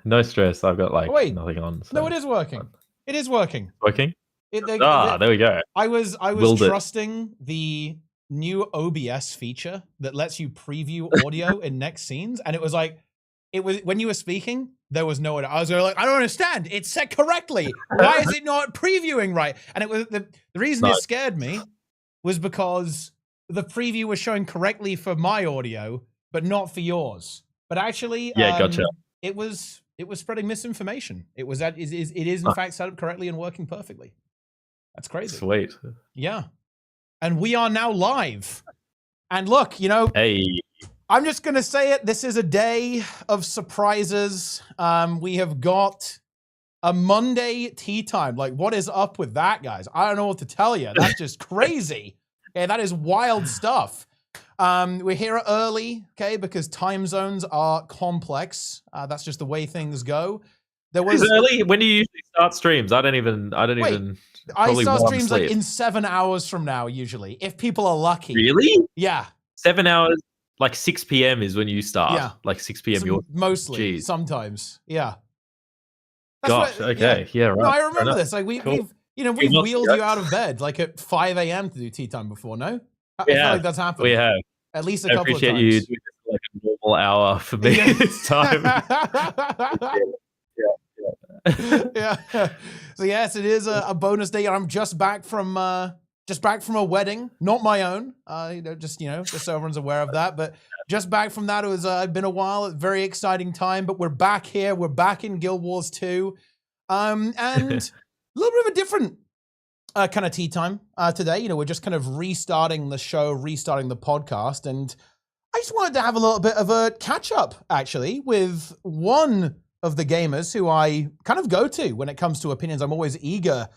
No stress. I've got like Wait, nothing on. So no, it is working. It is working. Working? There we go. I was Willed it. trusting the new OBS feature that lets you preview audio in next scenes, and it was like, it was when you were speaking, there was no. I was like, I don't understand. It's set correctly. Why is it not previewing right? And it was the reason it scared me was because the preview was showing correctly for my audio, but not for yours. But actually, Gotcha. It was spreading misinformation. It is in fact set up correctly and working perfectly. That's crazy. Sweet. Yeah. And we are now live. And look, Hey. I'm just going to say it. This is a day of surprises. We have got a Monday tea time. Like, what is up with that, guys? I don't know what to tell you. That's just crazy. Okay, that is wild stuff. We're here early, okay, because time zones are complex. That's just the way things go. There was early. When do you usually start streams? I start streams like in 7 hours from now, usually, if people are lucky. Really? Yeah. 7 hours, like 6 p.m. is when you start. Yeah. Like 6 p.m. So mostly. Jeez. Sometimes. Yeah. Gosh. Okay. Yeah. Right. No, I remember this. Like we've wheeled you out of bed like at 5 a.m. to do tea time before. No, I feel like that's happened. We have at least a couple of times. I appreciate you doing like a normal hour for me this time. Yeah. So yes, it is a bonus day. I'm just back from a wedding, not my own. Just so everyone's aware of that. But just back from that, it was been a while. A very exciting time. But we're back here. We're back in Guild Wars 2, and a little bit of a different kind of tea time today. We're just kind of restarting the show, restarting the podcast, and I just wanted to have a little bit of a catch up, actually, with one of the gamers who I kind of go to when it comes to opinions. I'm always eager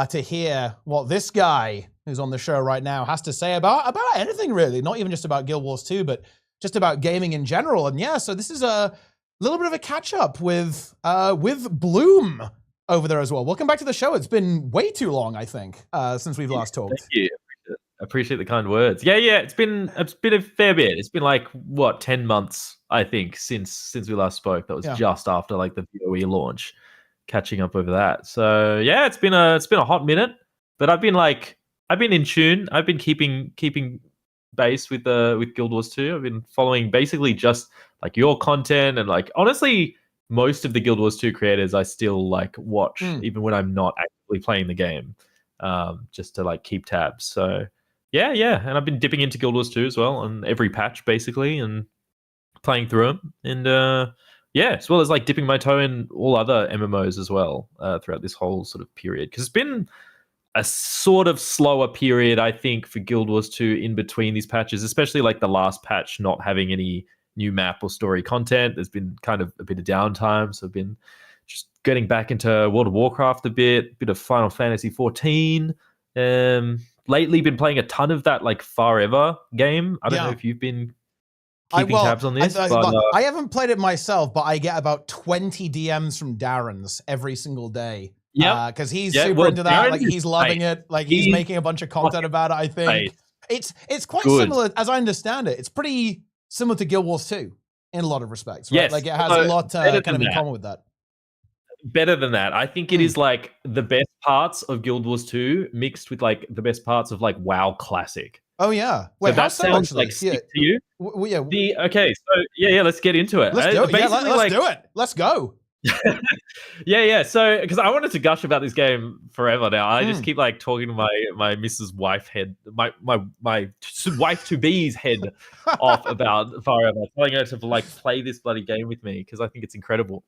to hear what this guy who's on the show right now has to say about anything, really. Not even just about Guild Wars 2, but just about gaming in general. And yeah, so this is a little bit of a catch up with Bloom over there as well. Welcome back to the show. It's been way too long, I think, since we've last talked. Thank you. I appreciate the kind words. Yeah. It's been a fair bit. It's been like 10 months, I think, since we last spoke. That was just after like the VOE launch. Catching up over that. So yeah, it's been a hot minute, but I've been in tune. I've been keeping base with Guild Wars 2. I've been following basically just like your content and like honestly most of the Guild Wars 2 creators I still like watch even when I'm not actively playing the game, just to like keep tabs. So yeah, and I've been dipping into Guild Wars 2 as well on every patch basically and playing through them and as well as like dipping my toe in all other MMOs as well throughout this whole sort of period, because it's been a sort of slower period, I think, for Guild Wars 2 in between these patches, especially like the last patch not having any new map or story content. There's been kind of a bit of downtime, so I've been just getting back into World of Warcraft a bit of Final Fantasy 14. Lately been playing a ton of that like Forever game. I don't know if you've been keeping tabs on this. I haven't played it myself, but I get about 20 DMs from Darren's every single day. Yeah, because he's super into that. Darren, like he's loving it. Like he's making a bunch of content about it. I think it's quite similar, as I understand it. It's pretty similar to Guild Wars 2 in a lot of respects. Right? Yes, like it has a lot kind of in common with that. Better than that. I think it is like the best parts of Guild Wars 2 mixed with like the best parts of like WoW Classic. Oh yeah. Wait, so that sounds like stick to you. Okay, so let's get into it. Let's do it. Let's do it. Let's go. So because I wanted to gush about this game forever now. I just keep like talking to my Mrs. Wife head, my wife to be's head off about Forever, telling her to like play this bloody game with me because I think it's incredible.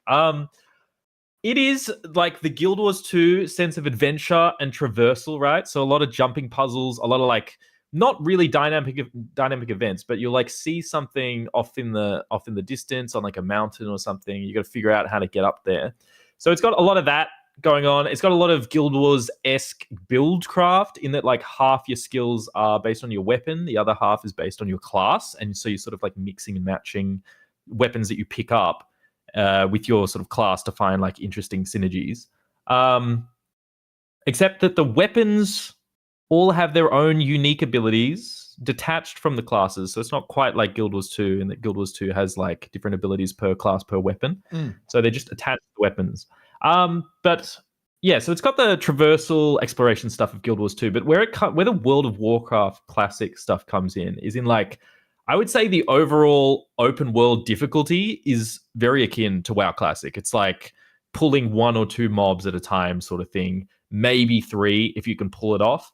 It is like the Guild Wars 2 sense of adventure and traversal, right? So a lot of jumping puzzles, a lot of like not really dynamic events, but you'll like see something off in the distance on like a mountain or something. You got to figure out how to get up there. So it's got a lot of that going on. It's got a lot of Guild Wars-esque build craft in that like half your skills are based on your weapon, the other half is based on your class, and so you're sort of like mixing and matching weapons that you pick up with your sort of class to find like interesting synergies. Except that the weapons all have their own unique abilities detached from the classes, so it's not quite like Guild Wars 2, in that Guild Wars 2 has like different abilities per class per weapon. So they just attach the weapons. But yeah, so it's got the traversal exploration stuff of Guild Wars 2, but where the World of Warcraft classic stuff comes in is in like, I would say the overall open world difficulty is very akin to WoW Classic. It's like pulling 1 or 2 mobs at a time sort of thing, maybe 3 if you can pull it off.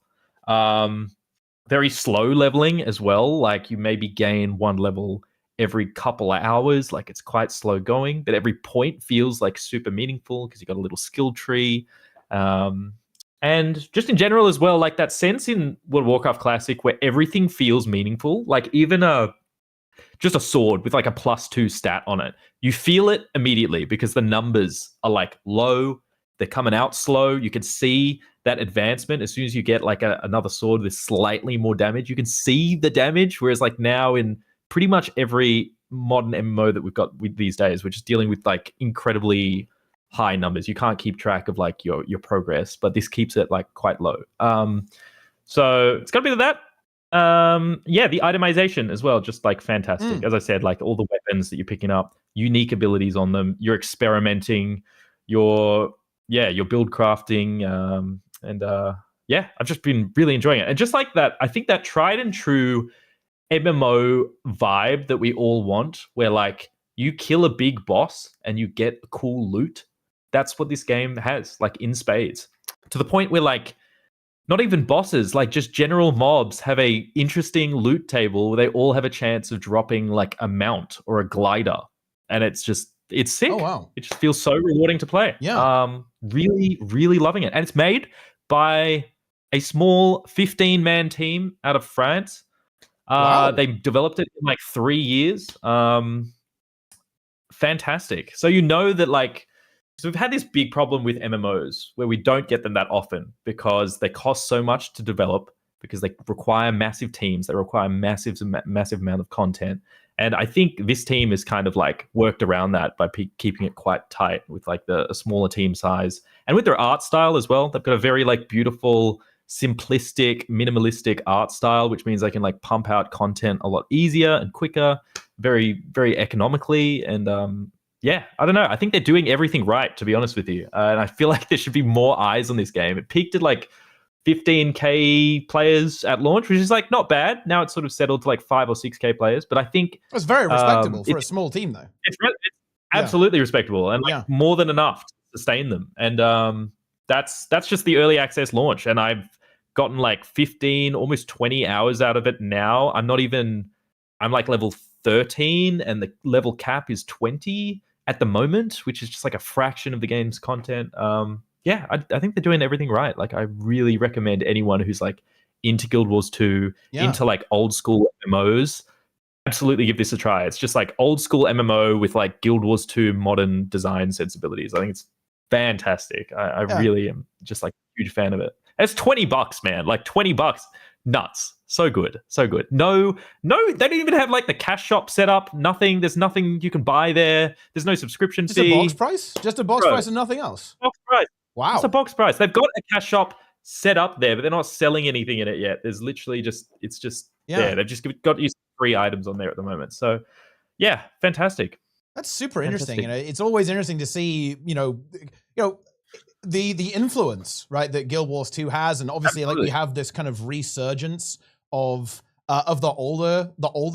Very slow leveling as well. Like you maybe gain 1 level every couple of hours. Like it's quite slow going, but every point feels like super meaningful because you've got a little skill tree. And just in general as well, like that sense in World of Warcraft Classic where everything feels meaningful. Like even just a sword with like a +2 stat on it, you feel it immediately because the numbers are like low, they're coming out slow. You can see that advancement as soon as you get like another sword with slightly more damage. You can see the damage, whereas like now in pretty much every modern MMO that we've got with these days, which is dealing with like incredibly high numbers, you can't keep track of like your progress, but this keeps it like quite low. So it's got a bit of that. Yeah, the itemization as well, just like fantastic. As I said, like all the weapons that you're picking up, unique abilities on them, you're experimenting, your build crafting, and yeah, I've just been really enjoying it. And just like that, I think that tried and true MMO vibe that we all want, where like you kill a big boss and you get cool loot. That's what this game has, like in spades, to the point where like not even bosses, like just general mobs have a interesting loot table where they all have a chance of dropping like a mount or a glider. And it's sick. Oh, wow. It just feels so rewarding to play. Yeah. Really, really loving it. And it's made by a small 15-man team out of France. Wow. They developed it in like 3 years. Fantastic. So you know that like, so we've had this big problem with MMOs where we don't get them that often because they cost so much to develop, because they require massive teams, they require massive amount of content. And I think this team is kind of like worked around that by keeping it quite tight with like a smaller team size, and with their art style as well. They've got a very like beautiful, simplistic, minimalistic art style, which means they can like pump out content a lot easier and quicker, very, very economically. And yeah, I don't know. I think they're doing everything right, to be honest with you. And I feel like there should be more eyes on this game. It peaked at like 15K players at launch, which is like not bad. Now it's sort of settled to like 5 or 6K players. But I think it's very respectable for a small team, though. It's absolutely respectable and like more than enough to sustain them. And that's just the early access launch. And I've gotten like 15, almost 20 hours out of it now. I'm like level 13 and the level cap is 20 at the moment, which is just like a fraction of the game's content. Yeah, I think they're doing everything right. Like I really recommend anyone who's like into Guild Wars 2, into like old school MMOs, absolutely give this a try. It's just like old school MMO with like Guild Wars 2 modern design sensibilities. I think it's fantastic. I really am just like a huge fan of it. And it's $20, man. Like $20. Nuts. So good. So good. No, they don't even have like the cash shop set up. Nothing. There's nothing you can buy there. There's no subscription fee. Just a box price? Just a box price and nothing else? Box price. Wow. It's a box price. They've got a cash shop set up there, but they're not selling anything in it yet. There's literally it's just there. They've just got you 3 items on there at the moment. So yeah, fantastic. That's super interesting. You know, it's always interesting to see, you know, the influence, right, that Guild Wars 2 has, and obviously like we have this kind of resurgence of the older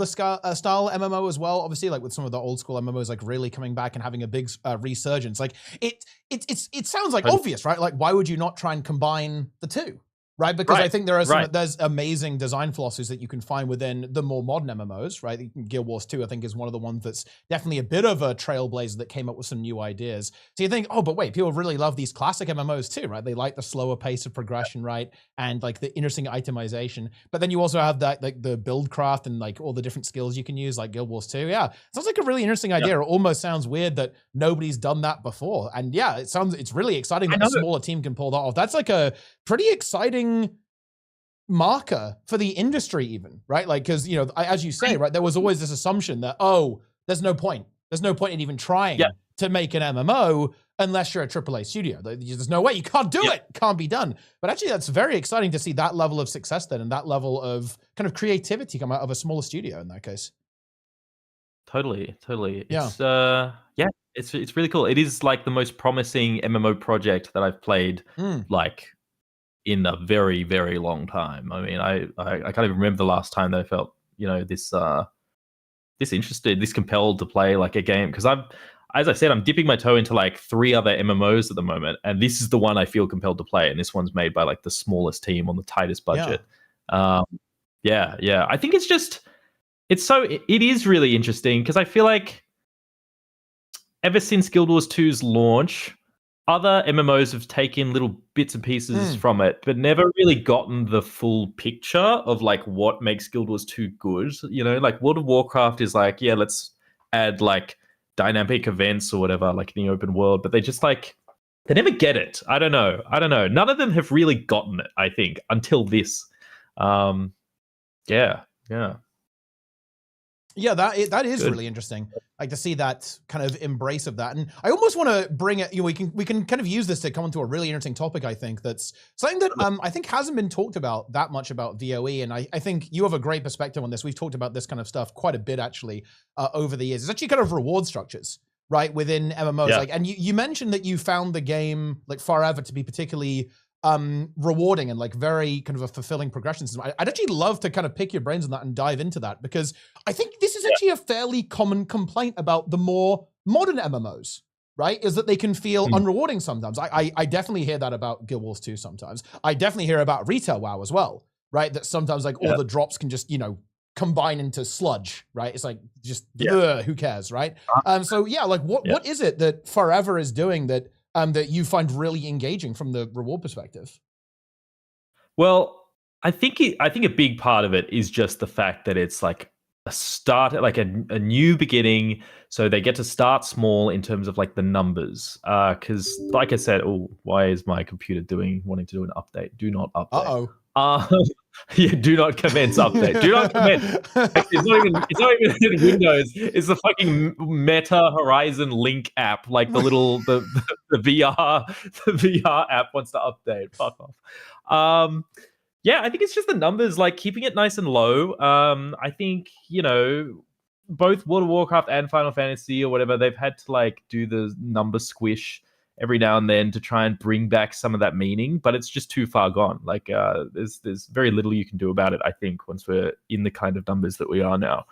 style MMO as well. Obviously, like with some of the old school MMOs like really coming back and having a big resurgence. Like it sounds like obvious, right? Like why would you not try and combine the two? Right, because I think there are there's amazing design philosophies that you can find within the more modern MMOs, right? Guild Wars 2, I think, is one of the ones that's definitely a bit of a trailblazer that came up with some new ideas. So you think, oh, but wait, people really love these classic MMOs too, right? They like the slower pace of progression, right? And like the interesting itemization. But then you also have that, like the build craft and like all the different skills you can use, like Guild Wars 2. Yeah, sounds like a really interesting idea. It almost sounds weird that nobody's done that before. And yeah, it's really exciting that a smaller team can pull that off. That's like a pretty exciting marker for the industry even, right? Like, because, you know, as you say, right, there was always this assumption that, oh, there's no point in even trying to make an MMO. unless you're a AAA studio. There's no way, you can't do it, can't be done. But actually, that's very exciting to see that level of success then, and that level of kind of creativity come out of a smaller studio in that case. Totally. It's really cool. It is like the most promising MMO project that I've played like in a very, very long time. I mean, I can't even remember the last time that I felt, this interested, this compelled to play like a game, because as I said, I'm dipping my toe into like 3 other MMOs at the moment, and this is the one I feel compelled to play, and this one's made by like the smallest team on the tightest budget. I think it is really interesting, because I feel like ever since Guild Wars 2's launch, other MMOs have taken little bits and pieces from it, but never really gotten the full picture of like what makes Guild Wars 2 good. Like World of Warcraft is like, let's add like dynamic events or whatever, like in the open world, but they just like, they never get it. I don't know. None of them have really gotten it, I think, until this. Yeah, that is really interesting. Like to see that kind of embrace of that, and I almost want to bring it. We can kind of use this to come into a really interesting topic. I think that's something that I think hasn't been talked about that much about VOE, and I think you have a great perspective on this. We've talked about this kind of stuff quite a bit actually over the years. It's actually kind of reward structures, right, within MMOs. Like, and you mentioned that you found the game like Forever to be particularly rewarding and like very kind of a fulfilling progression system. I'd actually love to kind of pick your brains on that and dive into that, because I think this is actually a fairly common complaint about the more modern MMOs, right? Is that they can feel unrewarding sometimes. I definitely hear that about Guild Wars 2 sometimes. I definitely hear about Retail WoW as well, right? That sometimes like all the drops can just, combine into sludge, right? It's like just who cares, right? So yeah, like what is it that Forever is doing that that you find really engaging from the reward perspective? Well, I think a big part of it is just the fact that it's like a start, like a new beginning. So they get to start small in terms of like the numbers. Because like I said, why is my computer wanting to do an update? Do not update. Do not commence update. Do not commence. It's not even in Windows. It's the fucking Meta Horizon Link app, like the little the VR app wants to update. Fuck off. I think it's just the numbers, like keeping it nice and low. I think both World of Warcraft and Final Fantasy or whatever, they've had to like do the number squish every now and then to try and bring back some of that meaning, but it's just too far gone. Like there's very little you can do about it, I think, once we're in the kind of numbers that we are now.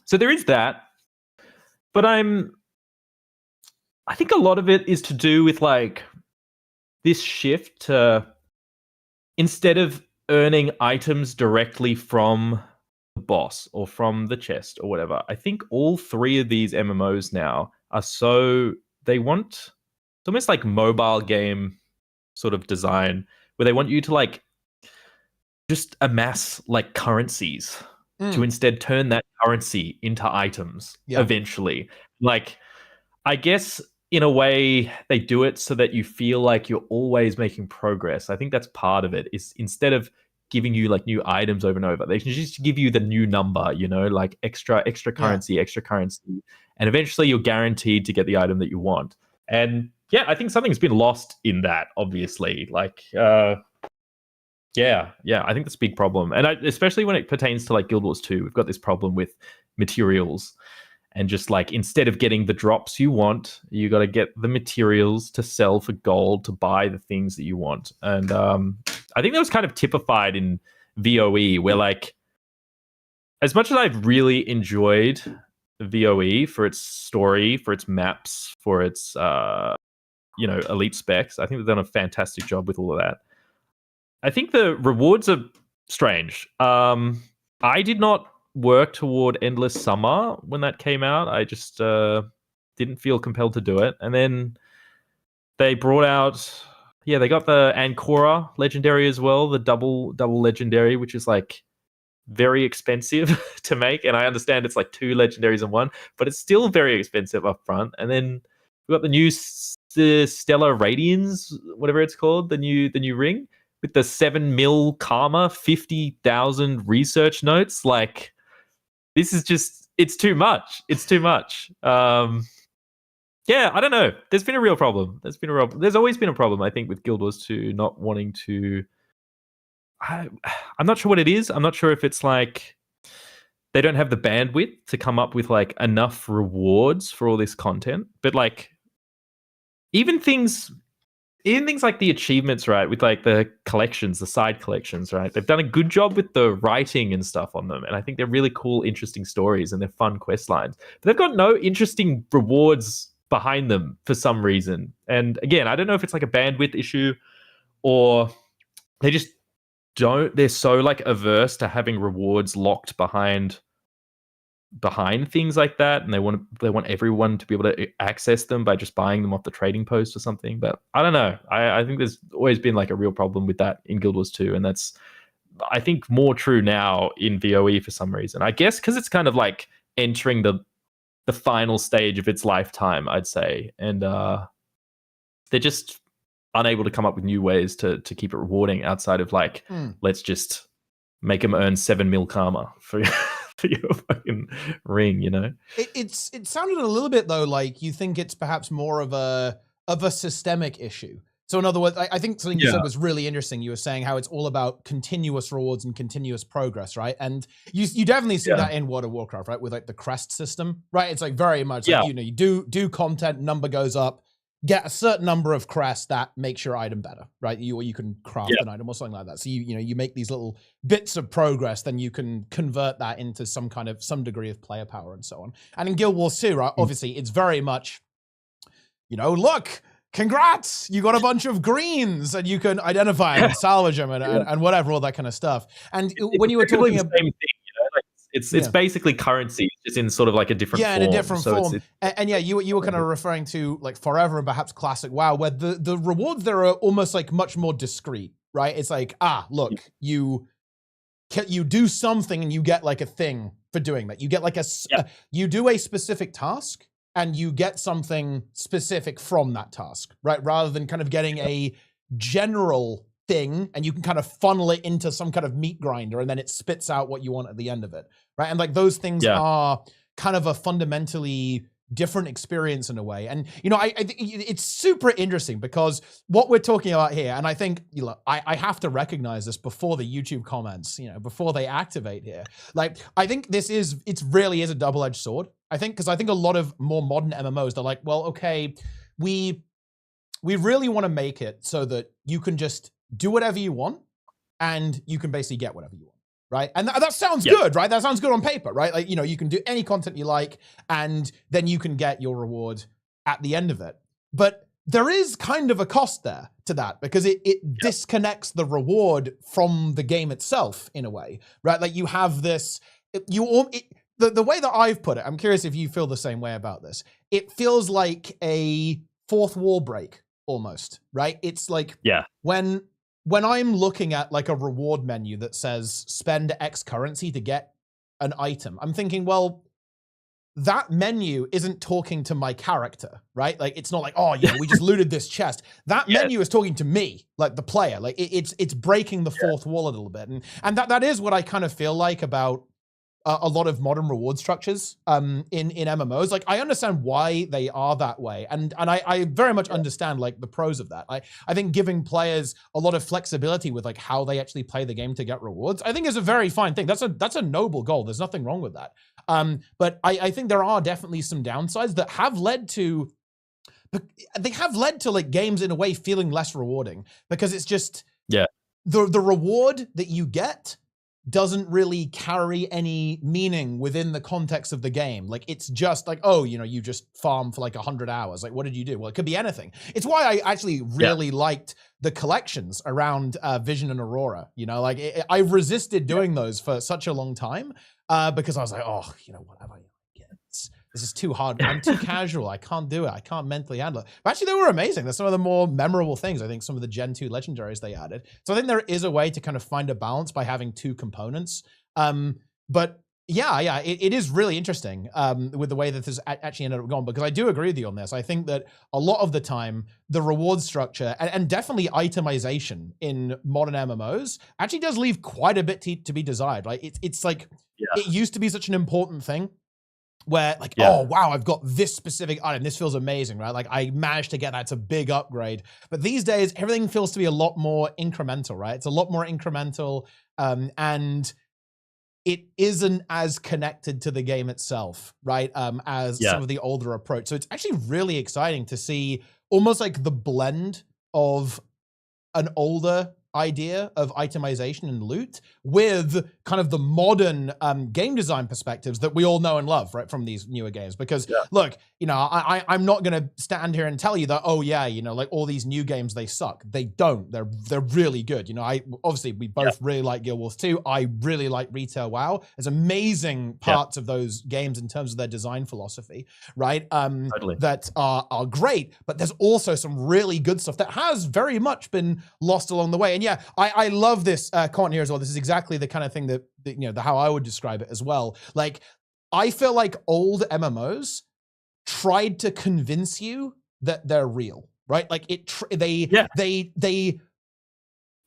So there is that, but I think a lot of it is to do with like this shift to, instead of earning items directly from the boss or from the chest or whatever, I think all 3 of these MMOs now are it's almost like mobile game sort of design, where they want you to like just amass like currencies to instead turn that currency into items eventually. Like, I guess in a way they do it so that you feel like you're always making progress. I think that's part of it, is instead of giving you like new items over and over, they can just give you the new number, like extra currency, and eventually you're guaranteed to get the item that you want. And I think something's been lost in that, obviously. Like, I think that's a big problem. And especially when it pertains to like Guild Wars 2, we've got this problem with materials. And just like, instead of getting the drops you want, you got to get the materials to sell for gold to buy the things that you want. And I think that was kind of typified in VOE, where like, as much as I've really enjoyed VOE for its story, for its maps, for its elite specs, I think they've done a fantastic job with all of that. I think the rewards are strange. I did not work toward Endless Summer when that came out. I just didn't feel compelled to do it. And then they brought out, they got the Ancora Legendary as well, the double Legendary, which is like very expensive to make. And I understand it's like 2 legendaries in one, but it's still very expensive up front. And then we got the new Stellar Radiance, whatever it's called, the new ring with the 7 mil karma, 50,000 research notes. Like, this is just, it's too much. It's too much. Yeah, I don't know. There's been a real problem. There's always been a problem, I think, with Guild Wars 2 not wanting to. I'm not sure what it is. I'm not sure if it's like they don't have the bandwidth to come up with like enough rewards for all this content. But like even things like the achievements, right? With like the collections, the side collections, right? They've done a good job with the writing and stuff on them. And I think they're really cool, interesting stories and they're fun quest lines. But they've got no interesting rewards behind them for some reason. And again, I don't know if it's like a bandwidth issue or they just they're so like averse to having rewards locked behind things like that, and they want everyone to be able to access them by just buying them off the trading post or something. But I don't know. I think there's always been like a real problem with that in Guild Wars 2, and that's I think more true now in VOE for some reason. I guess because it's kind of like entering the final stage of its lifetime, I'd say, and they're just unable to come up with new ways to keep it rewarding outside of like let's just make them earn 7 mil karma for your fucking ring, you know? It sounded a little bit though like you think it's perhaps more of a systemic issue. So in other words, I think something you said was really interesting. You were saying how it's all about continuous rewards and continuous progress, right? And you definitely see that in World of Warcraft, right? With like the crest system, right? It's like very much like, you know, you do content, number goes up, get a certain number of crests that makes your item better, right? You can craft an item or something like that. So you make these little bits of progress, then you can convert that into some degree of player power and so on. And in Guild Wars 2, right, obviously it's very much, you know, look, congrats, you got a bunch of greens and you can identify and salvage them and whatever, all that kind of stuff. And when you were talking about it's basically currency, just in sort of like a different form. Yeah, in a different form. And yeah, you were kind of referring to like Forever and perhaps Classic WoW, where the rewards there are almost like much more discreet, right? It's like, look, you do something and you get like a thing for doing that. You get like you do a specific task and you get something specific from that task, right? Rather than kind of getting a general thing and you can kind of funnel it into some kind of meat grinder and then it spits out what you want at the end of it, right? And like those things are kind of a fundamentally different experience in a way. And you know, I think it's super interesting because what we're talking about here, and I think, you know, I have to recognize this before the YouTube comments, you know, before they activate here. Like, I think it really is a double-edged sword. I think, because I think a lot of more modern MMOs, they're like, well, okay, we really want to make it so that you can just do whatever you want and you can basically get whatever you want, right? And that sounds good, right? That sounds good on paper, right? Like, you know, you can do any content you like and then you can get your reward at the end of it. But there is kind of a cost there to that because it disconnects the reward from the game itself in a way, right? Like you have this, the way that I've put it, I'm curious if you feel the same way about this. It feels like a fourth wall break almost, right? It's like when I'm looking at like a reward menu that says spend X currency to get an item, I'm thinking, well, that menu isn't talking to my character, right? Like, it's not like, oh, yeah, we just looted this chest. That menu is talking to me, like the player. Like it's breaking the fourth wall a little bit. And that is what I kind of feel like about a lot of modern reward structures in MMOs. Like, I understand why they are that way. And I very much understand like the pros of that. I think giving players a lot of flexibility with like how they actually play the game to get rewards, I think is a very fine thing. That's a noble goal. There's nothing wrong with that. But I think there are definitely some downsides that have led to like games in a way feeling less rewarding because it's just the reward that you get doesn't really carry any meaning within the context of the game. Like, it's just like, oh, you know, you just farm for like 100 hours. Like, what did you do? Well, it could be anything. It's why I actually really liked the collections around Vision and Aurora. You know, like I resisted doing those for such a long time because I was like, oh, you know, whatever. This is too hard. I'm too casual. I can't do it. I can't mentally handle it. But actually, they were amazing. They're some of the more memorable things. I think some of the Gen 2 legendaries they added. So I think there is a way to kind of find a balance by having two components. But yeah, it is really interesting with the way that this actually ended up going, because I do agree with you on this. I think that a lot of the time, the reward structure and definitely itemization in modern MMOs actually does leave quite a bit to be desired. Like it's like, it used to be such an important thing. where like, oh wow, I've got this specific item, this feels amazing, right? Like I managed to get that, it's a big upgrade. But these days everything feels to be a lot more incremental, right? It's a lot more incremental, and it isn't as connected to the game itself, right? As some of the older approach. So it's actually really exciting to see almost like the blend of an older idea of itemization and loot with kind of the modern game design perspectives that we all know and love, right, from these newer games. Because look, you know, I'm not going to stand here and tell you that, oh yeah, you know, like all these new games, they suck. They don't. They're really good. You know, obviously we both really like Guild Wars 2. I really like Retail WoW. There's amazing parts of those games in terms of their design philosophy, right? That are great, but there's also some really good stuff that has very much been lost along the way. And yeah, I love this comment here as well. This is exactly the kind of thing that you know, how I would describe it as well. Like, I feel like old MMOs tried to convince you that they're real, right? Like they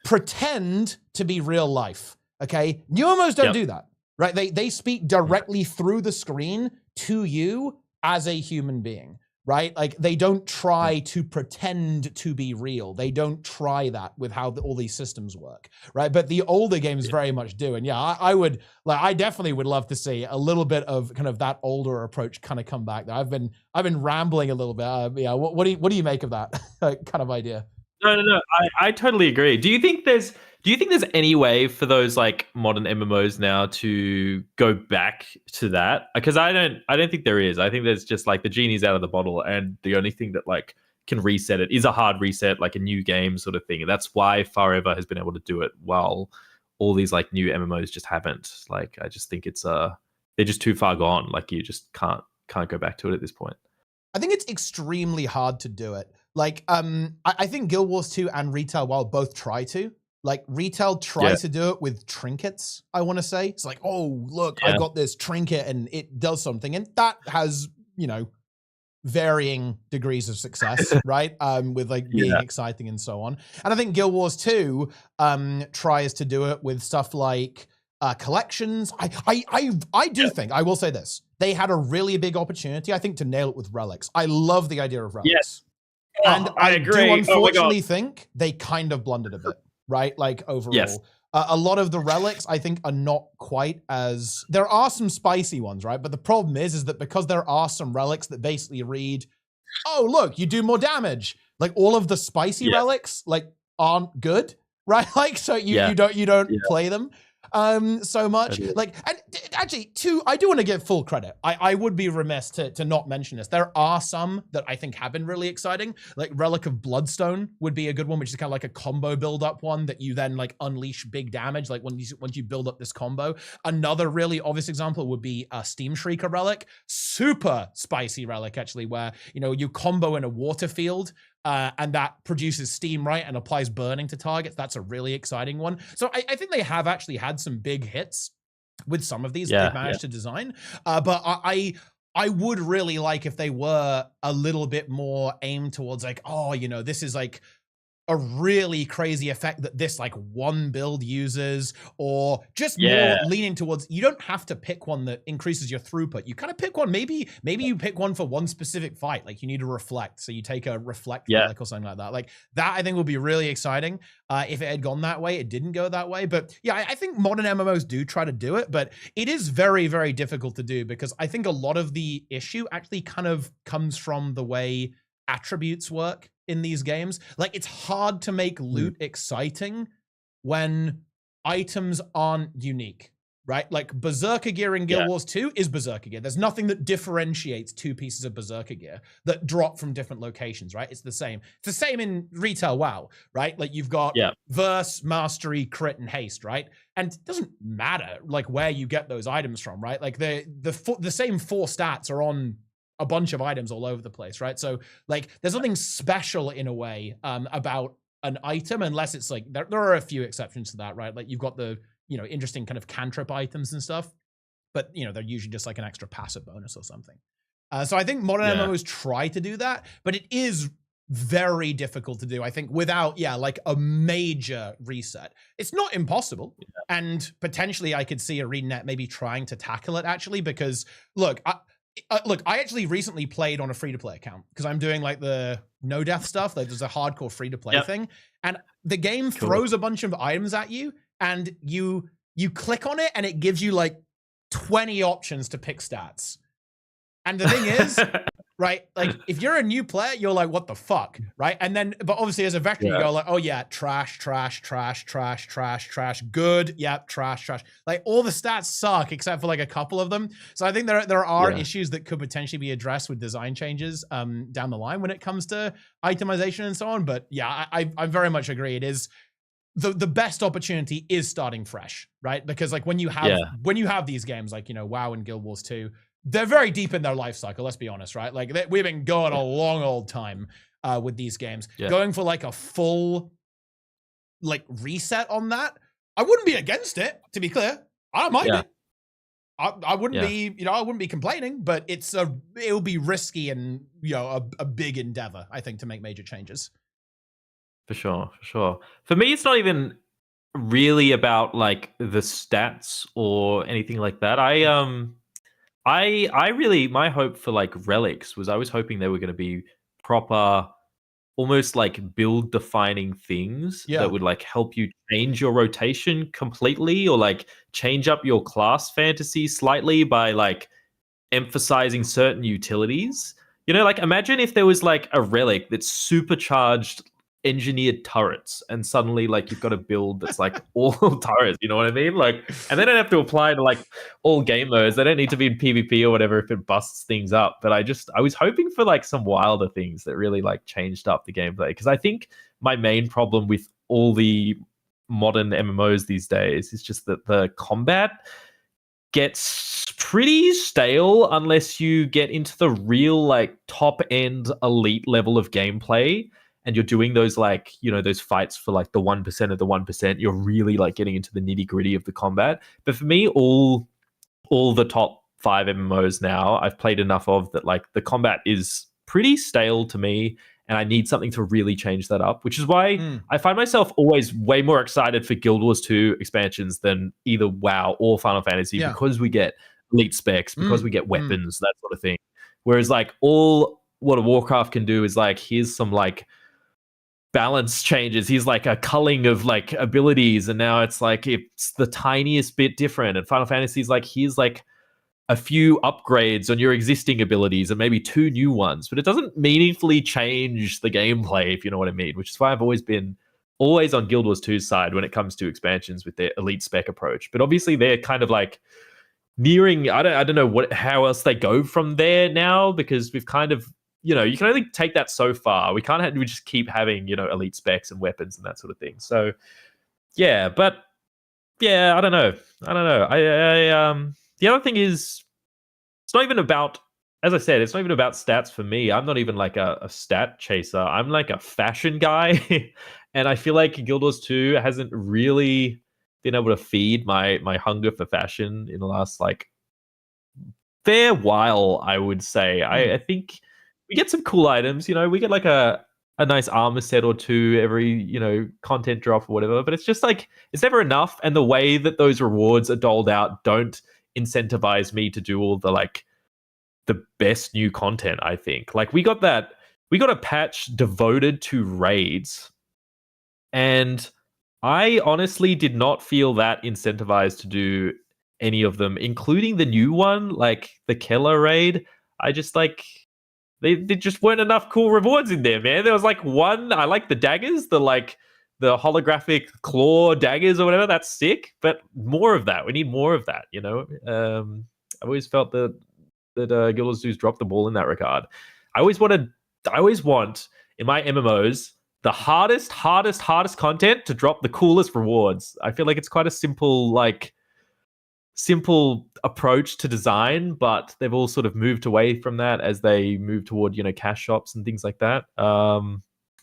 pretend to be real life. Okay, new MMOs don't do that, right? They speak directly through the screen to you as a human being. Right? Like they don't try to pretend to be real. They don't try that with how all these systems work. Right? But the older games very much do. And yeah, I definitely would love to see a little bit of kind of that older approach kind of come back there. I've been rambling a little bit. Yeah. What do you make of that kind of idea? No. I totally agree. Do you think there's any way for those like modern MMOs now to go back to that? Because I don't think there is. I think there's just like the genie's out of the bottle, and the only thing that like can reset it is a hard reset, like a new game sort of thing. And that's why Forever has been able to do it, while all these like new MMOs just haven't. Like I just think it's they're just too far gone. Like you just can't go back to it at this point. I think it's extremely hard to do it. Like, I think Guild Wars 2 and Retail WoW both try to. Like, Retail tries to do it with trinkets, I want to say. It's like, oh, look, I got this trinket and it does something. And that has, you know, varying degrees of success, right? With like being exciting and so on. And I think Guild Wars 2 tries to do it with stuff like collections. I do think, I will say this, they had a really big opportunity, I think, to nail it with relics. I love the idea of relics. Yes. And I agree. Do unfortunately think they kind of blundered a bit, right? Like overall. Yes. A lot of the relics, I think, are not quite as... There are some spicy ones, right? But the problem is that because there are some relics that basically read, oh, look, you do more damage. Like all of the spicy relics, like, aren't good, right? Like, so you don't play them so much. Like, and actually, I do want to give full credit. I would be remiss to not mention this. There are some that I think have been really exciting. Like Relic of Bloodstone would be a good one, which is kind of like a combo build up one that you then like unleash big damage. Like once you build up this combo. Another really obvious example would be a Steam Shrieker relic, super spicy relic actually, where you combo in a water field. And that produces steam, right, and applies burning to targets. That's a really exciting one. So I think they have actually had some big hits with some of these they've managed to design. But I would really like if they were a little bit more aimed towards like, oh, this is like a really crazy effect that this like one build uses, or just more leaning towards, you don't have to pick one that increases your throughput. You kind of pick one, maybe you pick one for one specific fight. Like you need to reflect. So you take a reflect relic or something like that. Like that I think would be really exciting if it had gone that way. It didn't go that way. But yeah, I think modern MMOs do try to do it, but it is very, very difficult to do because I think a lot of the issue actually kind of comes from the way attributes work in these games. Like it's hard to make loot exciting when items aren't unique, right? Like Berserker gear in Guild Wars 2 is Berserker gear. There's nothing that differentiates two pieces of Berserker gear that drop from different locations, right? It's the same. It's the same in Retail WoW, right? Like you've got Verse, Mastery, Crit, and Haste, right? And it doesn't matter like where you get those items from, right? Like the same 4 stats are on a bunch of items all over the place, right? So like there's nothing special in a way about an item, unless it's like, there are a few exceptions to that, right? Like you've got the, interesting kind of cantrip items and stuff, but they're usually just like an extra passive bonus or something. So I think modern MMOs try to do that, but it is very difficult to do, I think, without, like a major reset. It's not impossible. And potentially I could see ArenaNet maybe trying to tackle it actually, because look, Look, I actually recently played on a free-to-play account because I'm doing like the no death stuff. Like there's a hardcore free-to-play thing, and the game throws a bunch of items at you, and you click on it, and it gives you like 20 options to pick stats. And the thing is, right, like if you're a new player, you're like, what the fuck, right? And then, but obviously as a veteran, you go like, oh yeah, trash, trash, trash, trash, trash, trash, good, yep, trash, trash. Like all the stats suck except for like a couple of them. So I think there are issues that could potentially be addressed with design changes down the line when it comes to itemization and so on. But yeah, I very much agree. It is the best opportunity is starting fresh, right? Because like when you have these games like, you know, WoW and Guild Wars 2, they're very deep in their life cycle, let's be honest, right? Like we've been going a long old time with these games. Going for like a full like reset on that, I wouldn't be against it, to be clear. I don't mind it. I wouldn't be, you know, I wouldn't be complaining, but it'll be risky and, you know, a big endeavor, I think, to make major changes. For sure, for sure. For me, it's not even really about like the stats or anything like that. I really, my hope for like relics was I was hoping they were going to be proper, almost like build defining things that would like help you change your rotation completely or like change up your class fantasy slightly by like emphasizing certain utilities. You know, like imagine if there was like a relic that's supercharged engineered turrets and suddenly like you've got a build that's like all turrets, you know what I mean? Like, and they don't have to apply to like all game modes. They don't need to be in PvP or whatever if it busts things up. But I was hoping for like some wilder things that really like changed up the gameplay. Because I think my main problem with all the modern MMOs these days is just that the combat gets pretty stale unless you get into the real like top end elite level of gameplay. And you're doing those like, you know, those fights for like the 1% of the 1%, you're really like getting into the nitty gritty of the combat. But for me, all the top 5 MMOs now, I've played enough of that like the combat is pretty stale to me. And I need something to really change that up, which is why I find myself always way more excited for Guild Wars 2 expansions than either WoW or Final Fantasy because we get elite specs, because we get weapons, that sort of thing. Whereas like all World of Warcraft can do is like, here's some like balance changes. He's like a culling of like abilities, and now it's like it's the tiniest bit different. And Final Fantasy's like here's like a few upgrades on your existing abilities and maybe 2 new ones, but it doesn't meaningfully change the gameplay, if you know what I mean. Which is why I've always been on Guild Wars 2's side when it comes to expansions with their elite spec approach. But obviously they're kind of like nearing. I don't know how else they go from there now, because we've kind of, you know, you can only take that so far. We just keep having, you know, elite specs and weapons and that sort of thing. So, yeah, but yeah, I don't know. The other thing is, it's not even about, as I said, it's not even about stats for me. I'm not even like a stat chaser. I'm like a fashion guy, and I feel like Guild Wars 2 hasn't really been able to feed my hunger for fashion in the last like fair while, I would say. I think we get some cool items, you know, we get like a nice armor set or 2 every, you know, content drop or whatever, but it's just like, it's never enough. And the way that those rewards are doled out don't incentivize me to do all the like the best new content, I think. Like we got a patch devoted to raids, and I honestly did not feel that incentivized to do any of them, including the new one, like the Keller raid. I just like, They just weren't enough cool rewards in there, man. There was like one, I like the daggers, the holographic claw daggers or whatever. That's sick, but more of that. We need more of that, you know? I've always felt that Guild Wars 2's dropped the ball in that regard. I always want in my MMOs the hardest content to drop the coolest rewards. I feel like it's quite a simple approach to design, but they've all sort of moved away from that as they move toward, you know, cash shops and things like that.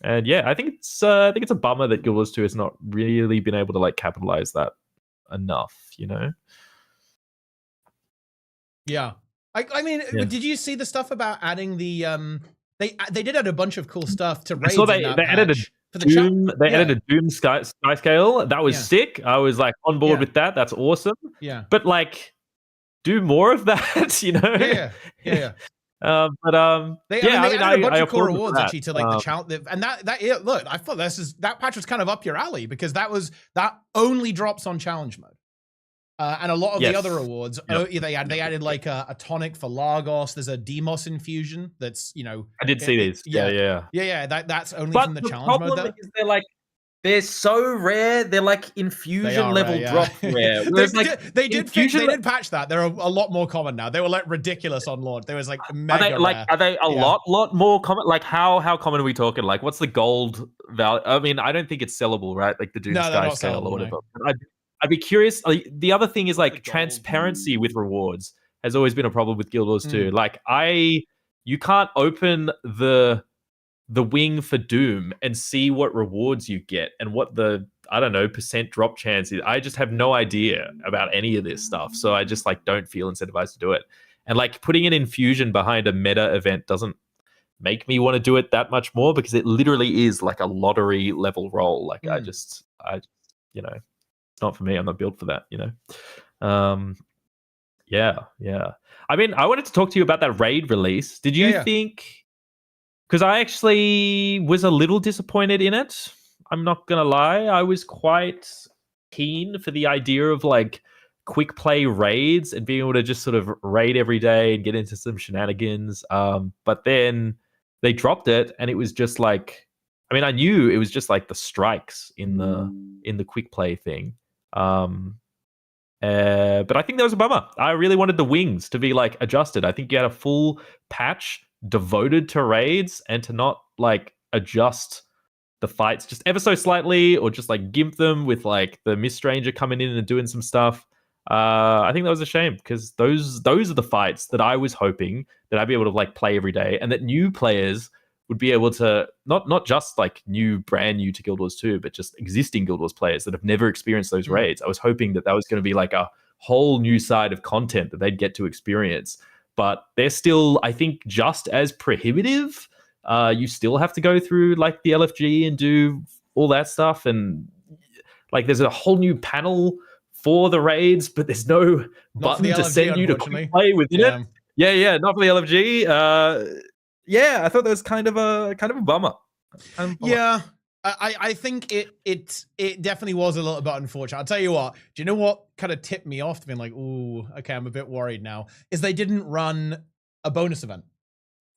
And yeah, I think it's a bummer that Guild Wars 2 has not really been able to like capitalize that enough, you know? Yeah. I mean, did you see the stuff about adding the they did add a bunch of cool stuff to raids? I saw they added added a Doom sky scale. That was sick. I was like on board with that. That's awesome. Yeah. But like, do more of that, you know? Yeah. But They yeah, added a bunch I of core applaud them for rewards that. actually to like the challenge, and look, I thought that patch was kind of up your alley because that only drops on challenge mode. And a lot of the other rewards, they added like a tonic for Lagos. There's a Demos infusion that's, you know, I did see these. Yeah. That's only from the challenge mode. But the problem is they're so rare. They're like infusion level rare, drop rare. Whereas they did patch that. They're a lot more common now. They were like ridiculous on launch. There was like mega rare. Are they a lot more common? Like how common are we talking? Like what's the gold value? I mean, I don't think it's sellable, right? Like the Doom Sky sale or whatever. No. I'd be curious. Like, the other thing is like transparency with rewards has always been a problem with Guild Wars 2. Like you can't open the wing for Doom and see what rewards you get and what the, I don't know, percent drop chance is. I just have no idea about any of this stuff. So I just like don't feel incentivized to do it. And like putting an infusion behind a meta event doesn't make me want to do it that much more because it literally is like a lottery level roll. Like I you know, it's not for me. I'm not built for that, you know? Yeah. I mean, I wanted to talk to you about that raid release. Did you think... Because I actually was a little disappointed in it. I'm not going to lie. I was quite keen for the idea of like quick play raids and being able to just sort of raid every day and get into some shenanigans. But then they dropped it and it was just like, I mean, I knew it was just like the strikes in the quick play thing. But I think that was a bummer. I really wanted the wings to be like adjusted. I think you had a full patch devoted to raids and to not like adjust the fights just ever so slightly or just like gimp them with like the Mist Ranger coming in and doing some stuff. I think that was a shame because those are the fights that I was hoping that I'd be able to like play every day and that new players would be able to not just like brand new to Guild Wars 2, but just existing Guild Wars players that have never experienced those raids. I was hoping that was going to be like a whole new side of content that they'd get to experience. But they're still, I think, just as prohibitive. You still have to go through like the LFG and do all that stuff. And like there's a whole new panel for the raids, but there's no button to send you to quick play within it. Yeah, not for the LFG. Yeah, I thought that was kind of a bummer. Yeah. I think it definitely was a little bit unfortunate. I'll tell you what. Do you know what kind of tipped me off to being like, ooh, okay, I'm a bit worried now? Is they didn't run a bonus event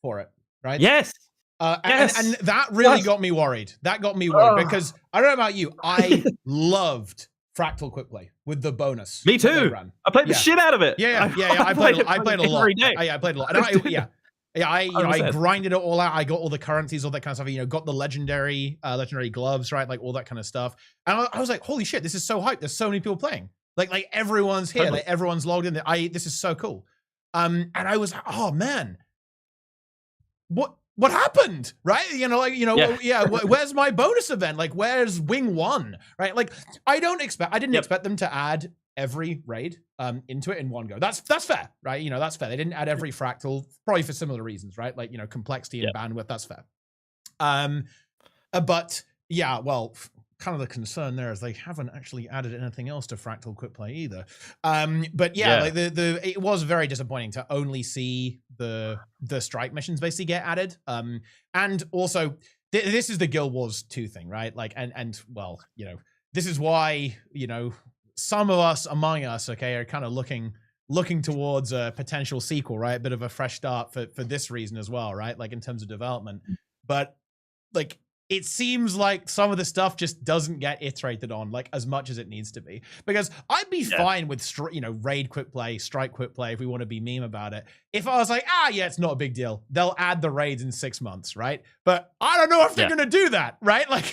for it, right? Yes. And that really got me worried. That got me worried because I don't know about you. I loved Fractal Quick Play with the bonus. Me too. I played the shit out of it. Yeah. I played a lot. I played a lot. I grinded it all out. I got all the currencies, all that kind of stuff. Got the legendary gloves, right? Like all that kind of stuff. And I was like, holy shit, this is so hyped. There's so many people playing. Like everyone's here. Totally. Like everyone's logged in. This is so cool. And I was like, oh man, what happened? Right? Where's my bonus event? Like, where's Wing 1? Right? Like, I didn't expect them to add every raid into it in one go. That's fair, right? That's fair. They didn't add every fractal, probably for similar reasons, right? Like, complexity and bandwidth, that's fair. But yeah, well, kind of the concern there is they haven't actually added anything else to Fractal Quick Play either. But like it was very disappointing to only see the strike missions basically get added. And also this is the Guild Wars 2 thing, right? Like, and well, this is why, some of us among us, okay, are kind of looking towards a potential sequel, right? A bit of a fresh start for this reason as well, right? Like in terms of development. But like, it seems like some of the stuff just doesn't get iterated on like as much as it needs to be. Because I'd be fine with raid quick play, strike quick play if we want to be meme about it. If I was like, it's not a big deal. They'll add the raids in 6 months, right? But I don't know if they're gonna do that, right? Like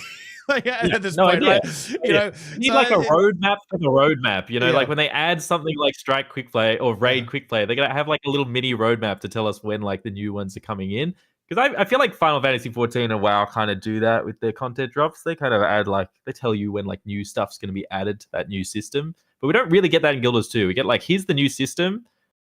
at this point, right? You need like a roadmap for the roadmap. Like when they add something like strike quick play or raid quick play, they're gonna have like a little mini roadmap to tell us when like the new ones are coming in. Because I feel like Final Fantasy 14 and WoW kind of do that with their content drops. They kind of add they tell you when like new stuff's going to be added to that new system. But we don't really get that in Guild Wars 2. We get like, here's the new system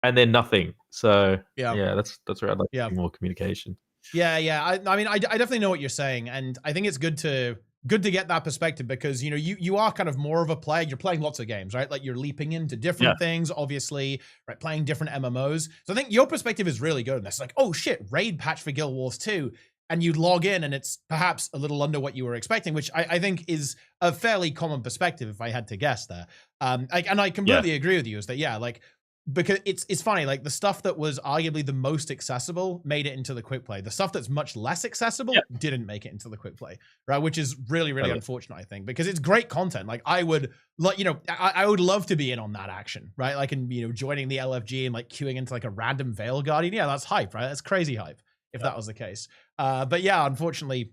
and then nothing. So yeah, that's where I'd like to see more communication. Yeah. I mean, I definitely know what you're saying. And I think it's good to good to get that perspective because, you know, you are kind of more of a player. You're playing lots of games, right? Like you're leaping into different things, obviously, right? Playing different MMOs. So I think your perspective is really good. And it's like, oh shit, raid patch for Guild Wars 2. And you log in and it's perhaps a little under what you were expecting, which I think is a fairly common perspective if I had to guess there. And I completely agree with you is that, yeah, like, because it's funny, like the stuff that was arguably the most accessible made it into the quick play. The stuff that's much less accessible didn't make it into the quick play, right? Which is really, really unfortunate, I think, because it's great content. Like I would like, you know, I would love to be in on that action, right? Like, and you know, joining the LFG and like queuing into like a random Veil Guardian. Yeah, that's hype, right? That's crazy hype if that was the case. But yeah, unfortunately,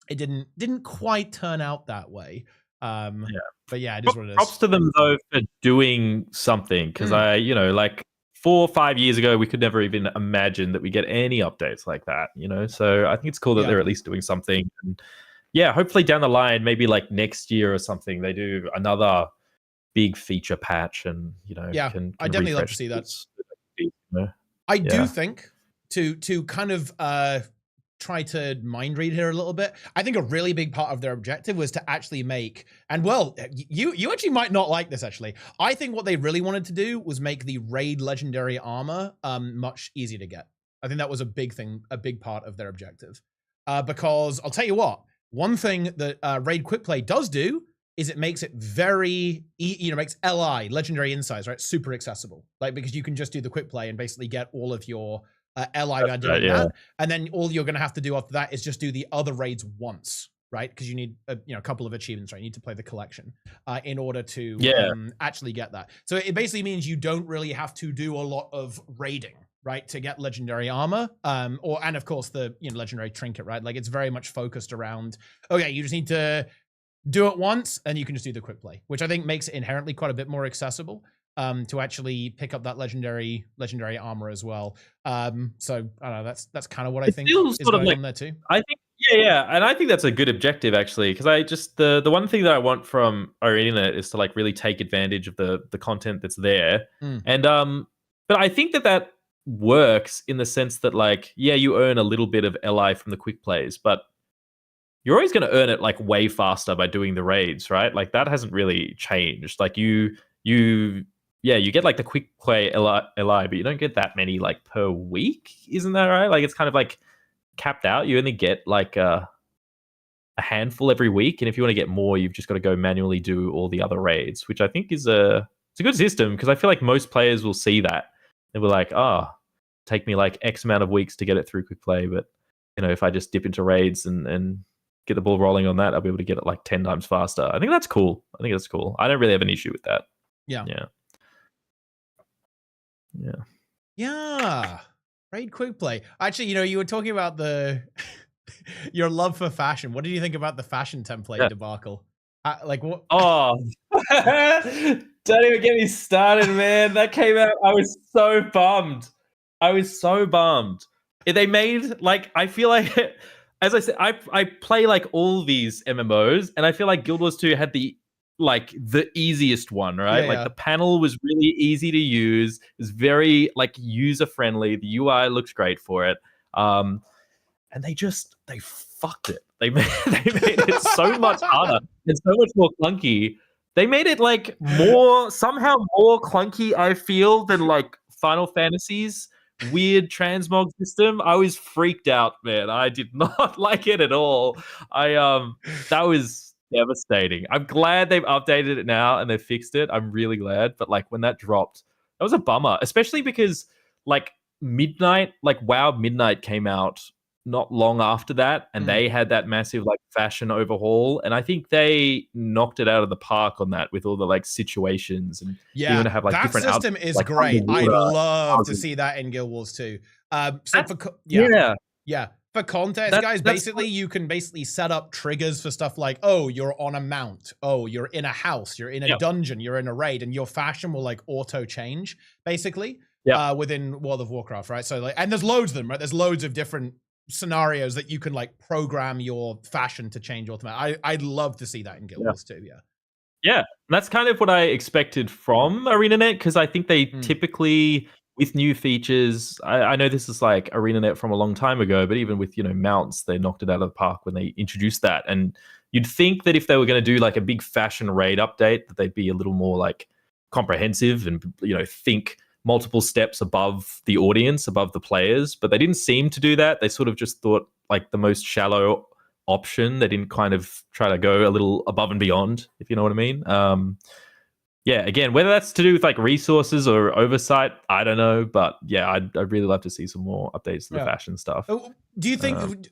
it didn't quite turn out that way. But yeah, it is what it is. Props to them though for doing something because I, you know, like 4 or 5 years ago, we could never even imagine that we get any updates like that, you know. So I think it's cool that they're at least doing something. And yeah, hopefully down the line, maybe like next year or something, they do another big feature patch and you know. Can I definitely love to see that. You know? I do think to kind of try to mind read here a little bit. I think a really big part of their objective was to actually make, and well, you actually might not like this actually. I think what they really wanted to do was make the raid legendary armor much easier to get. I think that was a big thing, a big part of their objective. Because I'll tell you what, one thing that Raid Quick Play does do is it makes it very, you know, makes LI, Legendary Insights, right, super accessible. Like, because you can just do the Quick Play and basically get all of your LI by doing that. And then all you're going to have to do after that is just do the other raids once, right? Because you need a couple of achievements, right? You need to play the collection in order to actually get that. So it basically means you don't really have to do a lot of raiding, right, to get legendary armor, and of course the legendary trinket, right? Like it's very much focused around, okay, you just need to do it once and you can just do the quick play, which I think makes it inherently quite a bit more accessible to actually pick up that legendary armor as well. So I don't know, that's kind of what I think is going on there too. I think and I think that's a good objective actually, because I just the one thing that I want from ArenaNet is to like really take advantage of the content that's there. And but I think that works in the sense that like you earn a little bit of LI from the quick plays, but you're always going to earn it like way faster by doing the raids, right? Like that hasn't really changed. Like you get like the quick play LI, but you don't get that many like per week, isn't that right? Like it's kind of like capped out. You only get like a handful every week, and if you want to get more, you've just got to go manually do all the other raids, which I think is it's a good system, because I feel like most players will see that and we're like, take me like X amount of weeks to get it through quick play, but if I just dip into raids and get the ball rolling on that, I'll be able to get it like 10 times faster. I think that's cool. I don't really have an issue with that. Yeah. Raid quick play. Actually, you were talking about your love for fashion. What did you think about the fashion template debacle? Like what? Oh, don't even get me started, man. That came out. I was so bummed. They made like, I feel like, as I said, I play like all these MMOs, and I feel like Guild Wars 2 had the easiest one, right? The panel was really easy to use. It was very like user friendly. The UI looks great for it. And they fucked it. They made it so much harder and so much more clunky. They made it like somehow more clunky, I feel, than like Final Fantasy's weird transmog system. I was freaked out, man. I did not like it at all. That was devastating. I'm glad they've updated it now and they've fixed it. I'm really glad. But like when that dropped, that was a bummer, especially because like WoW Midnight came out not long after that, and they had that massive like fashion overhaul, and I think they knocked it out of the park on that with all the like situations, and you want to have like that different system is like, great. I'd love to see that in Guild Wars 2. For context, guys, basically you can set up triggers for stuff like, oh, you're on a mount, oh, you're in a house, you're in a dungeon, you're in a raid, and your fashion will like auto change basically within World of Warcraft, right? So like, and there's loads of them, right? There's loads of different scenarios that you can like program your fashion to change automatically. I'd love to see that in Guild Wars 2. Yeah, that's kind of what I expected from ArenaNet, because I think they typically with new features. I know this is like ArenaNet from a long time ago, but even with, mounts, they knocked it out of the park when they introduced that. And you'd think that if they were going to do like a big fashion raid update, that they'd be a little more like comprehensive and, think multiple steps above the audience, above the players. But they didn't seem to do that. They sort of just thought like the most shallow option. They didn't kind of try to go a little above and beyond, if you know what I mean. Yeah, again, whether that's to do with like resources or oversight, I don't know. But yeah, I'd really love to see some more updates to the fashion stuff. Do you think,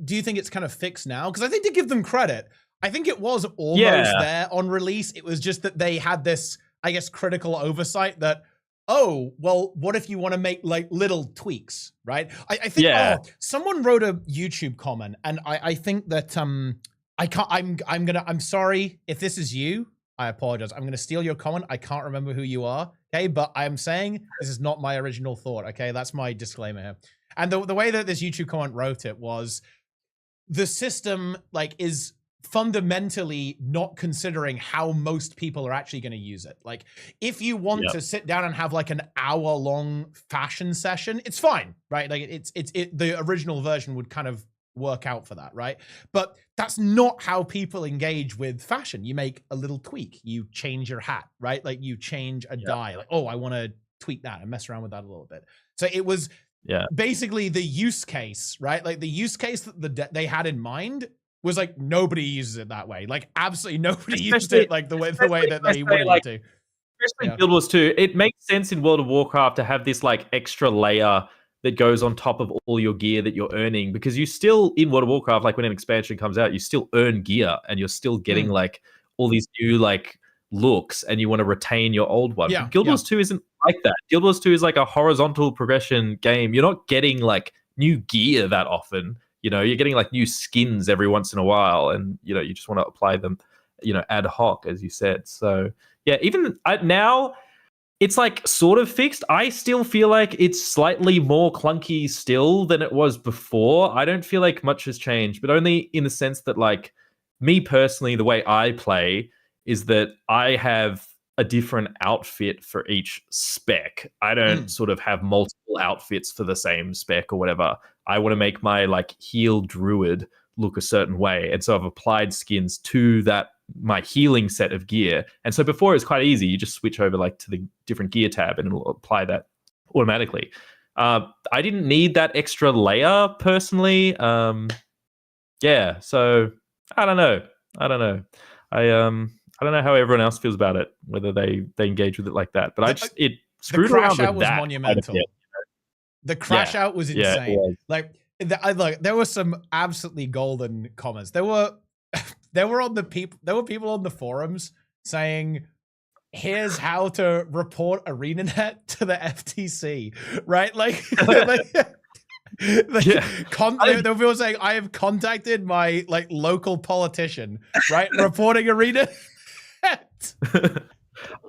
do you think it's kind of fixed now? Because I think to give them credit, I think it was almost there on release. It was just that they had this, I guess, critical oversight that, oh, well, what if you want to make like little tweaks, right? I think someone wrote a YouTube comment, and I think that I'm sorry if this is you. I apologize. I'm going to steal your comment. I can't remember who you are. Okay. But I'm saying this is not my original thought. Okay. That's my disclaimer here. And the way that this YouTube comment wrote it was the system like is fundamentally not considering how most people are actually going to use it. Like if you want to sit down and have like an hour-long fashion session, it's fine, right? Like the original version would kind of work out for that, right? But that's not how people engage with fashion. You make a little tweak, you change your hat, right? Like you change a dye, like, oh, I want to tweak that and mess around with that a little bit. So it was basically the use case, right? Like the use case that they had in mind was like nobody uses it that way. Like absolutely nobody used it like the way that they wanted like, to. Especially in Guild Wars 2, it makes sense in World of Warcraft to have this like extra layer that goes on top of all your gear that you're earning, because you still, in World of Warcraft, like when an expansion comes out, you still earn gear and you're still getting like all these new like looks, and you want to retain your old one. But Guild Wars 2 isn't like that. Guild Wars 2 is like a horizontal progression game. You're not getting like new gear that often. You're getting like new skins every once in a while, and you just want to apply them, ad hoc, as you said. So yeah, even now, it's like sort of fixed. I still feel like it's slightly more clunky still than it was before. I don't feel like much has changed, but only in the sense that like me personally, the way I play is that I have a different outfit for each spec. I don't sort of have multiple outfits for the same spec or whatever. I want to make my like heal druid look a certain way. And so I've applied skins to my healing set of gear. And so before it was quite easy. You just switch over like to the different gear tab and it'll apply that automatically. I didn't need that extra layer personally. So I don't know. I don't know how everyone else feels about it, whether they engage with it like that. But it screwed around with was monumental. The crash out was insane. It was. Like there were some absolutely golden comments. There were people on the forums saying, here's how to report ArenaNet to the FTC, right? There were people saying, I have contacted my like local politician, right? Reporting ArenaNet.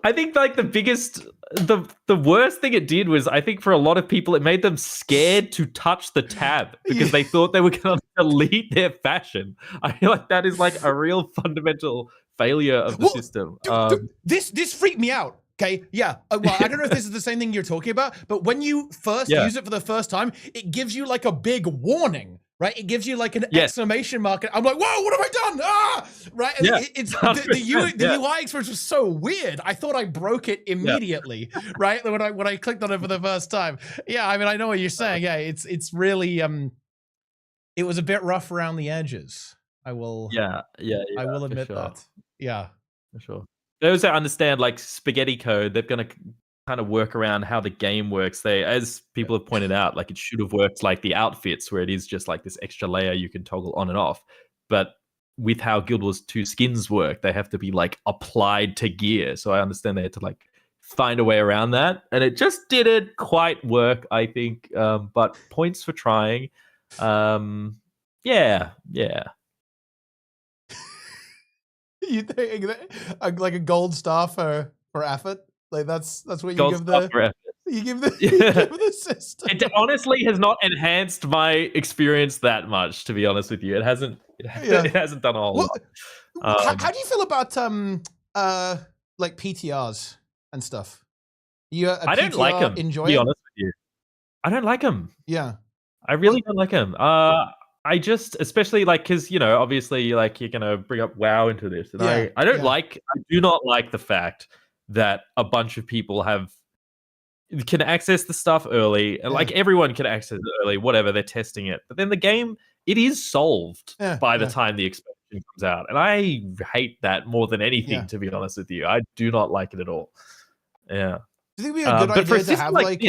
I think like the worst thing it did was, I think for a lot of people, it made them scared to touch the tab because they thought they were going to delete their fashion. I feel like that is like a real fundamental failure of the system. This freaked me out. Okay, yeah. Well, I don't know if this is the same thing you're talking about, but when you first use it for the first time, it gives you like a big warning, right? It gives you like an exclamation mark. I'm like, whoa, what have I done? Ah! Right? It's the UI experience was so weird. I thought I broke it immediately, right? When I clicked on it for the first time. Yeah, I mean, I know what you're saying. Yeah, it's really it was a bit rough around the edges. I will admit that. Yeah. For sure. Those that understand like spaghetti code, they're going to kind of work around how the game works. As people have pointed out, like it should have worked like the outfits, where it is just like this extra layer you can toggle on and off. But with how Guild Wars 2 skins work, they have to be like applied to gear. So I understand they had to like find a way around that, and it just didn't quite work, I think. But points for trying. Yeah. You think like a gold star for effort? Like that's what you give the system. It honestly has not enhanced my experience that much, to be honest with you. It hasn't done a whole lot. How do you feel about like PTRs and stuff? I don't like him. Enjoy to be it? honest with you, I don't like him. Yeah. I really don't like him. I just, especially like, because obviously, like you're gonna bring up WoW into this, and I do not like the fact that a bunch of people can access the stuff early, and like everyone can access it early, whatever, they're testing it. But then the game, it is solved by the time the expansion comes out. And I hate that more than anything, to be honest with you. I do not like it at all. Yeah. Do you think it'd be a good idea to have like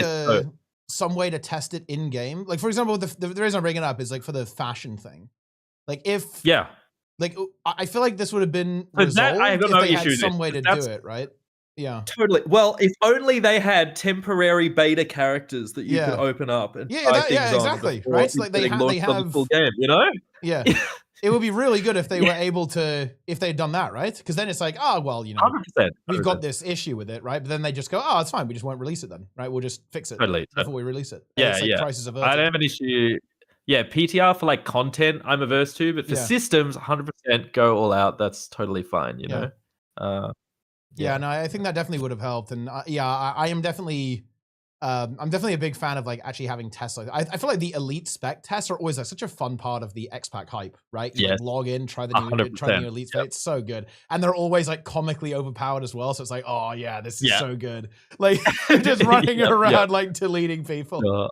some way to test it in game? Like, for example, the reason I'm bringing it up is like for the fashion thing. Like if like I feel like this would have been resolved if they had some way to do it, right? Yeah, totally. Well, if only they had temporary beta characters that you could open up and try things exactly. On right? So like they have the full game, Yeah, it would be really good if they were able to, if they'd done that, right? Because then it's like, oh well, 100%. We've got this issue with it, right? But then they just go, oh, it's fine. We just won't release it then, right? We'll just fix it before we release it. Yeah, it's like prices averted. I don't have an issue. Yeah, PTR for like content, I'm averse to, but for systems, 100% go all out. That's totally fine, you know. No, I think that definitely would have helped. And I am definitely, I'm definitely a big fan of like actually having tests like that. I feel like the elite spec tests are always like such a fun part of the X-Pack hype, right? You like, log in, try the new elite spec. It's so good, and they're always like comically overpowered as well. So it's like, oh yeah, this is so good. Like just running around like deleting people.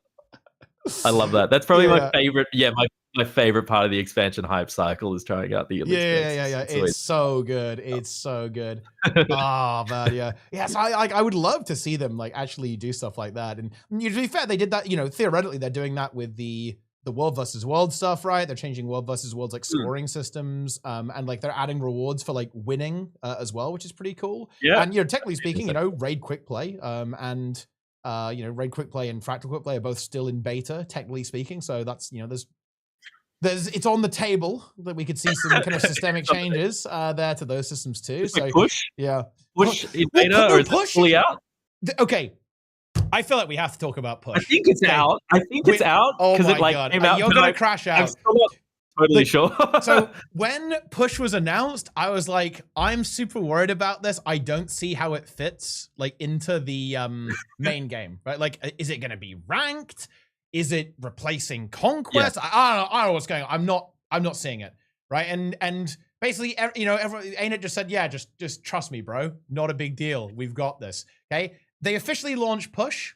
I love that. That's probably my favorite. Yeah, my favorite part of the expansion hype cycle is trying out the elite specs. It's so good. It's so good. Oh man, yeah. So I would love to see them like actually do stuff like that. And to be fair, they did that. Theoretically, they're doing that with the world versus world stuff, right? They're changing world versus worlds like scoring systems, and like they're adding rewards for like winning as well, which is pretty cool. Yeah. And technically speaking, raid quick play, and raid quick play and fractal quick play are both still in beta, technically speaking. So that's it's on the table that we could see some kind of systemic changes there to those systems too. Just so like push in beta, or is it fully out? Okay, I feel like we have to talk about push. I think it's out. It's out because it like came out. You're gonna crash out. I'm still not totally sure. So when push was announced, I was like, I'm super worried about this. I don't see how it fits like into the main game, right? Like, is it gonna be ranked? Is it replacing Conquest? I don't know what's going on. I'm not seeing it, right? And basically, ArenaNet just said, yeah, just trust me, bro. Not a big deal. We've got this. Okay. They officially launched Push.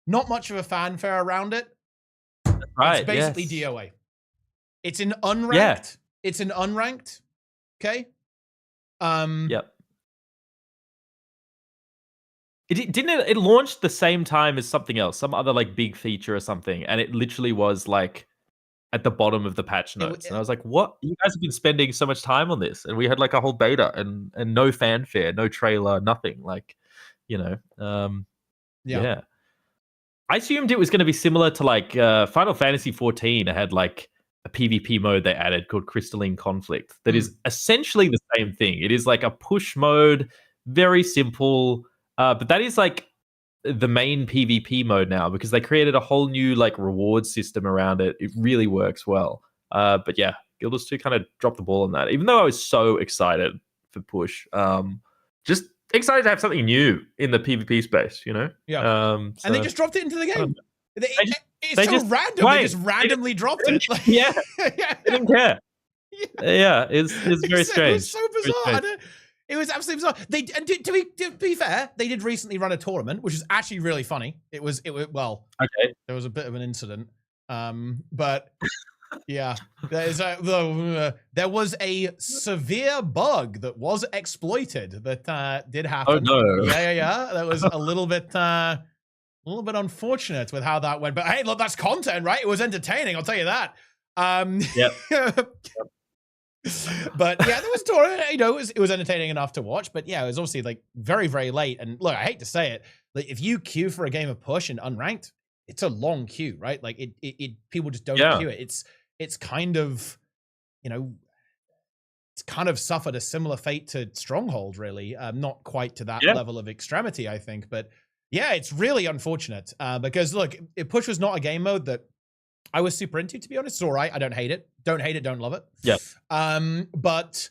Not much of a fanfare around it. Right. It's basically DOA. It's an unranked. Yeah. It's an unranked. Okay. Yep. It launched the same time as something else, some other like big feature or something, and it literally was like at the bottom of the patch notes. And I was like, what? You guys have been spending so much time on this, and we had like a whole beta and no fanfare, no trailer, nothing. Like, yeah. I assumed it was going to be similar to like Final Fantasy 14. It had like a PvP mode they added called Crystalline Conflict that is essentially the same thing. It is like a push mode, very simple. But that is like the main PvP mode now because they created a whole new like reward system around it. It really works well. But yeah, Guild Wars 2 kind of dropped the ball on that. Even though I was so excited for push, just excited to have something new in the PvP space, Yeah. And they just dropped it into the game. It's so random. They just randomly dropped it. Yeah. They didn't care. Yeah, it's very strange. It was so bizarre. It was absolutely bizarre. To be fair, they did recently run a tournament, which is actually really funny. It was okay. There was a bit of an incident, but yeah, there was a severe bug that was exploited that did happen. Oh no! Yeah. That was a little bit unfortunate with how that went. But hey, look, that's content, right? It was entertaining. I'll tell you that. Yep. But yeah, there was a tournament. It was entertaining enough to watch. But yeah, it was obviously like very, very late. And look, I hate to say it, like if you queue for a game of push and unranked, it's a long queue, right? Like it people just don't queue it. It's kind of, it's kind of suffered a similar fate to Stronghold, really. Not quite to that level of extremity, I think. But yeah, it's really unfortunate because look, push was not a game mode that I was super into, to be honest. It's all right. I don't hate it. Don't hate it. Don't love it. Yeah. But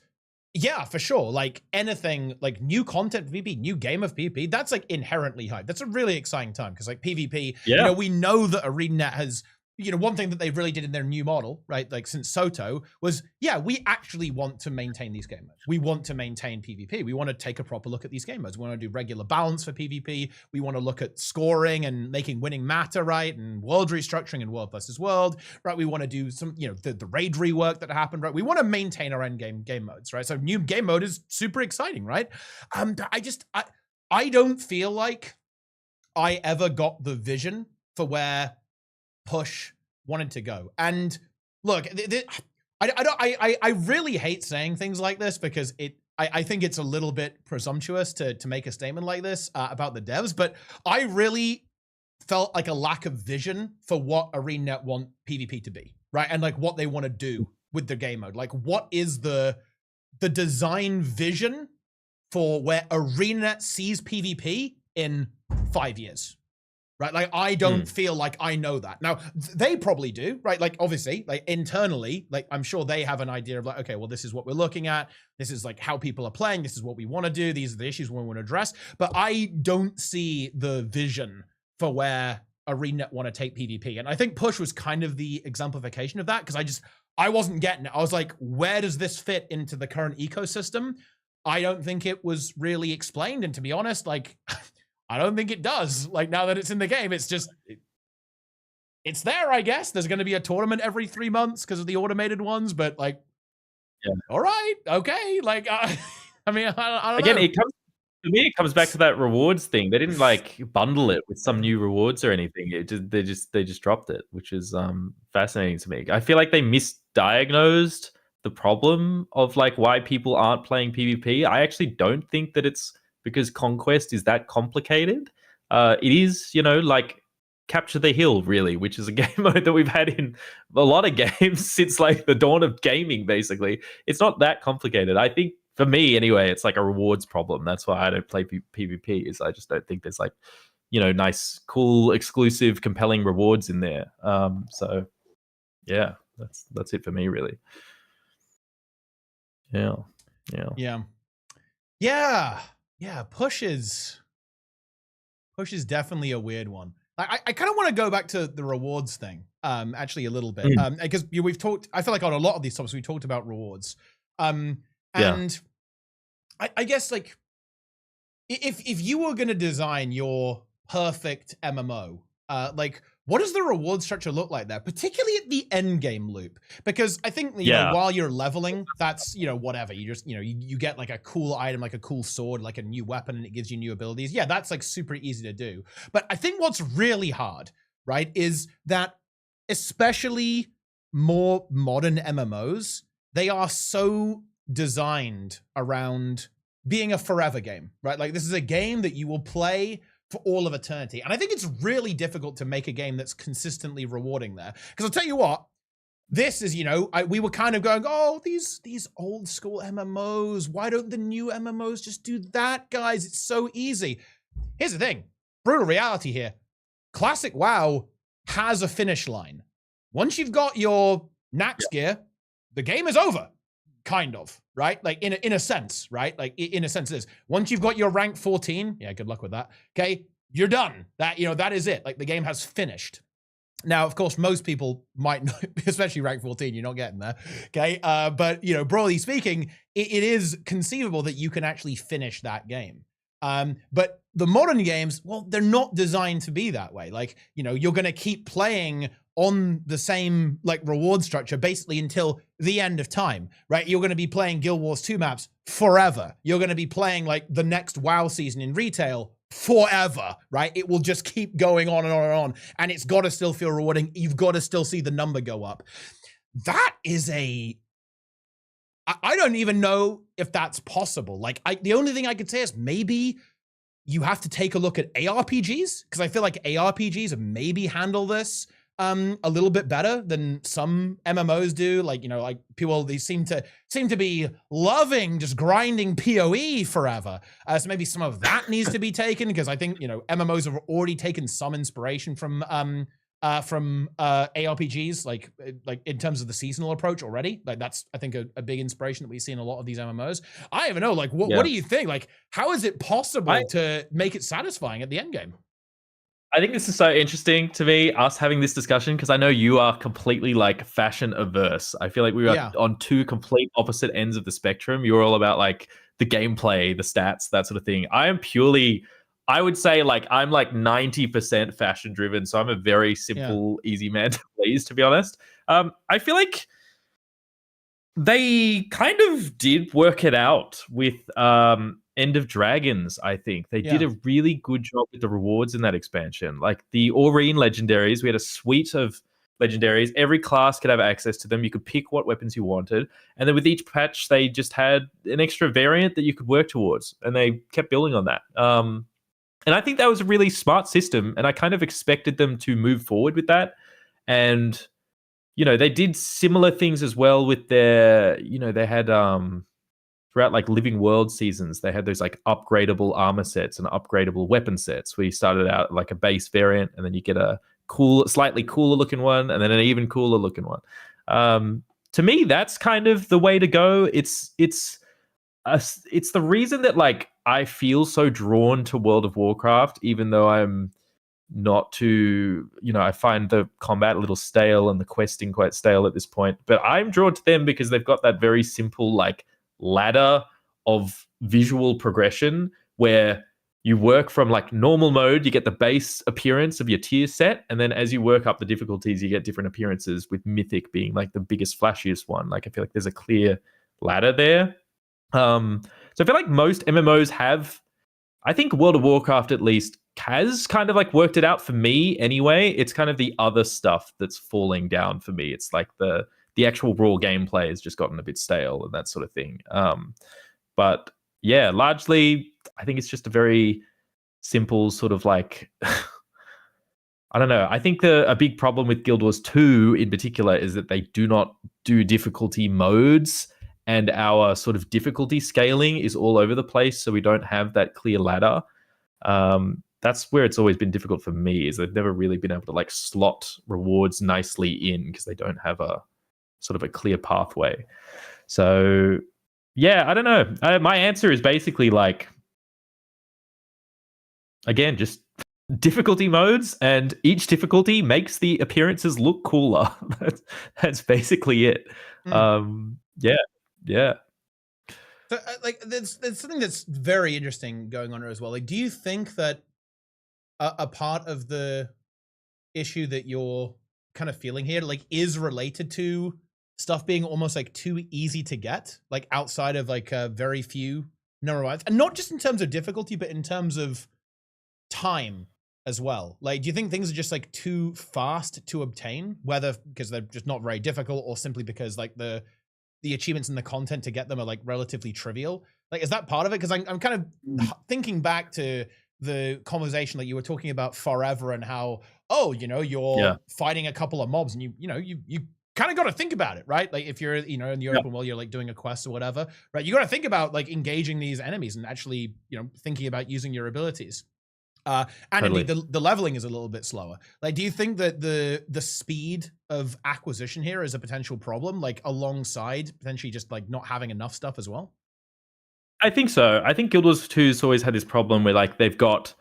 Yeah, for sure. Like anything, like new content for PvP, new game of PvP, that's like inherently hype. That's a really exciting time because like PvP, we know that ArenaNet has, one thing that they really did in their new model, right? Like since Soto was, we actually want to maintain these game modes. We want to maintain PvP. We want to take a proper look at these game modes. We want to do regular balance for PvP. We want to look at scoring and making winning matter, right? And world restructuring and world versus world, right? We want to do some, the raid rework that happened, right? We want to maintain our end game modes, right? So new game mode is super exciting, right? I don't feel like I ever got the vision for where Push wanted to go. And look, I really hate saying things like this because I think it's a little bit presumptuous to make a statement like this about the devs, but I really felt like a lack of vision for what ArenaNet want PvP to be, right? And like what they want to do with their game mode. Like what is the design vision for where ArenaNet sees PvP in 5 years? Right, like I don't feel like I know that. Now they probably do, right? Like obviously, like internally, like I'm sure they have an idea of like, okay, well, this is what we're looking at. This is like how people are playing. This is what we want to do. These are the issues we want to address. But I don't see the vision for where ArenaNet want to take PvP. And I think Push was kind of the exemplification of that because I wasn't getting it. I was like, where does this fit into the current ecosystem? I don't think it was really explained. And to be honest, like. I don't think it does. Like now that it's in the game, it's just, it's there, I guess. There's going to be a tournament every 3 months because of the automated ones, but like, all right, okay. Like, I mean, I don't know. Again, to me, it comes back to that rewards thing. They didn't like bundle it with some new rewards or anything. They just dropped it, which is fascinating to me. I feel like they misdiagnosed the problem of like why people aren't playing PvP. I actually don't think that it's because Conquest is that complicated. It is, like Capture the Hill, really, which is a game mode that we've had in a lot of games since like the dawn of gaming, basically. It's not that complicated. I think, for me anyway, it's like a rewards problem. That's why I don't play PvP, is I just don't think there's like, nice, cool, exclusive, compelling rewards in there. So, yeah, that's it for me, really. Yeah. Push is definitely a weird one. I kind of want to go back to the rewards thing, actually a little bit, because we've talked. I feel like on a lot of these topics we talked about rewards, and I guess like if you were going to design your perfect MMO, like what does the reward structure look like there, particularly at the end game loop? Because I think you know, while you're leveling, that's whatever. You just you get like a cool item, like a cool sword, like a new weapon, and it gives you new abilities. Yeah, that's like super easy to do. But I think what's really hard, right, is that especially more modern MMOs, they are so designed around being a forever game, right? Like this is a game that you will play for all of eternity. And I think it's really difficult to make a game that's consistently rewarding there. Because I'll tell you what, this is, we were kind of going, oh, these old school MMOs, why don't the new MMOs just do that, guys? It's so easy. Here's the thing, brutal reality here. Classic WoW has a finish line. Once you've got your Nax gear, the game is over. Kind of, right? Like in a sense, right? Like in a sense it is. Once you've got your rank 14, yeah, good luck with that. Okay, you're done. That, that is it. Like the game has finished. Now, of course, most people might not, especially rank 14, you're not getting there. Okay, but broadly speaking, it is conceivable that you can actually finish that game. But the modern games, well, they're not designed to be that way. Like, you're going to keep playing on the same like reward structure basically until the end of time, right? You're going to be playing Guild Wars 2 maps forever. You're going to be playing like the next WoW season in retail forever, right? It will just keep going on and on and on. And it's got to still feel rewarding. You've got to still see the number go up. That is I don't even know if that's possible. Like the only thing I could say is maybe you have to take a look at ARPGs, because I feel like ARPGs maybe handle this a little bit better than some MMOs do. Like, like people, they seem to be loving just grinding PoE forever. So maybe some of that needs to be taken, because I think, MMOs have already taken some inspiration from from ARPGs, like in terms of the seasonal approach already. Like that's, I think, a big inspiration that we see in a lot of these MMOs. I even know, like, what do you think? Like, how is it possible to make it satisfying at the end game? I think this is so interesting to me, us having this discussion, because I know you are completely like fashion averse. I feel like we are on two complete opposite ends of the spectrum. You're all about like the gameplay, the stats, that sort of thing. I am purely, I would say like I'm like 90% fashion driven. So I'm a very simple, easy man to please, to be honest. I feel like they kind of did work it out with End of Dragons, I think. They did a really good job with the rewards in that expansion. Like the Aurene legendaries, we had a suite of legendaries. Every class could have access to them. You could pick what weapons you wanted. And then with each patch, they just had an extra variant that you could work towards. And they kept building on that. And I think that was a really smart system. And I kind of expected them to move forward with that. And you know, they did similar things as well with their, you know, they had throughout like Living World seasons, they had those like upgradable armor sets and upgradable weapon sets where you started out like a base variant and then you get a cool, slightly cooler looking one and then an even cooler looking one. To me, that's kind of the way to go. It's the reason that like I feel so drawn to World of Warcraft, even though I'm not too, you know, I find the combat a little stale and the questing quite stale at this point, but I'm drawn to them because they've got that very simple like ladder of visual progression where you work from like normal mode, you get the base appearance of your tier set, and then as you work up the difficulties, you get different appearances, with Mythic being like the biggest, flashiest one. Like I feel like there's a clear ladder there. So I feel like most MMOs have, I think World of Warcraft at least has kind of like worked it out for me anyway. It's kind of the other stuff that's falling down for me. It's like the actual raw gameplay has just gotten a bit stale and that sort of thing. But yeah, largely I think it's just a very simple sort of like I don't know. I think a big problem with Guild Wars 2 in particular is that they do not do difficulty modes, and our sort of difficulty scaling is all over the place, so we don't have that clear ladder. That's where it's always been difficult for me, is they've never really been able to like slot rewards nicely in because they don't have a sort of a clear pathway. So yeah, I don't know. My answer is basically like, again, just difficulty modes, and each difficulty makes the appearances look cooler. That's basically it. Yeah. So, like, there's something that's very interesting going on here as well. Like, do you think that a part of the issue that you're kind of feeling here, like, is related to stuff being almost like too easy to get, like outside of like very few number of items, and not just in terms of difficulty, but in terms of time as well? Like, do you think things are just like too fast to obtain, whether because they're just not very difficult, or simply because like the achievements and the content to get them are like relatively trivial? Like, is that part of it? Because I'm kind of thinking back to the conversation that you were talking about forever, and how, oh, you know, you're fighting a couple of mobs and you kind of got to think about it, right? Like if you're, you know, in the open world, you're like doing a quest or whatever, right? You got to think about like engaging these enemies and actually, you know, thinking about using your abilities. And totally. Indeed, the leveling is a little bit slower. Like, do you think that the speed of acquisition here is a potential problem, like alongside potentially just like not having enough stuff as well? I think so. I think Guild Wars 2's always had this problem where like they've got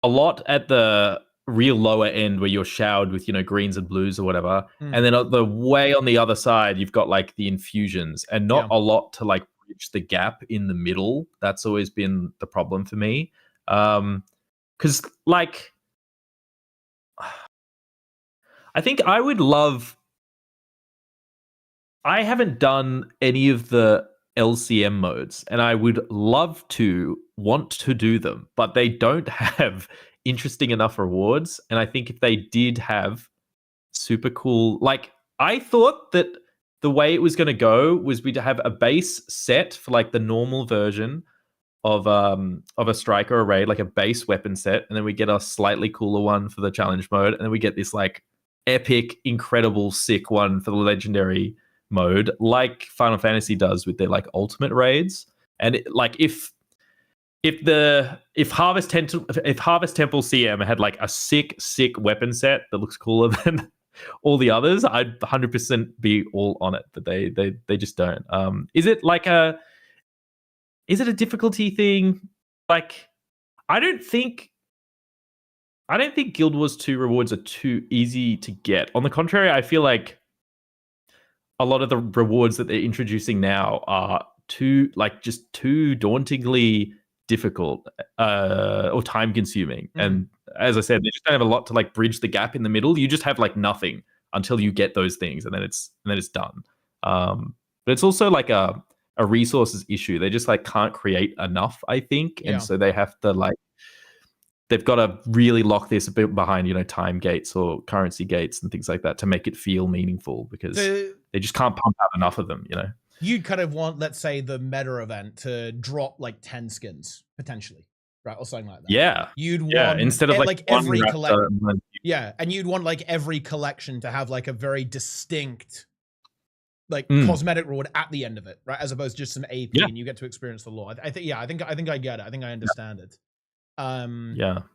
a lot at the real lower end where you're showered with, you know, greens and blues or whatever. And then the way on the other side, you've got like the infusions, and not a lot to like bridge the gap in the middle. That's always been the problem for me. Because like, I think I would love, I haven't done any of the LCM modes, and I would love to want to do them, but they don't have interesting enough rewards. And I think if they did have super cool, like I thought that the way it was going to go was we'd have a base set for like the normal version of a striker or raid, like a base weapon set, and then we get a slightly cooler one for the challenge mode, and then we get this like epic, incredible, sick one for the legendary mode, like Final Fantasy does with their like ultimate raids. And it, like if if Harvest Temple CM had like a sick weapon set that looks cooler than all the others, I'd 100% be all on it. But they just don't. Is it a difficulty thing? Like, I don't think Guild Wars 2 rewards are too easy to get. On the contrary, I feel like a lot of the rewards that they're introducing now are too dauntingly difficult or time consuming. And as I said, they just don't have a lot to like bridge the gap in the middle. You just have like nothing until you get those things, and then it's done. But it's also like a resources issue. They just like can't create enough, I think. And so they have to like, they've got to really lock this a bit behind, time gates or currency gates and things like that to make it feel meaningful, because they just can't pump out enough of them, You'd kind of want, let's say, the meta event to drop like 10 skins potentially, right, or something like that. Yeah, you'd want instead of like every collection. Yeah, and you'd want like every collection to have like a very distinct like cosmetic reward at the end of it, right? As opposed to just some AP and you get to experience the lore. I think I get it. I think I understand it.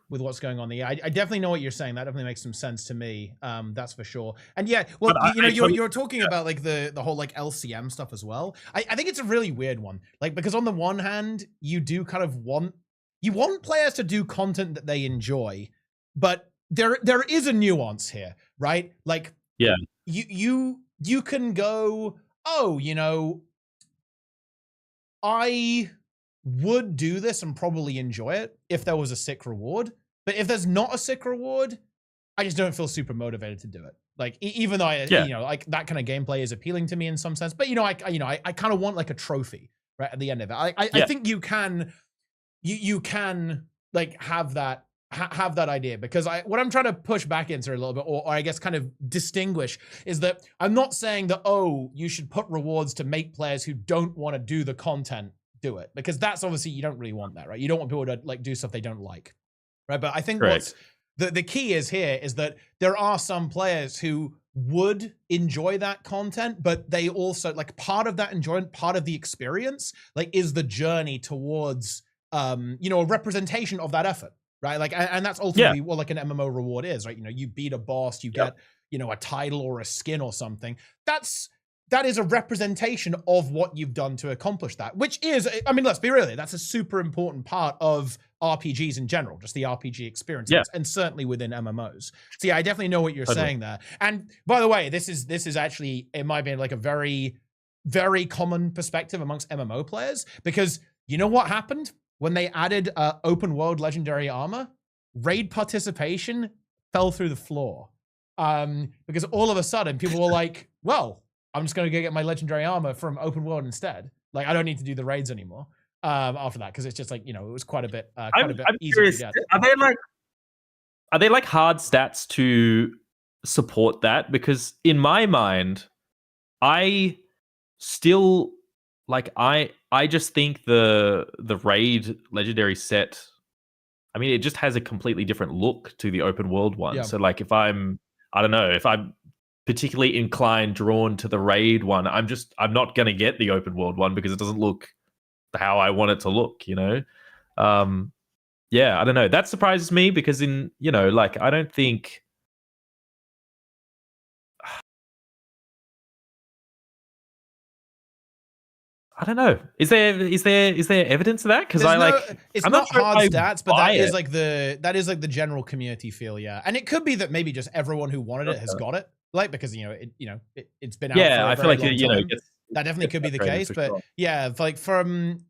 With what's going on there. I definitely know what you're saying. That definitely makes some sense to me. That's for sure. And well, you're talking about like the whole like LCM stuff as well. I think it's a really weird one. Like, because on the one hand, you do kind of want players to do content that they enjoy, but there is a nuance here, right? Like, you can go, I would do this and probably enjoy it if there was a sick reward. But if there's not a sick reward, I just don't feel super motivated to do it. Like, even though like that kind of gameplay is appealing to me in some sense, but I kind of want like a trophy right at the end of it. I think you can like have that idea, because what I'm trying to push back into a little bit, or I guess kind of distinguish, is that I'm not saying that, you should put rewards to make players who don't want to do the content do it, because that's obviously, you don't really want that, right? You don't want people to like do stuff they don't like, right? But I think what's the key is here is that there are some players who would enjoy that content, but they also like, part of that enjoyment, part of the experience, like, is the journey towards a representation of that effort, right? Like, and that's ultimately what like an MMO reward is, right? You beat a boss, you get a title or a skin or something. That is a representation of what you've done to accomplish that, which is, I mean, let's be real, that's a super important part of RPGs in general, just the RPG experience, and certainly within MMOs. So I definitely know what you're saying there. And by the way, this is actually, in my opinion, like a very, very common perspective amongst MMO players, because you know what happened when they added open world legendary armor? Raid participation fell through the floor, because all of a sudden people were like, well, I'm just going to go get my legendary armor from open world instead. Like, I don't need to do the raids anymore after that, because it's just like, it was quite a bit easier to get. Are they like hard stats to support that? Because in my mind, I still like, I just think the raid legendary set, I mean, it just has a completely different look to the open world one. So like, if I'm particularly inclined, drawn to the raid one, I'm not going to get the open world one because it doesn't look how I want it to look, I don't know. That surprises me, because like, I don't think, I don't know. Is there evidence of that? Because it's I'm not sure hard stats, but that is like the general community feel, and it could be that maybe just everyone who wanted it has got it. Like, because it's been out for a very long time. That definitely could be the case, but like from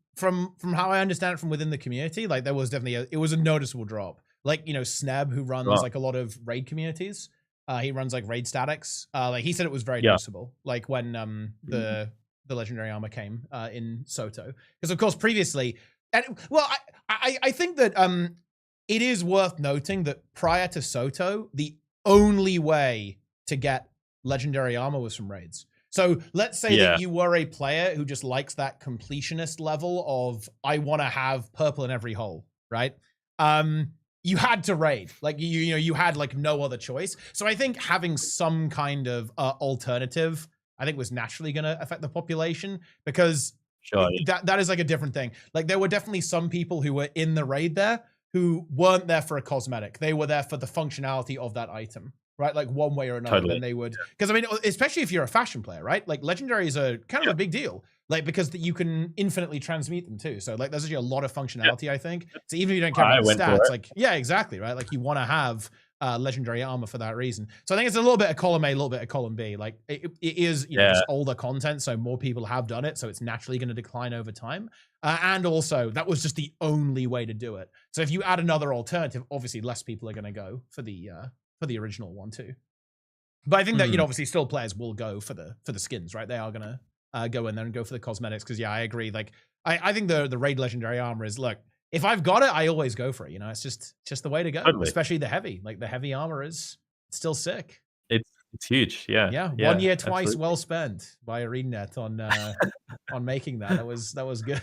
how I understand it from within the community, like, there was definitely it was a noticeable drop. Like, Sneb, who runs like a lot of raid communities, he runs like raid statics. Like, he said it was very noticeable. Like, when the legendary armor came in Soto, because of course previously, and well, I think that it is worth noting that prior to Soto, the only way to get legendary armor was from raids. So let's say that you were a player who just likes that completionist level of, I want to have purple in every hole, right? You had to raid. Like, you had like no other choice. So I think having some kind of alternative, I think, was naturally going to affect the population, because Sure, that is like a different thing. Like there were definitely some people who were in the raid there who weren't there for a cosmetic. They were there for the functionality of that item, right? Like one way or another. Totally. Then they would, because I mean, especially if you're a fashion player, right? Like legendaries are kind of a big deal, like because you can infinitely transmute them too. So like there's actually a lot of functionality, I think. So even if you don't care about the stats, like yeah, exactly, right? Like you want to have legendary armor for that reason. So I think it's a little bit of column A, a little bit of column B. Like it is, you know, just older content, so more people have done it, so it's naturally going to decline over time. And also, that was just the only way to do it. So if you add another alternative, obviously less people are going to go for the original one too. But I think that, you know, obviously still players will go for the skins, right? They are going to go in there and go for the cosmetics because yeah, I agree. Like I think the raid legendary armor is, look, if I've got it, I always go for it. You know, it's just the way to go. Totally. Especially the heavy. Like the heavy armor is still sick. It's huge. Yeah. Yeah. 1 year, twice absolutely. Well spent by ArenaNet on making that. That was good.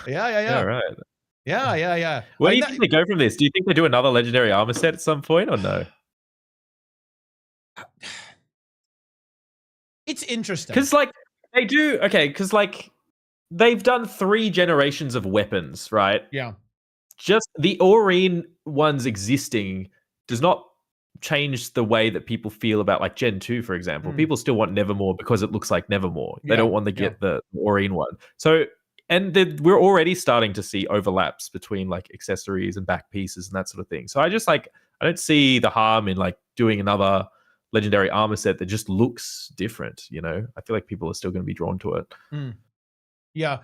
Yeah. Right. Yeah. Where do you think they go from this? Do you think they do another legendary armor set at some point or no? It's interesting. Because like they do, okay, because like they've done 3 generations of weapons, right? Yeah. Just the Aurene ones existing does not change the way that people feel about like Gen 2, for example. People still want Nevermore because it looks like Nevermore. They don't want to get the Aurene one. So, and we're already starting to see overlaps between like accessories and back pieces and that sort of thing. So I don't see the harm in like doing another legendary armor set that just looks different. You know, I feel like people are still going to be drawn to it. Yeah.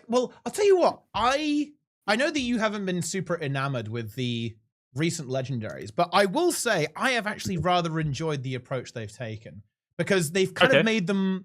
Well, I'll tell you what, I know that you haven't been super enamored with the recent legendaries, but I will say I have actually rather enjoyed the approach they've taken because they've kind of made them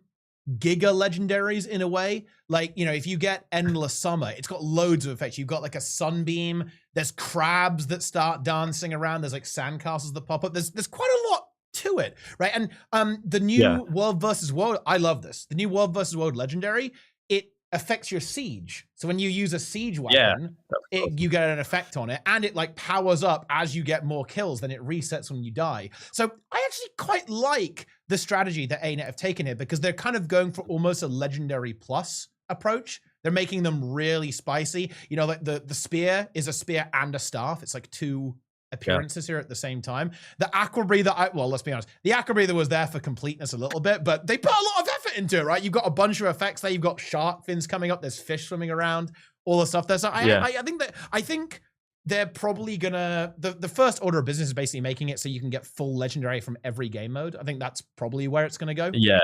giga legendaries in a way. Like, you know, if you get Endless Summer, it's got loads of effects. You've got like a sunbeam, there's crabs that start dancing around, there's like sandcastles that pop up. There's quite a lot to it, right? And the new World versus World, I love this. The new World versus World legendary, it affects your siege. So when you use a siege weapon, you get an effect on it, and it like powers up as you get more kills, then it resets when you die. So I actually quite like the strategy that ArenaNet have taken here because they're kind of going for almost a legendary plus approach. They're making them really spicy. You know, like the spear is a spear and a staff. It's like 2 appearances here at the same time. The Aqua Breather, well, let's be honest, the Aqua Breather was there for completeness a little bit, but they put a lot of effort into it, right? You've got a bunch of effects there. You've got shark fins coming up. There's fish swimming around, all the stuff there. So I think they're probably gonna, the first order of business is basically making it so you can get full legendary from every game mode. I think that's probably where it's gonna go. Yeah.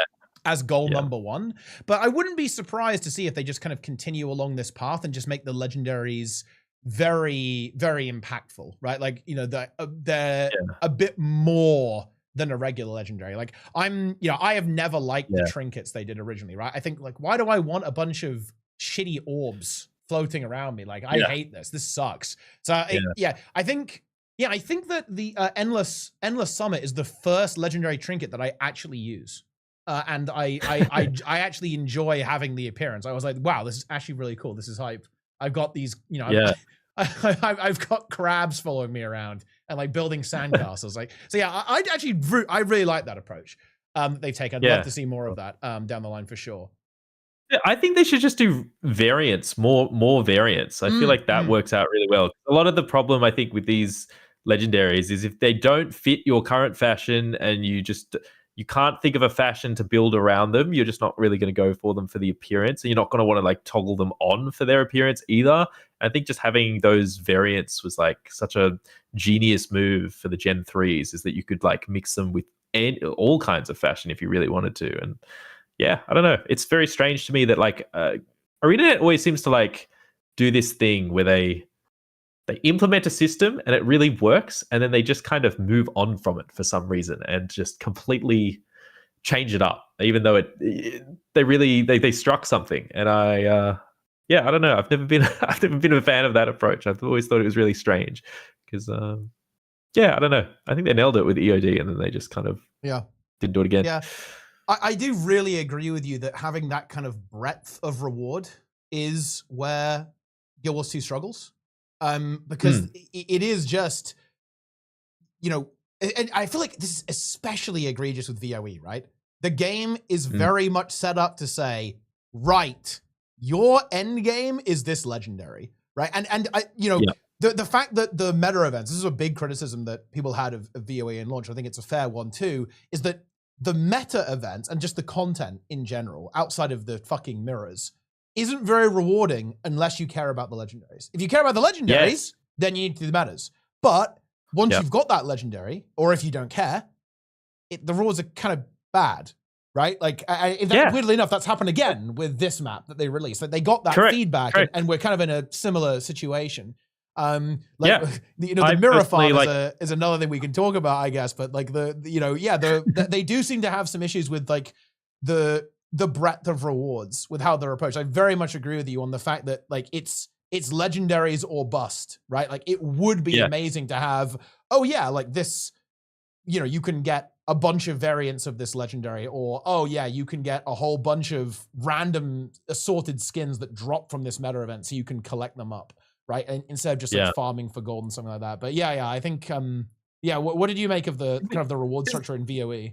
As goal number 1. But I wouldn't be surprised to see if they just kind of continue along this path and just make the legendaries very, very impactful, right? Like, you know, they're a bit more than a regular legendary. Like I have never liked the trinkets they did originally, right? I think like, why do I want a bunch of shitty orbs floating around me? Like, I hate this. This sucks. So I think that the Endless Summer is the first legendary trinket that I actually use. And I actually enjoy having the appearance. I was like, wow, this is actually really cool. This is hype. I've got these, you know, I've got crabs following me around and like building sandcastles. Like, so yeah, I really like that approach that they take. I'd love to see more of that down the line for sure. Yeah, I think they should just do variants, more variants. I feel like that works out really well. A lot of the problem I think with these legendaries is if they don't fit your current fashion and you can't think of a fashion to build around them, you're just not really going to go for them for the appearance, and you're not going to want to like toggle them on for their appearance either. I think just having those variants was like such a genius move for the Gen 3s, is that you could like mix them with all kinds of fashion if you really wanted to. And yeah, I don't know. It's very strange to me that like ArenaNet always seems to like do this thing where they implement a system and it really works, and then they just kind of move on from it for some reason and just completely change it up, even though they struck something. And I don't know. I've never been a fan of that approach. I've always thought it was really strange because I don't know. I think they nailed it with EOD, and then they just kind of didn't do it again. Yeah, I do really agree with you that having that kind of breadth of reward is where Guild Wars 2 struggles. Because it is just, you know, and I feel like this is especially egregious with VOE, right? The game is very much set up to say, right, your end game is this legendary, right? And the fact that the meta events, this is a big criticism that people had of VOE and launch, I think it's a fair one too, is that the meta events and just the content in general, outside of the fucking mirrors, isn't very rewarding unless you care about the legendaries. If you care about the legendaries, then you need to do the metas. But once you've got that legendary, or if you don't care, the rewards are kind of bad, right? Like, weirdly enough, that's happened again with this map that they released. Like, they got that feedback, and we're kind of in a similar situation. The mirror farm is another thing we can talk about, I guess. But like they do seem to have some issues with like the breadth of rewards with how they're approached. I very much agree with you on the fact that like it's legendaries or bust, right? Like it would be amazing to have, like this, you can get a bunch of variants of this legendary, or you can get a whole bunch of random assorted skins that drop from this meta event so you can collect them up, right? And instead of just like farming for gold and something like that. But I think what did you make of the kind of the reward structure in VOE?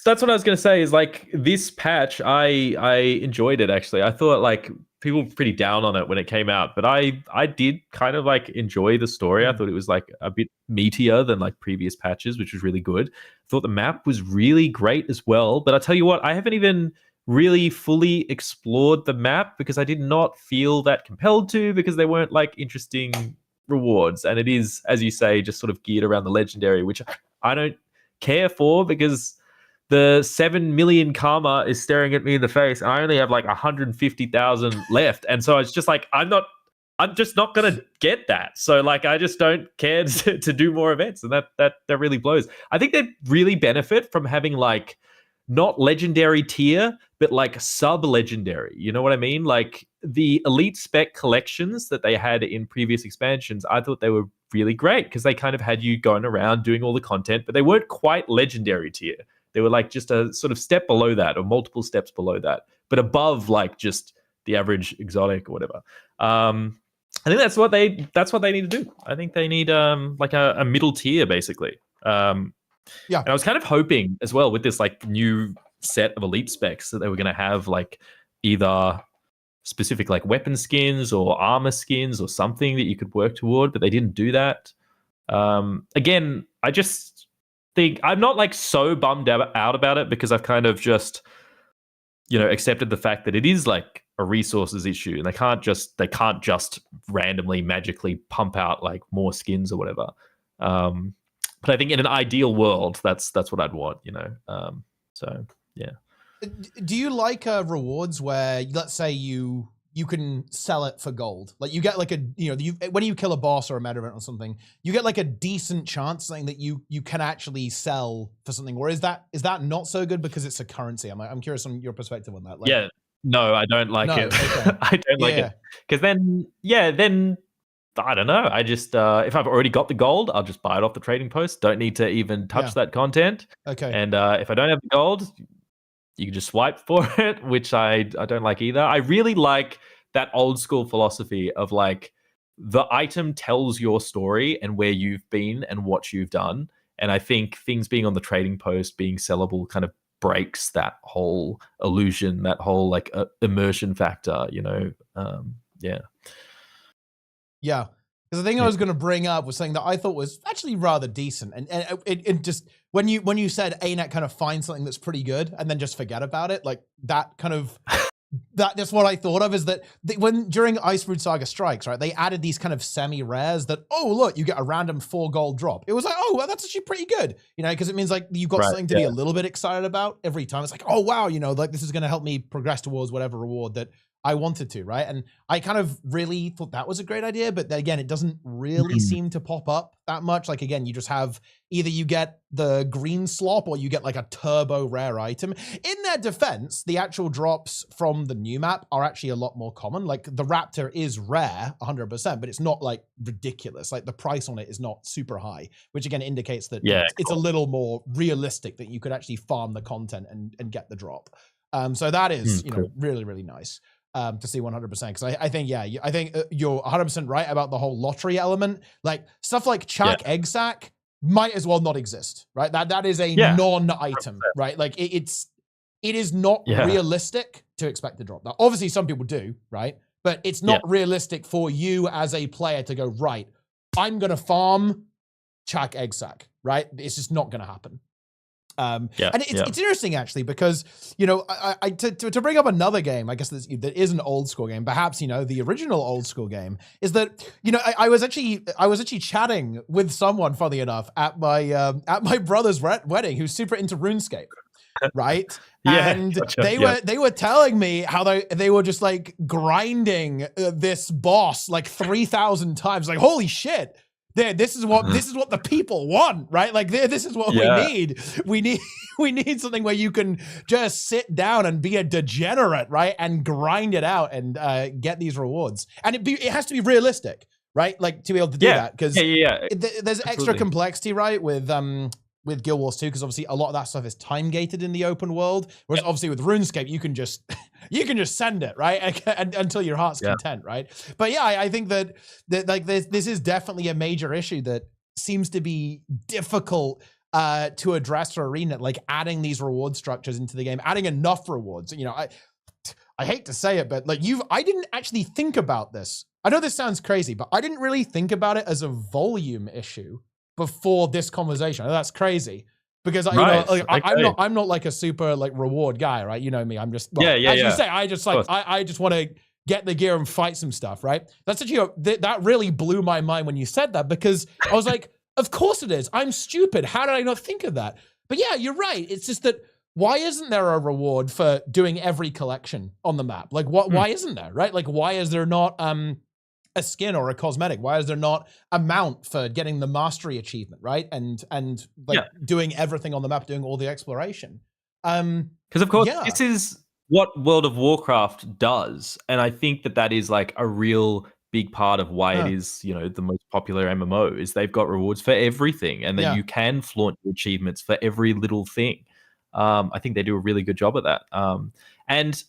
That's what I was gonna say, is like this patch, I enjoyed it actually. I thought like people were pretty down on it when it came out, but I did kind of like enjoy the story. I thought it was like a bit meatier than like previous patches, which was really good. I thought the map was really great as well. But I tell you what, I haven't even really fully explored the map because I did not feel that compelled to, because they weren't like interesting rewards. And it is, as you say, just sort of geared around the legendary, which I don't care for, because the 7 million karma is staring at me in the face, and I only have like 150,000 left. And so it's just like, I'm just not going to get that. So like, I just don't care to do more events. And that really blows. I think they really benefit from having like, not legendary tier, but like sub-legendary. You know what I mean? Like the elite spec collections that they had in previous expansions, I thought they were really great because they kind of had you going around doing all the content, but they weren't quite legendary tier. They were like just a sort of step below that, or multiple steps below that, but above like just the average exotic or whatever. I think that's what they need to do. I think they need like a middle tier basically. And I was kind of hoping as well with this like new set of elite specs that they were going to have like either specific like weapon skins or armor skins or something that you could work toward, but they didn't do that. Again, I just think I'm not like so bummed out about it, because I've kind of just, accepted the fact that it is like a resources issue, and they can't just randomly magically pump out like more skins or whatever. But I think in an ideal world, that's what I'd want, So yeah. Do you like rewards where, let's say you can sell it for gold? Like you get like when you kill a boss or a meta event or something, you get like a decent chance something that you can actually sell for something. Or is that not so good because it's a currency? I'm curious on your perspective on that. Like, no, I don't like it. Okay. I don't like it, because then I don't know. I just if I've already got the gold, I'll just buy it off the trading post. Don't need to even touch that content. Okay. And if I don't have the gold, you can just swipe for it, which I don't like either. I really like that old school philosophy of like the item tells your story and where you've been and what you've done. And I think things being on the trading post, being sellable, kind of breaks that whole illusion, that whole like immersion factor, Yeah. Because the thing I was going to bring up was something that I thought was actually rather decent, and it just when you said ArenaNet kind of find something that's pretty good and then just forget about it, like that kind of that's what I thought of, is that when during Icebrood Saga Strikes, right, they added these kind of semi-rares that, oh look, you get a random 4 gold drop. It was like, oh well, that's actually pretty good, because it means like you've got something to be a little bit excited about every time. It's like, oh wow, like this is going to help me progress towards whatever reward that I wanted to, right? And I kind of really thought that was a great idea, but then again, it doesn't really seem to pop up that much. Like again, you just have either you get the green slop or you get like a turbo rare item. In their defense, the actual drops from the new map are actually a lot more common. Like the Raptor is rare 100%, but it's not like ridiculous. Like the price on it is not super high, which again indicates that it's a little more realistic that you could actually farm the content and get the drop. So that is, really, really nice. To see 100%, because I think you're 100% right about the whole lottery element. Like stuff like Chak Egg Sack might as well not exist, right? That is a non-item, right? Like it is not realistic to expect to drop that. Obviously, some people do, right? But it's not realistic for you as a player to go, right, I'm going to farm Chak Egg Sack, right? It's just not going to happen. And it's interesting, actually, because, you know, to bring up another game, I guess that is an old school game, perhaps, you know, the original old school game, is that, you know, I was actually chatting with someone, funny enough, at my brother's wedding, who's super into RuneScape. Right. And they were telling me how they were just like grinding this boss like 3,000 times. Like, holy shit. This is what the people want, right? Like this is what we need. We need something where you can just sit down and be a degenerate, right? And grind it out and get these rewards. And it has to be realistic, right? Like to be able to do that, because there's extra complexity, right? With Guild Wars 2, because obviously a lot of that stuff is time gated in the open world. Whereas obviously with RuneScape, you can just send it, right? Until your heart's content, right? But yeah, I think that like this is definitely a major issue that seems to be difficult to address for ArenaNet, like adding these reward structures into the game, adding enough rewards. You know, I hate to say it, but like I didn't actually think about this. I know this sounds crazy, but I didn't really think about it as a volume issue before this conversation. I know that's crazy because you know, like, I'm not like a super like reward guy, right? You know me. I'm just as you say. I just like I just want to get the gear and fight some stuff, right? That's actually that really blew my mind when you said that, because I was like, of course it is. I'm stupid. How did I not think of that? But yeah, you're right. It's just that why isn't there a reward for doing every collection on the map? Like what? Why isn't there? Right? Like why is there not a skin or a cosmetic? Why is there not a mount for getting the mastery achievement, right? And like doing everything on the map, doing all the exploration. Because of course, this is what World of Warcraft does, and I think that is like a real big part of why it is, you know, the most popular MMO, is they've got rewards for everything, and then you can flaunt your achievements for every little thing. I think they do a really good job at that. And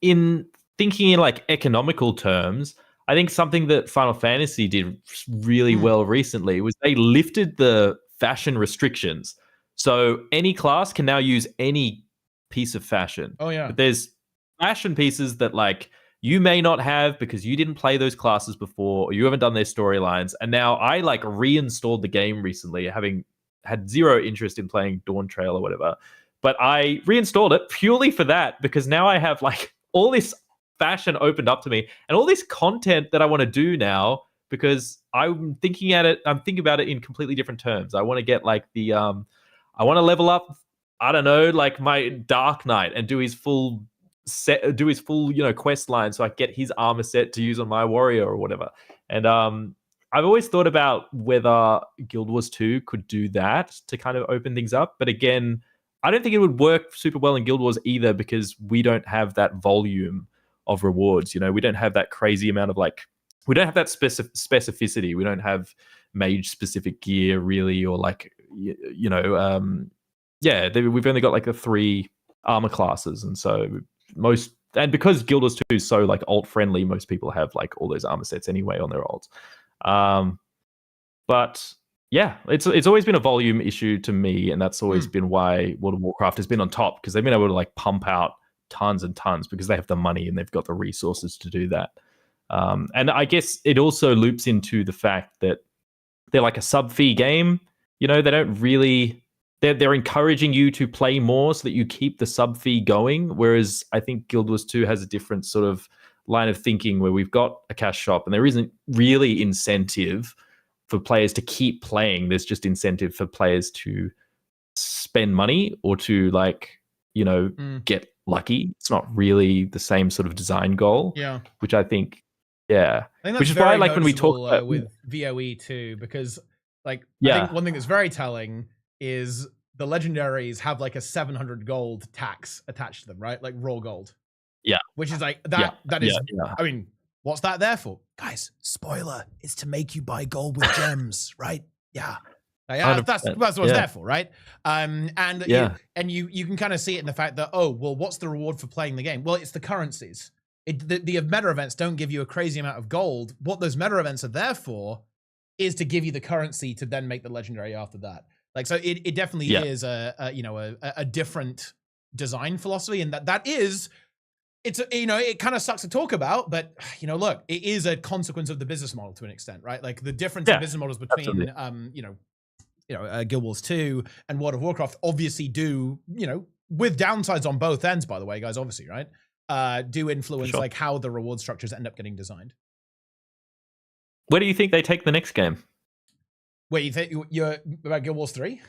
in thinking in like economical terms, I think something that Final Fantasy did really well recently was they lifted the fashion restrictions. So any class can now use any piece of fashion. Oh, yeah. But there's fashion pieces that like you may not have because you didn't play those classes before, or you haven't done their storylines. And now I like reinstalled the game recently, having had zero interest in playing Dawn Trail or whatever. But I reinstalled it purely for that, because now I have like all this fashion opened up to me and all this content that I want to do now, because I'm thinking about it in completely different terms. I want to get like the I want to level up, I don't know, like my Dark Knight and do his full you know, quest line, so I get his armor set to use on my warrior or whatever. And I've always thought about whether Guild Wars 2 could do that to kind of open things up, but again, I don't think it would work super well in Guild Wars either, because we don't have that volume of rewards. You know, we don't have that crazy amount of like, we don't have that specificity. We don't have mage specific gear really, or like, you know, we've only got like the 3 armor classes. And so because Guild Wars 2 is so like alt friendly, most people have like all those armor sets anyway on their alts. But yeah, it's always been a volume issue to me, and that's always been why World of Warcraft has been on top, because they've been able to like pump out tons and tons because they have the money and they've got the resources to do that. And I guess it also loops into the fact that they're like a sub-fee game. You know, they don't really... They're encouraging you to play more so that you keep the sub-fee going, whereas I think Guild Wars 2 has a different sort of line of thinking where we've got a cash shop and there isn't really incentive for players to keep playing. There's just incentive for players to spend money or to like, you know, get lucky. It's not really the same sort of design goal. Yeah. Which I think, I think which is why I like when we talk about with VOE too, because like I think one thing that's very telling is the legendaries have like a 700 gold tax attached to them, right? Like raw gold. Yeah. Which is like that is I mean, what's that there for? Guys, spoiler, it's to make you buy gold with gems, right? Yeah. That's what it's there for, right? And you can kind of see it in the fact that, oh, well, what's the reward for playing the game? Well, it's the currencies. The meta events don't give you a crazy amount of gold. What those meta events are there for is to give you the currency to then make the legendary after that. Like, so it definitely is a different design philosophy, and that is, it's, it kind of sucks to talk about, but look, it is a consequence of the business model to an extent, right? Like the difference in business models between Guild Wars 2 and World of Warcraft obviously do, with downsides on both ends, by the way, guys, obviously, right? Do influence like how the reward structures end up getting designed. Where do you think they take the next game? Wait, you think you're about Guild Wars 3?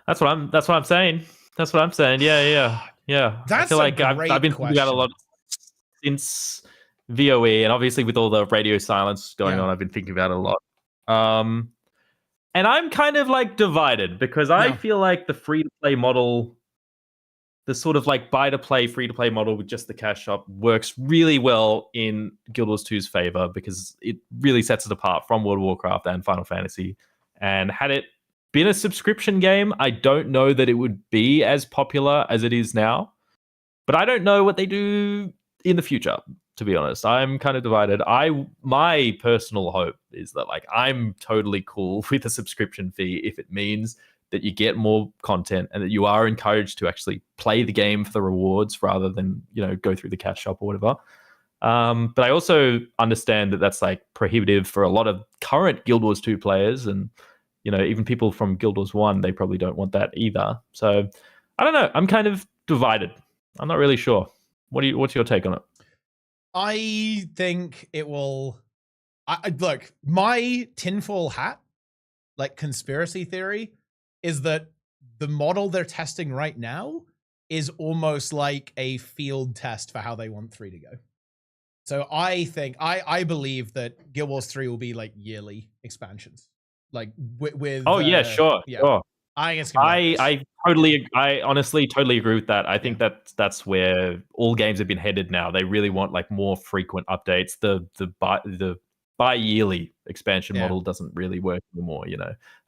That's what I'm saying. That's what I'm saying. Yeah. That's I feel like I've been thinking about a lot since VOE, and obviously with all the radio silence going on, I've been thinking about it a lot. And I'm kind of like divided because I feel like the free-to-play model, the sort of like buy-to-play, free-to-play model with just the cash shop works really well in Guild Wars 2's favor because it really sets it apart from World of Warcraft and Final Fantasy. And had it been a subscription game, I don't know that it would be as popular as it is now. But I don't know what they do in the future, to be honest. I'm kind of divided. My personal hope is that like I'm totally cool with a subscription fee if it means that you get more content and that you are encouraged to actually play the game for the rewards rather than, go through the cash shop or whatever. But I also understand that that's like prohibitive for a lot of current Guild Wars 2 players, and even people from Guild Wars 1, they probably don't want that either. So I don't know. I'm kind of divided. I'm not really sure. What's your take on it? I think it will. Look, my tinfoil hat, like conspiracy theory, is that the model they're testing right now is almost like a field test for how they want 3 to go. So I think I believe that Guild Wars 3 will be like yearly expansions, like with. Sure. I think it's gonna be I honestly totally agree with that. I think that's where all games have been headed now. They really want like more frequent updates. The bi-yearly expansion model doesn't really work anymore.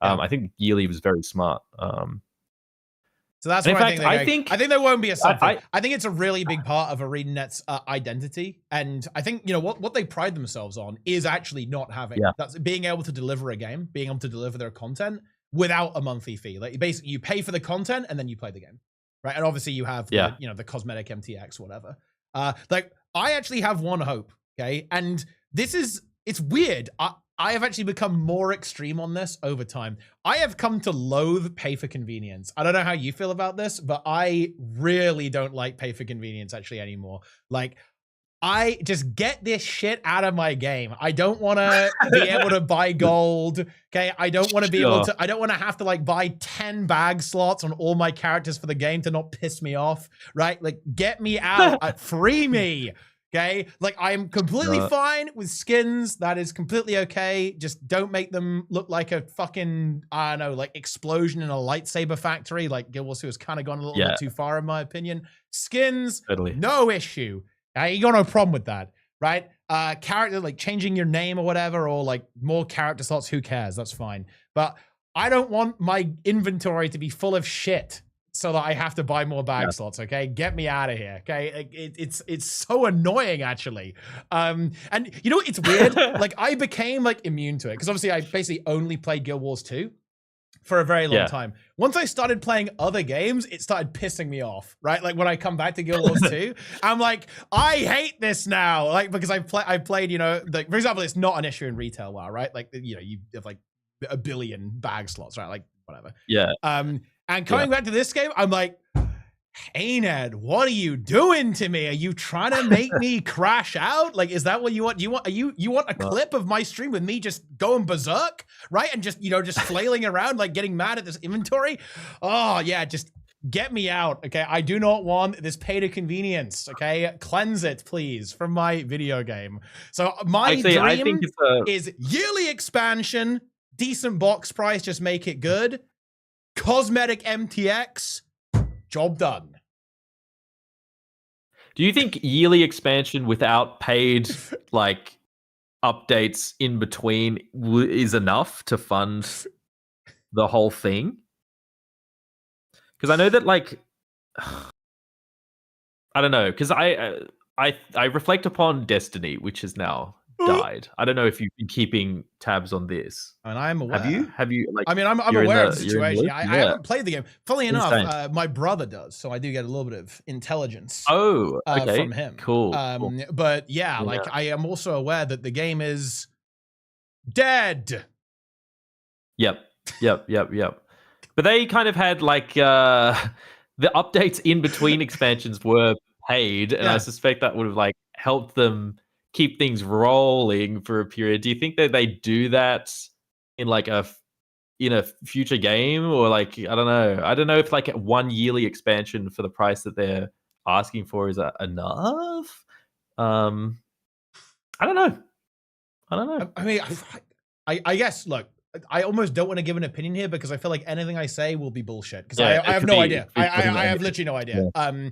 I think yearly was very smart. So that's what I think there won't be a something. I think it's a really big part of ArenaNet's identity, and I think what they pride themselves on is actually not having that's being able to deliver a game, being able to deliver their content without a monthly fee. Like basically, you pay for the content and then you play the game, right? And obviously, you have the cosmetic MTX, whatever. Like I actually have one hope, okay, and it's weird. I have actually become more extreme on this over time. I have come to loathe pay for convenience. I don't know how you feel about this, but I really don't like pay for convenience actually anymore. Like, I just get this shit out of my game. I don't want to be able to buy gold. Okay. I don't want to be able to, I don't want to have to like buy 10 bag slots on all my characters for the game to not piss me off. Right. Like, get me out. Free me. Okay, like I'm completely fine with skins. That is completely okay. Just don't make them look like a fucking, I don't know, like explosion in a lightsaber factory. Like Guild Wars 2 has kind of gone a little bit too far, in my opinion. Skins, no issue. You got no problem with that, right? Character, like changing your name or whatever, or like more character slots, who cares? That's fine. But I don't want my inventory to be full of shit so that I have to buy more bag slots, okay? Get me out of here, okay? It's so annoying, actually. And it's weird. Like, I became, like, immune to it. Because, obviously, I basically only played Guild Wars 2 for a very long time. Once I started playing other games, it started pissing me off, right? Like, when I come back to Guild Wars 2, I'm like, I hate this now. Like, because I played, like, for example, it's not an issue in retail WoW, right? Like, you have, like, a billion bag slots, right? Like, whatever. Yeah. And coming back to this game, I'm like, hey, Ned, what are you doing to me? Are you trying to make me crash out? Like, is that what you want? You want a clip of my stream with me just going berserk, right? And just, just flailing around, like getting mad at this inventory? Oh, yeah, just get me out, okay? I do not want this pay to convenience, okay? Cleanse it, please, from my video game. So my dream is yearly expansion, decent box price, just make it good. Cosmetic MTX, job done. Do you think yearly expansion without paid like updates in between is enough to fund the whole thing? Because I know that like I don't know, because I reflect upon Destiny, which is now died. I don't know if you've been keeping tabs on this. And I'm aware. Have you? Like, I mean, I'm aware of the situation. I haven't played the game. Funnily enough, my brother does, so I do get a little bit of intelligence. Okay. From him. Cool. But yeah, like I am also aware that the game is dead. Yep. But they kind of had like the updates in between expansions were paid, and I suspect that would have like helped them keep things rolling for a period. Do you think that they do that in like a future game, or like I don't know if like a 1 yearly expansion for the price that they're asking for is enough? I don't know. I mean, I guess, look, I almost don't want to give an opinion here because I feel like anything I say will be bullshit because I have no idea. I have literally no idea. Yeah.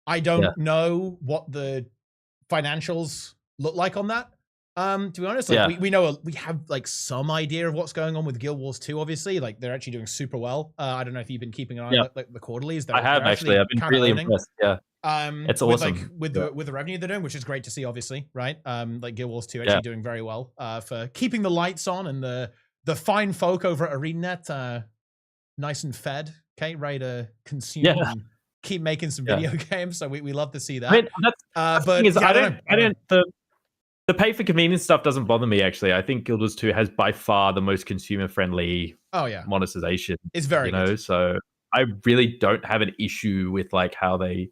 I don't know what the financials look like on that. To be honest, like we know we have like some idea of what's going on with Guild Wars 2. Obviously, like they're actually doing super well. I don't know if you've been keeping an eye on like the quarterlies. I have actually. I've been really impressed. Yeah. It's awesome with the revenue they're doing, which is great to see. Obviously, right? Like Guild Wars 2 actually doing very well for keeping the lights on, and the fine folk over at ArenaNet nice and fed, okay, ready to consume and keep making some video games. So we love to see that. I mean, but I don't. The pay for convenience stuff doesn't bother me, actually. I think Guild Wars 2 has by far the most consumer friendly monetization. It's very good. So I really don't have an issue with like how they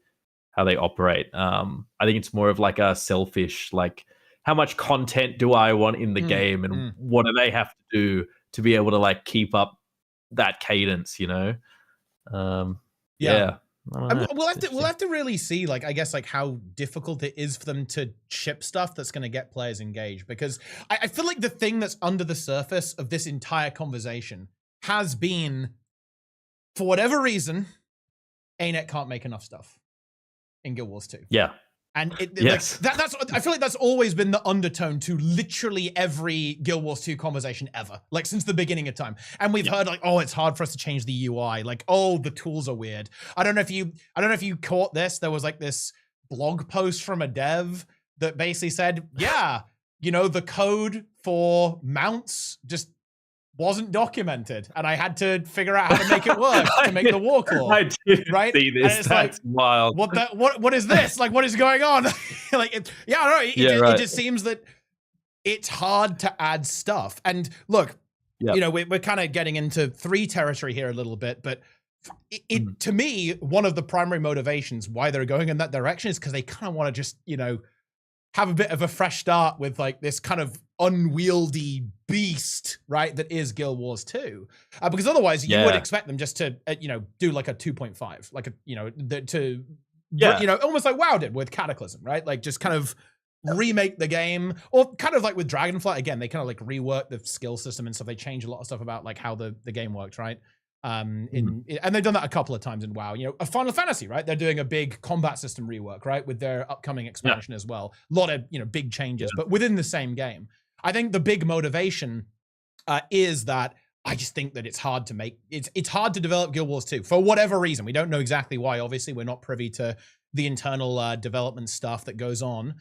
operate. I think it's more of like a selfish, like how much content do I want in the game, and what do they have to do to be able to like keep up that cadence, We'll have to really see, like, I guess, like how difficult it is for them to ship stuff that's going to get players engaged, because I feel like the thing that's under the surface of this entire conversation has been, for whatever reason, ArenaNet can't make enough stuff in Guild Wars 2. Yeah. And like, that's I feel like that's always been the undertone to literally every Guild Wars 2 conversation ever, like since the beginning of time. And we've heard like, oh, it's hard for us to change the UI. Like, oh, the tools are weird. I don't know if you caught this. There was like this blog post from a dev that basically said, yeah, the code for mounts just wasn't documented, and I had to figure out how to make it work to make the war claw. I did right? see this. That's like, wild. What is this? Like, what is going on? Like, I don't know. It just seems that it's hard to add stuff. And look, we're kind of getting into 3 territory here a little bit, but to me, one of the primary motivations why they're going in that direction is because they kind of want to just, have a bit of a fresh start with like this kind of unwieldy beast, right? That is Guild Wars 2, because otherwise you would expect them just to, do like a 2.5, like almost like WoW did with Cataclysm, right? Like just kind of remake the game, or kind of like with Dragonflight. Again, they kind of like rework the skill system and stuff. They change a lot of stuff about like how the game works, right? And they've done that a couple of times in WoW. A Final Fantasy, right? They're doing a big combat system rework, right, with their upcoming expansion as well. A lot of big changes, but within the same game. I think the big motivation is that I just think that it's hard to make it's hard to develop Guild Wars 2 for whatever reason. We don't know exactly why. Obviously, we're not privy to the internal development stuff that goes on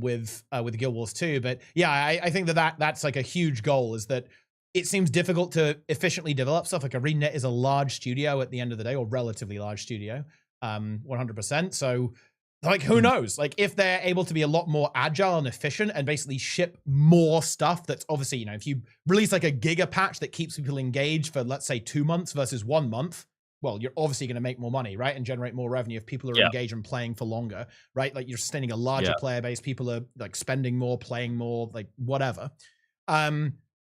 with Guild Wars 2. But yeah, I think that's like a huge goal, is that it seems difficult to efficiently develop stuff. Like ArenaNet is a large studio at the end of the day, or relatively large studio, 100%. So like, who knows? Like if they're able to be a lot more agile and efficient and basically ship more stuff, that's obviously, if you release like a giga patch that keeps people engaged for, let's say, 2 months versus 1 month, well, you're obviously going to make more money, right? And generate more revenue if people are engaged and playing for longer, right? Like you're sustaining a larger player base. People are like spending more, playing more, like whatever.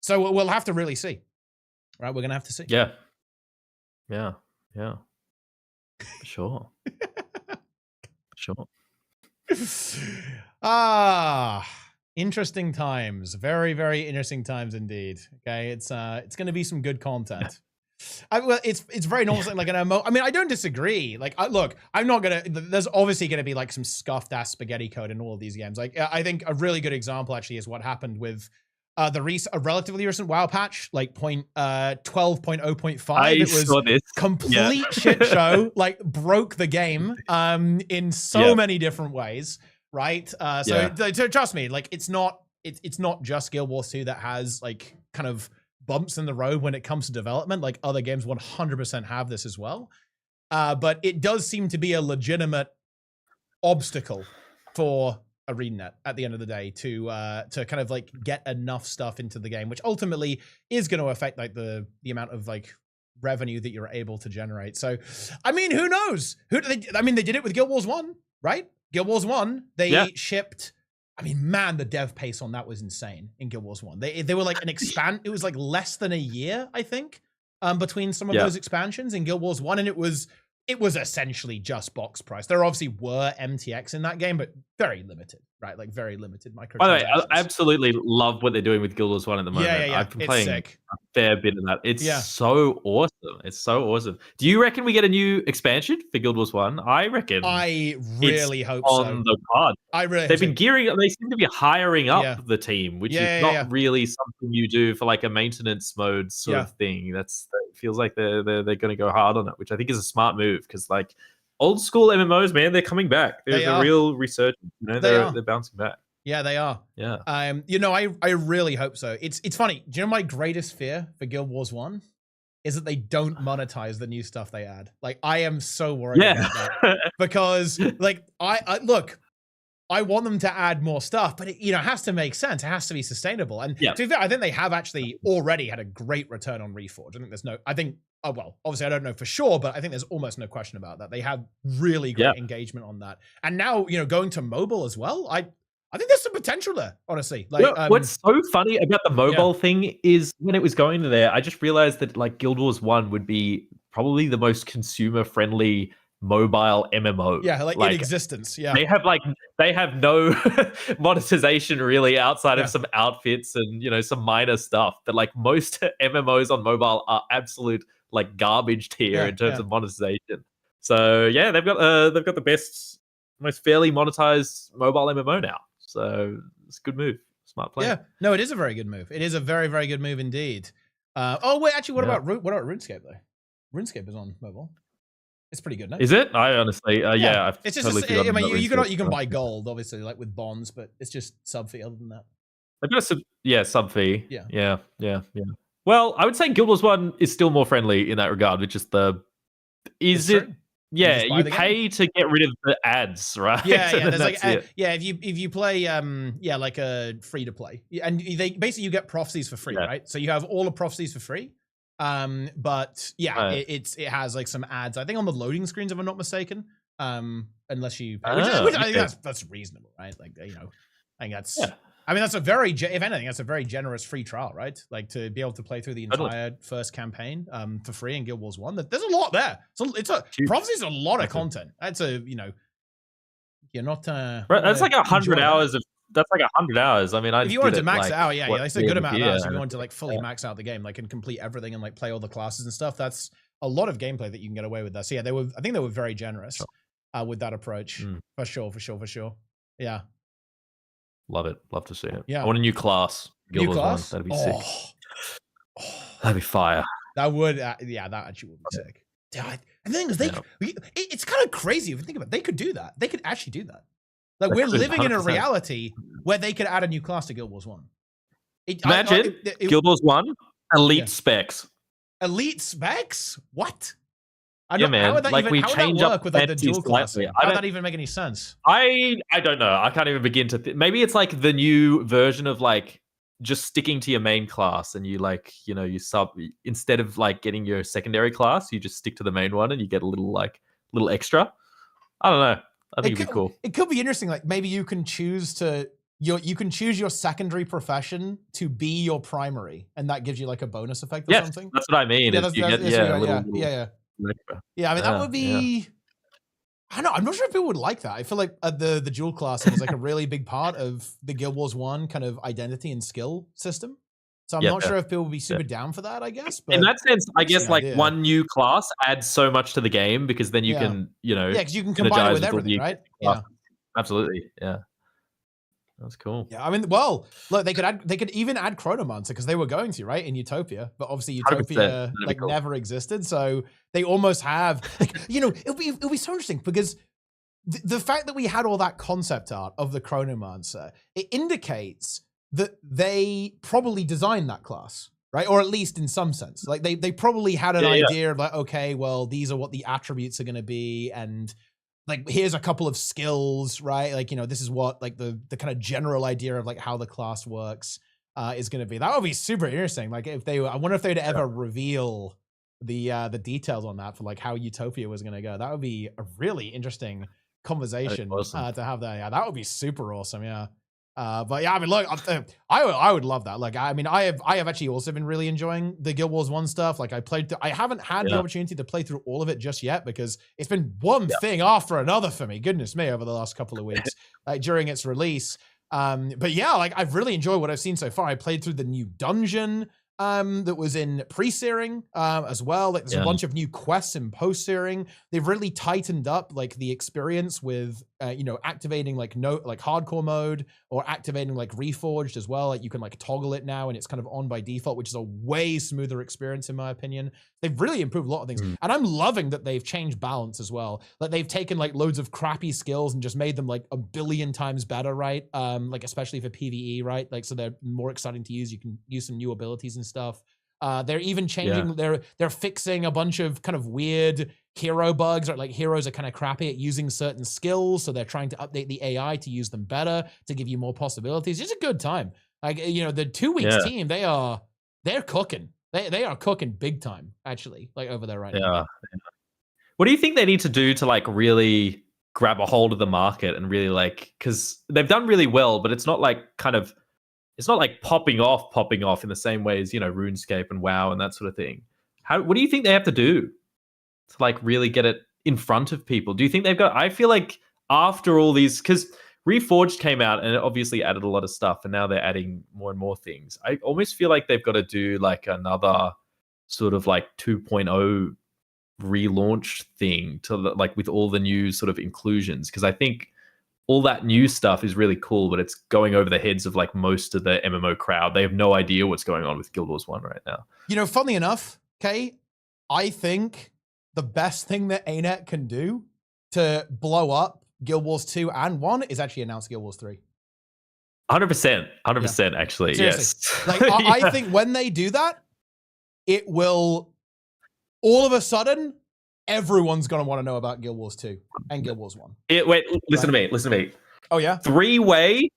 So we'll have to really see, right? We're going to have to see. Yeah. For sure. Interesting times. Very, very interesting times indeed. Okay, it's going to be some good content. It's very normal. Like I mean, I don't disagree. Like, look, I'm not gonna. There's obviously gonna be like some scuffed ass spaghetti code in all of these games. Like, I think a really good example actually is what happened with a relatively recent WoW patch, like 12.0.5. It was complete shit show. Like, broke the game in so many different ways. Right. So trust me, like it's not it's not just Guild Wars 2 that has like kind of bumps in the road when it comes to development. Like other games 100% have this as well. But it does seem to be a legitimate obstacle for ArenaNet at the end of the day to kind of like get enough stuff into the game, which ultimately is going to affect like the amount of like revenue that you're able to generate. So, I mean, who knows? They did it with Guild Wars 1, right? Guild Wars 1, they shipped. I mean, man, the dev pace on that was insane in Guild Wars 1. They were like it was like less than a year, I think, between some of those expansions in Guild Wars 1, and it was essentially just box price. There obviously were MTX in that game, but very limited, right? Like very limited microtransactions. By the way, I absolutely love what they're doing with Guild Wars 1 at the moment. Yeah. I've been playing a fair bit of that. It's so awesome. It's so awesome. Do you reckon we get a new expansion for Guild Wars 1? I reckon. I really hope on the card. I really They've been they seem to be hiring up the team, which is not really something you do for like a maintenance mode sort of thing. That feels like they're going to go hard on it, which I think is a smart move because like old school MMOs, man, they're coming back. There's a real resurgence. You know, they're bouncing back. Yeah, they are. Yeah. You know, I really hope so. It's funny. Do you know my greatest fear for Guild Wars 1 is that they don't monetize the new stuff they add. Like I am so worried about that because like I want them to add more stuff, but it has to make sense. It has to be sustainable. And to be fair, I think they have actually already had a great return on Reforged. Obviously I don't know for sure, but I think there's almost no question about that. They have really great engagement on that. And now, going to mobile as well, I think there's some potential there, honestly. Like, what's so funny about the mobile thing is when it was going to there, I just realized that like Guild Wars 1 would be probably the most consumer friendly mobile MMO. Yeah, like in existence. Yeah. They have no monetization really outside of some outfits and some minor stuff. But like most MMOs on mobile are absolute like garbage tier in terms of monetization. So they've got the best, most fairly monetized mobile MMO now. So it's a good move. Smart play. Yeah. No, it is a very good move. It is a very, very good move indeed. Actually, what about RuneScape though? RuneScape is on mobile. It's pretty good, no? Is it? I honestly, I've it's just totally you can buy gold, obviously, like with bonds, but it's just sub fee. Other than that, I've got a sub fee. Yeah. Well, I would say Guild Wars 1 is still more friendly in that regard, which is you pay to get rid of the ads, right? There's like if you play like a free to play, and they basically you get prophecies for free, right? So you have all the prophecies for free. But it has like some ads, I think on the loading screens, if I'm not mistaken. Unless you pay, which I think that's reasonable, right? Like, I think that's, I mean, that's a very, if anything, that's a very generous free trial, right? Like to be able to play through the entire first campaign, for free in Guild Wars 1. There's a lot there. So prophecy's a lot of content. That's you're not, that's like 100 hours of, that's like 100 hours. I mean, if you wanted to max it out, that's a good amount of hours. If you wanted to like fully max out the game, like and complete everything and like play all the classes and stuff, that's a lot of gameplay that you can get away with that. So I think they were very generous with that approach. For sure. Yeah. Love it. Love to see it. Yeah. I want a new class. New class? That'd be sick. That'd be fire. That would, that actually would be sick. And the thing is, it's kind of crazy if you think about it. They could do that. They could actually do that. Like we're living in a reality where they could add a new class to Guild Wars 1. Imagine Guild Wars 1 elite specs. Elite specs? What? Man. How would that we change up with like the dual class. How would that even make any sense? I don't know. I can't even begin to. Maybe it's like the new version of like just sticking to your main class, and you like you sub instead of like getting your secondary class, you just stick to the main one, and you get a little extra. I don't know. I think it'd be cool. It could be interesting. Like maybe you can choose your secondary profession to be your primary, and that gives you like a bonus effect or something. That's what I mean. Yeah, I mean that would be. I don't know. I'm not sure if people would like that. I feel like the dual classing is like a really big part of the Guild Wars 1 kind of identity and skill system. So I'm not sure if people would be super down for that, I guess. But in that sense, I guess like one new class adds so much to the game because then you can, because you can combine it with everything, right? Yeah, absolutely. Yeah, that's cool. Yeah, I mean, well, look, they could even add Chronomancer because they were going to, right, in Utopia, but obviously Utopia like never existed, so they almost have like it'll be so interesting because the fact that we had all that concept art of the Chronomancer, it indicates that they probably designed that class, right? Or at least in some sense, like they probably had an idea of like, okay, well, these are what the attributes are going to be, and like here's a couple of skills, right? Like, you know, this is what like the kind of general idea of like how the class works is going to be. That would be super interesting. Like if they, I wonder if they'd ever reveal the details on that for like how Utopia was going to go. That would be a really interesting conversation awesome. to have there. Yeah, that would be super awesome. Yeah. But yeah, I mean, look, I would love that. Like, I mean, I have actually also been really enjoying the Guild Wars 1 stuff. Like I haven't had the opportunity to play through all of it just yet because it's been one thing after another for me. Goodness me, over the last couple of weeks during its release. But yeah, like I've really enjoyed what I've seen so far. I played through the new dungeon that was in pre-searing as well. Like there's a bunch of new quests in post-searing. They've really tightened up like the experience with you know, activating like hardcore mode or activating like Reforged as well. Like you can like toggle it now and it's kind of on by default, which is a way smoother experience in my opinion. They've really improved a lot of things. And I'm loving that they've changed balance as well. Like they've taken like loads of crappy skills and just made them like a billion times better, right? Like especially for PvE, right? Like so they're more exciting to use. You can use some new abilities and stuff. They're even changing, they're fixing a bunch of kind of weird hero bugs, or like heroes are kind of crappy at using certain skills. So they're trying to update the AI to use them better, to give you more possibilities. It's a good time. Like, you know, the 2 weeks team, they're cooking. They are cooking big time, actually, like over there right now. What do you think they need to do to like really grab a hold of the market and really like, because they've done really well, but it's not like kind of, it's not like popping off in the same way as, you know, RuneScape and WoW and that sort of thing. What do you think they have to do to like really get it in front of people? Do you think they've got, I feel like after all these, because Reforged came out and it obviously added a lot of stuff and now they're adding more and more things. I almost feel like they've got to do like another sort of like 2.0 relaunch thing to like with all the new sort of inclusions. Because I think all that new stuff is really cool, but it's going over the heads of like most of the MMO crowd. They have no idea what's going on with Guild Wars 1 right now. You know, funnily enough, Kay, I think the best thing that ArenaNet can do to blow up Guild Wars 2 and 1 is actually announce Guild Wars 3. 100%, actually. Seriously. Yes. Like, I think when they do that, it will, all of a sudden, everyone's going to want to know about Guild Wars 2 and Guild Wars 1. Wait, listen to me. Oh, yeah? 3-way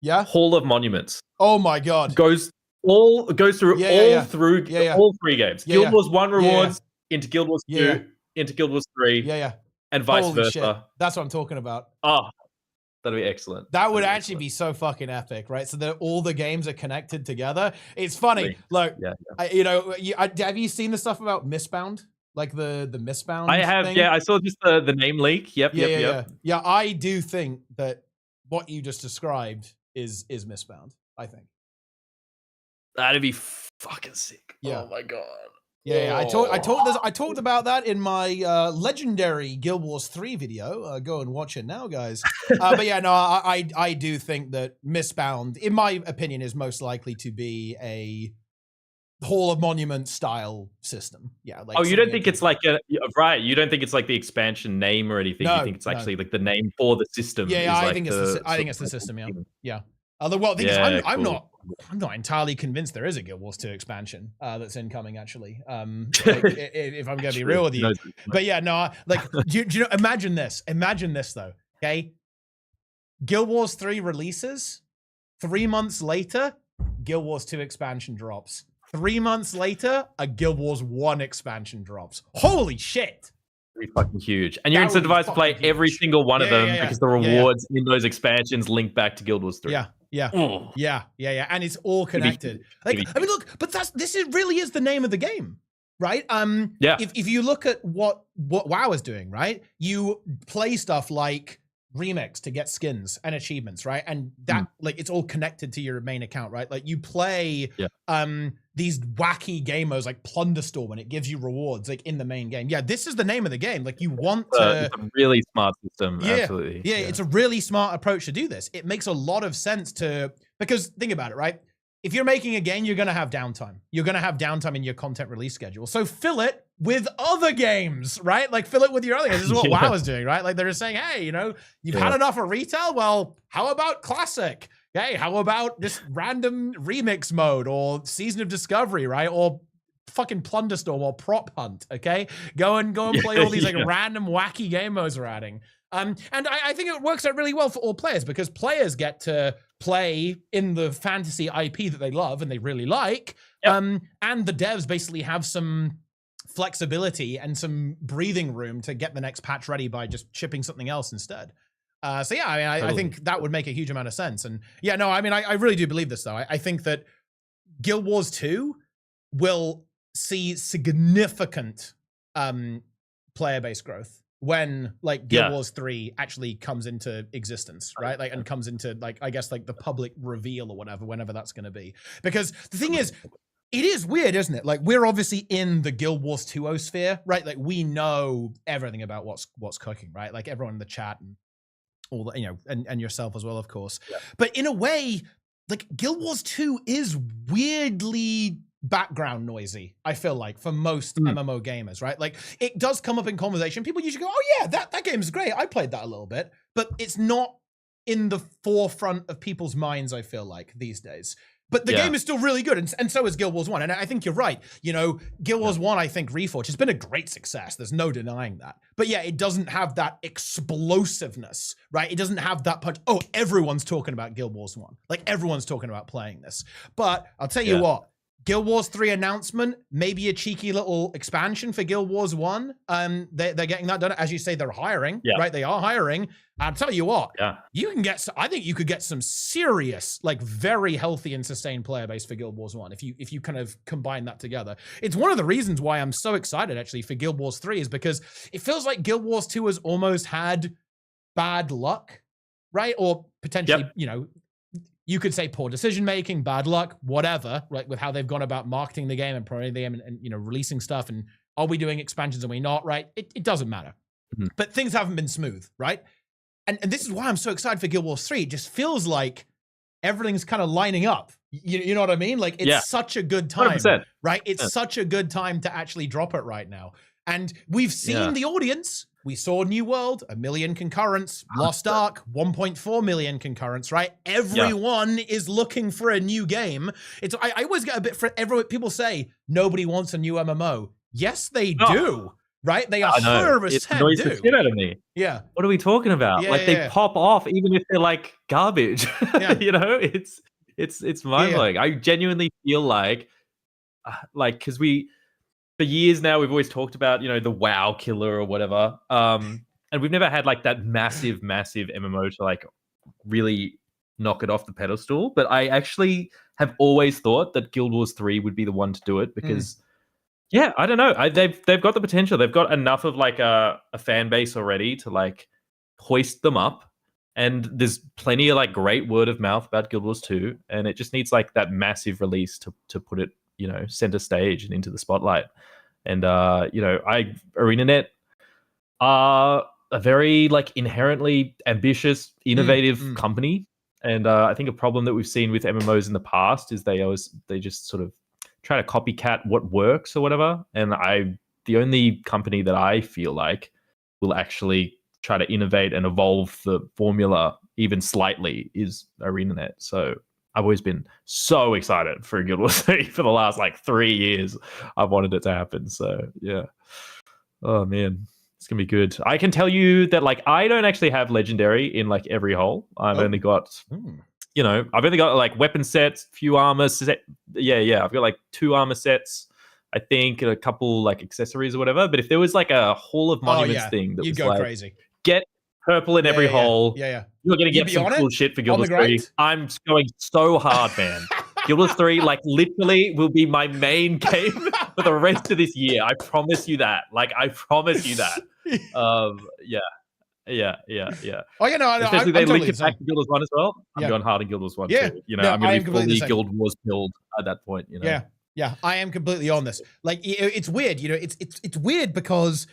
Hall of Monuments. Oh, my God. Goes through all 3 games. Guild Wars 1 rewards into Guild Wars 2, into Guild Wars 3. And vice versa. Shit. That's what I'm talking about. Oh, that'd be excellent. That would actually be so fucking epic, right? So that all the games are connected together. It's funny. Look, you know, have you seen the stuff about Mistbound? Like the Mistbound I have, thing? I saw just the name leak. Yep. Yeah, I do think that what you just described is Mistbound, I think. That'd be fucking sick. Yeah. Oh my God. Yeah, I talked about that in my legendary Guild Wars 3 video. Go and watch it now, guys. But yeah, no, I do think that Mistbound, in my opinion, is most likely to be a Hall of Monument style system. Yeah. Like you don't think it's like you don't think it's like the expansion name or anything. You think it's actually like the name for the system. Yeah, I think it's the system. Yeah. Yeah. Well, the thing is, I'm not entirely convinced there is a Guild Wars 2 expansion that's incoming. Actually, like, if I'm going to be real with you, but yeah, no, like, do you know? Imagine this though. Okay, Guild Wars 3 releases. 3 months later, Guild Wars 2 expansion drops. 3 months later, a Guild Wars 1 expansion drops. Holy shit! Be fucking huge, and you're incentivized to play every single one of them because the rewards in those expansions link back to Guild Wars 3. Yeah, and it's all connected. Like, I mean, look, but this really is the name of the game, right? If you look at what WoW is doing, right? You play stuff like Remix to get skins and achievements, right? And that like it's all connected to your main account, right? Like you play these wacky game modes like Plunderstorm and it gives you rewards like in the main game. Yeah, this is the name of the game. Like you want to it's a really smart system. Absolutely. Yeah, it's a really smart approach to do this. It makes a lot of sense because think about it, right? If you're making a game, you're going to have downtime. You're going to have downtime in your content release schedule. So fill it with other games, right? Like fill it with your other games. This is what WoW is doing, right? Like they're just saying, hey, you know, you've had enough of retail. Well, how about classic? hey, how about this random remix mode or season of discovery, right? Or fucking plunder storm or prop hunt, okay? Go and play all these like random wacky game modes we're adding. And I think it works out really well for all players because players get to play in the fantasy IP that they love and they really like. And the devs basically have some flexibility and some breathing room to get the next patch ready by just shipping something else instead. So yeah, I mean, I think that would make a huge amount of sense. And yeah, no, I mean, I really do believe this though. I think that Guild Wars 2 will see significant player base growth when like Guild Wars 3 actually comes into existence, right? Like, and comes into like, I guess like the public reveal or whatever, whenever that's going to be. Because the thing is, it is weird, isn't it? Like we're obviously in the Guild Wars 2 sphere, right? Like we know everything about what's cooking, right? Like everyone in the chat and all the, you know, and yourself as well, of course. But in a way, like Guild Wars 2 is weirdly background noisy, I feel like, for most MMO gamers, right? Like it does come up in conversation. People usually go, oh yeah, that game is great. I played that a little bit, but it's not in the forefront of people's minds, I feel like, these days. But the game is still really good, and so is Guild Wars 1. And I think you're right. You know, Guild Wars 1, I think, Reforged has been a great success. There's no denying that. But yeah, it doesn't have that explosiveness, right? It doesn't have that punch. Oh, everyone's talking about Guild Wars 1. Like, everyone's talking about playing this. But I'll tell you what, Guild Wars 3 announcement, maybe a cheeky little expansion for Guild Wars 1. They're getting that done. As you say, they're hiring, right? They are hiring. I'll tell you what, you can get, I think you could get some serious, like very healthy and sustained player base for Guild Wars 1 if you kind of combine that together. It's one of the reasons why I'm so excited actually for Guild Wars 3 is because it feels like Guild Wars 2 has almost had bad luck, right? Or potentially, you know, you could say poor decision-making, bad luck, whatever, right? With how they've gone about marketing the game and promoting the game and you know, releasing stuff. And are we doing expansions? Are we not, right? It doesn't matter. But things haven't been smooth, right? And this is why I'm so excited for Guild Wars 3. It just feels like everything's kind of lining up. You know what I mean? Like it's such a good time, 100%. Right? It's such a good time to actually drop it right now. And we've seen the audience. We saw New World, 1 million concurrents. Lost Ark, 1.4 million concurrents, right? Everyone is looking for a new game. It's I always get a bit for everyone. People say nobody wants a new MMO. Yes, they do. Right? They 100% do. The shit out of me. Yeah. What are we talking about? They pop off even if they're like garbage. You know, it's mind-blowing. I genuinely feel like because for years now we've always talked about, you know, the WoW killer or whatever. And we've never had like that massive MMO to like really knock it off the pedestal. But I actually have always thought that Guild Wars 3 would be the one to do it because yeah, I don't know. They've got the potential. They've got enough of like a fan base already to like hoist them up. And there's plenty of like great word of mouth about Guild Wars 2. And it just needs like that massive release to put it, you know, center stage and into the spotlight. And, you know, ArenaNet are a very like inherently ambitious, innovative company. And I think a problem that we've seen with MMOs in the past is they just sort of try to copycat what works or whatever. And the only company that I feel like will actually try to innovate and evolve the formula even slightly is ArenaNet. So I've always been so excited for Guild Wars 3 for the last like 3 years. I've wanted it to happen. So yeah. Oh man, it's gonna be good. I can tell you that like I don't actually have legendary in like every hole. I've only got you know, I've only got like weapon sets, few armor set. Yeah. I've got like 2 armor sets, I think, and a couple like accessories or whatever. But if there was like a Hall of Monuments thing that you'd was go like, crazy. Get purple in every hole. Yeah. You're going to get some cool shit for Guild Wars 3. I'm going so hard, man. Guild Wars 3, like, literally will be my main game for the rest of this year. I promise you that. Like, I promise you that. Yeah. Oh, you know, especially they link it back to Guild Wars 1 as well. I'm going hard in Guild Wars 1 too. You know, I'm going to be fully Guild Wars build at that point. You know? Yeah. I am completely on this. Like, it's weird. You know, it's weird because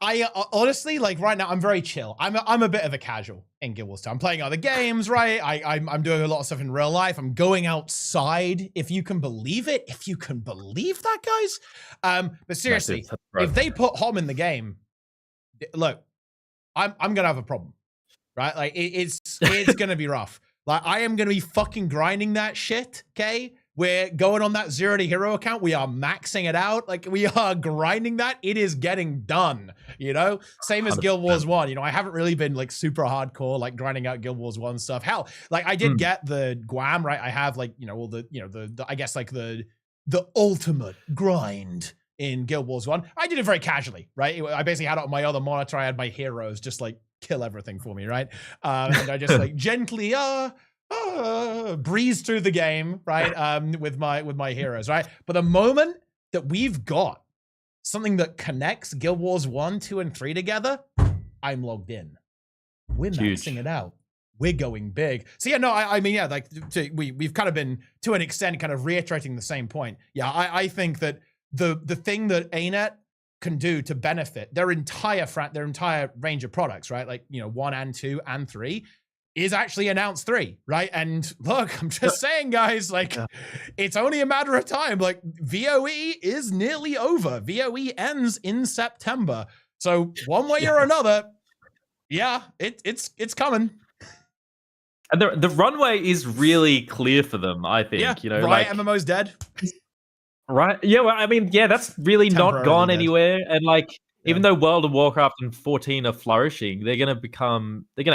I honestly, like right now, I'm very chill. I'm a bit of a casual in Guild Wars 2. I'm playing other games, right? I'm doing a lot of stuff in real life. I'm going outside, if you can believe it. If you can believe that, guys. But seriously, if they put Hom in the game, look, I'm gonna have a problem, right? Like it's gonna be rough. Like, I am going to be fucking grinding that shit, okay? We're going on that 0 to hero account. We are maxing it out. Like, we are grinding that. It is getting done, you know? Same as Guild Wars 1. You know, I haven't really been, like, super hardcore, like, grinding out Guild Wars 1 stuff. Hell, like, I did get the Guam, right? I have, like, you know, all the, you know, the I guess, like, the ultimate grind in Guild Wars 1. I did it very casually, right? I basically had it on my other monitor. I had my heroes just, like, kill everything for me, right? And I just, like, gently, breeze through the game, right? With my heroes, right? But the moment that we've got something that connects Guild Wars 1, 2, and 3 together, I'm logged in. We're maxing it out. We're going big. So yeah, no, I mean, yeah, like we've kind of been to an extent kind of reiterating the same point. Yeah, I think that the thing that ArenaNet can do to benefit their entire range of products, right? Like, you know, 1 and 2 and 3 is actually announced 3, right? And look, I'm just saying, guys, like, it's only a matter of time. Like, VOE is nearly over. VOE ends in September. So one way or another, yeah, it's coming. And the runway is really clear for them, I think. Yeah, you know, Riot like, MMO's dead. Right. Yeah, well, I mean, yeah, that's really not gone dead. anywhere. And like, even though World of Warcraft and 14 are flourishing, they're gonna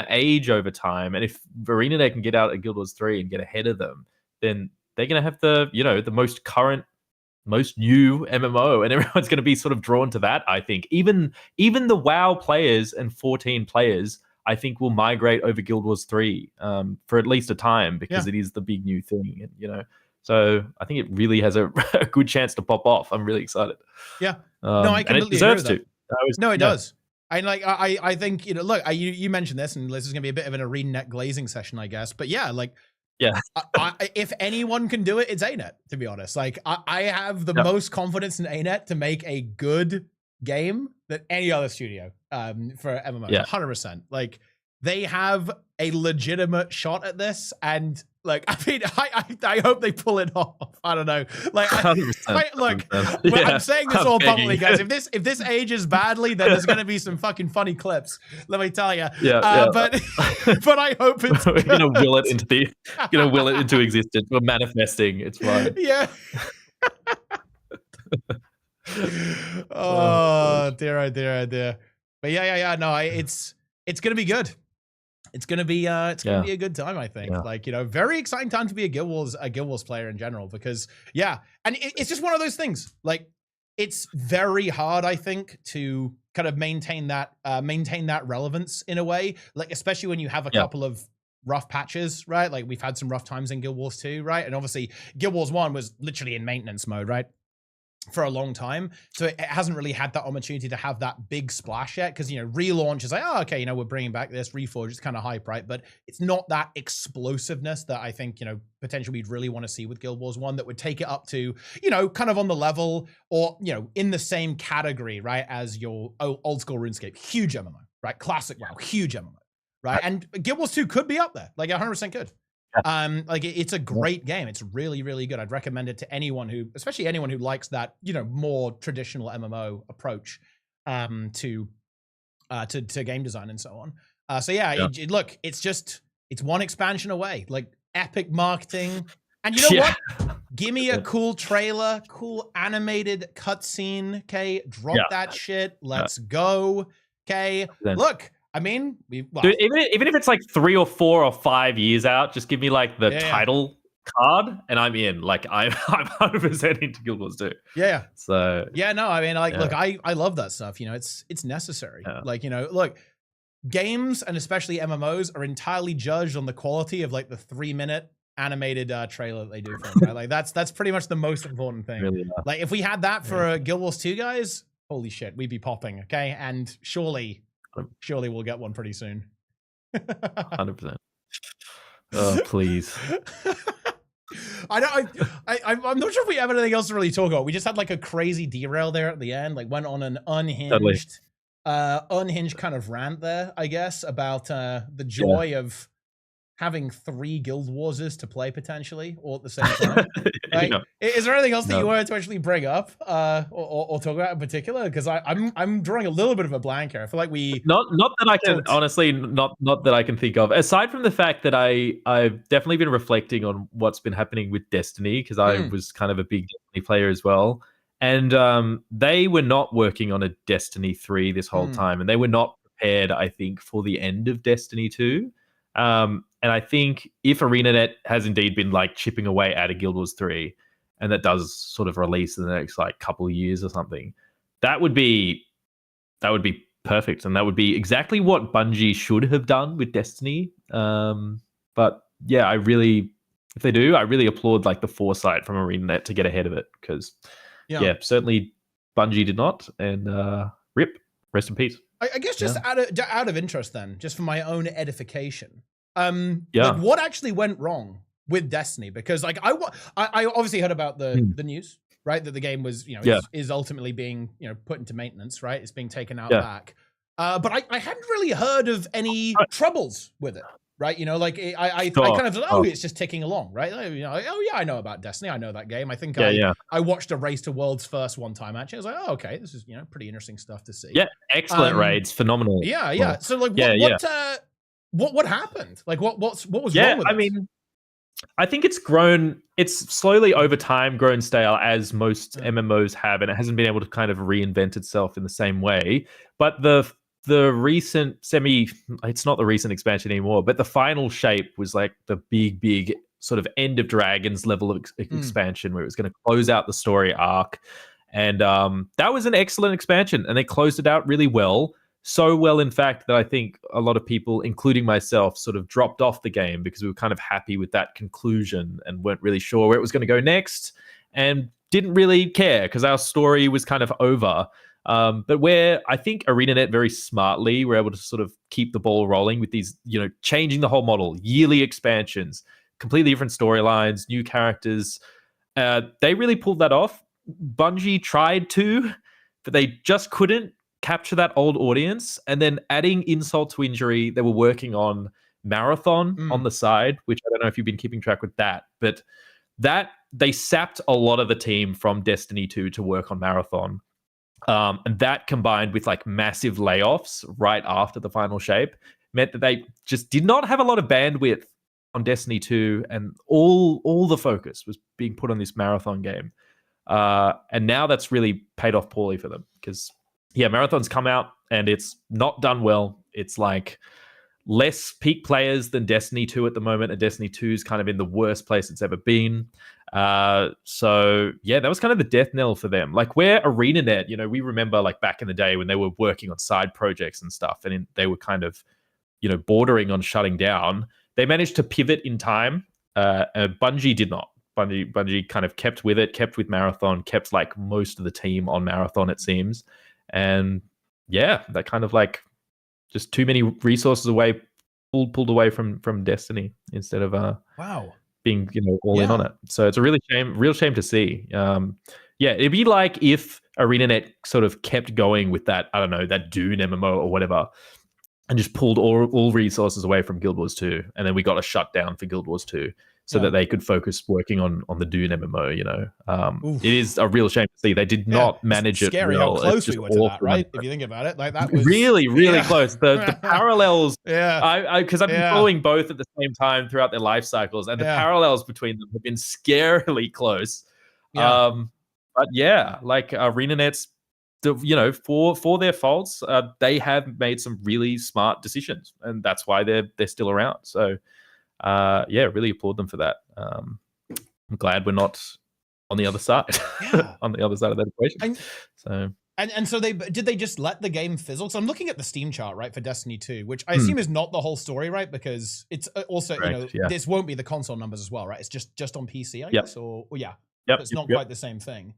age over time. And if ArenaNet can get out at Guild Wars 3 and get ahead of them, then they're gonna have the, you know, the most current, most new MMO, and everyone's gonna be sort of drawn to that, I think. Even the WoW players and 14 players, I think, will migrate over Guild Wars 3 for at least a time, because it is the big new thing, and, you know. So I think it really has a good chance to pop off. I'm really excited. Yeah. No, I completely agree with that. No, it does. And like, I think, you know, look, you mentioned this, and this is going to be a bit of an ArenaNet glazing session, I guess. But yeah, like, if anyone can do it, it's ArenaNet, to be honest. Like, I have the most confidence in ArenaNet to make a good game than any other studio for MMO. 100%. Like, they have a legitimate shot at this, and like, I mean, I hope they pull it off. I don't know. Like, look, I'm saying this all publicly, guys. If this ages badly, then there's going to be some fucking funny clips. Let me tell you. But I hope it's We're gonna will it into existence. We're manifesting. It's fine. Yeah. Oh dear. But yeah. No, it's gonna be good. It's gonna be a good time, I think. Like, you know, very exciting time to be a Guild Wars player in general, because and it's just one of those things. Like, it's very hard, I think, to kind of maintain that relevance in a way. Like, especially when you have a couple of rough patches, right? Like, we've had some rough times in Guild Wars 2, right? And obviously Guild Wars 1 was literally in maintenance mode, right, for a long time. So it hasn't really had that opportunity to have that big splash yet, because, you know, relaunch is like, oh, okay, you know, we're bringing back this. Reforge is kind of hype, right? But it's not that explosiveness that I think, you know, potentially we'd really want to see with Guild Wars 1, that would take it up to, you know, kind of on the level, or, you know, in the same category, right, as your old school RuneScape. Huge MMO, right? Classic WoW, huge MMO, right? And Guild Wars 2 could be up there, like 100% could. Like, it's a great game. It's really, really good. I'd recommend it to anyone especially anyone who likes that, you know, more traditional MMO approach to game design and so on. So yeah, look, it's one expansion away. Like, epic marketing, and you know what? Give me a cool trailer, cool animated cutscene. Okay, drop that shit. Let's go. Okay, look. I mean, dude, even if it's like 3 or 4 or 5 years out, just give me like the title card, and I'm in. Like, I'm 100% into Guild Wars 2. Yeah. So yeah, no, I mean, like, look, I love that stuff. You know, it's necessary. Like, you know, look, games, and especially MMOs, are entirely judged on the quality of like the 3-minute animated trailer that they do for them, right? Like, that's pretty much the most important thing. Really, like, if we had that for Guild Wars 2, guys, holy shit, we'd be popping. Okay, and surely we'll get one pretty soon. 100%. Oh, please. I'm not sure if we have anything else to really talk about. We just had like a crazy derail there at the end. Like, went on an unhinged kind of rant there, I guess, about the joy of having 3 Guild Warses to play potentially all at the same time? Like, Yeah. is there anything else that No. you wanted to actually bring up or talk about in particular? Because I'm drawing a little bit of a blank here. I feel like we not that I can honestly not that I can think of. Aside from the fact that I've definitely been reflecting on what's been happening with Destiny, because I was kind of a big Destiny player as well. And they were not working on a Destiny 3 this whole time, and they were not prepared, I think, for the end of Destiny 2. And I think if ArenaNet has indeed been like chipping away at a Guild Wars 3, and that does sort of release in the next like couple of years or something, that would be perfect, and that would be exactly what Bungie should have done with Destiny. But yeah, if they do, I really applaud like the foresight from ArenaNet to get ahead of it, because certainly Bungie did not, and rest in peace. I guess just out of interest then, just for my own edification, like what actually went wrong with Destiny? Because like I obviously heard about the news, right? That the game was, is ultimately being, put into maintenance, right? It's being taken out back. But I hadn't really heard of any troubles with it, right? I kind of it's just ticking along, right? I know about Destiny. I know that game. I think I watched a Race to Worlds first one time actually. I was like, oh, okay, this is pretty interesting stuff to see. Yeah, excellent raids, phenomenal. Yeah, yeah. Well, so like, what happened? Like, what was wrong with it? I mean, I think it's grown. It's slowly over time grown stale, as most MMOs have, and it hasn't been able to kind of reinvent itself in the same way. But the recent it's not the recent expansion anymore, but the final shape was like the big sort of End of Dragons level of expansion, where it was going to close out the story arc. And that was an excellent expansion, and they closed it out really well. So well, in fact, that I think a lot of people, including myself, sort of dropped off the game because we were kind of happy with that conclusion and weren't really sure where it was going to go next, and didn't really care because our story was kind of over. But where I think ArenaNet very smartly were able to sort of keep the ball rolling with these, changing the whole model, yearly expansions, completely different storylines, new characters. They really pulled that off. Bungie tried to, but they just couldn't capture that old audience. And then adding insult to injury, they were working on Marathon on the side, which I don't know if you've been keeping track with that, but that they sapped a lot of the team from Destiny 2 to work on Marathon. And that combined with like massive layoffs right after the final shape meant that they just did not have a lot of bandwidth on Destiny 2, and all the focus was being put on this Marathon game. And now that's really paid off poorly for them, because Marathon's come out and it's not done well. It's like less peak players than Destiny 2 at the moment, and Destiny 2 is kind of in the worst place it's ever been. So that was kind of the death knell for them. Like, where ArenaNet, we remember like back in the day when they were working on side projects and stuff, and they were kind of, bordering on shutting down. They managed to pivot in time. Bungie did not. Bungie kind of kept with it, kept with Marathon, kept like most of the team on Marathon, it seems. And that kind of like just too many resources away, pulled away from Destiny instead of being all in on it. So it's a real shame to see. It'd be like if ArenaNet sort of kept going with that, I don't know, that Dune MMO or whatever, and just pulled all resources away from Guild Wars 2, and then we got a shutdown for Guild Wars 2 so that they could focus working on the Dune MMO. It is a real shame to see they did not manage it scary well. How close we were to that, right? If you think about it, like that was really close. The parallels, because I've been following both at the same time throughout their life cycles, and the parallels between them have been scarily close. But like ArenaNet's, for their faults, they have made some really smart decisions, and that's why they're still around. So really applaud them for that. I'm glad we're not on the other side, on the other side of that equation. And so did they just let the game fizzle? So I'm looking at the Steam chart, right, for Destiny 2, which I assume is not the whole story, right? Because it's also, this won't be the console numbers as well, right? It's just on PC, I guess, it's not quite the same thing.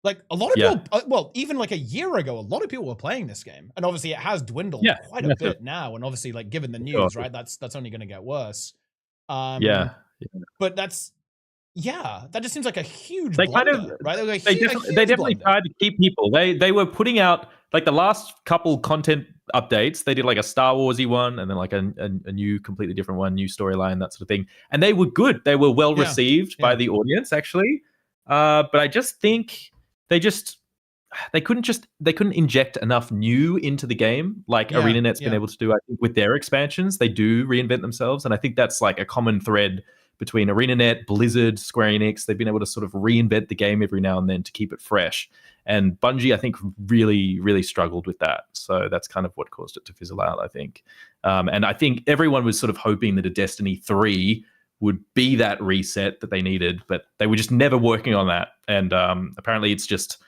Like a lot of people, even like a year ago, a lot of people were playing this game, and obviously it has dwindled quite a bit now. And obviously, like given the news, right, that's only going to get worse. But that's that just seems like a huge blunder, right? They definitely tried to keep people. They were putting out like the last couple content updates. They did like a Star Warsy one, and then like a new, completely different one, new storyline, that sort of thing. And they were good. They were well received by the audience, actually. But I just think they couldn't inject enough new into the game, like ArenaNet's been able to do. I think with their expansions, they do reinvent themselves, and I think that's like a common thread between ArenaNet, Blizzard, Square Enix. They've been able to sort of reinvent the game every now and then to keep it fresh. And Bungie, I think, really, really struggled with that. So that's kind of what caused it to fizzle out, I think. And I think everyone was sort of hoping that a Destiny 3 would be that reset that they needed, but they were just never working on that. And apparently it's just,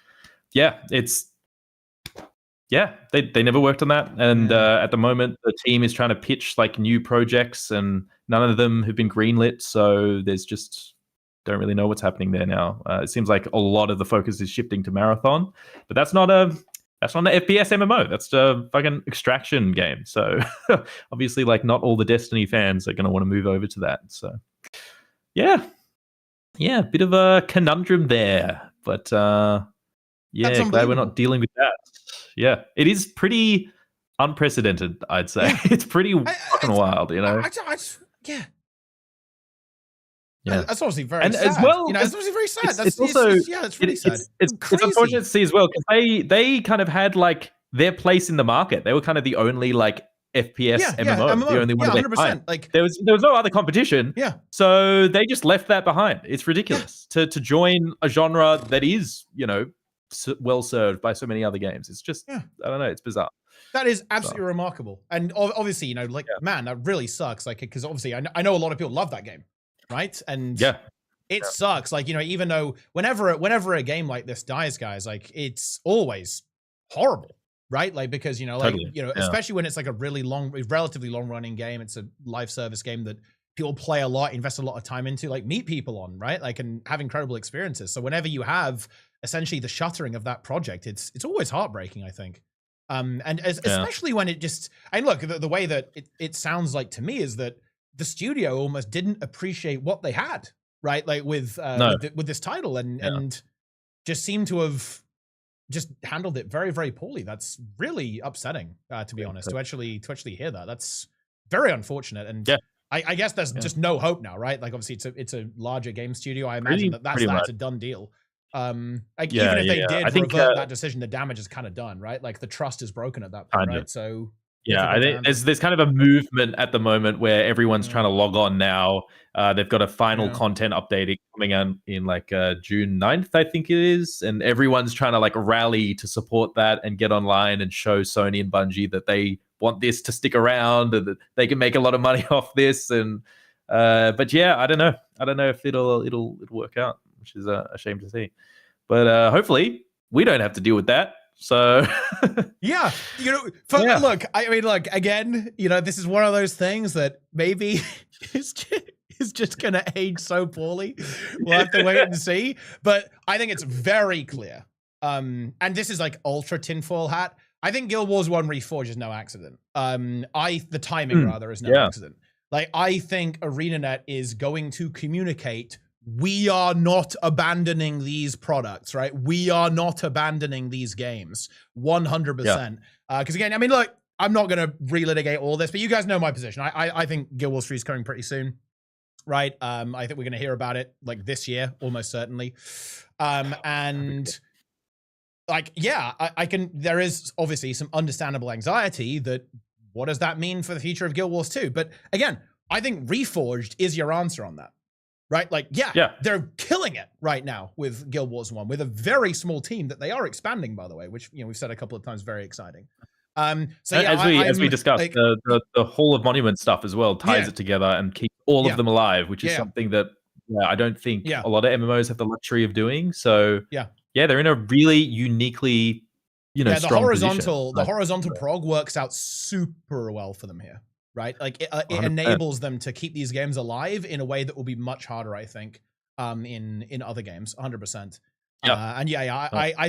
they never worked on that. And at the moment, the team is trying to pitch like new projects, and none of them have been greenlit. So there's just don't really know what's happening there now. It seems like a lot of the focus is shifting to Marathon, but that's not an FPS MMO. That's a fucking extraction game. So obviously, like, not all the Destiny fans are going to want to move over to that. So yeah, bit of a conundrum there, but glad we're not dealing with that. Yeah, it is pretty unprecedented, I'd say. It's pretty fucking wild, you know. That's obviously very sad. As well, you know, it's obviously very sad. It's really sad. It's unfortunate to see as well, because they kind of had like their place in the market. They were kind of the only like FPS MMO, the only one. 100%. Like there was no other competition. Yeah. So they just left that behind. It's ridiculous to join a genre that is, you know, well served by so many other games. It's just I don't know. It's bizarre. That is absolutely remarkable. And obviously, you know, like man, that really sucks. Like, because obviously, I know a lot of people love that game. Right. And it sucks. Like, you know, even though whenever a game like this dies, guys, like, it's always horrible. Right. Like, because, you know, like, you know, especially when it's like a relatively long running game, it's a live service game that people play a lot, invest a lot of time into, like, meet people on, right. Like, and have incredible experiences. So whenever you have essentially the shuttering of that project, it's always heartbreaking, I think. And especially when it just, and look, the way that it sounds like to me is that the studio almost didn't appreciate what they had, right? Like with this title, and just seemed to have just handled it very, very poorly. That's really upsetting, to be honest. To actually hear that, that's very unfortunate. And I guess there's just no hope now, right? Like, obviously, it's a larger game studio. I imagine that's a done deal. Like, even if they did revert that decision, the damage is kind of done, right? Like, the trust is broken at that point, right? So. Yeah, I think there's kind of a movement at the moment where everyone's trying to log on now. They've got a final content update coming out in like June 9th, I think it is. And everyone's trying to like rally to support that and get online and show Sony and Bungie that they want this to stick around and that they can make a lot of money off this. And but yeah, I don't know. I don't know if it'll work out, which is a shame to see. But hopefully we don't have to deal with that. So yeah, you know, look, I mean, look, again, you know, this is one of those things that maybe is just going to age so poorly. We'll have to wait and see. But I think it's very clear. And this is like ultra tinfoil hat. I think Guild Wars 1 Reforged is no accident. The timing rather is no accident. Like, I think ArenaNet is going to communicate, we are not abandoning these products, right? We are not abandoning these games, 100%. Because again, I mean, look, I'm not going to relitigate all this, but you guys know my position. I think Guild Wars 3 is coming pretty soon, right? I think we're going to hear about it like this year, almost certainly. And like, yeah, I can. There is obviously some understandable anxiety that what does that mean for the future of Guild Wars 2? But again, I think Reforged is your answer on that. Right? Like, they're killing it right now with Guild Wars 1 with a very small team that they are expanding, by the way, which, you know, we've said a couple of times, very exciting. So yeah, as we discussed, like, the Hall of Monument stuff as well ties it together and keeps all of them alive, which is something that I don't think a lot of MMOs have the luxury of doing. So they're in a really uniquely, you know, strong position. The horizontal prog works out super well for them here. Right, like it enables them to keep these games alive in a way that will be much harder, I think, in other games. 100%. I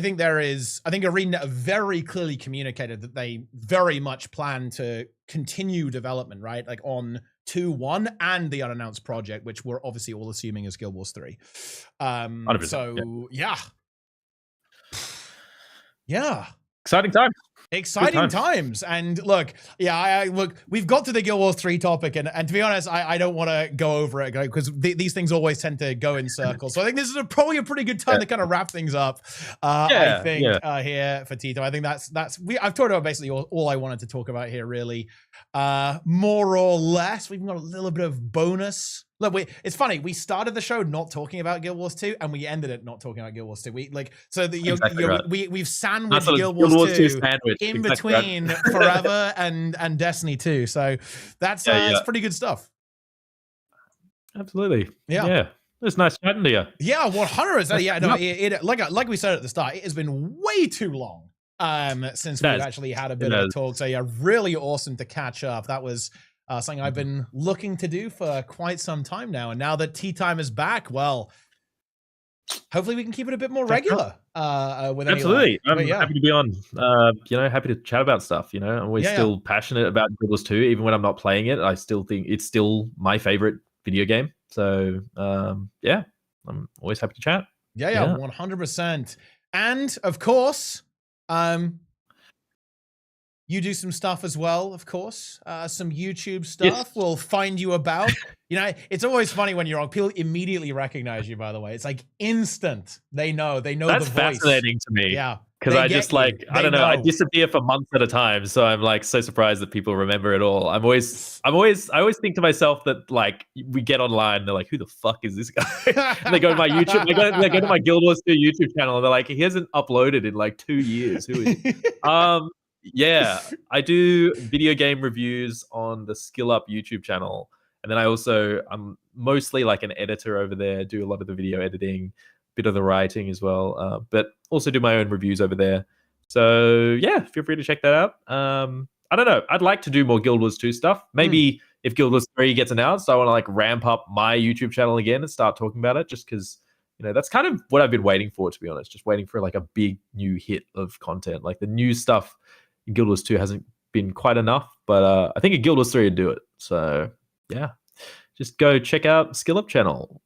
think I think Arena very clearly communicated that they very much plan to continue development, right? Like on 2.1 and the unannounced project, which we're obviously all assuming is Guild Wars 3. 100%, So yeah. Exciting time. Exciting times. And look, yeah, look, we've got to the Guild Wars 3 topic, and to be honest, I don't want to go over it because these things always tend to go in circles. So I think this is probably a pretty good time to kind of wrap things up. I think here for Tea Time. I think I've talked about basically all I wanted to talk about here, really. More or less, we've got a little bit of bonus. Look, it's funny. We started the show not talking about Guild Wars 2, and we ended it not talking about Guild Wars 2. We've sandwiched Guild Wars 2 in between Forever and Destiny 2. So that's pretty good stuff. Absolutely. Yeah. It's nice chatting to you. Yeah, 100%. Yeah, no, like we said at the start, it has been way too long since we've actually had a bit of a talk. So yeah, really awesome to catch up. That was something I've been looking to do for quite some time now. And now that Tea Time is back, well, hopefully we can keep it a bit more regular. Absolutely. I'm happy to be on. Happy to chat about stuff. I'm always still passionate about Guild Wars 2. Even when I'm not playing it, I still think it's still my favorite video game. So, I'm always happy to chat. Yeah, 100%. And, of course, you do some stuff as well, of course. Some YouTube stuff. Yes. We'll find you about. It's always funny when you're on. People immediately recognize you, by the way. It's like instant. They know the voice. That's fascinating to me. Yeah. Because I just I don't know. I disappear for months at a time. So I'm like so surprised that people remember it all. I always think to myself that like we get online and they're like, who the fuck is this guy? And they go to my YouTube, they go to my Guild Wars 2 YouTube channel and they're like, he hasn't uploaded in like 2 years. Who is he? Yeah, I do video game reviews on the Skill Up YouTube channel. And then I'm mostly like an editor over there, do a lot of the video editing, bit of the writing as well, but also do my own reviews over there. So yeah, feel free to check that out. I don't know. I'd like to do more Guild Wars 2 stuff. Maybe if Guild Wars 3 gets announced, I want to like ramp up my YouTube channel again and start talking about it just because, that's kind of what I've been waiting for, to be honest. Just waiting for like a big new hit of content. Like the new stuff in Guild Wars 2 hasn't been quite enough, but I think a Guild Wars 3 would do it. So yeah, just go check out Skill Up channel.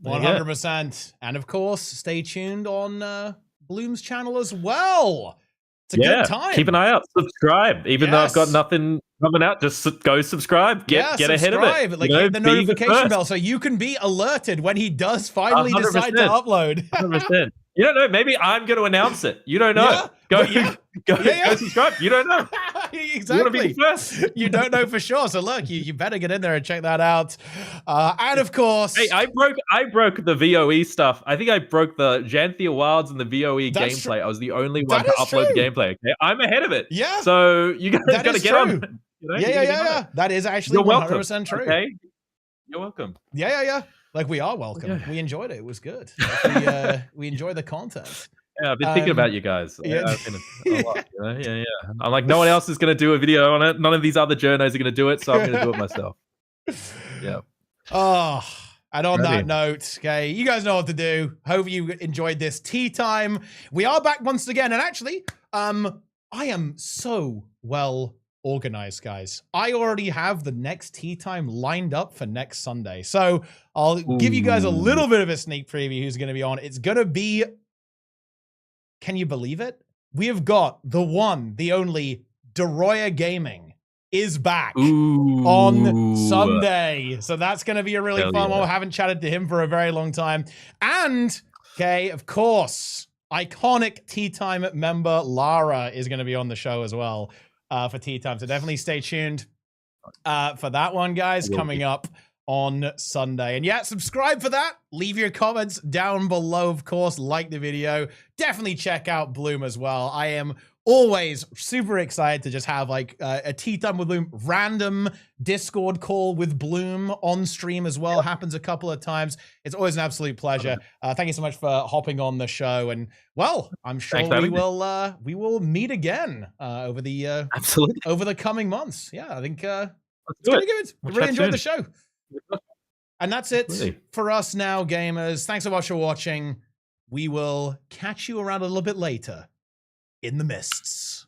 100%. And of course, stay tuned on Bloom's channel as well. It's a good time. Keep an eye out. Subscribe. Even though I've got nothing coming out, just go subscribe. Get ahead of it. Like hit the notification bell so you can be alerted when he does finally 100%. Decide to upload. 100%. You don't know. Maybe I'm going to announce it. You don't know. Go subscribe. You don't know. Exactly. You want to be first. You don't know for sure. So look, you better get in there and check that out. And of course, hey, I broke the VOE stuff. I think I broke the Janthia Wilds and the VOE gameplay. I was the only one to upload the gameplay. Okay, I'm ahead of it. Yeah. So you guys got to get on. Yeah. That is actually 100% true. Okay. You're welcome. Yeah. Like we are welcome. Yeah. We enjoyed it. It was good. We enjoyed the content. Yeah, I've been thinking about you guys. I've been a lot, Yeah. I'm like, no one else is going to do a video on it. None of these other journos are going to do it, so I'm going to do it myself. Yeah. Oh, and on that note, okay, you guys know what to do. Hope you enjoyed this Tea Time. We are back once again, and actually, I am so well organized, guys. I already have the next Tea Time lined up for next Sunday, so I'll give you guys a little bit of a sneak preview who's going to be on. It's going to be, can you believe it? We have got the one, the only Deroya Gaming is back on Sunday. So that's going to be a really fun one. I haven't chatted to him for a very long time. And, okay, of course, iconic Tea Time member Lara is going to be on the show as well for Tea Time. So definitely stay tuned for that one, guys, coming up on Sunday. And yeah, subscribe for that. Leave your comments down below, of course. Like the video. Definitely check out Bloom as well. I am always super excited to just have like a Tea Time with Bloom, random Discord call with Bloom on stream as well. Happens a couple of times. It's always an absolute pleasure. Thank you so much for hopping on the show. And well, I'm sure we will meet again over the coming months. Yeah, I think it's pretty good. I really enjoyed the show. And that's it for us now, gamers. Thanks so much for watching. We will catch you around a little bit later in the mists.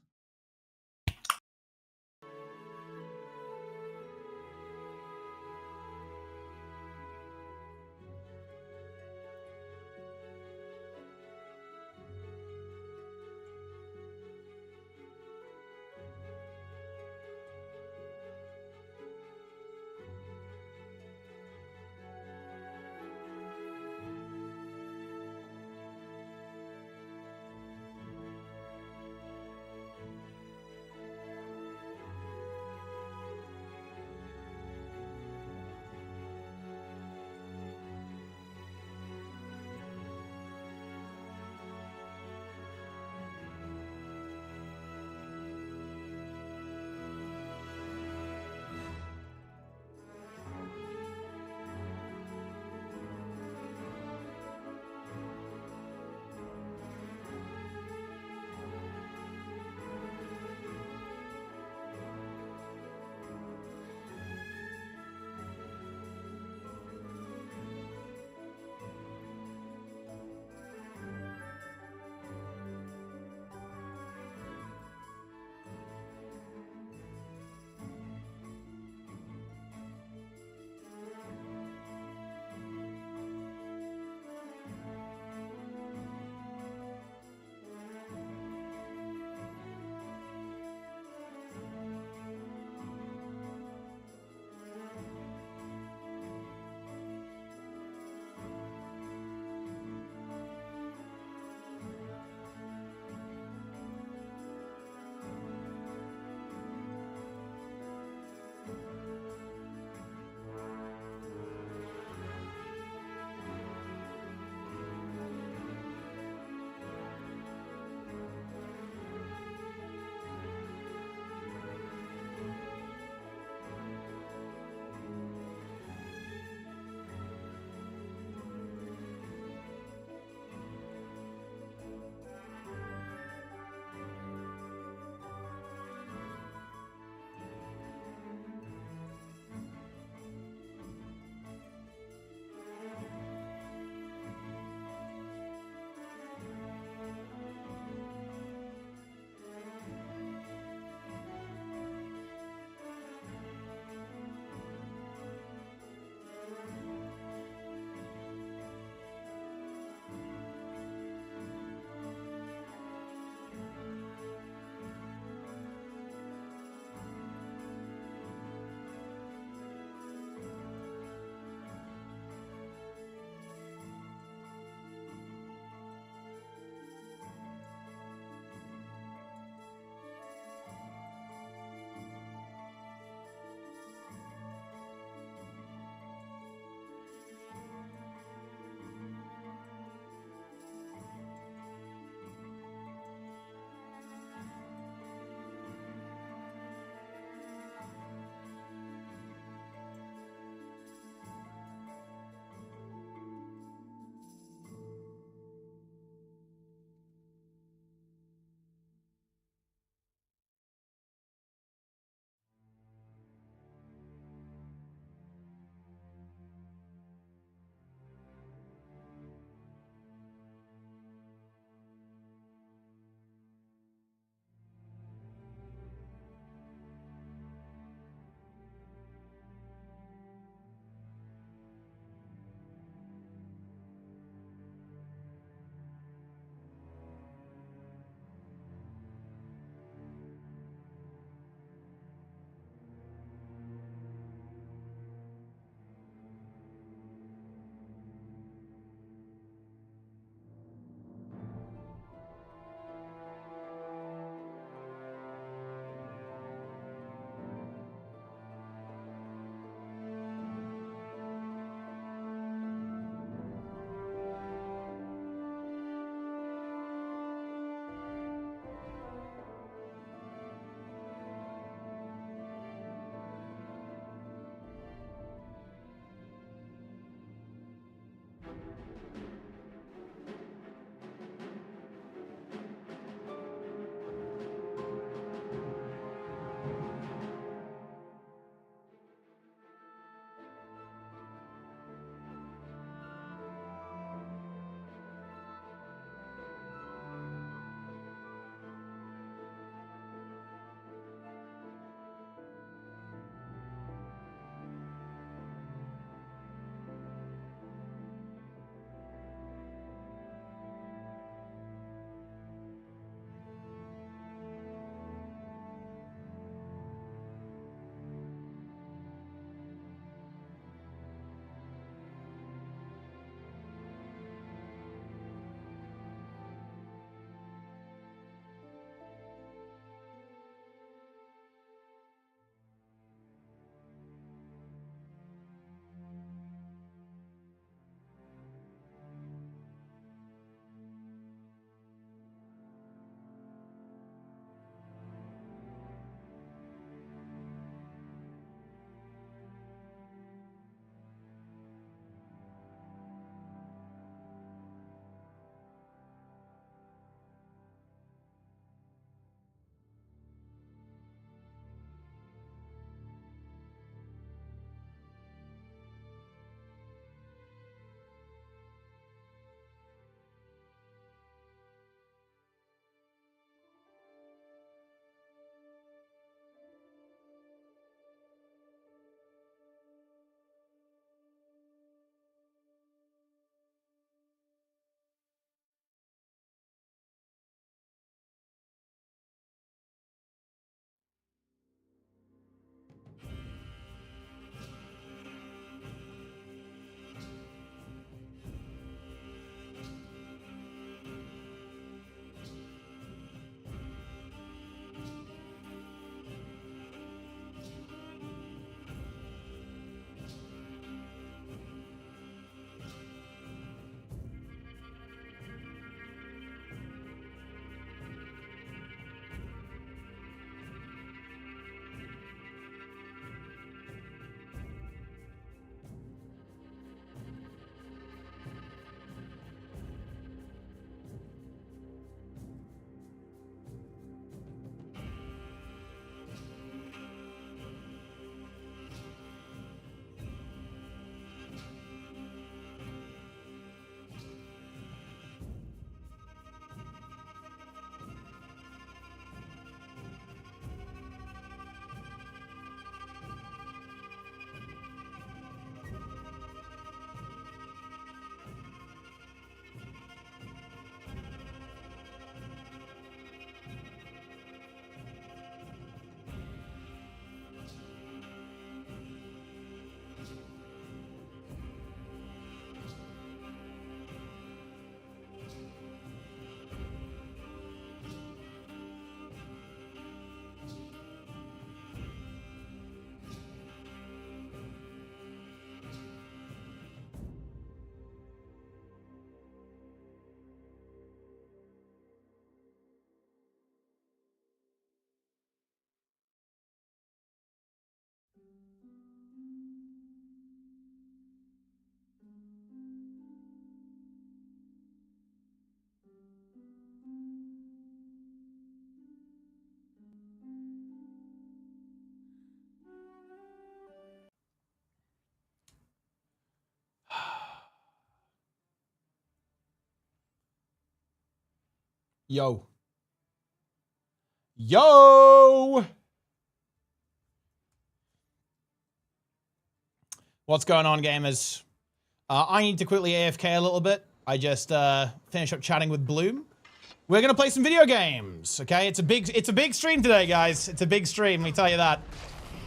Yo. Yo! What's going on, gamers? I need to quickly AFK a little bit. I just finished up chatting with Bloom. We're gonna play some video games, okay? It's a big stream today, guys. It's a big stream, let me tell you that.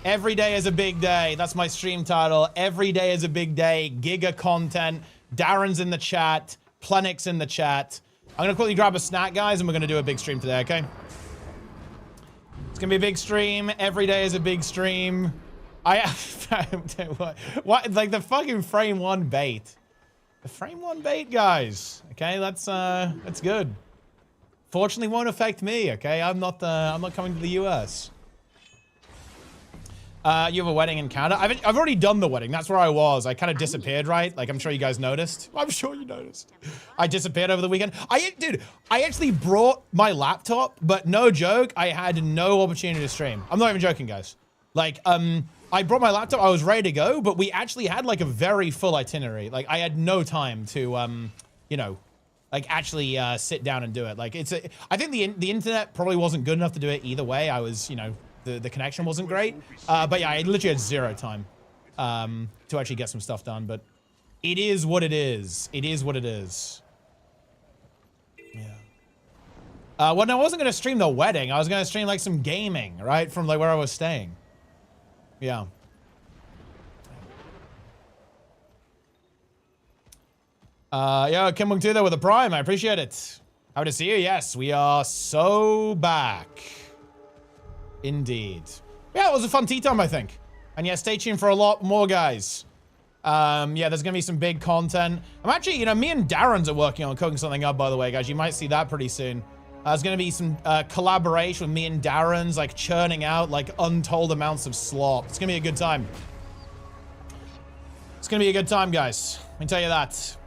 Every day is a big day. That's my stream title. Every day is a big day. Giga content. Darren's in the chat. Plenix in the chat. I'm gonna quickly grab a snack, guys, and we're gonna do a big stream today, okay? It's gonna be a big stream. Every day is a big stream. What? Like the fucking frame one bait. The frame one bait, guys. Okay, that's good. Fortunately, won't affect me. Okay, I'm not coming to the US. You have a wedding in Canada? I've already done the wedding. That's where I was. I kind of disappeared, right? Like, I'm sure you guys noticed. I'm sure you noticed. I disappeared over the weekend. Dude, I actually brought my laptop, but no joke, I had no opportunity to stream. I'm not even joking, guys. Like, I brought my laptop. I was ready to go, but we actually had like a very full itinerary. Like, I had no time to, you know, like actually sit down and do it. Like, I think the internet probably wasn't good enough to do it either way. I was, you know, the connection wasn't great. But yeah, I literally had zero time to actually get some stuff done. But it is what it is. It is what it is. Yeah. Well, no, I wasn't going to stream the wedding. I was going to stream like some gaming, right? From like where I was staying. Yeah. Yo, Kim Wong 2 there with a prime. I appreciate it. Happy to see you. Yes, we are so back. Indeed. Yeah, it was a fun tea time, I think. And yeah, stay tuned for a lot more, guys. Yeah, there's gonna be some big content. I'm actually, you know, me and Darren's are working on cooking something up, by the way, guys. You might see that pretty soon. There's gonna be some collaboration with me and Darren's, like churning out like untold amounts of slop. It's gonna be a good time. It's gonna be a good time, guys. Let me tell you that.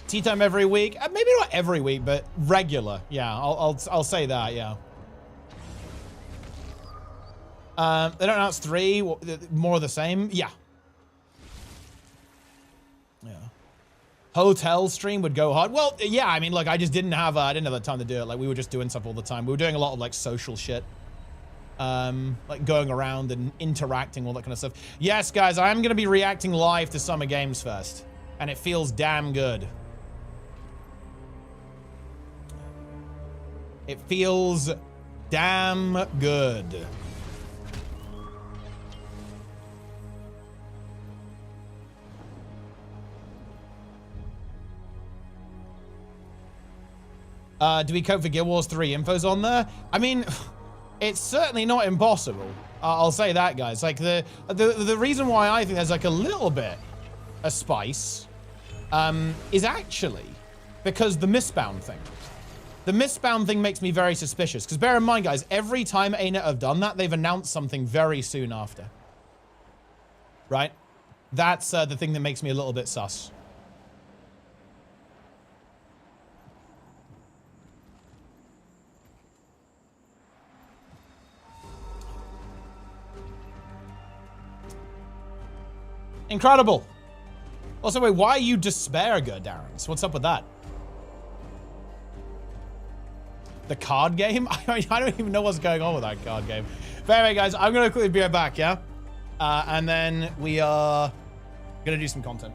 Tea time every week. Maybe not every week, but regular. Yeah, I'll say that. Yeah. They don't announce 3, more of the same. Yeah. Yeah. Hotel stream would go hard. Well, yeah, I mean, look, I just didn't have the time to do it. Like, we were just doing stuff all the time. We were doing a lot of, like, social shit. Like, going around and interacting, all that kind of stuff. Yes, guys, I'm going to be reacting live to Summer Games Fest. And it feels damn good. It feels damn good. Do we code for Guild Wars 3 infos on there? I mean, it's certainly not impossible. I'll say that, guys. Like, the reason why I think there's like a little bit of spice is actually because the Mistbound thing. The Mistbound thing makes me very suspicious. Because bear in mind, guys, every time ArenaNet have done that, they've announced something very soon after. Right? That's the thing that makes me a little bit sus. Incredible. Also, wait, why are you Despairger, Darren? What's up with that? The card game? I don't even know what's going on with that card game. But anyway, guys, I'm going to quickly be right back, yeah? And then we are going to do some content.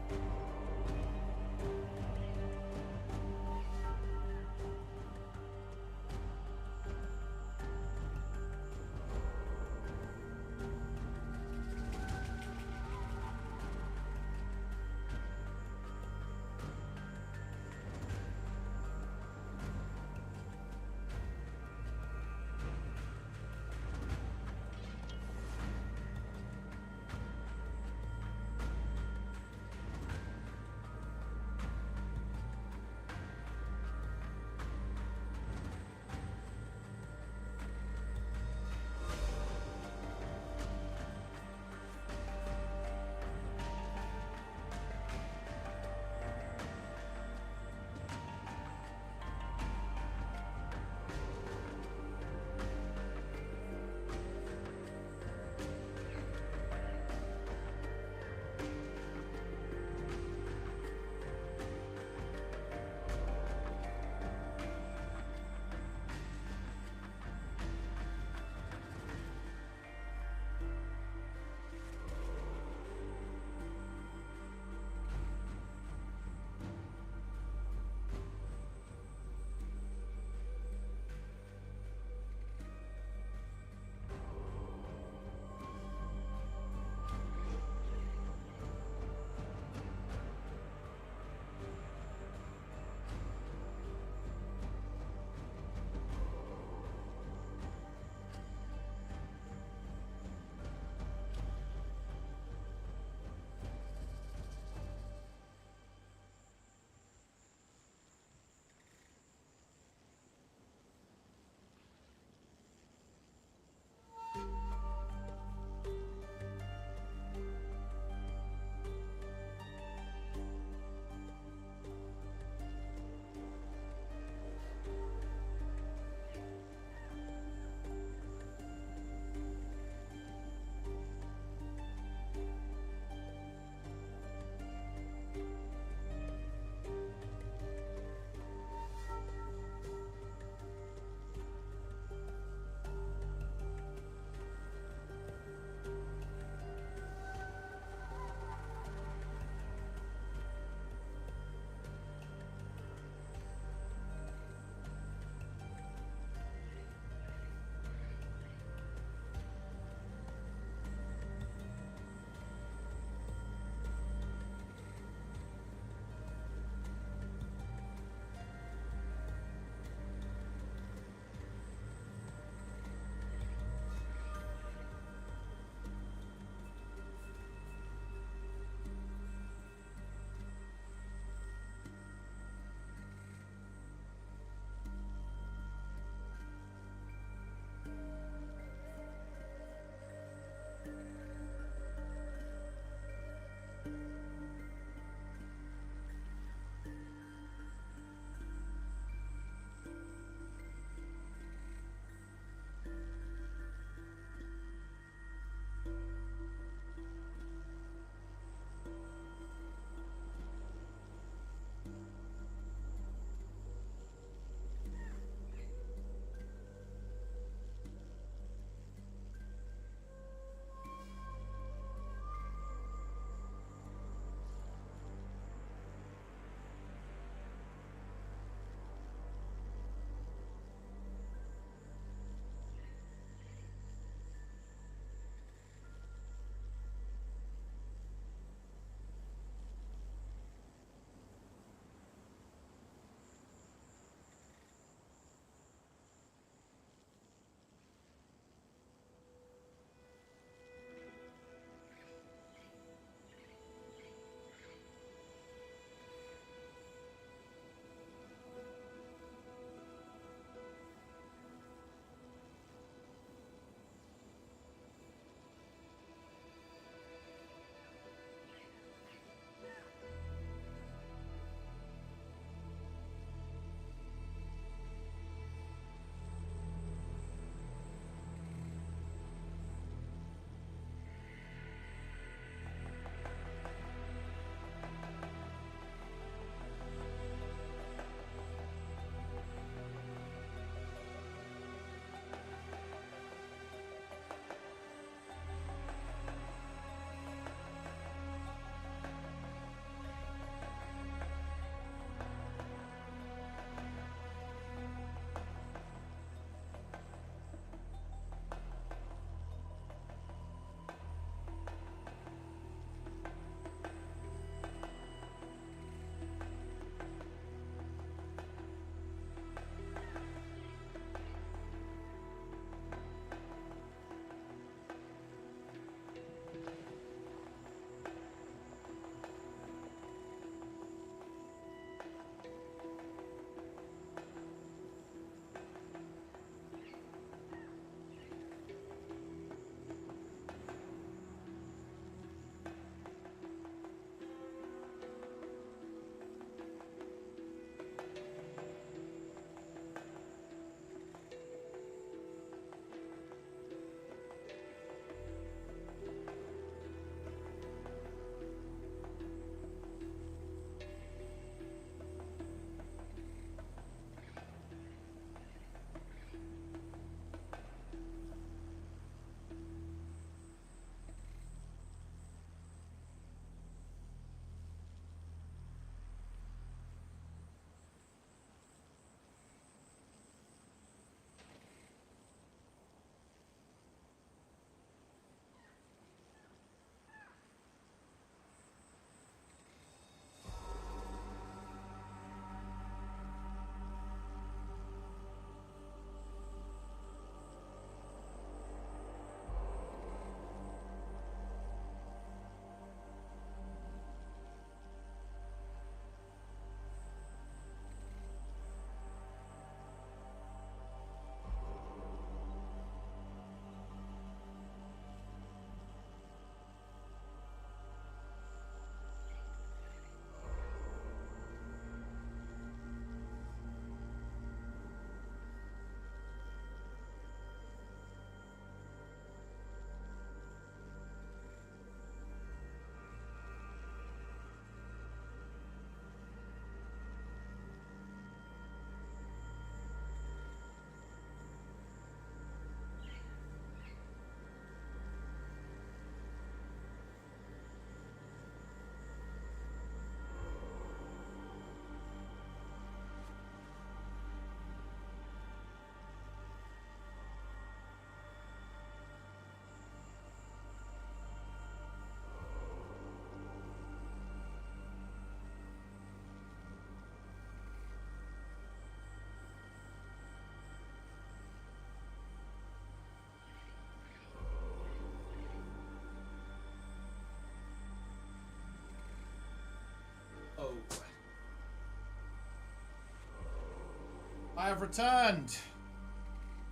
I have returned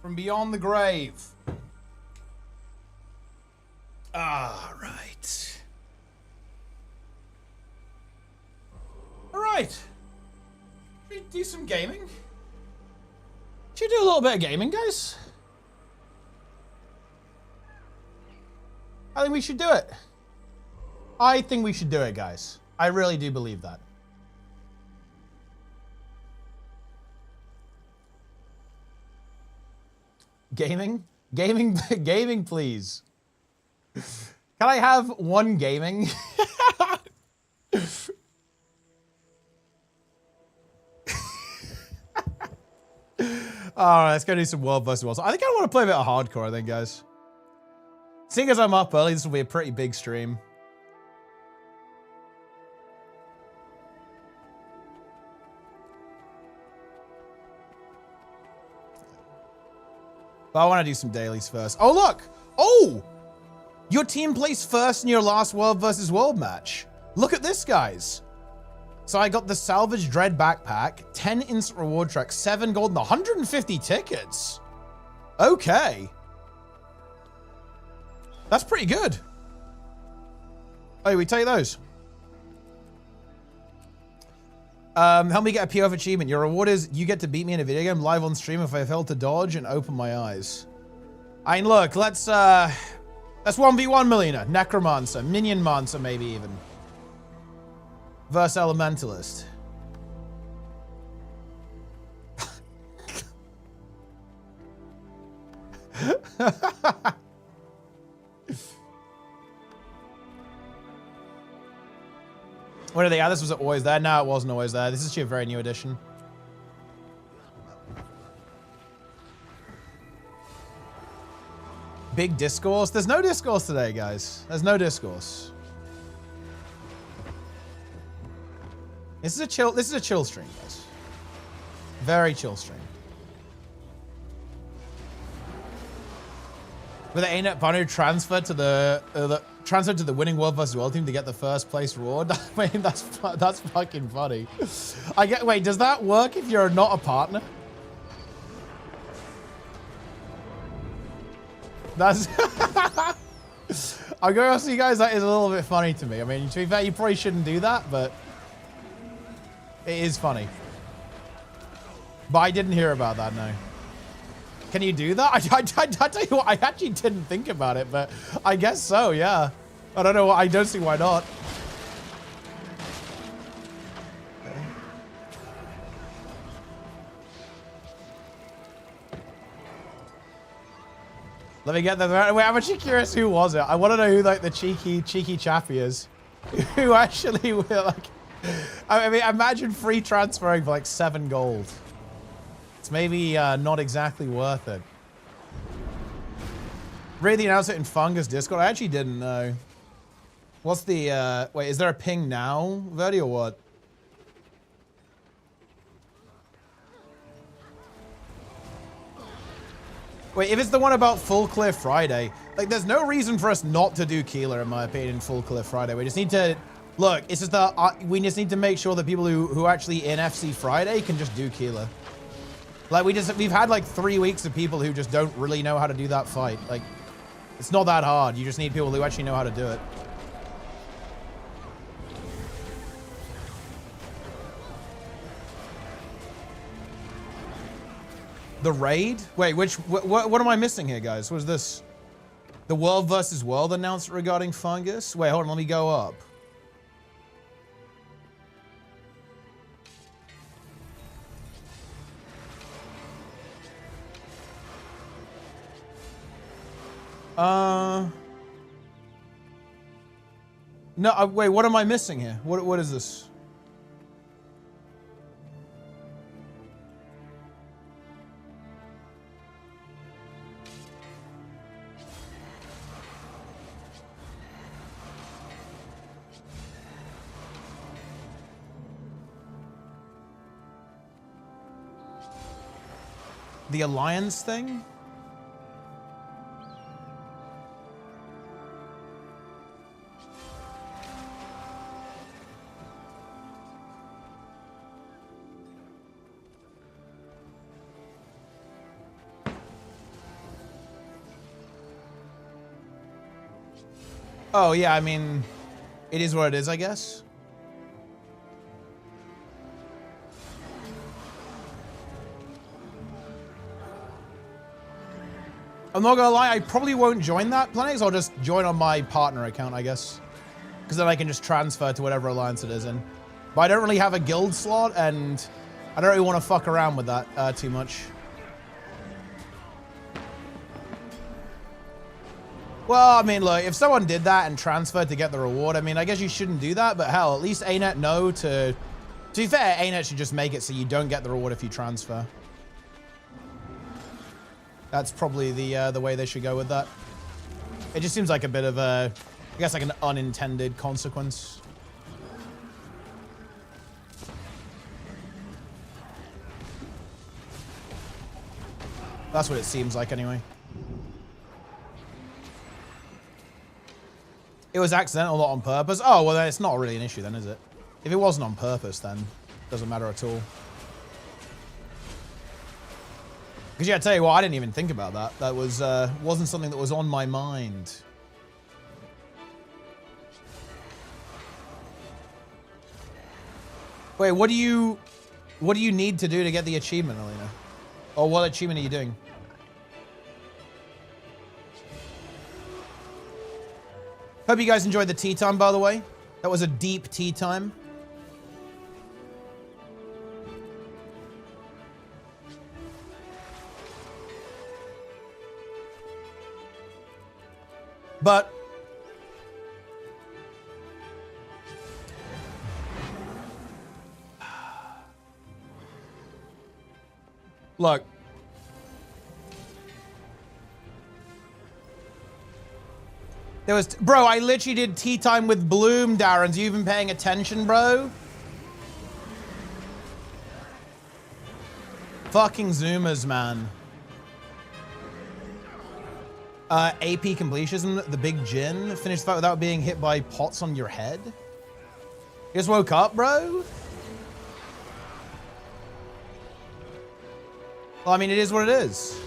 from beyond the grave. All right. All right. Should we do some gaming? Should we do a little bit of gaming, guys? I think we should do it. I think we should do it, guys. I really do believe that. Gaming? Gaming, gaming, please. Can I have one gaming? Alright, let's go do some World vs. World. I think I want to play a bit of hardcore, I think, guys. Seeing as I'm up early, this will be a pretty big stream. But I want to do some dailies first. Oh, look! Oh! Your team placed first in your last World vs. World match. Look at this, guys. So I got the Salvage Dread backpack, 10 instant reward tracks, 7 gold, and 150 tickets. Okay. That's pretty good. Oh, we take those. Help me get a POF achievement. Your reward is you get to beat me in a video game live on stream if I fail to dodge and open my eyes. I mean, look, let's 1v1 Millionaire, Necromancer, Minion Mancer, maybe even. Verse Elementalist. What are they at? This was always there. No, it wasn't always there. This is actually a very new edition. Big discourse. There's no discourse today, guys. There's no discourse. This is a chill stream, guys. Very chill stream. With the ArenaNet banner transferred to the winning World vs. World team to get the first place reward. I mean, that's fucking funny. Wait, does that work if you're not a partner? That's I'm going to ask you guys, that is a little bit funny to me. I mean, to be fair, you probably shouldn't do that, but it is funny. But I didn't hear about that, no. Can you do that? I tell you what, I actually didn't think about it, but I guess so, yeah. I don't know, I don't see why not. Let me get the... Wait, I'm actually curious who was it. I want to know who, like, the cheeky chappy is. Who actually, like... I mean, imagine free transferring for, like, 7 gold. It's maybe not exactly worth it. Read the announcement in Fungus Discord. I actually didn't know. What's the... wait, is there a ping now, Verdi, or what? Wait, if it's the one about Full Clear Friday, like, there's no reason for us not to do Keeler, in my opinion, Full Clear Friday. We just need to... Look, it's just that we just need to make sure that people who actually in FC Friday can just do Keeler. Like, we've had, like, 3 weeks of people who just don't really know how to do that fight. Like, it's not that hard. You just need people who actually know how to do it. The raid? Wait, what am I missing here, guys? What is this? The World vs. World announcement regarding Fungus? Wait, hold on, let me go up. No, wait, what am I missing here? What is this? The Alliance thing? Oh, yeah, I mean, it is what it is, I guess. I'm not gonna lie, I probably won't join that Plenex. I'll just join on my partner account, I guess. Because then I can just transfer to whatever alliance it is in. But I don't really have a guild slot, and I don't really want to fuck around with that too much. Well, I mean, look, if someone did that and transferred to get the reward, I mean, I guess you shouldn't do that, but hell, at least ArenaNet know to... To be fair, ArenaNet should just make it so you don't get the reward if you transfer. That's probably the way they should go with that. It just seems like a bit of a... I guess like an unintended consequence. That's what it seems like anyway. It was accidental, not on purpose. Oh, well, then it's not really an issue then, is it? If it wasn't on purpose, then it doesn't matter at all. Because, yeah, I tell you what, I didn't even think about that. That was wasn't something that was on my mind. Wait, what do you need to do to get the achievement, Alina? Or what achievement are you doing? Hope you guys enjoyed the tea time, by the way. That was a deep tea time. But look, there was, bro, I literally did tea time with Bloom, Darren. You even paying attention, bro? Fucking Zoomers, man. AP completion, the big Jin. Finished the fight without being hit by pots on your head. You just woke up, bro? Well, I mean, it is what it is.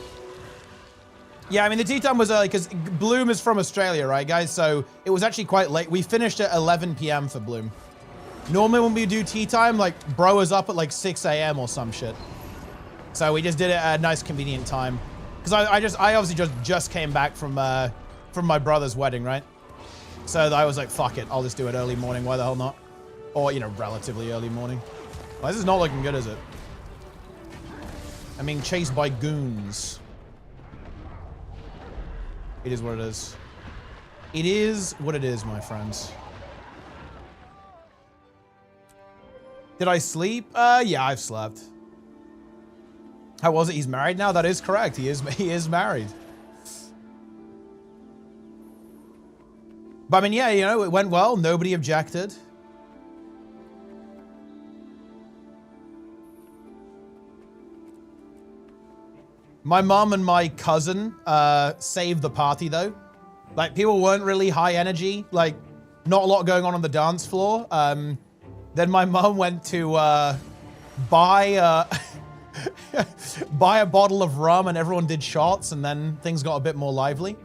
Yeah, I mean, the tea time was early because Bloom is from Australia, right, guys? So it was actually quite late. We finished at 11 p.m. for Bloom. Normally when we do tea time, like, bro is up at like 6 a.m. or some shit. So we just did it at a nice, convenient time. Because I obviously just came back from my brother's wedding, right? So I was like, fuck it, I'll just do it early morning. Why the hell not? Or, you know, relatively early morning. Well, this is not looking good, is it? I'm being chased by goons. It is what it is. It is what it is, my friends. Did I sleep? Yeah, I've slept. How was it? He's married now? That is correct. He is married. But I mean, yeah, you know, it went well. Nobody objected. My mom and my cousin saved the party, though. Like, people weren't really high energy. Like, not a lot going on the dance floor. Then my mom went to buy buy a bottle of rum, and everyone did shots, and then things got a bit more lively.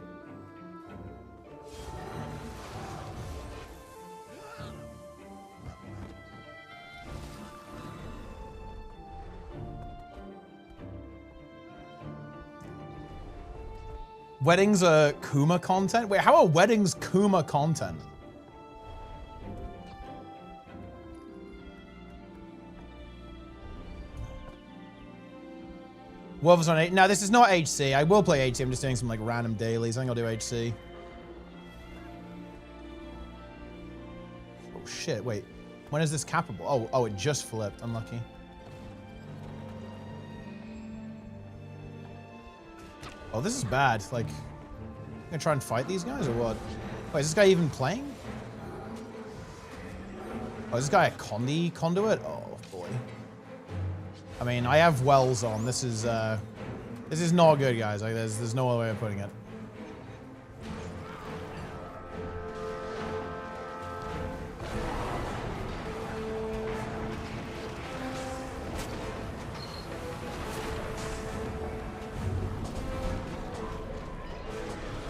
Weddings are Kuma content? Wait, how are weddings Kuma content? Wolves on 8. No, this is not HC. I will play HC. I'm just doing some like random dailies. I think I'll do HC. Oh shit, wait. When is this capable? Oh, it just flipped. Unlucky. Oh, this is bad. Like, I'm gonna try and fight these guys or what? Wait, is this guy even playing? Oh, is this guy a conduit? Oh boy. I mean, I have wells on. This is not good, guys. Like, there's no other way of putting it.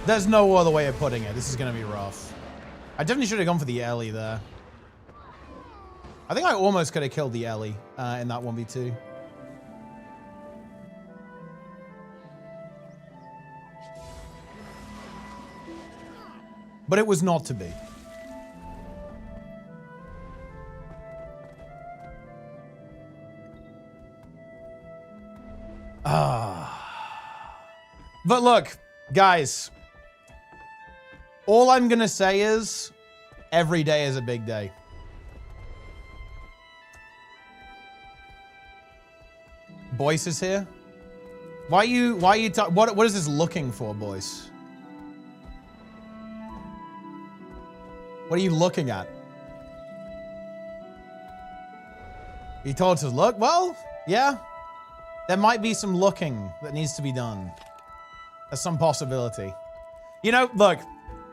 There's no other way of putting it. This is going to be rough. I definitely should have gone for the Ellie there. I think I almost could have killed the Ellie in that 1v2. But it was not to be. But look, guys, all I'm going to say is every day is a big day. Boyce is here. Why you what is this looking for, Boyce? What are you looking at? He told us to look. Well, yeah. There might be some looking that needs to be done. There's some possibility. You know, look,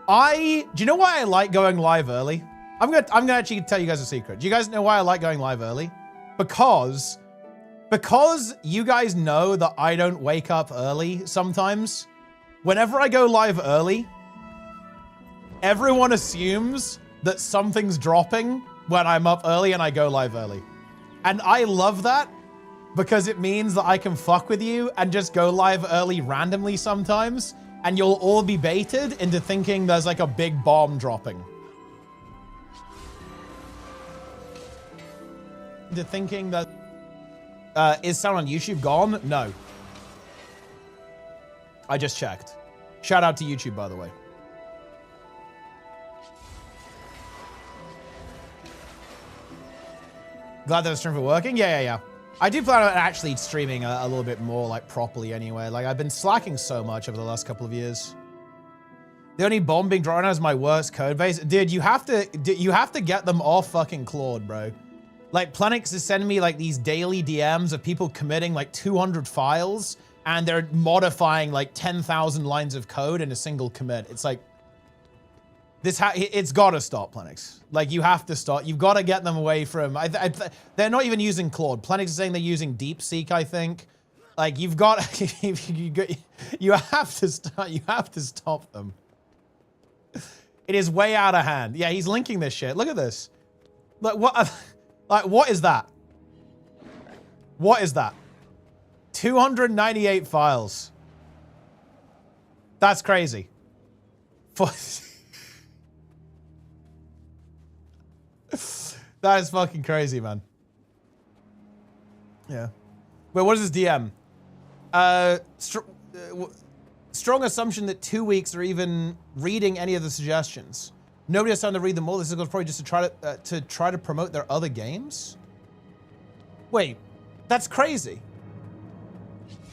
do you know why I like going live early? I'm gonna actually tell you guys a secret. Do you guys know why I like going live early? Because you guys know that I don't wake up early sometimes. Whenever I go live early, everyone assumes that something's dropping when I'm up early and I go live early. And I love that because it means that I can fuck with you and just go live early randomly sometimes, and you'll all be baited into thinking there's like a big bomb dropping. Into thinking that... is sound on YouTube gone? No. I just checked. Shout out to YouTube, by the way. Glad that the stream for working? Yeah. I do plan on actually streaming a little bit more, like, properly anyway. Like, I've been slacking so much over the last couple of years. The only bomb being drawn out is my worst code base. Dude, you have to get them off fucking Claude, bro. Like, Plenix is sending me, like, these daily DMs of people committing, like, 200 files, and they're modifying, like, 10,000 lines of code in a single commit. It's like, it's gotta stop, Plenix. Like, you have to stop. You've got to get them away from... they're not even using Claude. Plenix is saying they're using DeepSeek, I think. Like, you've got... you have to stop them. It is way out of hand. Yeah, he's linking this shit. Look at this. Like, what... Like, what is that? What is that? 298 files. That's crazy. That is fucking crazy, man. Yeah. Wait, what is this DM? Strong assumption that 2 weeks are even reading any of the suggestions. Nobody has time to read them all. This is probably just to try to promote their other games. Wait, that's crazy.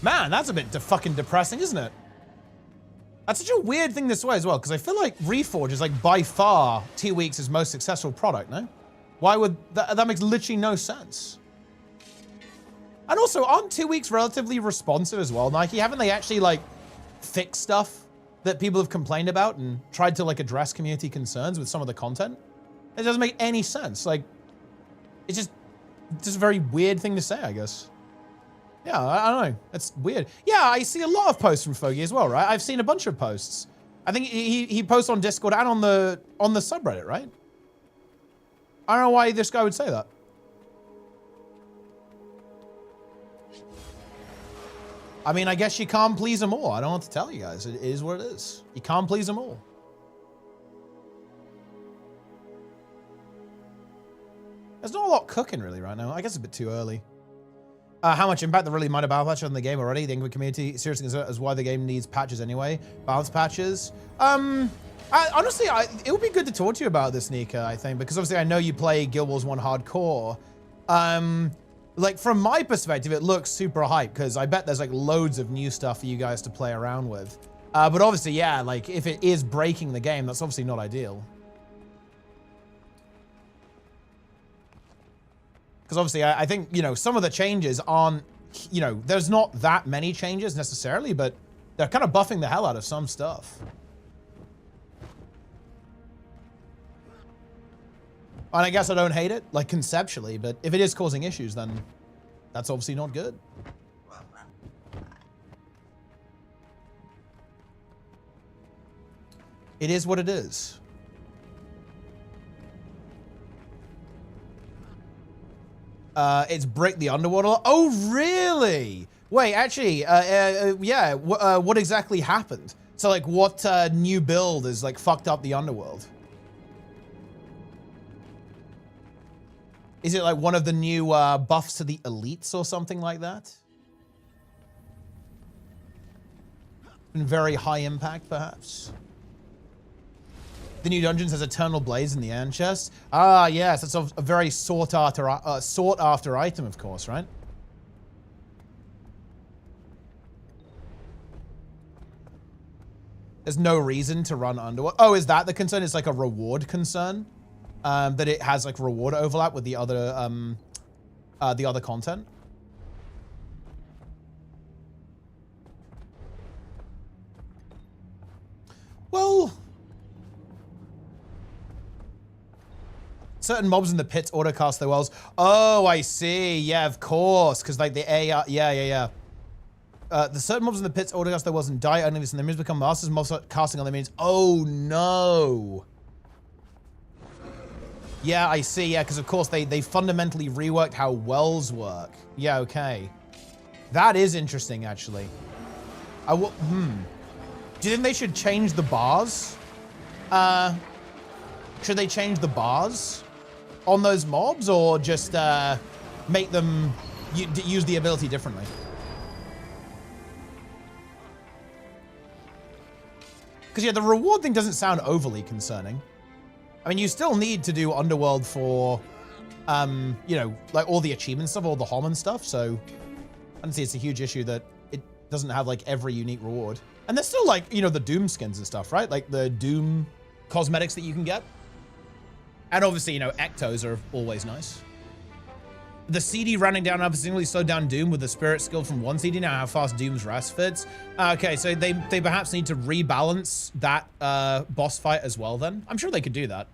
Man, that's a bit fucking depressing, isn't it? That's such a weird thing this way as well, because I feel like Reforge is like by far 2 weeks' most successful product, no? Why would that makes literally no sense. And also, aren't 2 weeks relatively responsive as well, Nike? Haven't they actually like fixed stuff that people have complained about and tried to like address community concerns with some of the content? It doesn't make any sense. Like, it's just a very weird thing to say, I guess. Yeah, I don't know. It's weird. Yeah, I see a lot of posts from Foggy as well, right? I've seen a bunch of posts. I think he posts on Discord and on the subreddit, right? I don't know why this guy would say that. I mean, I guess you can't please them all. I don't know what to tell you guys. It is what it is. You can't please them all. There's not a lot cooking really right now. I guess it's a bit too early. How much impact the really minor balance patch on the game already? The England community seriously considers why the game needs patches anyway. Balance patches. Honestly, it would be good to talk to you about this, Nika, I think, because obviously I know you play Guild Wars 1 hardcore. Like, from my perspective, it looks super hype, because I bet there's, like, loads of new stuff for you guys to play around with. But obviously, yeah, like, if it is breaking the game, that's obviously not ideal. Because obviously, I think, you know, some of the changes aren't, you know, there's not that many changes necessarily, but they're kind of buffing the hell out of some stuff. And I guess I don't hate it, like, conceptually, but if it is causing issues, then that's obviously not good. It is what it is. It's break the underwater. Oh, really? Wait, actually, yeah. What exactly happened? So, like, what new build is like fucked up the underworld? Is it like one of the new buffs to the elites or something like that? Very high impact, perhaps. The new dungeons has Eternal Blaze in the Iron Chest. Ah, yes, it's a very sought after item, of course, right? There's no reason to run underwater. Oh, is that the concern? It's like a reward concern, that it has like reward overlap with the other content. Well, certain mobs in the pits autocast their wells. Oh, I see. Yeah, of course. Because like the AI, yeah. The certain mobs in the pits autocast their wells and die only this, and their minions become masters. Mobs start casting on their minions. Oh no. Yeah, I see. Yeah, because of course they fundamentally reworked how wells work. Yeah, okay. That is interesting, actually. Do you think they should change the bars? Should they change the bars on those mobs, or just make them use the ability differently? Because yeah, the reward thing doesn't sound overly concerning. I mean, you still need to do Underworld for, you know, like all the achievement stuff, all the HOM and stuff. So I don't see it's a huge issue that it doesn't have like every unique reward. And there's still like, you know, the Doom skins and stuff, right? Like the Doom cosmetics that you can get. And obviously, you know, Ectos are always nice. The CD running down up singly slowed down Doom with the spirit skill from one CD. Now how fast Doom's rest fits. Okay, so they perhaps need to rebalance that boss fight as well then. I'm sure they could do that.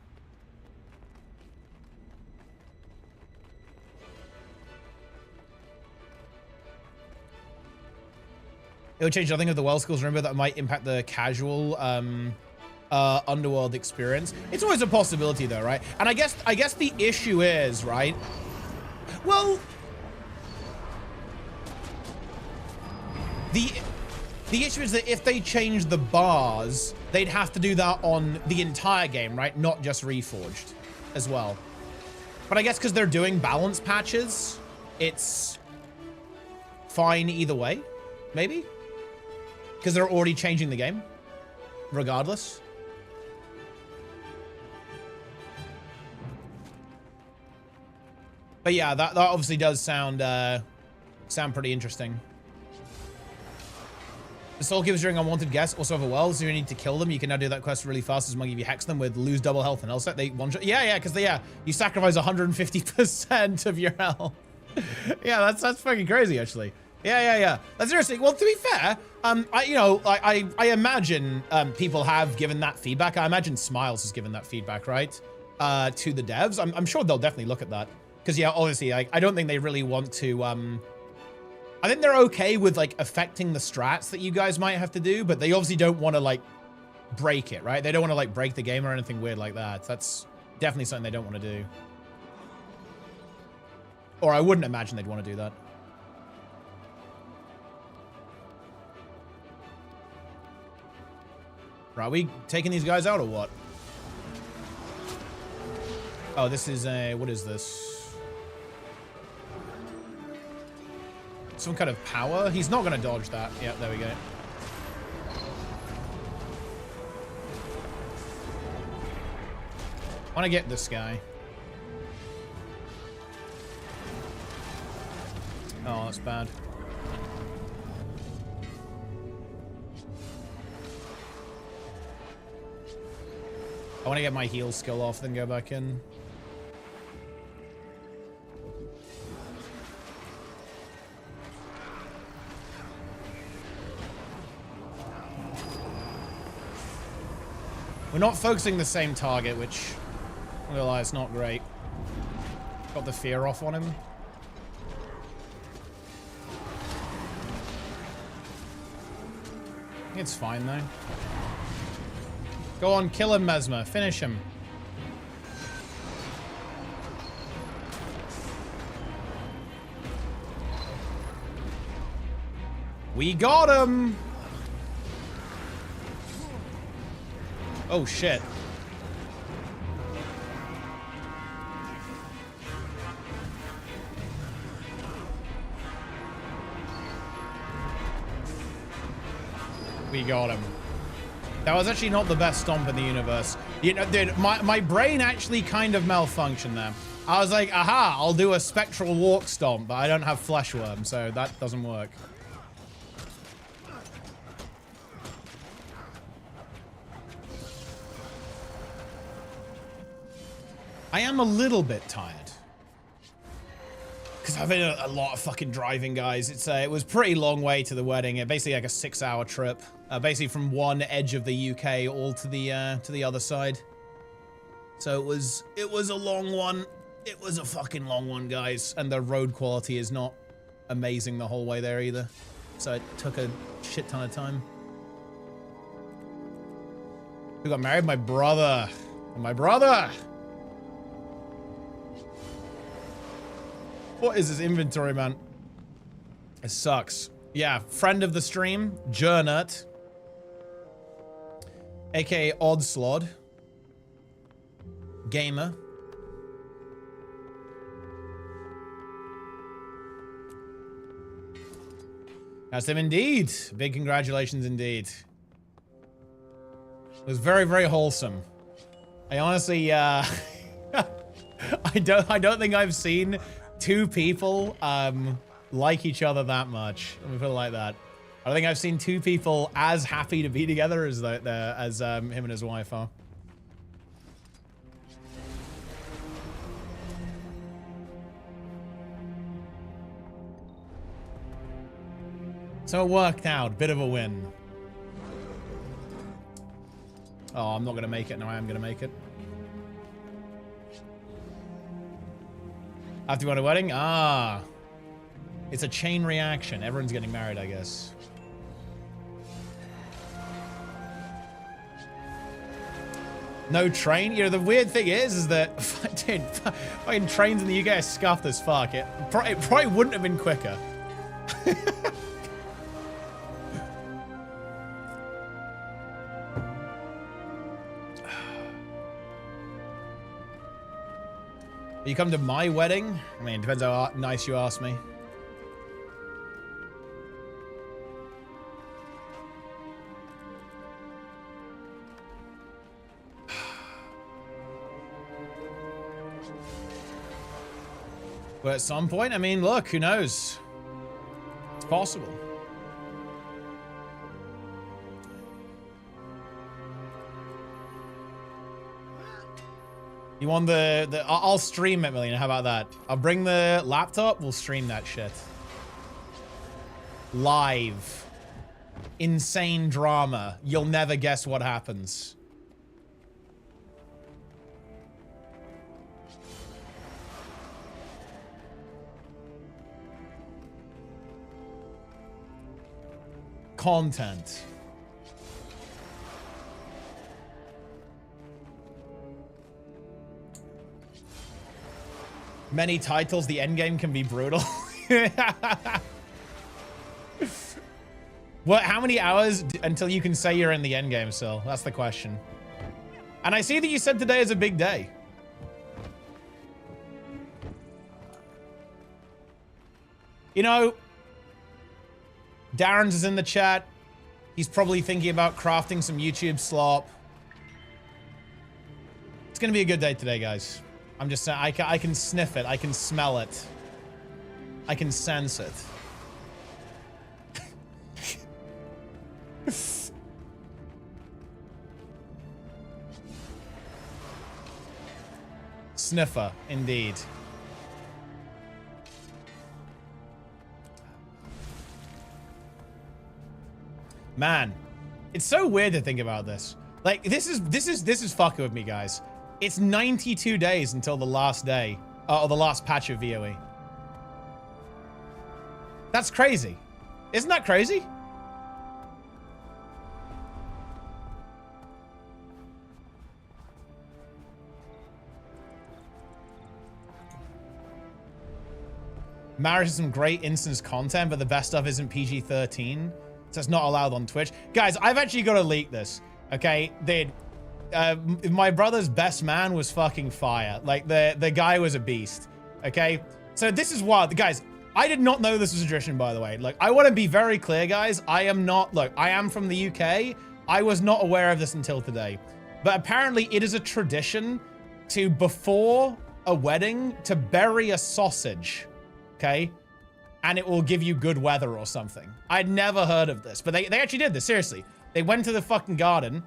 It would change nothing of the well skills. Remember that might impact the casual Underworld experience. It's always a possibility though, right? And I guess the issue is, right? Well, the issue is that if they change the bars, they'd have to do that on the entire game, right? Not just Reforged as well. But I guess because they're doing balance patches, it's fine either way, maybe? Because they're already changing the game, regardless. But yeah, that obviously does sound pretty interesting. The soul keepers during unwanted guests also have a well, so you need to kill them. You can now do that quest really fast as long as you hex them with lose double health and else they one shot. Yeah, because you sacrifice 150% of your health. Yeah, that's fucking crazy actually. Yeah. That's interesting. Well, to be fair, I imagine people have given that feedback. I imagine Smiles has given that feedback, right? To the devs. I'm sure they'll definitely look at that. Because yeah, obviously, I don't think they really want to. I think they're okay with like affecting the strats that you guys might have to do, but they obviously don't want to like break it, right? They don't want to like break the game or anything weird like that. That's definitely something they don't want to do. Or I wouldn't imagine they'd want to do that. Right, are we taking these guys out or what? Oh, this is a, what is this? Some kind of power? He's not going to dodge that. Yeah, there we go. I want to get this guy. Oh, that's bad. I want to get my heal skill off, then go back in. We're not focusing the same target, which, well, it's not great. Got the fear off on him. It's fine, though. Go on, kill him, Mesmer. Finish him. We got him! Oh, shit. We got him. That was actually not the best stomp in the universe. You know, dude, my brain actually kind of malfunctioned there. I was like, aha, I'll do a spectral walk stomp, but I don't have flesh worm, so that doesn't work. I am a little bit tired. Because I've been a lot of fucking driving, guys. It was a pretty long way to the wedding. Basically like a 6-hour trip. Basically from one edge of the UK all to the other side. So it was a long one. It was a fucking long one, guys. And the road quality is not amazing the whole way there either. So it took a shit ton of time. Who got married? My brother. My brother! What is this inventory, man? It sucks. Yeah, friend of the stream, gw2, aka Oddslod, gamer. That's him indeed. Big congratulations indeed. It was very, very wholesome. I honestly, I don't think I've seen two people like each other that much. Let me put it like that. I don't think I've seen two people as happy to be together as him and his wife are. So it worked out. Bit of a win. Oh, I'm not gonna make it. No, I am gonna make it. After you want a wedding? Ah. It's a chain reaction. Everyone's getting married, I guess. No train? You know, the weird thing is that, dude, fucking trains in the UK are scuffed as fuck. It probably wouldn't have been quicker. You come to my wedding? I mean, depends how nice you ask me. But at some point, I mean, look, who knows? It's possible. You want I'll stream it, Million. How about that? I'll bring the laptop. We'll stream that shit. Live. Insane drama. You'll never guess what happens. Content. Many titles, the endgame can be brutal. What? How many hours until you can say you're in the endgame, Sil? That's the question. And I see that you said today is a big day. You know, Darren's is in the chat. He's probably thinking about crafting some YouTube slop. It's gonna be a good day today, guys. I'm just saying, I can sniff it. I can smell it. I can sense it. Sniffer, indeed. Man, it's so weird to think about this. Like, this is fucking with me, guys. It's 92 days until the last day, or the last patch of VOE. That's crazy. Isn't that crazy? Marriage is some great instance content, but the best stuff isn't PG-13, so it's not allowed on Twitch. Guys, I've actually got to leak this, okay? My brother's best man was fucking fire. Like, the guy was a beast, okay? So this is wild. Guys, I did not know this was a tradition, by the way. Like, I want to be very clear, guys. I am from the UK. I was not aware of this until today. But apparently it is a tradition to, before a wedding, to bury a sausage, okay? And it will give you good weather or something. I'd never heard of this, but they actually did this, seriously. They went to the fucking garden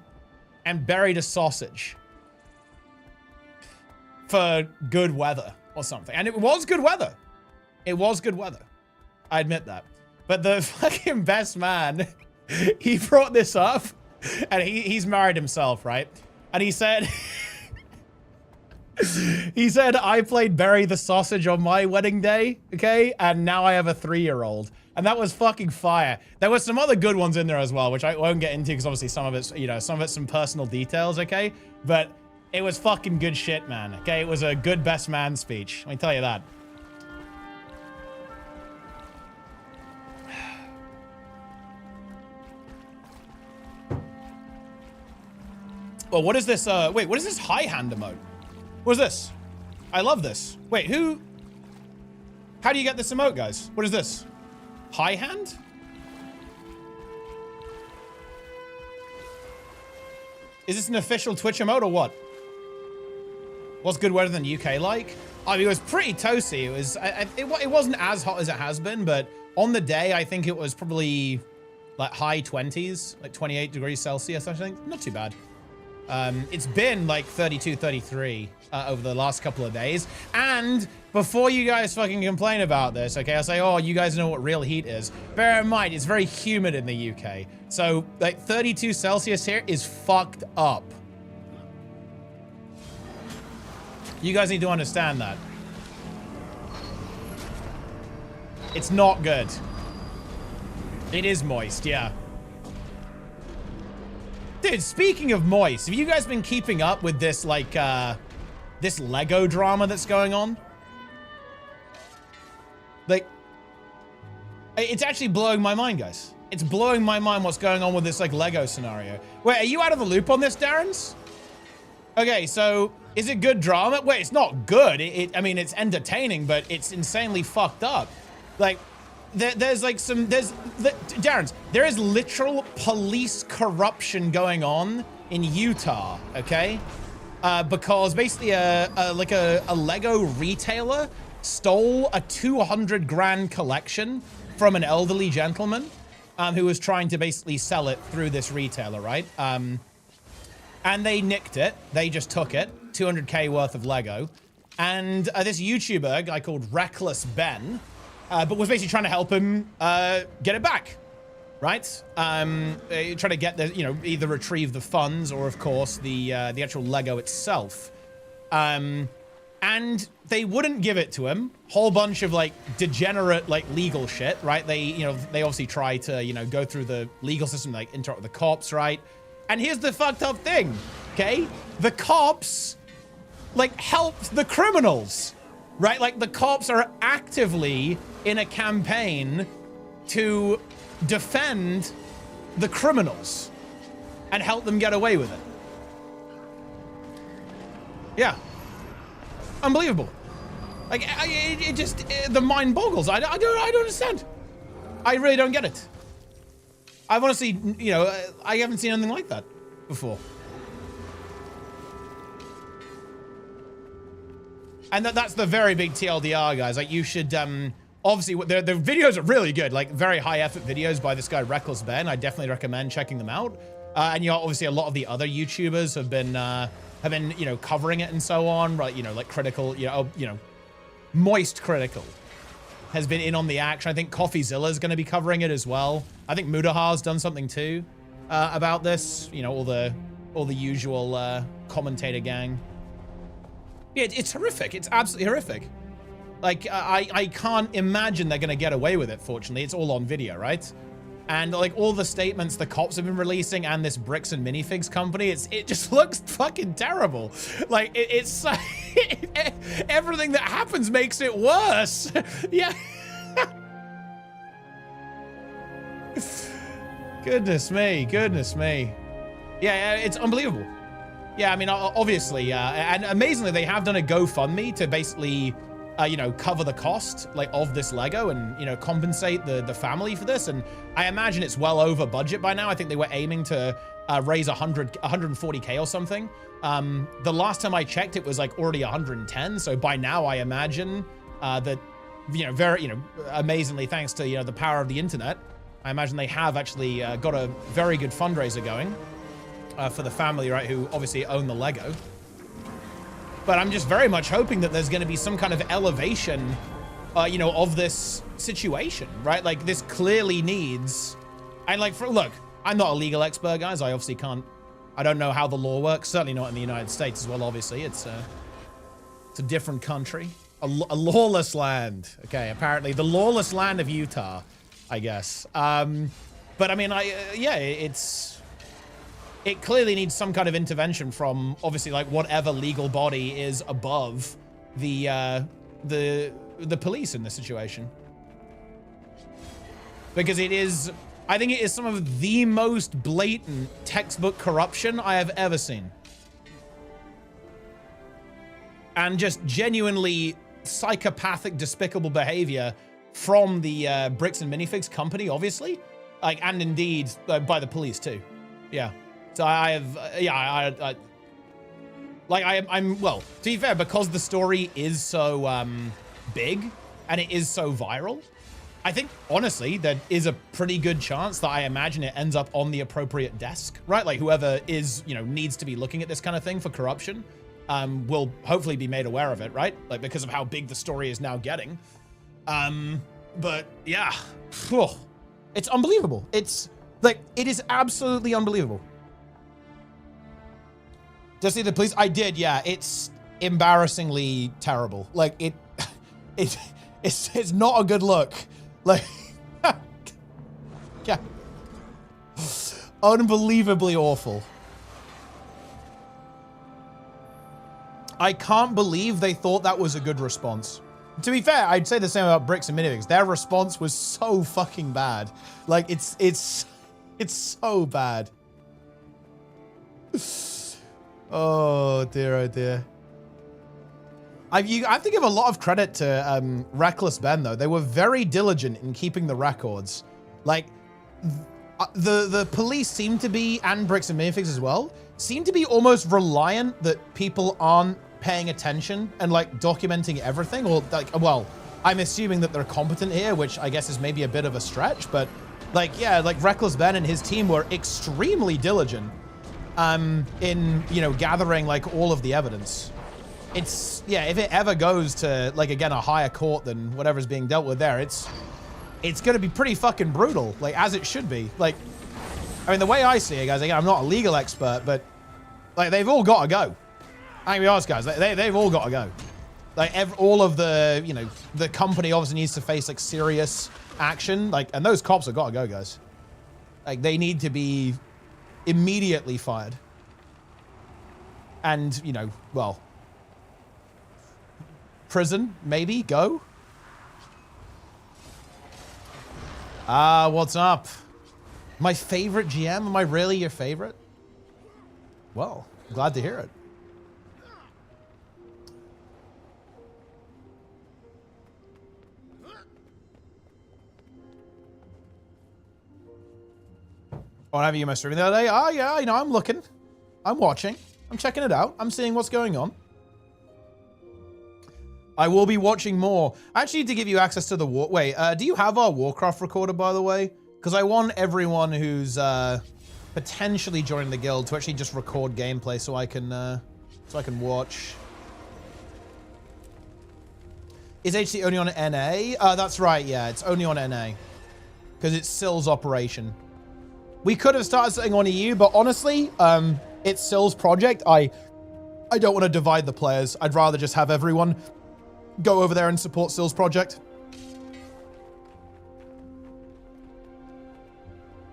and buried a sausage for good weather or something. And it was good weather. It was good weather. I admit that. But the fucking best man, he brought this up, and he's married himself, right? And he said, I played Bury the Sausage on my wedding day, okay? And now I have a 3-year-old. And that was fucking fire. There were some other good ones in there as well, which I won't get into because obviously some of it's, some personal details, okay? But it was fucking good shit, man, okay? It was a good best man speech. Let me tell you that. Well, what is this? Wait, what is this high hand emote? What is this? I love this. Wait, how do you get this emote, guys? What is this? High hand? Is this an official Twitch emote or what? What's good weather than UK like? I mean, it was pretty toasty. It wasn't as hot as it has been, but on the day, I think it was probably like high 20s, like 28 degrees Celsius, I think. Not too bad. It's been like 32, 33 over the last couple of days. And before you guys fucking complain about this, okay, I'll say, oh, you guys know what real heat is. Bear in mind, it's very humid in the UK. So like 32 Celsius here is fucked up. You guys need to understand that. It's not good. It is moist, yeah. Dude, speaking of moist, have you guys been keeping up with this, like, this Lego drama that's going on? Like, it's actually blowing my mind, guys. It's blowing my mind what's going on with this, like, Lego scenario. Wait, are you out of the loop on this, Darren's? Okay, so, is it good drama? Wait, it's not good. I mean, it's entertaining, but it's insanely fucked up. Like, there's like Darren's, there is literal police corruption going on in Utah, okay? Because basically a Lego retailer stole a 200 grand collection from an elderly gentleman who was trying to basically sell it through this retailer, right? And they nicked it. They just took it, 200K worth of Lego. And this YouTuber, guy called Reckless Ben, but was basically trying to help him get it back, right? Trying to get the, either retrieve the funds or, of course, the actual Lego itself. And they wouldn't give it to him. Whole bunch of like degenerate like legal shit, right? They obviously try to go through the legal system, like interact with the cops, right? And here's the fucked up thing, okay? The cops like helped the criminals. Right? Like, the cops are actively in a campaign to defend the criminals and help them get away with it. Yeah. Unbelievable. Like, the mind boggles. I don't understand. I really don't get it. I've honestly, I haven't seen anything like that before. And that's the very big TLDR, guys. Like, you should, obviously, the videos are really good. Like, very high-effort videos by this guy, Reckless Ben. I definitely recommend checking them out. And, obviously, a lot of the other YouTubers have been covering it and so on. Right, like, Critical, Moist Critical has been in on the action. I think CoffeeZilla is going to be covering it as well. I think Mudahar's done something, too, about this. All the usual commentator gang. Yeah, it's horrific. It's absolutely horrific. Like, I can't imagine they're going to get away with it, fortunately. It's all on video, right? And, like, all the statements the cops have been releasing and this bricks and minifigs company, it just looks fucking terrible. Like, it's everything that happens makes it worse. Yeah. Goodness me, goodness me. Yeah, it's unbelievable. Yeah, I mean, obviously, and amazingly, they have done a GoFundMe to basically, you know, cover the cost like of this Lego and, you know, compensate the family for this. And I imagine it's well over budget by now. I think they were aiming to raise 140K or something. The last time I checked, it was like already 110. So by now, I imagine that, you know, very, you know, amazingly, thanks to, you know, the power of the internet, I imagine they have actually got a very good fundraiser going for the family, right, who obviously own the Lego. But I'm just very much hoping that there's going to be some kind of elevation, you know, of this situation, right? Like, this clearly needs, and like, look, I'm not a legal expert, guys. I obviously can't, I don't know how the law works. Certainly not in the United States as well, obviously. It's a different country. A lawless land. Okay, apparently the lawless land of Utah, I guess. But I mean, yeah, it clearly needs some kind of intervention from obviously like whatever legal body is above the police in this situation. Because it is, I think it is some of the most blatant textbook corruption I have ever seen. And just genuinely psychopathic, despicable behavior from the Bricks and Minifigs company, obviously, like, and indeed by the police too. Yeah. So I have, yeah, I'm well, to be fair, because the story is so big and it is so viral, I think honestly there is a pretty good chance that I imagine it ends up on the appropriate desk, right? Like whoever is, you know, needs to be looking at this kind of thing for corruption will hopefully be made aware of it, right? Like because of how big the story is now getting. But yeah, it's unbelievable. It's like, it is absolutely unbelievable. Just see the police? I did, yeah. It's embarrassingly terrible. Like it's not a good look. Like, yeah, unbelievably awful. I can't believe they thought that was a good response. To be fair, I'd say the same about Bricks and Minifigs. Their response was so fucking bad. Like it's so bad. Oh dear, oh dear. I have to give a lot of credit to Reckless Ben though. They were very diligent in keeping the records. Like the police seem to be, and Bricks and Minifigs as well, seem to be almost reliant that people aren't paying attention and like documenting everything, or like, well, I'm assuming that they're competent here, which I guess is maybe a bit of a stretch, but like, yeah, like Reckless Ben and his team were extremely diligent in, you know, gathering like all of the evidence. It's, yeah, if it ever goes to like, again, a higher court than whatever's being dealt with there, it's going to be pretty fucking brutal, like as it should be. Like, I mean, the way I see it, guys, again, I'm not a legal expert, but like they've all got to go. I can be honest, guys, they've all got to go. Like all of the, you know, the company obviously needs to face like serious action, like, and those cops have got to go, guys. Like they need to be immediately fired. And, you know, well, prison, maybe, go. What's up? My favorite GM? Am I really your favorite? Well, glad to hear it. Oh, have you my streaming the other day? Oh, yeah, you know, I'm looking. I'm watching. I'm checking it out. I'm seeing what's going on. I will be watching more. I actually need to give you access to the war. Wait, do you have our Warcraft recorder, by the way? Because I want everyone who's potentially joining the guild to actually just record gameplay so I can watch. Is HC only on NA? That's right, yeah, it's only on NA. Because it's Sill's operation. We could have started something on EU, but honestly, it's Sill's project. I don't want to divide the players. I'd rather just have everyone go over there and support Sill's project.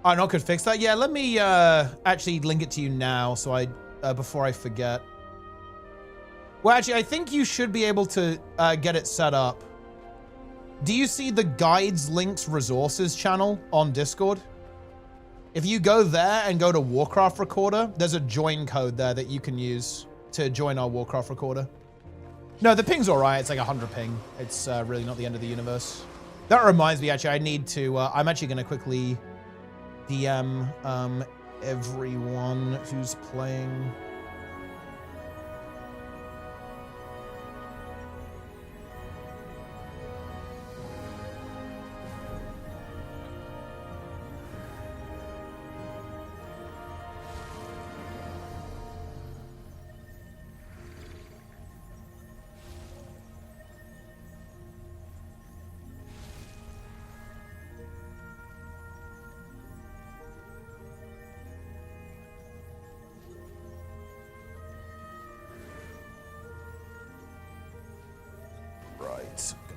I know I could fix that. Yeah, let me actually link it to you now so I before I forget. Well, actually, I think you should be able to get it set up. Do you see the Guides Links Resources channel on Discord? If you go there and go to Warcraft Recorder, there's a join code there that you can use to join our Warcraft Recorder. No, the ping's all right. It's like 100 ping. It's really not the end of the universe. That reminds me, actually, I need to, I'm actually going to quickly DM everyone who's playing.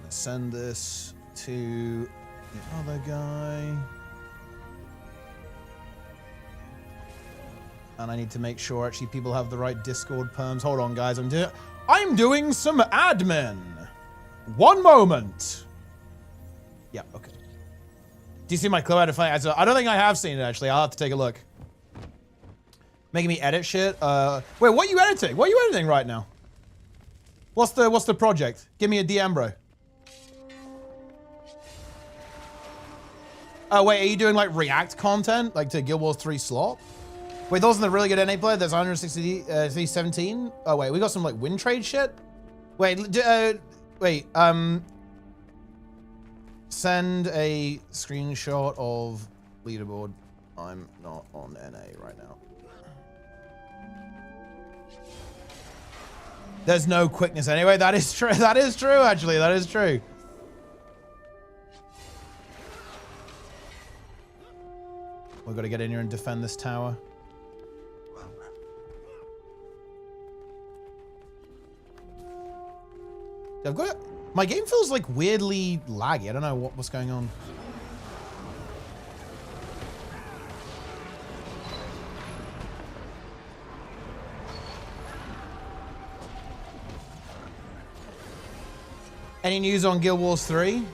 Send this to the other guy. And I need to make sure actually people have the right Discord perms. Hold on, guys. I'm doing some admin. One moment. Yeah, okay. Do you see my clip out of fight? I don't think I have seen it actually. I'll have to take a look. Making me edit shit. Wait, what are you editing? What are you editing right now? What's the project? Give me a DM, bro. Oh, wait, are you doing like React content? Like to Guild Wars 3 slot? Wait, those are the really good NA player. There's 160, 17. Oh, wait, we got some like win trade shit? Wait, send a screenshot of leaderboard. I'm not on NA right now. There's no quickness anyway. That is true. That is true, actually. That is true. We've got to get in here and defend this tower. My game feels like weirdly laggy. I don't know what's going on. Any news on Guild Wars 3?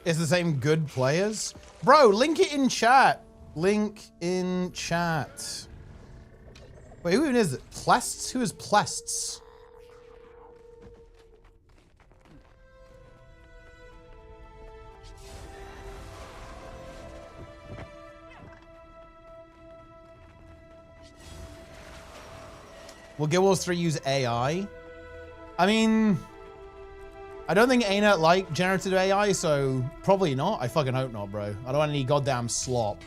It's the same good players. Bro, link it in chat. Link in chat. Wait, who even is it? Plests? Who is Plests? Will Guild Wars 3 use AI? I mean, I don't think ArenaNet like generative AI, so probably not. I fucking hope not, bro. I don't want any goddamn slop.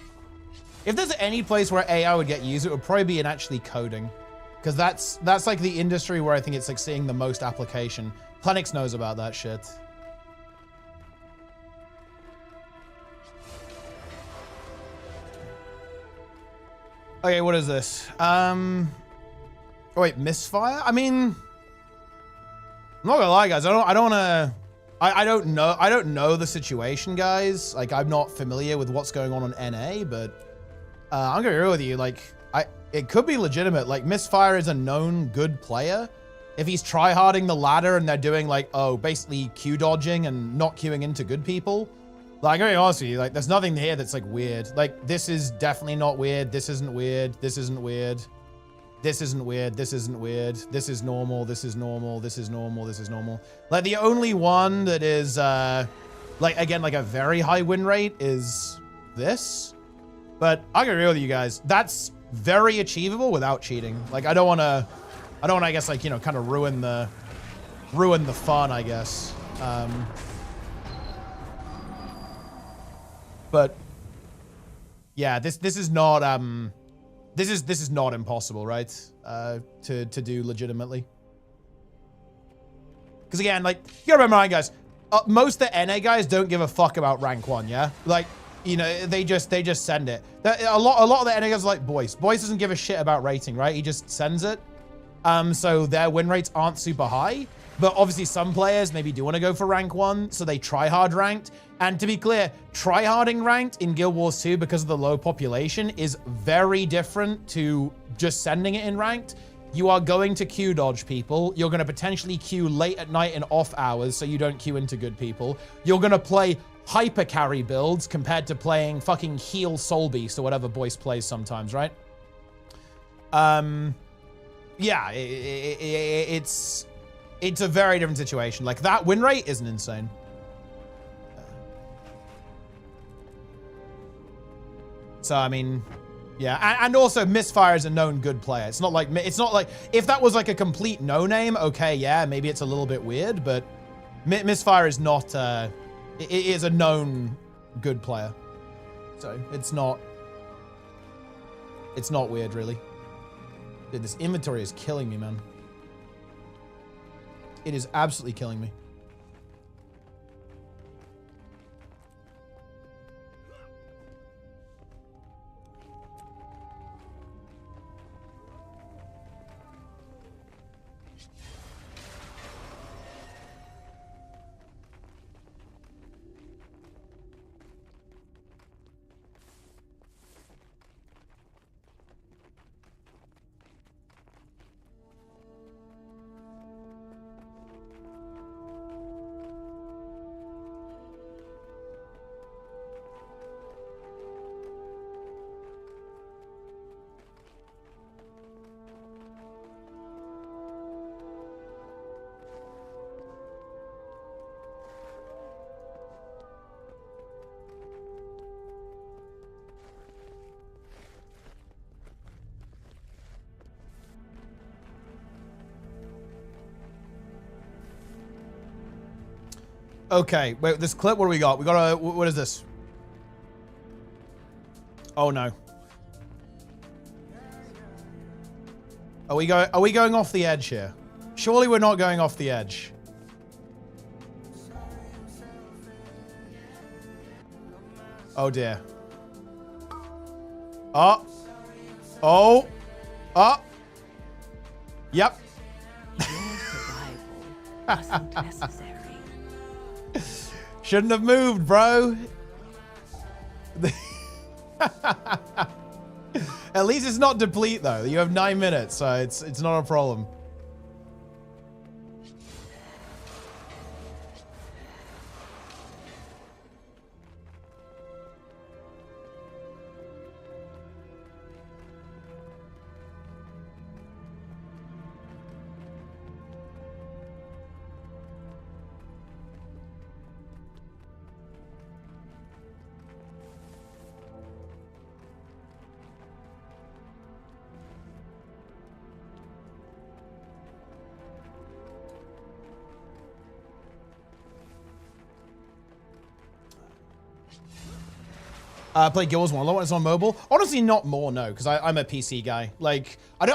If there's any place where AI would get used, it would probably be in actually coding. Because that's like the industry where I think it's like seeing the most application. Planix knows about that shit. Okay, what is this? Oh wait, misfire? I mean, I'm not gonna lie, guys. I don't know the situation, guys. Like, I'm not familiar with what's going on NA, but I'm gonna be real with you. Like, it could be legitimate. Like, Misfire is a known good player. If he's tryharding the ladder and they're doing like, oh, basically Q dodging and not queuing into good people. Like, I'm gonna be honest with you. Like, there's nothing here that's like weird. Like, this is definitely not weird. This isn't weird. This isn't weird. This isn't weird. This isn't weird. This is normal. This is normal. This is normal. This is normal. Like, the only one that is, like, again, like a very high win rate is this. But I'm gonna be real with you guys. That's very achievable without cheating. Like, I don't wanna, I guess, like, you know, kind of ruin the ruin the fun, I guess. But yeah, this is not this is not impossible, right? To do legitimately. Because again, like, you gotta remember, guys, most of the NA guys don't give a fuck about rank 1, yeah? Like, you know, they just send it. A lot of the NA guys are like Boyce. Boyce doesn't give a shit about rating, right? He just sends it. So their win rates aren't super high. But obviously some players maybe do want to go for rank 1, so they try hard ranked. And to be clear, tryharding ranked in Guild Wars 2 because of the low population is very different to just sending it in ranked. You are going to queue dodge people. You're going to potentially queue late at night and off hours so you don't queue into good people. You're going to play hyper carry builds compared to playing fucking heal Soul Beast or whatever Boyce plays sometimes, right? Yeah, it's a very different situation. Like, that win rate isn't insane. So, I mean, yeah, and also Misfire is a known good player. It's not like if that was like a complete no name, okay, yeah, maybe it's a little bit weird, but Misfire is not, it is a known good player. So it's not weird, really. Dude, this inventory is killing me, man. It is absolutely killing me. Okay, wait, this clip, what do we got? We got a, what is this? Oh no. Are we going off the edge here? Surely we're not going off the edge. Oh dear. Oh. Oh. Oh. Yep. Your survival wasn't necessary. Shouldn't have moved, bro. At least it's not deplete though. You have 9 minutes, so it's not a problem. Play Guild Wars 1 a lot when it's on mobile. Honestly, not more, no, because I'm a PC guy. Like, I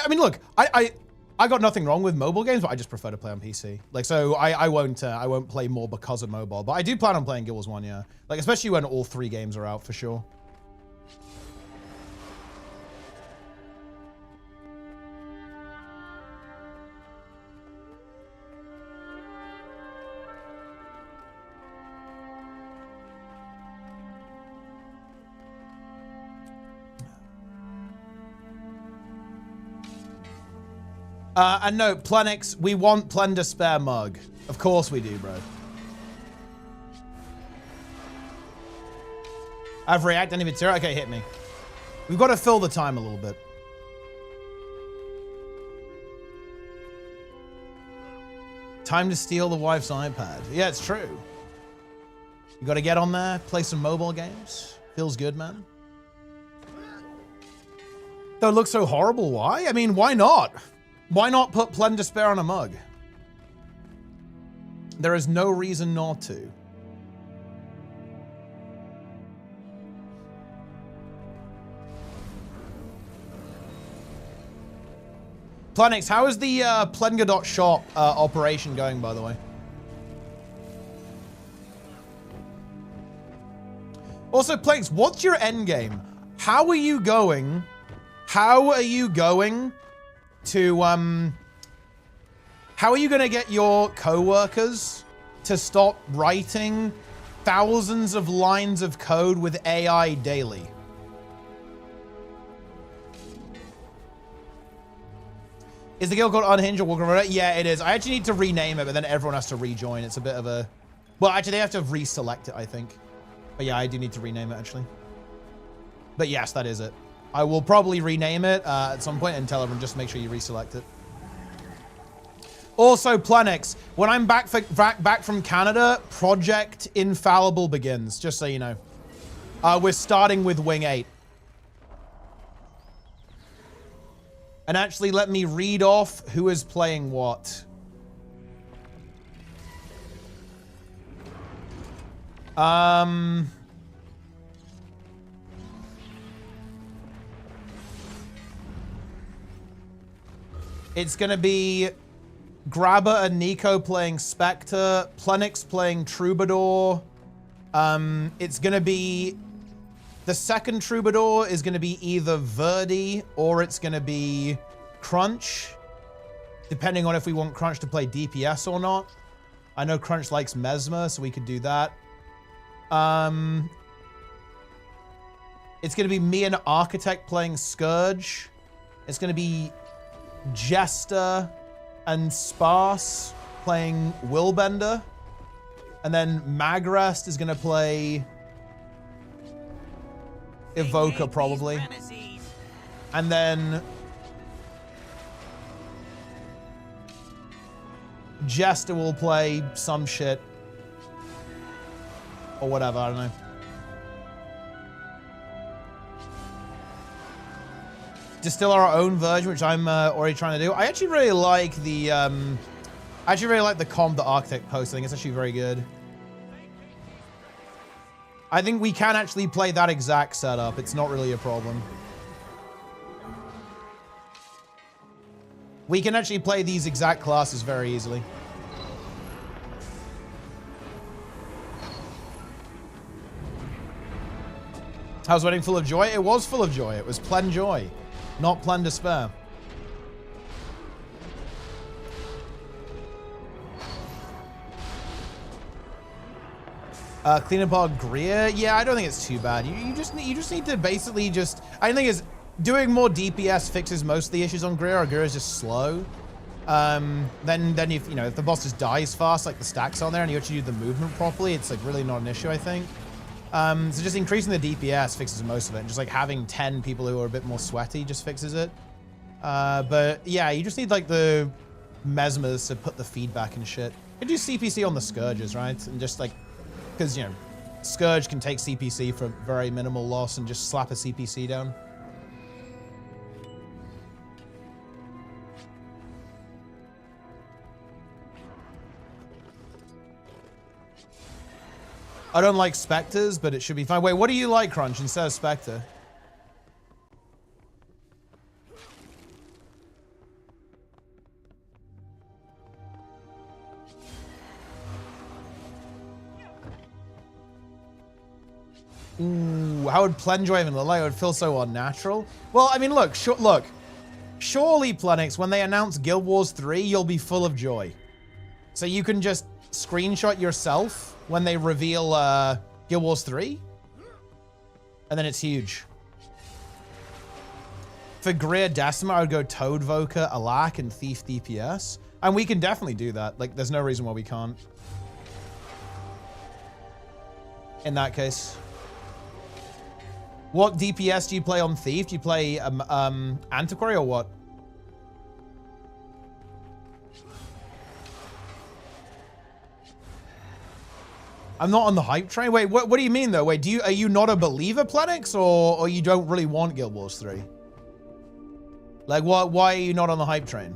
mean, look, I got nothing wrong with mobile games, but I just prefer to play on PC. Like, so I won't play more because of mobile, but I do plan on playing Guild Wars 1, yeah. Like, especially when all 3 games are out, for sure. And no, Plenix, we want Plender Spare Mug. Of course we do, bro. I've reacted any material. Okay, hit me. We've got to fill the time a little bit. Time to steal the wife's iPad. Yeah, it's true. You got to get on there, play some mobile games. Feels good, man. Don't look so horrible. Why? I mean, why not? Why not put Plender Spare on a mug? There is no reason not to. Planix, how is the Plengadot shop operation going, by the way? Also, Planix, what's your end game? How are you going to, how are you going to get your coworkers to stop writing thousands of lines of code with AI daily? Is the guild called Unhinged or Walking Around? Yeah, it is. I actually need to rename it, but then everyone has to rejoin. It's a bit of a... Well, actually, they have to reselect it, I think. But yeah, I do need to rename it, actually. But yes, that is it. I will probably rename it at some point and tell everyone just to make sure you reselect it. Also, Planix, when I'm back from Canada, Project Infallible begins, just so you know. We're starting with Wing 8. And actually, let me read off who is playing what. It's going to be Grabber and Nico playing Spectre, Plenix playing Troubadour. It's going to be... The second Troubadour is going to be either Verdi or it's going to be Crunch, depending on if we want Crunch to play DPS or not. I know Crunch likes Mesmer, so we could do that. It's going to be me and Architect playing Scourge. It's going to be Jester and Sparse playing Willbender. And then Magrest is going to play Evoker, probably. And then Jester will play some shit. Or whatever, I don't know. Distill our own version, which I'm already trying to do. I actually really like the comp that Architect posted. I think it's actually very good. I think we can actually play that exact setup. It's not really a problem. We can actually play these exact classes very easily. How's Wedding full of joy? It was full of joy. It was plen joy, not plen despair. Clean up our Greer. Yeah, I don't think it's too bad. You just need to basically just... I think is doing more DPS fixes most of the issues on Greer. Our Greer is just slow. Then if if the boss just dies fast, like the stacks on there, and you actually do the movement properly, it's like really not an issue, I think. So just increasing the DPS fixes most of it. Just like having 10 people who are a bit more sweaty just fixes it. But yeah, you just need like the Mesmers to put the feedback and shit. You do CPC on the Scourges, right? And just like, because, Scourge can take CPC for very minimal loss and just slap a CPC down. I don't like Spectres, but it should be fine. Wait, what do you like, Crunch, instead of Spectre? Ooh, how would Plenjoy even look like? It would feel so unnatural. Well, I mean, look. Surely, Plenix, when they announce Guild Wars 3, you'll be full of joy. So you can just screenshot yourself when they reveal Guild Wars 3. And then it's huge. For Greer Decima, I would go Toadvoker, Alak, and Thief DPS. And we can definitely do that. Like, there's no reason why we can't. In that case. What DPS do you play on Thief? Do you play Antiquary or what? I'm not on the hype train. Wait, what do you mean though? Wait, are you not a believer, Plenix, or you don't really want Guild Wars 3? Like, why are you not on the hype train?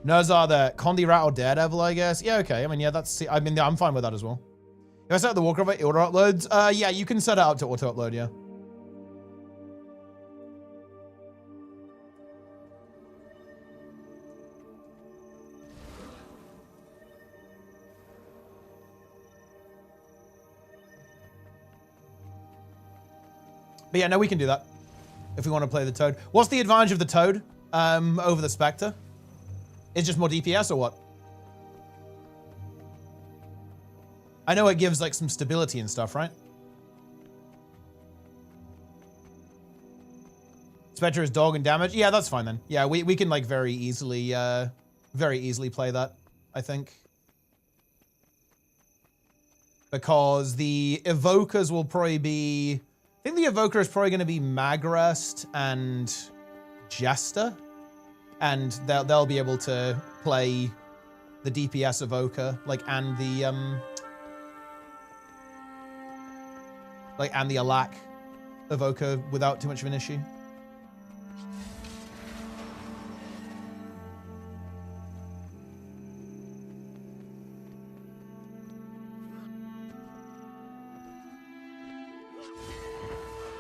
Nuzar, the Condi Rat or Daredevil, I guess. Yeah, okay. I mean, yeah, I mean, I'm fine with that as well. If I set up the Warcraft auto uploads, yeah, you can set it up to auto upload, yeah. But yeah, no, we can do that if we want to play the Toad. What's the advantage of the Toad over the Spectre? It's just more DPS or what? I know it gives like some stability and stuff, right? Spectre is dog and damage. Yeah, that's fine then. Yeah, we can like very easily play that, I think. Because the Evokers will probably be... I think the Evoker is probably going to be Magrest and Jester. And they'll be able to play the DPS Evoker, like, and the Alak Evoker without too much of an issue.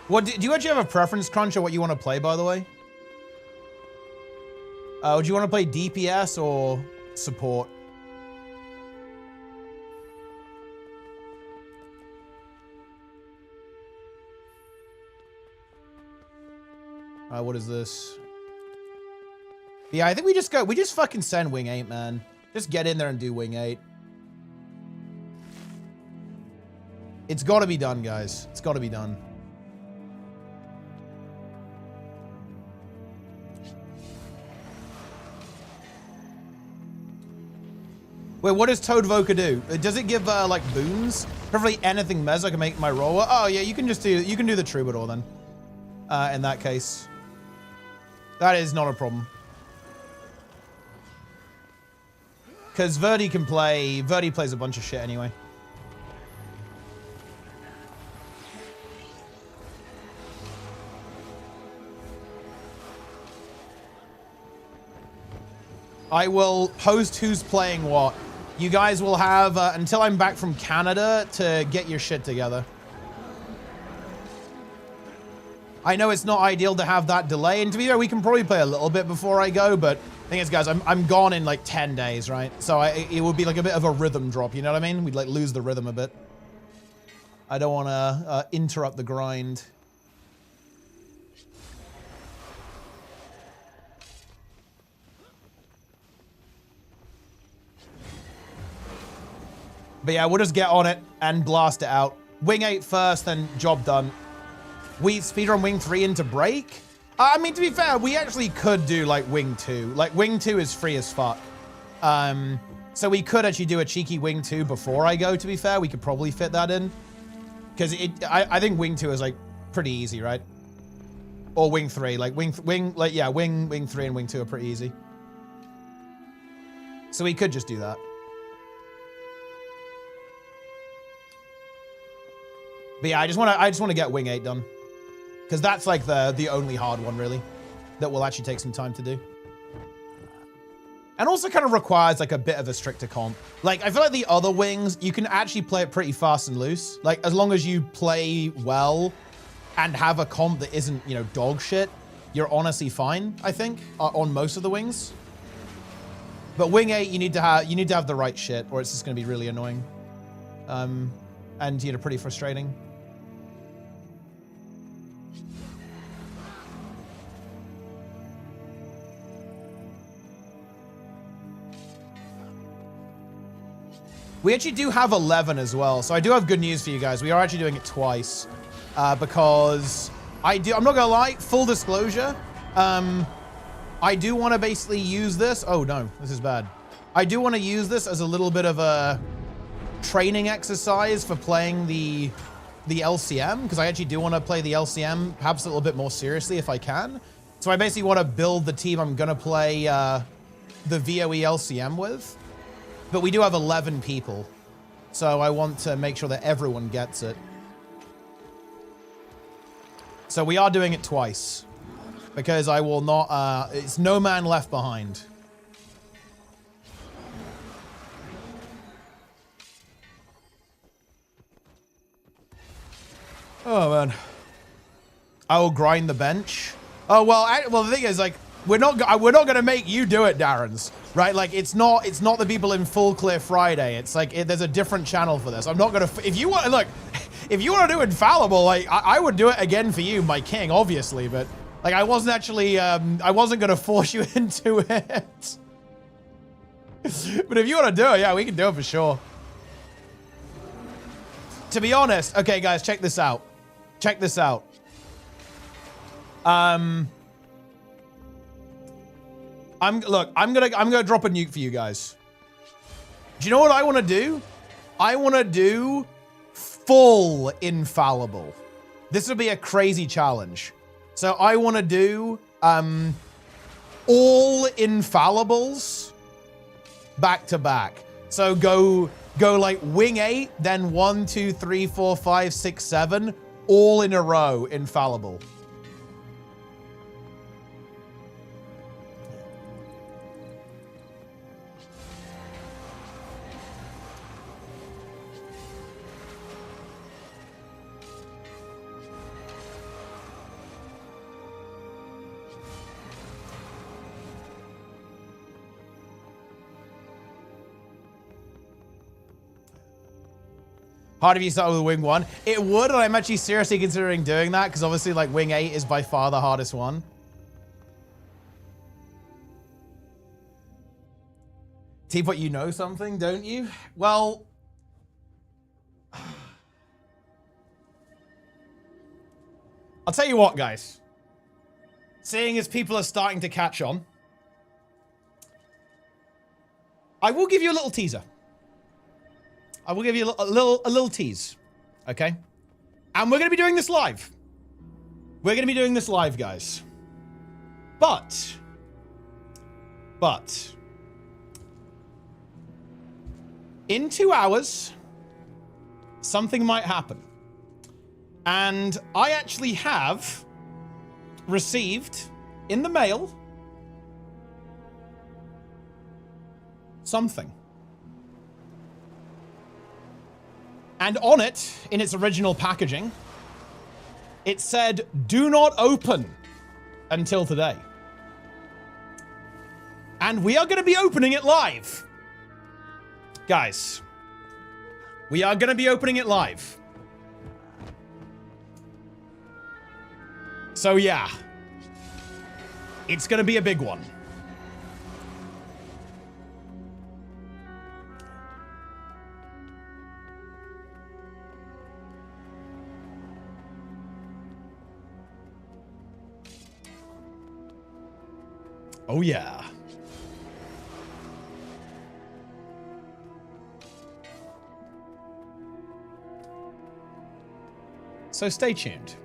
What do you actually have a preference, Crunch, or what you want to play, by the way? Would you want to play DPS or support? What is this? Yeah, I think we just fucking send Wing 8, man. Just get in there and do Wing 8. It's got to be done, guys. It's got to be done. Wait, what does Toadvoker do? Does it give like boons? Preferably anything Mezzo can make my roller. Oh yeah, you can do the Troubadour then. In that case, that is not a problem. Because Verdi plays a bunch of shit anyway. I will post who's playing what. You guys will have until I'm back from Canada to get your shit together. I know it's not ideal to have that delay, and to be fair, we can probably play a little bit before I go, but the thing is, guys, I'm gone in like 10 days, right? So it would be like a bit of a rhythm drop, you know what I mean? We'd like lose the rhythm a bit. I don't want to interrupt the grind. But yeah, we'll just get on it and blast it out. Wing 8 first, then job done. We speedrun Wing 3 into break? I mean, to be fair, we actually could do like Wing 2. Like Wing 2 is free as fuck. So we could actually do a cheeky Wing 2 before I go, to be fair. We could probably fit that in. Because I think Wing 2 is like pretty easy, right? Or Wing 3. Like Wing 3 and Wing 2 are pretty easy. So we could just do that. But yeah, I just want to get Wing 8 done. Because that's like the only hard one, really, that will actually take some time to do. And also kind of requires like a bit of a stricter comp. Like, I feel like the other wings, you can actually play it pretty fast and loose. Like, as long as you play well and have a comp that isn't, you know, dog shit, you're honestly fine, I think, on most of the wings. But Wing 8, you need to have the right shit, or it's just going to be really annoying. And, you know, pretty frustrating. We actually do have 11 as well, so I do have good news for you guys. We are actually doing it twice, because I'm not gonna lie, full disclosure, I do want to basically use this. Oh no, this is bad. I do want to use this as a little bit of a training exercise for playing the LCM, because I actually do want to play the LCM perhaps a little bit more seriously if I can. So I basically want to build the team I'm gonna play the VOE LCM with. But we do have 11 people, so I want to make sure that everyone gets it. So we are doing it twice, because I will not, it's no man left behind. Oh man, I will grind the bench. Oh well, the thing is, like, we're not gonna make you do it, Darren's, right? Like, it's not the people in Full Clear Friday. It's like there's a different channel for this. I'm not gonna. If you want, look, if you want to do Infallible, like I would do it again for you, my king, obviously, but like I wasn't actually, I wasn't gonna force you into it. But if you want to do it, yeah, we can do it for sure. To be honest, okay, guys, check this out. Check this out. I'm gonna drop a nuke for you guys. Do you know what I want to do? I want to do full infallible. This would be a crazy challenge. So I want to do all infallibles back to back. So go like wing 8, then 1, 2, 3, 4, 5, 6, 7, all in a row infallible. Hard if you start with wing 1. It would, and I'm actually seriously considering doing that, because obviously, like, wing 8 is by far the hardest one. Teapot, you know something, don't you? Well, I'll tell you what, guys. Seeing as people are starting to catch on, I will give you a little teaser. I will give you a little tease, okay? And we're going to be doing this live. We're going to be doing this live, guys. But, in 2 hours, something might happen. And I actually have received in the mail something. And on it, in its original packaging, it said, "Do not open until today." And we are going to be opening it live. Guys, we are going to be opening it live. So yeah, it's going to be a big one. Oh, yeah. So stay tuned.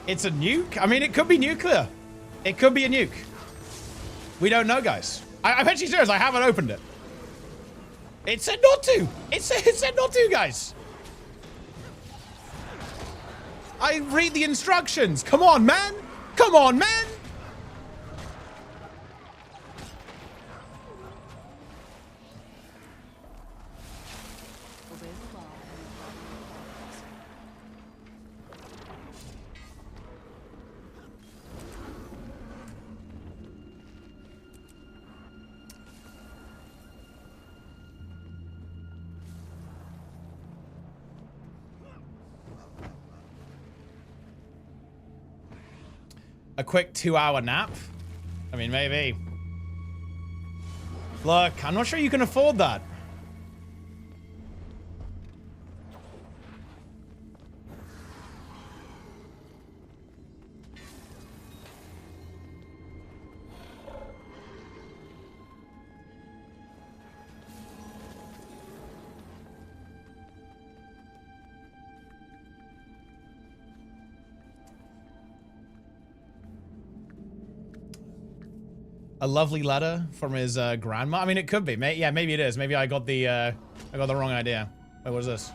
It's a nuke? I mean, it could be nuclear. It could be a nuke. We don't know, guys. I'm actually serious. I haven't opened it. It said not to. It said not to, guys. I read the instructions. Come on, man. Come on, man. A quick 2-hour nap? I mean, maybe. Look, I'm not sure you can afford that. A lovely letter from his grandma. I mean, it could be. Yeah, maybe it is. Maybe I got the wrong idea. Wait, what is this?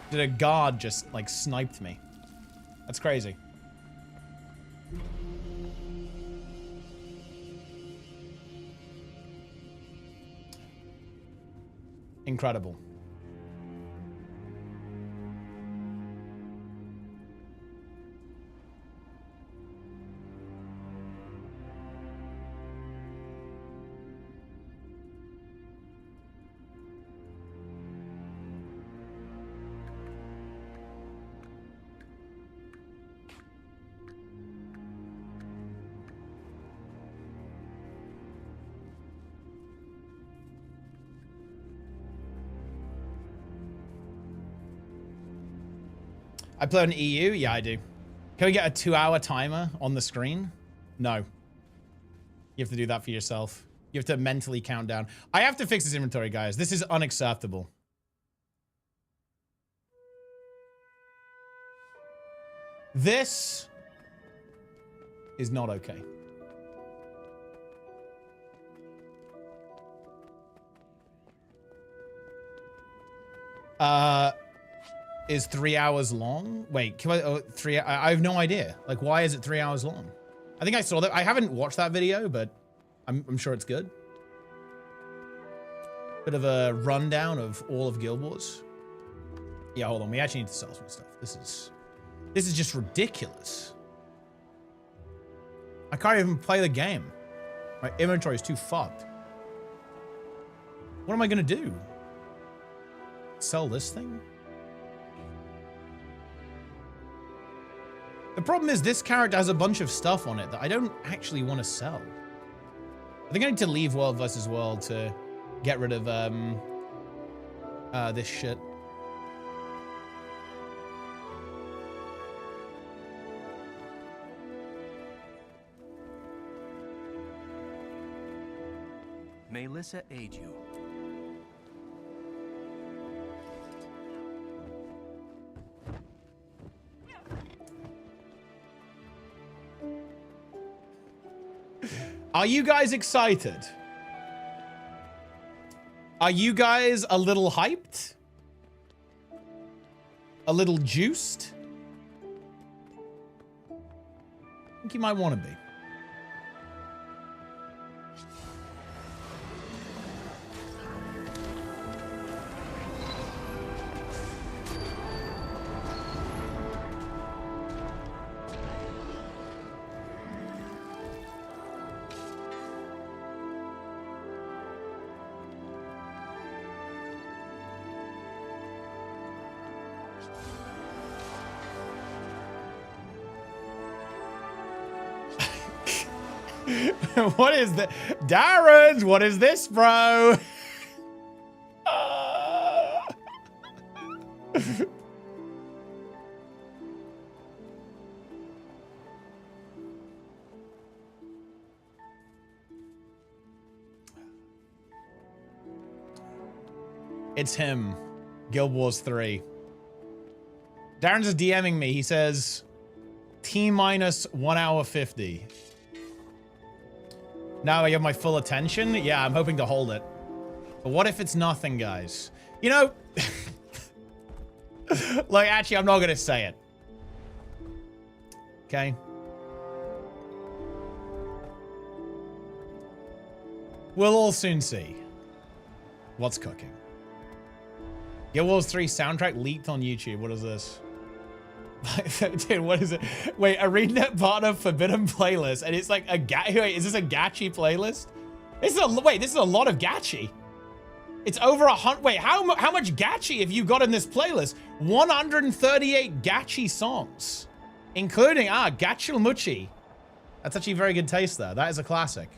Did a guard just like sniped me? That's crazy. Incredible. I play on EU? Yeah, I do. Can we get a 2-hour timer on the screen? No. You have to do that for yourself. You have to mentally count down. I have to fix this inventory, guys. This is unacceptable. This is not okay. Is 3 hours long? Wait, can I, I have no idea. Like, why is it 3 hours long? I think I saw that. I haven't watched that video, but I'm sure it's good. Bit of a rundown of all of Guild Wars. Yeah, hold on. We actually need to sell some stuff. This is just ridiculous. I can't even play the game. My inventory is too fucked. What am I gonna do? Sell this thing? The problem is this character has a bunch of stuff on it that I don't actually want to sell. I think I need to leave World vs. World to get rid of this shit. May Lissa aid you. Are you guys excited? Are you guys a little hyped? A little juiced? I think you might want to be. What is that? Darren's, what is this, bro? It's him. Guild Wars 3. Darren's just DMing me. He says, T-minus 1 hour 50. Now I have my full attention? Yeah, I'm hoping to hold it. But what if it's nothing, guys? You know... like, actually, I'm not going to say it. Okay? We'll all soon see what's cooking. Guild Wars 3 soundtrack leaked on YouTube. What is this? Dude, what is it? Wait, ArenaNet partner forbidden playlist, and it's like a wait, is this a gachi playlist? This is a lot of gachi. It's over 100. Wait, how much gachi have you got in this playlist? 138 gachi songs, including Gachil Muchi. That's actually very good taste there. That is a classic.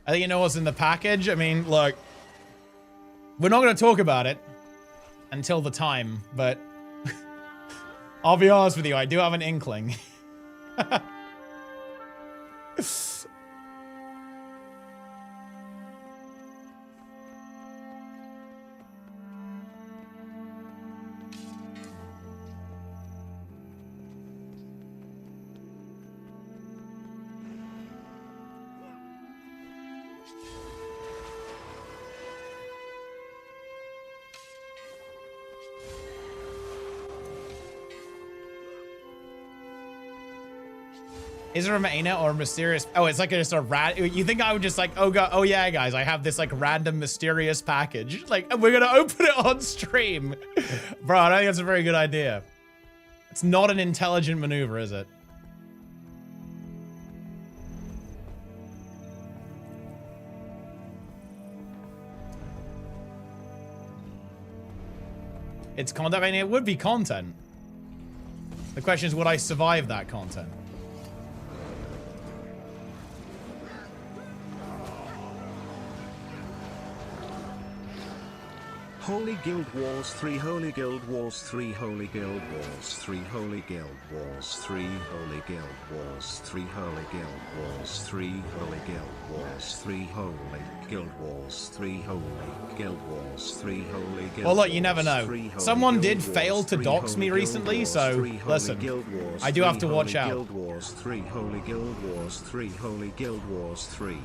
I think you know what's in the package. I mean, look, we're not going to talk about it until the time, but I'll be honest with you, I do have an inkling. Is it a ArenaNet or a mysterious? Oh, it's like just a rat. You think I would just like, oh god, oh yeah, guys, I have this like random mysterious package. Like, we're gonna open it on stream, bro. I don't think that's a very good idea. It's not an intelligent maneuver, is it? It's content. I mean, it would be content. The question is, would I survive that content? Holy Guild Wars 3, Holy Guild Wars 3, Holy Guild Wars 3, Holy Guild Wars 3, Holy Guild Wars 3, Holy Guild Wars 3, Holy Guild Wars 3, Holy Guild Wars 3, Holy Guild Wars 3, Holy Guild. Well, look, you never know. Someone did fail to dox me recently, so listen, I do have to watch out. Guild Wars 3, Holy Guild Wars 3, Holy Guild Wars 3.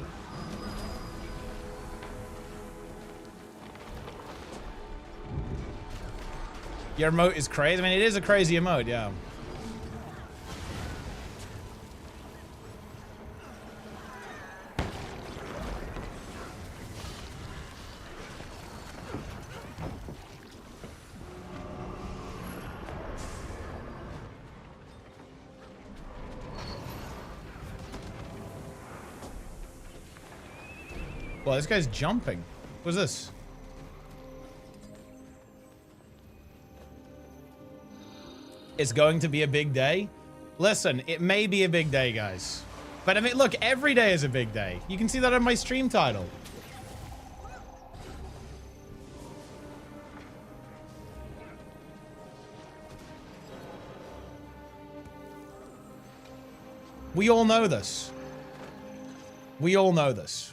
Your emote is crazy. I mean, it is a crazy emote, yeah. Well, this guy's jumping. What's this? It's going to be a big day. Listen, it may be a big day, guys. But I mean, look, every day is a big day. You can see that on my stream title. We all know this. We all know this.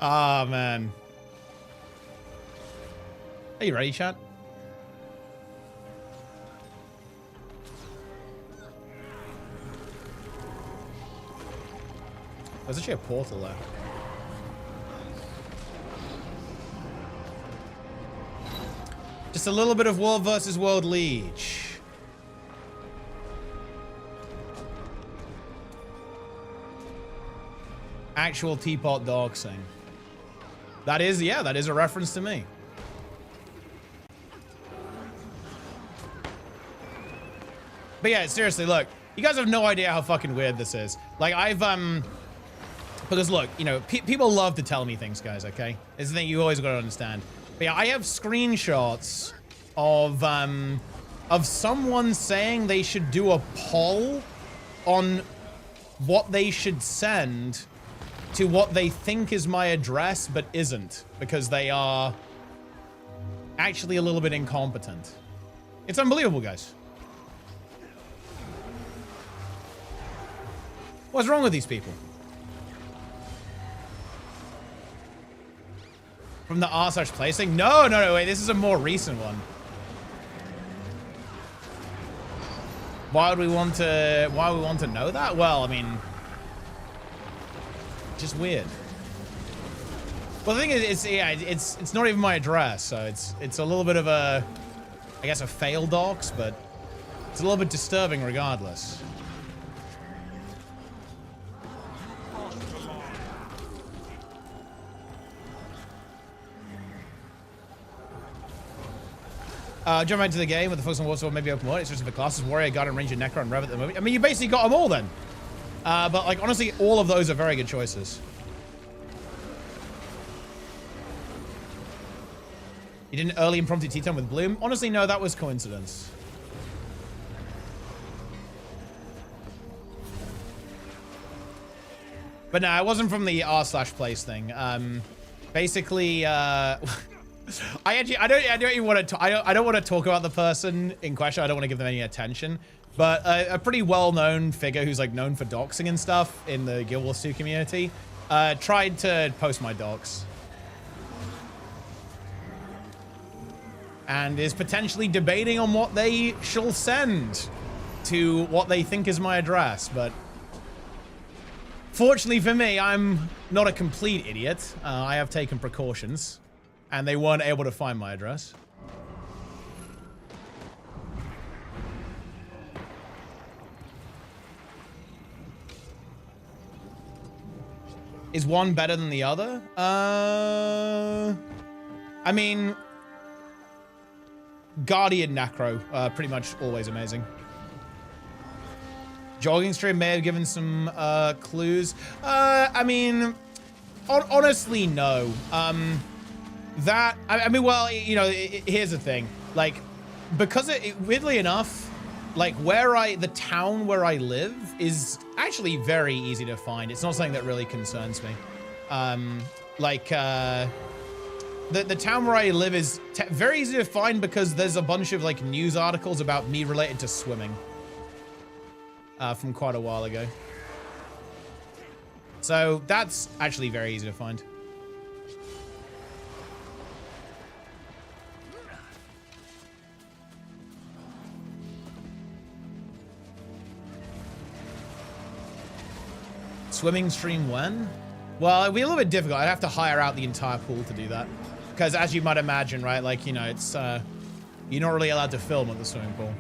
Ah, man. Are you ready, chat? There's actually a portal there. Just a little bit of World versus World Liege. Actual teapot doxing. That is, yeah, that is a reference to me. But yeah, seriously, look, you guys have no idea how fucking weird this is. Like, because look, you know, people love to tell me things, guys, okay? It's the thing you always gotta understand. But yeah, I have screenshots of someone saying they should do a poll on what they should send to what they think is my address, but isn't, because they are actually a little bit incompetent. It's unbelievable, guys. What's wrong with these people? From the r/placing? No, wait, this is a more recent one. Why would we want to know that? Well, I mean, just weird. Well, the thing is, it's not even my address, so it's a little bit of a, I guess, a fail dox, but it's a little bit disturbing regardless. Jump into the game with the focus on Warsword, maybe open world. It's just for classes, Warrior, Guardian, Ranger, Necro, and Rev at the moment. I mean, you basically got them all then. But like, honestly, all of those are very good choices. You did an early impromptu tea time with Bloom? Honestly, no, that was coincidence. But no, it wasn't from the r/place thing. Basically, I don't even want to. I don't want to talk about the person in question. I don't want to give them any attention. But a pretty well-known figure who's like known for doxing and stuff in the Guild Wars 2 community tried to post my docs and is potentially debating on what they shall send to what they think is my address. But Fortunately for me, I'm not a complete idiot. I have taken precautions, and they weren't able to find my address. Is one better than the other? I mean, Guardian Necro, pretty much always amazing. Jogging stream may have given some clues. I mean, honestly, no. I mean, well, you know, here's the thing. Like, because weirdly enough, like the town where I live is actually very easy to find. It's not something that really concerns me. The town where I live is very easy to find because there's a bunch of like news articles about me related to swimming from quite a while ago. So that's actually very easy to find. Swimming stream when? Well, it'd be a little bit difficult. I'd have to hire out the entire pool to do that. Because as you might imagine, right, like, you know, it's, you're not really allowed to film at the swimming pool.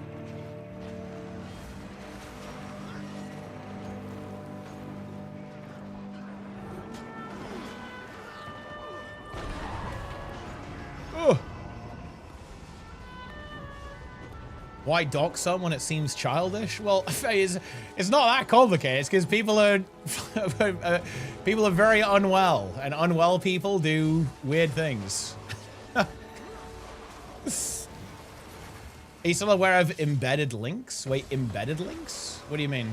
Oh. Why dock someone? It seems childish. Well, it's not that complicated. It's because people are very unwell, and unwell people do weird things. Are you still aware of embedded links? Wait, embedded links? What do you mean?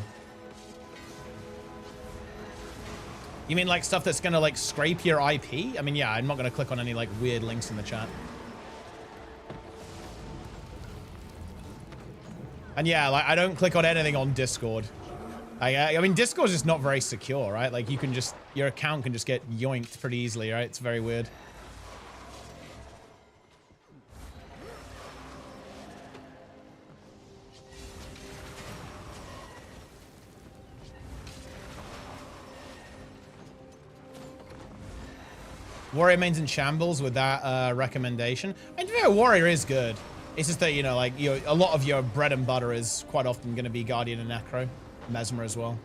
You mean like stuff that's gonna like scrape your IP? I mean, yeah, I'm not gonna click on any like weird links in the chat. And yeah, like I don't click on anything on Discord. I mean, Discord's just not very secure, right? Like you can just, your account can just get yoinked pretty easily, right? It's very weird. Warrior main's in shambles with that recommendation. And yeah, Warrior is good. It's just that, you know, like a lot of your bread and butter is quite often going to be Guardian and Necro. Mesmer as well.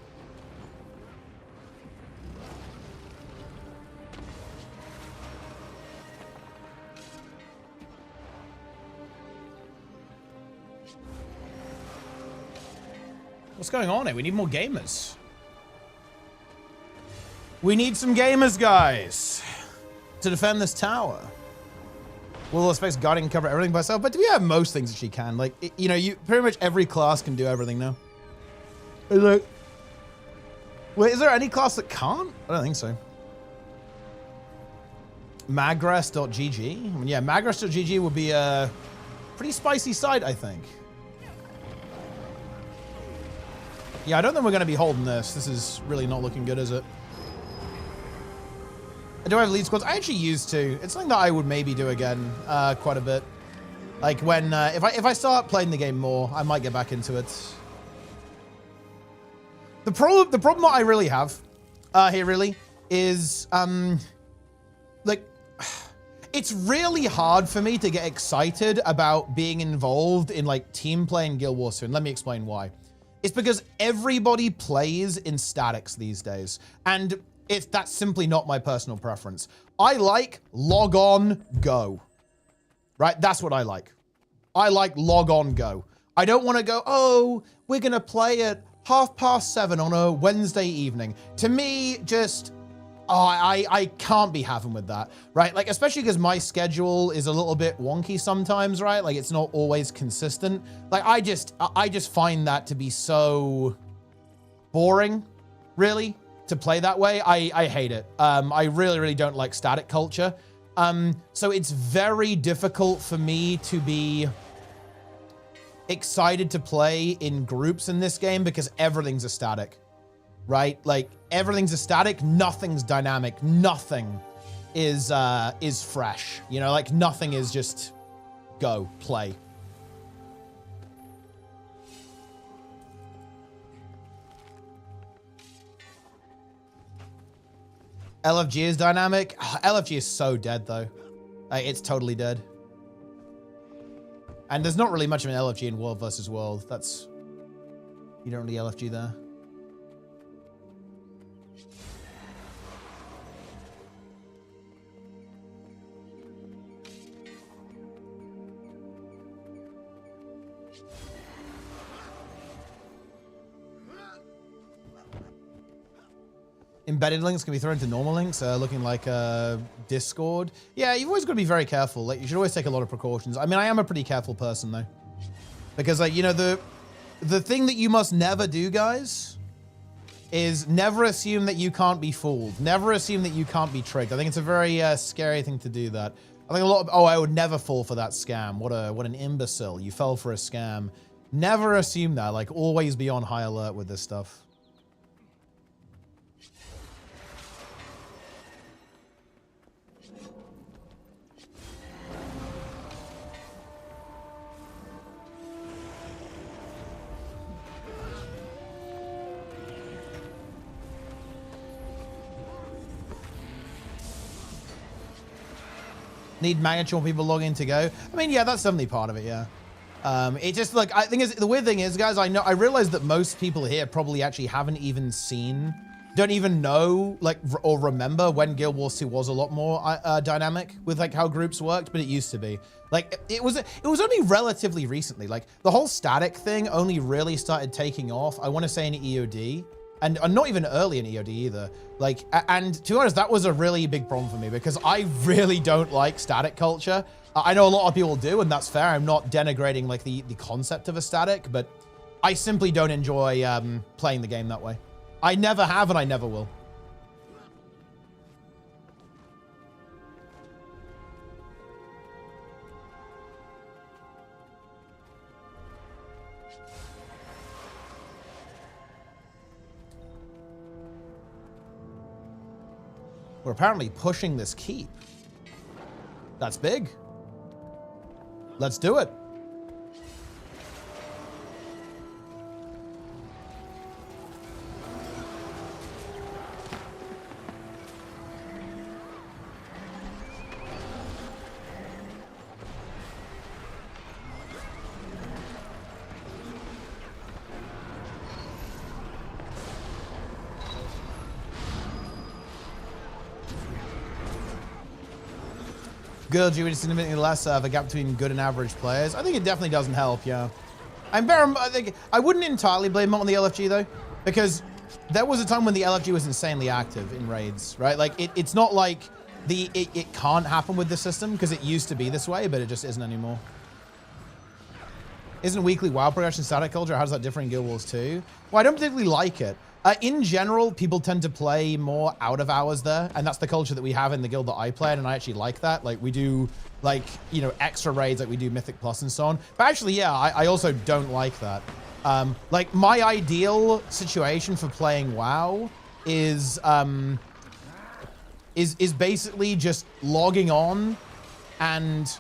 What's going on here? We need more gamers. We need some gamers, guys, to defend this tower. Will expect Guardian cover everything by itself, but do we have most things that she can? Like, you know, pretty much every class can do everything now. Like, wait, is there any class that can't? I don't think so. Magres.gg? I mean, yeah, Magres.gg would be a pretty spicy site, I think. Yeah, I don't think we're going to be holding this. This is really not looking good, is it? Do I have lead squads? I actually used to. It's something that I would maybe do again quite a bit. Like when, if I start playing the game more, I might get back into it. The problem that I really have here really is, like, it's really hard for me to get excited about being involved in like team play in Guild Wars 2. And let me explain why. It's because everybody plays in statics these days. And that's simply not my personal preference. I like log on, go. Right? That's what I like. I like log on, go. I don't want to go, oh, we're going to play at 7:30 on a Wednesday evening. To me, just, I can't be having with that, right? Like, especially because my schedule is a little bit wonky sometimes, right? Like, it's not always consistent. Like, I just find that to be so boring, really, to play that way. I hate it. I really, really don't like static culture. So it's very difficult for me to be excited to play in groups in this game because everything's a static, right? Like everything's a static, nothing's dynamic, nothing is fresh. You know, like nothing is just go play. LFG is dynamic. LFG is so dead though. It's totally dead. And there's not really much of an LFG in World versus World. That's, you don't really LFG there. Embedded links can be thrown into normal links, looking like Discord. Yeah, you've always got to be very careful. Like, you should always take a lot of precautions. I mean, I am a pretty careful person though, because like, you know, the thing that you must never do, guys, is never assume that you can't be fooled. Never assume that you can't be tricked. I think it's a very scary thing to do that. I think a lot of, oh, I would never fall for that scam. What an imbecile. You fell for a scam. Never assume that. Like, always be on high alert with this stuff. Need magnitude when people log in to go. I mean, yeah, that's definitely part of it, yeah. It just, like, I think the weird thing is, guys, I realize that most people here probably actually haven't even seen, don't even know, like, or remember when Guild Wars 2 was a lot more dynamic with, like, how groups worked, but it used to be. Like, it was only relatively recently. Like, the whole static thing only really started taking off, I want to say, in EOD. And not even early in EOD either. Like, and to be honest, that was a really big problem for me because I really don't like static culture. I know a lot of people do, and that's fair. I'm not denigrating like the concept of a static, but I simply don't enjoy playing the game that way. I never have, and I never will. We're apparently pushing this keep. That's big. Let's do it. Good, you would significantly less of a gap between good and average players. I think it definitely doesn't help, yeah. I think I wouldn't entirely blame it on the LFG though, because there was a time when the LFG was insanely active in raids, right? Like it's not like it can't happen with the system because it used to be this way, but it just isn't anymore. Isn't weekly WoW progression static culture? How does that differ in Guild Wars 2? Well, I don't particularly like it. In general, people tend to play more out of hours there, and that's the culture that we have in the guild that I play in, and I actually like that. Like, we do, like, you know, extra raids, like we do Mythic Plus and so on. But actually, yeah, I also don't like that. Like, my ideal situation for playing WoW is basically just logging on and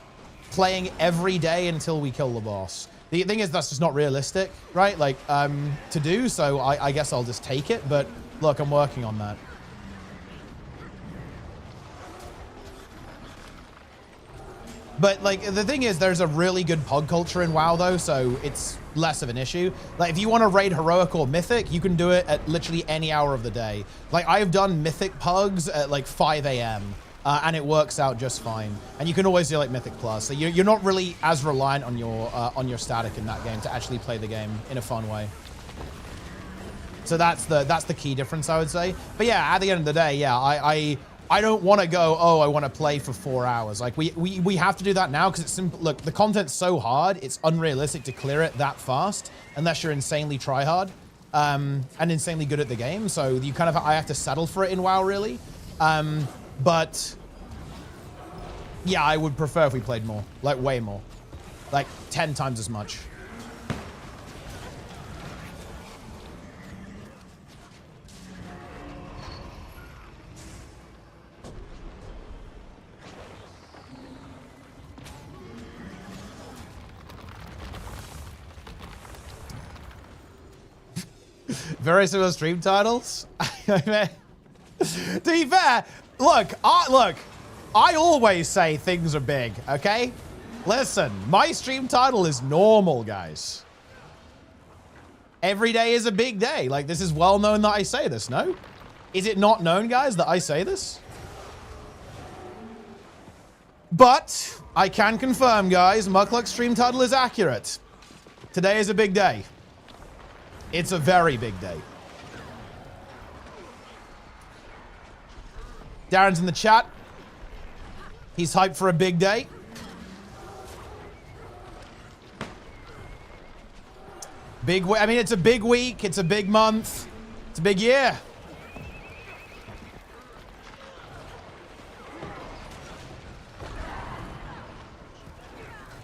playing every day until we kill the boss. The thing is, that's just not realistic, right? Like, to do, so I guess I'll just take it, but look, I'm working on that. But, like, the thing is, there's a really good pug culture in WoW, though, so it's less of an issue. Like, if you want to raid Heroic or Mythic, you can do it at literally any hour of the day. Like, I've done Mythic pugs at, like, 5 a.m., and it works out just fine. And you can always do like Mythic Plus. So you're not really as reliant on your static in that game to actually play the game in a fun way. So that's the key difference, I would say. But yeah, at the end of the day, yeah, I don't want to go, oh, I want to play for 4 hours. Like we have to do that now because it's simple. Look, the content's so hard, it's unrealistic to clear it that fast unless you're insanely tryhard and insanely good at the game. So you kind of, I have to settle for it in WoW, really. But yeah, I would prefer if we played more, like way more, like 10 times as much. Very similar stream titles. To be fair, look, I always say things are big, okay? Listen, my stream title is normal, guys. Every day is a big day. Like, this is well known that I say this, no? Is it not known, guys, that I say this? But I can confirm, guys, Muckluck's stream title is accurate. Today is a big day. It's a very big day. Darren's in the chat. He's hyped for a big day. I mean, it's a big week. It's a big month. It's a big year.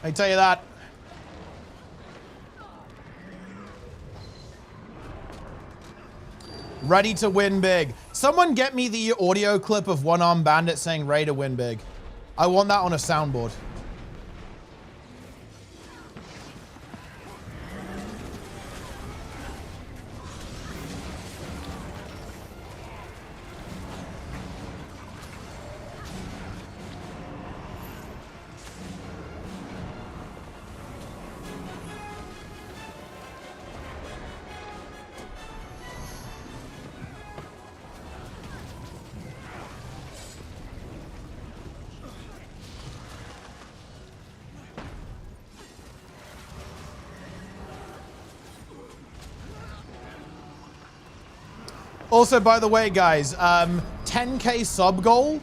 I tell you that. Ready to win big. Someone get me the audio clip of One Arm Bandit saying ready to win big. I want that on a soundboard. Also, by the way, guys, 10K sub goal.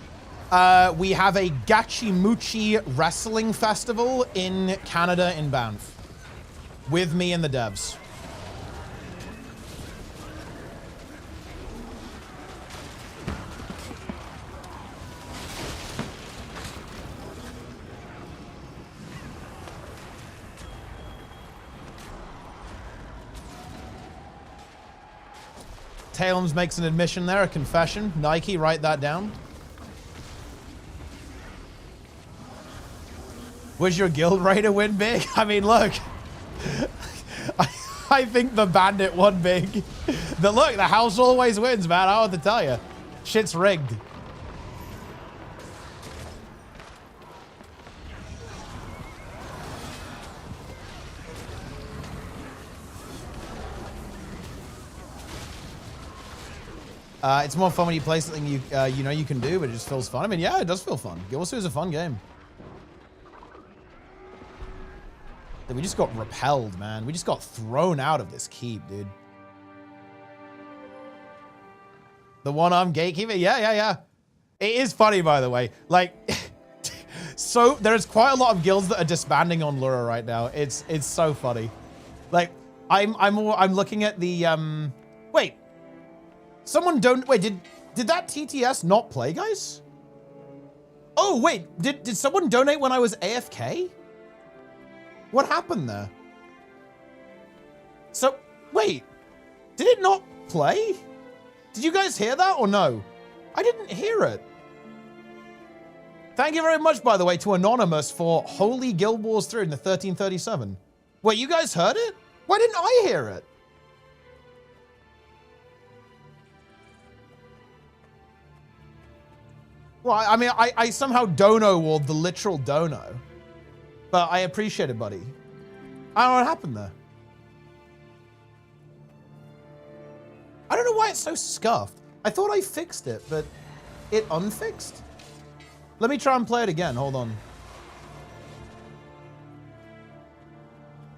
We have a Gachimuchi Wrestling Festival in Canada in Banff. With me and the devs. Talums makes an admission there, a confession. Nike, write that down. Was your guild ready to win big? I mean, look. I think the bandit won big. Look, the house always wins, man. I want to tell you. Shit's rigged. It's more fun when you play something you know you can do, but it just feels fun. I mean, yeah, it does feel fun. Gw2 is a fun game. Dude, we just got repelled, man. We just got thrown out of this keep, dude. The one-armed gatekeeper? Yeah. It is funny, by the way. Like, so there's quite a lot of guilds that are disbanding on Lura right now. It's so funny. Like, I'm looking at the wait. Someone wait, did that TTS not play, guys? Oh, wait, did someone donate when I was AFK? What happened there? So, wait, did it not play? Did you guys hear that or no? I didn't hear it. Thank you very much, by the way, to Anonymous for Holy Guild Wars 3 in the 1337. Wait, you guys heard it? Why didn't I hear it? Well, I mean, I somehow dono-walled the literal dono. But I appreciate it, buddy. I don't know what happened there. I don't know why it's so scuffed. I thought I fixed it, but it unfixed? Let me try and play it again. Hold on.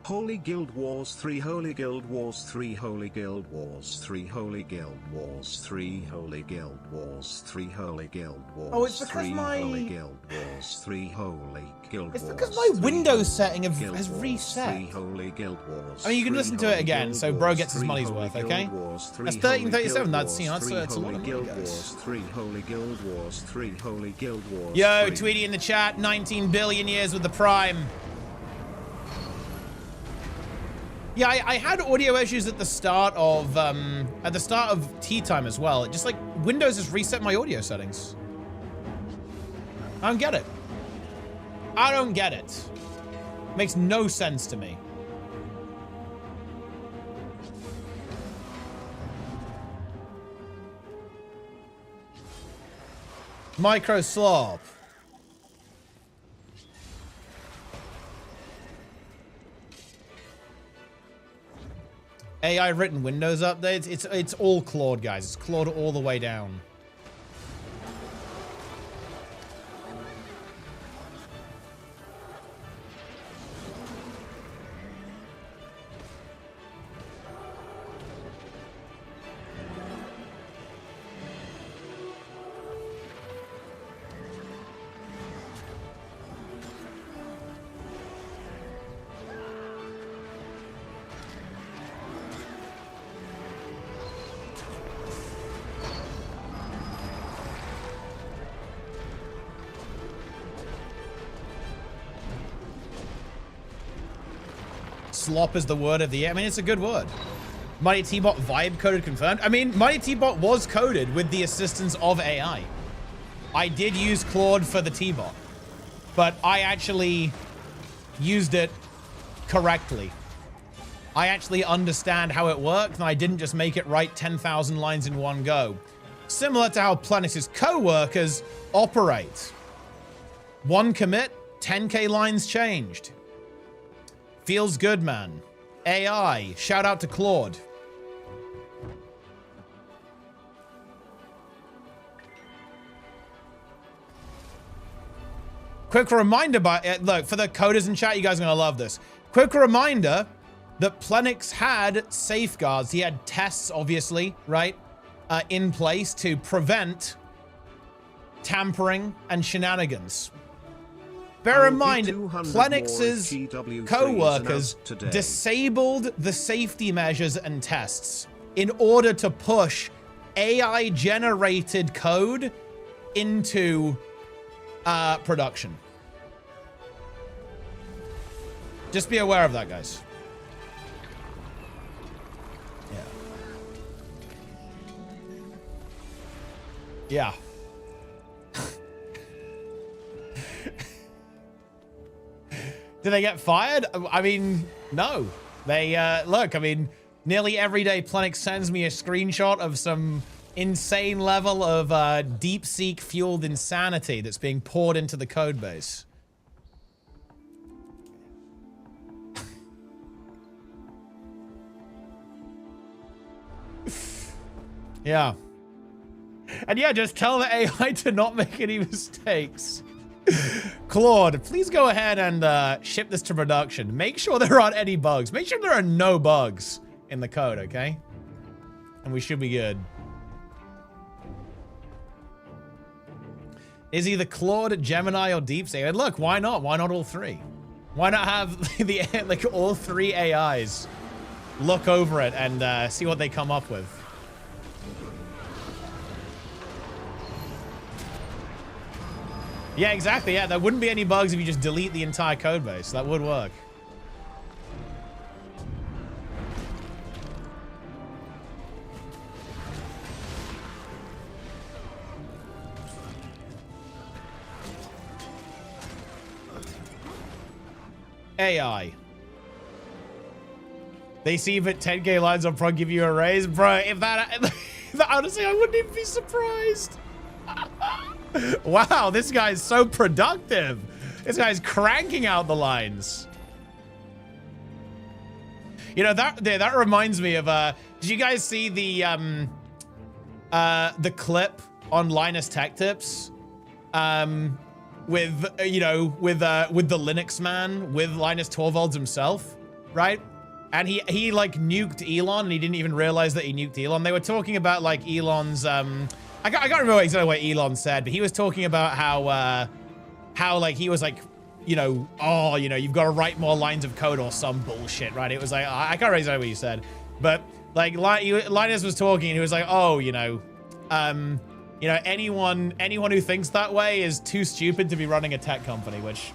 Holy Guild Wars 3, Holy Guild Wars 3, Holy Guild Wars 3, Holy Guild Wars 3, Holy Guild Wars 3, Holy Guild Wars 3, Oh, it's because my... Holy Guild Wars 3, Holy Guild Wars 3, It's because my Windows setting has Guild reset. 3, Holy Guild Wars I mean, you can listen to it again, so bro gets his money's worth, okay? That's 1337, that's, you know, that's a lot of money, guys. Yo, Tweety in the chat, 19 billion years with the Prime. Yeah, I had audio issues at the start of tea time as well. It just like Windows has reset my audio settings. I don't get it. I don't get it. Makes no sense to me. Micro slop. AI written Windows updates. It's all Claude, guys. It's Claude all the way down. Slop is the word of the year. I mean, it's a good word. MightyTeapot vibe coded confirmed. I mean, MightyTeapot was coded with the assistance of AI. I did use Claude for the T-bot, but I actually used it correctly. I actually understand how it worked, and I didn't just make it write 10,000 lines in one go. Similar to how Plenix's co-workers operate. One commit, 10K lines changed. Feels good, man. AI, shout out to Claude. Quick reminder, look, for the coders in chat, you guys are gonna love this. Quick reminder that Plenix had safeguards. He had tests, obviously, right, in place to prevent tampering and shenanigans. Bear in mind, Plenix's co-workers disabled the safety measures and tests in order to push AI-generated code into production. Just be aware of that, guys. Yeah. Did they get fired? I mean, no. They, look, I mean, nearly every day Plenix sends me a screenshot of some insane level of DeepSeek fueled insanity that's being poured into the code base. Yeah. And yeah, just tell the AI to not make any mistakes. Claude, please go ahead and ship this to production. Make sure there aren't any bugs. Make sure there are no bugs in the code, okay? And we should be good. Is either Claude, Gemini, or DeepSeek? And look, why not? Why not all three? Why not have the like all three AIs look over it and see what they come up with? Yeah, exactly. Yeah, there wouldn't be any bugs if you just delete the entire code base. That would work. AI. They see if at 10K lines I'll probably give you a raise. Bro, if that honestly, I wouldn't even be surprised. Wow, this guy's so productive. This guy's cranking out the lines. You know, that reminds me of did you guys see the clip on Linus Tech Tips? With you know, with the Linux man, with Linus Torvalds himself, right? And he like nuked Elon and he didn't even realize that he nuked Elon. They were talking about like Elon's I can't remember exactly what Elon said, but he was talking about how like he was like, you know, oh, you know, you've got to write more lines of code or some bullshit, right? It was like, I can't remember exactly what he said, but like Linus was talking and he was like, oh, you know, anyone who thinks that way is too stupid to be running a tech company, which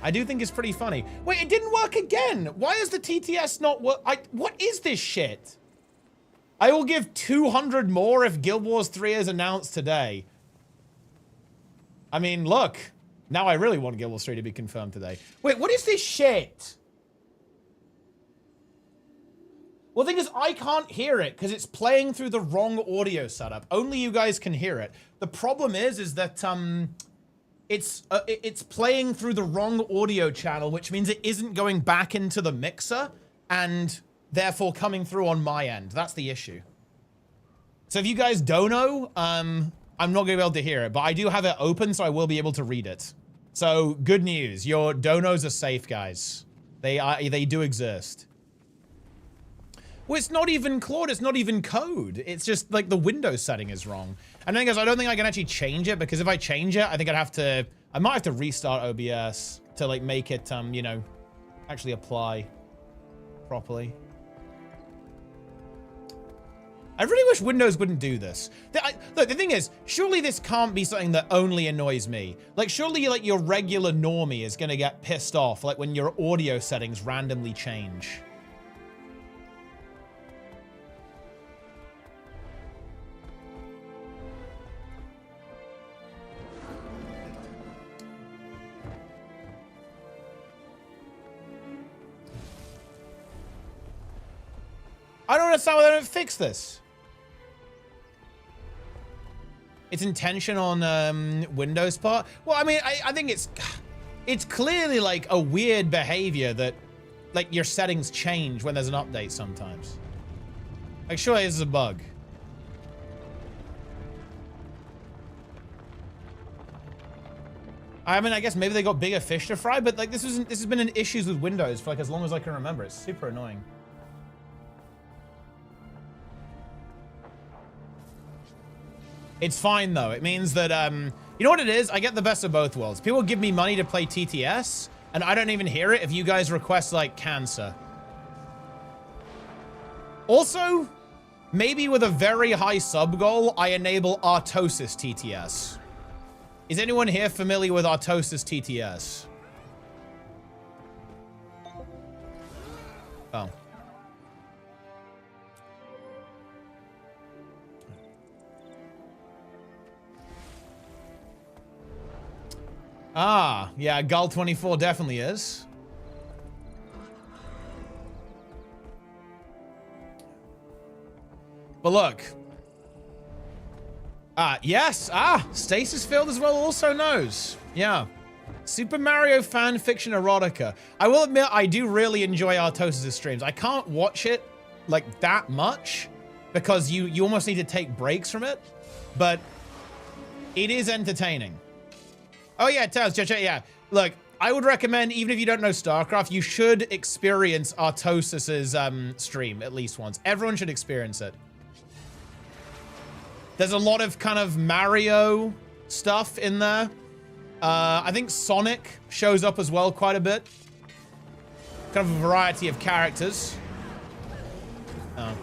I do think is pretty funny. Wait, it didn't work again. Why is the TTS not work? What is this shit? I will give 200 more if Guild Wars 3 is announced today. I mean, look. Now I really want Guild Wars 3 to be confirmed today. Wait, what is this shit? Well, the thing is, I can't hear it because it's playing through the wrong audio setup. Only you guys can hear it. The problem is that it's playing through the wrong audio channel, which means it isn't going back into the mixer and therefore coming through on my end. That's the issue. So if you guys don't know, I'm not gonna be able to hear it, but I do have it open, so I will be able to read it. So good news, your donos are safe, guys. They do exist. Well, it's not even Claude, it's not even code. It's just like the Windows setting is wrong. And the thing is, I don't think I can actually change it, because if I change it, I think I might have to restart OBS to like make it, you know, actually apply properly. I really wish Windows wouldn't do this. Look, the thing is, surely this can't be something that only annoys me. Like, surely like your regular normie is gonna get pissed off like when your audio settings randomly change. I don't understand why they don't fix this. It's intention on Windows part. Well, I mean, I think it's clearly like a weird behavior that like your settings change when there's an update sometimes. Like, sure, this is a bug. I mean, I guess maybe they got bigger fish to fry, but like this has been an issues with Windows for like as long as I can remember. It's super annoying. It's fine, though. It means that, you know what it is? I get the best of both worlds. People give me money to play TTS, and I don't even hear it if you guys request, like, cancer. Also, maybe with a very high sub goal, I enable Artosis TTS. Is anyone here familiar with Artosis TTS? Oh. Ah, yeah, Gull24 definitely is. But look. Yes, Stasis Field as well also knows. Yeah. Super Mario fan fiction erotica. I will admit, I do really enjoy Artosis' streams. I can't watch it, like, that much, because you almost need to take breaks from it, but it is entertaining. Oh yeah, Taz, yeah. Look, I would recommend, even if you don't know StarCraft, you should experience Artosis's stream at least once. Everyone should experience it. There's a lot of kind of Mario stuff in there. I think Sonic shows up as well quite a bit. Kind of a variety of characters. Oh.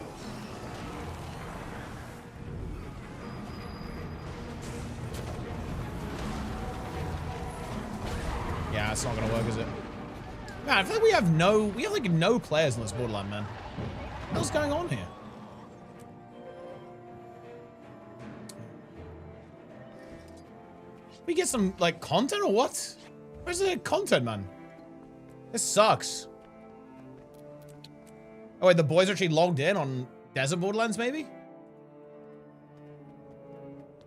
Yeah, it's not gonna work, is it? Man, I feel like we have like no players in this borderline, man. What the hell's going on here? We get some like content or what? Where's the content, man? This sucks. Oh wait, the boys are actually logged in on Desert Borderlands, maybe?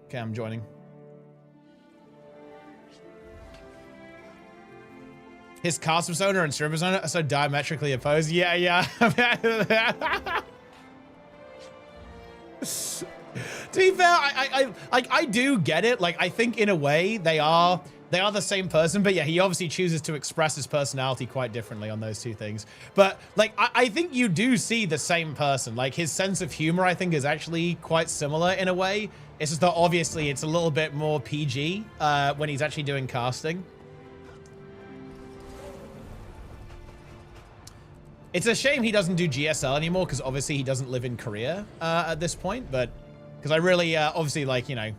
Okay, I'm joining. His cast persona and stream persona are so diametrically opposed. Yeah, yeah. To be fair, I do get it. Like, I think in a way they are the same person, but yeah, he obviously chooses to express his personality quite differently on those two things. But like, I think you do see the same person. Like, his sense of humor, I think, is actually quite similar in a way. It's just that obviously it's a little bit more PG when he's actually doing casting. It's a shame he doesn't do GSL anymore, because obviously he doesn't live in Korea at this point, but because I really, obviously, like, you know,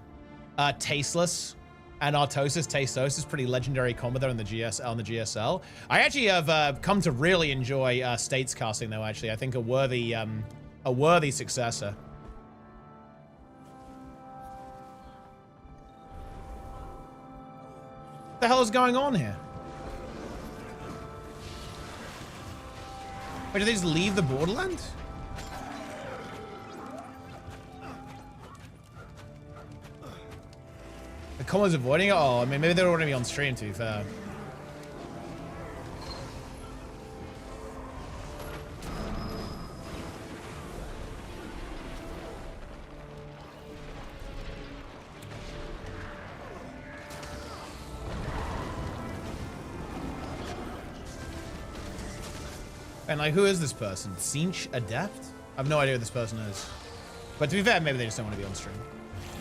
Tasteless and Artosis, Tastosis, pretty legendary combo there on the GSL. I actually have come to really enjoy States casting, though, actually. I think a worthy successor. What the hell is going on here? Wait, did they just leave the Borderland? The comment's avoiding it? Oh, I mean, maybe they don't want to be on stream, to be fair. And like, who is this person? Cinch Adept? I have no idea who this person is. But to be fair, maybe they just don't want to be on stream.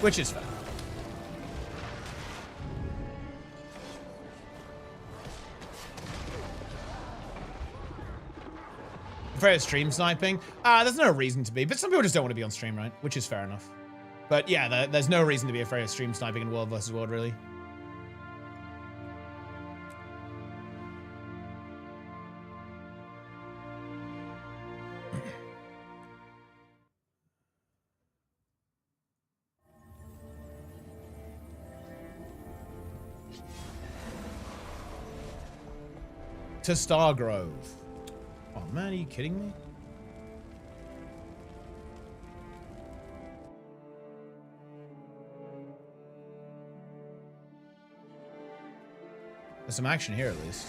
Which is fair. Afraid of stream sniping? There's no reason to be, but some people just don't want to be on stream, right? Which is fair enough. But yeah, there's no reason to be afraid of stream sniping in World vs. World, really. To Stargrove. Oh man, are you kidding me? There's some action here at least.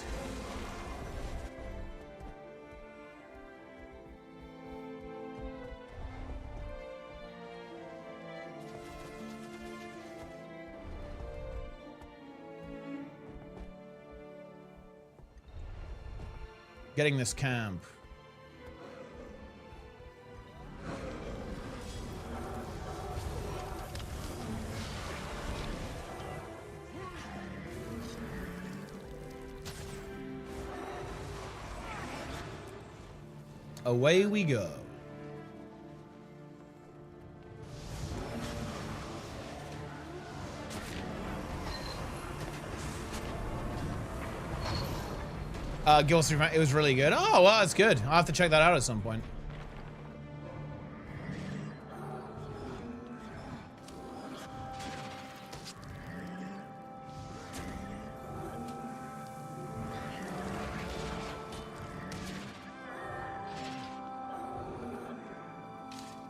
Getting this camp. Away we go. Guild Stream, it was really good. Oh, well, that's good. I'll have to check that out at some point.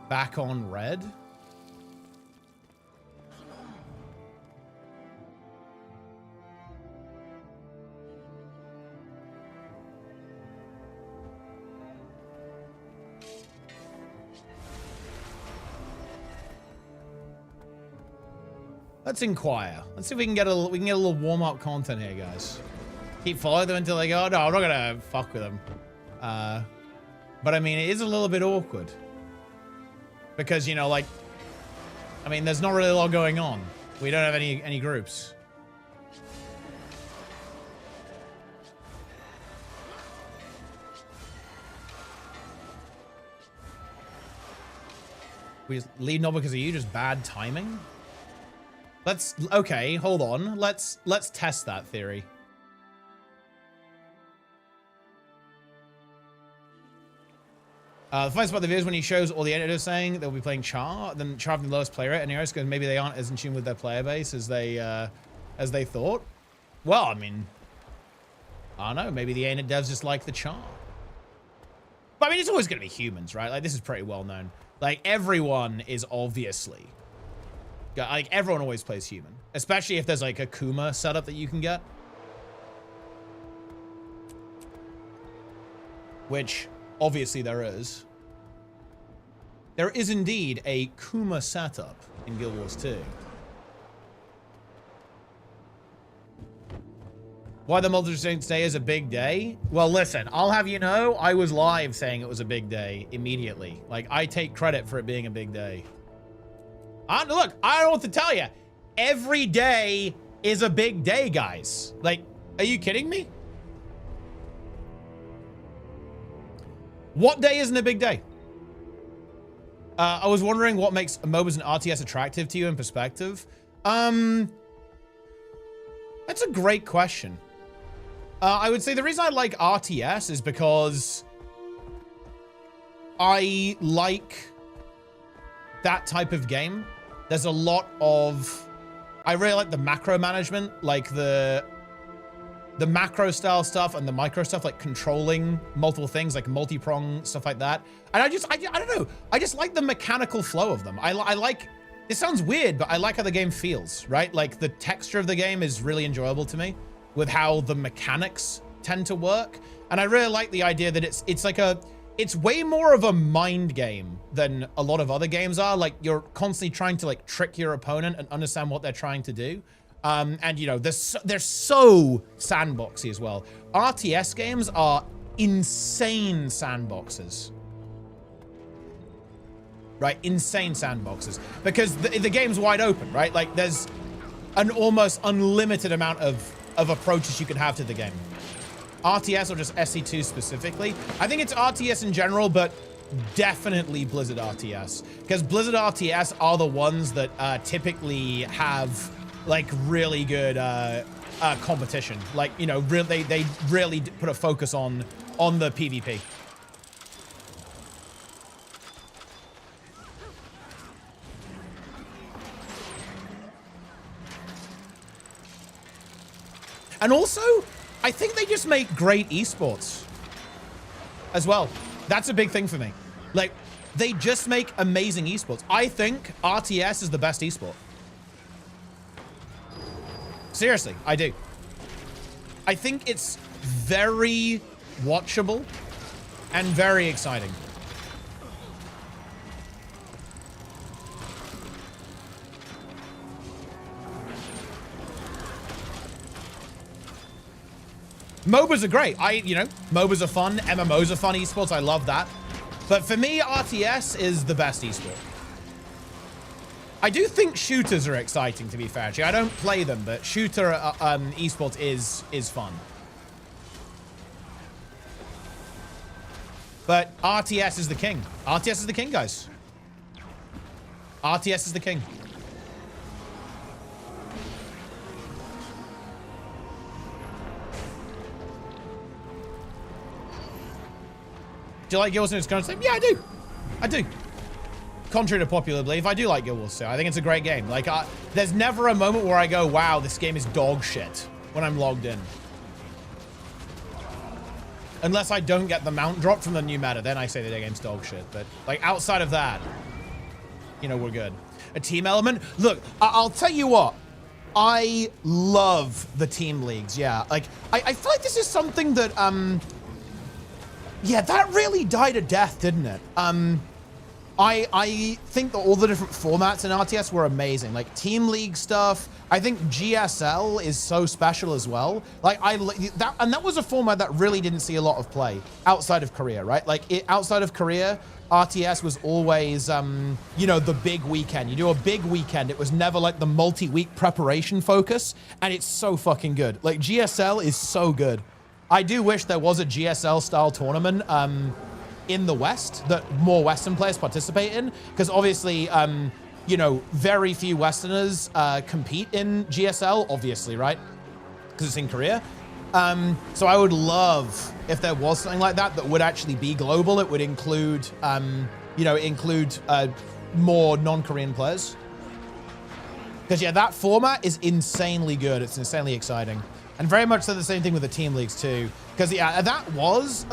Back on red? Let's inquire. Let's see if we can get a little warm-up content here, guys. Keep following them until they go, no, I'm not gonna fuck with them. But I mean, it is a little bit awkward. Because, you know, like, I mean, there's not really a lot going on. We don't have any groups. We just leave not because of you, just bad timing? Okay, hold on. Let's test that theory. The funny part of the video is when he shows all the editors saying they'll be playing Char, then Char having the lowest player rate, and because maybe they aren't as in tune with their player base as they thought. Well, I mean, I don't know. Maybe the ArenaNet devs just like the Char. But I mean, it's always going to be humans, right? Like, this is pretty well known. Like, everyone is obviously... Like, everyone always plays human. Especially if there's, like, a Kuma setup that you can get. Which, obviously, there is. There is indeed a Kuma setup in Guild Wars 2. Why the Multi-Saints Day is a big day? Well, listen, I'll have you know, I was live saying it was a big day immediately. Like, I take credit for it being a big day. Look, I don't know what to tell you. Every day is a big day, guys. Like, are you kidding me? What day isn't a big day? I was wondering what makes MOBAs and RTS attractive to you in perspective. That's a great question. I would say the reason I like RTS is because I like that type of game. There's a lot of... I really like the macro management, like the macro style stuff and the micro stuff, like controlling multiple things, like multi-prong, stuff like that. And I don't know. I just like the mechanical flow of them. I like It sounds weird, but I like how the game feels, right? Like the texture of the game is really enjoyable to me with how the mechanics tend to work. And I really like the idea that it's way more of a mind game than a lot of other games are. Like you're constantly trying to like trick your opponent and understand what they're trying to do. And you know, they're so sandboxy as well. RTS games are insane sandboxes. Right, insane sandboxes. Because the game's wide open, right? Like there's an almost unlimited amount of approaches you can have to the game. RTS or just SC2 specifically. I think it's RTS in general, but definitely Blizzard RTS. Because Blizzard RTS are the ones that typically have like really good competition. Like, you know, they really put a focus on the PvP. And also, I think they just make great esports as well. That's a big thing for me. Like, they just make amazing esports. I think RTS is the best esport. Seriously, I do. I think it's very watchable and very exciting. MOBAs are great. MOBAs are fun. MMOs are fun esports. I love that. But for me, RTS is the best esport. I do think shooters are exciting, to be fair. Actually, I don't play them, but shooter esports is fun. But RTS is the king. RTS is the king, guys. RTS is the king. Do you like Guild Wars 2? It's kind of yeah, I do. I do. Contrary to popular belief, I do like Guild Wars 2. I think it's a great game. Like, there's never a moment where I go, wow, this game is dog shit when I'm logged in. Unless I don't get the mount drop from the new meta, then I say that the game's dog shit. But, like, outside of that, you know, we're good. A team element? Look, I'll tell you what. I love the team leagues, yeah. Like, I feel like this is something that, yeah, that really died a death, didn't it? I think that all the different formats in RTS were amazing. Like team league stuff. I think GSL is so special as well. Like that was a format that really didn't see a lot of play outside of Korea, right? Like outside of Korea, RTS was always, you know, the big weekend. You do a big weekend. It was never like the multi-week preparation focus, and it's so fucking good. Like GSL is so good. I do wish there was a GSL style tournament in the West that more Western players participate in, because obviously, you know, very few Westerners compete in GSL, obviously, right? Because it's in Korea. So I would love if there was something like that that would actually be global. It would include, you know, more non-Korean players. Because yeah, that format is insanely good. It's insanely exciting. And very much so the same thing with the team leagues too. Because yeah, that was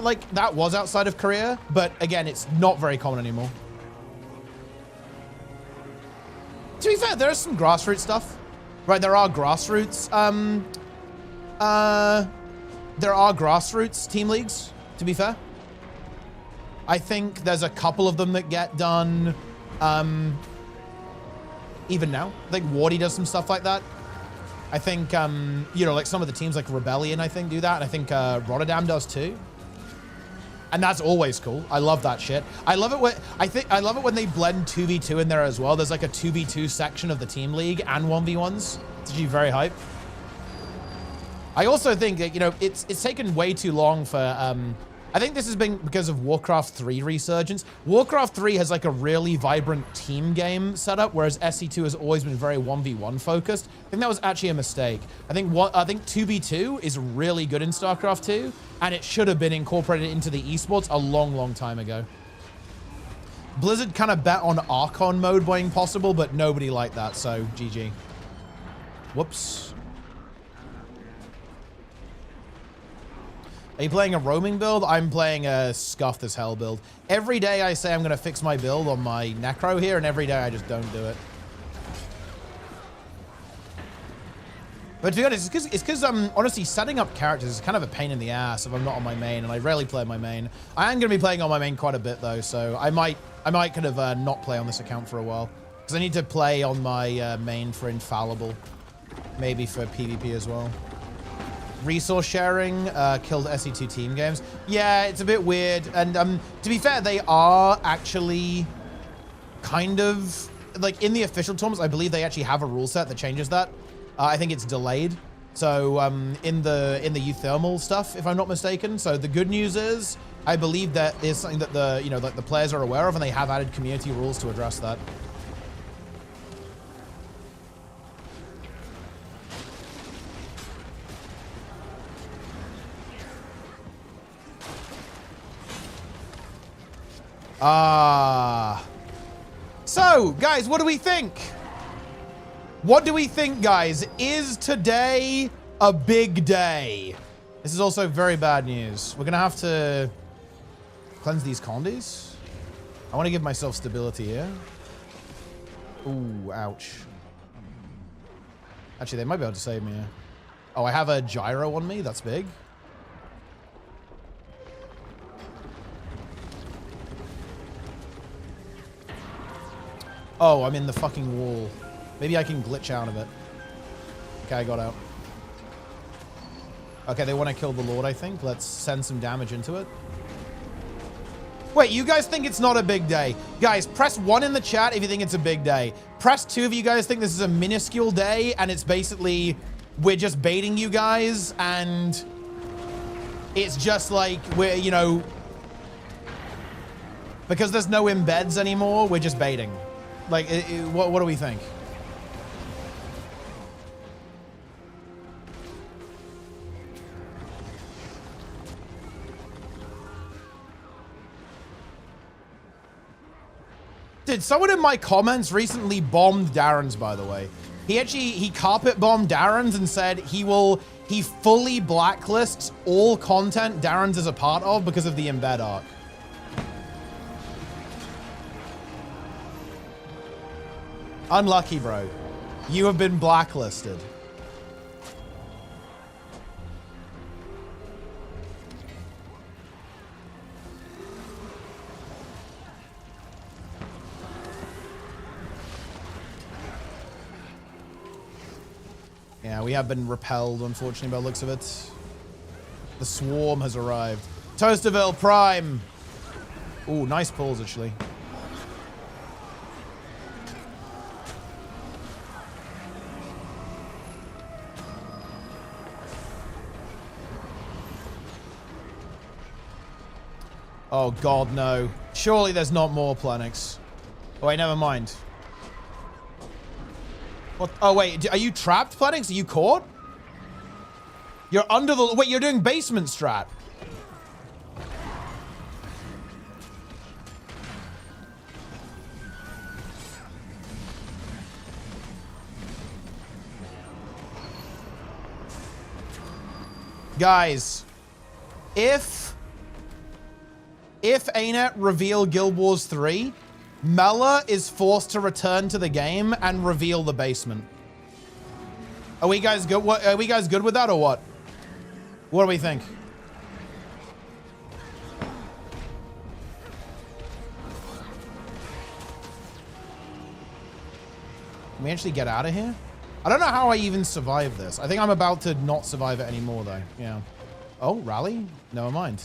outside of Korea, but again, it's not very common anymore. To be fair, there is some grassroots stuff. Right, there are grassroots, there are grassroots team leagues, to be fair. I think there's a couple of them that get done even now. I think Wardy does some stuff like that. I think, you know, like some of the teams like Rebellion, I think, do that. And I think Rotterdam does too. And that's always cool. I love that shit. I love it when I love it when they blend 2v2 in there as well. There's like a 2v2 section of the team league and 1v1s. It's usually very hype. I also think that, you know, it's taken way too long for I think this has been because of Warcraft 3 resurgence. Warcraft 3 has like a really vibrant team game setup, whereas SC2 has always been very 1v1 focused. I think that was actually a mistake. I think 2v2 is really good in StarCraft 2, and it should have been incorporated into the esports a long, long time ago. Blizzard kind of bet on Archon mode being possible, but nobody liked that, so GG. Whoops. Are you playing a roaming build? I'm playing a scuffed as hell build. Every day I say I'm going to fix my build on my Necro here, and every day I just don't do it. But to be honest, it's because honestly, setting up characters is kind of a pain in the ass if I'm not on my main, and I rarely play on my main. I am going to be playing on my main quite a bit though, so I might kind of not play on this account for a while. Because I need to play on my main for Infallible. Maybe for PvP as well. Resource sharing killed SE2 team games. Yeah, it's a bit weird. And to be fair, they are actually kind of... Like, in the official tournaments, I believe they actually have a rule set that changes that. I think it's delayed. So in the euthermal stuff, if I'm not mistaken. So the good news is, I believe that is something that the players are aware of, and they have added community rules to address that. So, guys, what do we think? What do we think, guys? Is today a big day? This is also very bad news. We're going to have to cleanse these condies. I want to give myself stability here. Ooh, ouch. Actually, they might be able to save me here. Oh, I have a gyro on me. That's big. Oh, I'm in the fucking wall. Maybe I can glitch out of it. Okay, I got out. Okay, they want to kill the Lord, I think. Let's send some damage into it. Wait, you guys think it's not a big day? Guys, press 1 in the chat if you think it's a big day. Press 2 if you guys think this is a minuscule day and it's basically, we're just baiting you guys and it's just like, we're, you know, because there's no embeds anymore, we're just baiting. Like, what do we think? Dude, someone in my comments recently bombed Darren's, by the way. He carpet bombed Darren's and said he fully blacklists all content Darren's is a part of because of the embed arc. Unlucky, bro. You have been blacklisted. Yeah, we have been repelled, unfortunately, by the looks of it. The swarm has arrived. Toasterville Prime. Ooh, nice pulls, actually. Oh, God, no. Surely there's not more Planix. Oh, wait, never mind. What? Oh, wait, are you trapped, Planix? Are you caught? You're under the... Wait, you're doing basement strat. Guys, if ArenaNet reveal Guild Wars 3, Mela is forced to return to the game and reveal the basement. Are we guys good? Are we guys good with that or what? What do we think? Can we actually get out of here? I don't know how I even survive this. I think I'm about to not survive it anymore though. Yeah. Oh, rally? Never mind.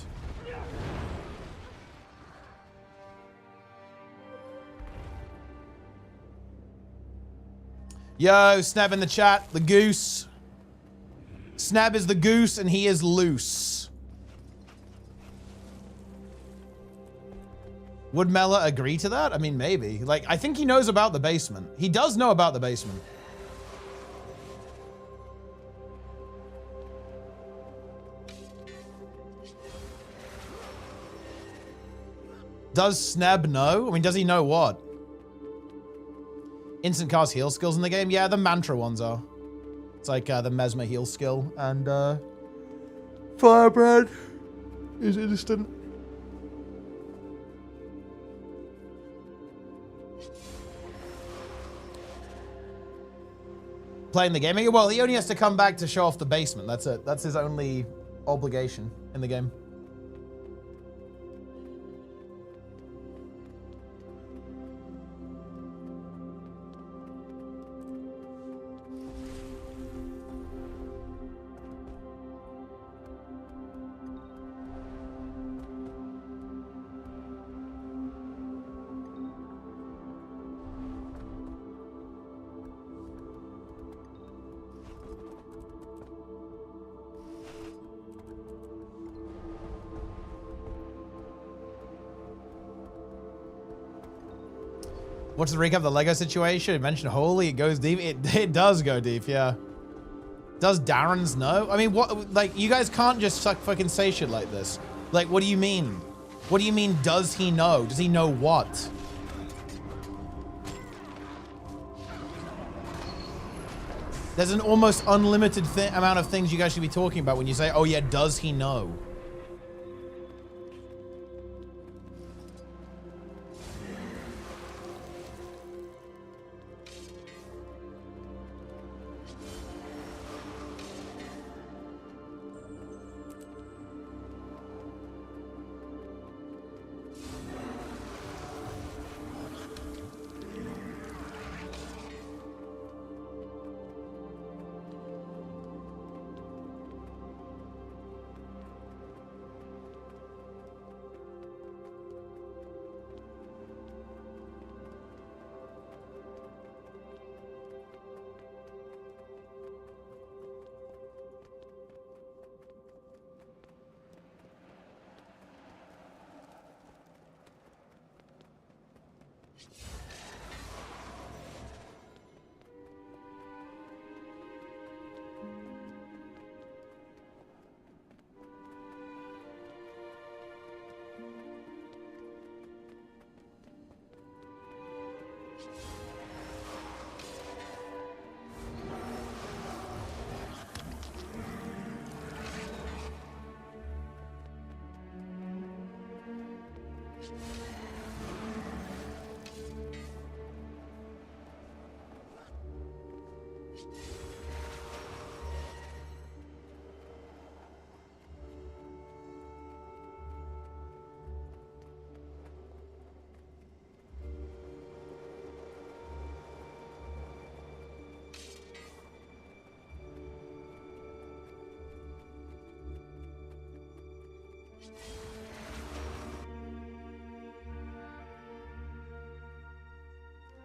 Yo, Snab in the chat, the goose. Snab is the goose and he is loose. Would Mela agree to that? I mean, maybe. Like, I think he knows about the basement. He does know about the basement. Does Snab know? I mean, does he know what? Instant cast heal skills in the game? Yeah, the mantra ones are. It's like the Mesmer heal skill. And Firebrand is instant. playing the game. Well, he only has to come back to show off the basement. That's it. That's his only obligation in the game. What's the recap of the Lego situation? It mentioned holy, it goes deep. It does go deep, yeah. Does Darren's know? I mean, what, like, you guys can't just fucking say shit like this. Like, what do you mean? What do you mean, does he know? Does he know what? There's an almost unlimited amount of things you guys should be talking about when you say, oh yeah, does he know?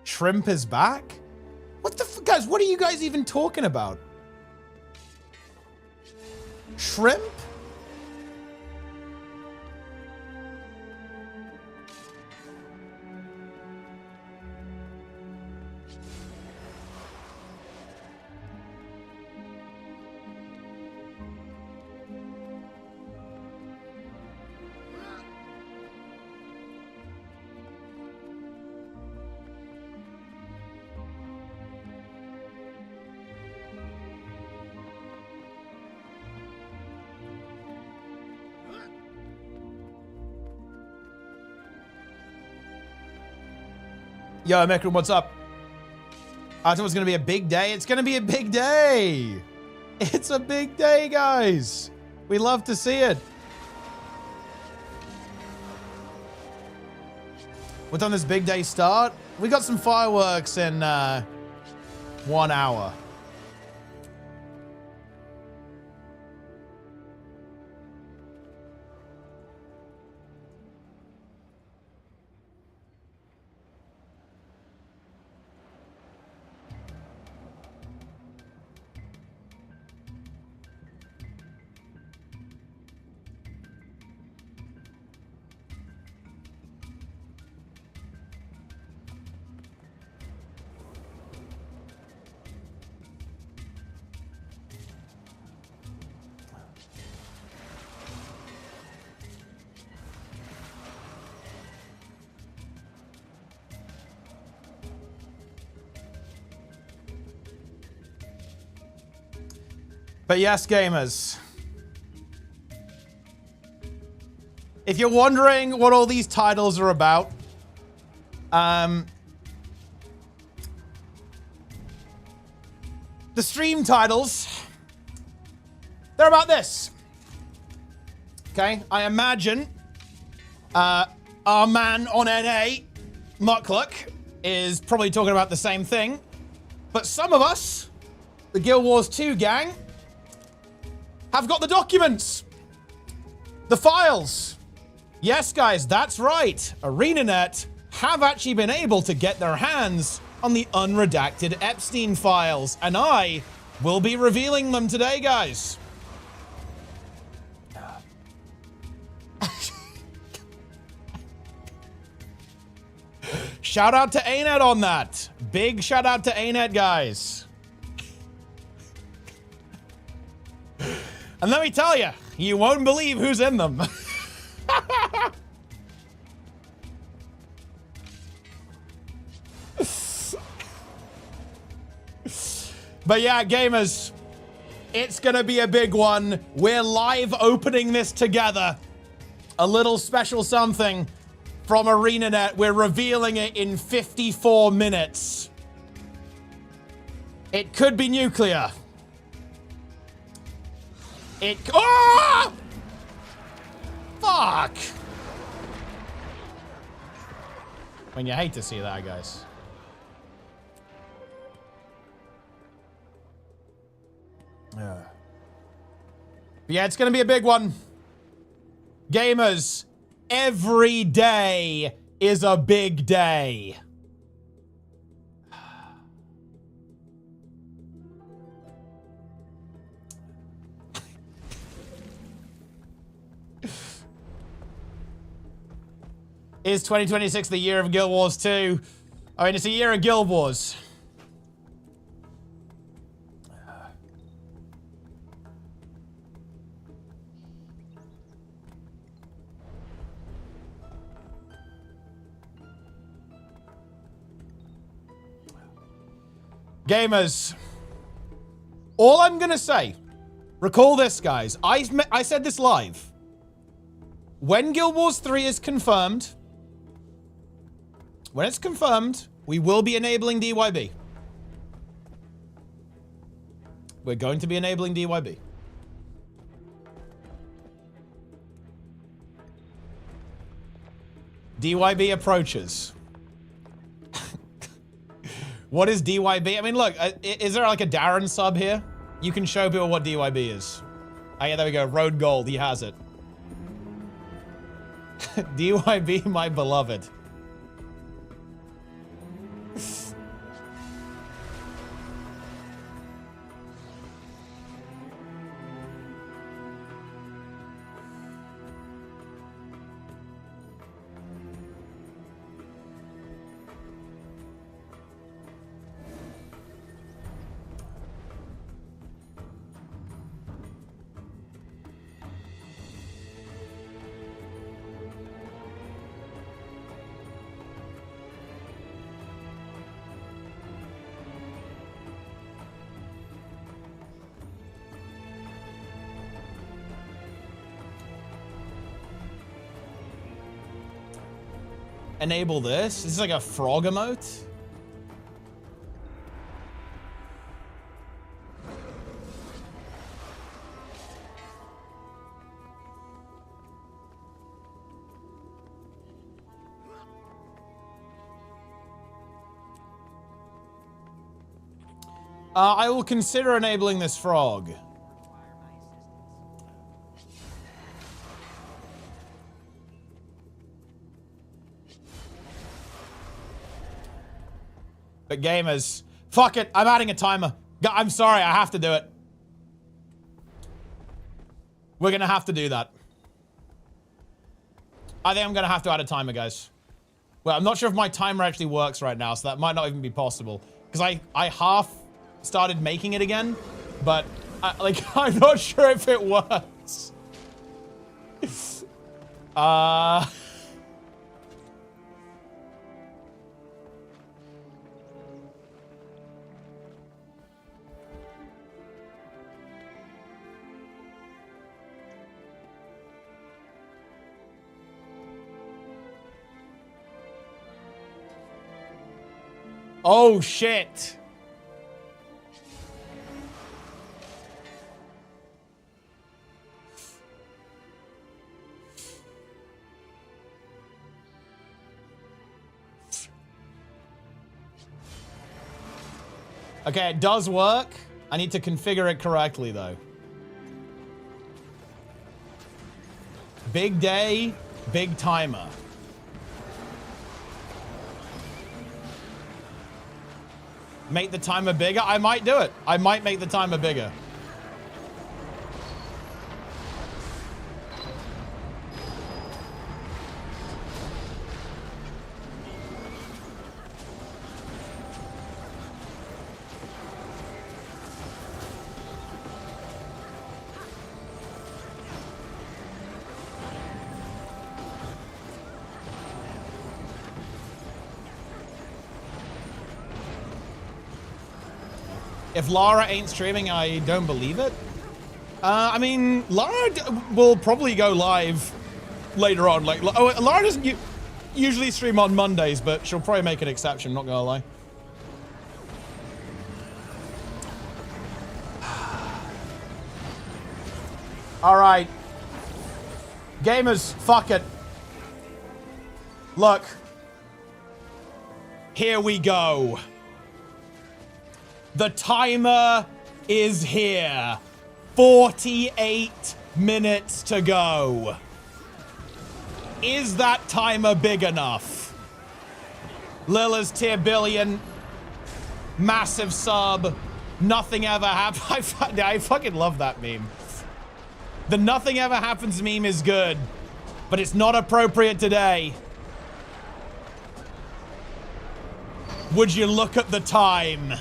Shrimp is back? What the f- guys, what are you guys even talking about? Shrimp? Yo, Mekrum, what's up? I thought it was going to be a big day. It's going to be a big day. It's a big day, guys. We love to see it. What time does big day start? We got some fireworks in 1 hour. But yes, gamers, if you're wondering what all these titles are about, The stream titles, they're about this. Okay, I imagine our man on NA, Muckluck, is probably talking about the same thing. But some of us, the Guild Wars 2 gang, have got the documents. The files. Yes, guys, that's right. ArenaNet have actually been able to get their hands on the unredacted Epstein files, and I will be revealing them today, guys. Shout out to ArenaNet on that. Big shout out to ArenaNet, guys. And let me tell you, you won't believe who's in them. But yeah, gamers, it's gonna be a big one. We're live opening this together. A little special something from ArenaNet. We're revealing it in 54 minutes. It could be nuclear. Oh! Fuck! I mean, you hate to see that, guys. Yeah, it's gonna be a big one. Gamers, every day is a big day. Is 2026 the year of Guild Wars 2? I mean, it's a year of Guild Wars. Gamers, all I'm gonna say, recall this, guys. I said this live. When Guild Wars 3 is confirmed, when it's confirmed, we will be enabling DYB. We're going to be enabling DYB. DYB approaches. What is DYB? I mean, look, is there like a Darren sub here? You can show people what DYB is. Oh yeah, there we go. Road Gold, he has it. DYB, my beloved. Enable this? Is this like a frog emote? I will consider enabling this frog. But gamers, fuck it, I'm adding a timer. I'm sorry, I have to do it. We're gonna have to do that. I think I'm gonna have to add a timer, guys. Well, I'm not sure if my timer actually works right now, so that might not even be possible. Because I half started making it again, but I'm not sure if it works. Oh, shit. Okay, it does work. I need to configure it correctly, though. Big day, big timer. Make the timer bigger? I might do it. I might make the timer bigger. If Lara ain't streaming, I don't believe it. I mean, Lara will probably go live later on. Like, Lara doesn't usually stream on Mondays, but she'll probably make an exception, not gonna lie. All right. Gamers, fuck it. Look. Here we go. The timer is here. 48 minutes to go. Is that timer big enough? Lilla's tier billion. Massive sub. Nothing ever happened. I fucking love that meme. The nothing ever happens meme is good, but it's not appropriate today. Would you look at the time?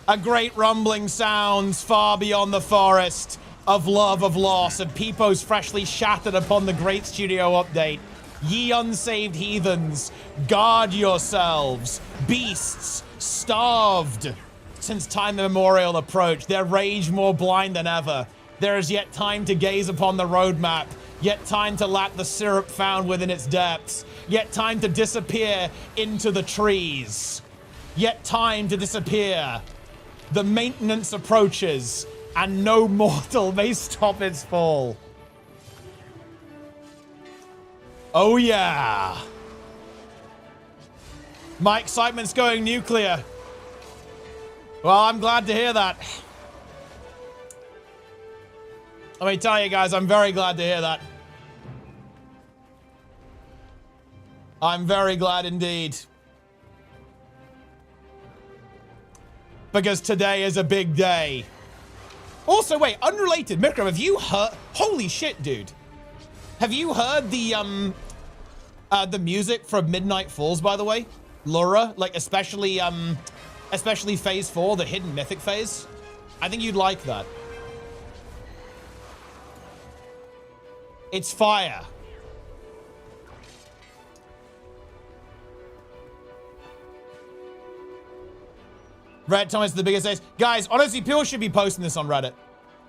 A great rumbling sounds far beyond the forest of love of loss, and Peepos freshly shattered upon the great studio update. Ye unsaved heathens, guard yourselves. Beasts, starved since time immemorial approach, their rage more blind than ever. There is yet time to gaze upon the roadmap, yet time to lap the syrup found within its depths, yet time to disappear into the trees, yet time to disappear. The maintenance approaches, and no mortal may stop its fall. Oh yeah. My excitement's going nuclear. Well, I'm glad to hear that. Let me tell you guys, I'm very glad to hear that. I'm very glad indeed. Because today is a big day. Also, wait, unrelated, Mikram, have you heard? Holy shit, dude! Have you heard the music from Midnight Falls? By the way, Laura, like especially Phase 4, the hidden mythic phase. I think you'd like that. It's fire. Reddit Thomas the biggest ace. Guys, honestly, people should be posting this on Reddit.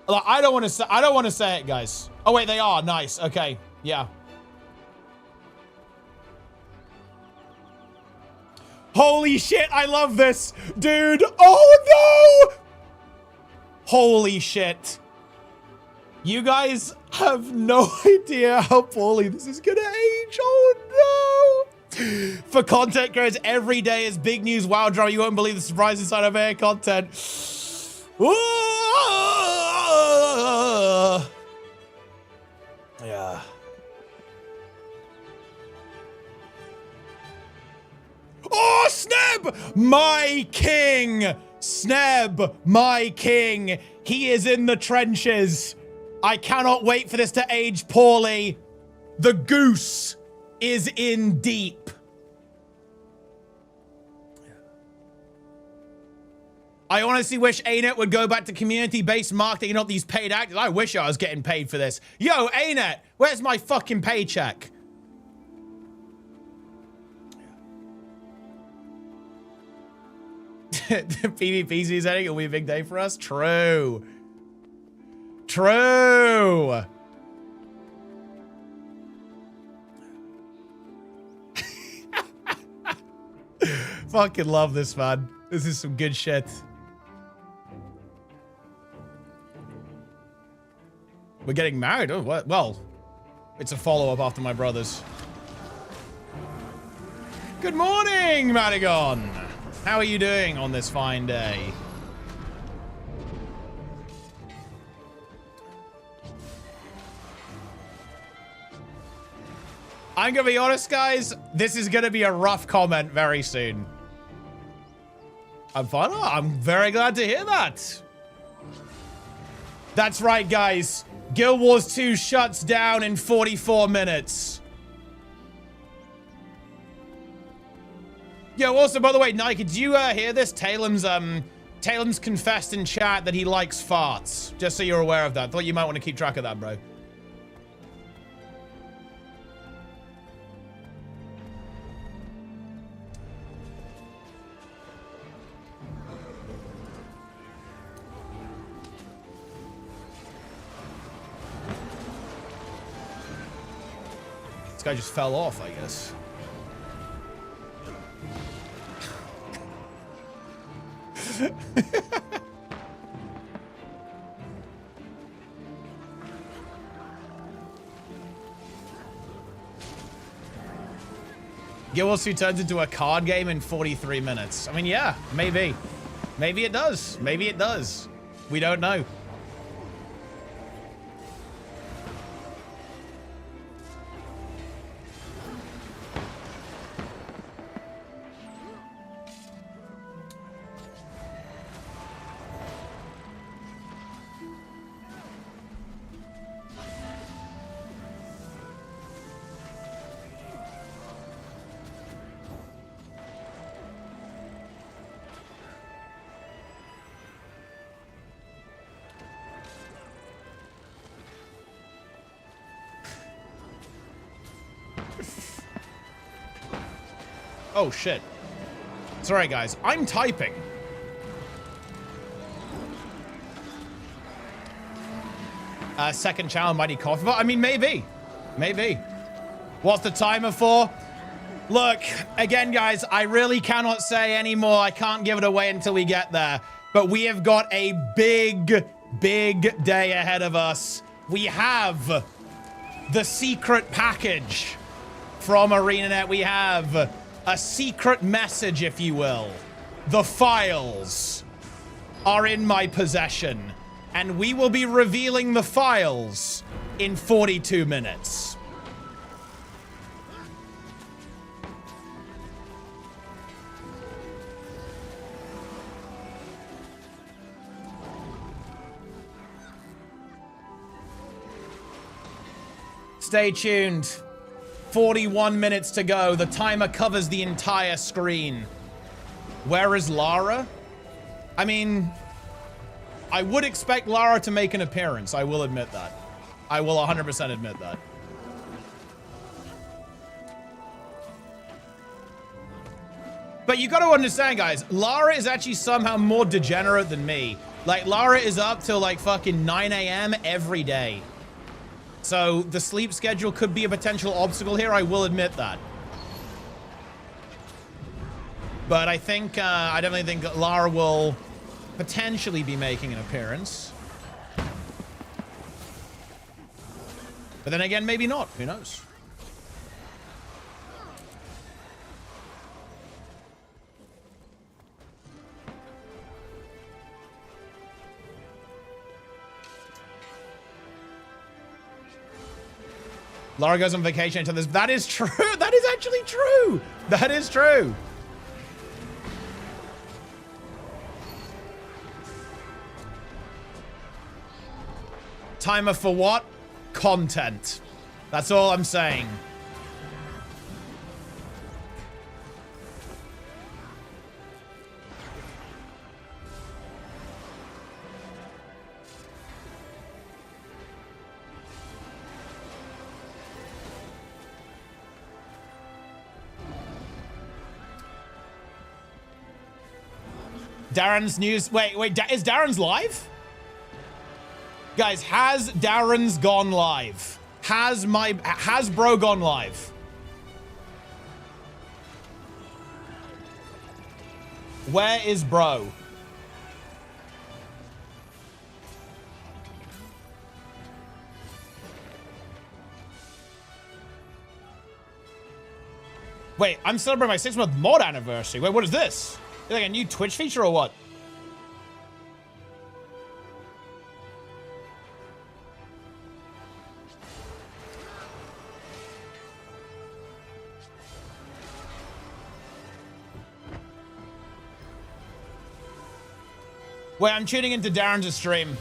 Like, I don't want to say it, guys. Oh wait, they are. Nice. Okay. Yeah. Holy shit, I love this. Dude. Oh no! Holy shit. You guys have no idea how poorly this is gonna age. Oh no! For content creators, every day is big news, wow drama. You won't believe the surprise inside of air content. Yeah. Oh, Sneb! My king! Sneb, my king. He is in the trenches. I cannot wait for this to age poorly. The goose is in deep. I honestly wish ArenaNet would go back to community-based marketing and not these paid actors. I wish I was getting paid for this. Yo, ArenaNet, where's my fucking paycheck? PvP's ending, it'll be a big day for us. True. True. Fucking love this, man. This is some good shit. We're getting married? Oh, what? Well, it's a follow-up after my brother's. Good morning, Madigon. How are you doing on this fine day? I'm gonna be honest, guys. This is gonna be a rough comment very soon. I'm fine. Oh, I'm very glad to hear that. That's right, guys. Guild Wars 2 shuts down in 44 minutes. Yo, also, by the way, Nike, did you hear this? Talem's confessed in chat that he likes farts. Just so you're aware of that. Thought you might want to keep track of that, bro. This guy just fell off, I guess. Guild Wars 2 turns into a card game in 43 minutes. I mean, yeah, maybe. Maybe it does. Maybe it does. We don't know. Oh, shit. Sorry, guys. I'm typing. Second channel, Mighty Coffee. I mean, maybe. Maybe. What's the timer for? Look, again, guys, I really cannot say anymore. I can't give it away until we get there. But we have got a big, big day ahead of us. We have the secret package from ArenaNet. We have a secret message, if you will. The files are in my possession, and we will be revealing the files in 42 minutes. Stay tuned. 41 minutes to go. The timer covers the entire screen. Where is Lara? I mean, I would expect Lara to make an appearance. I will admit that. I will 100% admit that. But you got to understand, guys, Lara is actually somehow more degenerate than me. Like, Lara is up till like fucking 9 a.m. every day. So the sleep schedule could be a potential obstacle here. I will admit that. But I think, I definitely think Lara will potentially be making an appearance. But then again, maybe not. Who knows? Lara goes on vacation until this. That is true. That is actually true. That is true. Timer for what? Content. That's all I'm saying. Darren's news. Wait, is Darren's live? Guys, has Darren's gone live? Has bro gone live? Where is bro? Wait, I'm celebrating my 6-month mod anniversary. Wait, what is this? Like a new Twitch feature or what? Wait, I'm tuning into Darren's stream.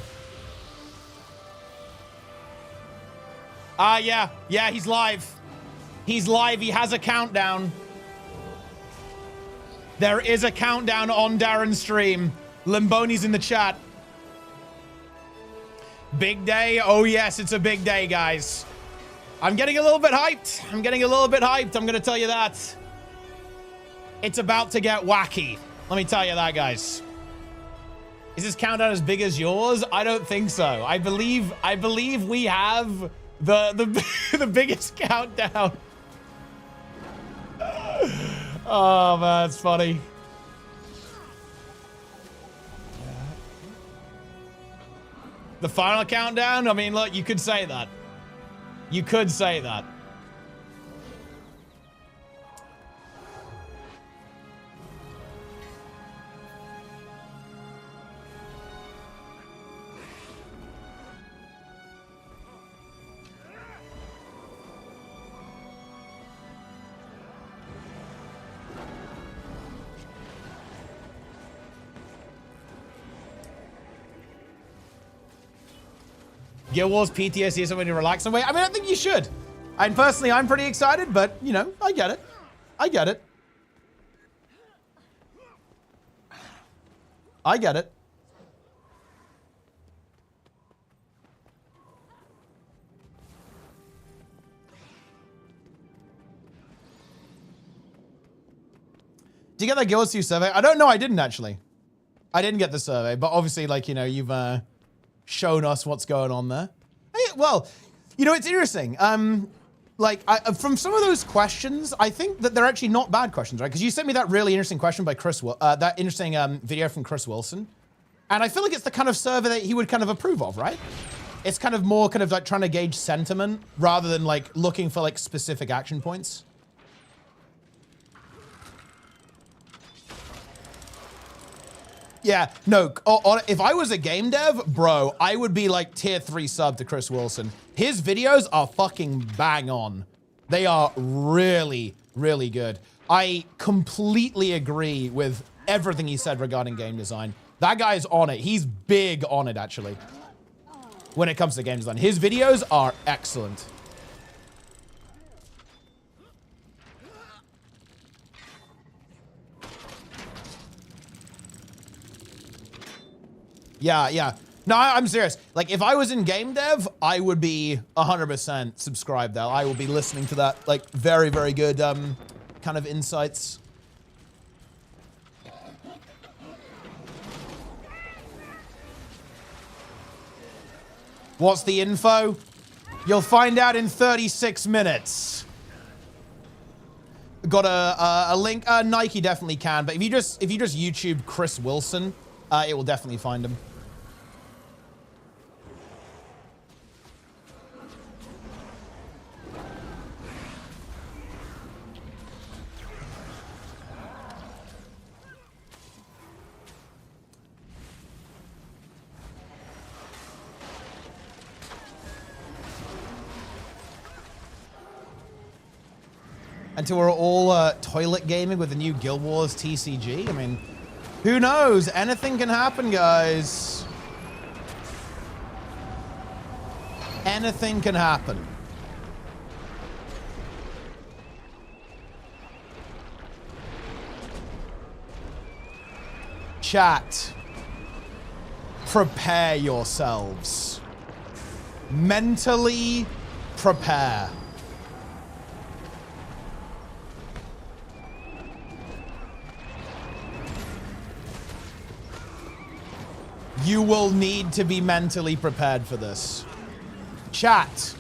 Yeah. Yeah, he's live. He's live. He has a countdown. There is a countdown on Darren's stream. Limboni's in the chat. Big day. Oh, yes, it's a big day, guys. I'm getting a little bit hyped. I'm going to tell you that. It's about to get wacky. Let me tell you that, guys. Is this countdown as big as yours? I don't think so. I believe we have the biggest countdown. Oh man, it's funny. The final countdown? I mean, look, you could say that. You could say that. Guild Wars PTSD is something to relax away. I mean, I think you should. And personally, I'm pretty excited, but, you know, I get it. I get it. I get it. Did you get that Guild Wars 2 survey? I don't know. I didn't, actually. I didn't get the survey, but obviously, like, you know, you've shown us what's going on there. Hey, well, you know, it's interesting. From some of those questions, I think that they're actually not bad questions, right? Because you sent me that really interesting question by Chris, that interesting video from Chris Wilson. And I feel like it's the kind of survey that he would kind of approve of, right? It's kind of more kind of like trying to gauge sentiment rather than like looking for like specific action points. Yeah, no, if I was a game dev, bro, I would be like tier 3 sub to Chris Wilson. His videos are fucking bang on. They are really, really good. I completely agree with everything he said regarding game design. That guy's on it. He's big on it, actually, when it comes to game design. His videos are excellent. Yeah, yeah. No, I'm serious. Like, if I was in game dev, I would be 100% subscribed there. I will be listening to that, like, very, very good kind of insights. What's the info? You'll find out in 36 minutes. Got a link? Nike definitely can, but if you just YouTube Chris Wilson, it will definitely find him. Until we're all toilet gaming with the new Guild Wars TCG. I mean, who knows? Anything can happen, guys. Anything can happen. Chat. Prepare yourselves. Mentally prepare. You will need to be mentally prepared for this. Chat,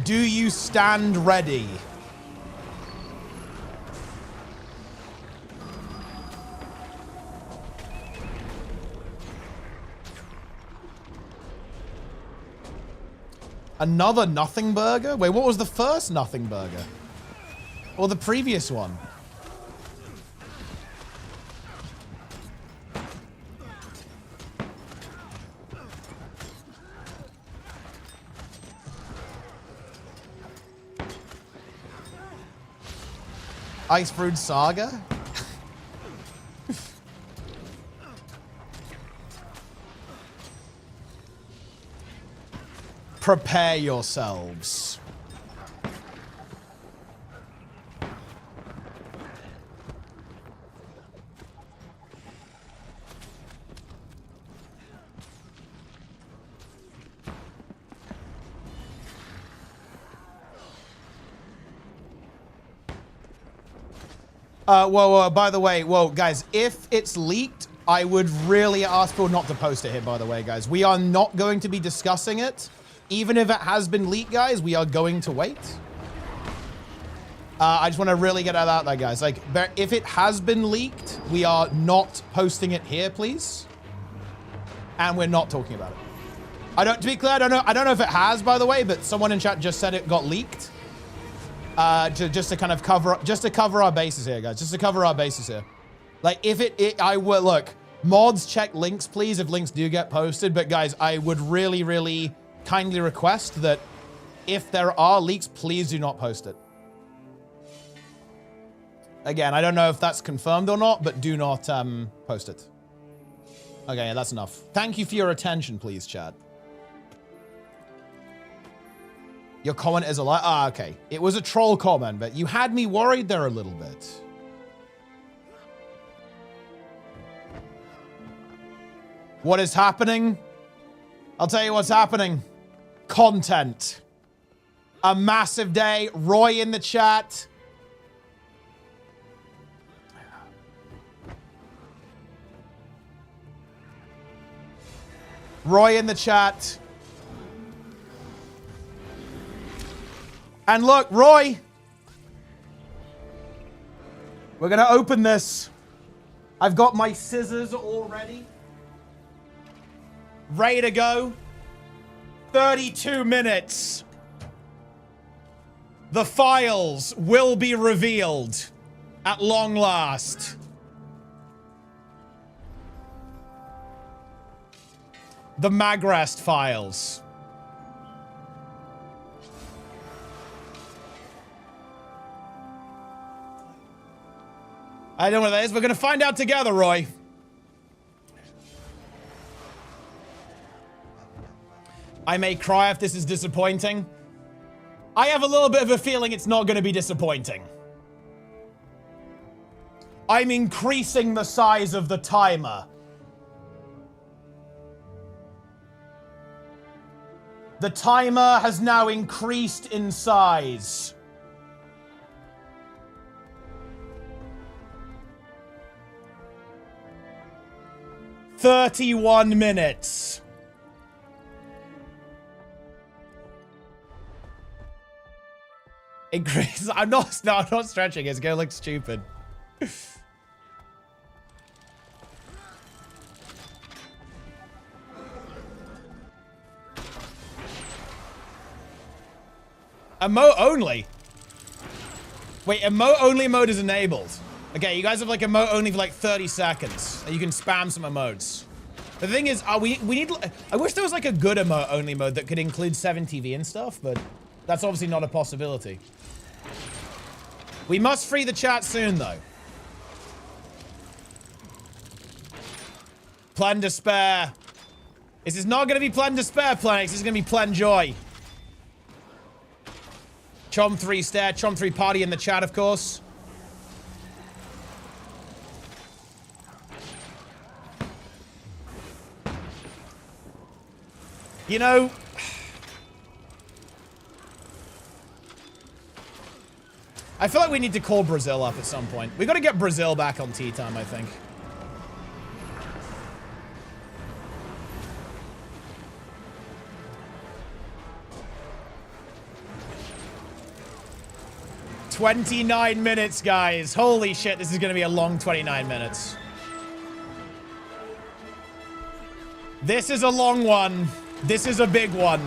do you stand ready? Another nothing burger? Wait, what was the first nothing burger? Or the previous one? Ice Brood Saga? Prepare yourselves. Whoa, by the way, guys, if it's leaked, I would really ask people not to post it here, by the way, guys. We are not going to be discussing it. Even if it has been leaked, guys, we are going to wait. I just want to really get out there, guys. Like, if it has been leaked, we are not posting it here, please. And we're not talking about it. To be clear, I don't know if it has, by the way, but someone in chat just said it got leaked. Just to kind of cover our bases here, guys. Just to cover our bases here. Like, if I will, look, mods, check links, please, if links do get posted. But, guys, I would really, really kindly request that if there are leaks, please do not post it. Again, I don't know if that's confirmed or not, but do not post it. Okay, that's enough. Thank you for your attention, please, chat. Your comment is a lie. Ah, okay. It was a troll comment, but you had me worried there a little bit. What is happening? I'll tell you what's happening. Content. A massive day. Roy in the chat. Roy in the chat. And look, Roy, we're going to open this. I've got my scissors all ready. Ready to go. 32 minutes. The files will be revealed at long last. The Magrast files. I don't know what that is. We're going to find out together, Roy. I may cry if this is disappointing. I have a little bit of a feeling it's not going to be disappointing. I'm increasing the size of the timer. The timer has now increased in size. "31 minutes. Increase. I'm not stretching. It's gonna look stupid. Emote only. Wait, emote only mode is enabled. Okay, you guys have like emote only for like 30 seconds. And you can spam some emotes. The thing is, we need... I wish there was like a good emote only mode that could include 7TV and stuff, but that's obviously not a possibility. We must free the chat soon, though. Plan Despair. This is not going to be Plan Despair, Planix. This is going to be Plan Joy. Chom 3 stare. Chom 3 party in the chat, of course. You know... I feel like we need to call Brazil up at some point. We got to get Brazil back on tea time, I think. "29 minutes, guys. Holy shit, this is going to be a long 29 minutes. This is a long one. This is a big one.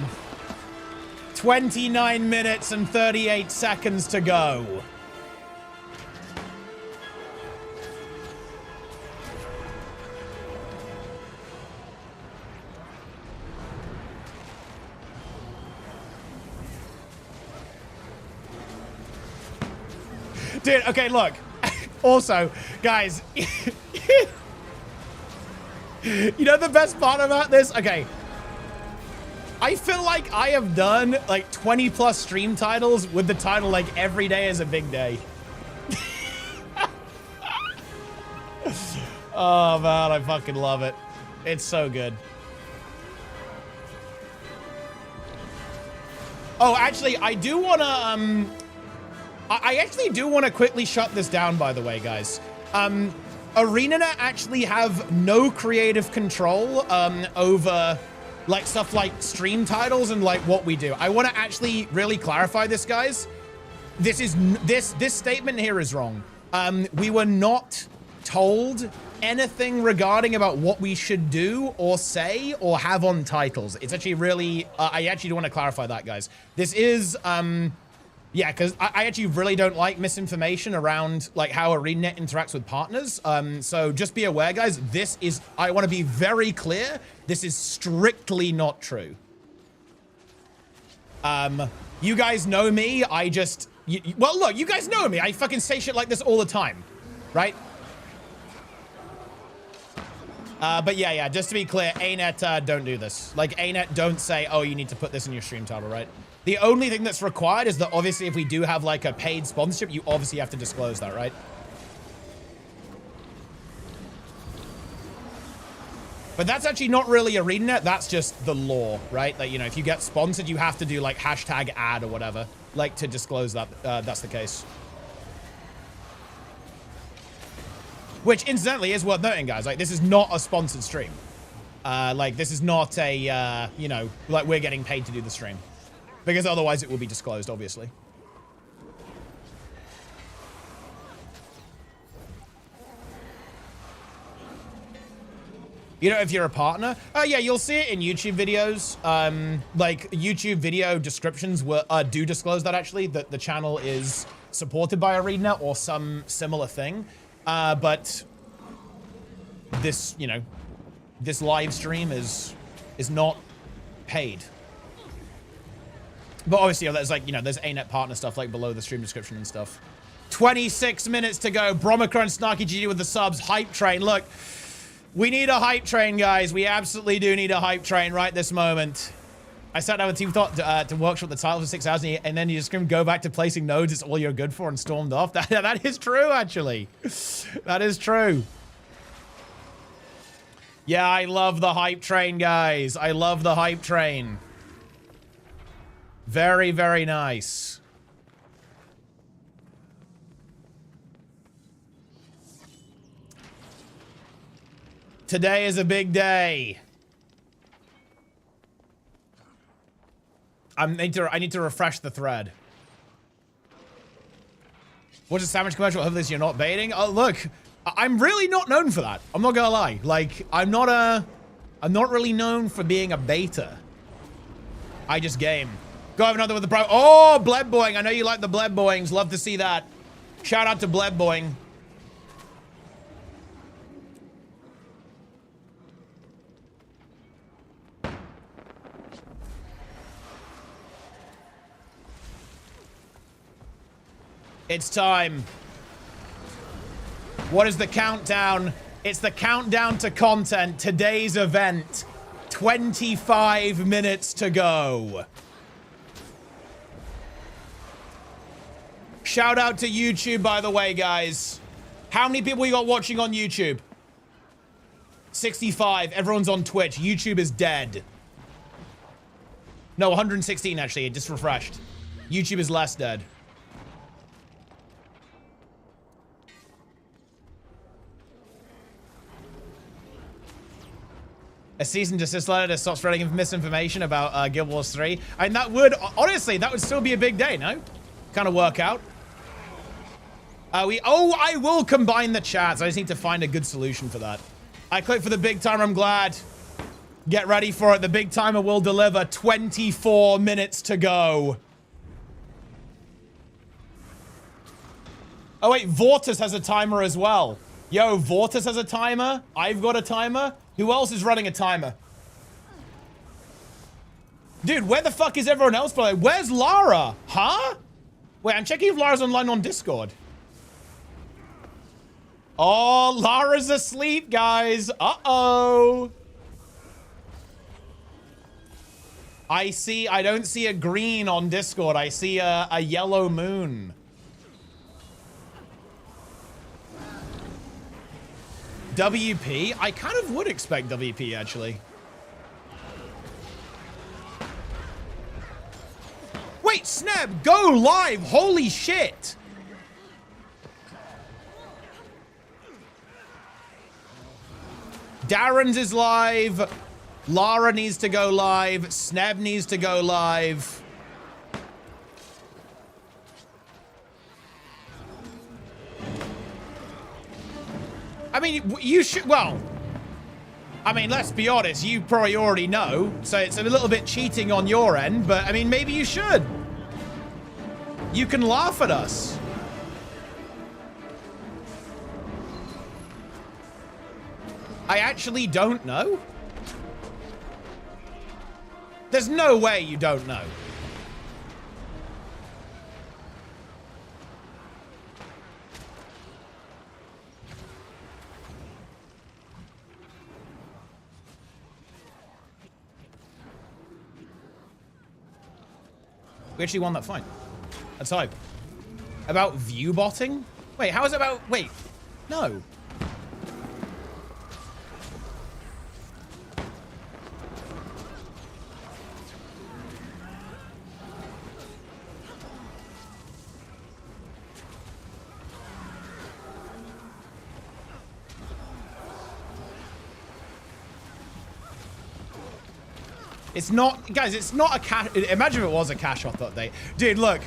29 minutes and 38 seconds to go. Dude, okay, look. Also, guys, you know the best part about this? Okay. I feel like I have done like 20 plus stream titles with the title like every day is a big day. Oh man, I fucking love it. It's so good. Oh, actually, I do want to, I actually do want to quickly shut this down, by the way, guys. ArenaNet actually have no creative control over like stuff like stream titles and like what we do. I want to actually really clarify this, guys. This statement here is wrong. We were not told anything regarding about what we should do or say or have on titles. It's actually really, I actually do want to clarify that, guys. This is, yeah, because I actually really don't like misinformation around like how ArenaNet interacts with partners. So just be aware, guys, this is, I want to be very clear, this is strictly not true. You guys know me, I just, well, look, you guys know me. I fucking say shit like this all the time, right? But yeah, just to be clear, ArenaNet don't do this. Like, ArenaNet don't say, oh, you need to put this in your stream title, right? The only thing that's required is that obviously if we do have like a paid sponsorship, you obviously have to disclose that, right? But that's actually not really ArenaNet, that's just the law, right? That, you know, if you get sponsored, you have to do like hashtag ad or whatever, like to disclose that that's the case. Which, incidentally, is worth noting, guys. Like, this is not a sponsored stream. Like, this is not a, you know, like, we're getting paid to do the stream. Because otherwise it will be disclosed, obviously. You know, if you're a partner, yeah, you'll see it in YouTube videos. Like, YouTube video descriptions do disclose that, actually, that the channel is supported by ArenaNet or some similar thing. But this, you know, this live stream is not paid. But obviously, there's like, you know, there's ArenaNet partner stuff like below the stream description and stuff. 26 minutes to go. Bromacron Snarky GG with the subs. Hype train. Look, we need a hype train, guys. We absolutely do need a hype train right this moment. I sat down with TeapotOt to workshop the title for 6 hours, and then you just go back to placing nodes. It's all you're good for, and stormed off. That is true, actually. That is true. Yeah, I love the hype train, guys. I love the hype train. Very, very nice. Today is a big day. I need to refresh the thread. What's a sandwich commercial? Hopefully you're not baiting. Oh, look, I'm really not known for that. I'm not gonna lie. Like, I'm not really known for being a baiter. I just game. Go have another with the pro. Oh, Bleb Boing. I know you like the Bleb Boings. Love to see that. Shout out to Bleb Boing. It's time. What is the countdown? It's the countdown to content. Today's event. 25 minutes to go. Shout out to YouTube, by the way, guys. How many people we got watching on YouTube? 65. Everyone's on Twitch. YouTube is dead. No, 116, actually. It just refreshed. YouTube is less dead. A cease and desist letter to stop spreading misinformation about Guild Wars 3. And that would, honestly, that would still be a big day, no? Kind of work out. I will combine the chats. I just need to find a good solution for that. I clicked for the big timer. I'm glad. Get ready for it. The big timer will deliver. 24 minutes to go. Oh, wait. Vortus has a timer as well. Yo, Vortus has a timer. I've got a timer. Who else is running a timer? Dude, where the fuck is everyone else playing? Where's Lara? Huh? Wait, I'm checking if Lara's online on Discord. Oh, Lara's asleep, guys. Uh-oh. I don't see a green on Discord. I see a yellow moon. WP? I kind of would expect WP, actually. Wait, Snap, go live! Holy shit! Darren's is live. Lara needs to go live. Sneb needs to go live. I mean, you should, well, I mean, let's be honest, you probably already know, so it's a little bit cheating on your end, but I mean, maybe you should. You can laugh at us. I actually don't know. There's no way you don't know. We actually won that fight. That's hype. About view botting? Wait, how is it about... Wait. No. It's not, guys, it's not a cash. Imagine if it was a cash off update. Dude, look,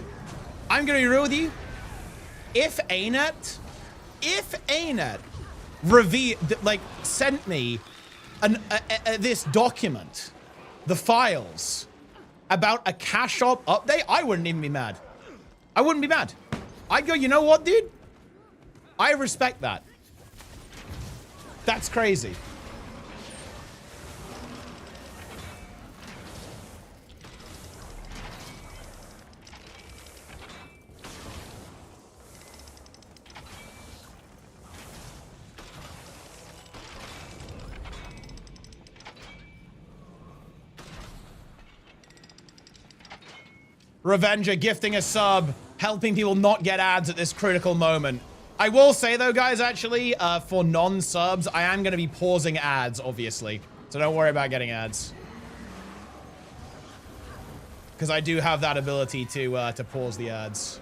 I'm going to be real with you. If ArenaNet sent me this document, the files about a cash shop update, I wouldn't even be mad. I wouldn't be mad. I'd go, you know what, dude? I respect that. That's crazy. Revenger gifting a sub, helping people not get ads at this critical moment. I will say though, guys, actually, for non-subs, I am going to be pausing ads, obviously. So don't worry about getting ads. Because I do have that ability to pause the ads.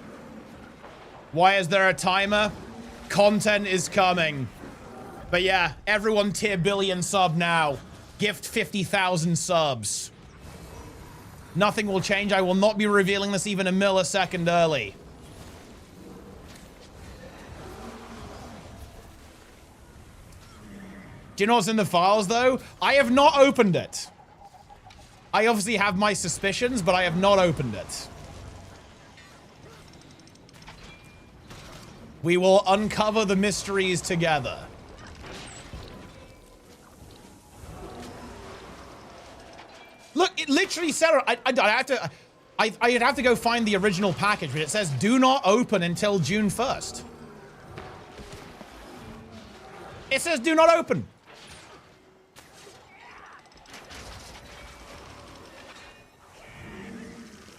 Why is there a timer? Content is coming. But yeah, everyone tier billion sub now. Gift 50,000 subs. Nothing will change. I will not be revealing this even a millisecond early. Do you know what's in the files, though? I have not opened it. I obviously have my suspicions, but I have not opened it. We will uncover the mysteries together. Look, it literally said, I'd have to go find the original package, but it says do not open until June 1st. It says do not open.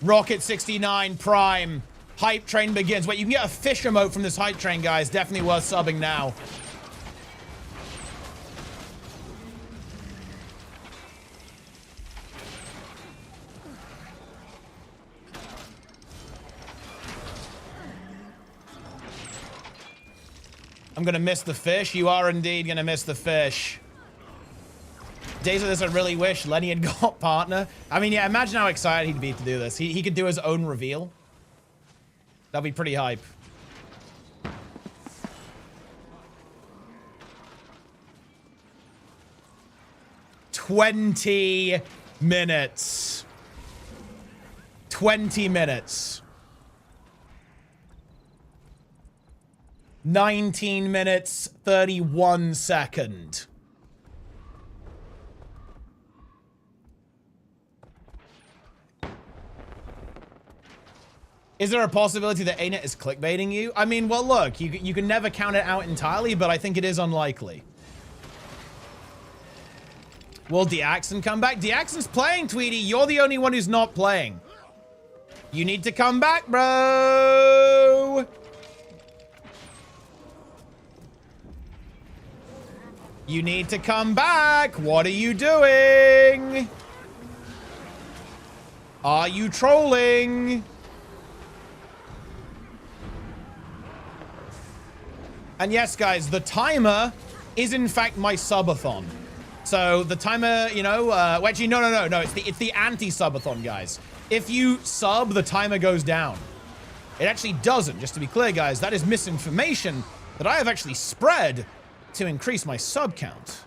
Rocket 69 Prime. Hype train begins. Wait, you can get a fish emote from this hype train, guys. Definitely worth subbing now. I'm gonna miss the fish. You are indeed gonna miss the fish. Days of this, I really wish Lenny had got partner. I mean, yeah, imagine how excited he'd be to do this. He could do his own reveal. That'd be pretty hype. $20 minutes. 20 minutes. 19 minutes, 31 seconds. Is there a possibility that ArenaNet is clickbaiting you? I mean, well, look, you can never count it out entirely, but I think it is unlikely. Will Deaxon come back? Deaxon's playing, Tweety. You're the only one who's not playing. You need to come back, bro. You need to come back. What are you doing? Are you trolling? And yes, guys, the timer is in fact my subathon. So the timer, you know, well, actually, no. It's the anti-subathon, guys. If you sub, the timer goes down. It actually doesn't, just to be clear, guys. That is misinformation that I have actually spread to increase my sub count.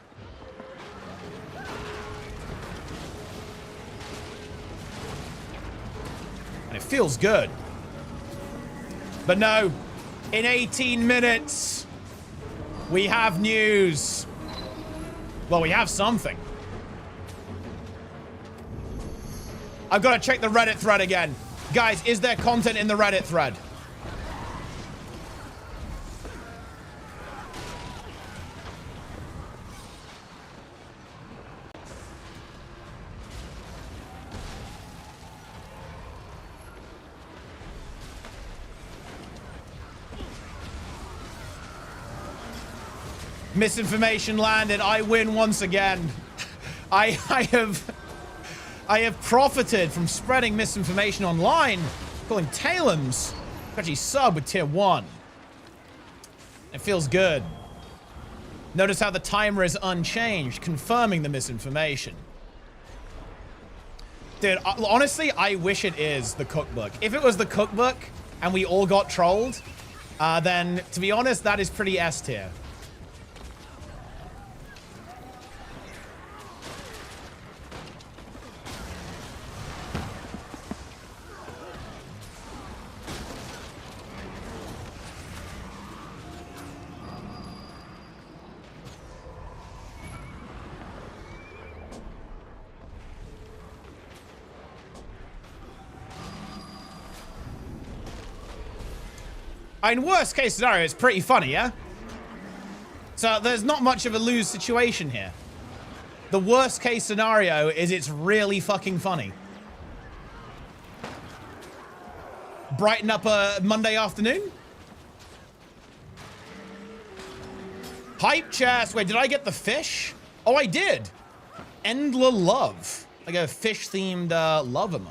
And it feels good. But no, in 18 minutes, we have news. Well, we have something. I've got to check the Reddit thread again. Guys, is there content in the Reddit thread? Misinformation landed. I win once again. I have profited from spreading misinformation online, calling Talons to actually sub with tier 1. It feels good. Notice how the timer is unchanged, confirming the misinformation. Dude, honestly, I wish it is the cookbook. If it was the cookbook and we all got trolled, then to be honest, that is pretty S tier. In worst case scenario, it's pretty funny, yeah? So there's not much of a lose situation here. The worst case scenario is it's really fucking funny. Brighten up a Monday afternoon? Hype chest. Wait, did I get the fish? Oh, I did. Endla Love. Like a fish-themed love emote.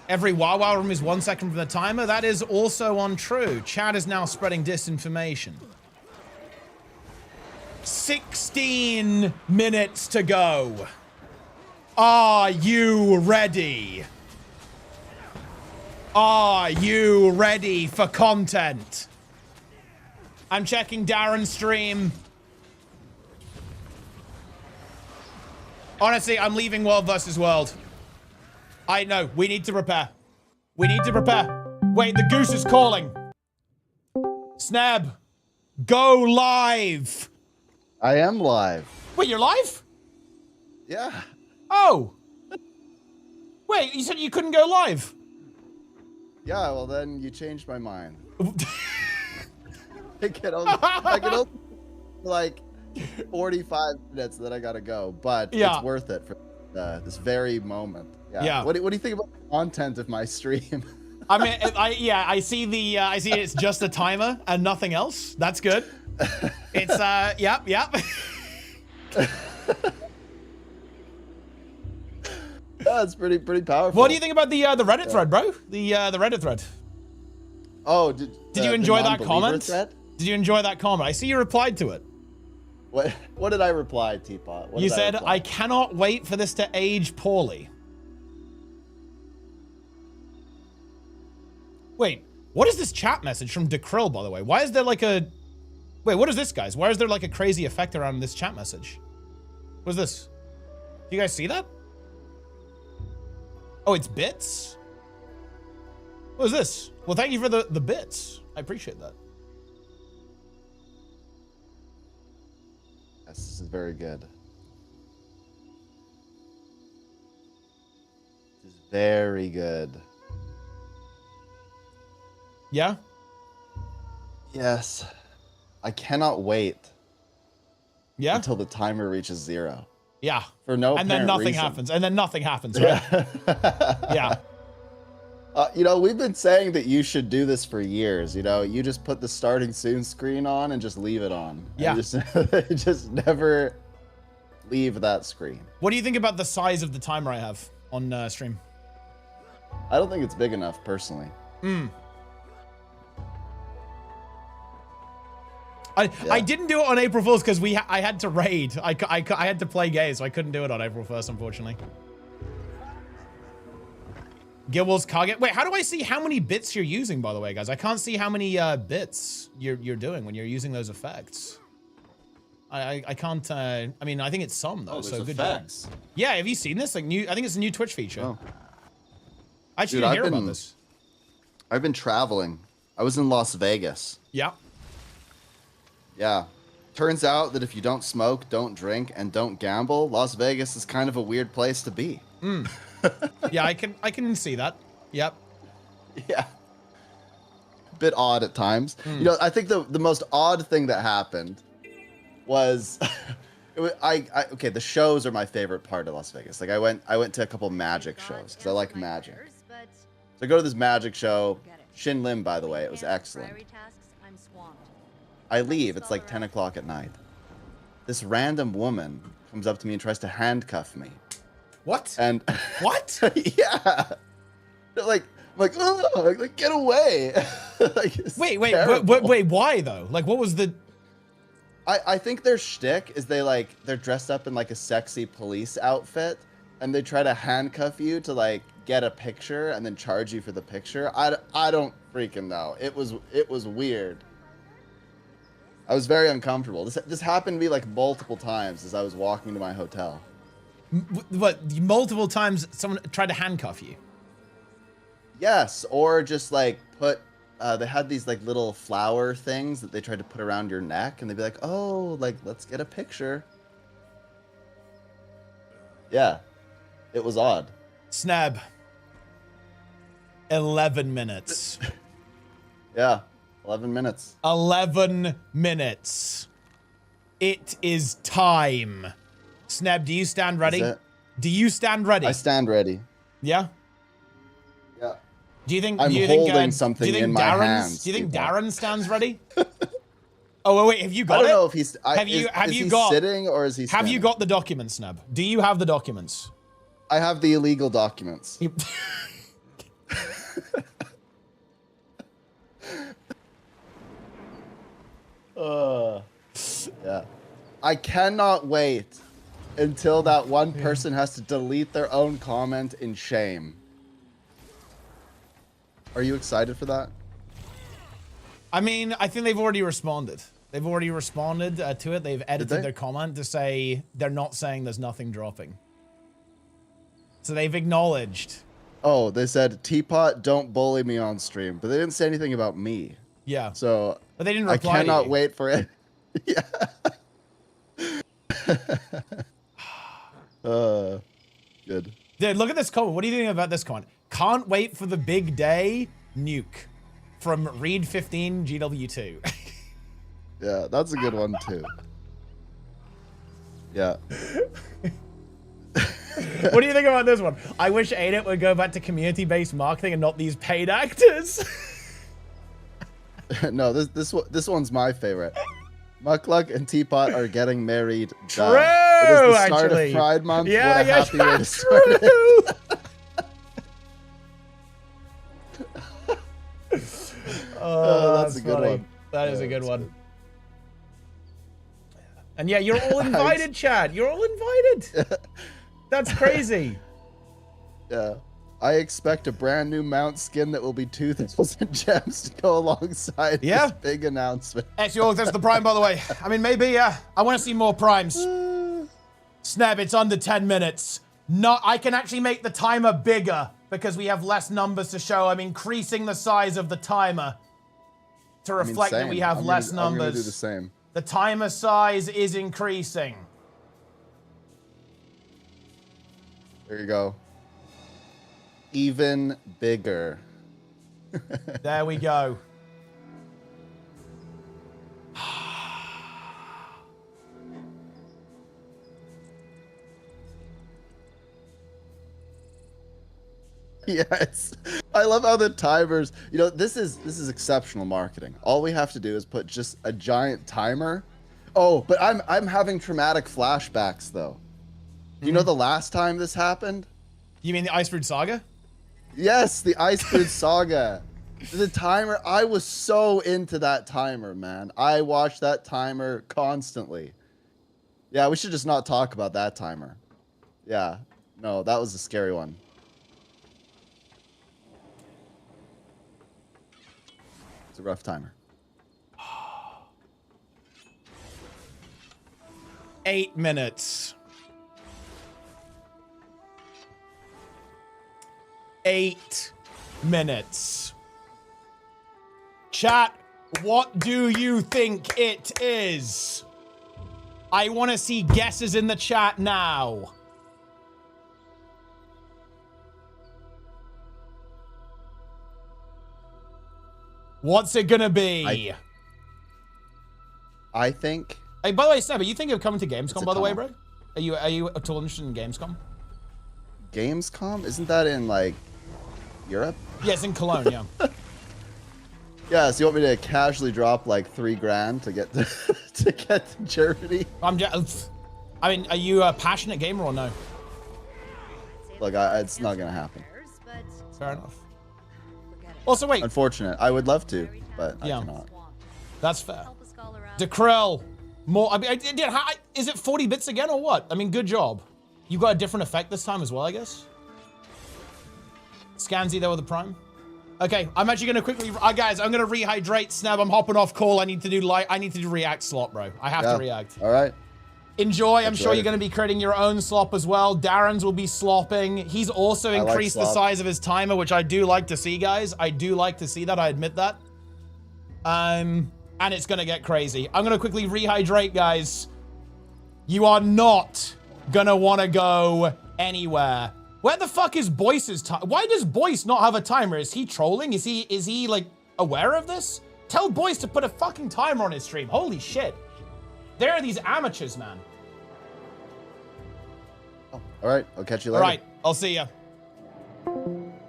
Every Wawa room is 1 second from the timer. That is also untrue. Chat is now spreading disinformation. 16 minutes to go. Are you ready? Are you ready for content? I'm checking Darren's stream. Honestly, I'm leaving World versus World. I know. We need to prepare. We need to prepare. Wait, the goose is calling. Snab, go live. I am live. Wait, you're live? Yeah. Oh. Wait, you said you couldn't go live. Yeah, well then you changed my mind. I can only like 45 minutes, then I gotta go, but it's worth it for this very moment. Yeah. What do you think about the content of my stream? I mean, I see the I see it's just a timer and nothing else. That's good. It's yep. That's pretty powerful. What do you think about the Reddit thread, bro? The Reddit thread. Oh, did you enjoy that comment? Thread? Did you enjoy that comment? I see you replied to it. What did I reply, Teapot? You said, I cannot wait for this to age poorly. Wait, what is this chat message from Dekrill, by the way? Why is there like a... Wait, what is this, guys? Why is there like a crazy effect around this chat message? What is this? Do you guys see that? Oh, it's bits? What is this? Well, thank you for the bits. I appreciate that. Yes, this is very good. Very good. Yeah? Yes. I cannot wait Yeah? until the timer reaches 0. Yeah. For no And then apparent nothing reason. happens. And then nothing happens, right? Yeah. You know, we've been saying that you should do this for years. You know, you just put the starting soon screen on and just leave it on. Yeah. And just never leave that screen. What do you think about the size of the timer I have on stream? I don't think it's big enough, personally. I didn't do it on April Fool's because I had to raid. I had to play gay, so I couldn't do it on April 1st, unfortunately. Guild Wars Carget. Wait, how do I see how many bits you're using, by the way, guys? I can't see how many bits you're doing when you're using those effects. I can't. I mean, I think it's some though. So good job. Yeah, have you seen this? Like new. I think it's a new Twitch feature. Oh. I actually didn't hear about this. I've been traveling. I was in Las Vegas. Yeah. Yeah. Turns out that if you don't smoke, don't drink, and don't gamble, Las Vegas is kind of a weird place to be. Yeah, I can see that. Yep. Yeah. Bit odd at times. You know, I think the most odd thing that happened was okay, the shows are my favorite part of Las Vegas. Like I went to a couple magic shows because I like magic. So I go to this magic show, Shin Lim, by the way, it was excellent. I leave, it's like 10 o'clock at night. This random woman comes up to me and tries to handcuff me. What? And what? Yeah. Like, oh, like get away. Like, wait, why though? Like what was the I think their shtick is they're dressed up in like a sexy police outfit and they try to handcuff you to like get a picture and then charge you for the picture. I don't freaking know. It was weird. I was very uncomfortable. This happened to me like multiple times as I was walking to my hotel. What, multiple times someone tried to handcuff you? Yes, or just like put they had these like little flower things that they tried to put around your neck and they'd be like, "Oh, like let's get a picture." Yeah. It was odd. Snab. 11 minutes. Yeah. 11 minutes. 11 minutes. It is time. Snab, do you stand ready? Do you stand ready? I stand ready. Yeah? Yeah. Do you think I'm holding something in my hands? Do you think Darren stands ready? Oh wait, have you got it? I don't know if he's have you got sitting or is he standing? Have you got the documents, Snab? Do you have the documents? I have the illegal documents. Yeah. I cannot wait until that one person has to delete their own comment in shame. Are you excited for that? I mean, I think they've already responded. They've already responded to it. They've edited their comment to say they're not saying there's nothing dropping. So they've acknowledged. Oh, they said, Teapot, don't bully me on stream. But they didn't say anything about me. Yeah. So but they didn't reply. I cannot wait for it. Yeah. Good. Dude, look at this comment. What do you think about this comment? Can't wait for the big day. Nuke. From Reed15 GW2. Yeah, that's a good one too. Yeah. What do you think about this one? I wish ArenaNet would go back to community-based marketing and not these paid actors. No, this one's my favorite. Muckluck and Teapot are getting married. True, it is the start actually. Of Pride Month. Yeah, what a happy way to start it. Oh, that's a good one. That is a good one. And yeah, you're all invited, Chad. You're all invited. That's crazy. Yeah. I expect a brand new mount skin that will be 2,000 gems to go alongside this big announcement. Actually, that's the prime, by the way. I mean, maybe, I want to see more primes. Snap, it's under 10 minutes. I can actually make the timer bigger because we have less numbers to show. I'm increasing the size of the timer to reflect that we have less numbers. I'm gonna do the same. The timer size is increasing. There you go. even bigger. There we go. Yes, I love how the timers. You know, this is exceptional marketing. All we have to do is put just a giant timer. Oh, but I'm having traumatic flashbacks though. Do you know the last time this happened? You mean the Iceberg Saga? Yes, the Iceberg Saga. The timer. I was so into that timer, man. I watched that timer constantly. Yeah, we should just not talk about that timer. Yeah, no, that was a scary one. A rough timer. 8 minutes. 8 minutes. Chat, what do you think it is? I want to see guesses in the chat now. What's it gonna be? I think. Hey, by the way, Seb, are you thinking of coming to Gamescom? It's a By the way, tunnel. bro, are you at all interested in Gamescom? Gamescom? Isn't that in like Europe? Yeah, it's in Cologne. Yeah. Yeah. So you want me to casually drop like $3,000 to get to get to Germany? I mean, are you a passionate gamer or no? Look, it's not gonna happen. Fair enough. Also, wait. Unfortunate. I would love to, but Yeah. I cannot. That's fair. Dekrell, more. I mean, is it 40 bits again or what? I mean, good job. You got a different effect this time as well, I guess. Scansy there with the prime. Okay, I'm actually gonna quickly, guys. I'm gonna rehydrate. Snap. I'm hopping off call. I need to do react slot, bro. I have to react. All right. Enjoy. I'm sure you're going to be creating your own slop as well. Darren's will be slopping. He's also increased the size of his timer, which I do like to see, guys. I do like to see that. I admit that. And it's going to get crazy. I'm going to quickly rehydrate, guys. You are not going to want to go anywhere. Where the fuck is Boyce's time? Why does Boyce not have a timer? Is he trolling? Is he like aware of this? Tell Boyce to put a fucking timer on his stream. Holy shit. There are these amateurs, man. Oh, all right. I'll catch you later. All right. I'll see ya.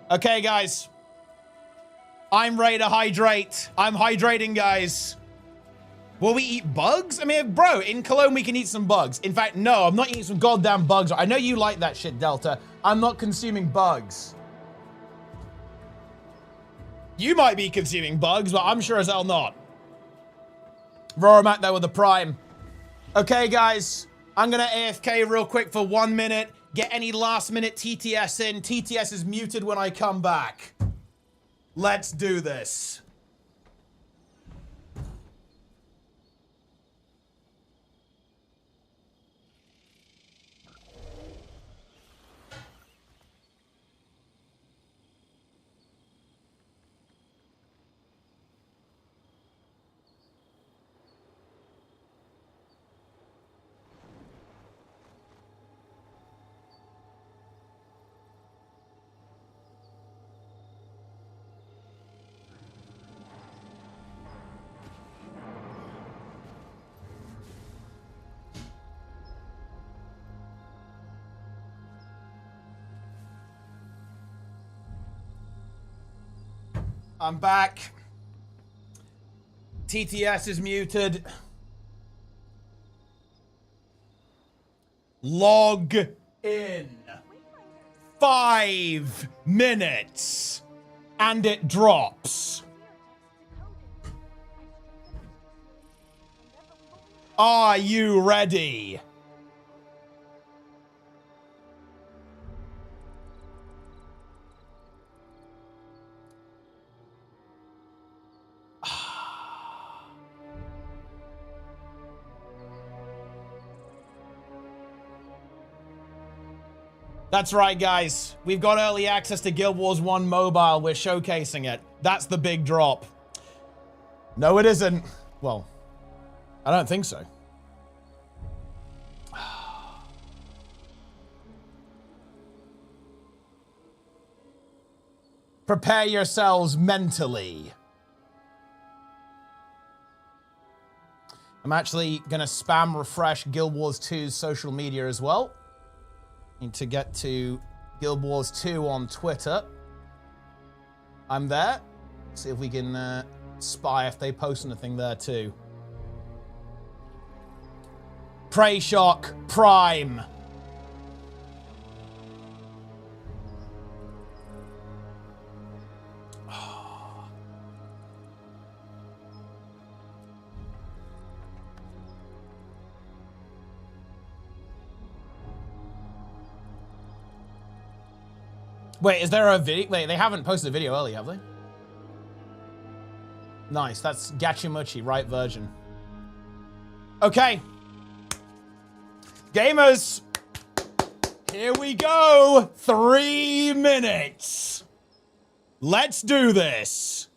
Okay, guys. I'm ready to hydrate. I'm hydrating, guys. Will we eat bugs? I mean, bro, in Cologne, we can eat some bugs. In fact, no, I'm not eating some goddamn bugs. I know you like that shit, Delta. I'm not consuming bugs. You might be consuming bugs, but I'm sure as hell not. Roramat there with the prime. Okay, guys. I'm going to AFK real quick for 1 minute. Get any last minute TTS in. TTS is muted when I come back. Let's do this. I'm back. TTS is muted. Log in. 5 minutes. And it drops. Are you ready? That's right, guys. We've got early access to Guild Wars 1 Mobile. We're showcasing it. That's the big drop. No, it isn't. Well, I don't think so. Prepare yourselves mentally. I'm actually going to spam refresh Guild Wars 2's social media as well. Need to get to Guild Wars 2 on Twitter. I'm there. See if we can spy if they post anything there too. Prey Shock Prime. Wait, is there a video? Wait, they haven't posted a video early, have they? Nice, that's Gachimuchi, right version. Okay. Gamers, here we go. 3 minutes. Let's do this.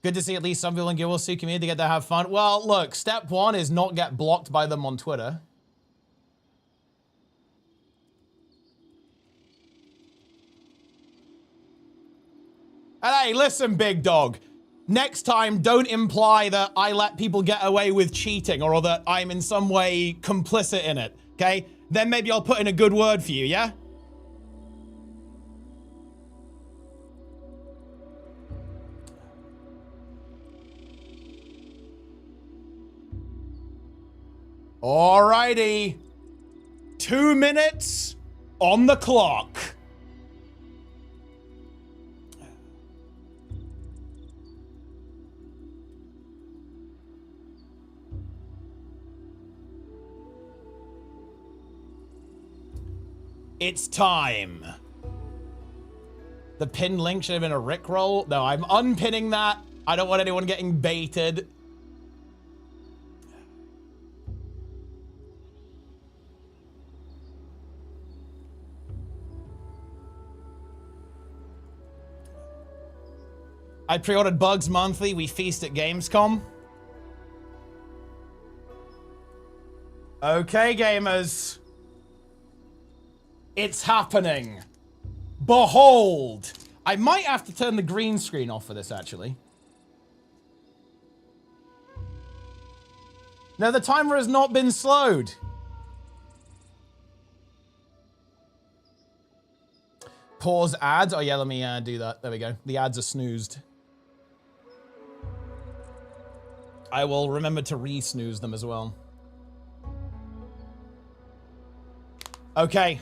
Good to see at least some people in Guild Wars 2 community get to have fun. Well, look, step one is not get blocked by them on Twitter. And hey, listen, big dog. Next time, don't imply that I let people get away with cheating or that I'm in some way complicit in it, okay? Then maybe I'll put in a good word for you, yeah? Alrighty. 2 minutes on the clock. It's time. The pinned link should have been a Rickroll. No, I'm unpinning that. I don't want anyone getting baited. I pre-ordered Bugs Monthly. We feast at Gamescom. Okay, gamers. It's happening. Behold. I might have to turn the green screen off for this, actually. No, the timer has not been slowed. Pause ads. Oh, yeah, let me do that. There we go. The ads are snoozed. I will remember to re-snooze them as well. Okay.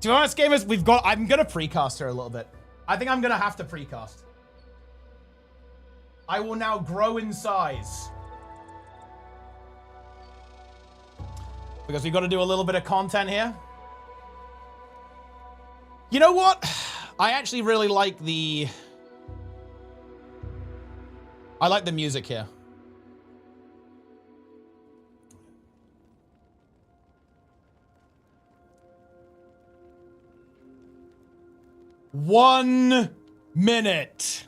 To be honest, gamers, I'm gonna precast her a little bit. I think I'm gonna have to precast. I will now grow in size. Because we've got to do a little bit of content here. You know what? I actually really like the music here. One minute.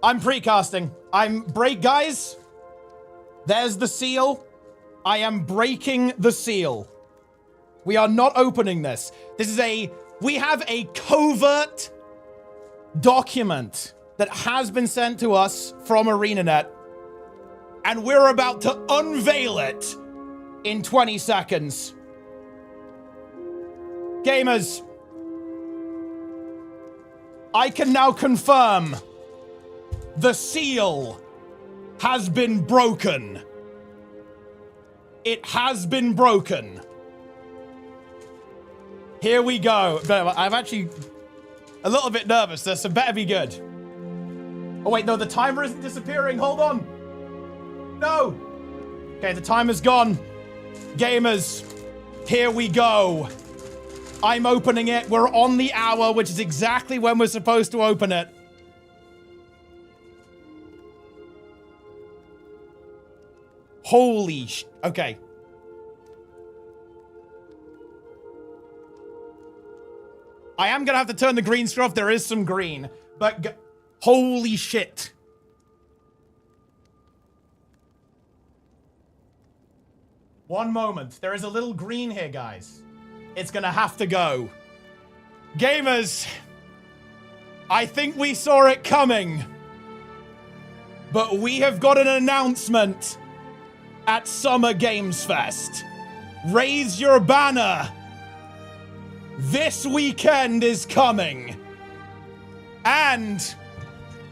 I'm precasting. Guys. There's the seal. I am breaking the seal. We are not opening this. We have a covert document that has been sent to us from ArenaNet. And we're about to unveil it in 20 seconds. Gamers, I can now confirm the seal has been broken. It has been broken. Here we go. I'm actually a little bit nervous. This better be good. Oh, wait, no, the timer isn't disappearing. Hold on. No. Okay, the timer's gone. Gamers, here we go. I'm opening it. We're on the hour, which is exactly when we're supposed to open it. Holy sh... Okay. I am gonna have to turn the green screen off. There is some green. But... holy shit. One moment. There is a little green here, guys. It's gonna have to go. Gamers, I think we saw it coming. But we have got an announcement at Summer Games Fest. Raise your banner. This weekend is coming. And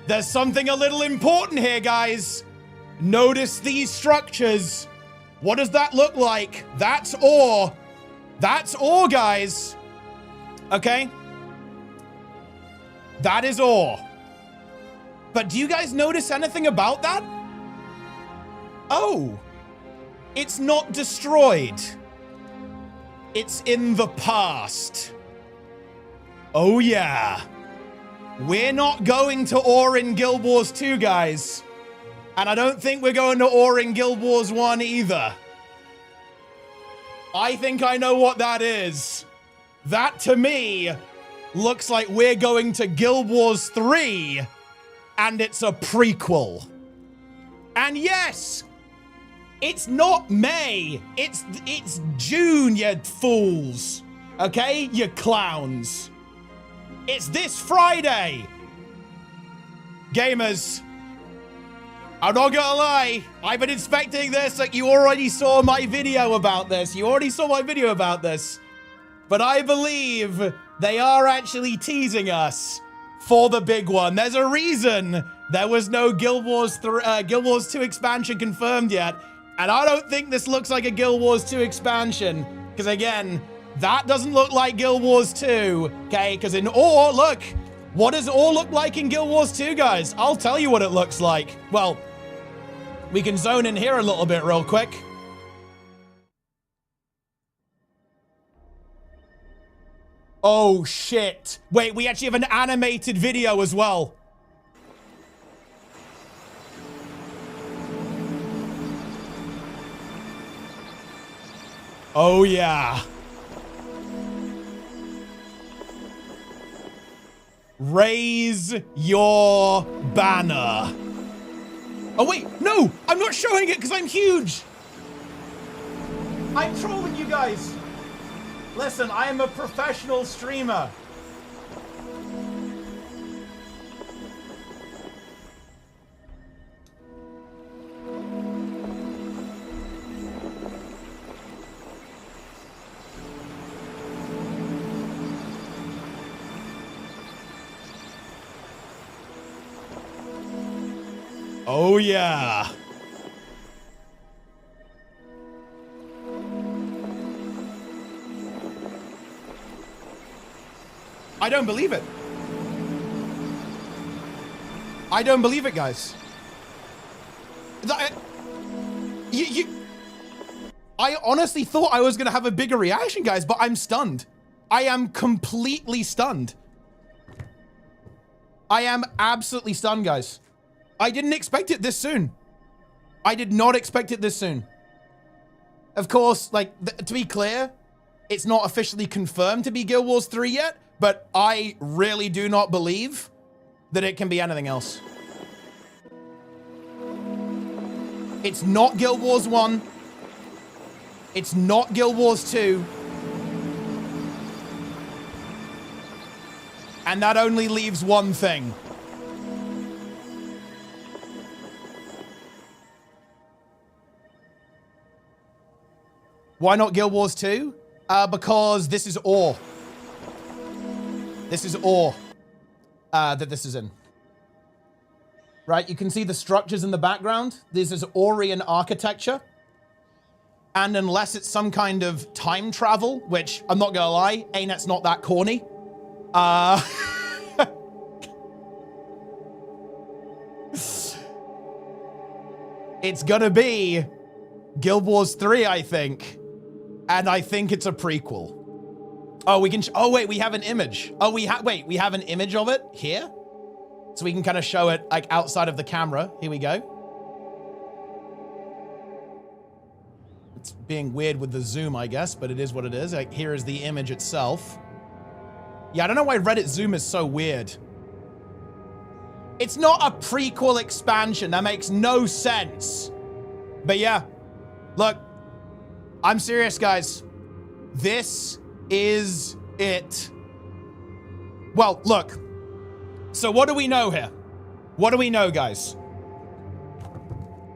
there's something a little important here, guys. Notice these structures. What does that look like? That's ore. That's ore, guys. Okay? That is ore. But do you guys notice anything about that? Oh. It's not destroyed. It's in the past. Oh yeah. We're not going to ore in Guild Wars 2, guys. And I don't think we're going to ore in Guild Wars 1 either. I think I know what that is. That, to me, looks like we're going to Guild Wars 3, and it's a prequel. And yes, it's not May. It's June, you fools. Okay, you clowns. It's this Friday. Gamers, I'm not gonna lie, I've been expecting this. Like, you already saw my video about this. But I believe they are actually teasing us for the big one. There's a reason there was no Guild Wars 2 expansion confirmed yet. And I don't think this looks like a Guild Wars 2 expansion. Because again, that doesn't look like Guild Wars 2. Okay, because in ore, look. What does ore look like in Guild Wars 2, guys? I'll tell you what it looks like. Well, we can zone in here a little bit real quick. Oh, shit. Wait, we actually have an animated video as well. Oh, yeah. Raise your banner. Oh, wait. No, I'm not showing it because I'm huge. I'm trolling you guys. Listen, I am a professional streamer. Oh, yeah. I don't believe it. I don't believe it, guys. I honestly thought I was going to have a bigger reaction, guys, but I'm stunned. I am completely stunned. I am absolutely stunned, guys. I didn't expect it this soon. I did not expect it this soon. Of course, like, to be clear, it's not officially confirmed to be Guild Wars 3 yet, but I really do not believe that it can be anything else. It's not Guild Wars 1. It's not Guild Wars 2. And that only leaves one thing. Why not Guild Wars 2? Because this is ore. This is ore that this is in. Right, you can see the structures in the background. This is Orion architecture. And unless it's some kind of time travel, which I'm not gonna lie, ArenaNet's not that corny. It's gonna be Guild Wars 3, I think. And I think it's a prequel. Oh, we can, oh wait, we have an image. Oh, we have an image of it here? So we can kind of show it like outside of the camera. Here we go. It's being weird with the zoom, I guess, but it is what it is. Like, here is the image itself. Yeah, I don't know why Reddit zoom is so weird. It's not a prequel expansion. That makes no sense. But yeah, look, I'm serious, guys. This is it. Well, look. So what do we know here? What do we know, guys?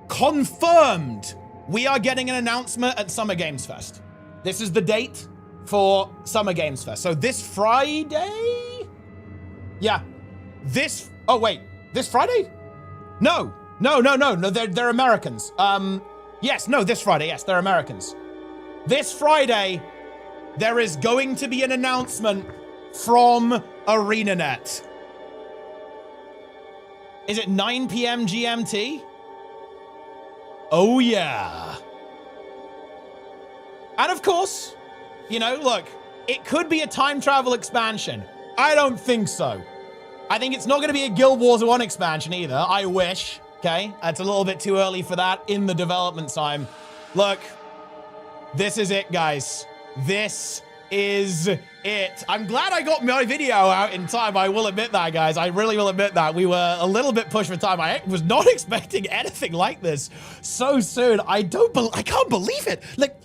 Confirmed. We are getting an announcement at Summer Games Fest. This is the date for Summer Games Fest. So this Friday? Yeah. Oh wait, this Friday? No, they're Americans. Yes, no, this Friday, yes, they're Americans. This Friday, there is going to be an announcement from ArenaNet. Is it 9 p.m. GMT? Oh yeah. And of course, you know, look, it could be a time travel expansion. I don't think so. I think it's not going to be a Guild Wars 1 expansion either. I wish, okay? It's a little bit too early for that in the development time. Look, this is it, guys. This is it. I'm glad I got my video out in time. I will admit that, guys. I really will admit that. We were a little bit pushed for time. I was not expecting anything like this so soon. I can't believe it. Like,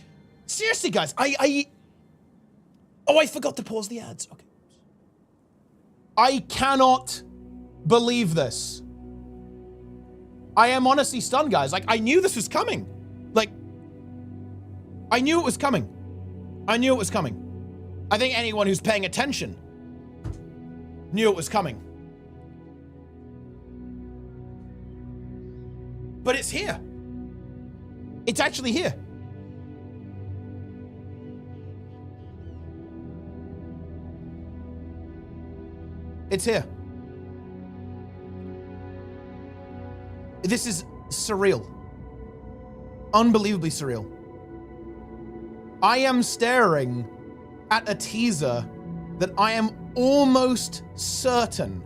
seriously, guys, I forgot to pause the ads. Okay. I cannot believe this. I am honestly stunned, guys. Like, I knew this was coming. Like, I knew it was coming. I knew it was coming. I think anyone who's paying attention knew it was coming. But it's here. It's actually here. It's here. This is surreal. Unbelievably surreal. I am staring at a teaser that I am almost certain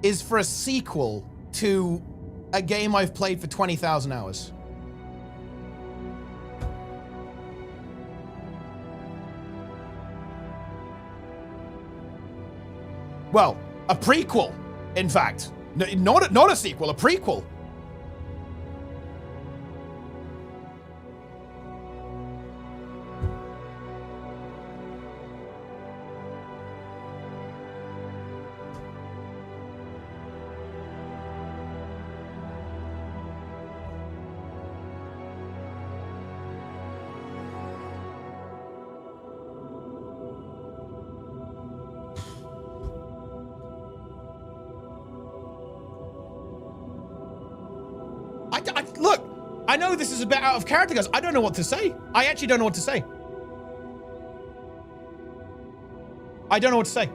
is for a sequel to a game I've played for 20,000 hours. Well, a prequel, in fact. Not a sequel, a prequel. Look, I know this is a bit out of character, guys. I don't know what to say. I actually don't know what to say. I don't know what to say.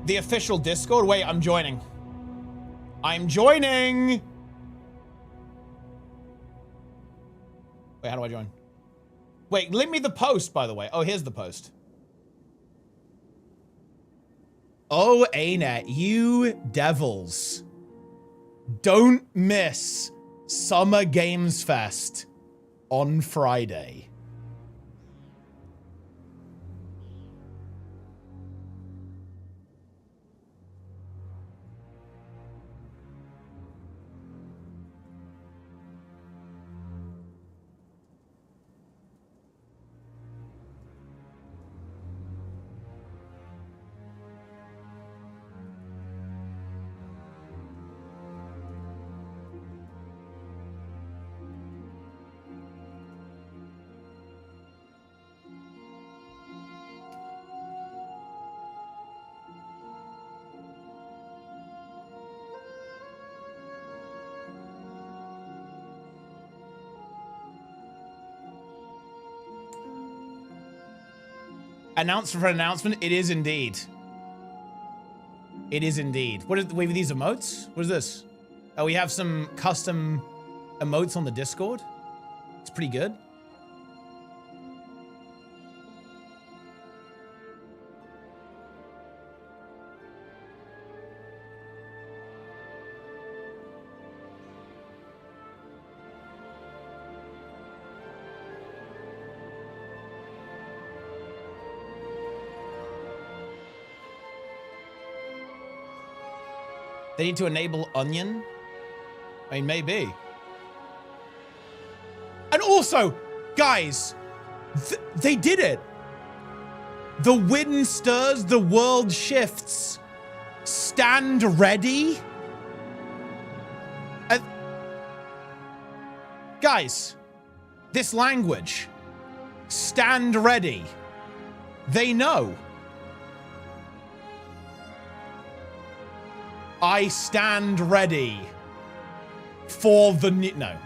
The official Discord? Wait, I'm joining. I'm joining! Wait, how do I join? Wait, link me the post, by the way. Oh, here's the post. Oh, ArenaNet, you devils. Don't miss Summer Games Fest on Friday. Announcement for an announcement. It is indeed. It is indeed. What is, wait, these emotes? What is this? Oh, we have some custom emotes on the Discord. It's pretty good. They need to enable Onion? I mean, maybe. And also, guys, they did it. The wind stirs, the world shifts. Stand ready. Guys, this language. Stand ready. They know. I stand ready for the no.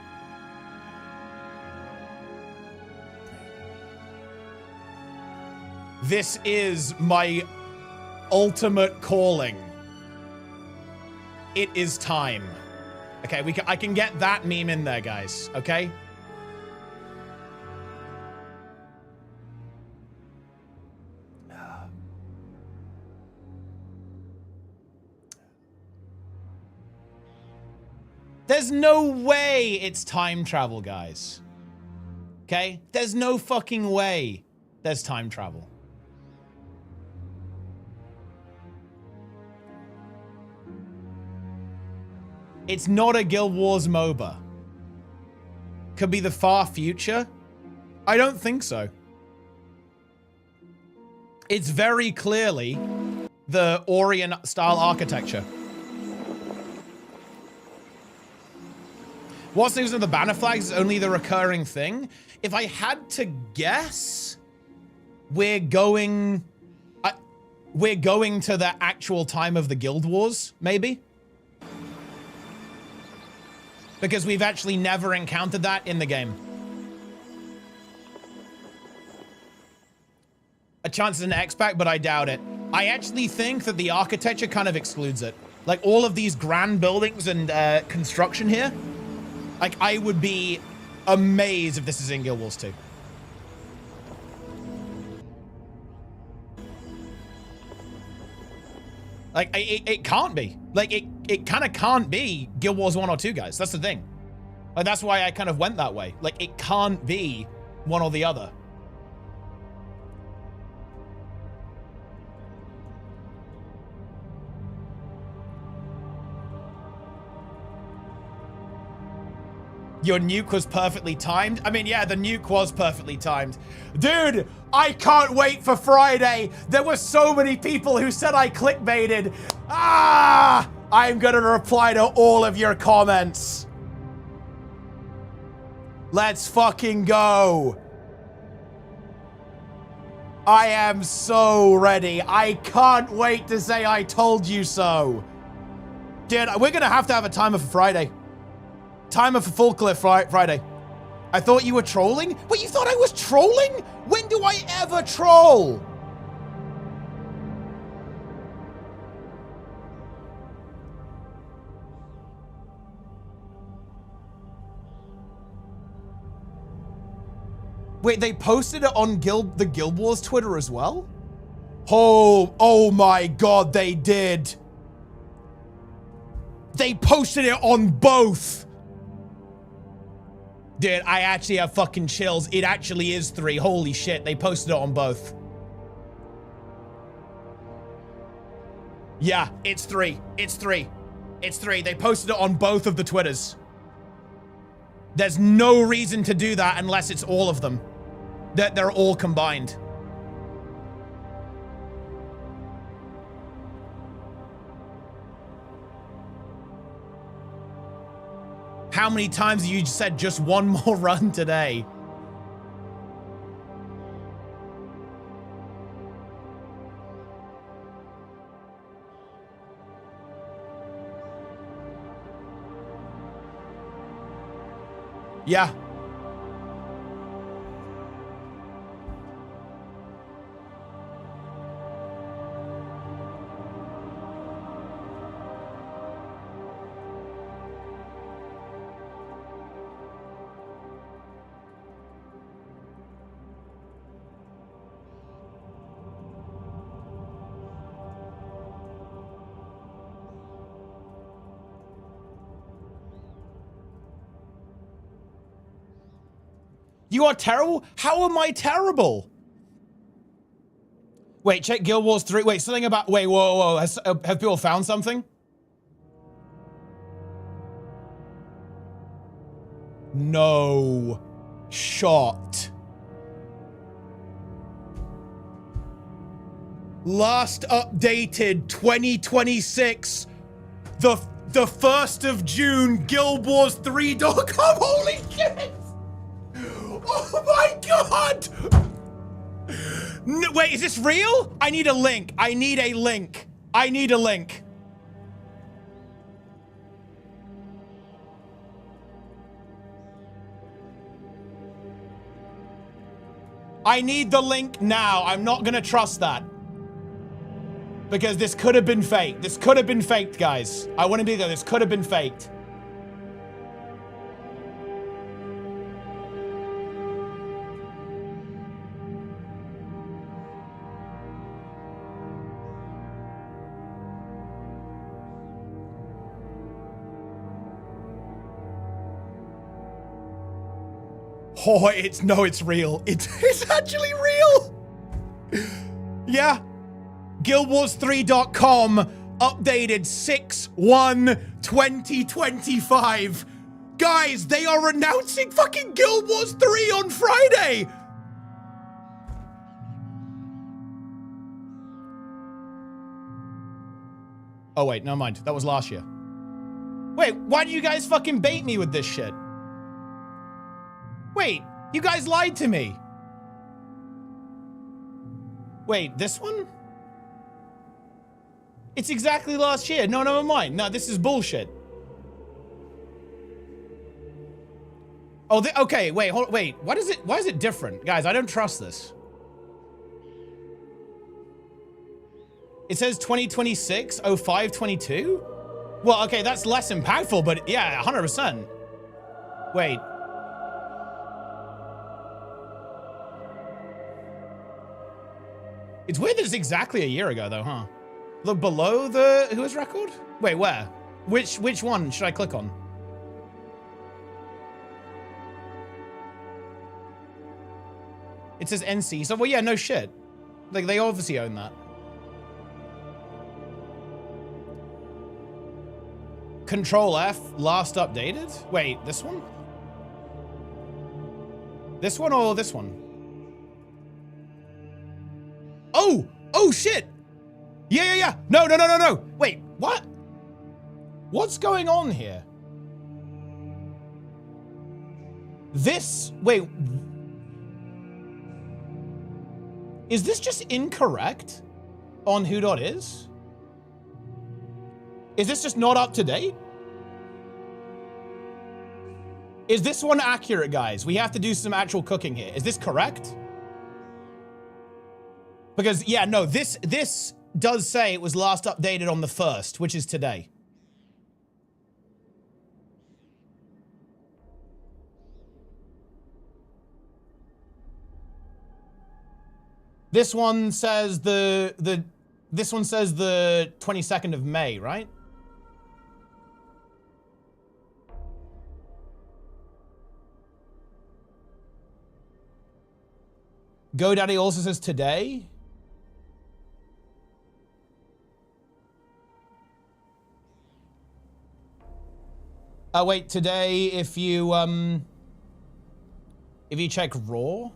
This is my ultimate calling. It is time. Okay, I can get that meme in there, guys. Okay. There's no way it's time travel, guys. Okay? There's no fucking way there's time travel. It's not a Guild Wars MOBA. Could be the far future? I don't think so. It's very clearly the Orient style architecture. What's news of the banner flags is only the recurring thing. If I had to guess, we're going to the actual time of the Guild Wars, maybe. Because we've actually never encountered that in the game. A chance is an X-Pack, but I doubt it. I actually think that the architecture kind of excludes it. Like all of these grand buildings and construction here. Like, I would be amazed if this is in Guild Wars 2. Like, it can't be. Like, it kind of can't be Guild Wars 1 or 2, guys. That's the thing. Like, that's why I kind of went that way. Like, it can't be one or the other. Your nuke was perfectly timed. I mean, yeah, the nuke was perfectly timed. Dude, I can't wait for Friday. There were so many people who said I clickbaited. Ah! I'm gonna reply to all of your comments. Let's fucking go. I am so ready. I can't wait to say I told you so. Dude, we're gonna have to have a timer for Friday. Timer for Full Cliff Friday. I thought you were trolling? Wait, you thought I was trolling? When do I ever troll? Wait, they posted it on the Guild Wars Twitter as well? Oh my God, they did. They posted it on both. Dude, I actually have fucking chills. It actually is 3. Holy shit, they posted it on both. Yeah, it's 3. It's 3. It's 3. They posted it on both of the Twitters. There's no reason to do that unless it's all of them. That they're all combined. How many times have you said just one more run today? Yeah. You are terrible? How am I terrible? Wait, check Guild Wars 3. Wait, something about... Wait, whoa. Have people found something? No shot. Last updated 2026. The 1st of June, gw2.com. Holy shit! Oh my god! No, wait, is this real? I need a link. I need a link. I need a link. I need the link now. I'm not gonna trust that. Because this could have been faked. This could have been faked, guys. I want to be there. This could have been faked. Oh, it's real. It's actually real. Yeah. gw2.com updated 6/1/2025. Guys, they are announcing fucking Guild Wars 3 on Friday. Oh wait, never mind. That was last year. Wait, why do you guys fucking bait me with this shit? Wait, you guys lied to me. Wait, this one? It's exactly last year. No, never mind. No, this is bullshit. Oh, okay. Wait, wait. Why is it different? Guys, I don't trust this. It says 2026, 05/22? Well, okay, that's less impactful, but yeah, 100%. Wait. It's weird that it's exactly a year ago, though, huh? Look below the who's record? Wait, where? Which one should I click on? It says NC. So, well, yeah, no shit. Like, they obviously own that. Control F, last updated? Wait, this one? This one or this one? Oh, shit. Yeah. No. Wait, what? What's going on here? Wait. Is this just incorrect on who.is? Is this just not up to date? Is this one accurate, guys? We have to do some actual cooking here. Is this correct? Because, yeah, no, this does say it was last updated on the 1st, which is today. This one says this one says the 22nd of May, right? GoDaddy also says today. Oh wait, today if you check raw,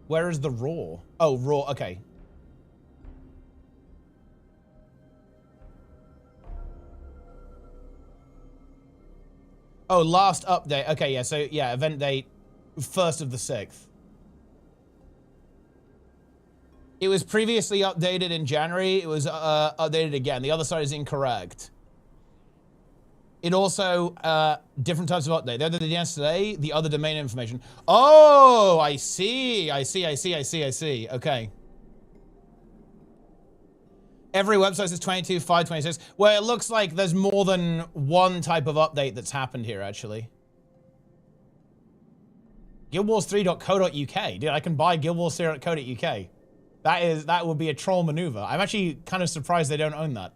where is the raw? Oh, raw, okay. Oh, last update. Okay, yeah, so yeah, event date 1st of the 6th. It was previously updated in January. It was updated again. The other side is incorrect. It also, different types of update. The other did yesterday, the other domain information. Oh, I see. Okay. Every website says 22/5/26. Well, it looks like there's more than one type of update that's happened here, actually. Guildwars3.co.uk. Dude, I can buy guildwars3.co.uk. That would be a troll maneuver. I'm actually kind of surprised they don't own that.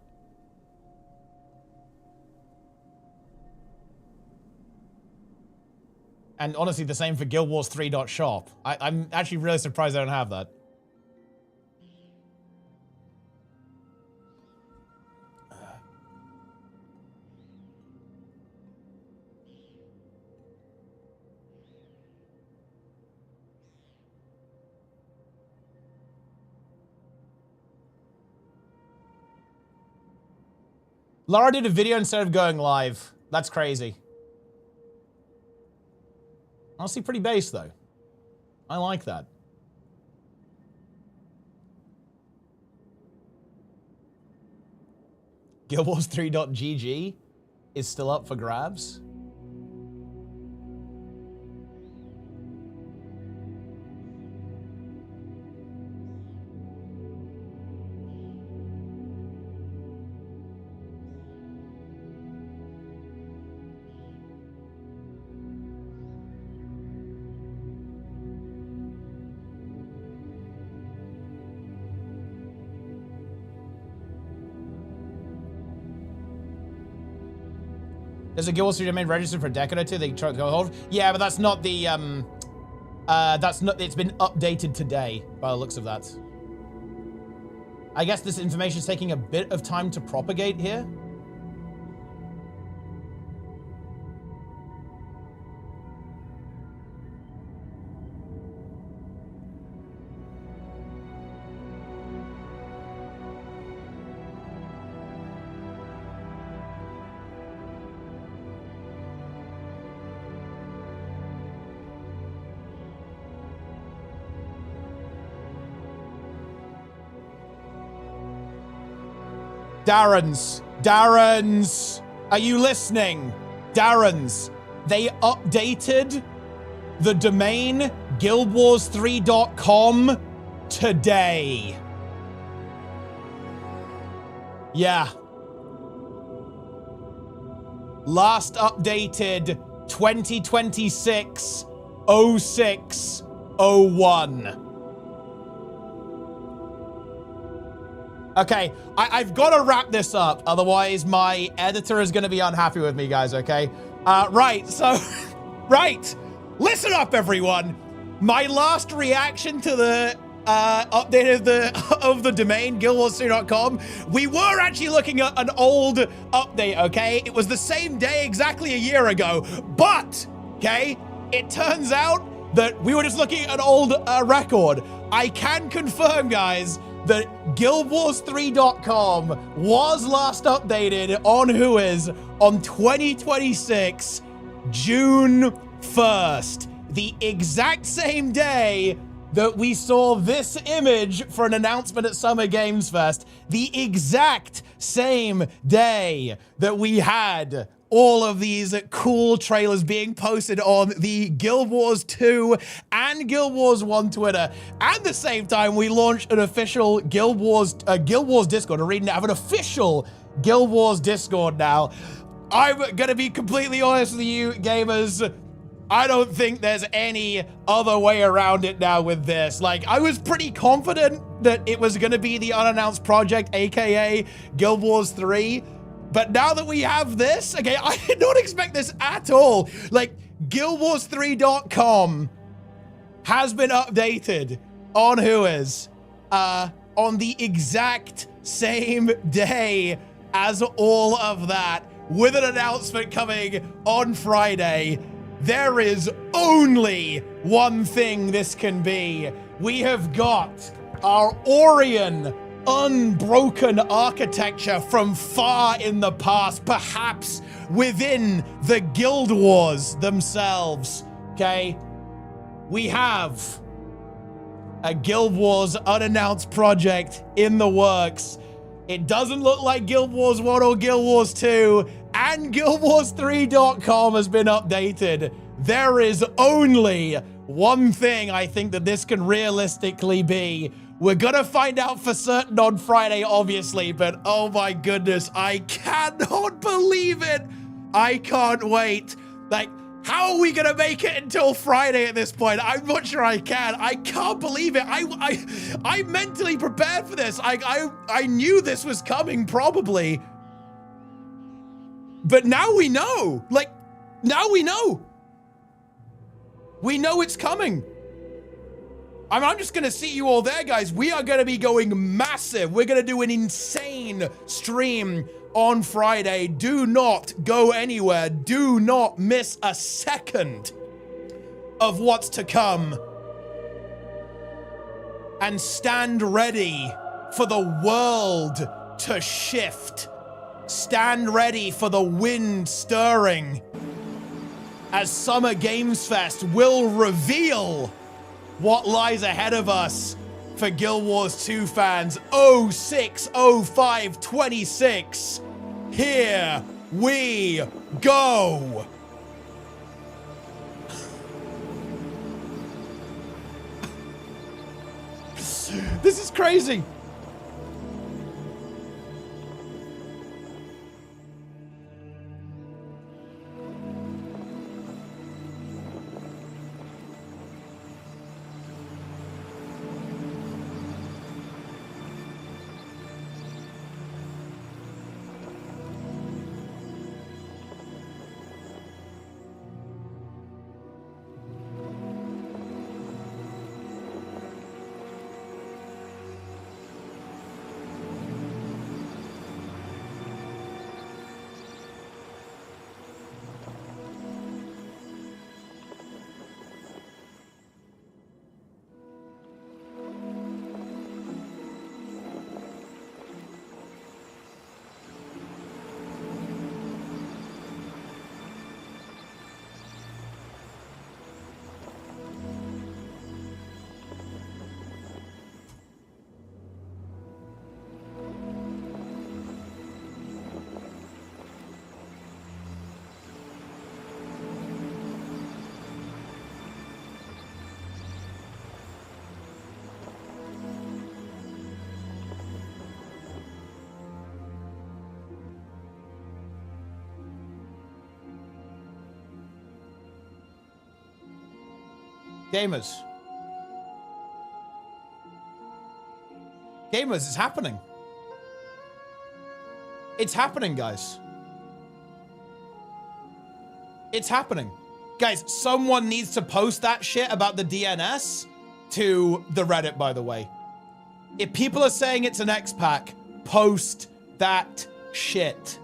And honestly, the same for Guild Wars 3.shop. I'm actually really surprised I don't have that. Lara did a video instead of going live. That's crazy. Honestly, pretty base, though. I like that. Guild Wars 3.gg is still up for grabs. There's a Guild Wars 3 domain registered for a decade or two. They try to go hold. Yeah, but that's not the that's not. It's been updated today by the looks of that. I guess this information is taking a bit of time to propagate here. Darren's, are you listening? Darren's, they updated the domain guildwars3.com today. Yeah. Last updated 2026-06-01. Okay, I've got to wrap this up, otherwise my editor is going to be unhappy with me, guys, okay? Right, so, right, listen up, everyone. My last reaction to the update of the domain, guildwars3.com, we were actually looking at an old update, okay? It was the same day exactly a year ago, but, okay, it turns out that we were just looking at an old record. I can confirm, guys, that guildwars3.com was last updated on Whois on 2026, June 1st. The exact same day that we saw this image for an announcement at Summer Games Fest. The exact same day that we had all of these cool trailers being posted on the Guild Wars 2 and Guild Wars 1 Twitter. At the same time, we launched an official Guild Wars Discord. ArenaNet have an official Guild Wars Discord now. I'm gonna be completely honest with you, gamers. I don't think there's any other way around it now with this. Like, I was pretty confident that it was gonna be the unannounced project, aka Guild Wars 3. But now that we have this, okay, I did not expect this at all. Like, guildwars3.com has been updated on Whois on the exact same day as all of that, with an announcement coming on Friday. There is only one thing this can be. We have got our Orion unbroken architecture from far in the past, perhaps within the Guild Wars themselves, okay? We have a Guild Wars unannounced project in the works. It doesn't look like Guild Wars 1 or Guild Wars 2, and guildwars3.com has been updated. There is only one thing I think that this can realistically be. We're gonna find out for certain on Friday, obviously, but oh my goodness, I cannot believe it. I can't wait. Like, how are we gonna make it until Friday at this point? I'm not sure I can. I can't believe it. I mentally prepared for this. I knew this was coming, probably. But now we know. Like, now we know. We know it's coming. I'm just going to see you all there, guys. We are going to be going massive. We're going to do an insane stream on Friday. Do not go anywhere. Do not miss a second of what's to come. And stand ready for the world to shift. Stand ready for the wind stirring as Summer Games Fest will reveal what lies ahead of us for Guild Wars 2 fans. 06/05/26. Here we go. This is crazy. Gamers. Gamers, it's happening. It's happening, guys. It's happening. Guys, someone needs to post that shit about the DNS to the Reddit, by the way. If people are saying it's an X-Pack, post that shit.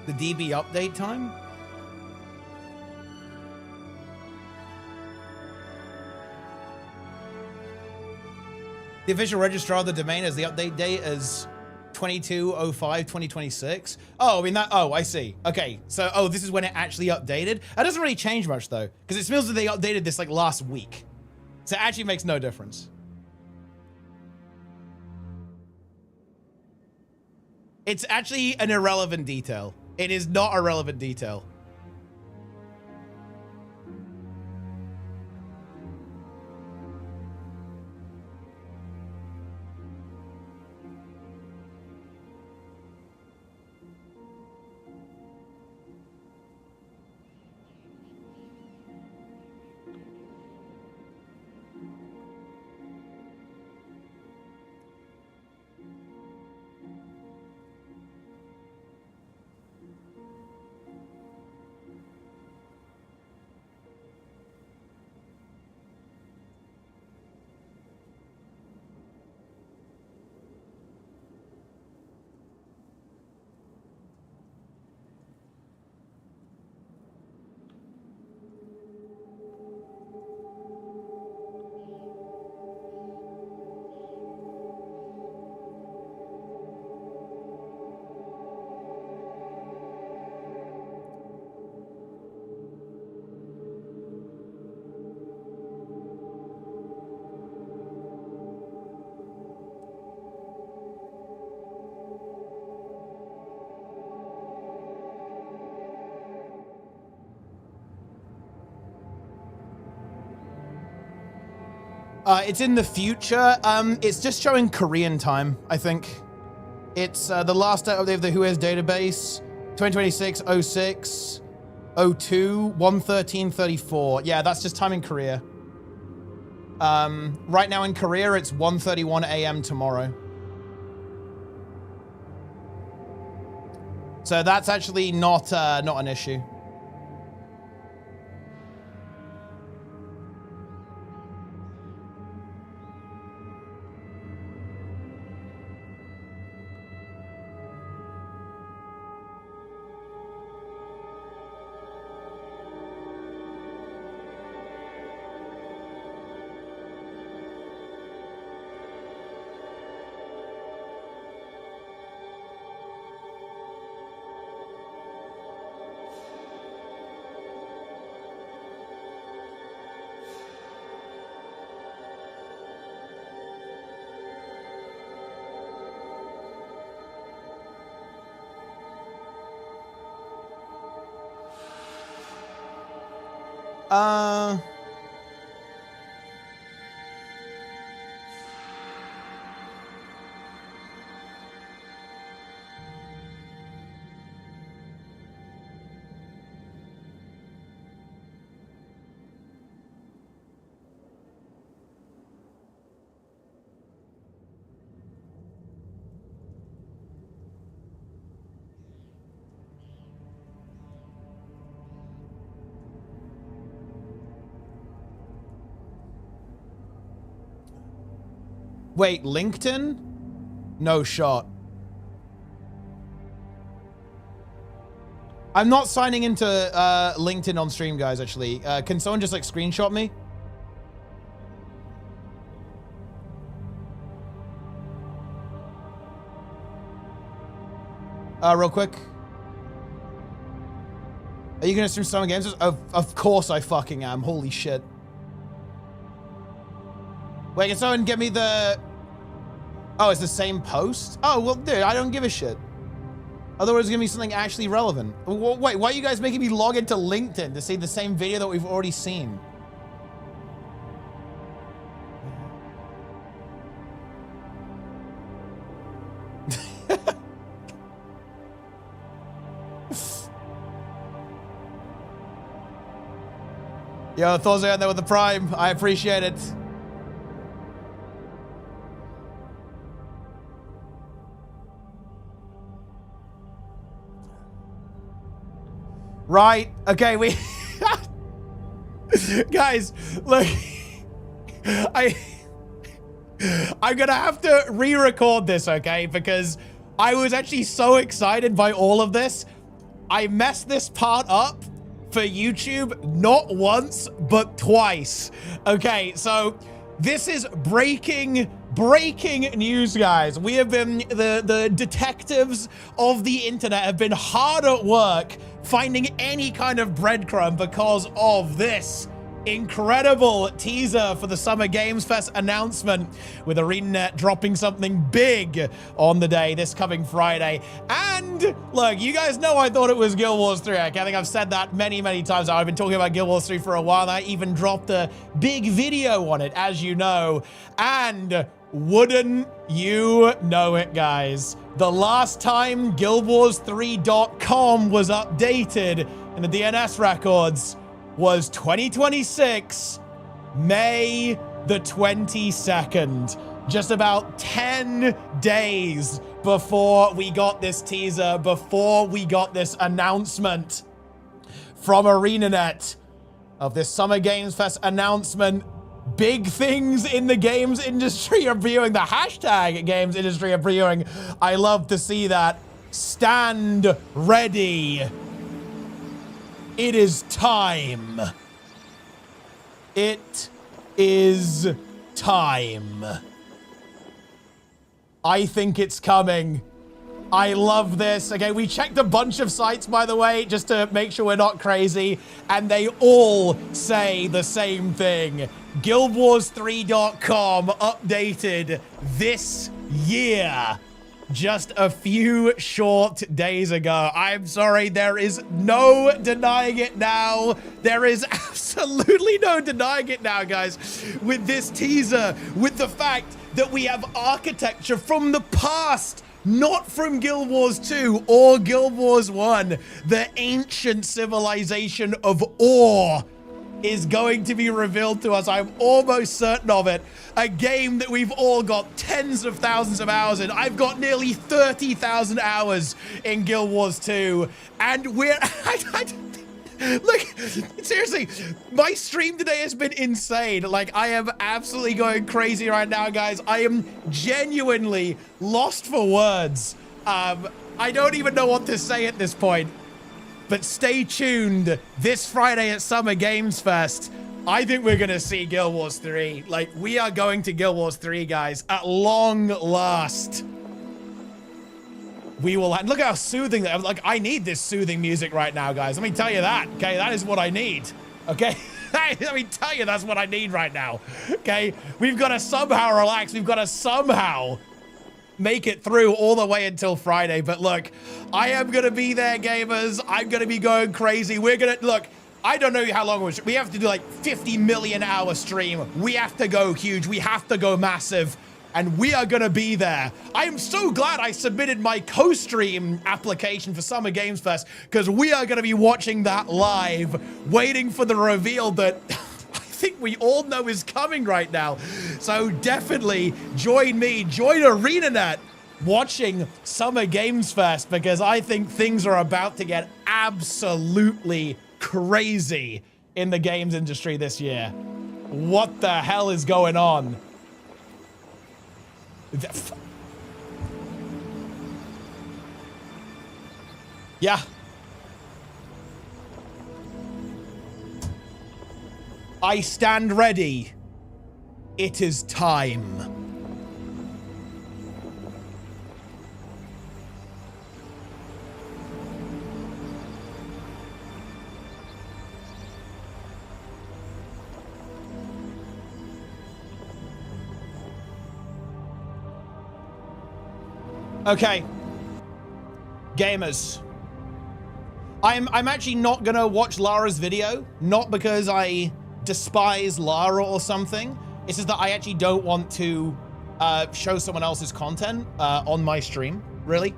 The DB update time? The official registrar of the domain as the update date is 22/05/2026. Oh, I mean that, oh, I see. Okay, so, oh, this is when it actually updated. That doesn't really change much though, because it feels that they updated this like last week. So it actually makes no difference. It's actually an irrelevant detail. It is not a relevant detail. It's in the future. It's just showing Korean time, I think. It's the last update of the Whois database, 2026, 06, 02, 113.34. Yeah, that's just time in Korea. Right now in Korea, it's 1:31 a.m. tomorrow. So that's actually not an issue. Wait, LinkedIn? No shot. I'm not signing into LinkedIn on stream, guys, actually. Can someone just, like, screenshot me? Real quick. Are you gonna stream Summer Games? Of course I fucking am. Holy shit. Wait, can someone get me the... Oh, it's the same post? Oh, well, dude, I don't give a shit. Otherwise, it's gonna be something actually relevant. Wait, why are you guys making me log into LinkedIn to see the same video that we've already seen? Yo, Thor's out there with the Prime. I appreciate it. Right. Okay, we... Guys, look. I'm gonna have to re-record this, okay? Because I was actually so excited by all of this. I messed this part up for YouTube not once, but twice. Okay, so this is breaking news, guys. We have been, the detectives of the internet have been hard at work finding any kind of breadcrumb because of this incredible teaser for the Summer Games Fest announcement, with ArenaNet dropping something big on the day, this coming Friday. And look, you guys know I thought it was Guild Wars 3. Okay? I think I've said that many times. I've been talking about Guild Wars 3 for a while. I even dropped a big video on it, as you know. And wouldn't you know it, guys, the last time gw2.com was updated in the DNS records was 2026, May the 22nd. Just about 10 days before we got this teaser, before we got this announcement from ArenaNet of this Summer Games Fest announcement. Big things in the games industry are brewing. The hashtag games industry are brewing. I love to see that. Stand ready. It is time. It is time. I think it's coming. I love this. Okay, we checked a bunch of sites, by the way, just to make sure we're not crazy, and they all say the same thing. gw2.com updated this year. just a few short days ago. I'm sorry, there is no denying it now. There is absolutely no denying it now, guys. With this teaser, with the fact that we have architecture from the past, not from Guild Wars 2 or Guild Wars 1, the ancient civilization of Ore is going to be revealed to us. I'm almost certain of it. A game that we've all got tens of thousands of hours in. I've got nearly 30,000 hours in Guild Wars 2. And we're... Look, seriously, my stream today has been insane. Like, I am absolutely going crazy right now, guys. I am genuinely lost for words. I don't even know what to say at this point. But stay tuned this Friday at Summer Games Fest. I think we're going to see Guild Wars 3. Like, we are going to Guild Wars 3, guys, at long last. We will, look how soothing that, like, I need this soothing music right now, guys. Let me tell you that, okay? That is what I need, okay? Let me tell you, that's what I need right now, okay? We've got to somehow relax. We've got to somehow make it through all the way until Friday. But look, I am going to be there, gamers. I'm going to be going crazy. We're going to, look, I don't know how long we have to do like 50 million hour stream. We have to go huge. We have to go massive. And we are going to be there. I am so glad I submitted my co-stream application for Summer Games Fest, because we are going to be watching that live, waiting for the reveal that I think we all know is coming right now. So definitely join me, join ArenaNet watching Summer Games Fest, because I think things are about to get absolutely crazy in the games industry this year. What the hell is going on? Yeah. I stand ready. It is time. Okay, gamers, I'm actually not gonna watch Lara's video, not because I despise Lara or something. It's just that I actually don't want to show someone else's content on my stream, really.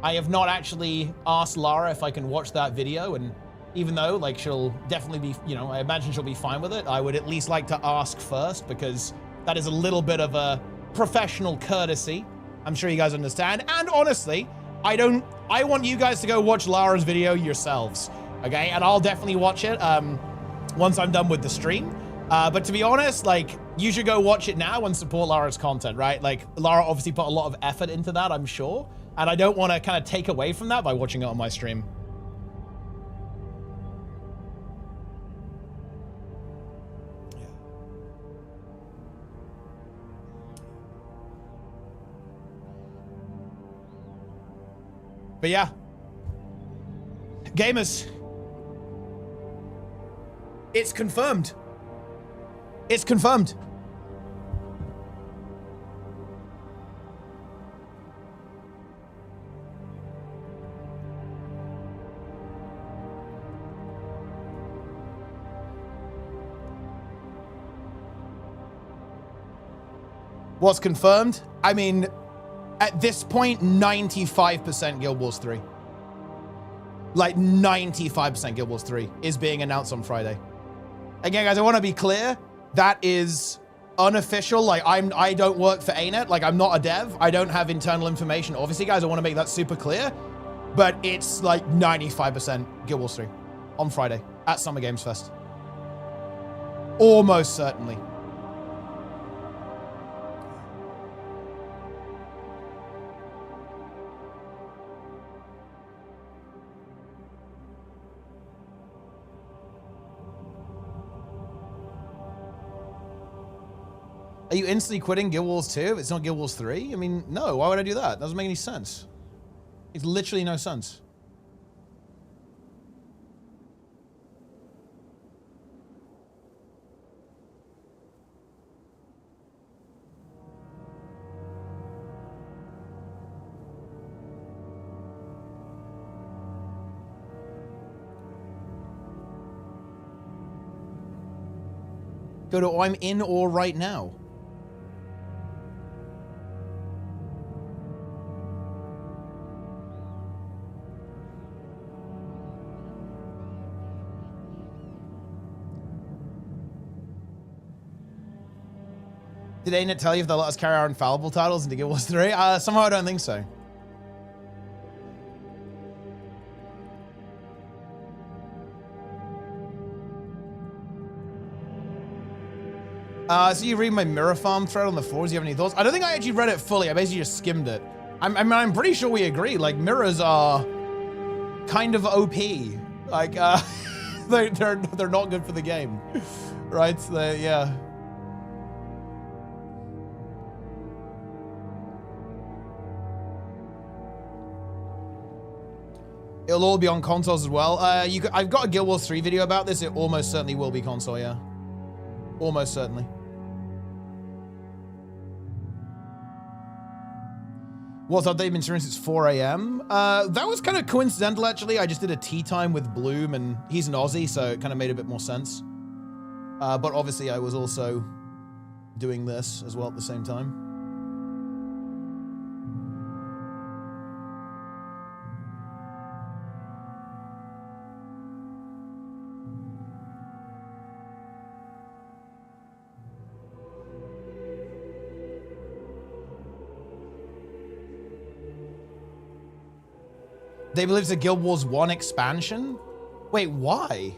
I have not actually asked Lara if I can watch that video, and even though, like, she'll definitely be, you know, I imagine she'll be fine with it, I would at least like to ask first, because that is a little bit of a professional courtesy. I'm sure you guys understand. And honestly, I want you guys to go watch Lara's video yourselves, okay? And I'll definitely watch it once I'm done with the stream. But to be honest, like, you should go watch it now and support Lara's content, right? Like, Lara obviously put a lot of effort into that, I'm sure. And I don't want to kind of take away from that by watching it on my stream. But yeah, gamers, it's confirmed. It's confirmed. What's confirmed? I mean, at this point, 95% Guild Wars 3. Like 95% Guild Wars 3 is being announced on Friday. Again, guys, I want to be clear. That is unofficial. Like, I don't work for ArenaNet. Like, I'm not a dev. I don't have internal information. Obviously, guys, I want to make that super clear. But it's like 95% Guild Wars 3 on Friday at Summer Games Fest. Almost certainly. Are you instantly quitting Guild Wars 2 if it's not Guild Wars 3? I mean, no, why would I do that? That doesn't make any sense. It's literally no sense. Go to I'm in or right now. Did ArenaNet tell you if they'll let us carry our infallible titles into Guild Wars 3? Somehow I don't think so. So you read my Mirror Farm thread on the forums. Do you have any thoughts? I don't think I actually read it fully. I basically just skimmed it. I'm pretty sure we agree. Like, mirrors are kind of OP. Like, they're not good for the game, right? Yeah. It'll all be on consoles as well. I've got a Guild Wars 3 video about this. It almost certainly will be console, yeah. Almost certainly. What's up, they've been streaming since 4 a.m. That was kind of coincidental, actually. I just did a tea time with Bloom, and he's an Aussie, so it kind of made a bit more sense. But obviously, I was also doing this as well at the same time. They believe it's a Guild Wars 1 expansion? Wait, why?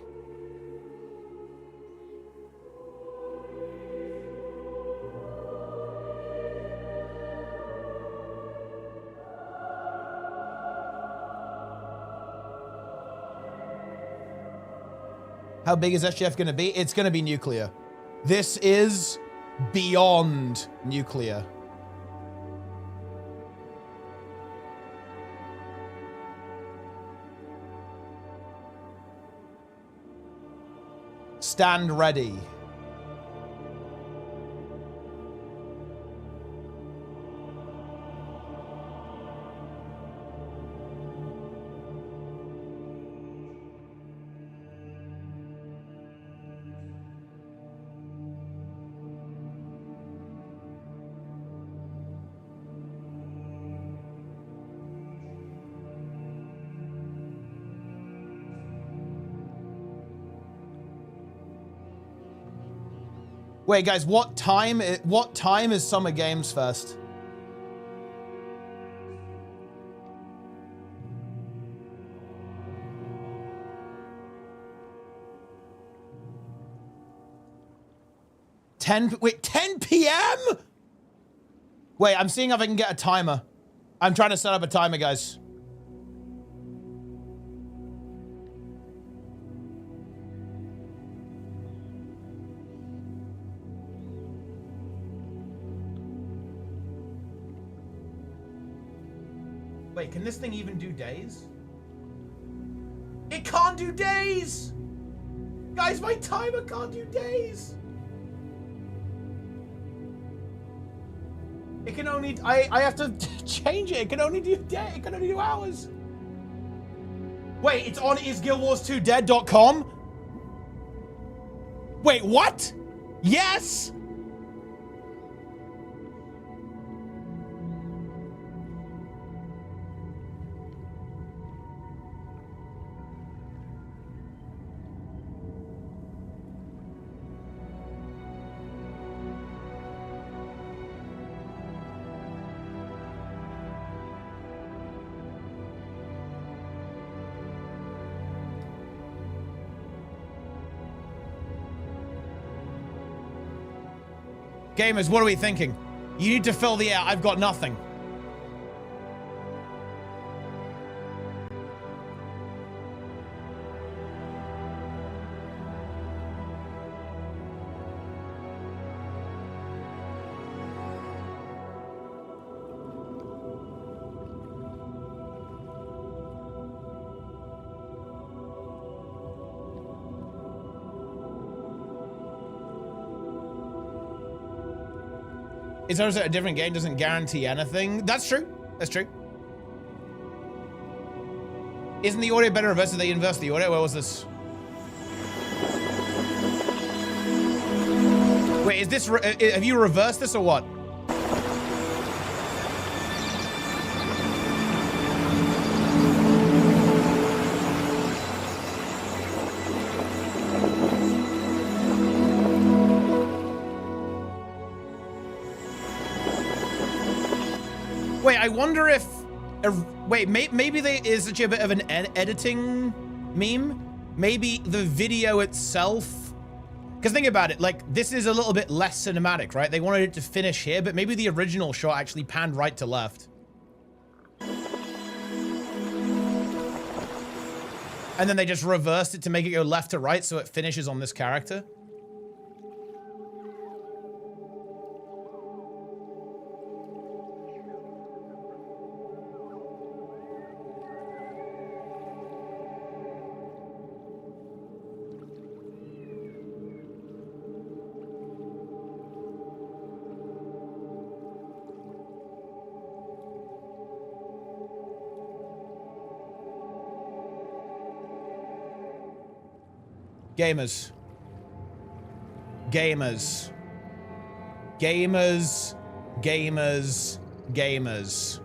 How big is SGF going to be? It's going to be nuclear. This is beyond nuclear. Stand ready. Wait, guys, what time is Summer Games Fest? Wait, 10 p.m.? Wait, I'm seeing if I can get a timer. I'm trying to set up a timer, guys. Wait, can this thing even do days? It can't do days! Guys, my timer can't do days! It can only, I have to change it. It can only do day, it can only do hours. Wait, it's on isguildwars2dead.com? Wait, what? Yes! Gamers, what are we thinking? You need to fill the air. I've got nothing. It's also a different game, doesn't guarantee anything. That's true. That's true. Isn't the audio better reversed? Did they inverse the audio? Where was this? Wait, is this, have you reversed this or what? Wait, I wonder if, wait, maybe there is such a bit of an editing meme. Maybe the video itself, because think about it, like this is a little bit less cinematic, right? They wanted it to finish here, but maybe the original shot actually panned right to left. And then they just reversed it to make it go left to right so it finishes on this character. Gamers. Gamers. Gamers. Gamers. Gamers.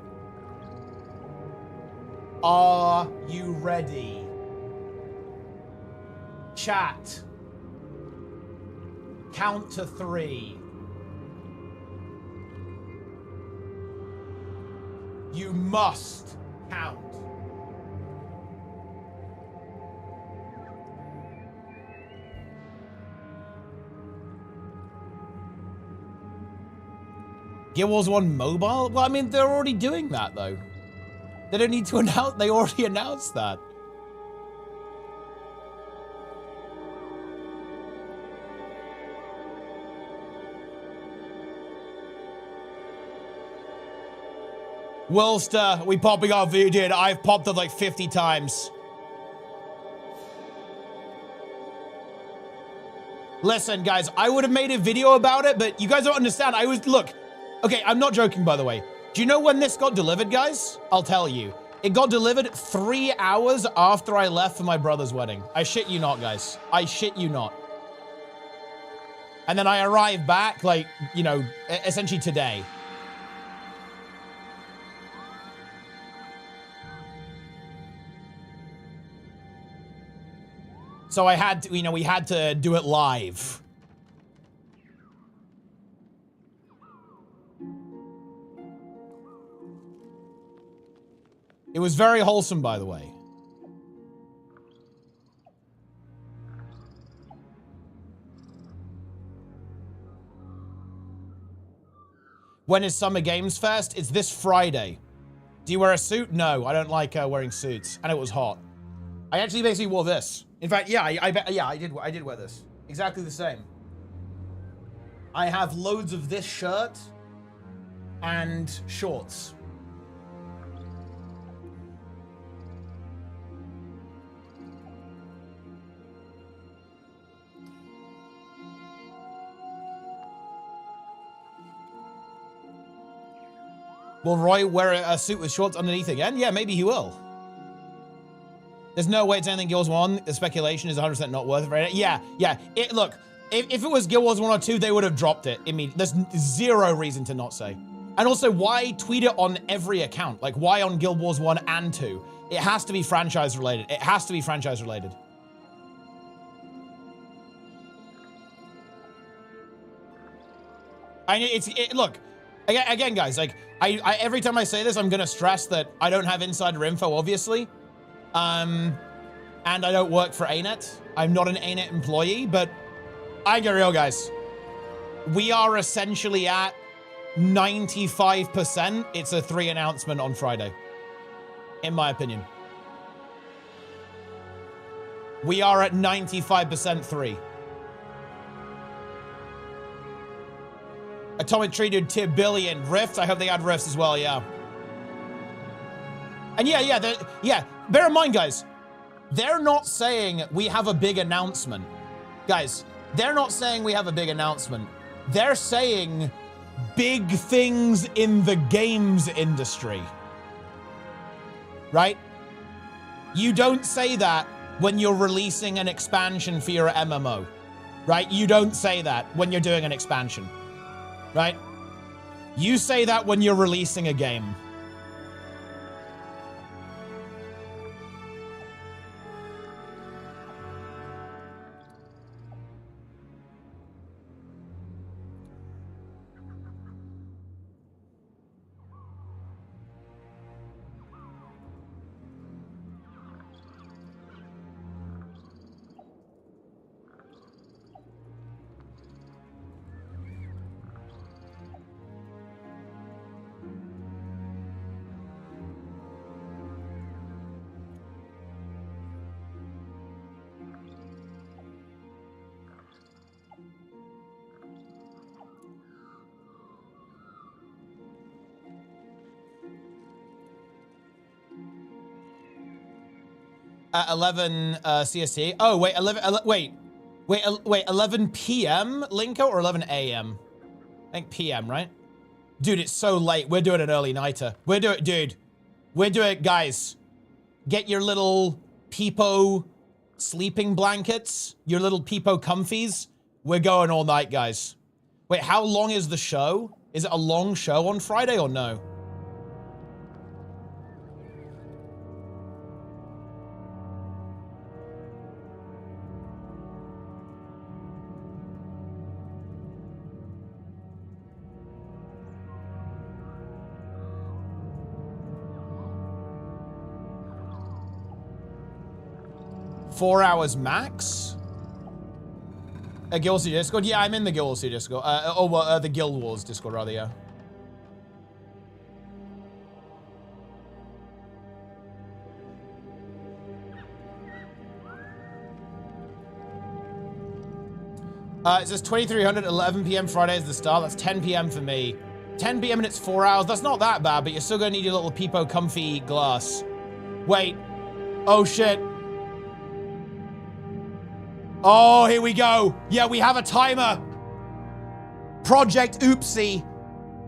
Are you ready? Chat. Count to 3. You must count. Guild Wars 1 mobile? Well, I mean, they're already doing that, though. They don't need to announce, they already announced that. Wilster, we popping off you, dude. I've popped it like 50 times. Listen, guys, I would have made a video about it, but you guys don't understand. Look, okay, I'm not joking, by the way. Do you know when this got delivered, guys? I'll tell you. It got delivered 3 hours after I left for my brother's wedding. I shit you not, guys. I shit you not. And then I arrived back, like, you know, essentially today. So I had to, you know, we had to do it live. It was very wholesome, by the way. When is Summer Games Fest? It's this Friday. Do you wear a suit? No, I don't like wearing suits, and it was hot. I actually basically wore this. In fact, yeah, I did wear this. Exactly the same. I have loads of this shirt and shorts. Will Roy wear a suit with shorts underneath again? Yeah, maybe he will. There's no way it's anything Guild Wars 1. The speculation is 100% not worth it right now. Yeah. Look, if it was Guild Wars 1 or 2, they would have dropped it immediately. There's zero reason to not say. And also, why tweet it on every account? Like, why on Guild Wars 1 and 2? It has to be franchise related. It has to be franchise related. Look, again, guys, like, I every time I say this, I'm gonna stress that I don't have insider info, obviously. And I don't work for ArenaNet. I'm not an ArenaNet employee, but I get real, guys. We are essentially at 95%. It's a 3 announcement on Friday, in my opinion. We are at 95% 3. Atomic Tree did tier billion. Rifts, I hope they add Rifts as well, yeah. And yeah, bear in mind, guys, they're not saying we have a big announcement. Guys, they're not saying we have a big announcement. They're saying big things in the games industry. Right? You don't say that when you're releasing an expansion for your MMO. right? You don't say that when you're doing an expansion, right? You say that when you're releasing a game. At 11 CST. Oh, wait, 11 p.m. Linko or 11 a.m.? I think p.m., right? Dude, it's so late. We're doing an early nighter. We're doing, guys, get your little Peepo sleeping blankets, your little Peepo comfies. We're going all night, guys. Wait, how long is the show? Is it a long show on Friday or no? Four hours max? A Guild Wars Discord? Yeah, I'm in the Guild Wars Discord. The Guild Wars Discord, rather, yeah. It says 2300, 11 p.m. Friday is the start. That's 10 p.m. for me. 10 p.m. and it's 4 hours. That's not that bad, but you're still gonna need your little Peepo comfy glass. Wait. Oh, shit. Oh, here we go. Yeah, we have a timer. Project Oopsie.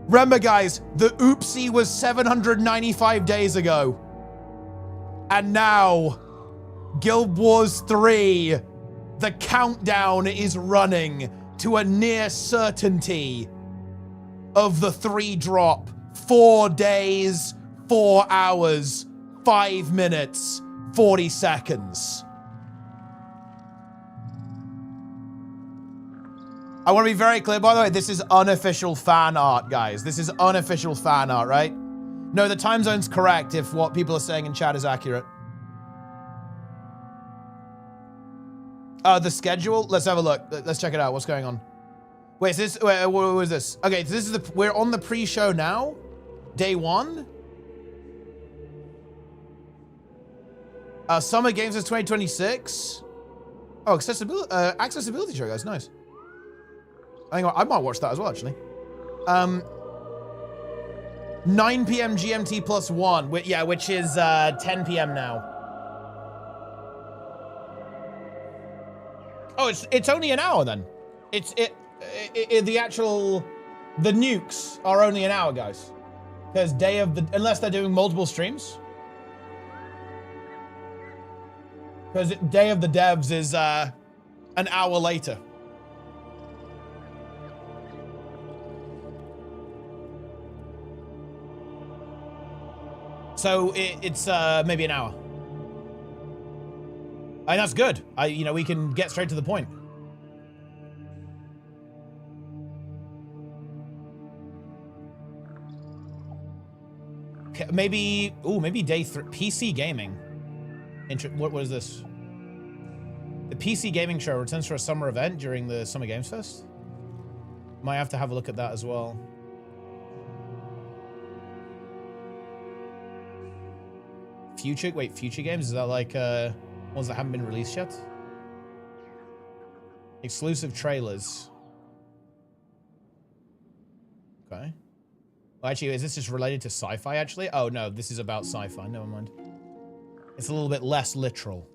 Remember, guys, the Oopsie was 795 days ago. And now, Guild Wars 3, the countdown is running to a near certainty of the 3 drop. 4 days, 4 hours, 5 minutes, 40 seconds. I want to be very clear, by the way, this is unofficial fan art, guys. This is unofficial fan art, right? No, the time zone's correct if what people are saying in chat is accurate. The schedule? Let's have a look. Let's check it out. What's going on? Wait, is this, what is this? Okay, so this is we're on the pre-show now? Day 1? Summer Games is 2026? Oh, accessibility show, guys. Nice. I might watch that as well, actually. 9 p.m. GMT plus 1. Yeah, which is 10 p.m. now. Oh, it's only an hour then. The nukes are only an hour, guys. Because unless they're doing multiple streams. Because Day of the Devs is an hour later. So it's maybe an hour. And that's good. We can get straight to the point. Okay, maybe day 3. PC gaming. What is this? The PC gaming show returns for a summer event during the Summer Games Fest. Might have to have a look at that as well. Future games? Is that like ones that haven't been released yet? Exclusive trailers. Okay. Well, actually, is this just related to sci-fi, actually? Oh, no, this is about sci-fi. Never mind. It's a little bit less literal.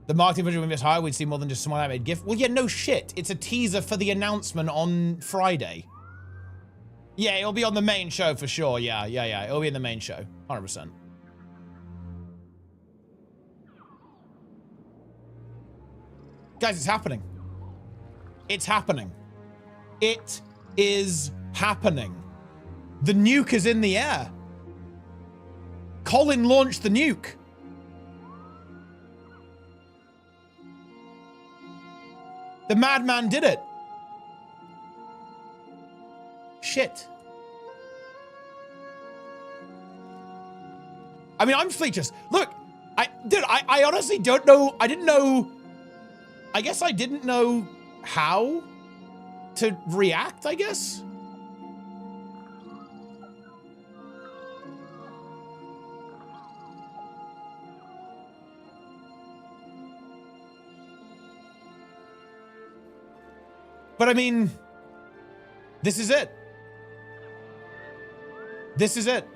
The marketing budget was higher. We'd see more than just someone that made gift. Well, yeah, no shit. It's a teaser for the announcement on Friday. Yeah, it'll be on the main show for sure. Yeah. It'll be in the main show. 100%. Guys, it's happening. It's happening. It is happening. The nuke is in the air. Colin launched the nuke. The madman did it. Shit. I mean, I'm speechless. Look, I honestly don't know. I didn't know. I guess I didn't know how to react, I guess. But I mean, this is it. This is it.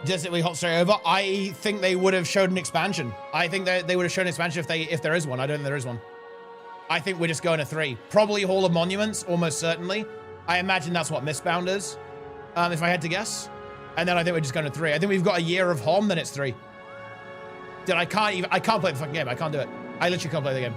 Just we hop straight over. I think they would have showed an expansion. I think that they would have shown an expansion if there is one. I don't think there is one. I think we're just going to 3. Probably Hall of Monuments, almost certainly. I imagine that's what Mistbound is, if I had to guess. And then I think we're just going to 3. I think we've got a year of Hom, then it's 3. Dude, I can't play the fucking game. I can't do it. I literally can't play the game.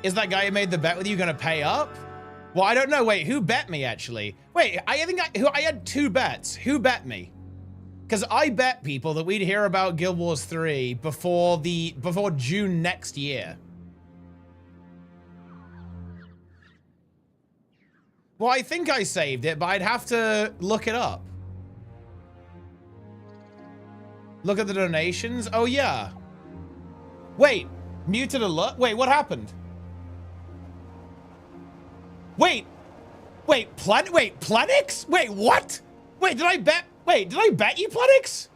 Is that guy who made the bet with you going to pay up? Well, I don't know. Wait, who bet me actually? Wait, I think I had 2 bets. Who bet me? Because I bet people that we'd hear about Guild Wars 3 before June next year. Well, I think I saved it, but I'd have to look it up. Look at the donations. Oh yeah. Wait, muted alert. Wait, what happened? Wait, Plenix? Wait, what? Wait, did I bet you, Plenix?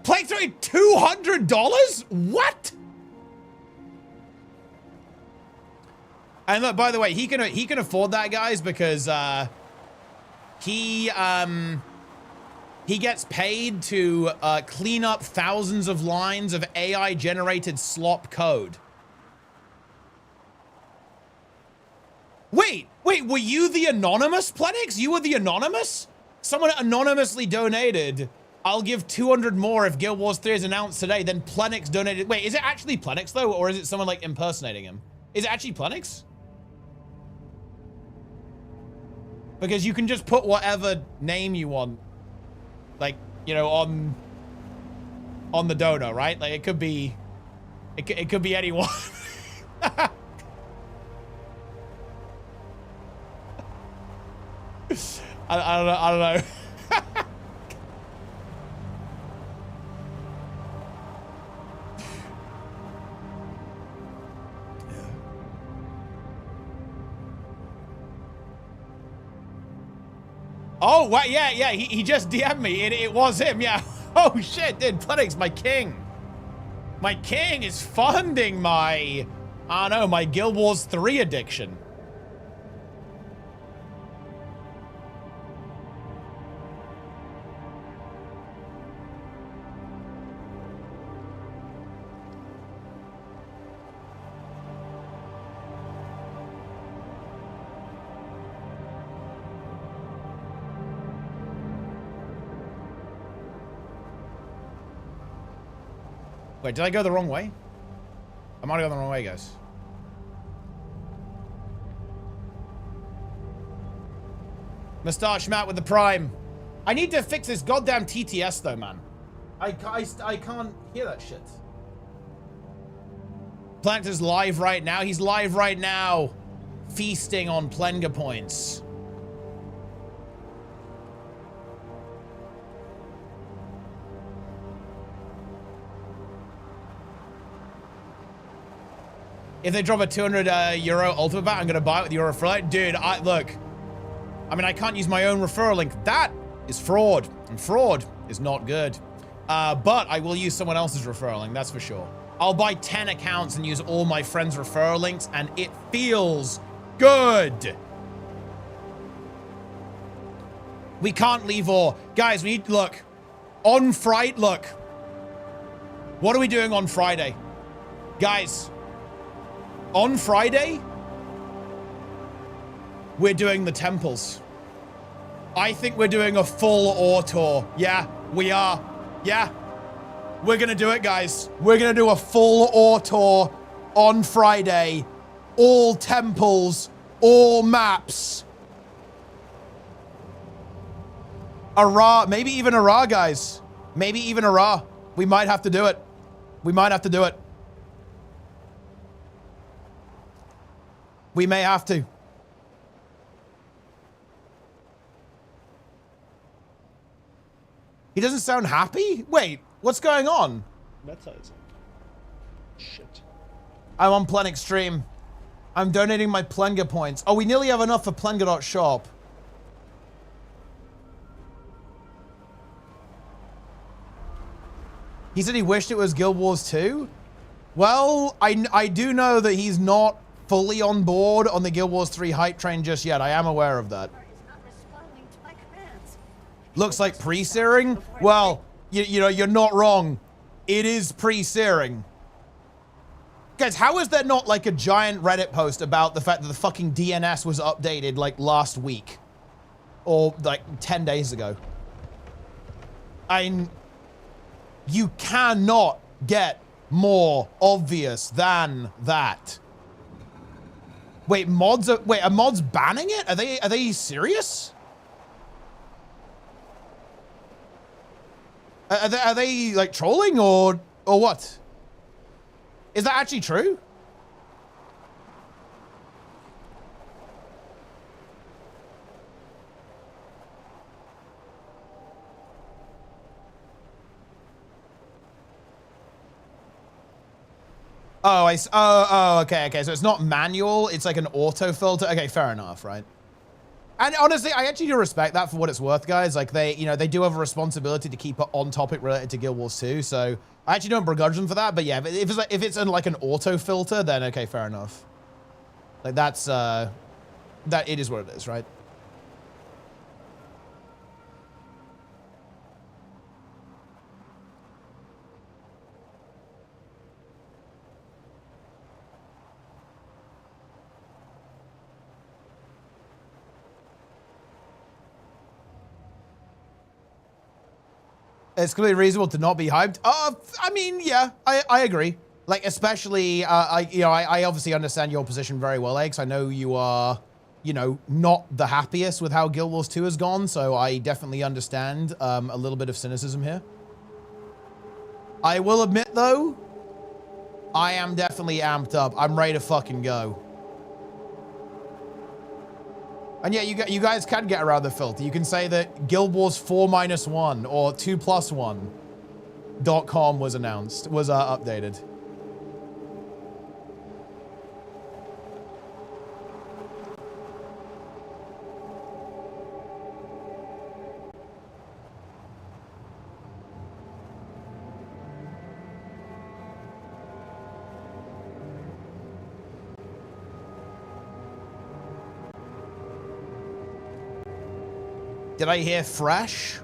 Plenix paid $200? What? And look, by the way, he can afford that, guys, because he gets paid to clean up thousands of lines of AI-generated slop code. Wait, were you the anonymous, Plenix? You were the anonymous? Someone anonymously donated, I'll give 200 more if Guild Wars 3 is announced today, then Plenix donated. Wait, is it actually Plenix, though, or is it someone, like, impersonating him? Is it actually Plenix? Because you can just put whatever name you want, like, you know, on the donor, right? Like, it could be anyone. I don't know. Oh, wow, yeah, he just DM'd me. It was him, yeah. Oh, shit, dude, Plenix, my king. My king is funding my, I don't know, my Guild Wars 3 addiction. Wait, did I go the wrong way? I might have gone the wrong way, guys. Mustache Matt with the Prime. I need to fix this goddamn TTS, though, man. I can't hear that shit. Planet is live right now. He's live right now. Feasting on Plenga points. If they drop a 200 euro ultimate bat, I'm gonna buy it with Euro Flight. Dude, look, I mean, I can't use my own referral link. That is fraud, and fraud is not good. But I will use someone else's referral link, that's for sure. I'll buy 10 accounts and use all my friends' referral links, and it feels good. We can't leave all. Guys, we need, look, on Friday, look. What are we doing on Friday? Guys, on Friday, we're doing the temples. I think we're doing a full ore tour. Yeah, we are. Yeah, we're gonna do it, guys. We're gonna do a full ore tour on Friday. All temples, all maps. Ara, maybe even Ara, guys. Maybe even Ara. We might have to do it. We might have to do it. We may have to. He doesn't sound happy? Wait, what's going on? Meta isn't. Shit. I'm on Plen Extreme. I'm donating my Plenga points. Oh, we nearly have enough for Plenga.shop. He said he wished it was Guild Wars 2. Well, I do know that he's not fully on board on the Guild Wars 3 hype train just yet. I am aware of that. Looks like pre-searing? Well, you know, you're not wrong. It is pre-searing. Guys, how is there not like a giant Reddit post about the fact that the fucking DNS was updated like last week? Or like 10 days ago? You cannot get more obvious than that. Wait, are mods banning it? Are they serious? Are they like trolling or what? Is that actually true? Oh, okay. So it's not manual. It's like an auto filter. Okay, fair enough, right? And honestly, I actually do respect that for what it's worth, guys. Like they do have a responsibility to keep it on topic related to Guild Wars 2. So I actually don't begrudge them for that. But yeah, if it's in like an auto filter, then okay, fair enough. Like that's that it is what it is, right? It's completely reasonable to not be hyped. I mean, yeah, I agree. Like, especially, I obviously understand your position very well, Eggs. I know you are, not the happiest with how Guild Wars 2 has gone, so I definitely understand a little bit of cynicism here. I will admit, though, I am definitely amped up. I'm ready to fucking go. And yeah, you guys can get around the filter. You can say that Guild Wars 4-1 or 2+1.com was announced, was updated. Did I hear fresh?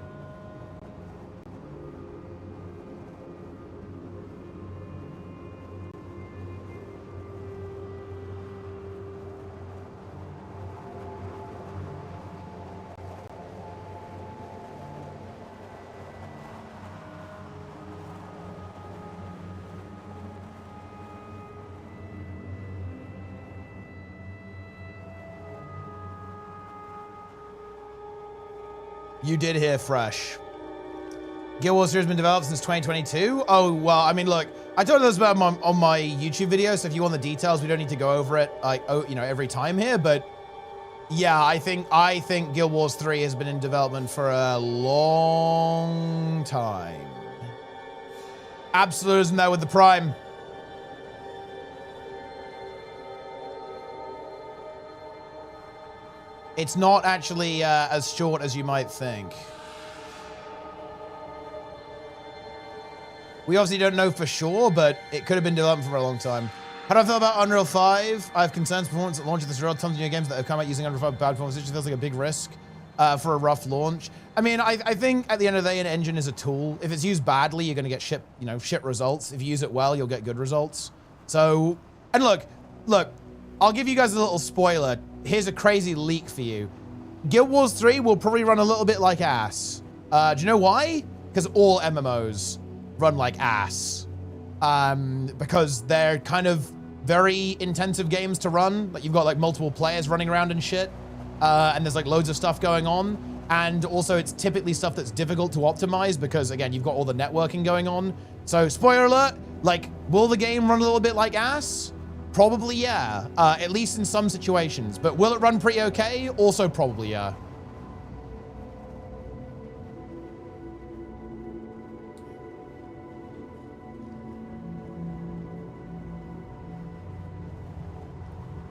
You did hear fresh. Guild Wars 3 has been developed since 2022. Oh, well, I mean, look, I told you this about on my YouTube video, so if you want the details, we don't need to go over it, like, every time here, but yeah, I think Guild Wars 3 has been in development for a long time. Absolute isn't there with the Prime. It's not actually as short as you might think. We obviously don't know for sure, but it could have been developed for a long time. How do I feel about Unreal 5? I have concerns performance at launch of this real. Tons of new games that have come out using Unreal 5 bad performance. It just feels like a big risk for a rough launch. I mean, I think at the end of the day, an engine is a tool. If it's used badly, you're going to get shit results. If you use it well, you'll get good results. So, and look, I'll give you guys a little spoiler. Here's a crazy leak for you. Guild Wars 3 will probably run a little bit like ass. Do you know why? Because all MMOs run like ass. Because they're kind of very intensive games to run. Like you've got like multiple players running around and shit. And there's like loads of stuff going on. And also it's typically stuff that's difficult to optimize because again, you've got all the networking going on. So spoiler alert, like will the game run a little bit like ass? Probably yeah, at least in some situations. But will it run pretty okay? Also probably yeah.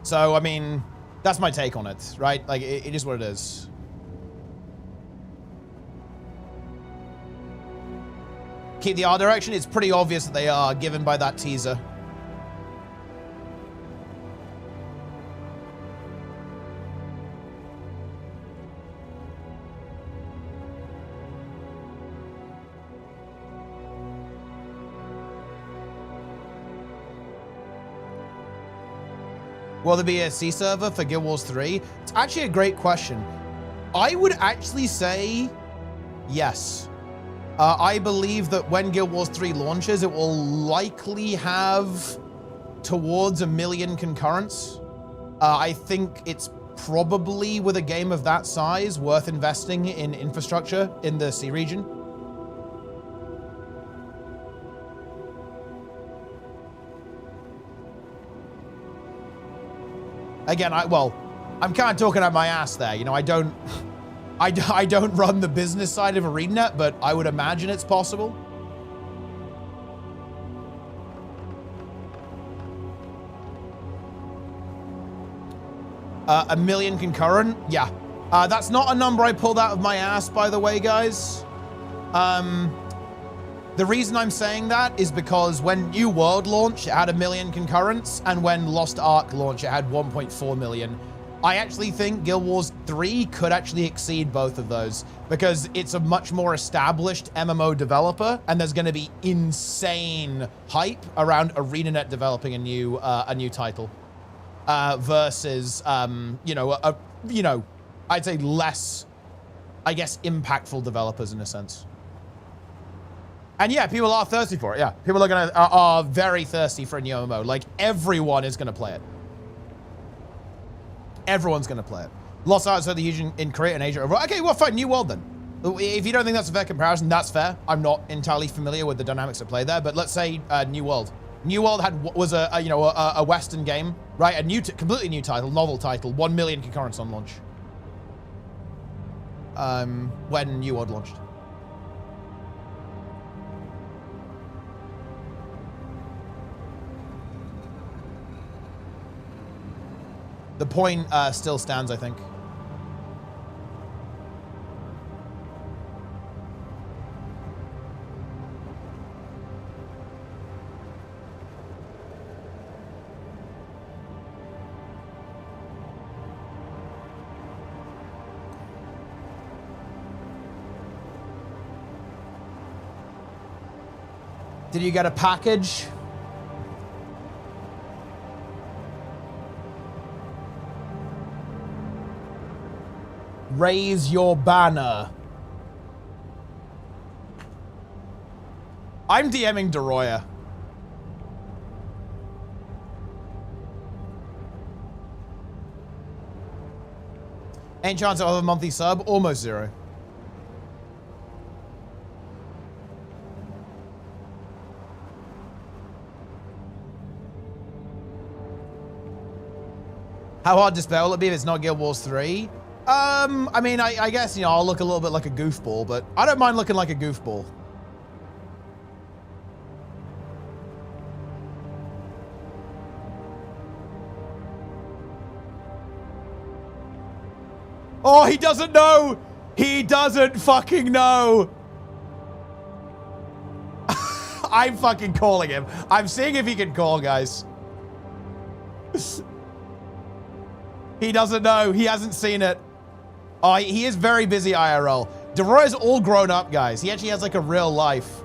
So, I mean, that's my take on it, right? Like, it is what it is. Keep the art direction. It's pretty obvious that they are, given by that teaser. Will there be a C server for Guild Wars 3? It's actually a great question. I would actually say yes. I believe that when Guild Wars 3 launches, it will likely have towards 1 million concurrents. I think it's probably, with a game of that size, worth investing in infrastructure in the C region. Again, I'm kind of talking out my ass there. You know, I don't run the business side of ArenaNet, but I would imagine it's possible. A million concurrent? Yeah. That's not a number I pulled out of my ass, by the way, guys. The reason I'm saying that is because when New World launched, it had 1 million concurrents, and when Lost Ark launched, it had 1.4 million. I actually think Guild Wars 3 could actually exceed both of those because it's a much more established MMO developer, and there's going to be insane hype around ArenaNet developing a new title versus I'd say less, I guess, impactful developers in a sense. And yeah, people are thirsty for it. Yeah, people are very thirsty for a new MMO. Like everyone is gonna play it. Everyone's gonna play it. Lost Ark are the huge in Korea and Asia. Okay, well, fine. New World then. If you don't think that's a fair comparison, that's fair. I'm not entirely familiar with the dynamics at play there, but let's say New World. New World was a Western game, right? A completely new title, novel title, 1 million concurrents on launch. When New World launched. The point still stands, I think. Did you get a package? Raise your banner. I'm DMing Deroya. Any chance of a monthly sub? Almost zero. How hard to spell will it be if it's not Guild Wars 3? I mean, I guess, I'll look a little bit like a goofball, but I don't mind looking like a goofball. Oh, he doesn't know. He doesn't fucking know. I'm fucking calling him. I'm seeing if he can call, guys. He doesn't know. He hasn't seen it. Oh, he is very busy IRL. DeRoy's all grown up, guys. He actually has like a real life.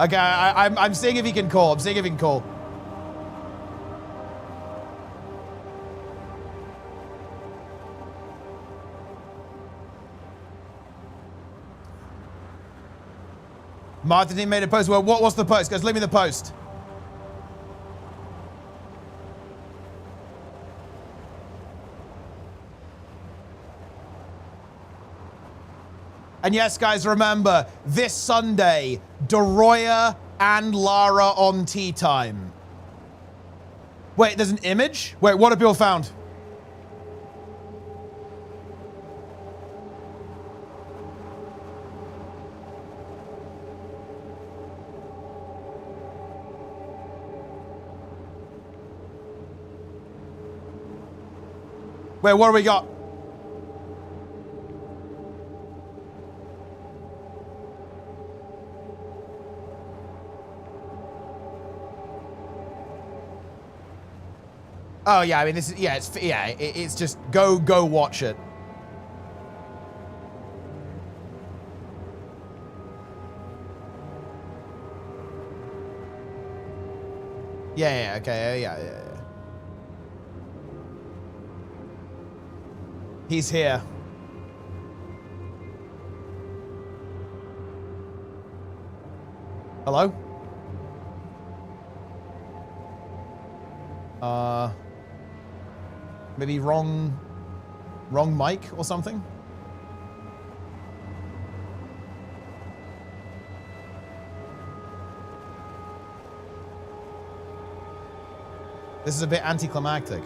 Okay, I'm seeing if he can call. I'm seeing if he can call. Martin made a post. Well, what's the post? Guys, leave me the post. And yes, guys, remember, this Sunday, Doroya and Lara on Tea Time. Wait, there's an image? Wait, what have people found? Wait, what do we got? Oh yeah, I mean this is it's just go watch it. Yeah, okay, yeah. He's here. Hello? Maybe wrong mic or something? This is a bit anticlimactic.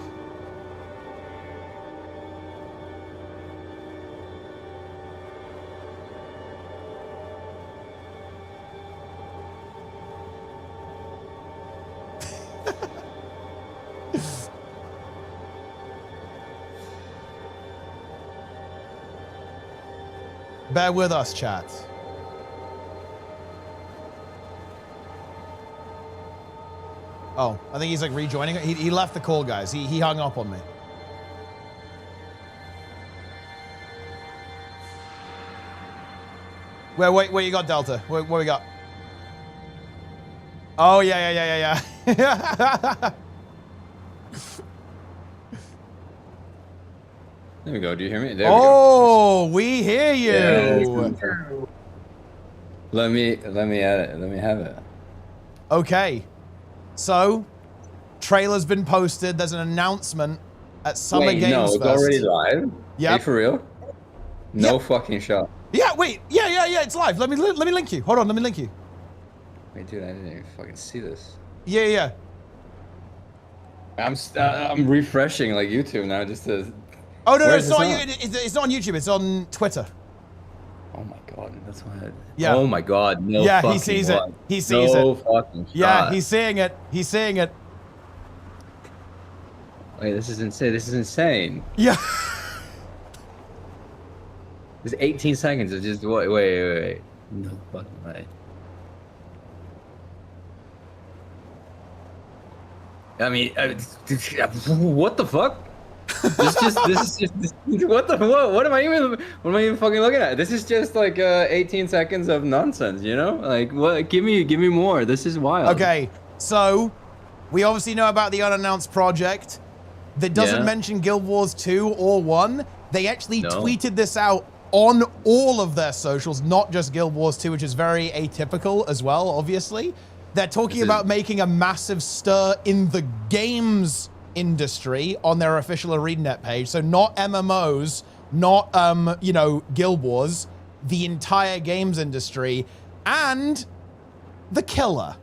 Bear with us, chat. Oh, I think he's like rejoining. He left the call, guys. He hung up on me. Wait, you got Delta? What we got? Oh, yeah. There we go. Do you hear me? There we hear you. Yeah, let me add it. Let me have it. Okay. So, trailer's been posted. There's an announcement at Summer Games no, it's Fest. already live? Yeah. For real? No fucking shot. Yeah, wait. Yeah, it's live. Let me link you. Hold on, let me link you. Wait, dude, I didn't even fucking see this. Yeah. I'm refreshing like YouTube now just to... Oh, no, it's not on YouTube. It's on Twitter. Oh my god, that's why. Yeah. Oh my god, no. Yeah, fucking he sees it. way. He sees it. No fucking shot. Yeah, he's seeing it. He's seeing it. Wait, this is insane. This is insane. Yeah. There's 18 seconds of just wait. No fucking way. I mean, what the fuck? What am I even fucking looking at? This is just like 18 seconds of nonsense, you know? Like what? Give me more. This is wild. Okay, so we obviously know about the unannounced project that doesn't mention Guild Wars 2 or 1. They actually tweeted this out on all of their socials, not just Guild Wars 2, which is very atypical as well, obviously. They're talking about making a massive stir in the games industry on their official ArenaNet page. So not MMOs, not, Guild Wars, the entire games industry, and the killer.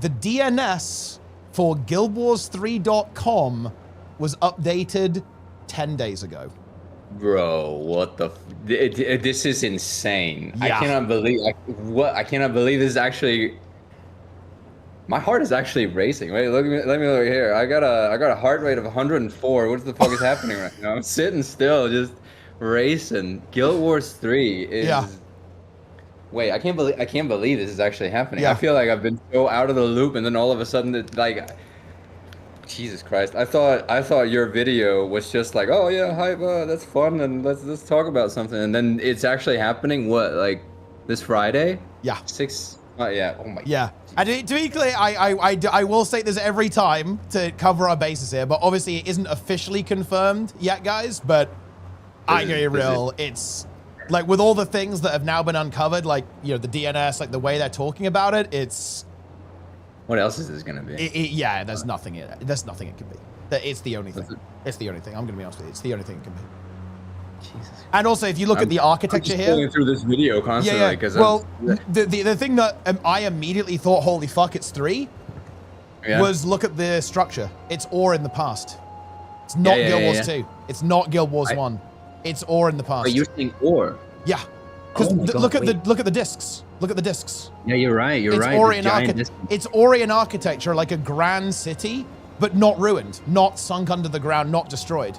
The DNS for guildwars3.com was updated 10 days ago. Bro, what the? This is insane. Yeah. I cannot believe. I cannot believe this is actually. My heart is actually racing. Wait, let me look here. I got a heart rate of 104. What the fuck is happening right now? I'm sitting still, just racing. Guild Wars 3 is. Yeah. Wait, I can't believe this is actually happening. Yeah. I feel like I've been so out of the loop, and then all of a sudden, it, like, Jesus Christ! I thought your video was just like, oh yeah, hype, that's fun, and let's talk about something, and then it's actually happening. What, like this Friday? Yeah. 6. Yeah. Oh my. Yeah. And to be clear, I will say this every time to cover our bases here, but obviously it isn't officially confirmed yet, guys. But I get real. It's like with all the things that have now been uncovered, like, you know, the DNS, like the way they're talking about it, it's. What else is this gonna be? Yeah, there's nothing in it. There's nothing it can be. It's the only thing. It's the only thing. I'm gonna be honest with you. It's the only thing it can be. Jesus. And also, if you look at the architecture here, going through this video constantly because well, the thing that I immediately thought, holy fuck, it's 3, was look at the structure. It's ore in the past. It's not Guild Wars 2. It's not Guild Wars 1. It's ore in the past. Are you saying ore? Yeah, because look at the discs. Look at the discs. Yeah, you're right. You're right. It's ore in architecture, like a grand city, but not ruined, not sunk under the ground, not destroyed.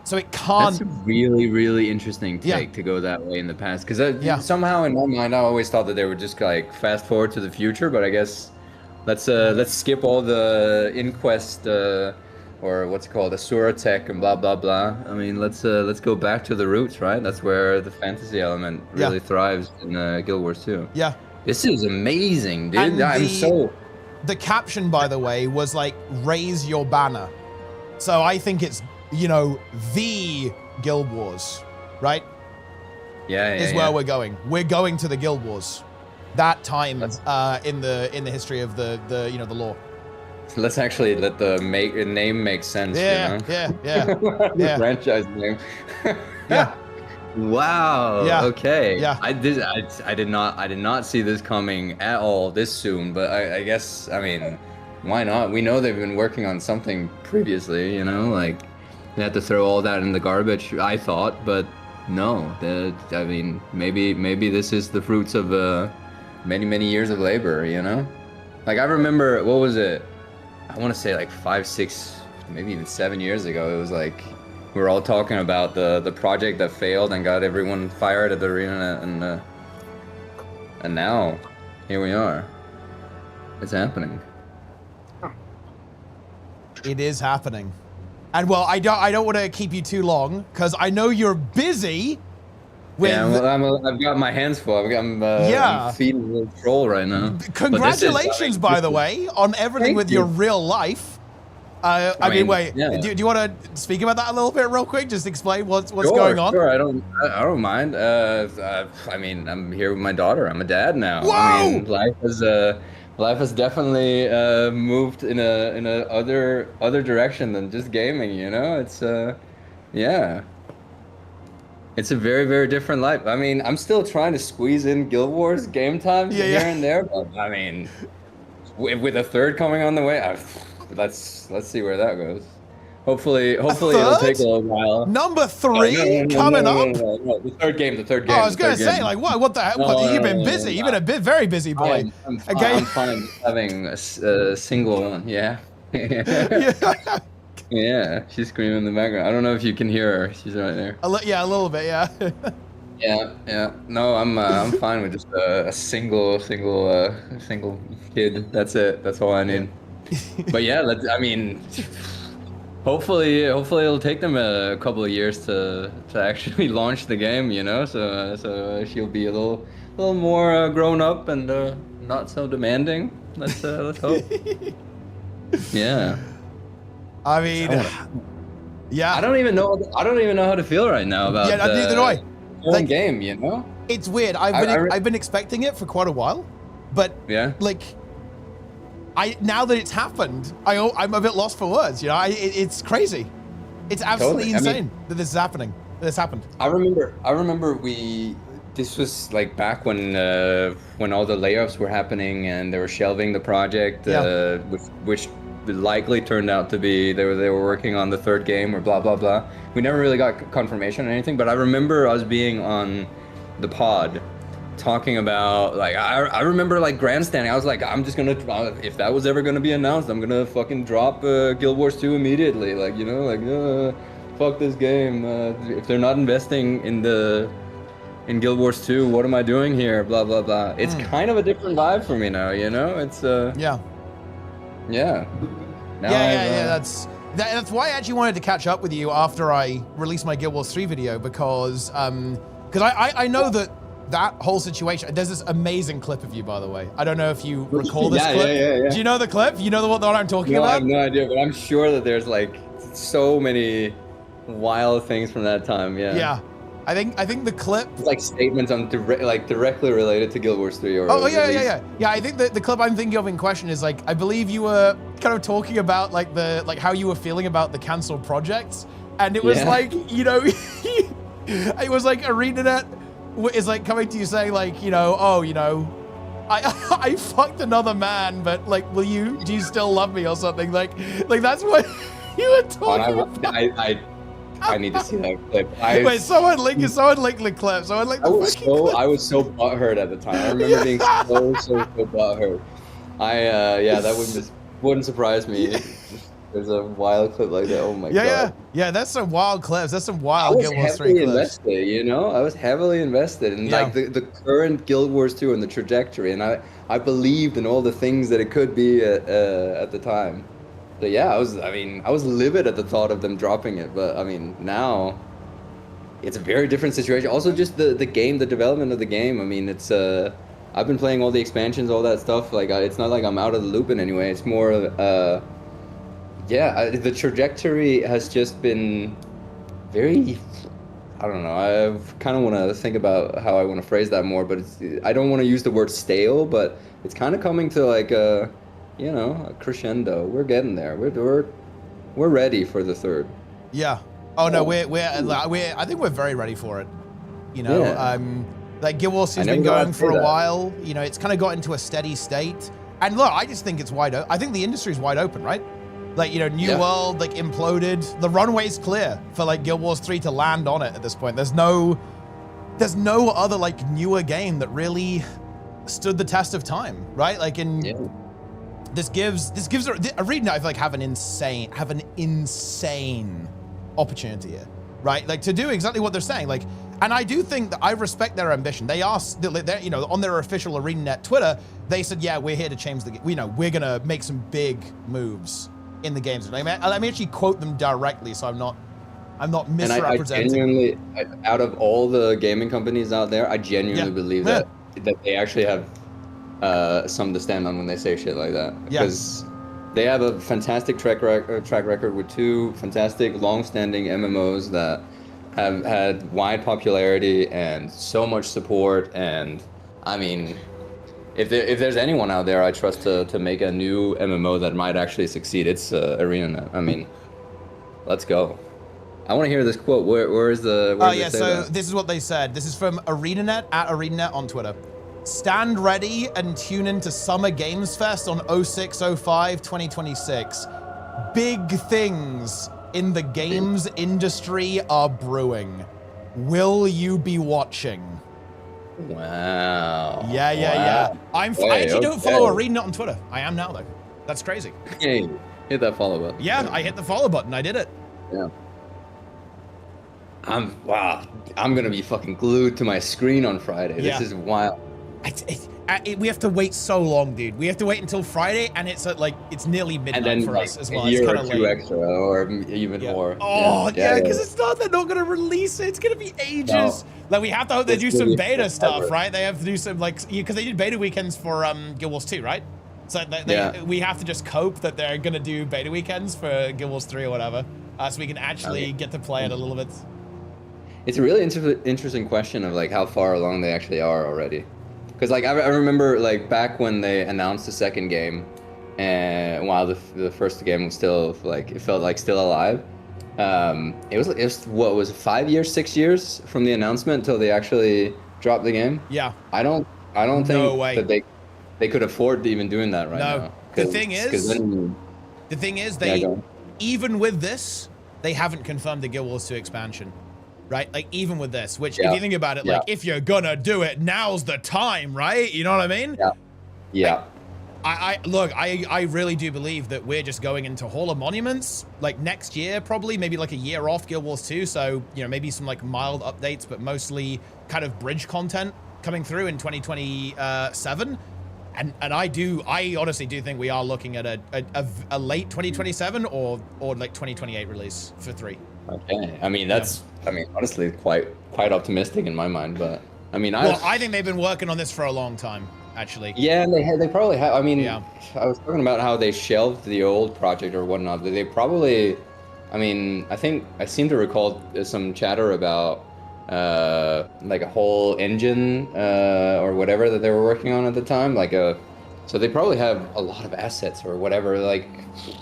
So it can't. That's a really, really interesting take to go that way in the past. Because somehow in my mind, I always thought that they would just like fast forward to the future. But I guess let's skip all the Inquest or what's it called, Asura Tech and blah blah blah. I mean, let's go back to the roots, right? That's where the fantasy element really thrives in Guild Wars 2. Yeah. This is amazing, dude. And the caption, by the way, was like "Raise your banner," so I think it's, you know, the Guild Wars, right? Yeah, is where we're going. We're going to the Guild Wars. That time in the history of the you know, the lore. Let's actually let the name make sense. Yeah, you know? yeah. The franchise name. Yeah. Wow. Yeah. Okay. Yeah. I did not see this coming at all this soon. But I guess, I mean, why not? We know they've been working on something previously. You know, like they had to throw all that in the garbage. I thought, but no. I mean, maybe this is the fruits of many years of labor. You know, like I remember, what was it? I want to say like 5, 6, maybe even 7 years ago. It was like we were all talking about the project that failed and got everyone fired at the ArenaNet, and now here we are. It's happening. It is happening. And well, I don't want to keep you too long because I know you're busy. I've got my hands full. I'm feeding the troll right now. Congratulations, by the way, on everything with your real life. I mean, wait. Yeah. Do you want to speak about that a little bit, real quick? Just explain what's going on. Sure, I don't mind. I mean, I'm here with my daughter. I'm a dad now. Whoa! I mean, life has definitely moved in a other direction than just gaming. You know, it's yeah. It's a very, very different life. I mean, I'm still trying to squeeze in Guild Wars game time here and there, but I mean, with a third coming on the way, let's see where that goes. Hopefully it'll take a little while. Number 3 coming up. No, the third game. Oh, I was gonna say, like, what the hell? No, you've been busy. You've been a very busy boy. I'm fine having a single one. Yeah. Yeah, she's screaming in the background. I don't know if you can hear her. She's right there. A little bit, yeah. Yeah. No, I'm fine with just a single kid. That's it. That's all I need. But yeah, I mean, hopefully it'll take them a couple of years to actually launch the game. You know, so she'll be a little more grown up and not so demanding. Let's hope. Yeah. I mean, yeah. I don't even know how to feel right now about neither do I. Like, game, you know? It's weird. I've been expecting it for quite a while, but like, now that it's happened, I'm a bit lost for words. You know, it's crazy. It's absolutely insane that this is happening. This happened. I remember this was like back when all the layoffs were happening and they were shelving the project, which likely turned out to be they were working on the third game or blah blah blah. We never really got confirmation or anything, but I remember us being on the pod talking about like I remember like grandstanding. I was like, I'm just gonna if that was ever gonna be announced, I'm gonna fucking drop Guild Wars 2 immediately. Like, you know, like fuck this game. If they're not investing in Guild Wars 2, what am I doing here? Blah blah blah. It's kind of a different vibe for me now. You know, it's yeah. Now That's why I actually wanted to catch up with you after I released my Guild Wars 3 video because I know that whole situation. There's this amazing clip of you, by the way. I don't know if you recall this clip. Yeah. Do you know the clip? You know the one that I'm talking about? I have no idea, but I'm sure that there's like so many wild things from that time. Yeah. Yeah. I think the clip, like statements on directly related to Guild Wars 3 or yeah. I think the clip I'm thinking of in question is like I believe you were kind of talking about like how you were feeling about the cancelled projects, and it was like, you know, it was like ArenaNet is like coming to you saying like, you know, oh, you know, I fucked another man, but like, do you still love me or something? Like that's what you were talking about. I need to see that clip. Wait, someone link the clip. Someone link the clip. I was so butthurt at the time. I remember being so butthurt. That wouldn't surprise me. If there's a wild clip like that. Oh my god. Yeah. That's some wild clips. That's some wild Guild Wars 3 clips. I was heavily invested. You know, I was heavily invested in like the current Guild Wars 2 and the trajectory, and I believed in all the things that it could be at the time. So yeah, I was livid at the thought of them dropping it, but I mean now it's a very different situation. Also, just the game, the development of the game. I mean, it's I've been playing all the expansions, all that stuff. Like it's not like I'm out of the loop in any way. It's more the trajectory has just been very. I don't know. I kind of want to think about how I want to phrase that more, but I don't want to use the word stale, but it's kind of coming to like you know, a crescendo. We're getting there. We're ready for the third. Yeah. Oh no, we're I think we're very ready for it. You know, like Guild Wars has been going for a while. You know, it's kind of got into a steady state. And look, I just think it's wide open. I think the industry's wide open, right? Like, you know, New World like imploded. The runway's clear for like Guild Wars 3 to land on it at this point. There's no other like newer game that really stood the test of time, right? Like This gives ArenaNet, I feel like have an insane opportunity here, right? Like to do exactly what they're saying. Like, and I do think that I respect their ambition. They're, you know, on their official ArenaNet Twitter, they said, yeah, we're here to change the game. You know, we're gonna make some big moves in the games. Let me actually quote them directly, so I'm not misrepresenting. And I genuinely, out of all the gaming companies out there, I genuinely believe that they actually have something to stand on when they say shit like that, because they have a fantastic track record with two fantastic long-standing MMOs that have had wide popularity and so much support. And I mean, if there's anyone out there I trust to make a new MMO that might actually succeed, it's ArenaNet. I mean, let's go. I want to hear this quote. Where is the? This is what they said. This is from ArenaNet at ArenaNet on Twitter. Stand ready and tune into Summer Games Fest on 06/05 2026. Big things in the games industry are brewing. Will you be watching? Wow. Yeah. I actually don't follow ArenaNet on Twitter. I am now though. That's crazy. Hey, hit that follow button. Yeah, I hit the follow button. I did it. Yeah. I'm gonna be fucking glued to my screen on Friday. This is wild. We have to wait so long, dude. We have to wait until Friday, and it's it's nearly midnight for us as well. A year or two extra, or even more. Oh yeah, because they're not gonna release it. It's gonna be ages. No. Like we have to hope they do some beta stuff, right? They have to do some because they did beta weekends for Guild Wars 2, right? So we have to just cope that they're gonna do beta weekends for Guild Wars 3 or whatever, so we can actually get to play it a little bit. It's a really interesting question of like how far along they actually are already. Because like I remember like back when they announced the second game, and while the first game was still like it felt like still alive, it was what was it, 5 years, 6 years from the announcement until they actually dropped the game. Yeah. I don't think that they could afford to even doing that right now. The thing is, they even with this, they haven't confirmed the Guild Wars 2 expansion. right? Like even with this, which if you think about it, like if you're gonna do it, now's the time, right? You know what I mean? Yeah. I really do believe that we're just going into Hall of Monuments like next year, probably maybe like a year off Guild Wars 2. So, you know, maybe some like mild updates, but mostly kind of bridge content coming through in 2027. And I honestly do think we are looking at a late 2027 or like 2028 release for 3. Okay. I mean, that's, I mean, honestly, quite optimistic in my mind, but I mean, I think they've been working on this for a long time. Actually. Yeah, they probably have. I mean, I was talking about how they shelved the old project or whatnot. They probably, I mean, I think I seem to recall some chatter about like a whole engine or whatever that they were working on at the time. So they probably have a lot of assets or whatever. Like,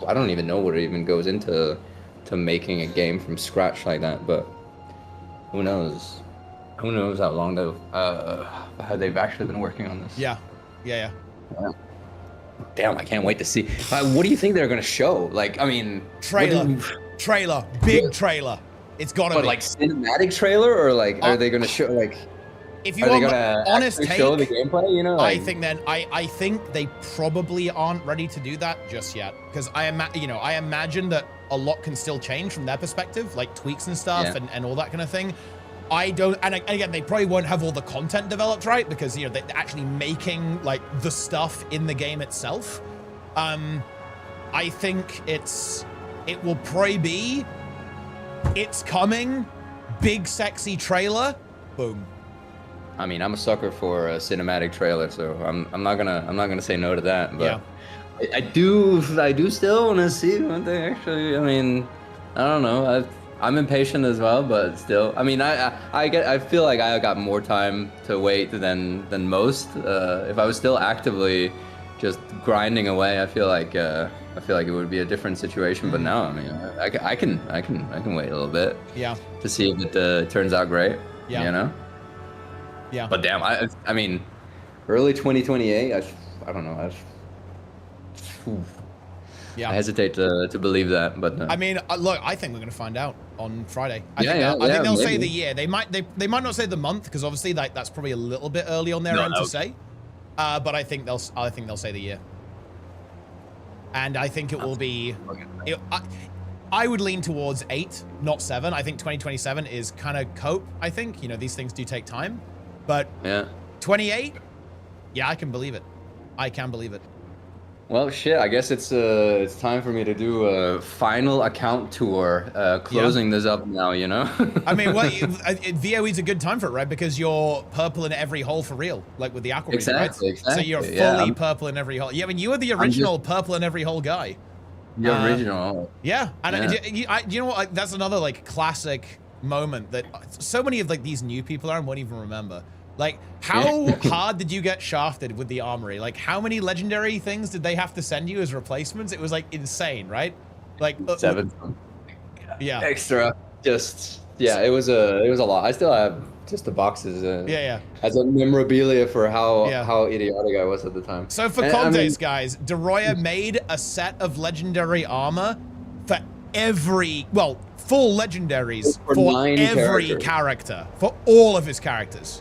I don't even know what even goes into making a game from scratch like that. But who knows? Who knows how long they've actually been working on this? Yeah. Damn, I can't wait to see. What do you think they're gonna show? Like, I mean, trailer, big trailer. It's gotta be. Like cinematic trailer, or like, are they gonna show like? If you want my honest take, show the gameplay, you know. Like, I think they probably aren't ready to do that just yet, because I imagine that a lot can still change from their perspective, like tweaks and stuff and all that kind of thing. I don't, and again, they probably won't have all the content developed, right? Because, you know, they're actually making like the stuff in the game itself. I think it will probably be, it's coming, big sexy trailer, boom. I mean, I'm a sucker for a cinematic trailer, so I'm not gonna say no to that. But I do still want to see what they actually. I mean, I don't know. I'm impatient as well, but still, I mean, I feel like I got more time to wait than most. If I was still actively just grinding away, I feel like it would be a different situation. But now, I mean, I can wait a little bit. Yeah. To see if it turns out great. Yeah. You know. Yeah. But damn, I mean, early 2028. I don't know. I hesitate to believe that, but no. I mean, look, I think we're gonna find out on Friday. I think they'll say the year. They might not say the month, because obviously that's probably a little bit early on their end to say. But I think they'll say the year. And I think it will be. I would lean towards 8, not 7. I think 2027 is kind of cope. I think, you know, these things do take time, but 28. Yeah, I can believe it. I can believe it. Well, shit, I guess it's time for me to do a final account tour, closing this up now, you know? I mean, VOE's a good time for it, right? Because you're purple in every hole for real, like with the Aqua Reader, right? Exactly. So you're fully purple in every hole. Yeah, I mean, you were the original purple in every hole guy. The original. Yeah, and you know what? That's another, like, classic moment that so many of, like, these new people won't even remember. Like, how hard did you get shafted with the armory? Like, how many legendary things did they have to send you as replacements? It was, like, insane, right? Like 7. Yeah. Extra. Just, it was a lot. I still have just the boxes. As a memorabilia for how idiotic I was at the time. So for context, guys, Deroya made a set of legendary armor for full legendaries for every character, for all of his characters.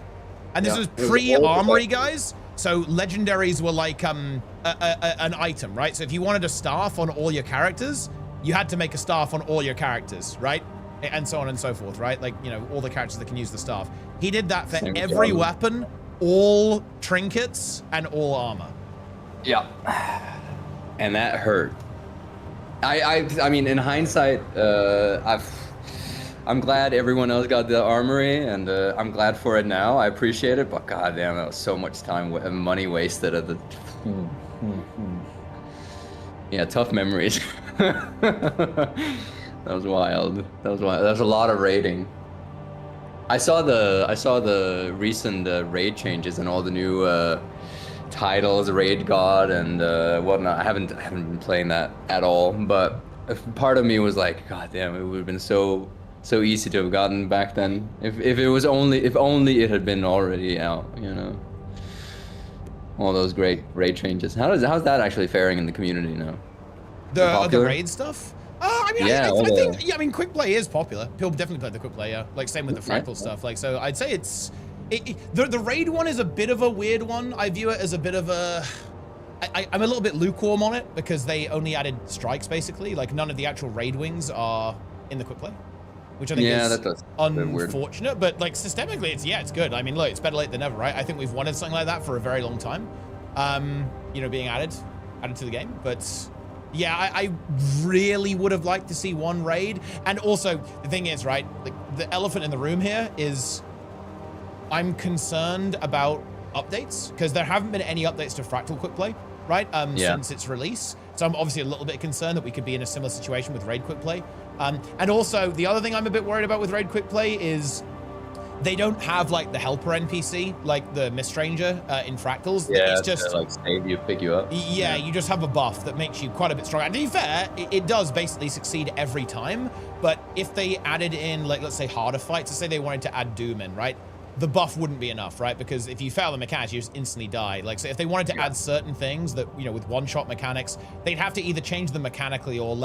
And this was pre-armory, guys. So legendaries were like an item, right? So if you wanted a staff on all your characters, you had to make a staff on all your characters, right? And so on and so forth, right? Like, you know, all the characters that can use the staff. He did that for every weapon, all trinkets, and all armor. Yeah. And that hurt. I mean, in hindsight, I'm glad everyone else got the armory, and I'm glad for it now. I appreciate it, but goddamn, that was so much time and money wasted at the. Yeah, tough memories. That was wild. That was a lot of raiding. I saw the recent raid changes and all the new titles, raid god and whatnot. I haven't been playing that at all, but part of me was like, god damn, it would have been so easy to have gotten back then if only it had been already out, you know. All those great raid changes. How's that actually faring in the community now? The raid stuff? I mean, Yeah, I think, yeah, I mean, quick play is popular. People definitely play the quick play, yeah. Like, same with the fractal stuff. Like, so I'd say it's, the raid one is a bit of a weird one. I view it as a bit of a, I'm a little bit lukewarm on it because they only added strikes, basically. Like, none of the actual raid wings are in the quick play, which I think is unfortunate. But, like, systemically, it's good. I mean, look, it's better late than never, right? I think we've wanted something like that for a very long time, you know, being added to the game. But yeah, I really would have liked to see one raid. And also, the thing is, right, like, the elephant in the room here is I'm concerned about updates because there haven't been any updates to Fractal Quick Play, right? Since its release. So I'm obviously a little bit concerned that we could be in a similar situation with Raid Quick Play. And also, the other thing I'm a bit worried about with Raid Quick Play is they don't have, like, the helper NPC, like the Mistranger in Fractals. Yeah, it's just to, like, save you, pick you up. Yeah, you just have a buff that makes you quite a bit stronger. And to be fair, it does basically succeed every time. But if they added in, like, let's say harder fights, let's say they wanted to add Doom in, right? The buff wouldn't be enough, right? Because if you fail the mechanics, you just instantly die. Like, so if they wanted to add certain things that, you know, with one-shot mechanics, they'd have to either change them mechanically or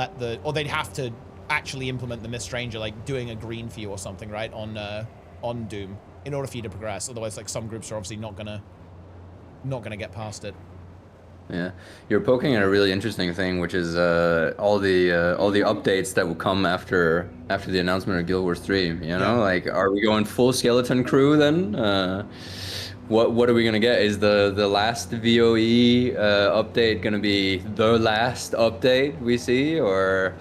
or they'd have to actually implement the Mistranger, like doing a green for you or something, right? On Doom, in order for you to progress. Otherwise, like, some groups are obviously not gonna get past it. Yeah, you're poking at a really interesting thing, which is all the updates that will come after the announcement of Guild Wars 3. You know, like, are we going full skeleton crew then? What are we gonna get? Is the last VOE update gonna be the last update we see, or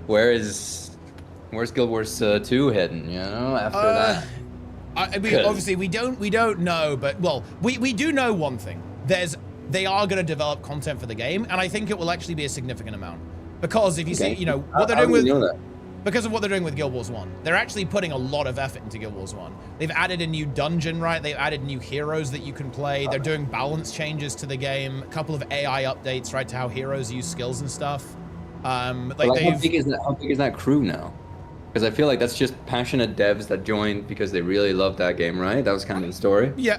where's Guild Wars 2 heading? You know, after that. I mean, obviously we don't know, but well, we do know one thing. They are going to develop content for the game, and I think it will actually be a significant amount. Because if you see, you know, what they're doing because of what they're doing with Guild Wars 1, they're actually putting a lot of effort into Guild Wars 1. They've added a new dungeon, right? They've added new heroes that you can play. They're doing balance changes to the game, a couple of AI updates, right, to how heroes use skills and stuff. Like, how big is that crew now? Because I feel like that's just passionate devs that joined because they really loved that game, right? That was kind of the story. Yeah,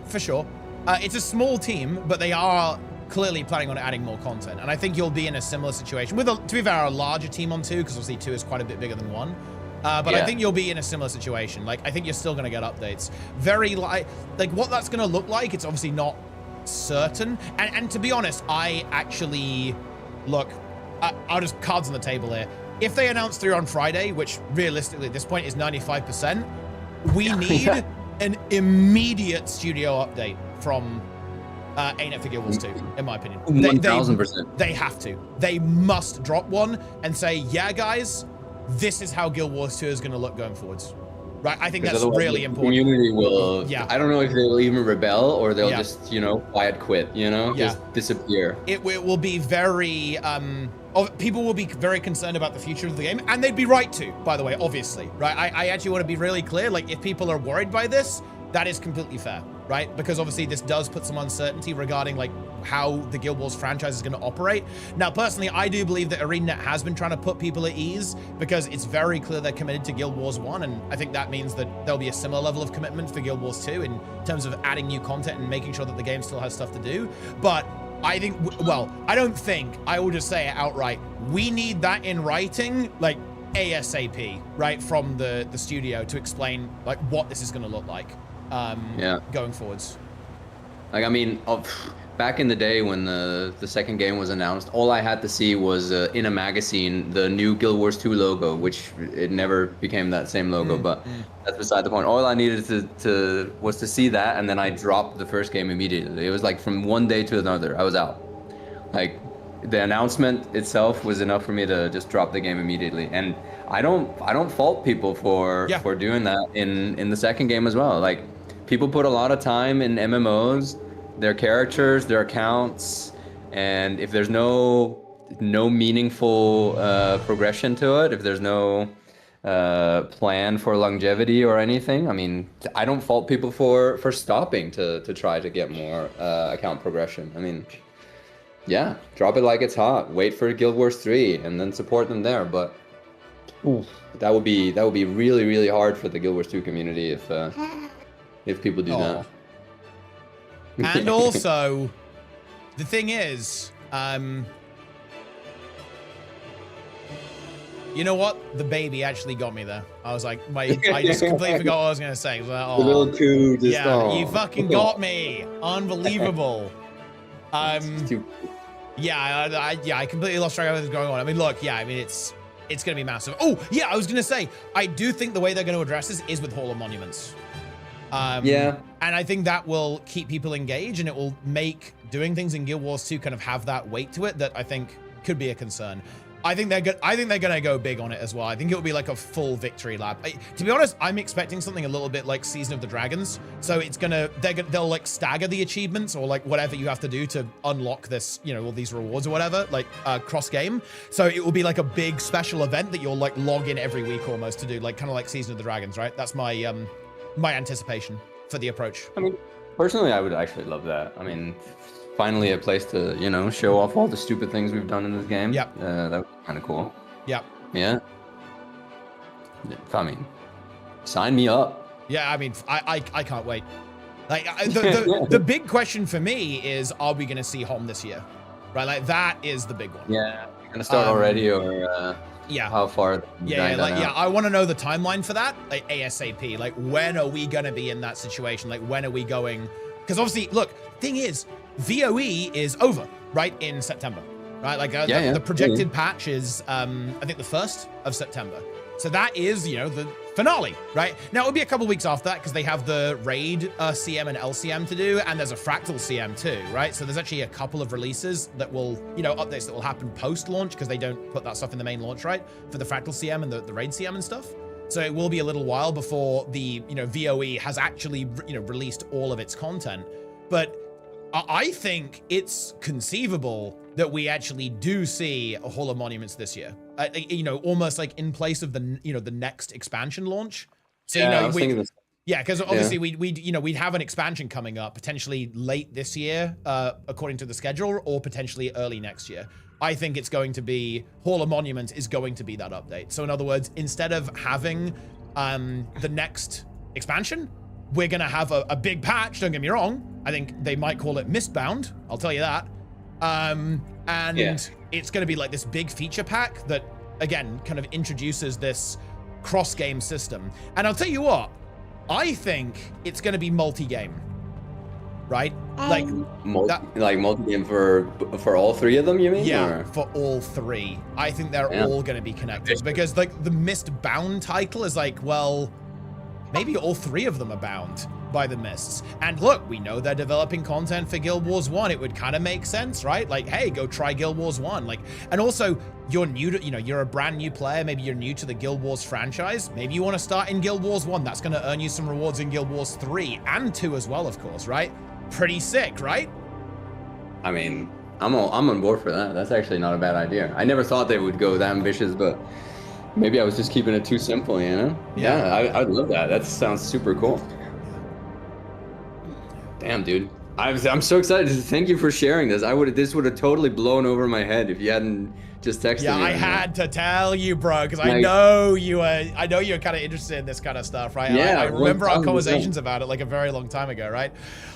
for sure. It's a small team, but they are clearly planning on adding more content. And I think you'll be in a similar situation with, to be fair, a larger team on 2, because obviously 2 is quite a bit bigger than 1. But I think you'll be in a similar situation. Like, I think you're still going to get updates. Like what that's going to look like, it's obviously not certain. And to be honest, I actually, look, I'll just cards on the table here. If they announce 3 on Friday, which realistically at this point is 95%, we need an immediate studio update from ArenaNet for Guild Wars 2, in my opinion. 1000%. They have to. They must drop one and say, yeah, guys, this is how Guild Wars 2 is going to look going forwards. Right? I think that's really important. The community will, I don't know if they'll even rebel or they'll just, you know, quiet quit, you know, just disappear. It will be very, people will be very concerned about the future of the game, and they'd be right to, by the way, obviously, right? I actually want to be really clear, like, if people are worried by this, that is completely fair, right? Because obviously this does put some uncertainty regarding, like, how the Guild Wars franchise is going to operate. Now, personally, I do believe that ArenaNet has been trying to put people at ease because it's very clear they're committed to Guild Wars 1, and I think that means that there'll be a similar level of commitment for Guild Wars 2 in terms of adding new content and making sure that the game still has stuff to do. But I think, well, I don't think, I will just say it outright, we need that in writing, like, ASAP, right, from the studio to explain, like, what this is going to look like. Going forwards. Like, I mean, back in the day when the second game was announced, all I had to see was in a magazine the new Guild Wars 2 logo, which it never became that same logo, but that's beside the point. All I needed was to see that, and then I dropped the first game immediately. It was like from one day to another, I was out. Like, the announcement itself was enough for me to just drop the game immediately, and I don't fault people for doing that in the second game as well. Like, people put a lot of time in MMOs, their characters, their accounts, and if there's no meaningful progression to it, if there's no plan for longevity or anything, I mean, I don't fault people for stopping to try to get more account progression. I mean, yeah, drop it like it's hot. Wait for Guild Wars 3 and then support them there. But that would be really, really hard for the Guild Wars 2 community if people do that. And also, the thing is, You know what? The baby actually got me there. I was like, I just completely forgot what I was gonna say. I was like, The little coup just. yeah, you fucking got me. Unbelievable. Yeah, I completely lost track of what's going on. I mean, look, yeah, I mean, it's gonna be massive. Oh, yeah, I was gonna say, I do think the way they're gonna address this is with Hall of Monuments. Yeah. And I think that will keep people engaged, and it will make doing things in Guild Wars 2 kind of have that weight to it that I think could be a concern. I think they're gonna go big on it as well. I think it will be like a full victory lap. To be honest, I'm expecting something a little bit like Season of the Dragons. So it's they'll like stagger the achievements or like whatever you have to do to unlock this, you know, all these rewards or whatever, like cross game. So it will be like a big special event that you'll like log in every week almost to do, like kind of like Season of the Dragons, right? That's my my anticipation for the approach. I mean, personally, I would actually love that. I mean, finally a place to, you know, show off all the stupid things we've done in this game. Yep. That would be kind of cool. Yep. Yeah. I mean, sign me up. Yeah, I mean, I can't wait. Like, the big question for me is, are we going to see Home this year? Right, like, that is the big one. Yeah. Going to start already, or yeah, how far? I want to know the timeline for that, like ASAP. Like, when are we going to be in that situation? Like, when are we going? Because obviously, look, thing is, VOE is over, right, in September, right? Like the projected patch is, I think, the 1st of September. So that is, you know, the finale, right? Now, it'll be a couple weeks after that because they have the raid CM and LCM to do, and there's a fractal CM too, right? So there's actually a couple of releases that will, you know, updates that will happen post-launch because they don't put that stuff in the main launch, right? For the fractal CM and the raid CM and stuff. So it will be a little while before the, you know, VOE has actually, you know, released all of its content. But I think it's conceivable that we actually do see a Hall of Monuments this year. You know, almost like in place of the, you know, the next expansion launch. So, yeah, you know, I was thinking this. Yeah, because obviously we'd have an expansion coming up potentially late this year, according to the schedule, or potentially early next year. I think it's going to be Hall of Monuments is going to be that update. So in other words, instead of having the next expansion, we're gonna have a big patch. Don't get me wrong. I think they might call it Mistbound. I'll tell you that. It's gonna be like this big feature pack that, again, kind of introduces this cross-game system. And I'll tell you what, I think it's gonna be multi-game, right? Like multi-game for all three of them, you mean? Yeah, or? for all three. I think they're all gonna be connected because like the Mistbound title is like, well, maybe all three of them are bound by the mists. And look, we know they're developing content for Guild Wars 1. It would kind of make sense, right? Like, hey, go try Guild Wars 1. Like, and also you're new to, you know, you're a brand new player. Maybe you're new to the Guild Wars franchise. Maybe you want to start in Guild Wars 1. That's going to earn you some rewards in Guild Wars 3 and 2 as well, of course, right? Pretty sick, right? I mean, I'm on board for that. That's actually not a bad idea. I never thought they would go that ambitious, but maybe I was just keeping it too simple, you know? Yeah, I'd love that. That sounds super cool. Damn, dude. I'm so excited. Thank you for sharing this. This would have totally blown over my head if you hadn't just texted me. Yeah, I had to tell you, bro, because I know you're kind of interested in this kind of stuff, right? Yeah, I remember our conversations about it like a very long time ago, right?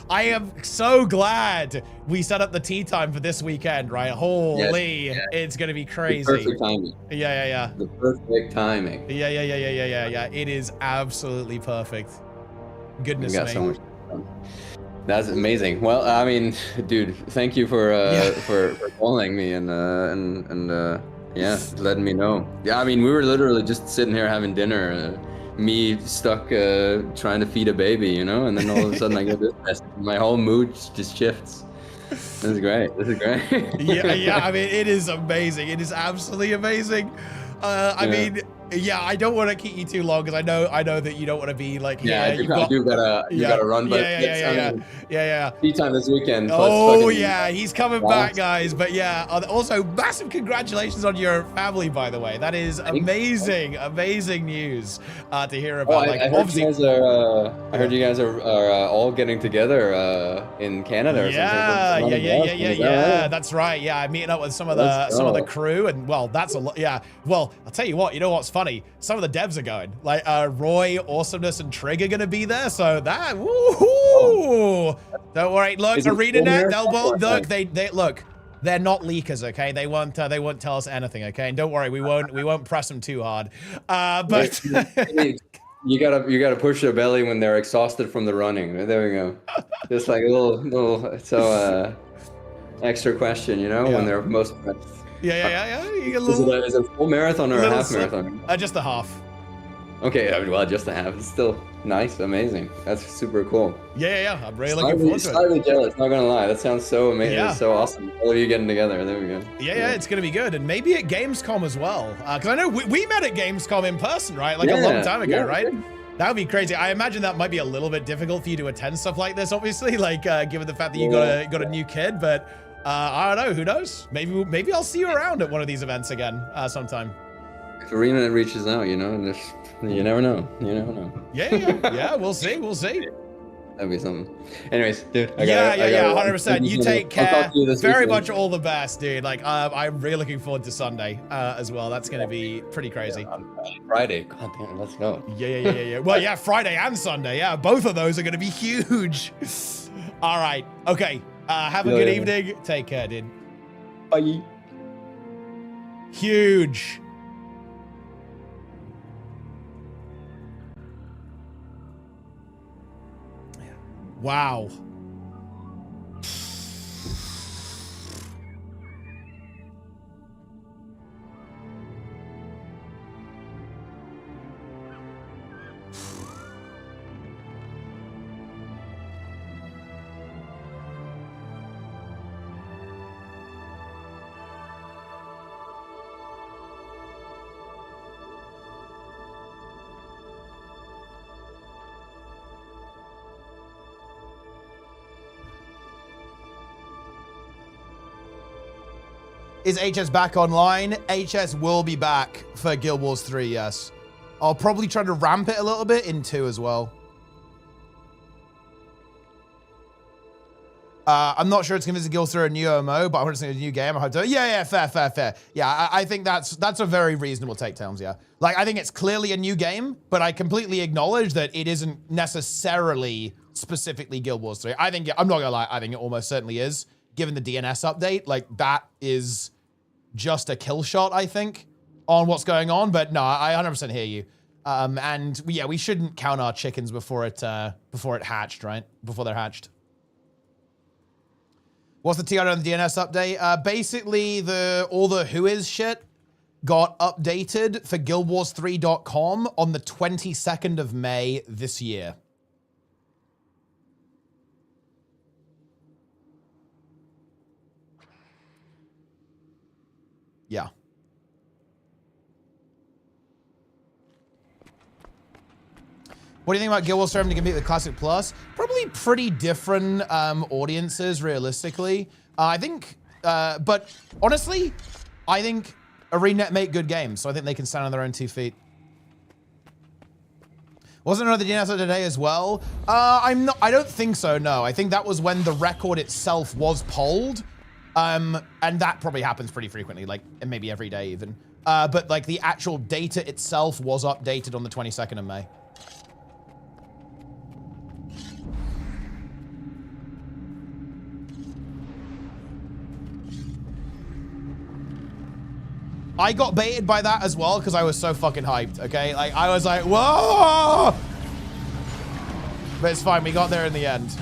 I am so glad we set up the tea time for this weekend, right? Holy, it's gonna be crazy. The perfect timing. Yeah. The perfect timing. Yeah. It is absolutely perfect. Goodness me. So much fun. That's amazing. Well, I mean, dude, thank you for calling me and letting me know. Yeah, I mean, we were literally just sitting here having dinner, me stuck trying to feed a baby, you know, and then all of a sudden I get this message. My whole mood just shifts. This is great. Yeah. I mean, it is amazing. It is absolutely amazing. I mean, yeah, I don't want to keep you too long because I know that you don't want to be like, you gotta run, but yeah. Tea time this weekend. He's coming back, guys. But yeah, also massive congratulations on your family, by the way. That is amazing news to hear about. I heard you guys are all getting together in Canada or something. Yeah. That's right. Yeah, I'm meeting up with some of the crew, and well, that's a lot. Yeah. Well, I'll tell you what. You know what's funny? Some of the devs are going. Like Roy, Awesomeness, and Trig are gonna be there. So that woohoo! Don't worry. Look, ArenaNet. They'll both look. They look. They're not leakers, okay? They won't tell us anything, okay? And don't worry, we won't press them too hard. But you gotta push their belly when they're exhausted from the running. There we go. Just like a little extra question, you know, when they're most. Yeah. You get a Is little, it a full marathon or a half marathon? just a half. Okay, well, just a half. It's still nice, amazing. That's super cool. Yeah. I'm really looking forward to it. Slightly jealous, not gonna lie. That sounds so amazing. Yeah. It's so awesome. All of you getting together. There we go. Yeah, it's gonna be good, and maybe at Gamescom as well. Because I know we met at Gamescom in person, right? Like a long time ago, right? That would be crazy. I imagine that might be a little bit difficult for you to attend stuff like this, obviously, like given the fact that you got a new kid. But I don't know. Who knows? Maybe I'll see you around at one of these events again sometime. If ArenaNet reaches out, you know, and you never know. You never know. Yeah. We'll see. That'd be something. Anyways, dude. I 100%. You take care. Very weekend. Much all the best, dude. Like, I'm really looking forward to Sunday as well. That's gonna be pretty crazy. Friday. God damn, let's go. Yeah. Well, yeah, Friday and Sunday. Yeah, both of those are gonna be huge. All right. Okay. Have a good evening. Take care, dude. Bye. Huge. Wow. Is HS back online? HS will be back for Guild Wars 3, yes. I'll probably try to ramp it a little bit in 2 as well. I'm not sure it's going to visit Guild through a new MMO, but I want to say a new game. I hope to. Yeah, fair. Yeah, I think that's a very reasonable take, Towns, yeah. Like, I think it's clearly a new game, but I completely acknowledge that it isn't necessarily specifically Guild Wars 3. I'm not going to lie, I think it almost certainly is, given the DNS update. Like, that is just a kill shot, I think, on what's going on. But no, I 100% hear you. And yeah, we shouldn't count our chickens before it hatched, right? Before they're hatched. What's the TR on the DNS update? Basically, all the whois shit got updated for guildwars3.com on the 22nd of May this year. Yeah. What do you think about Guild Wars starting to compete with Classic Plus? Probably pretty different audiences, realistically. I think, but honestly, I think ArenaNet make good games, so I think they can stand on their own 2 feet. Wasn't another DNS today as well? I don't think so, no. I think that was when the record itself was polled. And that probably happens pretty frequently, like maybe every day even. But like the actual data itself was updated on the 22nd of May. I got baited by that as well because I was so fucking hyped, okay? Like, I was like, whoa! But it's fine, we got there in the end.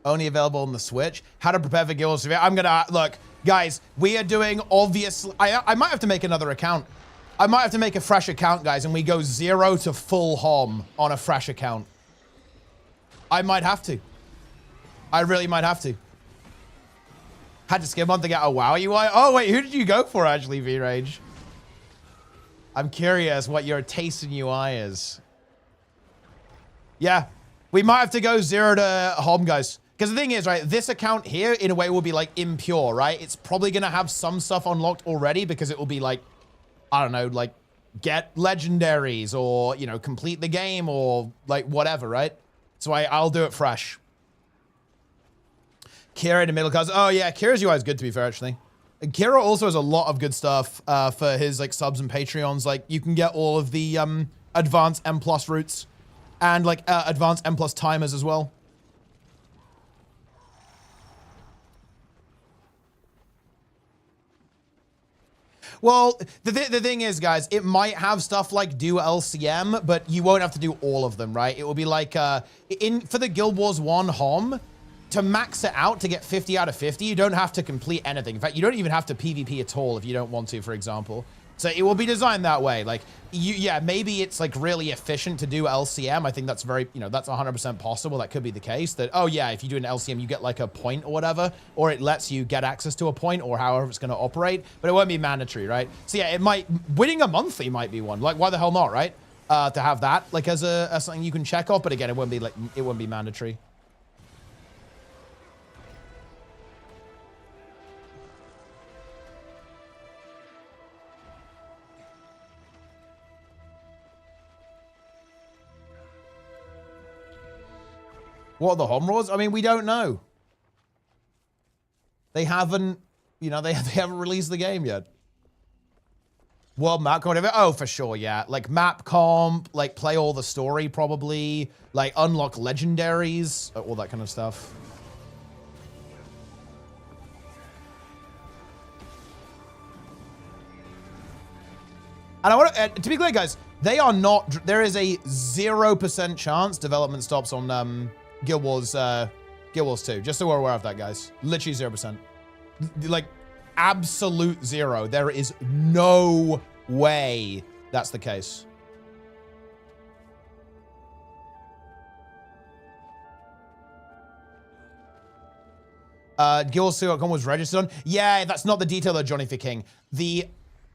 Only available on the Switch. How to prepare for Guild Wars 3. I'm gonna, look, guys, we are doing obviously, I might have to make another account. I might have to make a fresh account, guys, and we go 0 to full HOM on a fresh account. I might have to. I really might have to. Had to skip on to get a WoW UI. Oh, wait, who did you go for, actually, V-Rage? I'm curious what your taste in UI is. Yeah, we might have to go 0 to HOM, guys. Because the thing is, right, this account here, in a way, will be, like, impure, right? It's probably going to have some stuff unlocked already because it will be, like, I don't know, like, get legendaries or, you know, complete the game or, like, whatever, right? So I'll do it fresh. Kira in the middle cause, oh, yeah, Kira's UI is good, to be fair, actually. Kira also has a lot of good stuff for his like subs and Patreons. Like you can get all of the advanced M+ routes and like advanced M+ timers as well. Well, the thing is, guys, it might have stuff like do LCM, but you won't have to do all of them, right? It will be like for the Guild Wars 1 HOM, to max it out to get 50 out of 50, you don't have to complete anything. In fact, you don't even have to PvP at all if you don't want to, for example. So it will be designed that way. Like, yeah, maybe it's like really efficient to do LCM. I think that's very, that's 100% possible. That could be the case that, oh yeah, if you do an LCM, you get like a point or whatever, or it lets you get access to a point or however it's going to operate, but it won't be mandatory, right? So yeah, winning a monthly might be one. Like, why the hell not, right? To have that like as something you can check off, but again, it won't be mandatory. What are the home rules? I mean, we don't know. They haven't, they haven't released the game yet. World map comp, whatever. Oh, for sure, yeah. Like map comp, like play all the story probably, like unlock legendaries, all that kind of stuff. And I want to be clear, guys, they are not, there is a 0% chance development stops on Guild Wars 2. Just so we're aware of that, guys. Literally 0%. Like, absolute zero. There is no way that's the case. Guild2.com was registered on. Yeah, that's not the detail though, Johnny for King. The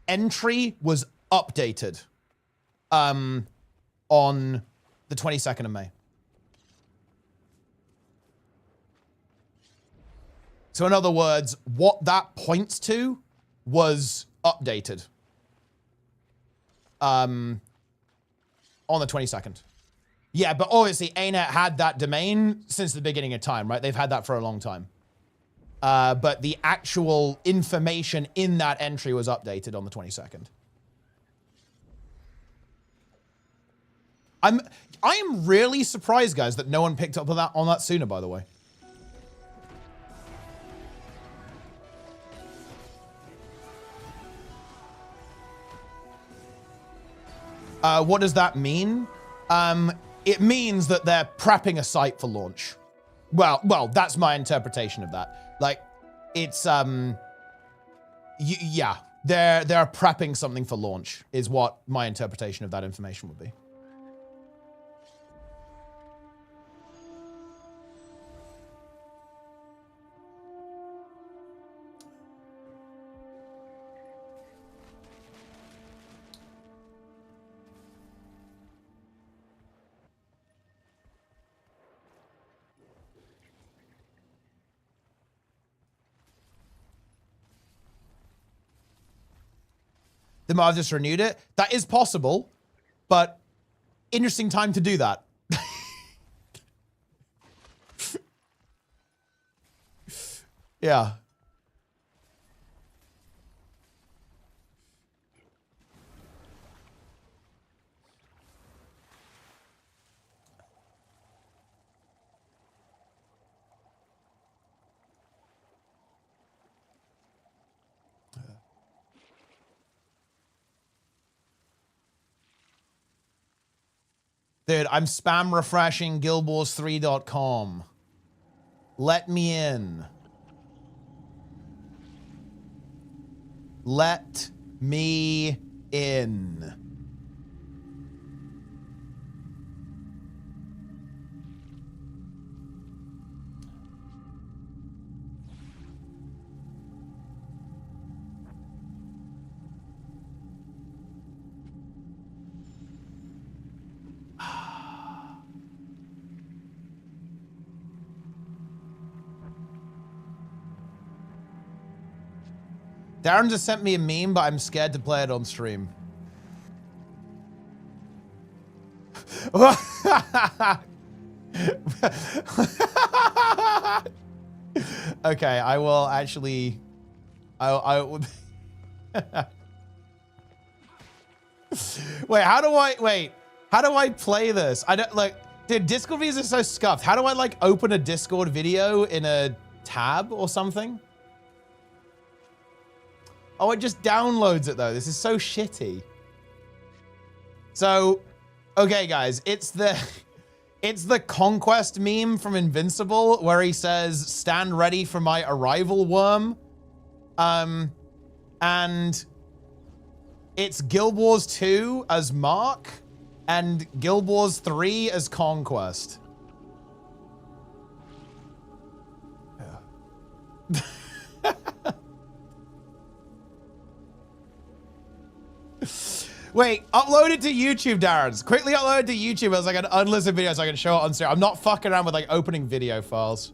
entry was updated on the 22nd of May. So in other words, what that points to was updated on the 22nd. Yeah, but obviously ArenaNet had that domain since the beginning of time, right? They've had that for a long time. But the actual information in that entry was updated on the 22nd. I am really surprised, guys, that no one picked up on that sooner, by the way. What does that mean? It means that they're prepping a site for launch. Well, that's my interpretation of that. Like, it's, yeah, they're prepping something for launch is what my interpretation of that information would be. They might have just renewed it. That is possible, but interesting time to do that. Yeah. Dude, I'm spam refreshing guildwars3.com. Let me in. Let me in. Darren just sent me a meme, but I'm scared to play it on stream. Okay, I will actually I would. Wait, how do I play this? I don't like. Dude, Discord videos are so scuffed. How do I like open a Discord video in a tab or something? Oh, it just downloads it though. This is so shitty. So, okay, guys, it's the Conquest meme from Invincible where he says, "Stand ready for my arrival, worm." And it's Guild Wars 2 as Mark and Guild Wars 3 as Conquest. Yeah. Wait, upload it to YouTube, Darren. Quickly upload it to YouTube as like an unlisted video so I can show it on stream. I'm not fucking around with like opening video files.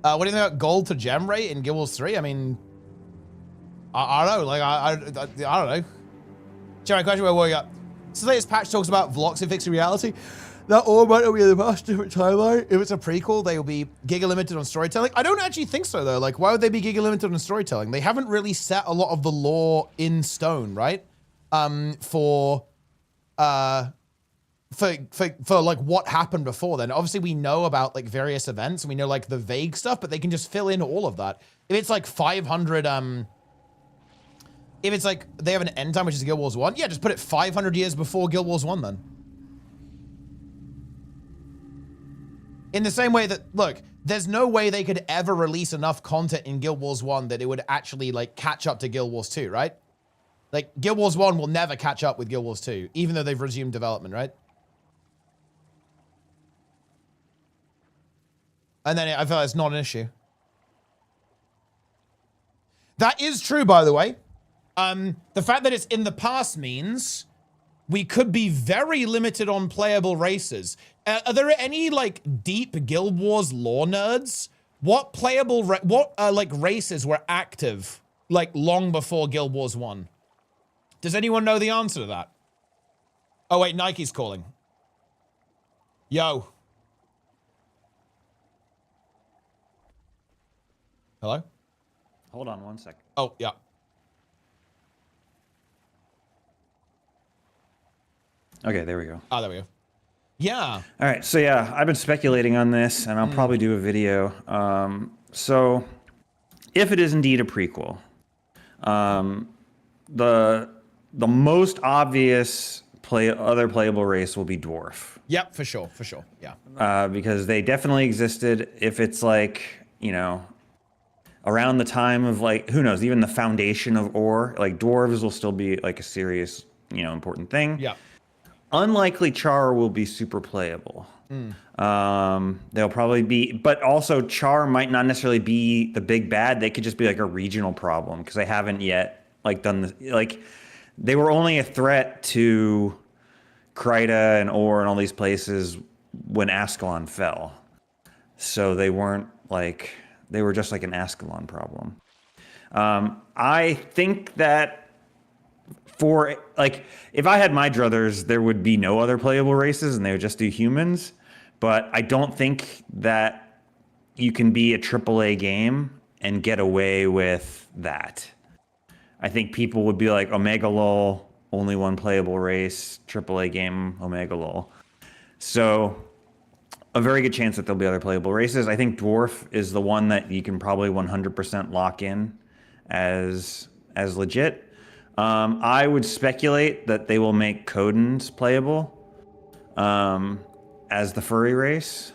What do you think about gold to gem rate in Guild Wars 3? I mean, I don't know. Like, I don't know. Jerry, question where we got. So latest patch talks about Vloxy fixing reality. That all might not be the most different timeline. If it's a prequel, they will be giga limited on storytelling. I don't actually think so though. Like, why would they be giga limited on storytelling? They haven't really set a lot of the lore in stone, right? For like what happened before then. Obviously we know about like various events and we know like the vague stuff, but they can just fill in all of that. If it's like 500, if it's like they have an end time, which is Guild Wars 1, yeah, just put it 500 years before Guild Wars 1 then. In the same way that, look, there's no way they could ever release enough content in Guild Wars 1 that it would actually like catch up to Guild Wars 2, right? Like Guild Wars 1 will never catch up with Guild Wars 2, even though they've resumed development, right? And then I feel like it's not an issue. That is true, by the way. The fact that it's in the past means we could be very limited on playable races. Are there any like deep Guild Wars lore nerds? What playable, like races were active like long before Guild Wars 1? Does anyone know the answer to that? Oh wait, Nike's calling. Yo. Hello? Hold on one second. Oh, yeah. Okay, there we go. Oh, there we go. Yeah. All right, so yeah, I've been speculating on this, and I'll probably do a video. So, if it is indeed a prequel, the most obvious other playable race will be Dwarf. Yep, for sure, yeah. Because they definitely existed. If it's like, you know, around the time of like, who knows, even the foundation of ore, like dwarves will still be like a serious, you know, important thing. Yeah. Unlikely Char will be super playable. They'll probably be, but also Char might not necessarily be the big bad. They could just be like a regional problem because they haven't yet like done the, like they were only a threat to Kryta and Ore and all these places when Ascalon fell. So they weren't like, they were just like an Ascalon problem. I think that for like, if I had my druthers, there would be no other playable races and they would just do humans. But I don't think that you can be a AAA game and get away with that. I think people would be like, Omega LOL, only one playable race, AAA game, Omega LOL. So a very good chance that there'll be other playable races. I think Dwarf is the one that you can probably 100% lock in as legit. I would speculate that they will make Codens playable as the furry race.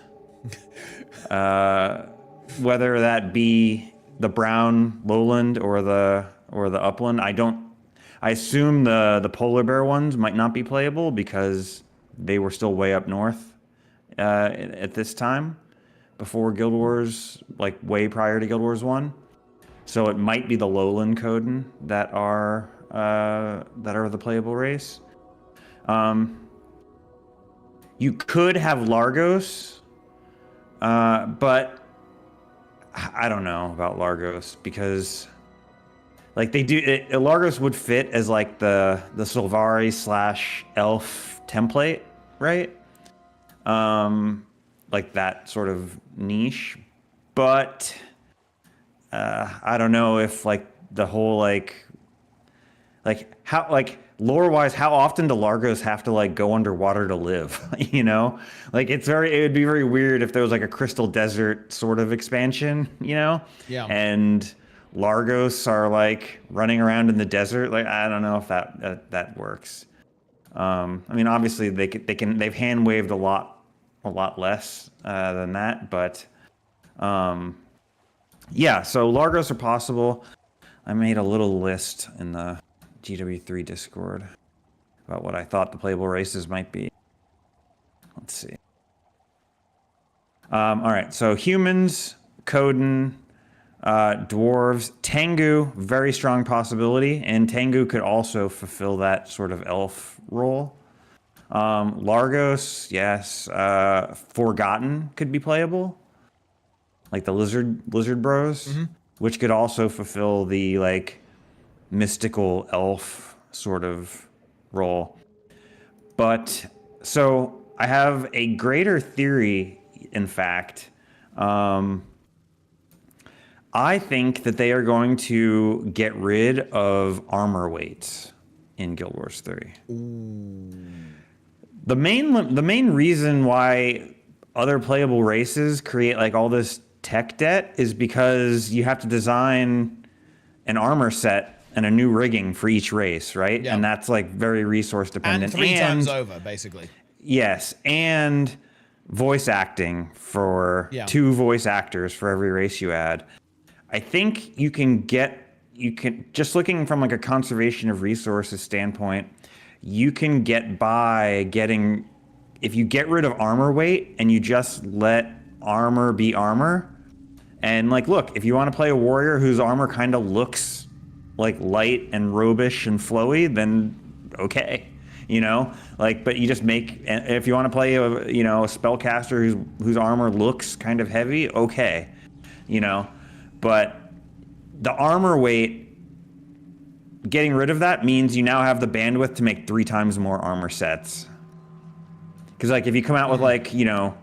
Whether that be the brown lowland or the upland, I assume the polar bear ones might not be playable because they were still way up north at this time before Guild Wars, like way prior to Guild Wars 1. So it might be the lowland Coden that are the playable race. You could have Largos, but I don't know about Largos because like they do Largos would fit as like the Sylvari / elf template, right? like that sort of niche, but I don't know if like the whole like how like lore wise, how often do Largos have to like go underwater to live? You know, like it would be very weird if there was like a Crystal Desert sort of expansion, you know? Yeah. And Largos are like running around in the desert. Like I don't know if that works. I mean, obviously they've hand waved a lot less than that, but yeah. So Largos are possible. I made a little list in the GW3 Discord about what I thought the playable races might be. Let's see. All right, so humans, Coden, dwarves, Tengu, very strong possibility, and Tengu could also fulfill that sort of elf role. Largos, yes. Forgotten could be playable, like the lizard bros, which could also fulfill the like mystical elf sort of role. But so I have a greater theory, in fact. I think that they are going to get rid of armor weights in Guild Wars 3. Ooh. The main reason why other playable races create like all this tech debt is because you have to design an armor set and a new rigging for each race, right? Yeah. And that's like very resource dependent. And three times over, basically. Yes, and voice acting for 2 voice actors for every race you add. I think you can just looking from like a conservation of resources standpoint, you can get by getting, if you get rid of armor weight and you just let armor be armor. And like, look, if you want to play a warrior whose armor kind of looks like light and robish and flowy, then okay, you know, like, but you just make, if you want to play a spellcaster whose armor looks kind of heavy, okay, you know, but the armor weight, getting rid of that means you now have the bandwidth to make 3 times more armor sets. Because like if you come out with like, you know,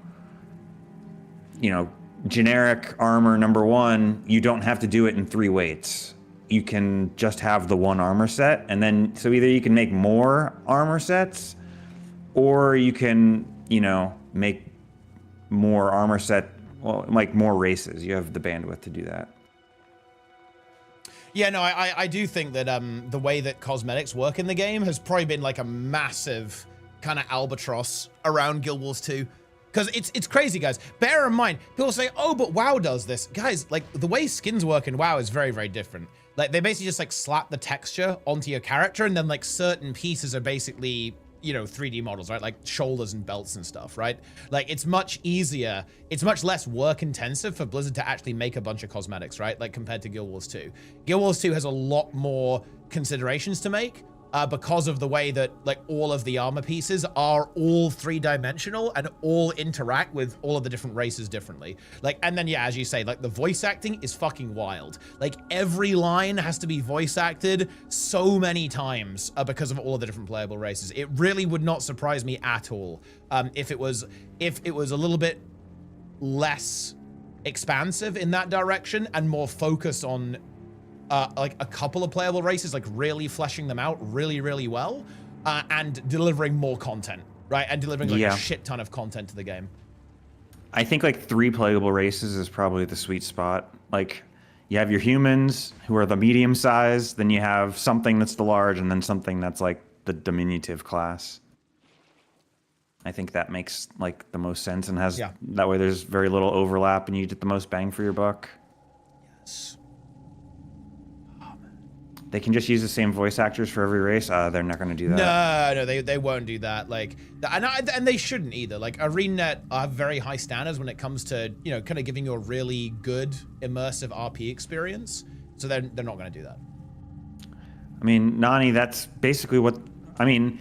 generic armor number 1, you don't have to do it in 3 weights. You can just have the 1 armor set, and then so either you can make more armor sets, or you can, you know, make more armor set, well, like more races. You have the bandwidth to do that. Yeah, no, I do think that the way that cosmetics work in the game has probably been like a massive kind of albatross around Guild Wars 2. Because it's crazy, guys. Bear in mind, people say, oh, but WoW does this. Guys, like, the way skins work in WoW is very, very different. Like, they basically just, like, slap the texture onto your character, and then, like, certain pieces are basically, you know, 3D models, right? Like, shoulders and belts and stuff, right? Like, it's much easier. It's much less work-intensive for Blizzard to actually make a bunch of cosmetics, right? Like, compared to Guild Wars 2. Guild Wars 2 has a lot more considerations to make. Because of the way that like all of the armor pieces are all 3-dimensional and all interact with all of the different races differently. Like, and then yeah, as you say, like the voice acting is fucking wild. Like every line has to be voice acted so many times because of all of the different playable races. It really would not surprise me at all if it was a little bit less expansive in that direction and more focused on like a couple of playable races, like really fleshing them out really, really well, and delivering more content, right? And delivering like a shit ton of content to the game. I think like 3 playable races is probably the sweet spot. Like you have your humans who are the medium size, then you have something that's the large, and then something that's like the diminutive class. I think that makes like the most sense and has that way there's very little overlap and you get the most bang for your buck. Yes. They can just use the same voice actors for every race. They're not going to do that. No, they won't do that. Like, and they shouldn't either. Like, ArenaNet have very high standards when it comes to, you know, kind of giving you a really good immersive RP experience. So they're not going to do that. I mean, Nani, that's basically what I mean.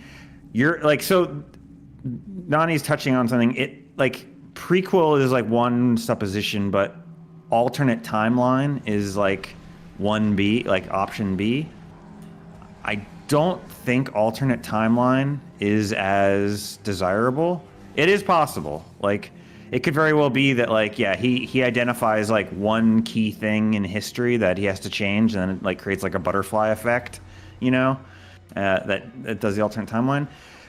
You're like, so Nani's touching on something. It like prequel is like one supposition, but alternate timeline is like 1B, like option B. I don't think alternate timeline is as desirable. It is possible. Like it could very well be that like he identifies like one key thing in history that he has to change, and then it like creates like a butterfly effect, you know, that does the alternate timeline.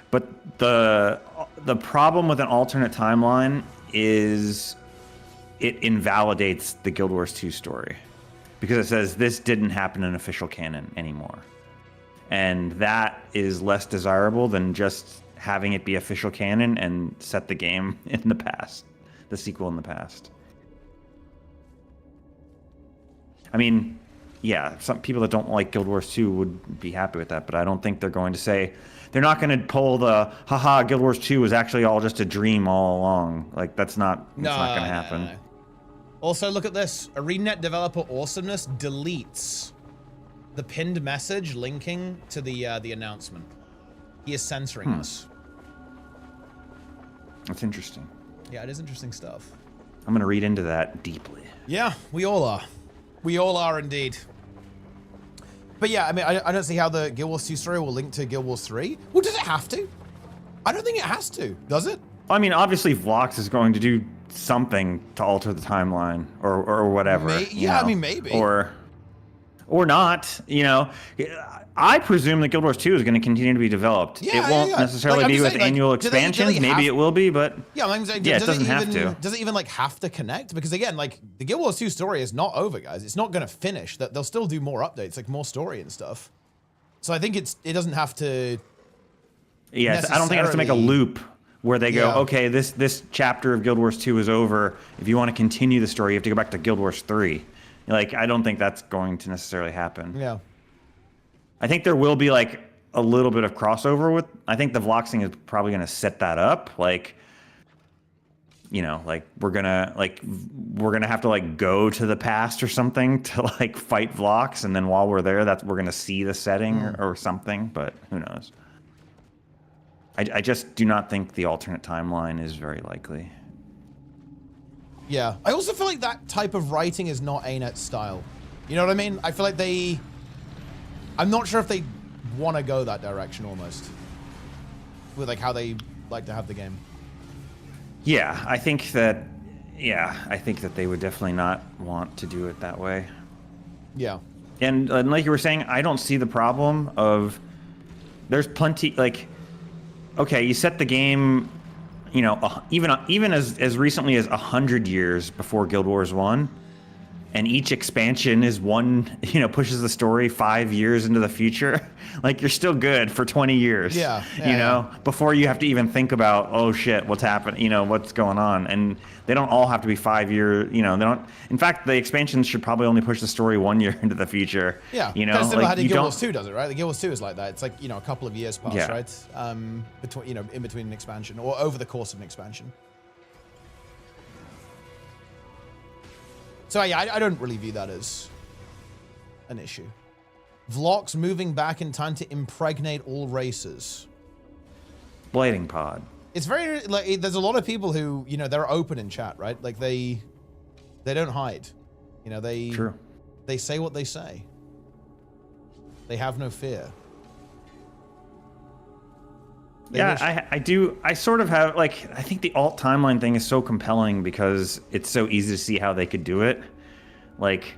But the problem with an alternate timeline is it invalidates the Guild Wars 2 story, because it says this didn't happen in official canon anymore. And that is less desirable than just having it be official canon and set the game in the past, the sequel in the past. I mean, yeah, some people that don't like Guild Wars 2 would be happy with that, but I don't think they're going to say, they're not going to pull the, haha, Guild Wars 2 was actually all just a dream all along. Like, that's not going to happen. No. Also, look at this. ArenaNet developer Awesomeness deletes the pinned message linking to the announcement. He is censoring us. That's interesting. Yeah, it is interesting stuff. I'm going to read into that deeply. Yeah, we all are. We all are indeed. But yeah, I mean, I don't see how the Guild Wars 2 story will link to Guild Wars 3. Well, does it have to? I don't think it has to, does it? I mean, obviously, Vlox is going to do something to alter the timeline or whatever. Yeah, I mean, maybe. Or not, you know. I presume that Guild Wars 2 is going to continue to be developed. Yeah, it won't necessarily be with annual expansions. Maybe it will be, but yeah, I'm saying, it doesn't have to. Does it even like have to connect? Because again, like the Guild Wars 2 story is not over, guys. It's not going to finish. That they'll still do more updates, like more story and stuff. So I think it doesn't have to. Yes, I don't think it has to make a loop where they go, okay, this chapter of Guild Wars 2 is over. If you want to continue the story, you have to go back to Guild Wars 3. Like, I don't think that's going to necessarily happen. Yeah. I think there will be like a little bit of crossover with. I think the Vloxing is probably going to set that up. Like, you know, like we're gonna have to like go to the past or something to like fight Vlox, and then while we're there, we're gonna see the setting or something. But who knows? I just do not think the alternate timeline is very likely. Yeah, I also feel like that type of writing is not ArenaNet style. You know what I mean? I feel like I'm not sure if they want to go that direction almost, with like how they like to have the game. Yeah, I think that they would definitely not want to do it that way. Yeah. And like you were saying, I don't see the problem of, there's plenty, like, okay, you set the game, you know, even as recently as 100 years before Guild Wars 1, and each expansion is pushes the story 5 years into the future. Like, you're still good for 20 years. Yeah. You know, before you have to even think about, oh shit, what's happening, you know, what's going on. And they don't all have to be 5 years, you know, they don't. In fact, the expansions should probably only push the story 1 year into the future. Yeah. You know, like how Guild Wars 2 does it, right? The Guild Wars 2 is like that. It's like, you know, a couple of years past, right? Between, you know, in between an expansion or over the course of an expansion. So yeah, I don't really view that as an issue. Vlox moving back in time to impregnate all races. Blading pod. It's very, like, there's a lot of people who, you know, they're open in chat, right? Like they don't hide. You know, they say what they say. They have no fear. I do. I sort of have, like, I think the alt timeline thing is so compelling because it's so easy to see how they could do it. Like,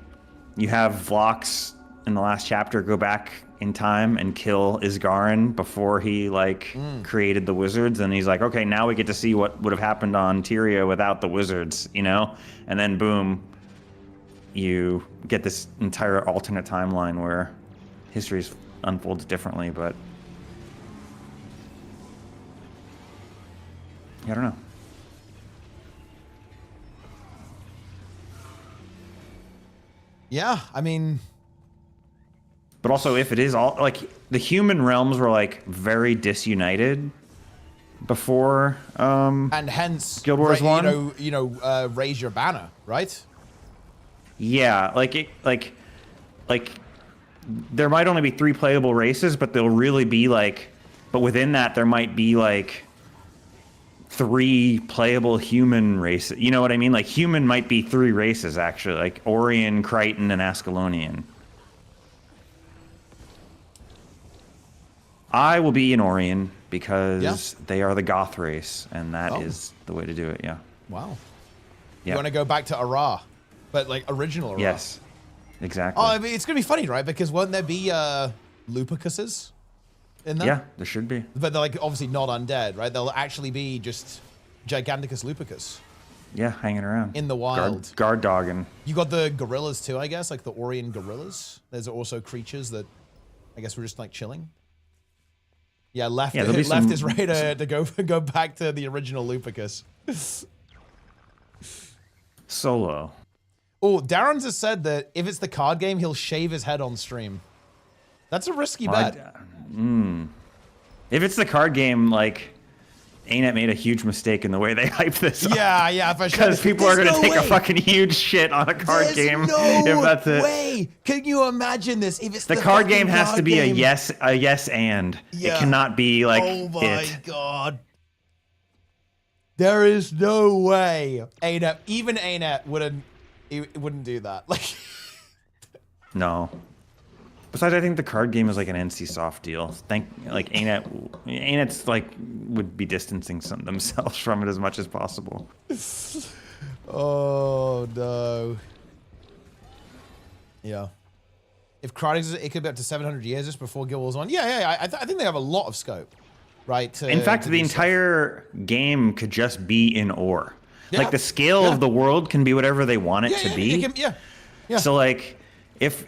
you have Vlox in the last chapter go back in time and kill Isgarin before he, like, created the wizards. And he's like, okay, now we get to see what would have happened on Tyria without the wizards, you know? And then, boom, you get this entire alternate timeline where history unfolds differently, but I don't know. Yeah, I mean, but also if it is all, like, the human realms were like very disunited before and hence Guild Wars 1. You know, raise your banner, right? Yeah, like there might only be 3 playable races, but they'll really be like, but within that there might be like 3 playable human races. You know what I mean? Like, human might be 3 races, actually. Like, Orion, Crichton, and Ascalonian. I will be an Orion because they are the Goth race, and that is the way to do it, yeah. Wow. Yeah. You want to go back to Ara, but like original Ara. Yes. Exactly. Oh, I mean, it's gonna be funny, right? Because won't there be Lupicuses in there? Yeah, there should be. But they're like obviously not undead, right? They'll actually be just Giganticus Lupicus. Yeah, hanging around in the wild. Guard dogging. You got the gorillas too, I guess, like the Orion gorillas. There's also creatures that I guess we're just like chilling. Yeah, left is ready to go back to the original Lupicus. Solo. Oh, Darren's has said that if it's the card game, he'll shave his head on stream. That's a risky bet. If it's the card game, like, ArenaNet made a huge mistake in the way they hype this up. Yeah, for sure. Because people are going to take a fucking huge shit on a card game. If that's it. Way. Can you imagine this? If it's the card game has to be game. a yes and. Yeah. It cannot be like oh my god. There is no way even ArenaNet wouldn't do that. Like no. Besides, I think the card game is like an NC-soft deal. ArenaNet's like would be distancing themselves from it as much as possible. Oh no. Yeah. If Crytek's, it could be up to 700 years just before Guild Wars 1. Yeah. I think they have a lot of scope, right? In fact, the entire game could just be in ore. Yeah. Like the scale of the world can be whatever they want it to be. Yeah. So like, if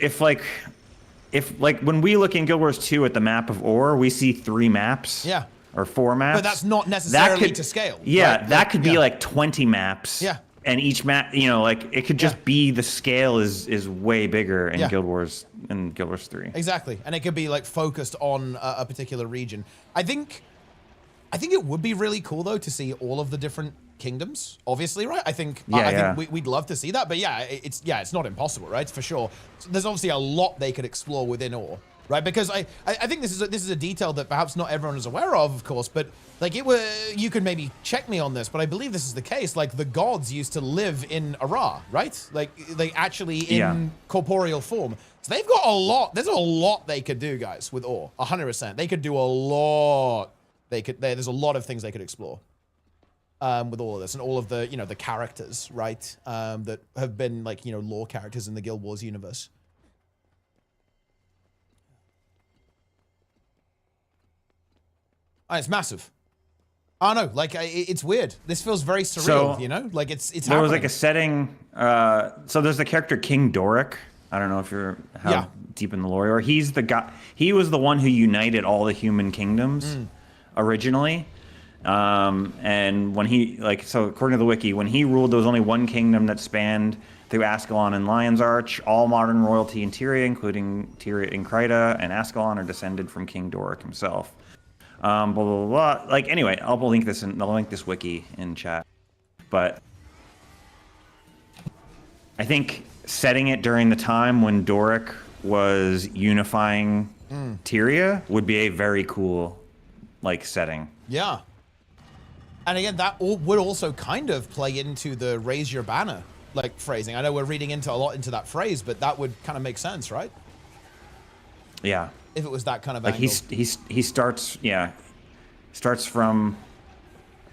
when we look in Guild Wars 2 at the map of ore, we see 3 maps. Yeah. Or 4 maps. But that's not necessarily to scale. Yeah, right? that could be like 20 maps. Yeah. And each map, like it could just be the scale is way bigger in Guild Wars 3. Exactly. And it could be like focused on a particular region. I think it would be really cool though to see all of the different kingdoms, obviously, right? I think we'd love to see that, but it's not impossible, right? For sure. So there's obviously a lot they could explore within ore, right? Because I think this is a detail that perhaps not everyone is aware of course, but like you could maybe check me on this, but I believe this is the case. Like the gods used to live in Ara, right? Like they actually in corporeal form. So they've got a lot. There's a lot they could do, guys, with ore. 100%. They could do a lot. There's a lot of things they could explore. With all of this and all of the, the characters, right? That have been like, lore characters in the Guild Wars universe. It's massive. I don't know, like it's weird. This feels very surreal, like it's there happening. was like a setting. So there's the character King Doric. I don't know if you're deep in the lore, or he's the guy. He was the one who united all the human kingdoms originally. And when he so according to the wiki, when he ruled, there was only one kingdom that spanned through Ascalon and Lion's Arch. All modern royalty in Tyria, including Tyria and Kryta and Ascalon, are descended from King Doric himself. Blah blah blah. Like anyway, I'll link this wiki in chat. But I think setting it during the time when Doric was unifying Tyria would be a very cool setting. Yeah. And again, that would also kind of play into the raise your banner phrasing. I know we're reading a lot into that phrase, but that would kind of make sense, right? Yeah. If it was that kind of angle. He starts from,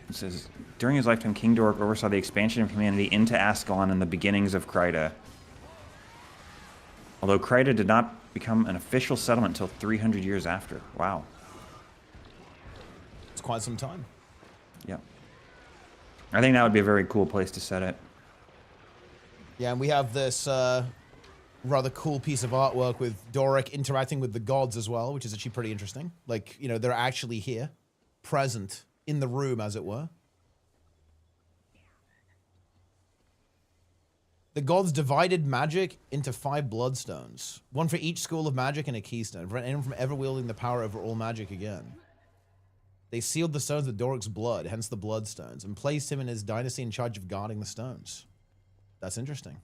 it says, during his lifetime, King Doric oversaw the expansion of humanity into Ascalon and the beginnings of Kryta. Although Kryta did not become an official settlement until 300 years after. Wow. It's quite some time. Yeah. I think that would be a very cool place to set it. Yeah, and we have this rather cool piece of artwork with Doric interacting with the gods as well, which is actually pretty interesting. They're actually here, present in the room, as it were. The gods divided magic into 5 bloodstones, one for each school of magic and a keystone, for anyone from ever wielding the power over all magic again. They sealed the stones with Doric's blood, hence the bloodstones, and placed him in his dynasty in charge of guarding the stones. That's interesting.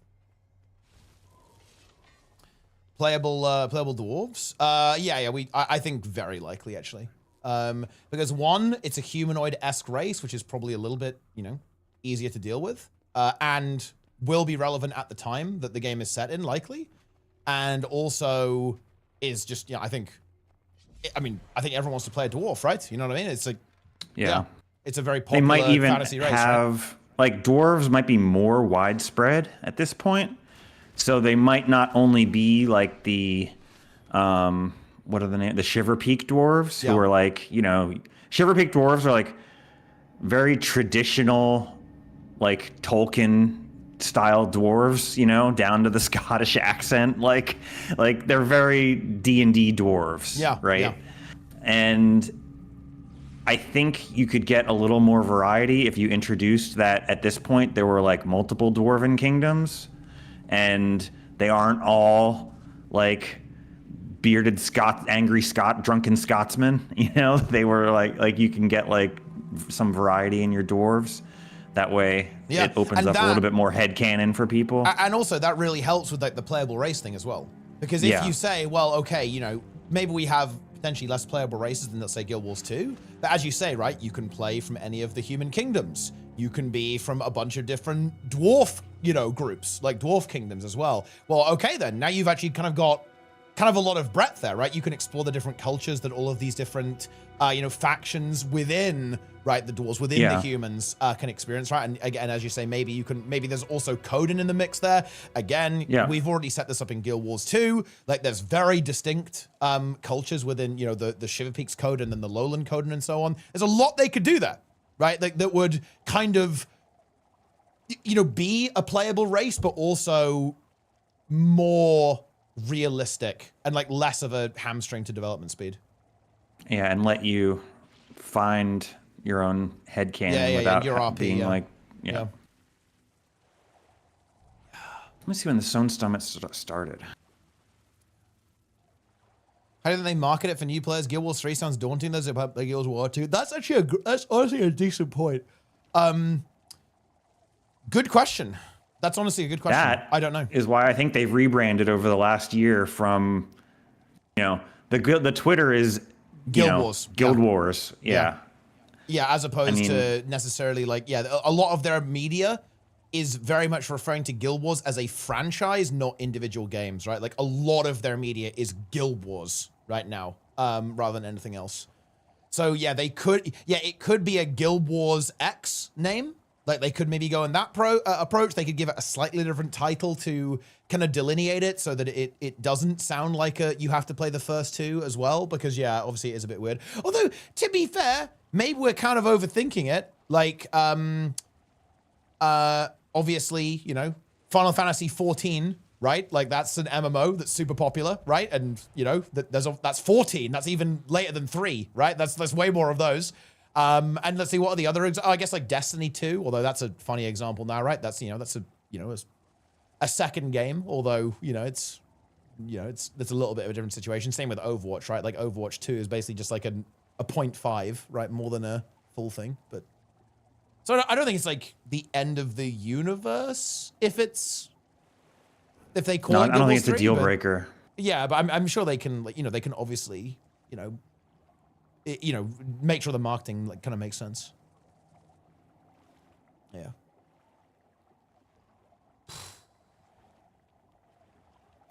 Playable dwarves? I think very likely, actually. Because one, it's a humanoid-esque race, which is probably a little bit, easier to deal with, and will be relevant at the time that the game is set in, likely. And also is just, I think everyone wants to play a dwarf, right? You know what I mean? It's like, it's a very popular fantasy race. They might even have like dwarves might be more widespread at this point. So they might not only be like the what are the name? The Shiver Peak dwarves, who are like, you know, Shiver Peak dwarves are like very traditional, like Tolkien style dwarves, you know, down to the Scottish accent. Like they're very D&D dwarves. Yeah. Right. Yeah. And I think you could get a little more variety if you introduced that at this point there were like multiple dwarven kingdoms, and they aren't all like bearded angry drunken Scotsmen. You know, they were like you can get like some variety in your dwarves. That way, it opens up a little bit more headcanon for people. And also, that really helps with like the playable race thing as well. Because if you say, well, okay, you know, maybe we have potentially less playable races than, let's say, Guild Wars 2. But as you say, right, you can play from any of the human kingdoms. You can be from a bunch of different dwarf, you know, groups, like dwarf kingdoms as well. Well, okay, then now you've actually kind of got a lot of breadth there, right? You can explore the different cultures that all of these different, you know, factions within, right, the dwarves, within the humans can experience, right? And again, as you say, maybe there's also Coden in the mix there. Again, we've already set this up in Guild Wars 2. Like, there's very distinct cultures within, you know, the Shiver Peaks Coden and the Lowland Coden and so on. There's a lot they could do there, right? Like, that would kind of, you know, be a playable race, but also more realistic and like less of a hamstring to development speed. Yeah, and let you find your own headcanon without being like, Let me see when the Stone Summit started. How do they market it for new players? Guild Wars 3 sounds daunting. There's about like Guild Wars 2. That's actually that's honestly a decent point. Good question. That's honestly a good question. I don't know. Is why I think they've rebranded over the last year from, you know, the Twitter is Guild Wars. Guild Wars. Yeah. Yeah, as opposed to necessarily like, a lot of their media is very much referring to Guild Wars as a franchise, not individual games, right? Like a lot of their media is Guild Wars right now, rather than anything else. So yeah, it could be a Guild Wars X name. Like they could maybe go in that approach. They could give it a slightly different title to kind of delineate it so that it doesn't sound like you have to play the first two as well, because obviously it is a bit weird. Although, to be fair, maybe we're kind of overthinking it. Like, obviously, you know, Final Fantasy 14, right? Like that's an MMO that's super popular, right? And you know, that's 14. That's even later than 3, right? That's way more of those. And let's see, what are the other I guess like Destiny 2, although that's a funny example now, right? That's a second game, although it's a little bit of a different situation. Same with Overwatch, right? Like Overwatch 2 is basically just like a 0.5, right? More than a full thing. But so I don't think it's like the end of the universe if they call it. I don't think it's a deal breaker. Yeah, but I'm sure they can, like, they can obviously, make sure the marketing like kind of makes sense. Yeah.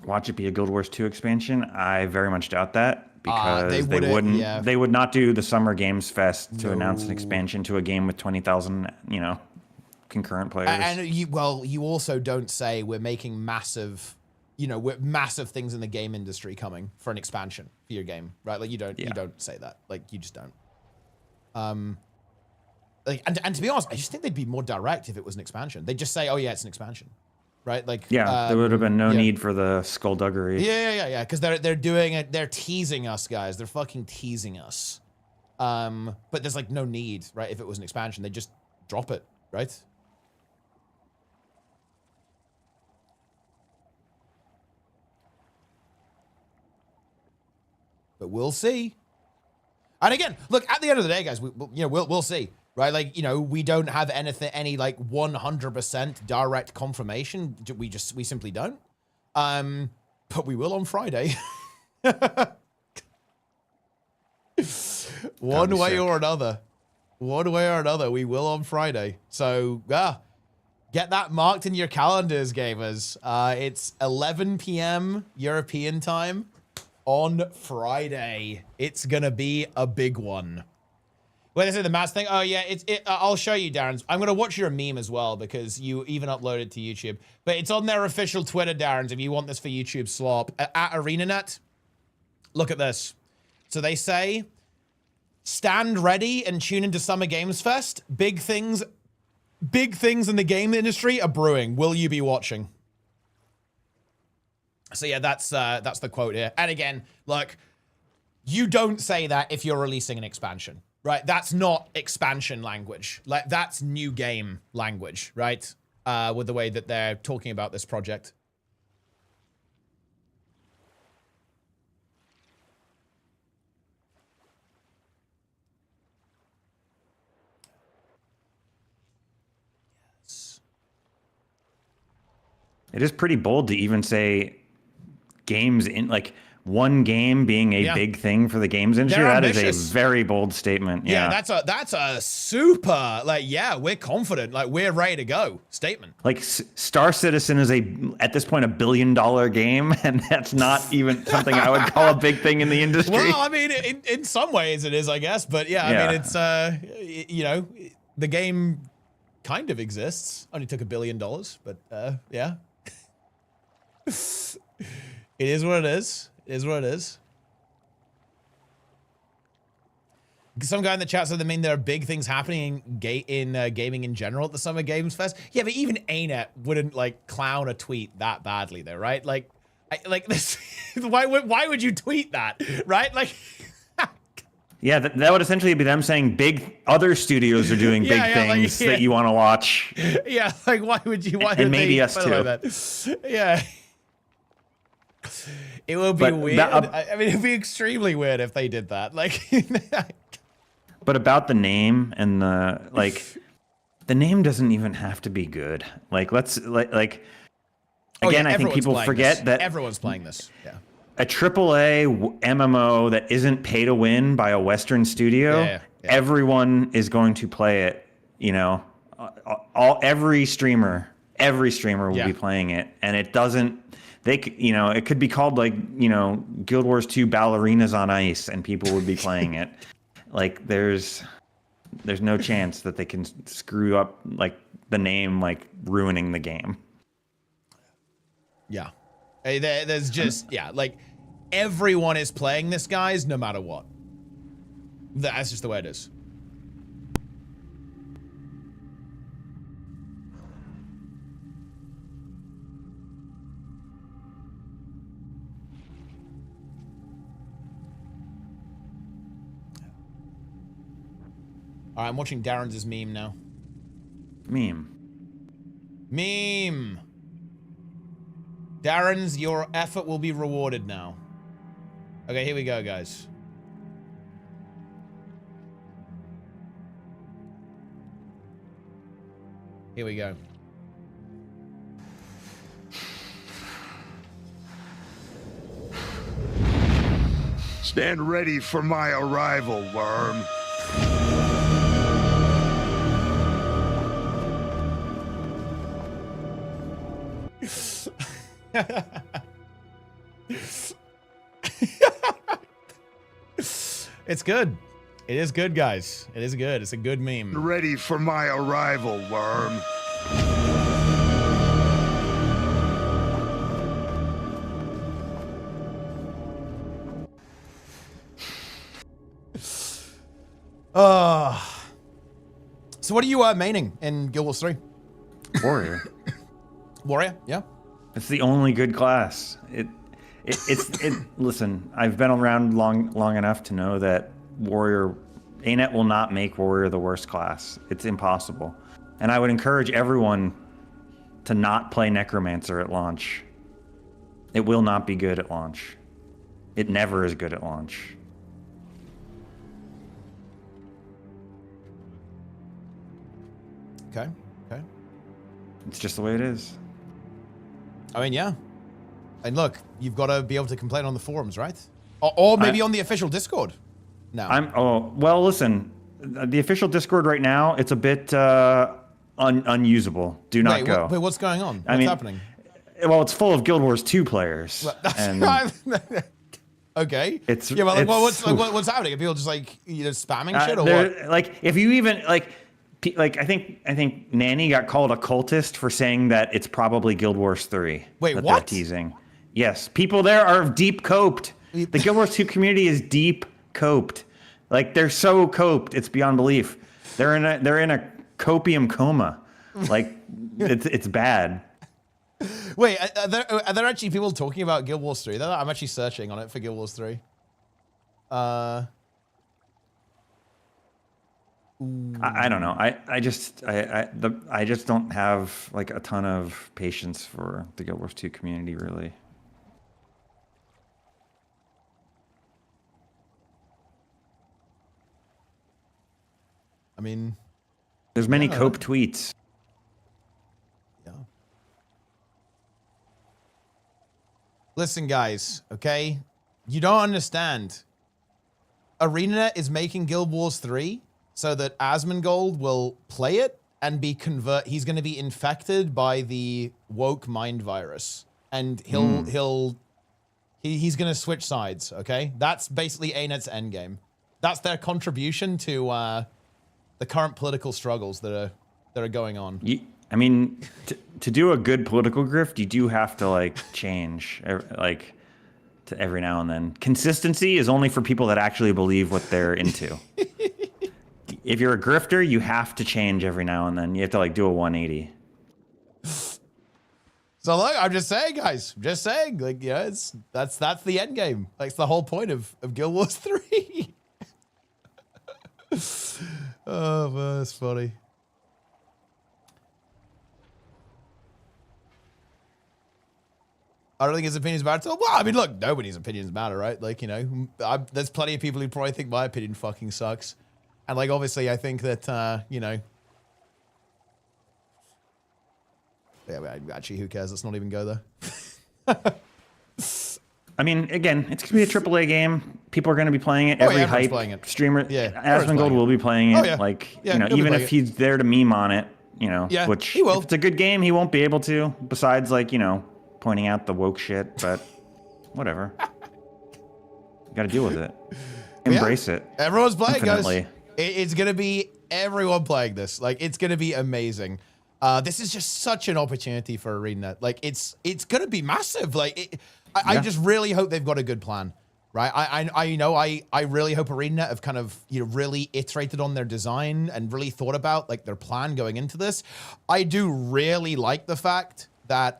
Watch it be a Guild Wars 2 expansion? I very much doubt that, because they would not do the Summer Games Fest to announce an expansion to a game with 20,000, concurrent players. And you also don't say we're making massive things in the game industry coming for an expansion for your game, right? Like you don't say that. Like you just don't. And to be honest, I just think they'd be more direct if it was an expansion. They'd just say, oh yeah, it's an expansion. Right, like there would have been no need for the skullduggery. Yeah, because they're doing it. They're teasing us, guys. They're fucking teasing us. But there's like no need, right? If it was an expansion, they just drop it, right? But we'll see. And again, look, at the end of the day, guys, we'll see. Right, like, we don't have any like 100% direct confirmation. We simply don't. But we will on Friday. One way or another, we will on Friday. So, get that marked in your calendars, gamers. It's 11 p.m. European time on Friday. It's gonna be a big one. Wait, this is the mask thing? Oh, yeah, I'll show you, Darren. I'm going to watch your meme as well because you even uploaded it to YouTube. But it's on their official Twitter, Darren, if you want this for YouTube slop. At ArenaNet, look at this. So they say, stand ready and tune into Summer Games Fest. Big things in the game industry are brewing. Will you be watching? So yeah, that's the quote here. And again, look, you don't say that if you're releasing an expansion, right? That's not expansion language. Like, that's new game language, right? With the way that they're talking about this project. Yes. It is pretty bold to even say games in like one game being a big thing for the games industry. That is a very bold statement. Yeah, that's a super, like, yeah, we're confident, like, we're ready to go statement. Like, Star Citizen is at this point, $1 billion game, and that's not even something I would call a big thing in the industry. Well, I mean, in some ways it is, I guess, but yeah, I mean, it's, you know, the game kind of exists. Only took $1 billion, but yeah. It is what it is. It is what it is. Some guy in the chat said, I mean, there are big things happening in gaming in general at the Summer Games Fest. Yeah, but even ArenaNet wouldn't, like, clown a tweet that badly, though, right? Like this. Why would you tweet that, right? Like. Yeah, that would essentially be them saying other studios are doing big things that you want to watch. Yeah, like, why would you? Why and maybe us too. Like that? Yeah. It would be weird. I mean, it'd be extremely weird if they did that. Like, but about the name and the name doesn't even have to be good. Like, again, I think people forget that everyone's playing this. Yeah. A AAA MMO that isn't pay to win by a Western studio, everyone is going to play it. You know, every streamer will be playing it, and it doesn't. It could be called, like, Guild Wars 2 Ballerinas on Ice, and people would be playing it. Like, there's no chance that they can screw up, like, the name, like, ruining the game. Yeah. There's just, like, everyone is playing this, guys, no matter what. That's just the way it is. All right, I'm watching Darren's meme now. Meme. Darren's, your effort will be rewarded now. Okay, here we go, guys. Here we go. Stand ready for my arrival, worm. It's good. It is good, guys. It is good. It's a good meme. Ready for my arrival, worm. So what are you maining in Guild Wars 3? Warrior. Warrior, yeah. It's the only good class. Listen, I've been around long enough to know that ArenaNet will not make Warrior the worst class. It's impossible. And I would encourage everyone to not play Necromancer at launch. It will not be good at launch. It never is good at launch. Okay. It's just the way it is. I mean, yeah. And look, you've got to be able to complain on the forums, right? Or maybe on the official Discord. No. Well, listen. The official Discord right now, it's a bit unusable. Do not go. Wait, what's going on? What's happening? Well, it's full of Guild Wars 2 players. Okay, Okay. It's yeah, but like, what's happening? Are people just like spamming shit or what? Like if you even like I think Nanny got called a cultist for saying that it's probably Guild Wars 3. Wait, that what? They're teasing. Yes, people there are deep coped. The Guild Wars 2 community is deep coped. Like they're so coped, it's beyond belief. They're in a copium coma. Like it's bad. Wait, are there actually people talking about Guild Wars 3? I'm actually searching on it for Guild Wars 3. I don't know. I just don't have like a ton of patience for the Guild Wars 2 community, really. I mean, there's many cope tweets. Yeah. Listen, guys, okay? You don't understand. ArenaNet is making Guild Wars 3 so that Asmongold will play it and he's going to be infected by the woke mind virus. And he's going to switch sides, okay? That's basically ANET's endgame. That's their contribution to the current political struggles that are going on. I mean, to do a good political grift, you do have to like change like to every now and then. Consistency is only for people that actually believe what they're into. If you're a grifter, you have to change every now and then. You have to like do a 180. So look, I'm just saying, guys. I'm just saying, like, yeah, that's the end game. Like, it's the whole point of Guild Wars 3. Oh man, that's funny. I don't think his opinions matter. Well, I mean, look, nobody's opinions matter, right? Like, there's plenty of people who probably think my opinion fucking sucks. And like, obviously, I think that, yeah, actually, who cares? Let's not even go there. I mean, again, it's going to be a AAA game. People are going to be playing it. Every hype streamer, Asmongold will be playing it. Like, even if he's there to meme on it, which he will. If it's a good game, he won't be able to, besides like, pointing out the woke shit, but whatever. You got to deal with it. Embrace it. Everyone's playing, guys. It's going to be everyone playing this. Like, it's going to be amazing. This is just such an opportunity for ArenaNet. Like, it's going to be massive. Like, I just really hope they've got a good plan, right? I really hope ArenaNet have kind of, really iterated on their design and really thought about like their plan going into this. I do really like the fact that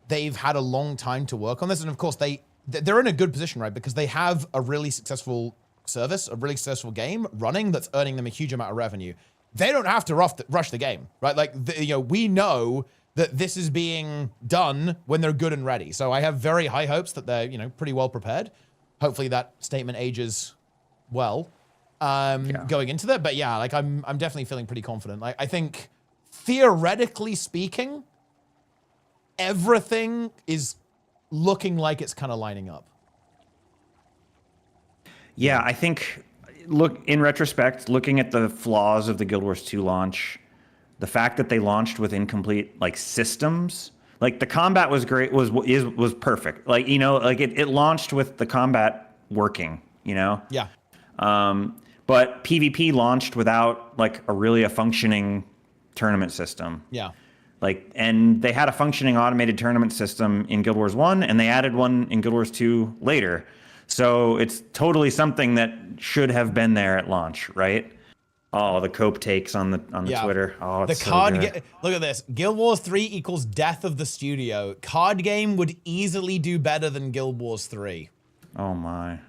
they've had a long time to work on this. And of course they're in a good position, right? Because they have a really successful service, a really successful game running that's earning them a huge amount of revenue. They don't have to rush the game, right? Like, we know that this is being done when they're good and ready. So I have very high hopes that they're, pretty well prepared. Hopefully that statement ages well going into that. But yeah, like I'm definitely feeling pretty confident. Like, I think theoretically speaking, everything is looking like it's kind of lining up. Yeah, I think, in retrospect, looking at the flaws of the Guild Wars 2 launch, the fact that they launched with incomplete like systems, like the combat was great, was perfect. Like, it launched with the combat working, Yeah. But PvP launched without like a functioning tournament system. Yeah. Like, and they had a functioning automated tournament system in Guild Wars 1, and they added one in Guild Wars 2 later. So it's totally something that should have been there at launch, right? Oh, the cope takes on the Twitter. Oh, it's so good. Look at this. Guild Wars 3 equals death of the studio. Card game would easily do better than Guild Wars 3. Oh my.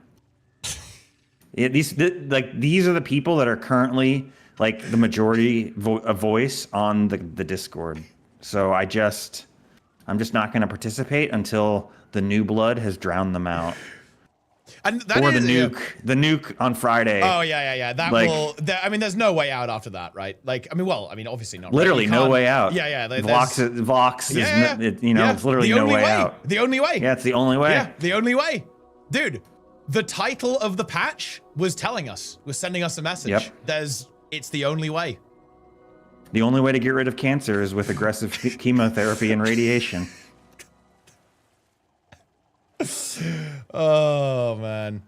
Yeah, these are the people that are currently like the majority voice on the Discord. So I'm just not going to participate until the new blood has drowned them out. And that or is, the nuke on Friday. Oh yeah. I mean, there's no way out after that, right? Like, obviously not. Literally no way out. Yeah. Vox is, it's literally no way out. The only way. Yeah, it's the only way. Yeah, the only way. Dude, the title of the patch was sending us a message. Yep. It's the only way. The only way to get rid of cancer is with aggressive chemotherapy and radiation. Oh man.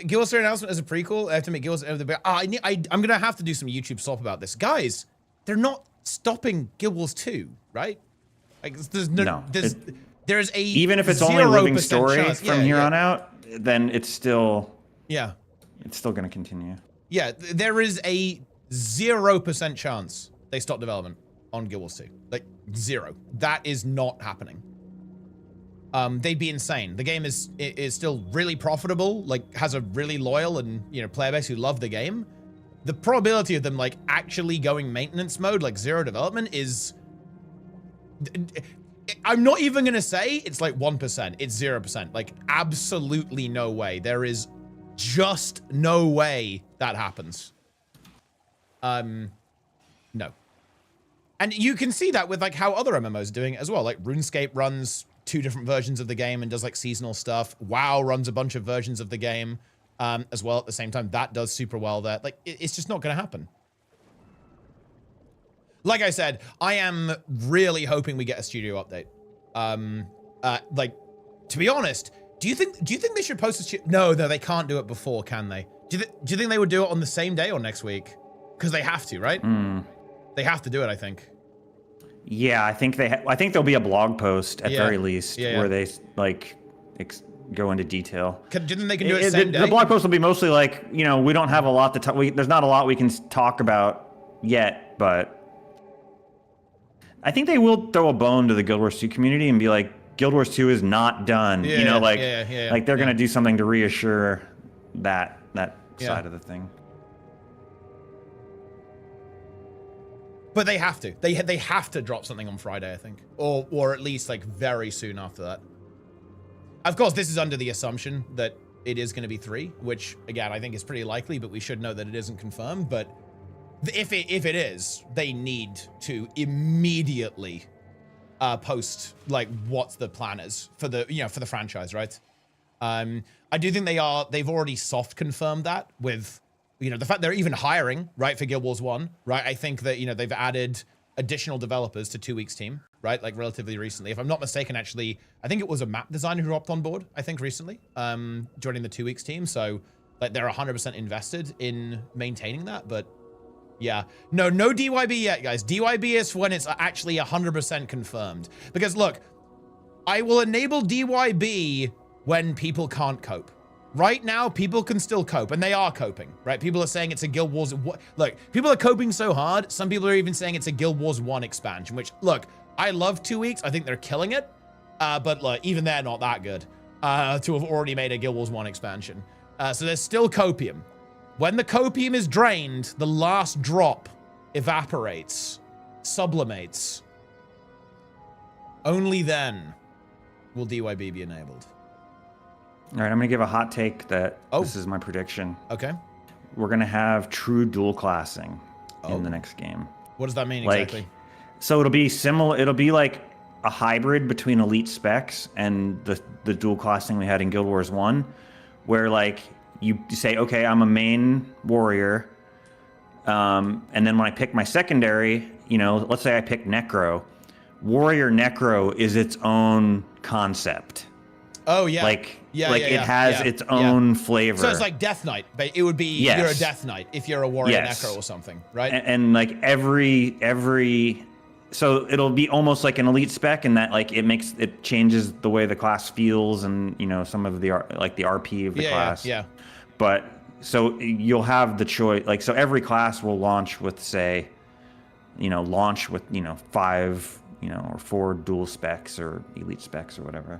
Guild Wars 3 announcement as a prequel. I have to make Guild Wars. I'm gonna have to do some YouTube swap about this, guys. They're not stopping Guild Wars 2, right? Like, there's a even if it's only a living 0% story chance. from here on out, then it's still going to continue. Yeah, there is a 0% chance they stop development on Guild Wars 2. Like 0. That is not happening. They'd be insane. The game is still really profitable, like has a really loyal and player base who love the game. The probability of them like actually going maintenance mode, like zero development, is I'm not even gonna say it's like 1%. It's 0%. Like absolutely no way. There is just no way that happens. No. And you can see that with like how other MMOs are doing it as well. Like RuneScape runs 2 different versions of the game and does like seasonal stuff. WoW runs a bunch of versions of the game as well at the same time. That does super well there. Like it's just not gonna happen. Like I said, I am really hoping we get a studio update. Like, to be honest, do you think they should post a studio? No, they can't do it before, can they? Do you think they would do it on the same day or next week? Because they have to, right? They have to do it, I think. Yeah, I think I think there'll be a blog post at very least where they like go into detail. Do you think they can do it same day? The blog post will be mostly like, we don't have a lot to talk. There's not a lot we can talk about yet, but I think they will throw a bone to the Guild Wars 2 community and be like, Guild Wars 2 is not done. Like they're gonna do something to reassure that side of the thing. But they have to. They have to drop something on Friday, I think, or at least like very soon after that. Of course, this is under the assumption that it is going to be 3, which again I think is pretty likely, but we should know that it isn't confirmed. But if it is, they need to immediately post like what the plan is for the for the franchise, right? I do think they've already soft confirmed that with the fact they're even hiring, right, for Guild Wars 1, right? I think that they've added additional developers to 2 Weeks team, right? Like relatively recently. If I'm not mistaken, actually, I think it was a map designer who hopped on board, I think recently, joining the 2 Weeks team. So like they're 100% invested in maintaining that, but yeah. No DYB yet, guys. DYB is when it's actually 100% confirmed. Because look, I will enable DYB when people can't cope. Right now, people can still cope, and they are coping, right? People are saying it's a Guild Wars... Look, people are coping so hard, some people are even saying it's a Guild Wars 1 expansion, which, look, I love 2 Weeks. I think they're killing it. But look, even they're not that good to have already made a Guild Wars 1 expansion. So there's still copium. When the copium is drained, the last drop evaporates, sublimates. Only then will DYB be enabled. All right, I'm going to give a hot take that this is my prediction. Okay. We're going to have true dual classing in the next game. What does that mean exactly? So it'll be similar. It'll be like a hybrid between elite specs and the dual classing we had in Guild Wars 1, where like you say, okay, I'm a main warrior. And then when I pick my secondary, let's say I pick Necro. Warrior Necro is its own concept. Oh yeah, it has its own flavor. So it's like Death Knight, but it would be you're a Death Knight if you're a Warrior Necro or something, right? And like every, so it'll be almost like an elite spec in that like it changes the way the class feels and some of the RP of the class. Yeah. But so you'll have the choice. Like so, every class will launch with 5 or 4 dual specs or elite specs or whatever.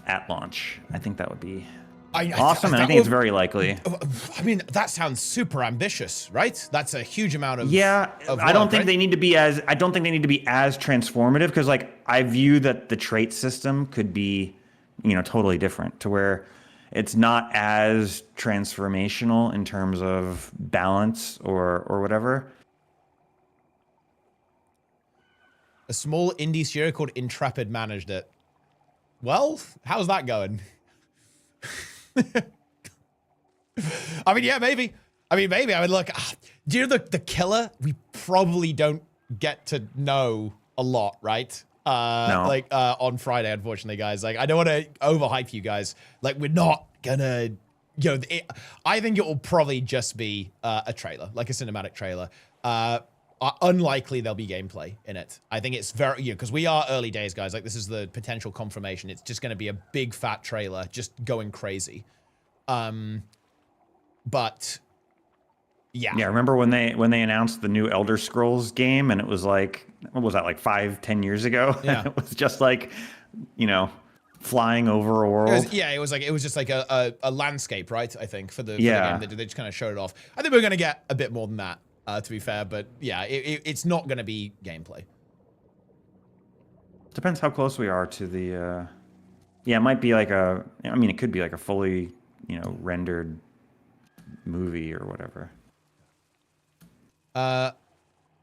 At launch. I think that would be awesome, and I think it's very likely. I mean, that sounds super ambitious, right? That's a huge amount of I don't think they need to be as transformative, because like I view that the trait system could be totally different, to where it's not as transformational in terms of balance or whatever. A small indie studio called Intrepid managed it. Well, how's that going? I mean, yeah, maybe. I would look. Do you know the killer? We probably don't get to know a lot, right? on Friday, unfortunately, guys. Like, I don't want to overhype you guys. Like, we're not gonna, I think it will probably just be a trailer, like a cinematic trailer. Unlikely there'll be gameplay in it. I think it's very, because we are early days, guys. Like, this is the potential confirmation. It's just going to be a big fat trailer, just going crazy. But yeah. Yeah, remember when they announced the new Elder Scrolls game, and it was like, what was that, like 5-10 years ago? Yeah. It was just like, flying over a world. It was just like a landscape, right? I think for the game, they just kind of showed it off. I think we're gonna get a bit more than that, to be fair. But yeah, it's not gonna be gameplay. Depends how close we are to the. It might be like it could be like a fully, rendered movie or whatever.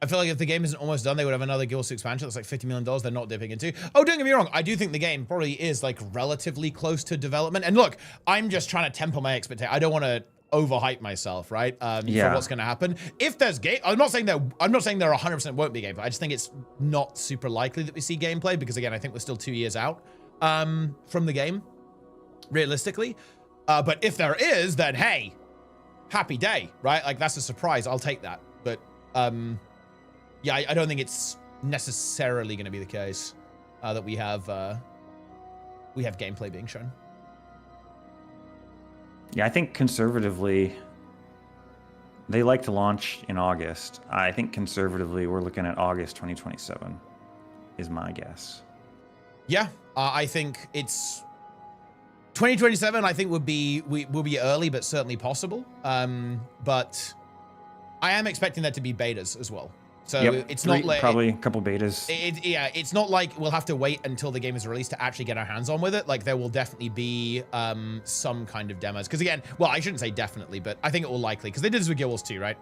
I feel like if the game isn't almost done, they would have another Guild 2 expansion that's like $50 million they're not dipping into. Oh, don't get me wrong. I do think the game probably is like relatively close to development. And look, I'm just trying to temper my expectation. I don't want to overhype myself, right? For what's going to happen. If there's game, I'm not saying there 100% won't be gameplay. I just think it's not super likely that we see gameplay because, again, I think we're still 2 years out from the game, realistically. But if there is, then hey, happy day, right? Like, that's a surprise. I'll take that. But yeah, I don't think it's necessarily going to be the case that we have gameplay being shown. Yeah, I think conservatively, they like to launch in August. I think conservatively, we're looking at August 2027, is my guess. Yeah, I think it's 2027. I think will be early, but certainly possible. But I am expecting there to be betas as well. So it's not like probably a couple betas. It's not like we'll have to wait until the game is released to actually get our hands on with it. Like, there will definitely be some kind of demos. Because again, well, I shouldn't say definitely, but I think it will likely, because they did this with Guild Wars 2, right?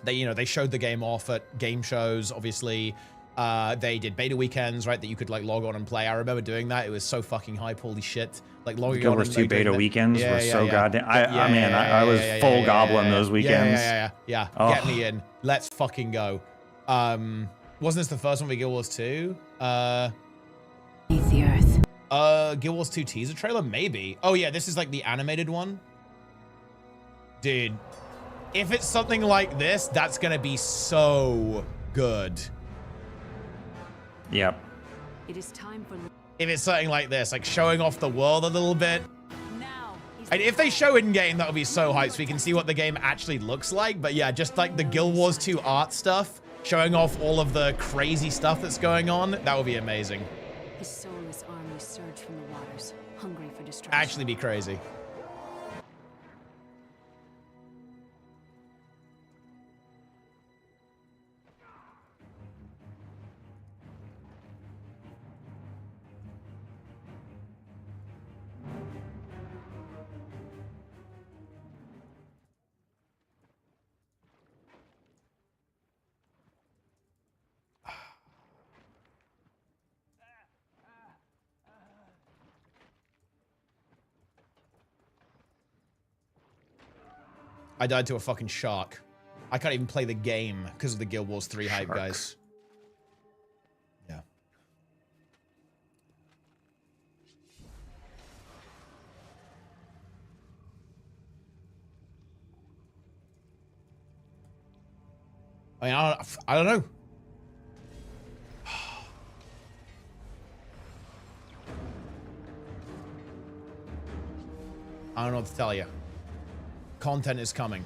They showed the game off at game shows, obviously. They did beta weekends, right, that you could like log on and play. I remember doing that. It was so fucking hype, holy shit. Like, logging Guild on Wars and 2 like, beta weekends were so goddamn. I was yeah, full goblin those weekends. Yeah. Oh. Get me in. Let's fucking go. Wasn't this the first one with Guild Wars 2? Beneath the earth. Guild Wars 2 teaser trailer? Maybe. Oh yeah, this is like the animated one. Dude, if it's something like this, that's gonna be so good. Yep. It is time for. If it's something like this, like showing off the world a little bit. Now. And if they show in-game, that'll be so hype, so we can see what the game actually looks like. But yeah, just like the Guild Wars 2 art stuff, showing off all of the crazy stuff that's going on, that would be amazing. His soulless army surged from the waters, hungry for destruction. Actually be crazy. I died to a fucking shark. I can't even play the game because of the Guild Wars 3 hype, guys. Yeah. I mean, I don't know. I don't know what to tell you. Content is coming.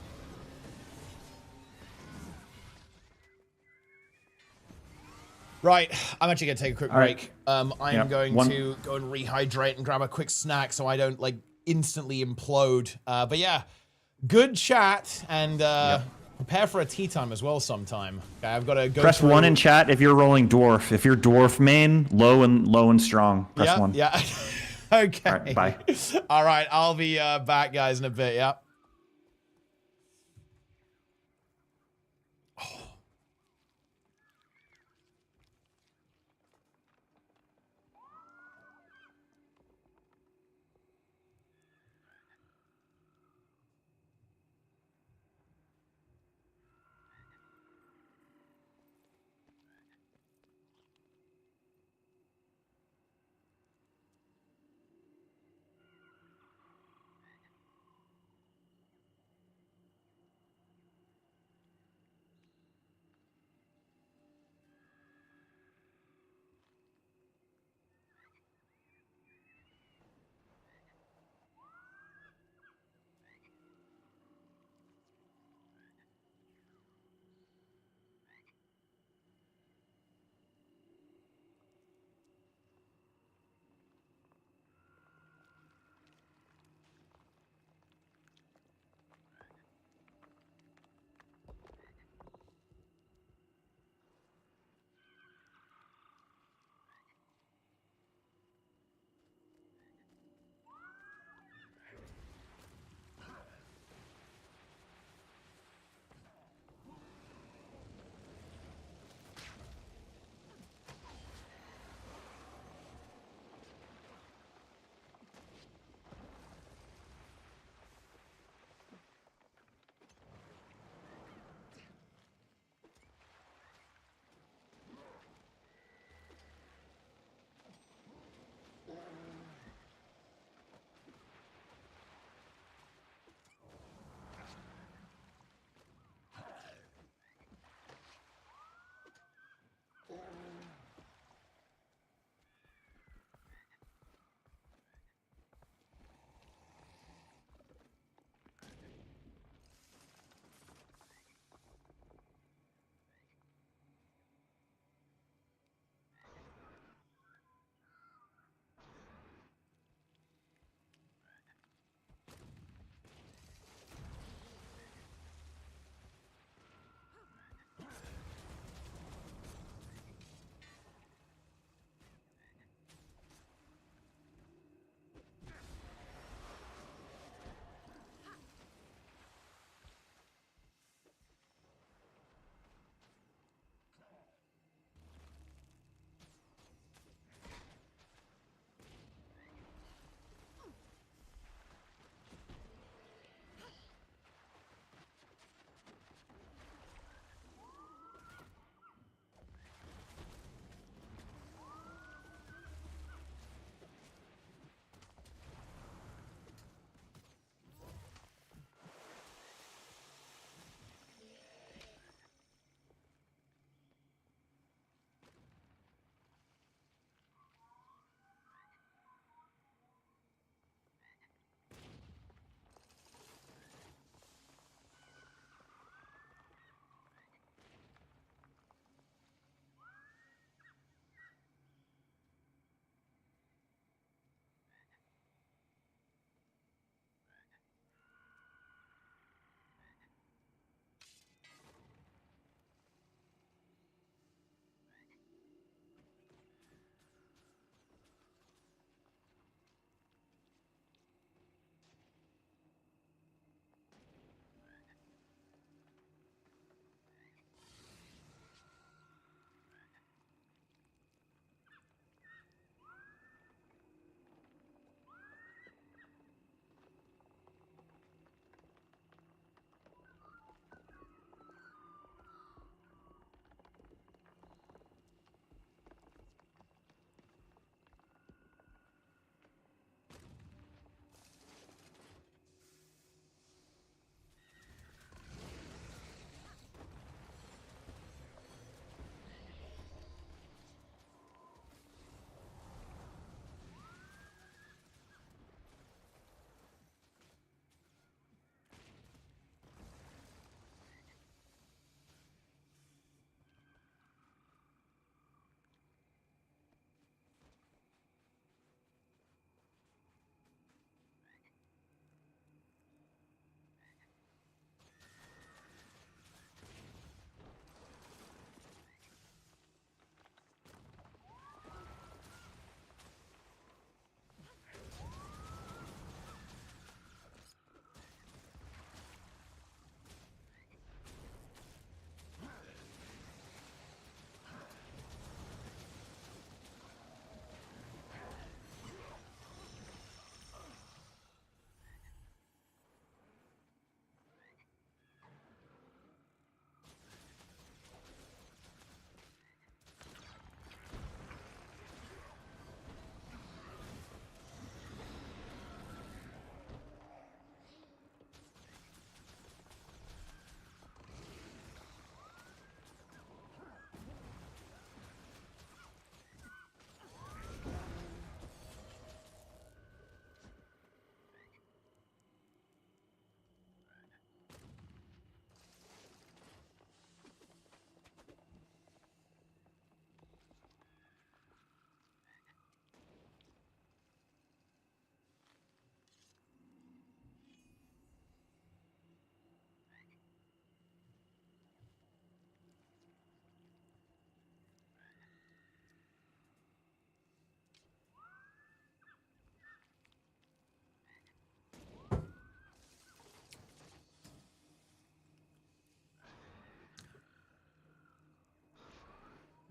Right, I'm actually gonna take a quick break. I am going to go and rehydrate and grab a quick snack so I don't like instantly implode. But yeah, good chat and prepare for a tea time as well sometime. Okay, I've got to go. Press 1 in chat if you're rolling dwarf. If you're dwarf main, low and strong. Press 1. Yeah. Okay. All right, bye. All right, I'll be back, guys, in a bit. Yeah.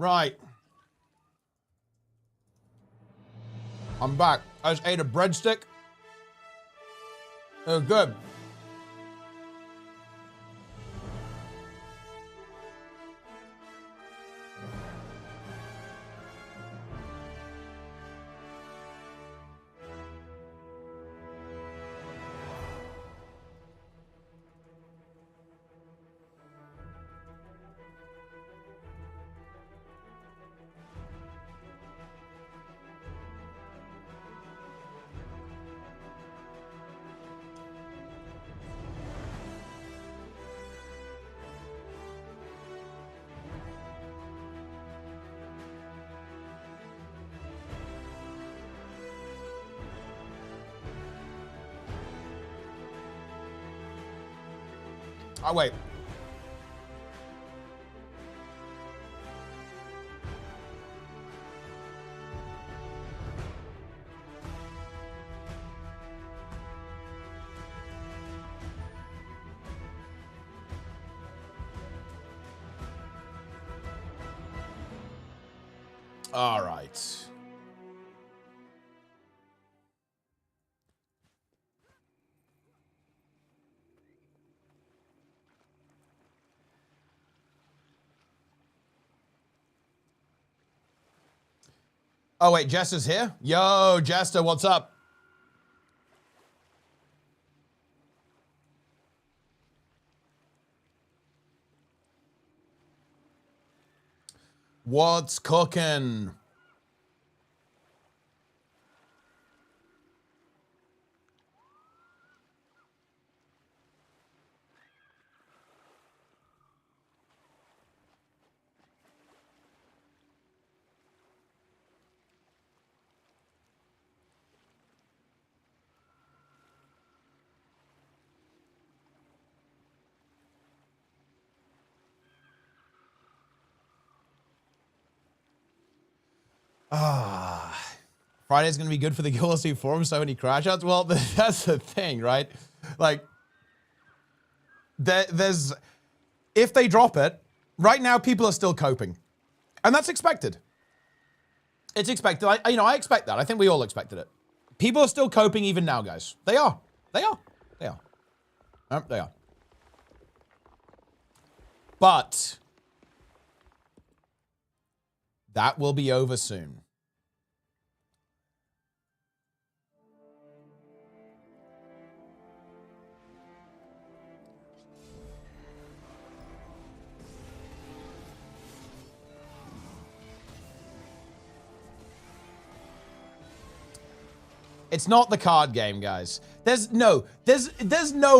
Right. I'm back. I just ate a breadstick. It was good. Oh, wait. All right. Oh, wait, Jester's here? Yo, Jester, what's up? What's cooking? Friday's going to be good for the COLOSSAL forum, so many crash outs. Well, that's the thing, right? Like, there's... If they drop it, right now people are still coping. And that's expected. It's expected. I expect that. I think we all expected it. People are still coping even now, guys. They are. They are. They are. They are. But... that will be over soon. It's not the card game, guys. There's no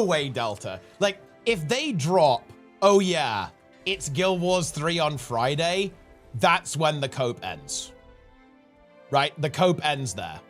way, Delta. Like, if they drop, oh yeah, it's Guild Wars 3 on Friday, that's when the cope ends. Right? The cope ends there.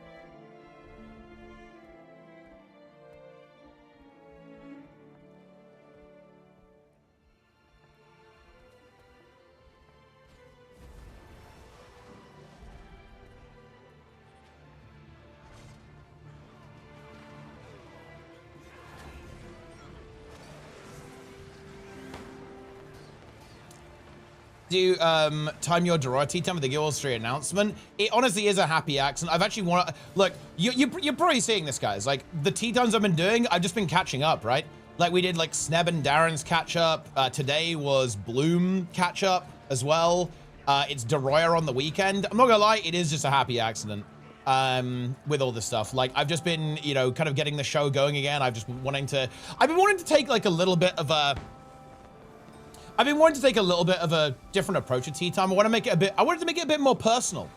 Do time your draw tea time with the Guild Wars 3 announcement. It honestly is a happy accident. I've actually look, you're probably seeing this, guys. Like, the tea times I've been doing, I've just been catching up, right? Like, we did like Sneb and Darren's catch up. Today was Bloom catch up as well. It's DeRoyer on the weekend. I'm not gonna lie, it is just a happy accident with all this stuff. Like, I've just been, kind of getting the show going again. I've been wanting to take like a little bit of a different approach to tea time. I wanted to make it a bit more personal.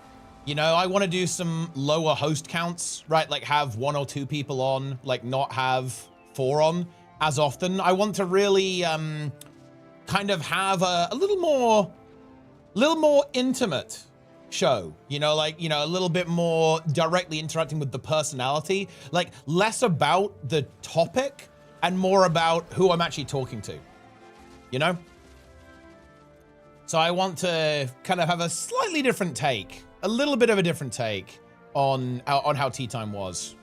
I want to do some lower host counts, right? Like, have 1 or 2 people on, like not have 4 on as often. I want to really kind of have a little more intimate show, a little bit more directly interacting with the personality, like less about the topic and more about who I'm actually talking to, So I want to kind of have a slightly different take, a little bit of a different take on how tea time was.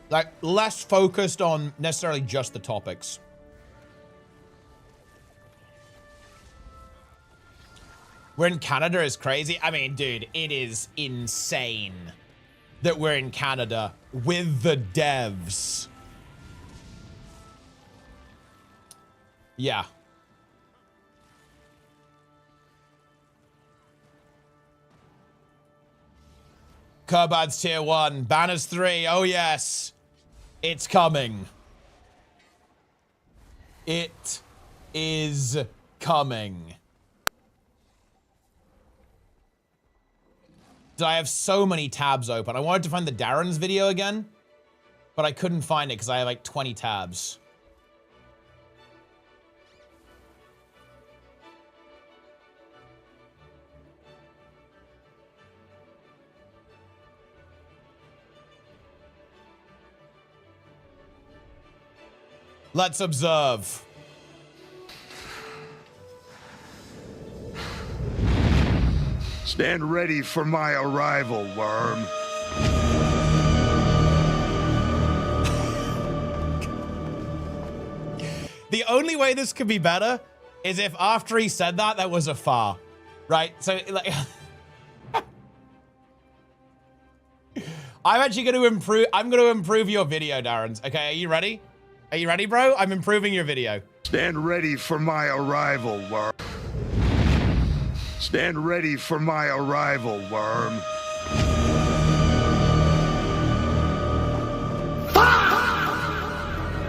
Like, less focused on necessarily just the topics. We're in Canada is crazy. I mean, dude, it is insane that we're in Canada with the devs. Yeah. Kerbad's tier 1. Banners 3. Oh, yes. It's coming. It is coming. I have so many tabs open. I wanted to find the Darren's video again, but I couldn't find it because I have like 20 tabs. Let's observe. Stand ready for my arrival, worm. The only way this could be better is if after he said that, there was a far, right? So like, I'm actually going to improve. I'm going to improve your video, Darren's. Okay, are you ready? Are you ready, bro? I'm improving your video. Stand ready for my arrival, worm. Stand ready for my arrival, worm.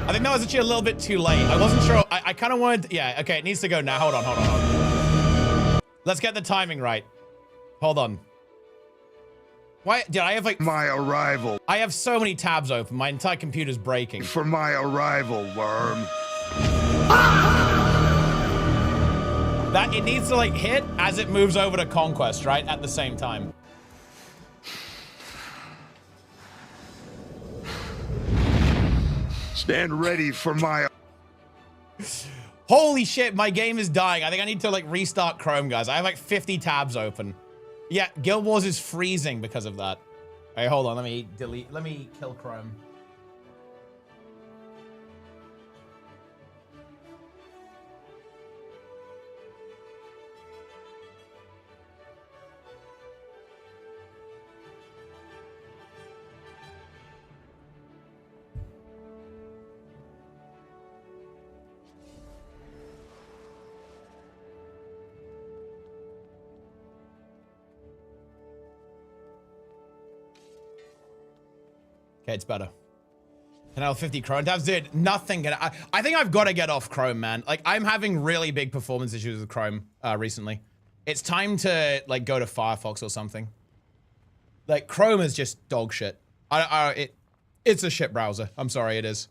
I think that was actually a little bit too late. I wasn't sure. I kind of wanted. Yeah, okay, it needs to go now. Hold on. Let's get the timing right. Hold on. Why did I have like my arrival? I have so many tabs open. My entire computer's breaking. For my arrival, worm. That it needs to like hit as it moves over to Conquest, right? At the same time. Stand ready for my... Holy shit, my game is dying. I think I need to like restart Chrome, guys. I have like 50 tabs open. Yeah, Guild Wars is freezing because of that. Hey, hold on, let me kill Chrome. Okay, it's better. And I'll 50 Chrome tabs, dude. Nothing can. I think I've got to get off Chrome, man. Like I'm having really big performance issues with Chrome recently. It's time to like go to Firefox or something. Like Chrome is just dog shit. It's a shit browser. I'm sorry, it is.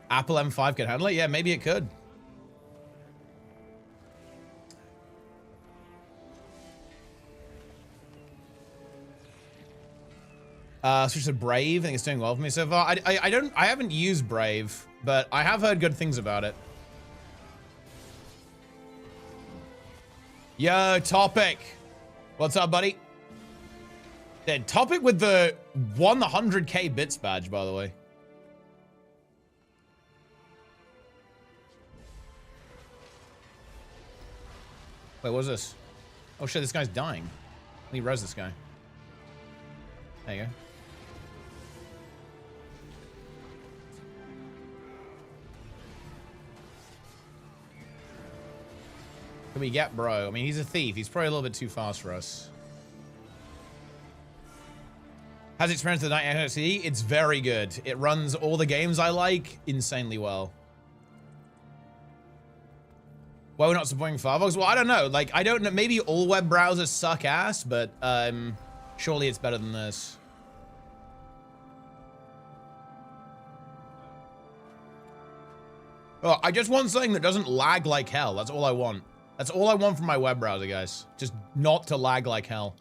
Apple M5 can handle it? Yeah, maybe it could. Switch to Brave. I think it's doing well for me so far. I haven't used Brave, but I have heard good things about it. Yo, Topic. What's up, buddy? Dude, Topic with the 100k bits badge, by the way. Wait, what is this? Oh shit, this guy's dying. Let me res this guy. There you go. Can we get bro? I mean, he's a thief. He's probably a little bit too fast for us. Has experience with the 980? It's very good. It runs all the games I like insanely well. Why we're not supporting Firefox? Well, I don't know. Like, I don't know. Maybe all web browsers suck ass, but surely it's better than this. Oh, I just want something that doesn't lag like hell. That's all I want. That's all I want from my web browser, guys. Just not to lag like hell.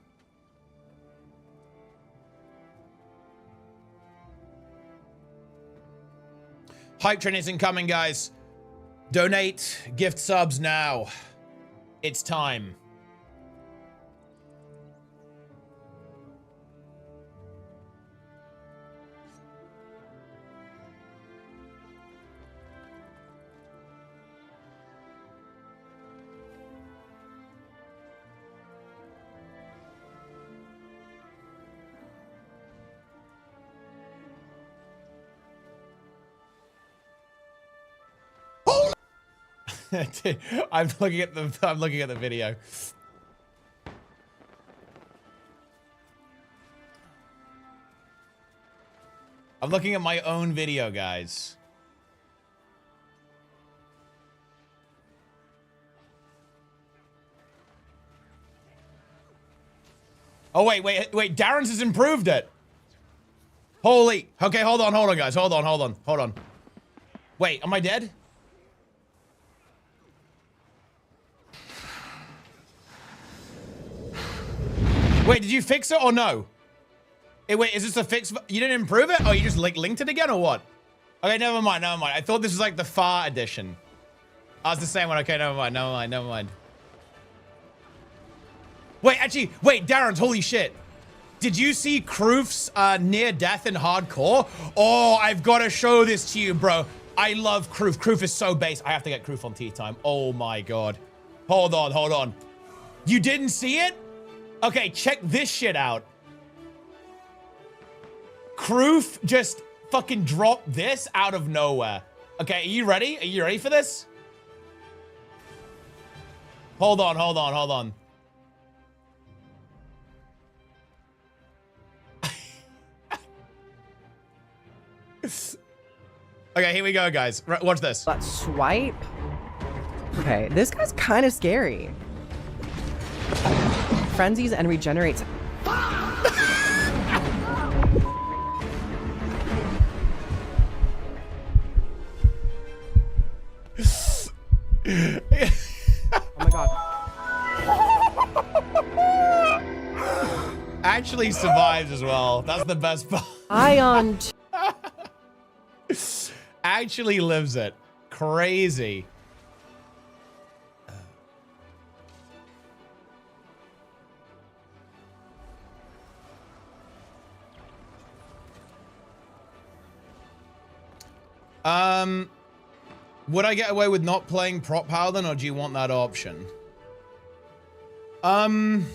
Hype train is incoming, guys. Donate, gift subs now. It's time. I'm looking at the video. I'm looking at my own video, guys. Oh, wait. Darren's has improved it. Holy. Okay, hold on, guys. Hold on. Wait, am I dead? Wait, did you fix it or no? Hey, wait, is this a fix? You didn't improve it? Oh, you just linked it again or what? Okay, never mind. I thought this was like the far edition. I was the same one. Okay, never mind. Wait, actually, Darren's, holy shit. Did you see Kroof's near death in hardcore? Oh, I've got to show this to you, bro. I love Kroof. Kroof is so base. I have to get Kroof on tea time. Oh my God. Hold on. You didn't see it? Okay, check this shit out. Kroof just fucking dropped this out of nowhere. Okay, are you ready? Are you ready for this? Hold on. Okay, here we go, guys. Watch this. That swipe. Okay, this guy's kind of scary. Frenzies and regenerates. Oh my God. Actually survives as well. That's the best part. Ion. Actually lives it. Crazy. Would I get away with not playing Prop Paladin, or do you want that option? That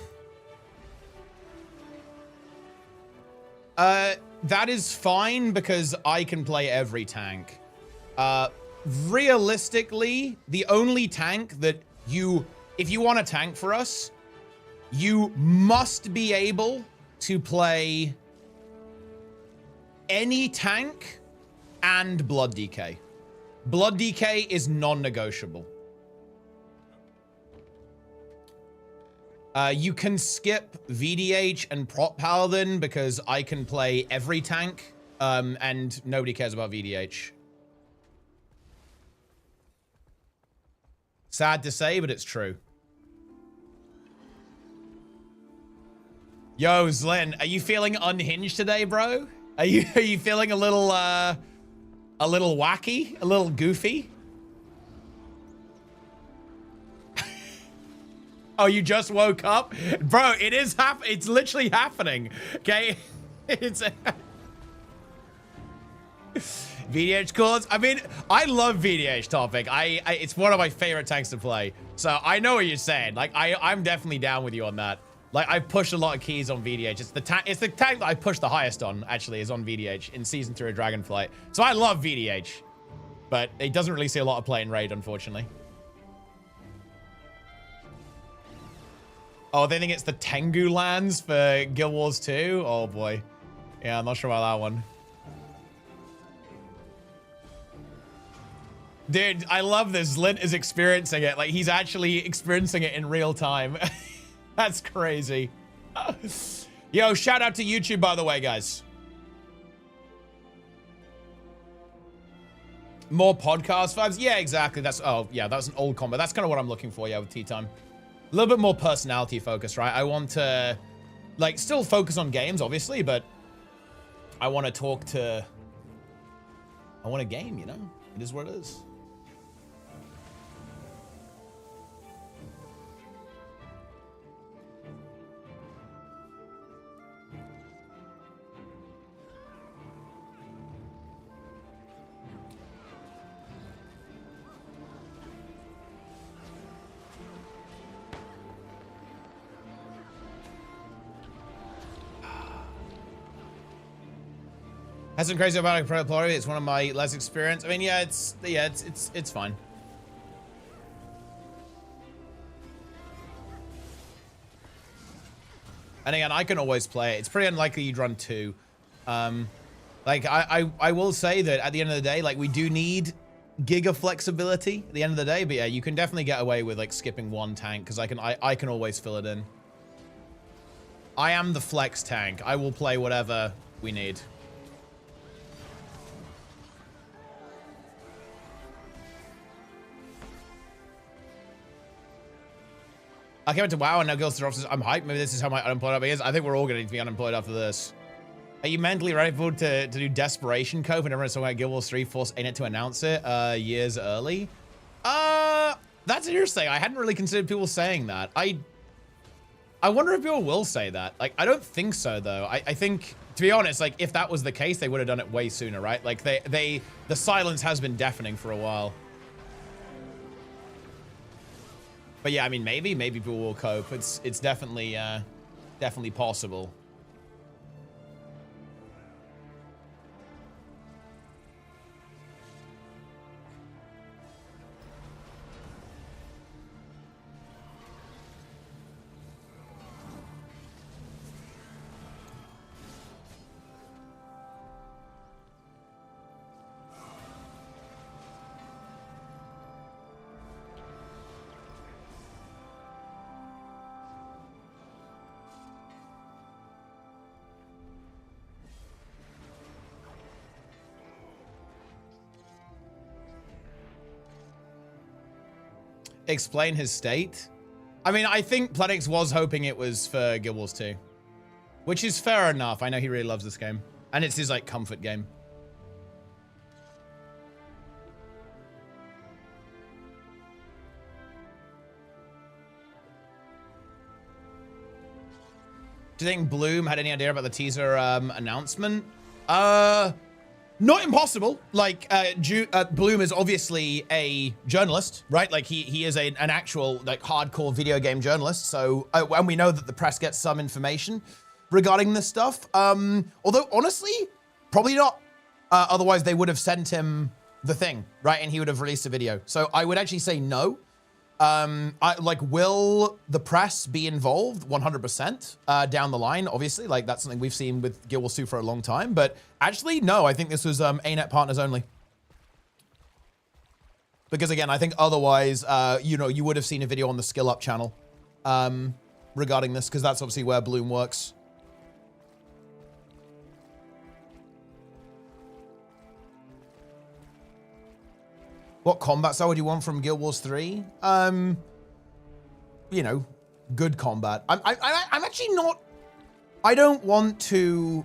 is fine because I can play every tank. Realistically, the only tank that if you want a tank for us, you must be able to play any tank and Blood DK. Blood DK is non-negotiable. You can skip VDH and Prop Paladin because I can play every tank, and nobody cares about VDH. Sad to say, but it's true. Yo, Zlin, are you feeling unhinged today, bro? Are you feeling a little wacky, a little goofy? Oh, you just woke up? Bro, it's literally happening. Okay? It's VDH cores. I mean, I love VDH topic. It's one of my favorite tanks to play. So I know what you're saying. Like, I'm definitely down with you on that. Like, I've pushed a lot of keys on VDH. It's the tank that I pushed the highest on, actually, is on VDH in Season 3 of Dragonflight. So I love VDH. But it doesn't really see a lot of play in Raid, unfortunately. Oh, they think it's the Tengu lands for Guild Wars 2? Oh, boy. Yeah, I'm not sure about that one. Dude, I love this. Lint is experiencing it. Like, he's actually experiencing it in real time. That's crazy. Yo, shout out to YouTube, by the way, guys. More podcast vibes? Yeah, exactly. That's an old combo. That's kind of what I'm looking for, yeah, with Tea Time. A little bit more personality focus, right? I want to, like, still focus on games, obviously, but I want to talk to... I want a game, you know? It is what it is. Hasn't crazy about Pro Glory. It's one of my less experienced. I mean, yeah, it's fine. And again, I can always play it. It's pretty unlikely you'd run 2. Like, I will say that at the end of the day, like, we do need giga flexibility at the end of the day. But yeah, you can definitely get away with, like, skipping 1 tank because I can always fill it in. I am the flex tank. I will play whatever we need. I came into WoW and now Guild 3 officers. I'm hyped. Maybe this is how my unemployed up is. I think we're all going to need to be unemployed after this. Are you mentally ready to do Desperation Cove and everyone's talking about Guild Wars 3 force ArenaNet to announce it years early? That's interesting. I hadn't really considered people saying that. I wonder if people will say that. Like, I don't think so, though. I think, to be honest, like, if that was the case, they would have done it way sooner, right? Like, the silence has been deafening for a while. But yeah, I mean, maybe people will cope. It's definitely possible. Explain his state. I mean, I think Planix was hoping it was for Guild Wars 2, which is fair enough. I know he really loves this game, and it's his like comfort game. Do you think Bloom had any idea about the teaser announcement? Not impossible. Like, Bloom is obviously a journalist, right? Like, he is an actual, like, hardcore video game journalist. So, and we know that the press gets some information regarding this stuff. Although, honestly, probably not. Otherwise, they would have sent him the thing, right? And he would have released a video. So, I would actually say no. Will the press be involved 100% down the line? Obviously, like that's something we've seen with Guild Wars 2 for a long time. But actually, no, I think this was ArenaNet partners only. Because again, I think otherwise, you would have seen a video on the Skill Up channel regarding this, because that's obviously where Bloom works. What combat style would you want from Guild Wars 3? Good combat. I'm actually not. I don't want to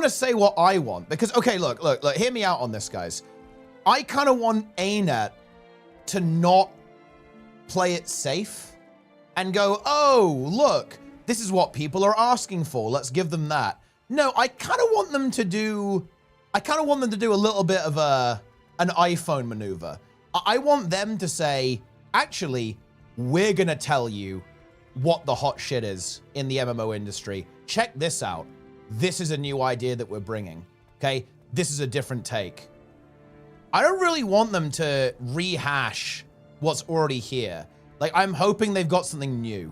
say what I want because okay, look, hear me out on this, guys. I kind of want ArenaNet to not play it safe and go, oh, look, this is what people are asking for. Let's give them that. No, I kind of want them to do a little bit of an iPhone maneuver. I want them to say, actually, we're gonna tell you what the hot shit is in the MMO industry. Check this out. This is a new idea that we're bringing, okay? This is a different take. I don't really want them to rehash what's already here. Like, I'm hoping they've got something new.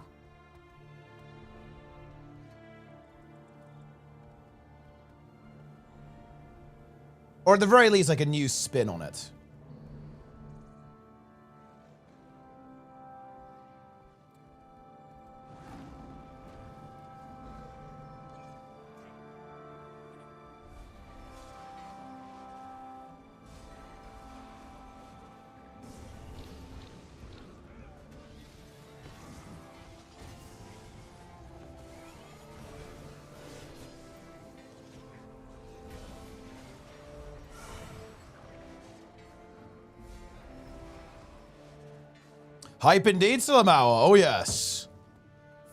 Or at the very least, like a new spin on it. Hype indeed, Salamawa. Oh, yes.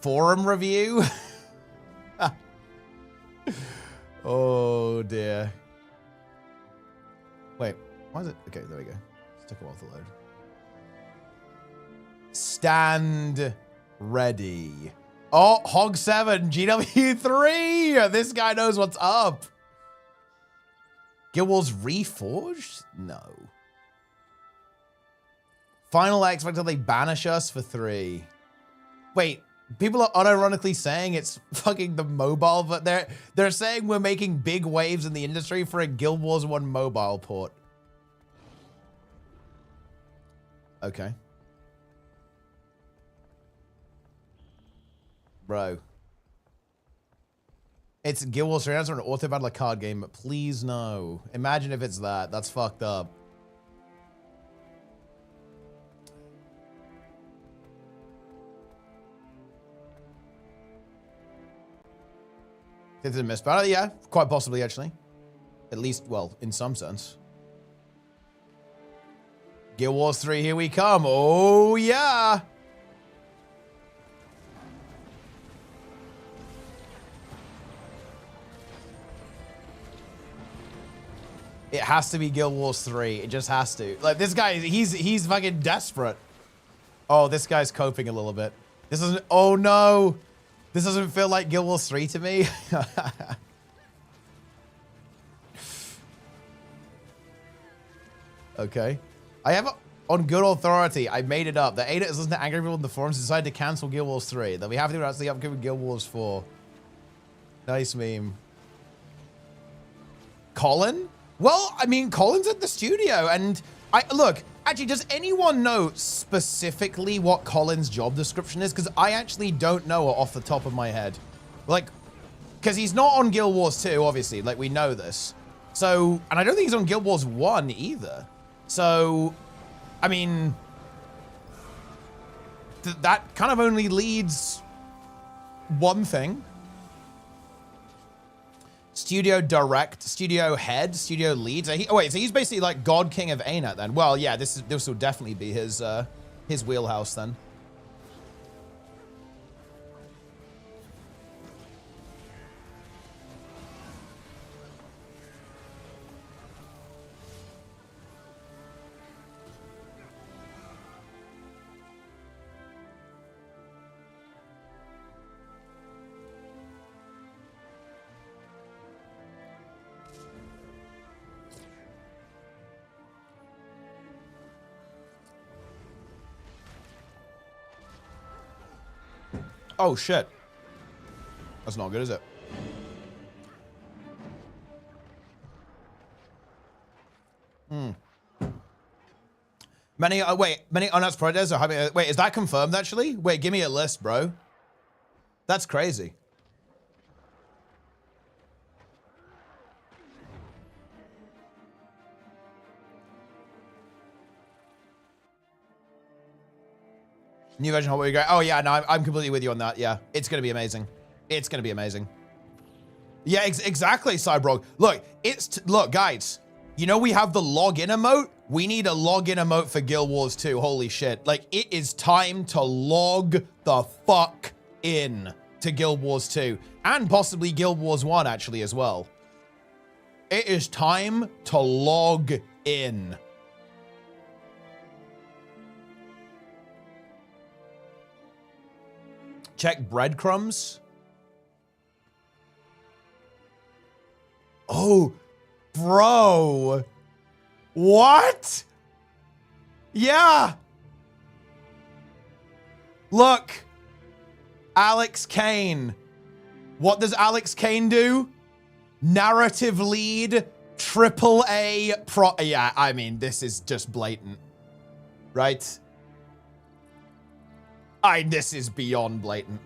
Forum review. Oh, dear. Wait, why is it? Okay, there we go. It took a while to load. Stand ready. Oh, Hog7, GW3. This guy knows what's up. Guild Wars Reforged? No. Final X until they banish us for 3. Wait, People are unironically saying it's fucking the mobile, but they're saying we're making big waves in the industry for a Guild Wars 1 mobile port. Okay. Bro. It's Guild Wars 3 or an auto battler card game, but please no. Imagine if it's that. That's fucked up. It's a missed battle, yeah, quite possibly actually. At least, well, in some sense. Guild Wars 3, here we come. Oh yeah. It has to be Guild Wars 3. It just has to. Like this guy, he's fucking desperate. Oh, this guy's coping a little bit. This doesn't. Oh no. This doesn't feel like Guild Wars 3 to me. Okay. I have on good authority, I made it up. The ArenaNet is listening to angry people in the forums decided to cancel Guild Wars 3. They'll be happy to announce the upcoming Guild Wars 4. Nice meme. Colin? Well, I mean, Colin's at the studio, and look, actually, does anyone know specifically what Colin's job description is? Because I actually don't know it off the top of my head. Like, because he's not on Guild Wars 2, obviously, like, we know this. So, and I don't think he's on Guild Wars 1 either. So, I mean, that kind of only leads one thing. Studio direct, studio head, studio lead. So wait, so he's basically like God King of ArenaNet then. Well, yeah, this will definitely be his wheelhouse then. Oh shit. That's not good, is it? Many unannounced projects are having. Wait, is that confirmed actually? Wait, give me a list, bro. That's crazy. New version of what we go. Oh yeah, no, I'm completely with you on that. Yeah, it's gonna be amazing. It's gonna be amazing. Yeah, exactly, Cyborg. Look, look, guys. You know we have the login emote. We need a login emote for Guild Wars 2. Holy shit! Like it is time to log the fuck in to Guild Wars 2 and possibly Guild Wars 1 actually as well. It is time to log in. Check breadcrumbs. Oh, bro. What? Yeah. Look. Alex Kane. What does Alex Kane do? Narrative lead, AAA pro. Yeah, I mean, this is just blatant. Right? This is beyond blatant.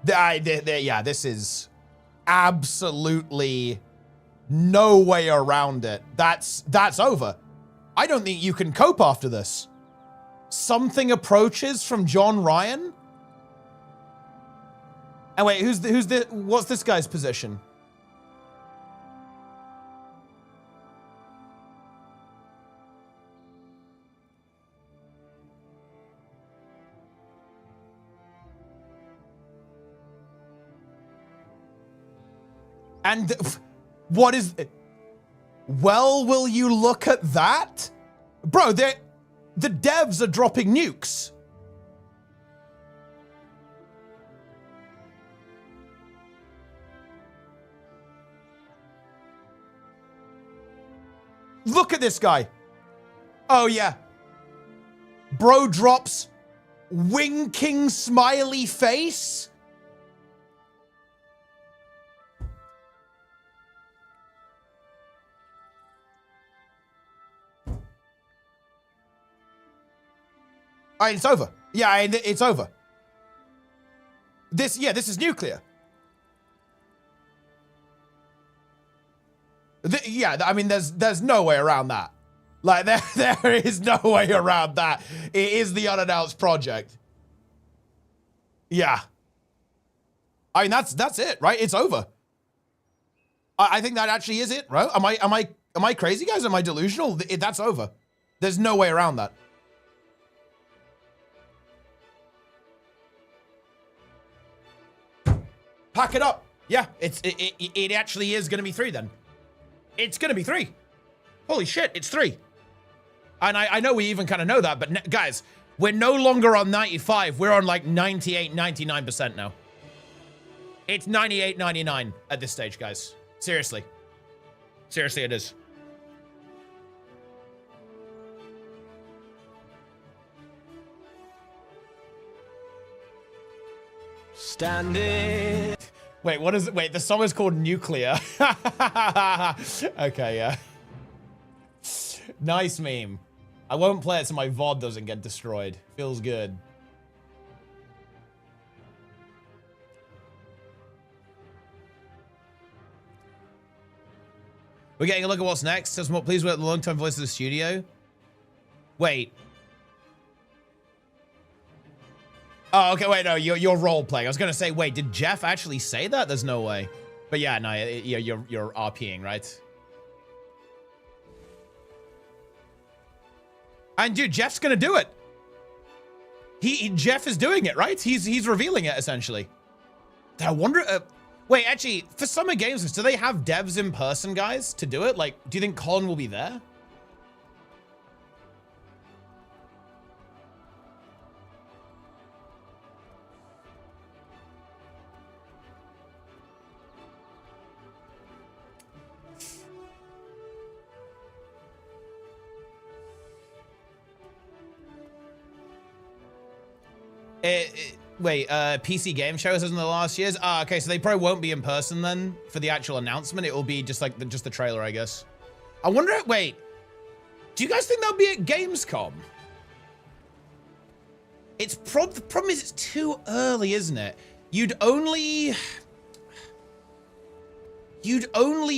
Yeah, this is absolutely no way around it. That's over. I don't think you can cope after this. Something approaches from John Ryan. And wait, what's this guy's position? And what is it? Well, will you look at that? Bro, the devs are dropping nukes. Look at this guy. Oh, yeah. Bro drops winking smiley face? All right, it's over. Yeah, it's over. This is nuclear. Yeah, I mean, there's no way around that. Like, there is no way around that. It is the unannounced project. Yeah. I mean, that's it, right? It's over. I think that actually is it, right? Am I crazy, guys? Am I delusional? That's over. There's no way around that. Pack it up. Yeah, it actually is going to be 3 then. It's going to be 3. Holy shit, it's 3. And I know we even kind of know that, but guys, we're no longer on 95. We're on like 98, 99% now. It's 98, 99 at this stage, guys. Seriously. Seriously, it is. Standing. Wait, what is it? Wait, the song is called Nuclear. Okay, yeah. Nice meme. I won't play it so my VOD doesn't get destroyed. Feels good. We're getting a look at what's next. Says, please wait the long-time voice of the studio. Wait. Oh, okay, wait, no, you're role-playing. I was gonna say, wait, did Jeff actually say that? There's no way. But yeah, no, you're RPing, right? And dude, Jeff's gonna do it. Jeff is doing it, right? He's revealing it, essentially. I wonder, wait, actually, for Summer Games, do they have devs in person, guys, to do it? Like, do you think Colin will be there? Wait, PC game shows in the last years? Ah, okay, so they probably won't be in person then for the actual announcement. It will be just like just the trailer, I guess. I wonder, wait, do you guys think they'll be at Gamescom? The problem is it's too early, isn't it? You'd only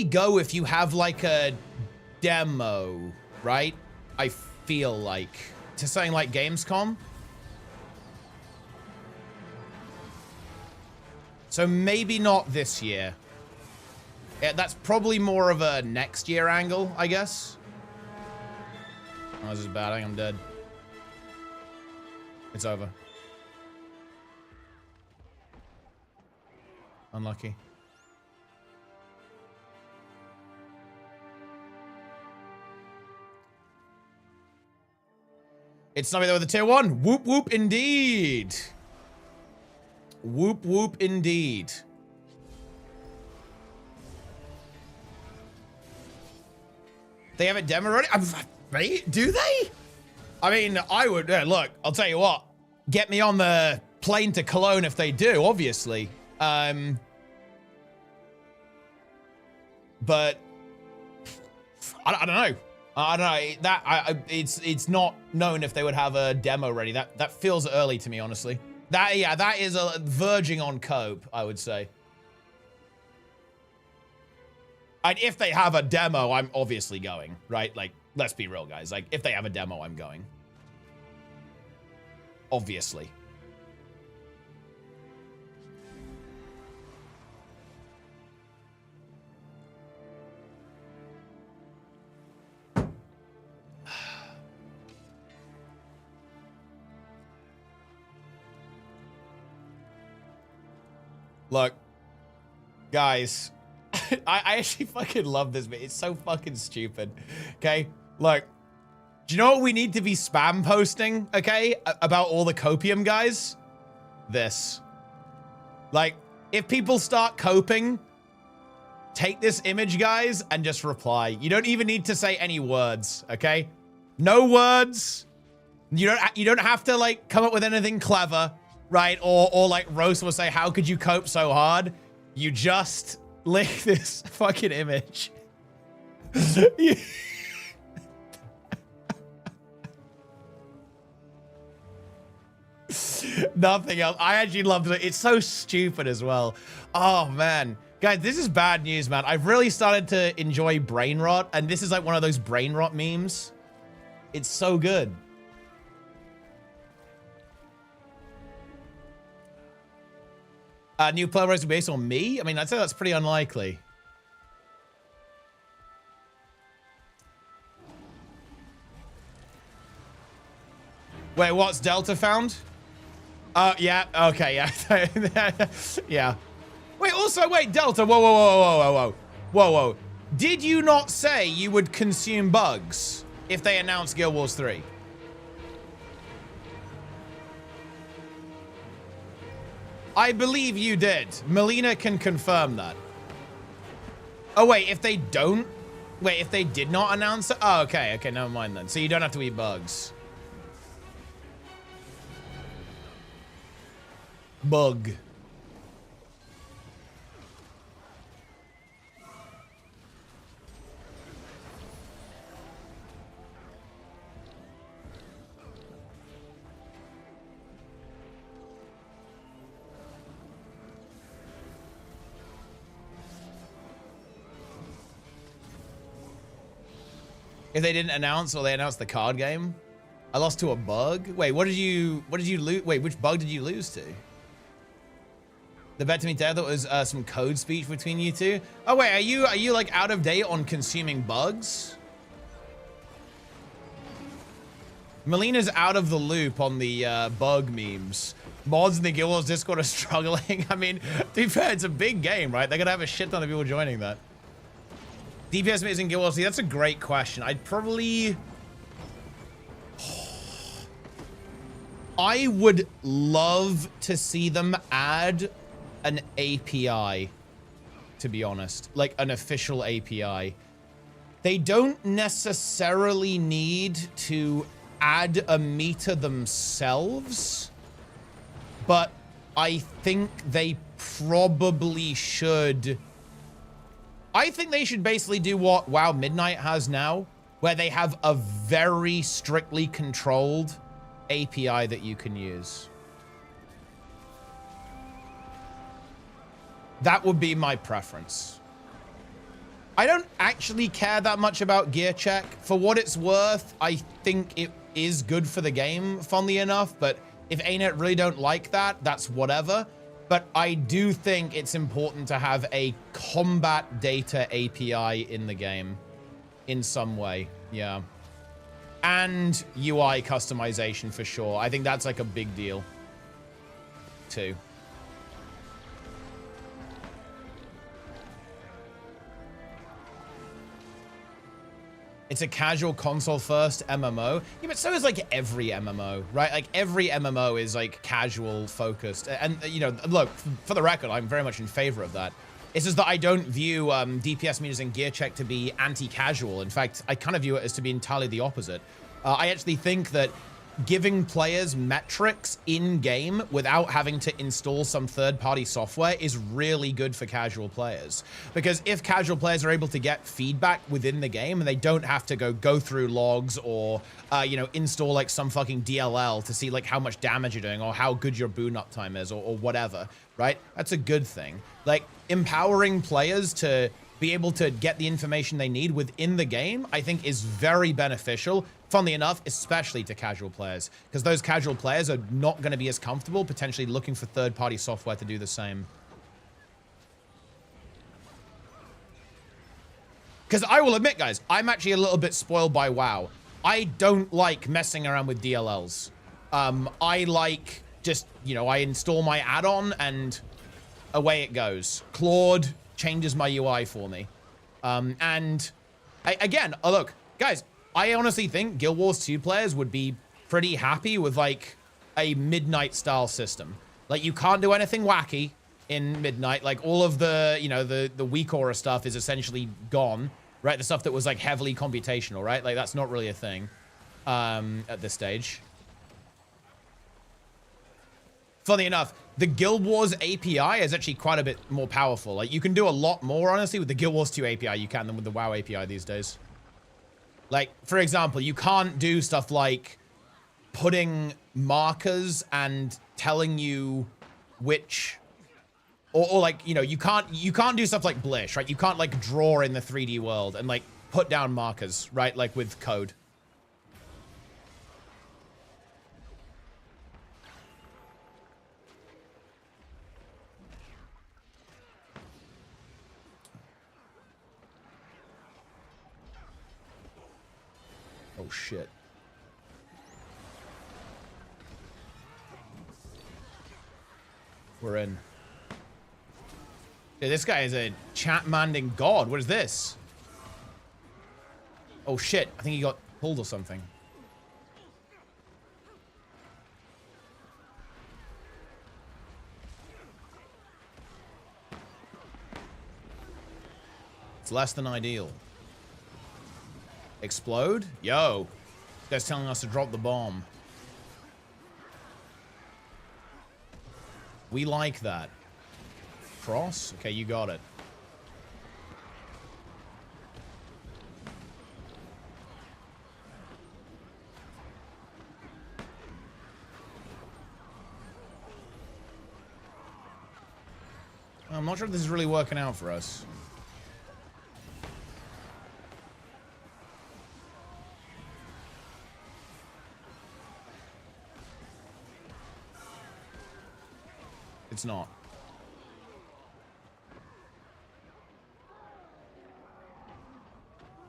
go if you have like a demo, right? I feel like to something like Gamescom. So maybe not this year. Yeah, that's probably more of a next year angle, I guess. Oh, this is bad. I think I'm dead. It's over. Unlucky. It's something with a tier 1. Whoop whoop indeed. Whoop whoop indeed. They have a demo already? Right? Do they? I mean, I would, look, I'll tell you what. Get me on the plane to Cologne if they do, obviously. But I don't know. I don't know. It's not known if they would have a demo ready. That feels early to me, honestly. That is a verging on cope, I would say. And if they have a demo, I'm obviously going, right? Like, let's be real, guys. Like, if they have a demo, I'm going. Obviously. Look, guys, I actually fucking love this bit. It's so fucking stupid. Okay, look, do you know what we need to be spam posting? Okay, about all the copium guys. This, like, if people start coping, take this image, guys, and just reply. You don't even need to say any words. Okay, no words, You don't have to like come up with anything clever, right? Or like roast will say, how could you cope so hard? You just lick this fucking image. Nothing else. I actually loved it. It's so stupid as well. Oh man. Guys, this is bad news, man. I've really started to enjoy brain rot, and this is like one of those brain rot memes. It's so good. New player race based on me? I mean, I'd say that's pretty unlikely. Wait, what's Delta found? Yeah, okay, yeah. Yeah. Wait, also, wait, Delta, whoa. Did you not say you would consume bugs if they announced Guild Wars 3? I believe you did. Melina can confirm that. Oh, wait, if they don't? Wait, if they did not announce it? Oh, okay, never mind then. So you don't have to eat bugs. Bug. If they didn't announce or they announced the card game, I lost to a bug. Wait, what did you lose? Wait, which bug did you lose to? The bet to me there that was some code speech between you two. Oh wait, are you like out of date on consuming bugs? Melina's out of the loop on the bug memes. Mods in the Guild Wars Discord are struggling. I mean, to be fair, it's a big game, right? They're gonna have a shit ton of people joining that. DPS meters in Guild Wars. See, that's a great question. I'd probably... I would love to see them add an API, to be honest. Like an official API. They don't necessarily need to add a meter themselves, but I think they probably should. I think they should basically do what WoW Midnight has now, where they have a very strictly controlled API that you can use. That would be my preference. I don't actually care that much about gear check. For what it's worth, I think it is good for the game, funnily enough, but if ArenaNet really don't like that, that's whatever. But I do think it's important to have a combat data API in the game in some way. Yeah. And UI customization for sure. I think that's like a big deal too. It's a casual console first MMO. Yeah, but so is like every MMO, right? Like every MMO is like casual focused. And you know, look, for the record, I'm very much in favor of that. It's just that I don't view DPS meters and gear check to be anti-casual. In fact, I kind of view it as to be entirely the opposite. I actually think that giving players metrics in-game without having to install some third-party software is really good for casual players. Because if casual players are able to get feedback within the game and they don't have to go through logs or, you know, install like some fucking DLL to see like how much damage you're doing or how good your boon uptime is or whatever, right? That's a good thing. Like, empowering players to be able to get the information they need within the game, I think is very beneficial. Funnily enough, especially to casual players, because those casual players are not going to be as comfortable potentially looking for third-party software to do the same. Because I will admit, guys, I'm actually a little bit spoiled by WoW. I don't like messing around with DLLs. I like just, you know, I install my add-on and away it goes. Claude changes my UI for me. And again, look, guys, I honestly think Guild Wars 2 players would be pretty happy with like a Midnight style system. Like you can't do anything wacky in Midnight. Like all of the, you know, the weak aura stuff is essentially gone, right? The stuff that was like heavily computational, right? Like that's not really a thing at this stage. funny enough, the Guild Wars API is actually quite a bit more powerful. Like, you can do a lot more, honestly, with the Guild Wars 2 API you can than with the WoW API these days. Like, for example, you can't do stuff like putting markers and telling you which... Or like, you know, you can't do stuff like Blish, right? You can't, like, draw in the 3D world and, like, put down markers, right? Like, with code. Oh, shit. We're in. Yeah, this guy is a chat-manding god. What is this? Oh, shit. I think he got pulled or something. It's less than ideal. Explode? Yo. This guy's telling us to drop the bomb. We like that. Cross? Okay, you got it. I'm not sure if this is really working out for us. It's not.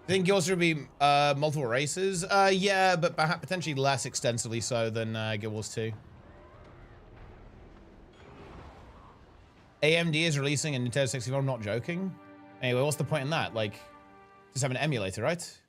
I think yours should be multiple races. Yeah, but potentially less extensively so than Guild Wars 2. AMD is releasing a Nintendo 64. I'm not joking. Anyway, what's the point in that? Like, just have an emulator, right?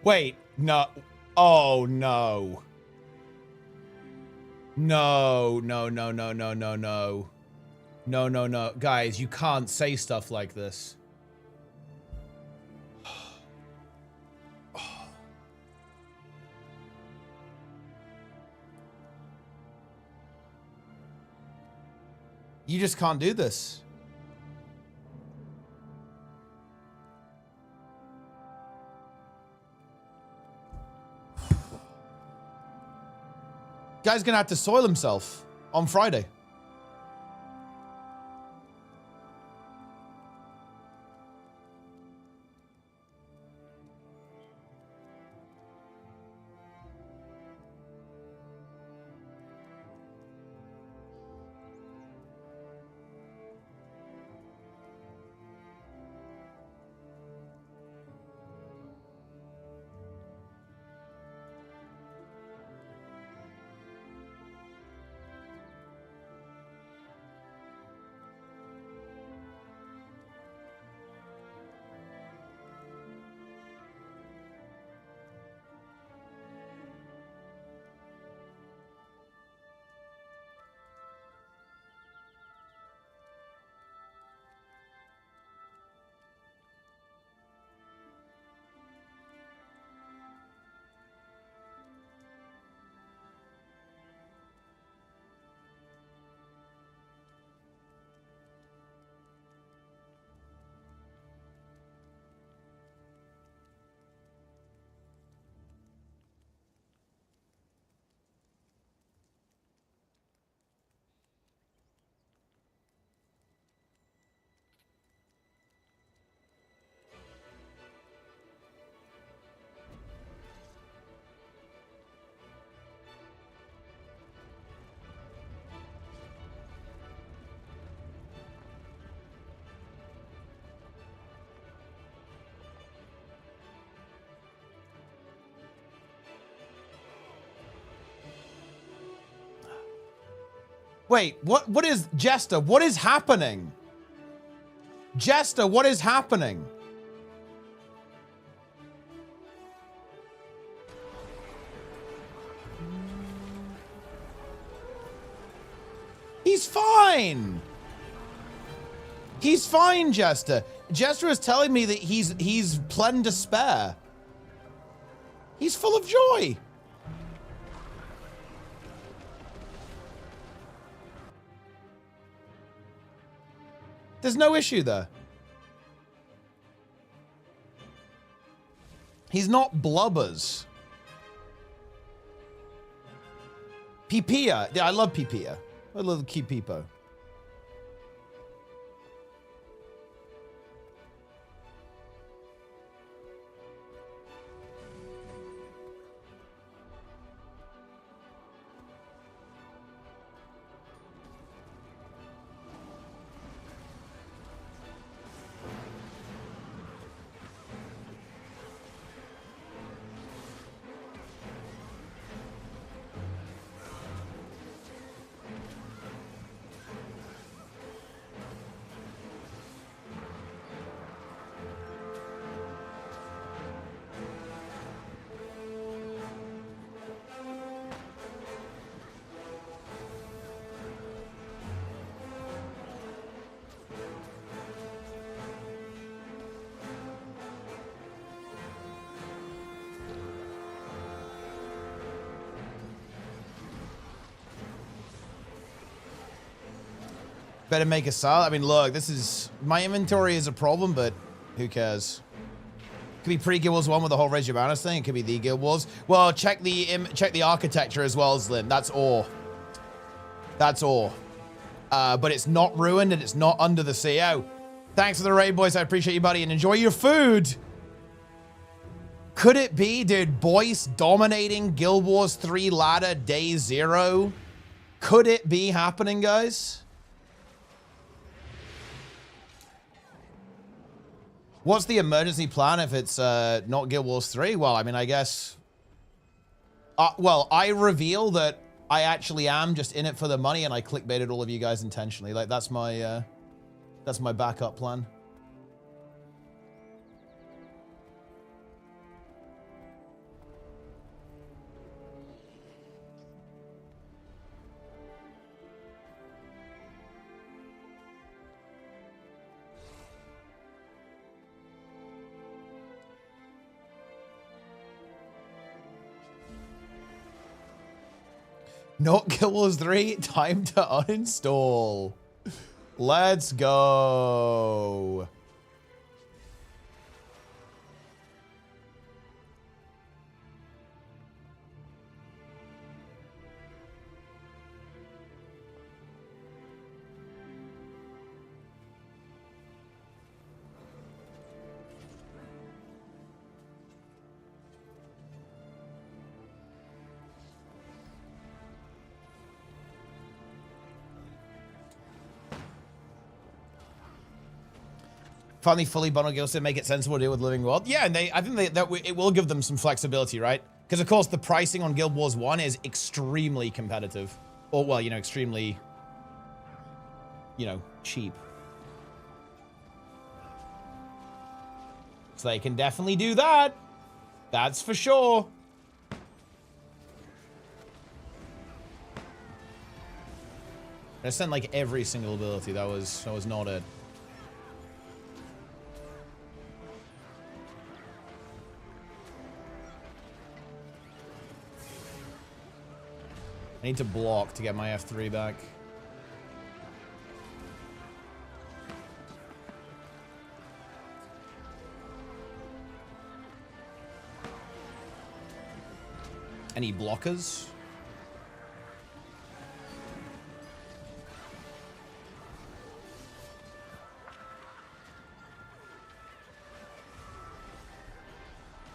Wait, no. Oh, no. No, no, no, no, no, no, no. No, no, no. Guys, you can't say stuff like this. You just can't do this. Guy's gonna have to soil himself on Friday. Wait, what is Jester? What is happening? Jester, what is happening? He's fine. He's fine, Jester. Jester is telling me that he's plein despair. He's full of joy. There's no issue there. He's not blubbers. Pipia. Yeah, I love Pipia. I love Kipipo. Better make a sale. I mean, look, this is... My inventory is a problem, but who cares? Could be pre-Guild Wars 1 with the whole Raise Your Banners thing. It could be the Guild Wars. Well, check the architecture as well, Slim. That's all. That's all. But it's not ruined and it's not under the sea. Oh, thanks for the raid, boys. I appreciate you, buddy. And enjoy your food. Could it be, dude, Boyce dominating Guild Wars 3 ladder day 0? Could it be happening, guys? What's the emergency plan if it's not Guild Wars 3? Well, I mean, I guess... well, I reveal that I actually am just in it for the money and I clickbaited all of you guys intentionally. Like, that's my backup plan. Not Guild Wars 3, time to uninstall. Let's go. Finally, fully bundle Guild to make it sensible to deal with Living World. Yeah, and I think it will give them some flexibility, right? Because of course the pricing on Guild Wars 1 is extremely competitive, or well, you know, extremely, you know, cheap. So they can definitely do that. That's for sure. I sent like every single ability. That was not it. I need to block to get my F3 back. Any blockers?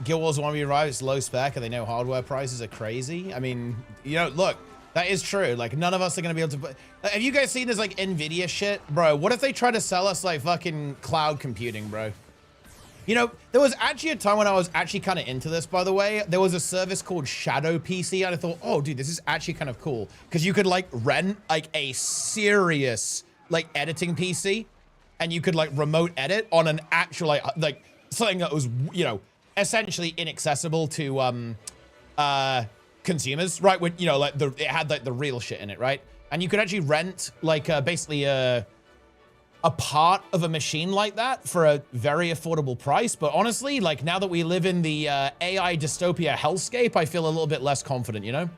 Guild Wars 1 arrives, it's low spec and they know hardware prices are crazy. I mean, you know, look. That is true. Like, none of us are going to be able to put... Have you guys seen this, like, NVIDIA shit? Bro, what if they try to sell us, like, fucking cloud computing, bro? You know, there was actually a time when I was actually kind of into this, by the way. There was a service called Shadow PC, and I thought, oh, dude, this is actually kind of cool. Because you could, like, rent, like, a serious, like, editing PC, and you could, like, remote edit on an actual, like something that was, you know, essentially inaccessible to, consumers, right? When, you know, like, it had, like, the real shit in it, right? And you could actually rent, like, basically, a part of a machine like that for a very affordable price. But honestly, like, now that we live in the AI dystopia hellscape, I feel a little bit less confident, you know?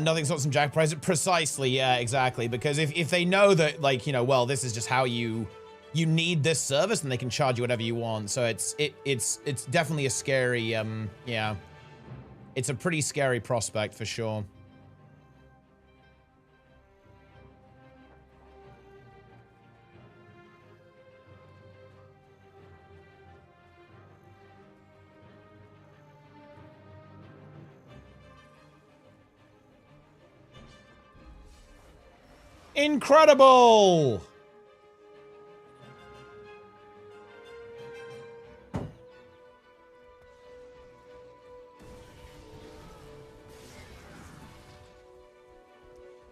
Nothing's got some jack price. Precisely, yeah, exactly. Because if they know that, like, you know, well, this is just how you need this service, and they can charge you whatever you want. So it's definitely a scary, yeah. It's a pretty scary prospect for sure. Incredible!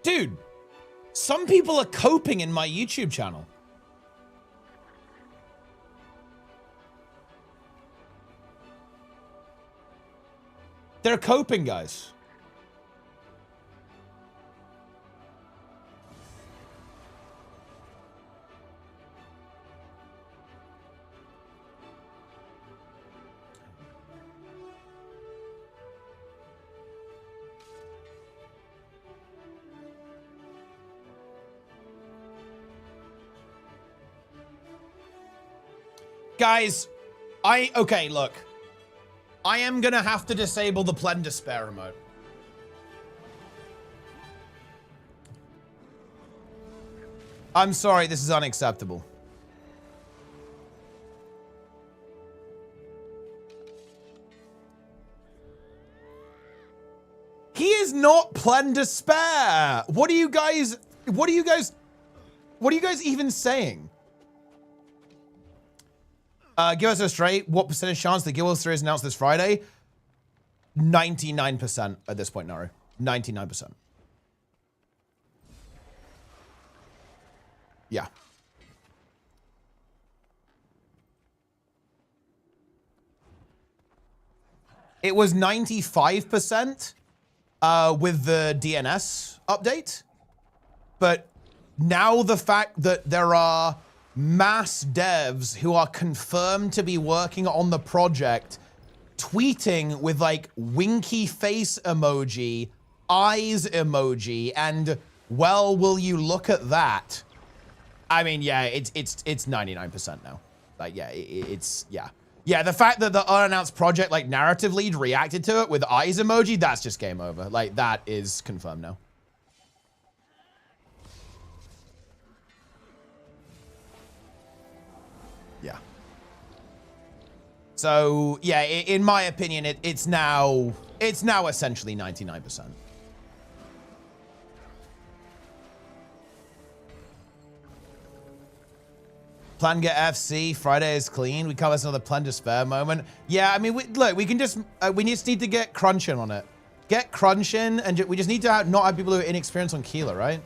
Dude, some people are coping in my YouTube channel. They're coping, guys. Guys, okay, look. I am gonna have to disable the Plan Despair remote. I'm sorry, this is unacceptable. He is not Plan Despair. What are you guys even saying? Give us a straight. What percentage chance that Guild Wars 3 is announced this Friday? 99% at this point, Naru. 99%. Yeah. It was 95% with the DNS update. But now the fact that there are mass devs who are confirmed to be working on the project, tweeting with like winky face emoji, eyes emoji, and well, will you look at that? I mean, yeah, it's 99% now. Like, yeah, yeah. The fact that the unannounced project like narrative lead reacted to it with eyes emoji, that's just game over. Like, that is confirmed now. Yeah. So, yeah, in my opinion, it's now essentially 99%. Plan get FC, Friday is clean. We cover another Plan Despair moment. Yeah, I mean, look, we can just, we just need to get crunching on it. Get crunching, and we just need to not have people who are inexperienced on Keeler, right?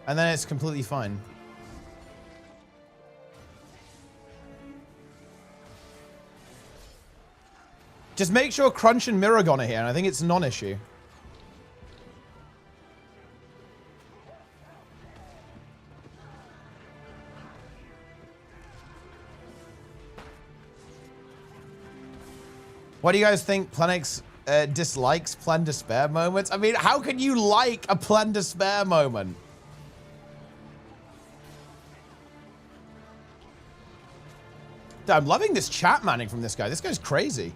And then it's completely fine. Just make sure Crunch and Miragon are here, and I think it's a non-issue. What do you guys think Planix dislikes Plan Despair moments? I mean, how can you like a Plan Despair moment? Dude, I'm loving this chat manning from this guy. This guy's crazy.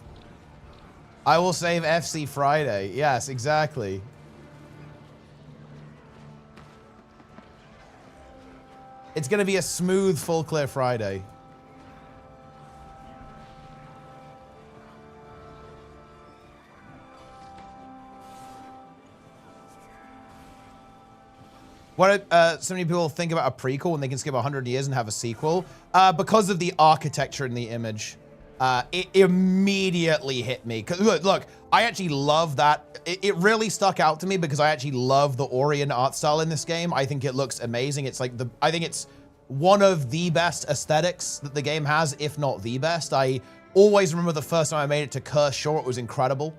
I will save FC Friday. Yes, exactly. It's going to be a smooth, full clear Friday. What so many people think about a prequel when they can skip 100 years and have a sequel? Because of the architecture in the image. It immediately hit me. Look, I actually love that. It really stuck out to me because I actually love the Orion art style in this game. I think it looks amazing. It's like I think it's one of the best aesthetics that the game has, if not the best. I always remember the first time I made it to Kershaw, it was incredible.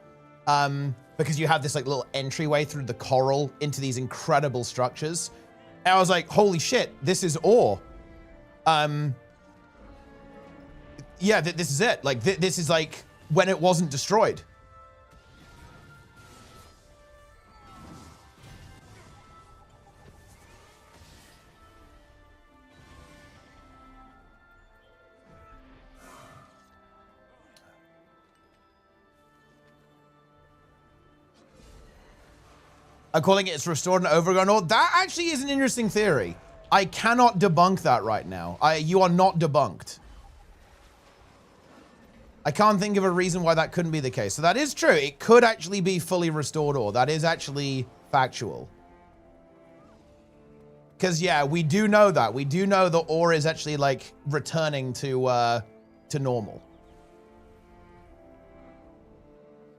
Because you have this like little entryway through the coral into these incredible structures. And I was like, holy shit, this is ore. Yeah, this is it. Like, this is like when it wasn't destroyed. I'm calling it it's restored and overgrown ore. That actually is an interesting theory. I cannot debunk that right now. You are not debunked. I can't think of a reason why that couldn't be the case. So that is true. It could actually be fully restored ore. That is actually factual. Because, yeah, we do know that. We do know the ore is actually, like, returning to normal.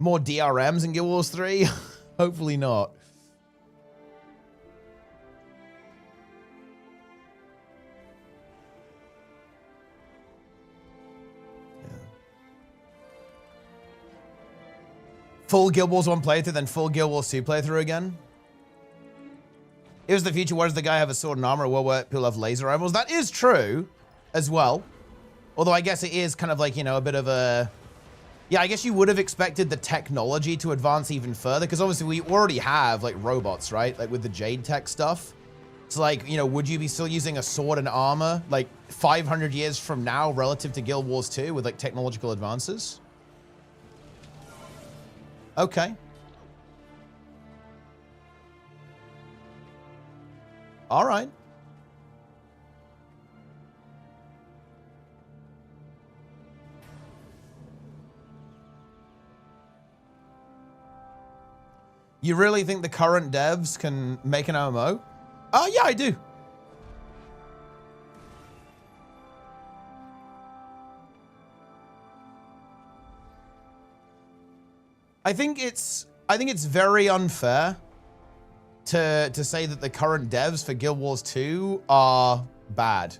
More DRMs in Guild Wars 3? Hopefully not. Full Guild Wars 1 playthrough, then full Guild Wars 2 playthrough again. Here's the future. Where does the guy have a sword and armor? Well, where people have laser rifles. That is true as well. Although I guess it is kind of like, you know, a bit of a... Yeah, I guess you would have expected the technology to advance even further. Because obviously we already have, like, robots, right? Like with the Jade Tech stuff. It's like, you know, would you be still using a sword and armor, like, 500 years from now relative to Guild Wars 2 with, like, technological advances? Okay. All right. You really think the current devs can make an MMO? Yeah, I do. I think it's very unfair to say that the current devs for Guild Wars 2 are bad.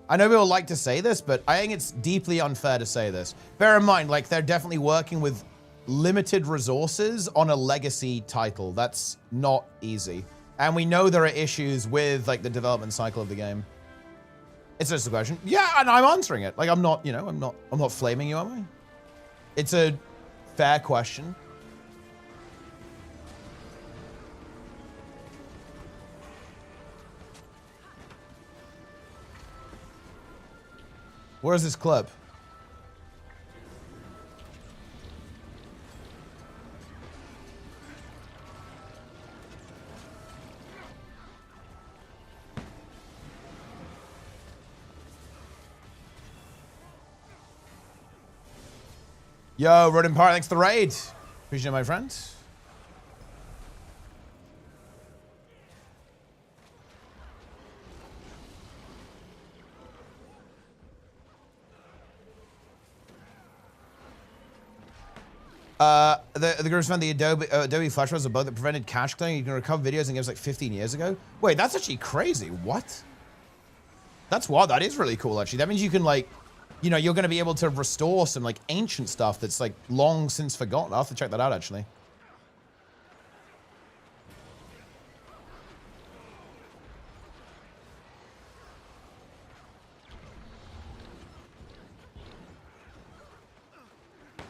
I know people like to say this, but I think it's deeply unfair to say this. Bear in mind, like, they're definitely working with limited resources on a legacy title. That's not easy. And we know there are issues with, like, the development cycle of the game. It's just a question. Yeah, and I'm answering it. Like, I'm not, you know, I'm not flaming you, am I? It's a fair question. Where's this clip? Yo, Rodin Pirate, thanks for the raid. Appreciate it, my friend. The groups found the Adobe Flash was a bug that prevented cache clearing. You can recover videos and games like 15 years ago. Wait, that's actually crazy. What? That's wild. That is really cool, actually. That means you can, like, you know, you're going to be able to restore some, like, ancient stuff that's, like, long since forgotten. I'll have to check that out, actually.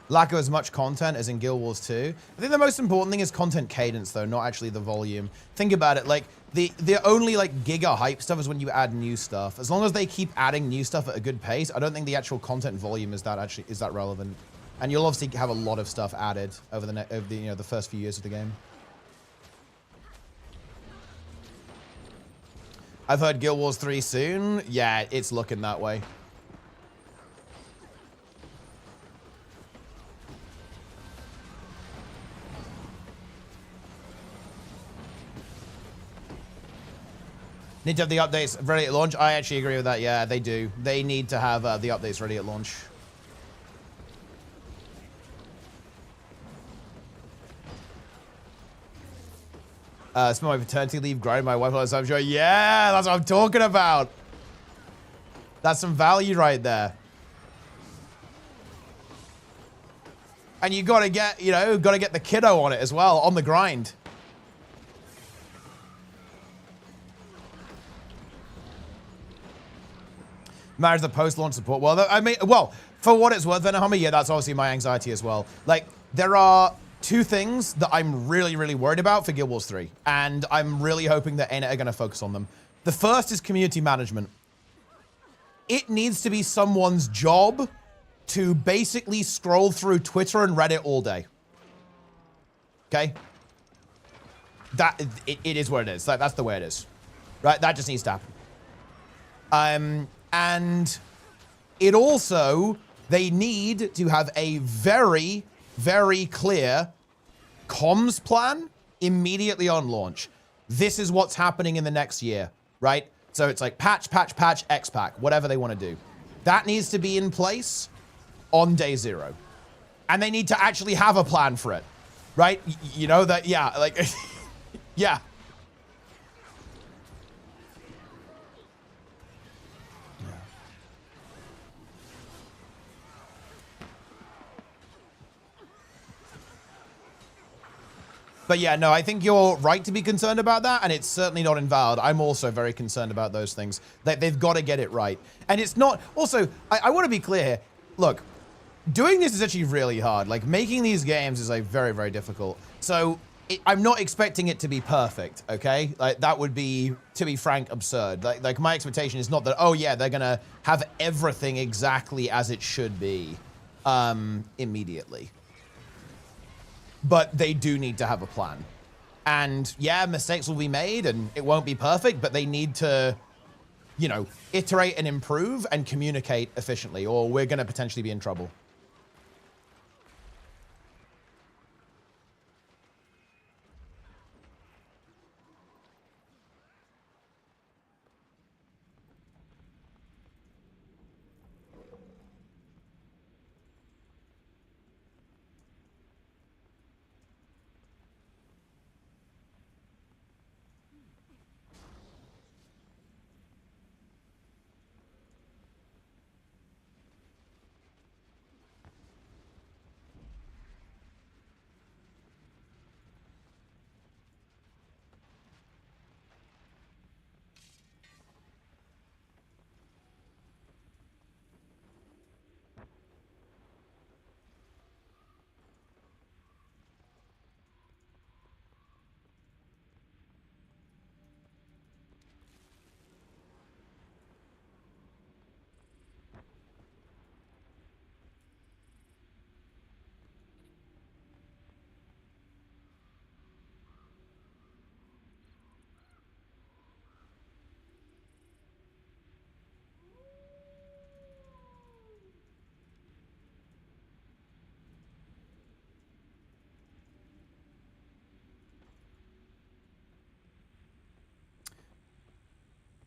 Lack of as much content as in Guild Wars 2. I think the most important thing is content cadence, though, not actually the volume. Think about it, like, the only, like, giga hype stuff is when you add new stuff. As long as they keep adding new stuff at a good pace, I don't think the actual content volume is that relevant. And you'll obviously have a lot of stuff added over the you know, the first few years of the game. I've heard Guild Wars 3 soon. Yeah, it's looking that way. Need to have the updates ready at launch. I actually agree with that. Yeah, they do. They need to have the updates ready at launch. Spend my paternity leave grinding my wife all the time. Sure. Yeah, that's what I'm talking about. That's some value right there. And you gotta get, you know, gotta get the kiddo on it as well, on the grind. Matters the post-launch support. Well, I mean, well, for what it's worth, Venomhammer, yeah, that's obviously my anxiety as well. Like, there are two things that I'm really, really worried about for Guild Wars 3, and I'm really hoping that ArenaNet are going to focus on them. The first is community management. It needs to be someone's job to basically scroll through Twitter and Reddit all day. Okay? It is what it is. Like, that's the way it is. Right? That just needs to happen. And it also, they need to have a very, very clear comms plan immediately on launch. This is what's happening in the next year, right? So it's like patch, X-Pack, whatever they want to do. That needs to be in place on day 0. And they need to actually have a plan for it, right? You know that, yeah, like, yeah. But yeah, no, I think you're right to be concerned about that, and it's certainly not invalid. I'm also very concerned about those things. They've got to get it right. And it's not... Also, I want to be clear here. Look, doing this is actually really hard. Like, making these games is, like, very, very difficult. So, I'm not expecting it to be perfect, okay? Like, that would be, to be frank, absurd. Like my expectation is not that, oh, yeah, they're going to have everything exactly as it should be immediately. But they do need to have a plan. And yeah, mistakes will be made and it won't be perfect, but they need to, you know, iterate and improve and communicate efficiently, or we're going to potentially be in trouble.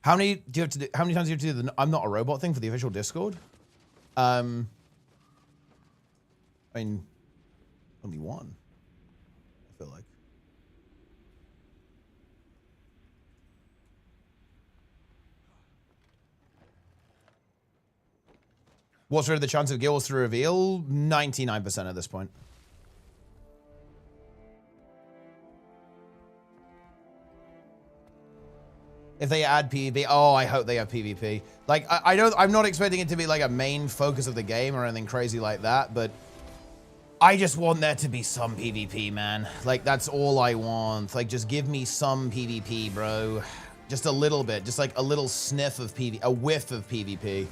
How many times do you have to do the I'm not a robot thing for the official Discord? I mean, only one, I feel like. What's really the chance of Guild Wars 3 reveal? 99% at this point. If they add PvP, oh, I hope they have PvP. Like, I'm not expecting it to be like a main focus of the game or anything crazy like that, but I just want there to be some PvP, man. Like, that's all I want. Like, just give me some PvP, bro. Just a little bit, just like a little sniff of PvP, a whiff of PvP.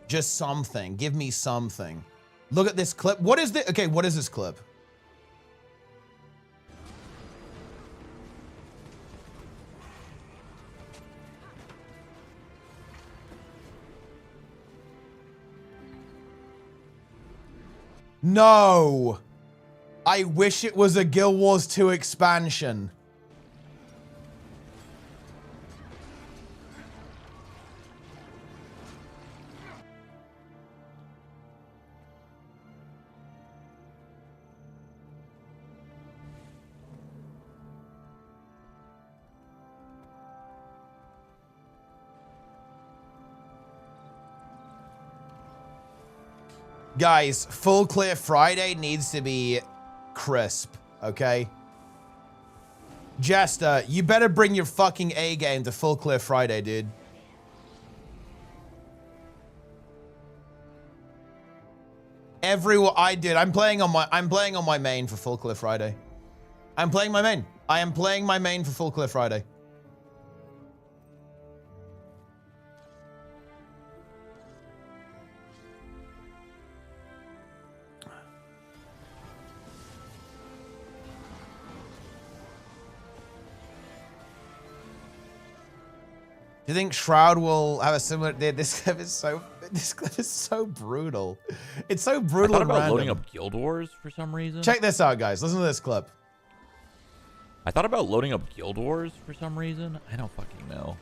Just something. Give me something. Look at this clip. What is this? Okay, what is this clip? No. I wish it was a Guild Wars 2 expansion. Guys, full clear Friday needs to be crisp, okay? Jester, you better bring your fucking A game to full clear Friday, dude. I'm playing on my main for full clear Friday. I'm playing my main. I am playing my main for full clear Friday. Do you think Shroud will have a similar? Dude, this clip is so brutal. It's so brutal. I thought and about random. loading up Guild Wars for some reason. Check this out, guys. Listen to this clip. I thought about loading up Guild Wars for some reason. I don't fucking know.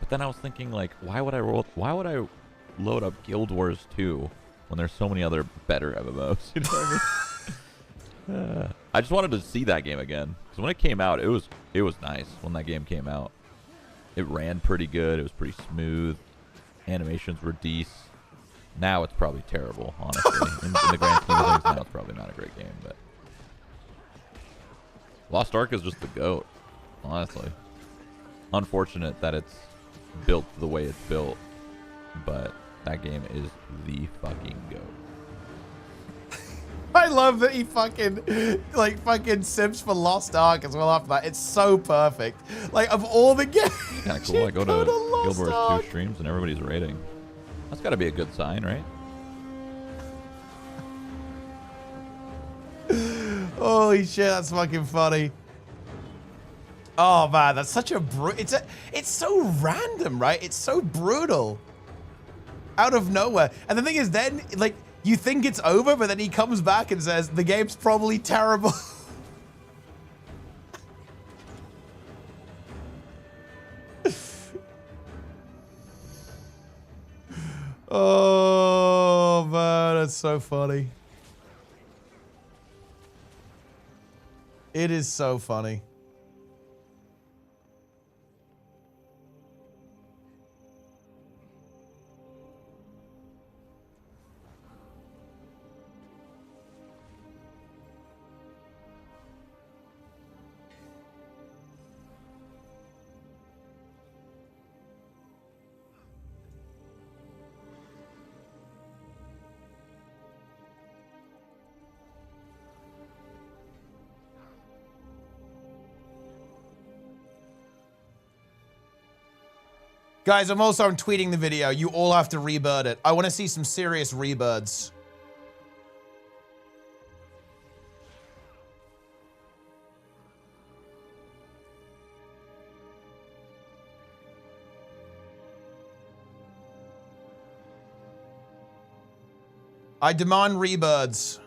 But then I was thinking, like, why would I load up Guild Wars 2 when there's so many other better MMOs? You know what I mean? I just wanted to see that game again because when it came out, it was nice when that game came out. It ran pretty good. It was pretty smooth. Animations were decent. Now it's probably terrible, honestly. in the grand scheme of things, now it's probably not a great game. But Lost Ark is just the GOAT, honestly. Unfortunate that it's built the way it's built, but that game is the fucking GOAT. I love that he fucking simps for Lost Ark as well after that. It's so perfect. Like, of all the games. Kind of cool. I go to Guild Wars 2 streams and everybody's rating. That's got to be a good sign, right? Holy shit, that's fucking funny. Oh man, that's such a it's so random, right? It's so brutal. Out of nowhere. And the thing is then, like, you think it's over, but then he comes back and says, the game's probably terrible. Oh, man, that's so funny. It is so funny. Guys, I'm tweeting the video. You all have to rebird it. I want to see some serious rebirds. I demand rebirds.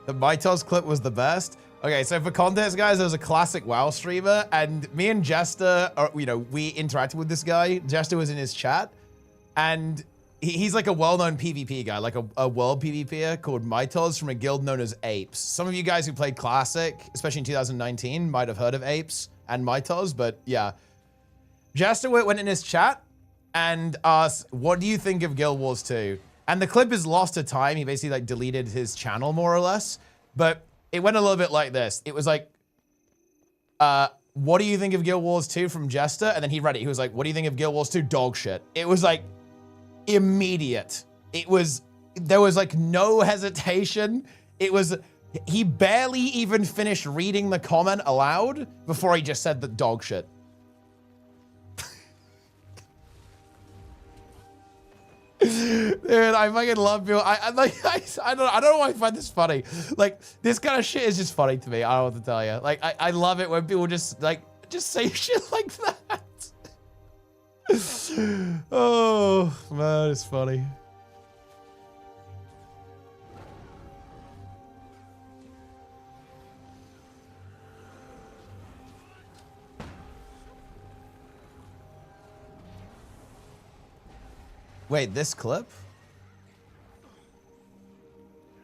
The Mytos clip was the best. Okay, so for context, guys, there was a classic WoW streamer, and me and Jester, we interacted with this guy. Jester was in his chat, and he's like a well-known PvP guy, like a world PvPer called Mytos from a guild known as Apes. Some of you guys who played Classic, especially in 2019, might have heard of Apes and Mytos, but yeah. Jester went in his chat and asked, what do you think of Guild Wars 2? And the clip is lost to time. He basically like deleted his channel more or less. But it went a little bit like this. It was like, what do you think of Guild Wars 2 from Jester? And then he read it. He was like, what do you think of Guild Wars 2? Dog shit. It was like immediate. There was like no hesitation. He barely even finished reading the comment aloud before he just said the dog shit. Dude, I fucking love people. I don't know why I find this funny. Like, this kind of shit is just funny to me. I don't know what to tell you. Like, I love it when people just say shit like that. Oh man, it's funny. Wait, this clip?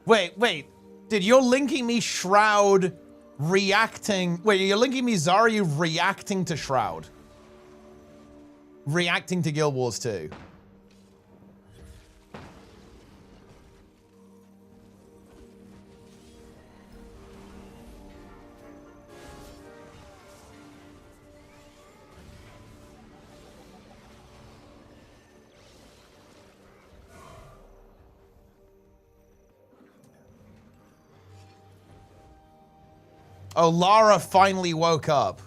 Wait. Dude, you're linking me Shroud reacting. Wait, you're linking me Zarya reacting to Shroud. Reacting to Guild Wars 2. Oh, Lara finally woke up.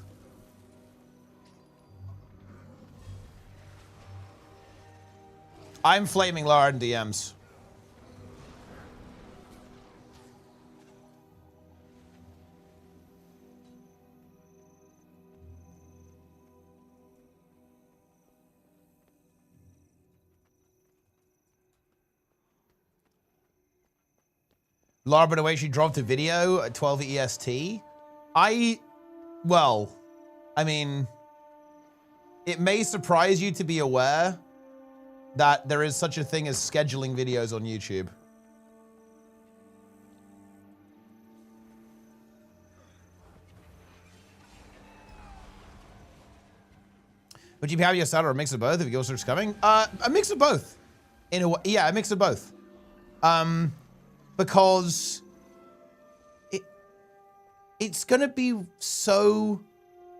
I'm flaming Lara in DMs. Lara, by the way, she dropped a video at 12 EST. Well, I mean, it may surprise you to be aware that there is such a thing as scheduling videos on YouTube. Would you be happy to start or a mix of both if Guild Wars coming? A mix of both. In a way, yeah, a mix of both. Because it's gonna be so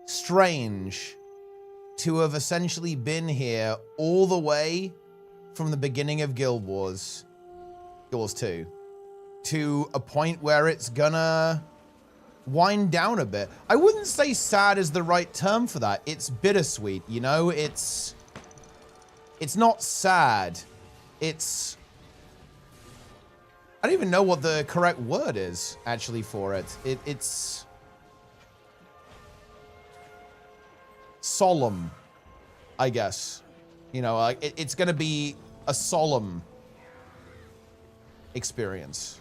strange to have essentially been here all the way from the beginning of Guild Wars 2, to a point where it's gonna wind down a bit. I wouldn't say sad is the right term for that. It's bittersweet, you know? It's not sad. It's... I don't even know what the correct word is, actually, for it. It's solemn, I guess. You know, like it's going to be a solemn experience.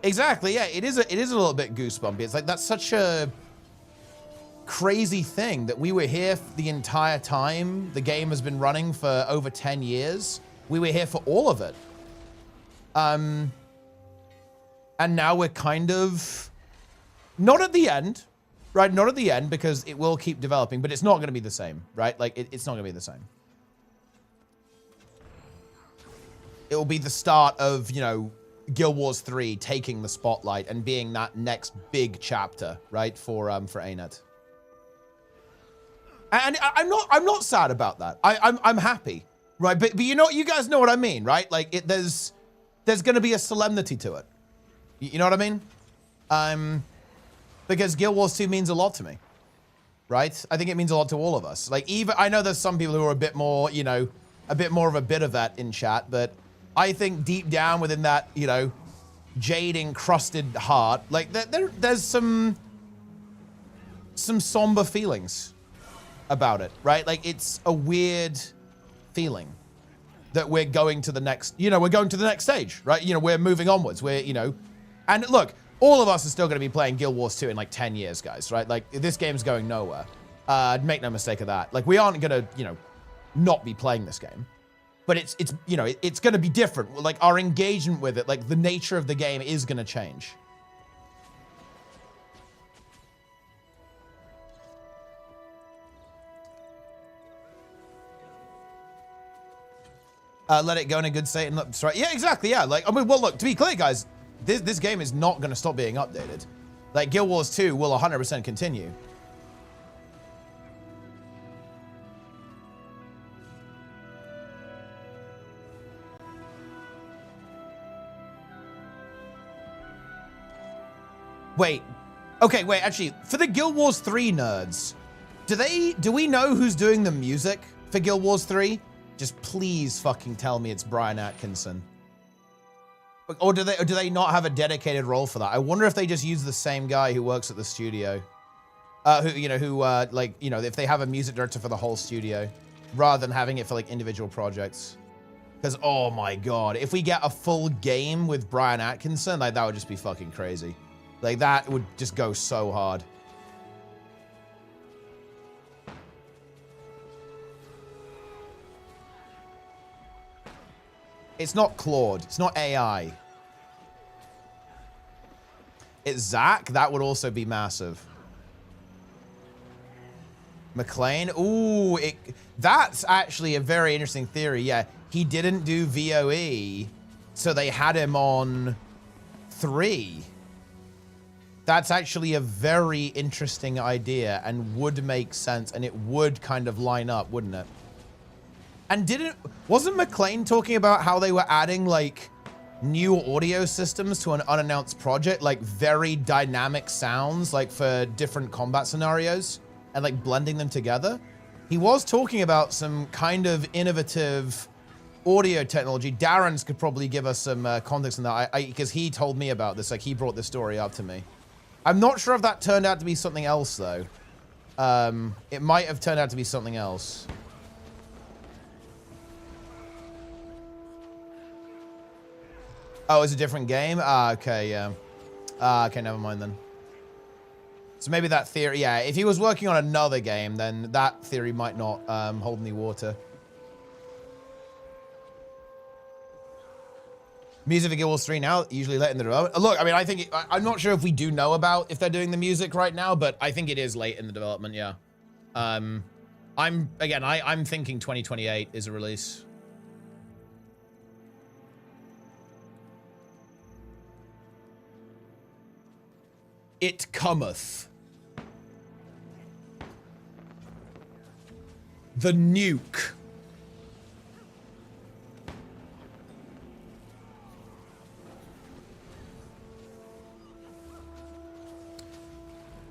Exactly, yeah. It is a little bit goosebumpy. It's like that's such a crazy thing that we were here the entire time. The game has been running for over 10 years. We were here for all of it. And now we're kind of not at the end, right? Not at the end, because it will keep developing, but it's not going to be the same, right? Like it's not going to be the same. It will be the start of, you know, Guild Wars 3 taking the spotlight and being that next big chapter, right? For ArenaNet. And I'm not sad about that. I'm happy, right? But you know, you guys know what I mean, right? Like there's going to be a solemnity to it. You know what I mean? Because Guild Wars 2 means a lot to me, right? I think it means a lot to all of us. Like, even I know there's some people who are a bit more, you know, a bit more of a bit of that in chat, but I think deep down within that, you know, jade-encrusted heart, like there's some somber feelings about it, right? Like, it's a weird feeling that we're going to the next, you know, we're going to the next stage, right? You know, we're moving onwards. We're, you know, and look, all of us are still going to be playing Guild Wars 2 in like 10 years, guys, right? Like, this game's going nowhere. Make no mistake of that. Like, we aren't going to, you know, not be playing this game. But it's you know, it's going to be different. Like, our engagement with it, like, the nature of the game is going to change. Let it go in a good state and look, right? Yeah, exactly, yeah. Like, I mean, well, look, to be clear, guys, this game is not going to stop being updated. Like, Guild Wars 2 will 100% continue. Wait. Okay, wait, actually, for the Guild Wars 3 nerds, do we know who's doing the music for Guild Wars 3? Just please fucking tell me it's Brian Atkinson. Or do they not have a dedicated role for that? I wonder if they just use the same guy who works at the studio. If they have a music director for the whole studio rather than having it for like individual projects. Because, oh my God, if we get a full game with Brian Atkinson, like that would just be fucking crazy. Like that would just go so hard. It's not Claude. It's not AI. It's Zach. That would also be massive. McLean. Ooh, that's actually a very interesting theory. Yeah, he didn't do VOE, so they had him on 3. That's actually a very interesting idea and would make sense, and it would kind of line up, wouldn't it? And wasn't McLean talking about how they were adding like new audio systems to an unannounced project, like very dynamic sounds, like for different combat scenarios and like blending them together? He was talking about some kind of innovative audio technology. Darren's could probably give us some context on that because he told me about this, like he brought this story up to me. I'm not sure if that turned out to be something else though. It might have turned out to be something else. Oh, it's a different game? Okay, yeah. Okay, never mind then. So maybe that theory, yeah, if he was working on another game, then that theory might not hold any water. Music for Guild Wars 3 now, usually late in the development. Look, I mean, I think, I'm not sure if we do know about if they're doing the music right now, but I think it is late in the development, yeah. I'm thinking 2028 is a release. It cometh. The nuke.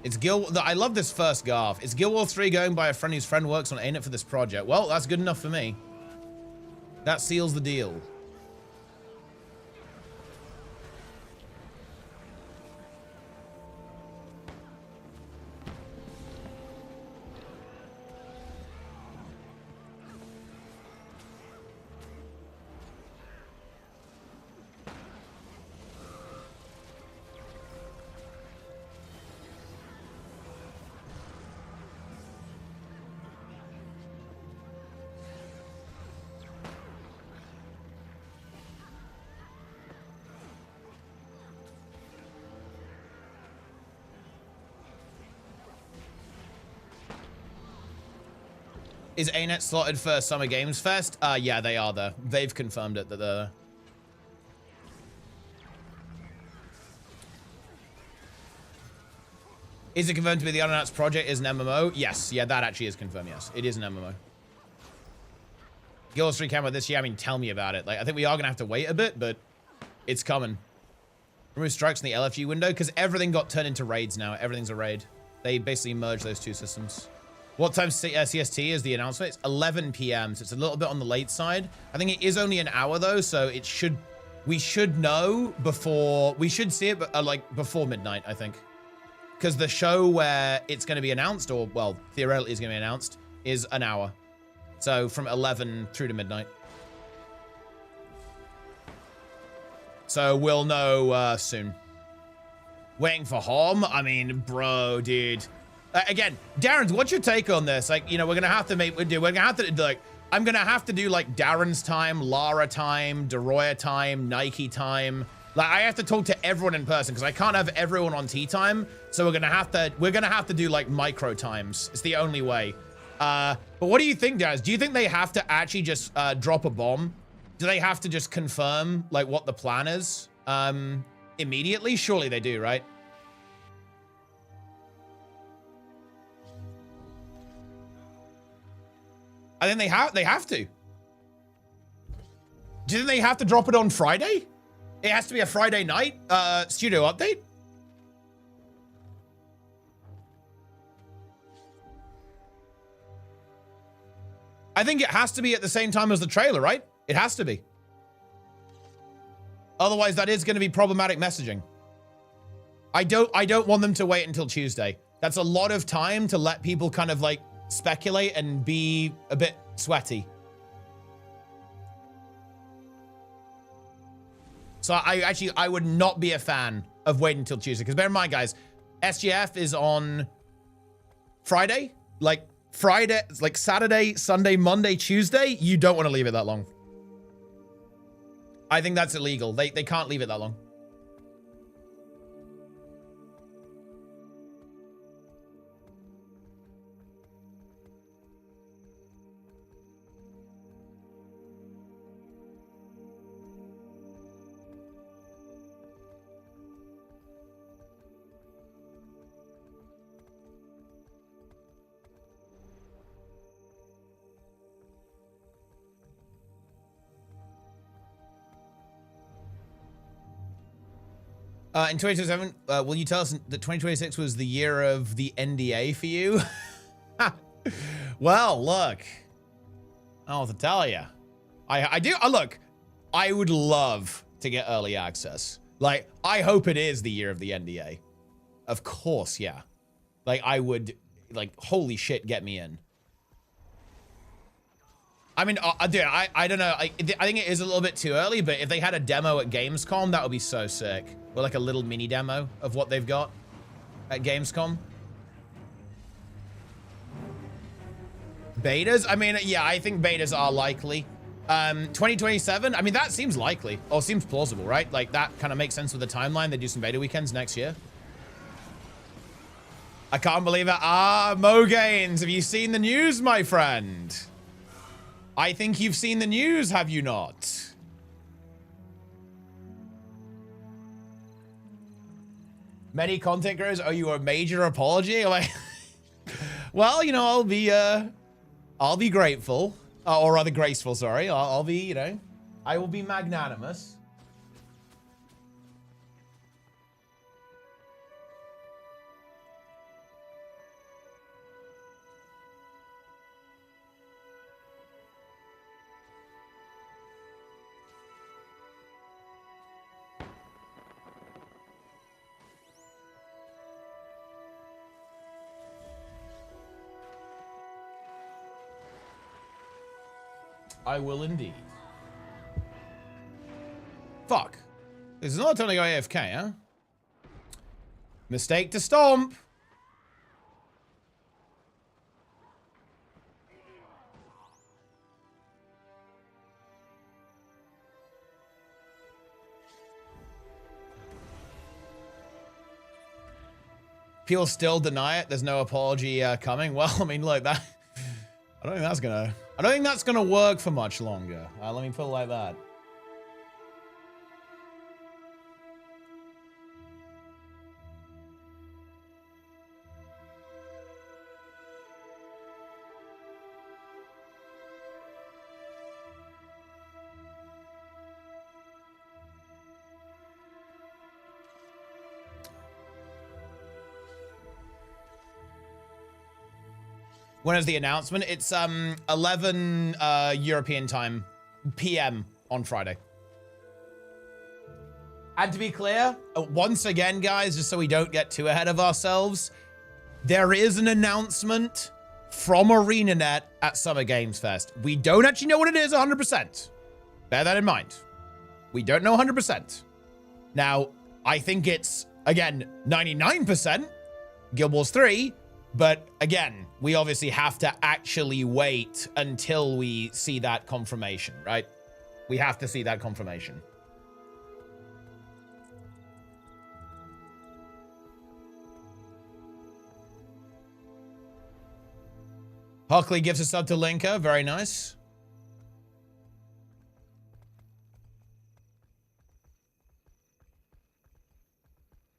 It's I love this first Garth. It's Guild Wars 3 going by a friend whose friend works on ArenaNet for this project. Well, that's good enough for me. That seals the deal. Is ArenaNet slotted for Summer Games Fest? Yeah, they are there. They've confirmed it that they're there. Is it confirmed to be the unannounced project is an MMO? Yes. Yeah, that actually is confirmed, yes. It is an MMO. Guild Wars 3 came out this year. I mean, tell me about it. Like, I think we are going to have to wait a bit, but it's coming. Remove strikes in the LFG window because everything got turned into raids now. Everything's a raid. They basically merged those two systems. What time CST is the announcement? It's 11 p.m. So it's a little bit on the late side. I think it is only an hour though, so we should know before, we should see it like before midnight, I think. Because the show where it's going to be announced, or well, theoretically is going to be announced, is an hour. So from 11 through to midnight. So we'll know soon. Waiting for Hom? I mean, bro, dude. Again, Darren's, what's your take on this? Like, you know, we're gonna have to I'm gonna have to do like Darren's time, Lara time, Deroya time, Nike time. Like, I have to talk to everyone in person because I can't have everyone on tea time. So we're gonna have to do like micro times. It's the only way. But what do you think, Darren? Do you think they have to actually just drop a bomb? Do they have to just confirm like what the plan is immediately? Surely they do, right? I think they have to. Do you think they have to drop it on Friday? It has to be a Friday night studio update? I think it has to be at the same time as the trailer, right? It has to be. Otherwise, that is going to be problematic messaging. I don't want them to wait until Tuesday. That's a lot of time to let people kind of like speculate and be a bit sweaty. So I would not be a fan of waiting until Tuesday. Because bear in mind, guys, SGF is on Friday. Like Friday, like Saturday, Sunday, Monday, Tuesday. You don't want to leave it that long. I think that's illegal. They can't leave it that long. In 2027, will you tell us that 2026 was the year of the NDA for you? Well, look. I don't know what to tell you. I do. Look, I would love to get early access. Like, I hope it is the year of the NDA. Of course, yeah. Like, I would, like, holy shit, get me in. I mean, dude, I don't know. I think it is a little bit too early, but if they had a demo at Gamescom, that would be so sick. Or like a little mini demo of what they've got at Gamescom. Betas? I mean, yeah, I think betas are likely. 2027? I mean, that seems likely. Or seems plausible, right? Like, that kind of makes sense with the timeline. They do some beta weekends next year. I can't believe it. Mogains, have you seen the news, my friend? I think you've seen the news, have you not? Many content creators owe you a major apology. I'm like, well, you know, I'll be grateful, or rather graceful. Sorry, I'll be, you know, I will be magnanimous. I will indeed. Fuck. This is not only AFK, huh? Mistake to stomp. People still deny it. There's no apology coming. Well, I mean, look, that I don't think that's gonna work for much longer. Let me put it like that. When is the announcement? It's 11 European time, PM on Friday. And to be clear, once again, guys, just so we don't get too ahead of ourselves, there is an announcement from ArenaNet at Summer Games Fest. We don't actually know what it is 100%. Bear that in mind. We don't know 100%. Now, I think it's, again, 99% Guild Wars 3, but again, we obviously have to actually wait until we see that confirmation, right? We have to see that confirmation. Hockley gives a sub to Linker. Very nice.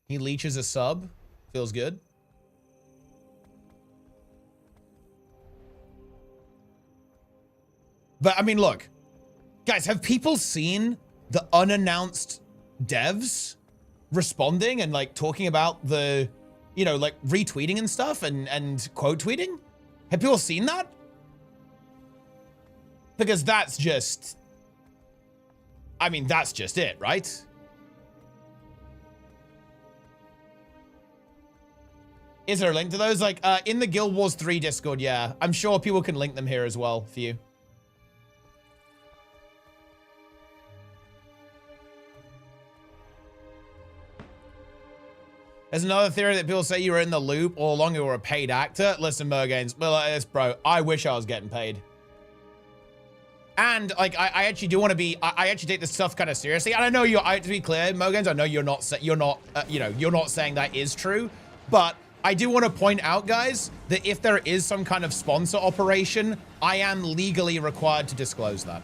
He leeches a sub. Feels good. But, I mean, look. Guys, have people seen the unannounced devs responding and, like, talking about the, you know, like, retweeting and stuff and quote tweeting? Have people seen that? Because that's just, I mean, that's just it, right? Is there a link to those? Like, in the Guild Wars 3 Discord, yeah. I'm sure people can link them here as well for you. There's another theory that people say you were in the loop all along, you were a paid actor. Listen, Mergains, well, like this, bro. I wish I was getting paid. And, like, I actually do want to be, I actually take this stuff kind of seriously. And I know you're, to be clear, Mergains, I know you're not saying that is true. But I do want to point out, guys, that if there is some kind of sponsor operation, I am legally required to disclose that,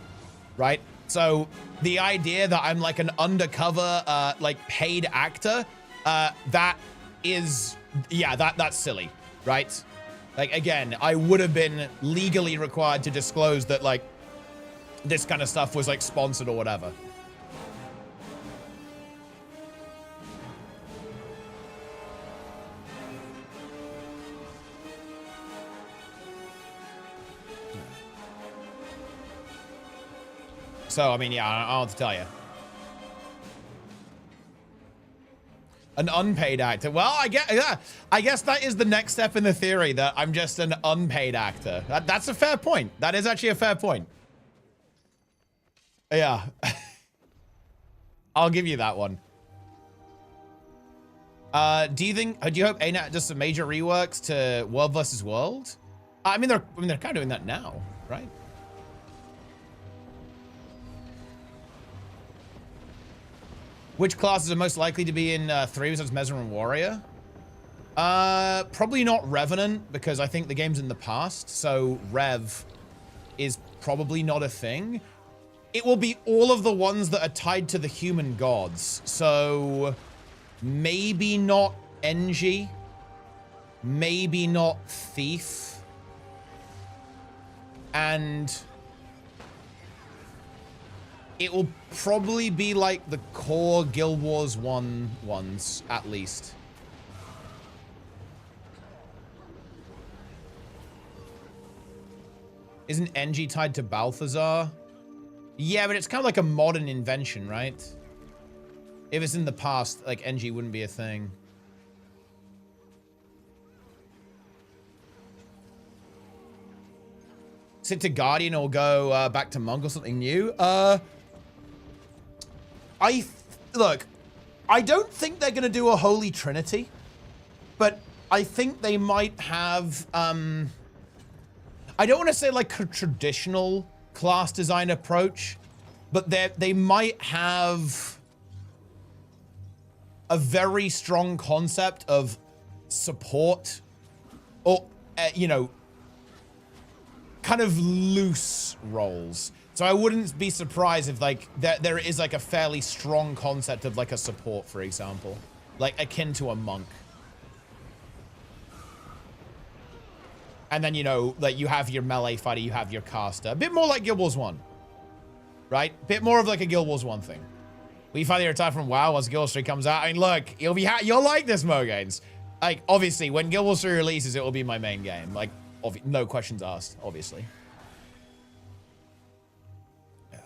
right? So the idea that I'm like an undercover, like paid actor, that is, yeah, that's silly, right? Like, again, I would have been legally required to disclose that, like, this kind of stuff was like sponsored or whatever. So, I mean, yeah, I don't know what to tell you. An unpaid actor. Well, I guess that is the next step in the theory, that I'm just an unpaid actor. That's a fair point. That is actually a fair point. Yeah. I'll give you that one. Do you hope ArenaNet does some major reworks to World vs. World? I mean, they're kind of doing that now, right? Which classes are most likely to be in 3 besides Mesmer and Warrior? Probably not Revenant, because I think the game's in the past, so Rev is probably not a thing. It will be all of the ones that are tied to the human gods. So maybe not Engie, maybe not Thief, and it will probably be like the core Guild Wars 1 ones, at least. Isn't Engie tied to Balthazar? Yeah, but it's kind of like a modern invention, right? If it's in the past, like, Engie wouldn't be a thing. Sit to Guardian or go back to Monk or something new? Look, I don't think they're going to do a Holy Trinity, but I think they might have, I don't want to say like a traditional class design approach, but they might have a very strong concept of support, or, you know, kind of loose roles. So I wouldn't be surprised if like there is like a fairly strong concept of like a support, for example, like akin to a monk. And then, you know, like you have your melee fighter, you have your caster. A bit more like Guild Wars 1. Right? Bit more of like a Guild Wars 1 thing. We finally retire from WoW once Guild Wars 3 comes out. I mean, look, you'll like this, Mogains. Like, obviously, when Guild Wars 3 releases, it will be my main game. Like, no questions asked, obviously. Yeah.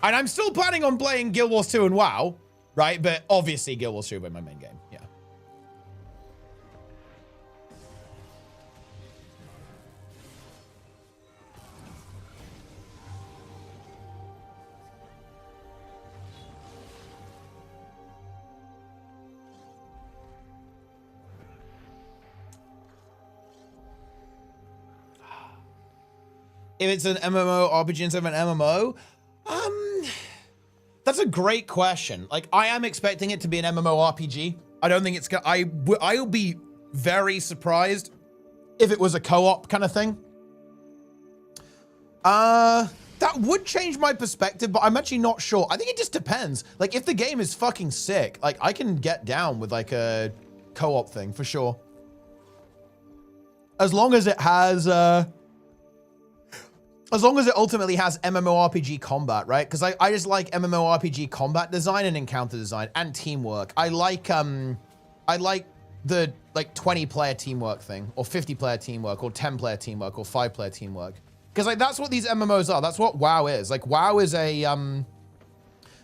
And I'm still planning on playing Guild Wars 2 and WoW, right? But obviously, Guild Wars 3 will be my main game. Yeah. If it's an MMO RPG instead of an MMO, that's a great question. Like, I am expecting it to be an MMO RPG. I don't think it's gonna, I'll be very surprised if it was a co-op kind of thing. That would change my perspective, but I'm actually not sure. I think it just depends. Like, if the game is fucking sick, like, I can get down with like a co-op thing for sure. As long as it has, as long as it ultimately has MMORPG combat, right? Because I just like MMORPG combat design and encounter design and teamwork. I like the like 20-player teamwork thing, or 50-player teamwork, or 10-player teamwork, or 5-player teamwork. Because like that's what these MMOs are. That's what WoW is. Like WoW is a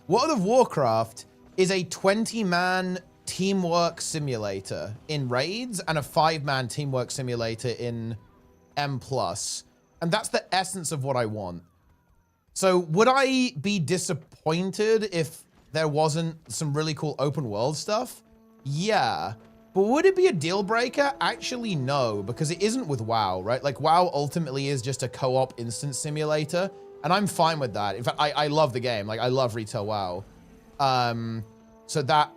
World of Warcraft is a 20-man teamwork simulator in raids and a 5-man teamwork simulator in M+. And that's the essence of what I want. So would I be disappointed if there wasn't some really cool open world stuff? Yeah. But would it be a deal breaker? Actually, no, because it isn't with WoW, right? Like WoW ultimately is just a co-op instance simulator, and I'm fine with that. In fact, I love the game. Like I love retail WoW. So that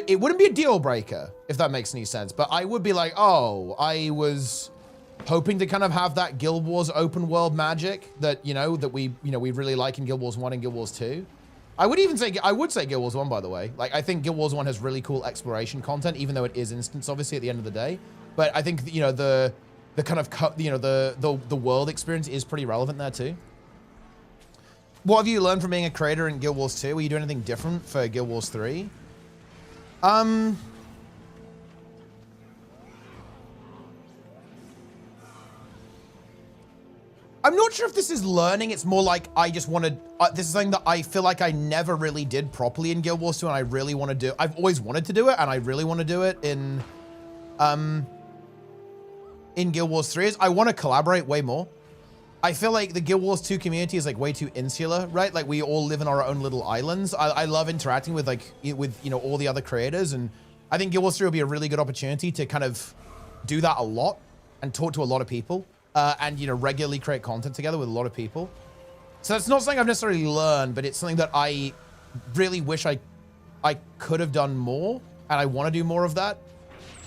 it wouldn't be a deal breaker if that makes any sense. But I would be like, oh, I was hoping to kind of have that Guild Wars open world magic that we really like in Guild Wars 1 and Guild Wars 2. I would say Guild Wars 1, by the way. Like, I think Guild Wars 1 has really cool exploration content, even though it is instance, obviously, at the end of the day. But I think, the kind of, the world experience is pretty relevant there, too. What have you learned from being a creator in Guild Wars 2? Were you doing anything different for Guild Wars 3? I'm not sure if this is learning. It's more like I just wanted, this is something that I feel like I never really did properly in Guild Wars 2, and I really want to do. I've always wanted to do it, and I really want to do it in Guild Wars 3. Is I want to collaborate way more. I feel like the Guild Wars 2 community is like way too insular, right? Like we all live in our own little islands. I love interacting with all the other creators, and I think Guild Wars 3 will be a really good opportunity to kind of do that a lot and talk to a lot of people. And regularly create content together with a lot of people. So that's not something I've necessarily learned, but it's something that I really wish I could have done more, and I want to do more of that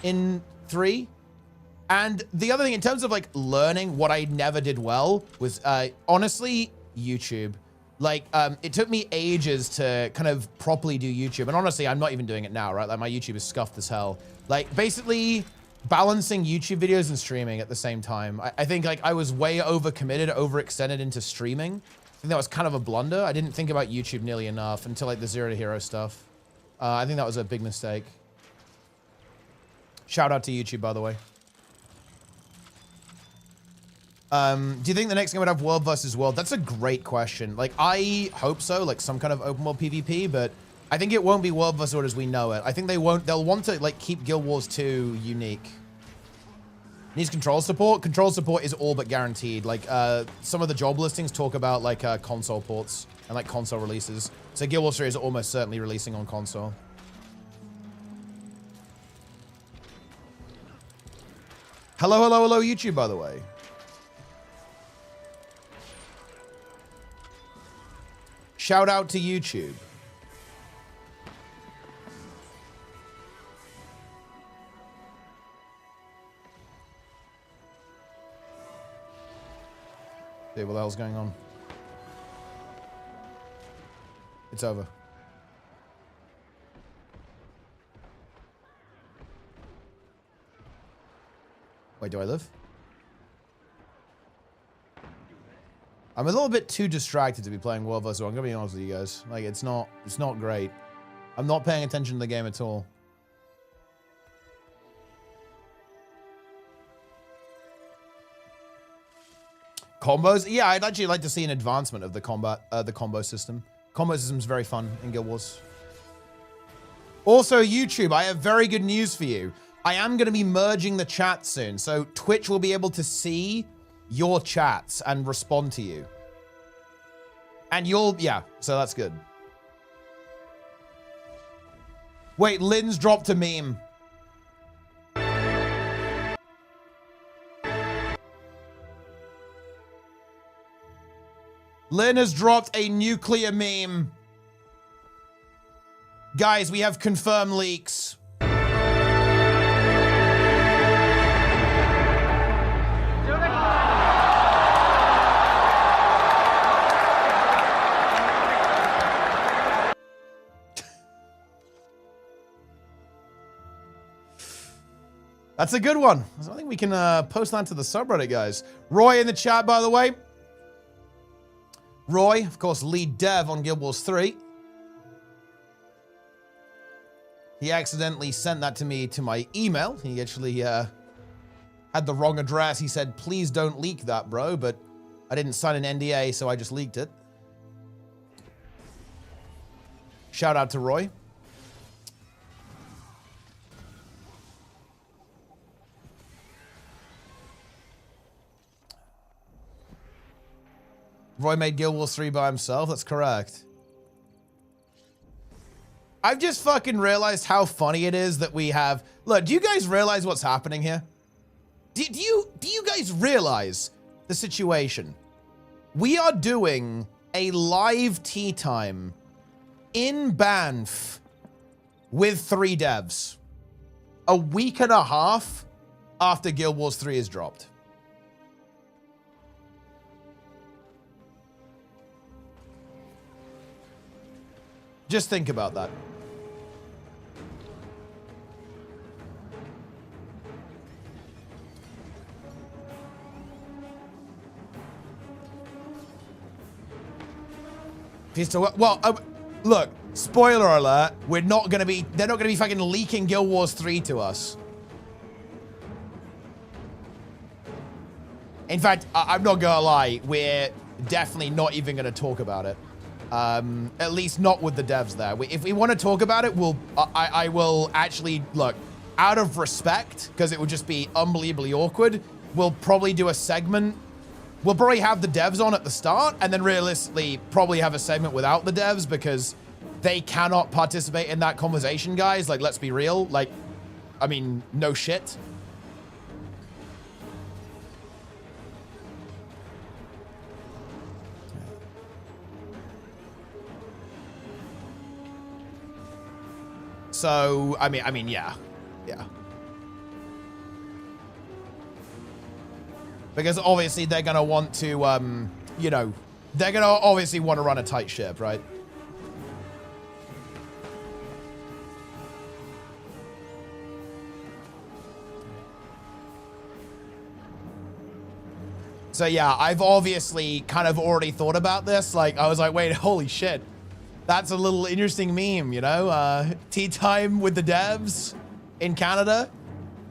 in 3. And the other thing, in terms of like learning, what I never did well was honestly YouTube. Like it took me ages to kind of properly do YouTube, and honestly, I'm not even doing it now, right? Like my YouTube is scuffed as hell. Like basically balancing YouTube videos and streaming at the same time. I think like I was way overcommitted, overextended into streaming. I think that was kind of a blunder. I didn't think about YouTube nearly enough until like the Zero to Hero stuff. I think that was a big mistake. Shout out to YouTube, by the way. Do you think the next game would have world versus world? That's a great question. Like I hope so, like some kind of open world PvP, but I think it won't be world versus world as we know it. I think they'll want to like keep Guild Wars 2 unique. Needs control support. Control support is all but guaranteed. Like some of the job listings talk about like console ports and like console releases. So Guild Wars 3 is almost certainly releasing on console. Hello, hello, hello, YouTube, by the way. Shout out to YouTube. See what the hell's going on. It's over. Wait, do I live? I'm a little bit too distracted to be playing World vs. World. I'm gonna be honest with you guys. Like, it's not great. I'm not paying attention to the game at all. Combos? Yeah, I'd actually like to see an advancement of the combo system. Combo system is very fun in Guild Wars. Also, YouTube, I have very good news for you. I am going to be merging the chat soon, so Twitch will be able to see your chats and respond to you. And yeah, so that's good. Wait, Lynn's dropped a meme. Lynn has dropped a nuclear meme. Guys, we have confirmed leaks. That's a good one. I think we can post that to the subreddit, guys. Roy in the chat, by the way. Roy, of course, lead dev on Guild Wars 3. He accidentally sent that to me to my email. He actually had the wrong address. He said, please don't leak that, bro. But I didn't sign an NDA, so I just leaked it. Shout out to Roy. Roy made Guild Wars 3 by himself. That's correct. I've just fucking realized how funny it is that we have... Look, do you guys realize what's happening here? Do you guys realize the situation? We are doing a live tea time in Banff with 3 devs a week and a half after Guild Wars 3 is dropped. Just think about that. Well, look, spoiler alert, they're not gonna be fucking leaking Guild Wars 3 to us. In fact, I'm not gonna lie, we're definitely not even gonna talk about it. At least not with the devs there. If we want to talk about it, I will actually, look, out of respect, because it would just be unbelievably awkward, we'll probably do a segment. We'll probably have the devs on at the start, and then realistically probably have a segment without the devs, because they cannot participate in that conversation, guys. Like, let's be real. Like, I mean, no shit. So, I mean, yeah. Because obviously they're going to want to, you know, they're going to obviously want to run a tight ship, right? So yeah, I've obviously kind of already thought about this. Like, I was like, wait, holy shit. That's a little interesting meme, you know? Tea time with the devs in Canada.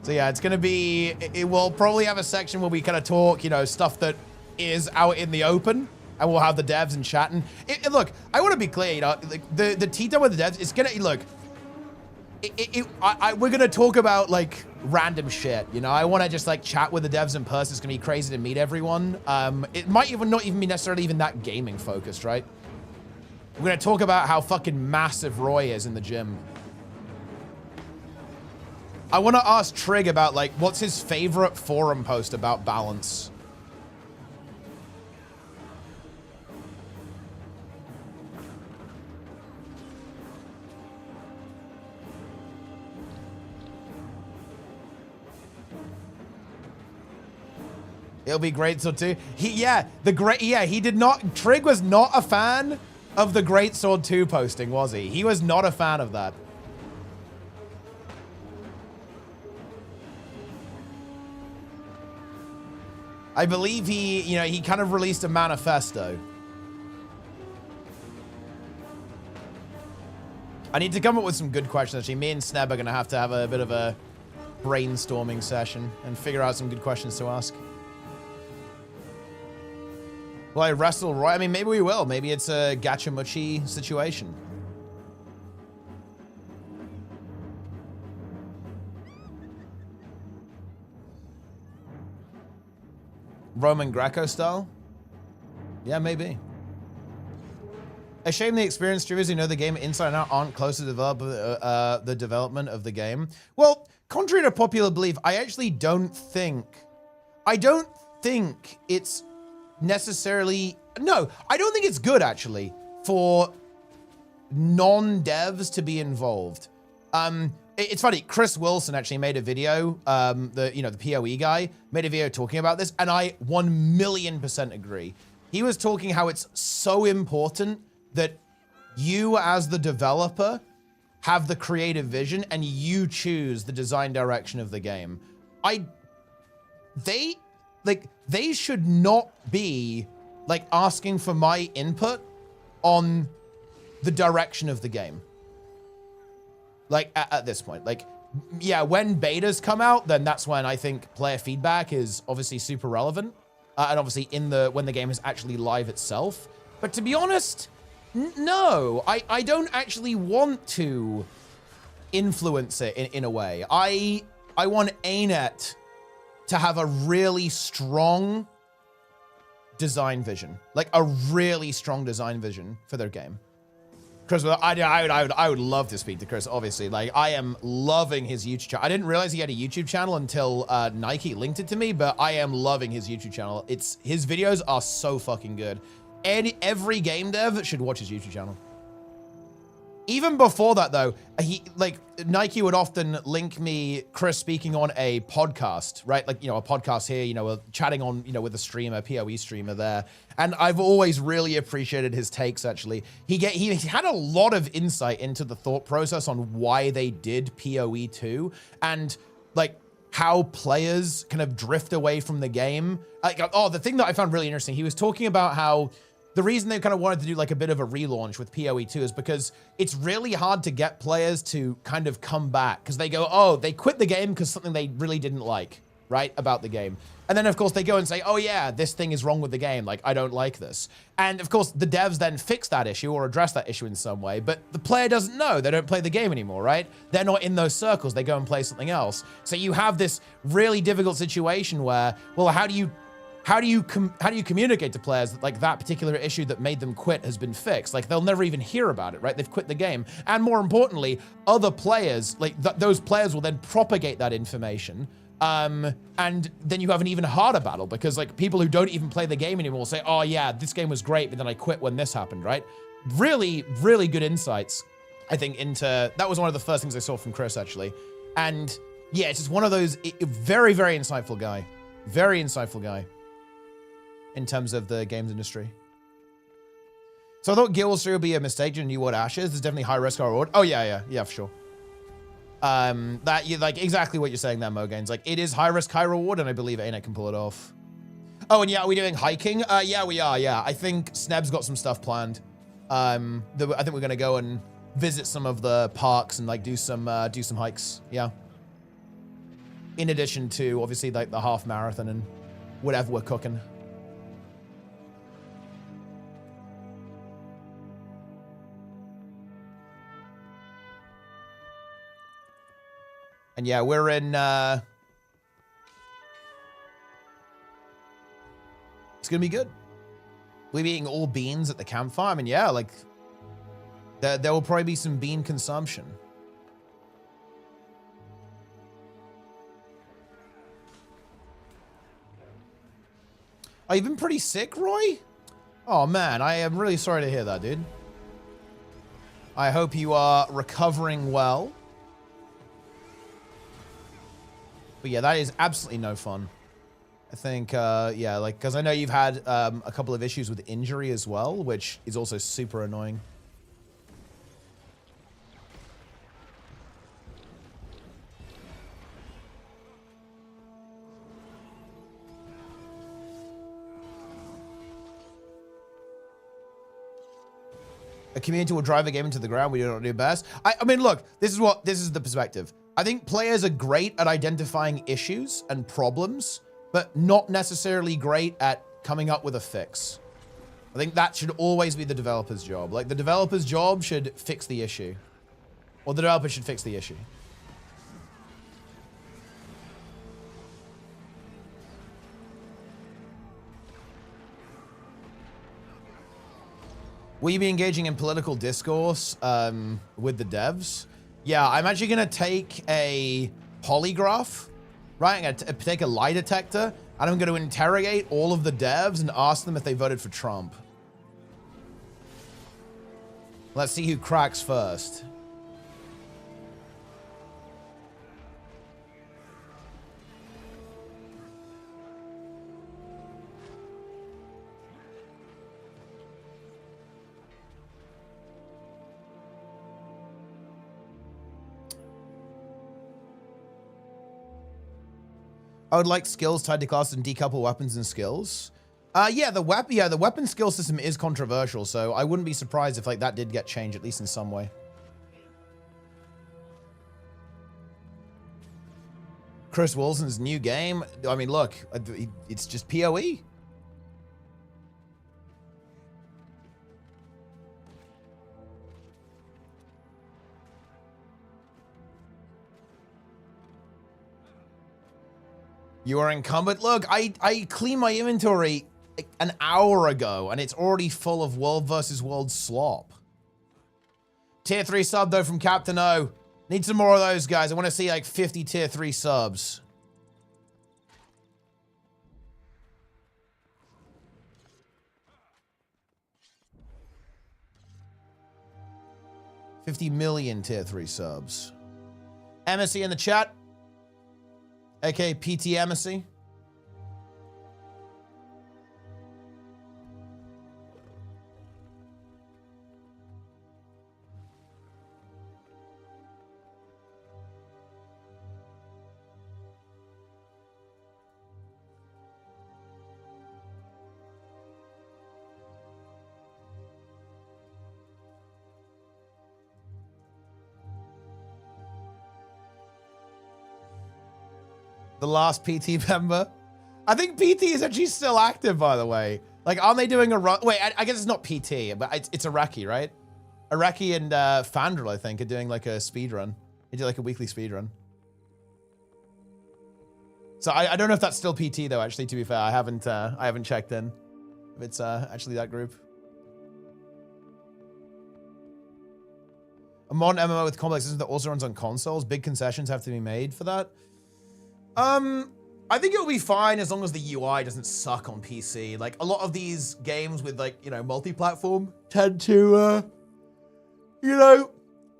So yeah, it's gonna be, it will probably have a section where we kind of talk, you know, stuff that is out in the open, and we'll have the devs and chatting. Look, I want to be clear, you know, like the tea time with the devs, it's gonna, look, we're gonna talk about like random shit, you know? I want to just like chat with the devs in person. It's gonna be crazy to meet everyone. It might even not even be necessarily even that gaming focused, right? We're gonna talk about how fucking massive Roy is in the gym. I want to ask Trig about, like, what's his favorite forum post about balance? It'll be great so too. He did not, Trig was not a fan of the Great Sword 2 posting, was he? He was not a fan of that. I believe he, you know, he kind of released a manifesto. I need to come up with some good questions. Actually, me and Sneb are going to have a bit of a brainstorming session and figure out some good questions to ask. Will I wrestle Roy? I mean, maybe we will. Maybe it's a Gachamuchi situation. Roman Greco style? Yeah, maybe. A shame the experienced streamers who know the game inside and out aren't close to the development of the game. Well, contrary to popular belief, I actually don't think it's necessarily, no, I don't think it's good actually for non-devs to be involved. It's funny, Chris Wilson actually made a video, the PoE guy made a video talking about this, and I 1,000,000% agree. He was talking how it's so important that you as the developer have the creative vision and you choose the design direction of the game. They should not be like asking for my input on the direction of the game. Like at this point, like, yeah, when betas come out, then that's when I think player feedback is obviously super relevant. And obviously when the game is actually live itself. But to be honest, no, I don't actually want to influence it in a way. I want ArenaNet to have a really strong design vision, like a really strong design vision for their game. Chris, I would love to speak to Chris, obviously. Like, I am loving his YouTube channel. I didn't realize he had a YouTube channel until Nike linked it to me, but I am loving his YouTube channel. His videos are so fucking good. Every game dev should watch his YouTube channel. Even before that, though, Nike would often link me, Chris, speaking on a podcast, right? Like, a podcast here, chatting on, with a streamer, PoE streamer there. And I've always really appreciated his takes, actually. He had a lot of insight into the thought process on why they did PoE 2 and, like, how players kind of drift away from the game. The thing that I found really interesting, he was talking about how the reason they kind of wanted to do like a bit of a relaunch with PoE 2 is because it's really hard to get players to kind of come back because they go, oh, they quit the game because something they really didn't like, right, about the game. And then, of course, they go and say, oh, yeah, this thing is wrong with the game. Like, I don't like this. And, of course, the devs then fix that issue or address that issue in some way. But the player doesn't know. They don't play the game anymore, right? They're not in those circles. They go and play something else. So you have this really difficult situation where, well, how do you communicate to players that, like, that particular issue that made them quit has been fixed? Like, they'll never even hear about it, right? They've quit the game. And more importantly, other players, like those players will then propagate that information. And then you have an even harder battle because, like, people who don't even play the game anymore will say, oh yeah, this game was great, but then I quit when this happened, right? Really, really good insights, I think, that was one of the first things I saw from Chris, actually. And yeah, it's just one of those very, very insightful guy. Very insightful guy. In terms of the games industry. So I thought Guild Wars 3 would be a mistake during New World Ashes. There's definitely high risk, high reward. Oh yeah, for sure. Like exactly what you're saying there, Mogains. Like, it is high risk, high reward, and I believe ArenaNet can pull it off. Oh, and yeah, are we doing hiking? Yeah, we are, yeah. I think Sneb's got some stuff planned. I think we're gonna go and visit some of the parks and like do some hikes, yeah. In addition to, obviously, like the half marathon and whatever we're cooking. And yeah, we're in, it's gonna be good. We'll be eating all beans at the campfire. I mean, yeah, like, there will probably be some bean consumption. Oh, you've been pretty sick, Roy? Oh, man, I am really sorry to hear that, dude. I hope you are recovering well. But yeah, that is absolutely no fun. I think, yeah, like, because I know you've had a couple of issues with injury as well, which is also super annoying. A community will drive a game into the ground. We do not do best. I mean, look, this is the perspective. I think players are great at identifying issues and problems, but not necessarily great at coming up with a fix. I think that should always be the developer's job. Like, the developer's job should fix the issue. Or the developer should fix the issue. Will you be engaging in political discourse with the devs? Yeah, I'm actually going to take a polygraph, right? I'm going to take a lie detector, and I'm going to interrogate all of the devs and ask them if they voted for Trump. Let's see who cracks first. I would like skills tied to classes and decouple weapons and skills. Yeah, the weapon skill system is controversial, so I wouldn't be surprised if like that did get changed, at least in some way. Chris Wilson's new game. I mean, look, it's just PoE. You are encumbered. Look, I cleaned my inventory an hour ago, and it's already full of world versus world slop. Tier 3 sub, though, from Captain O. Need some more of those, guys. I want to see, like, 50 tier 3 subs. $50 million tier 3 subs. Embassy in the chat. aka PT Embassy. The last PT member. I think PT is actually still active, by the way. Like, aren't they doing a run? Wait, I guess it's not PT, but it's Iraqi, right? Iraqi and Fandral, I think, are doing like a speed run. They do like a weekly speed run. So I don't know if that's still PT though. Actually, to be fair, I haven't checked in if it's actually that group. A modern MMO with complex systems that also runs on consoles. Big concessions have to be made for that. I think it'll be fine as long as the UI doesn't suck on PC. Like, a lot of these games with, like, you know, multi-platform tend to,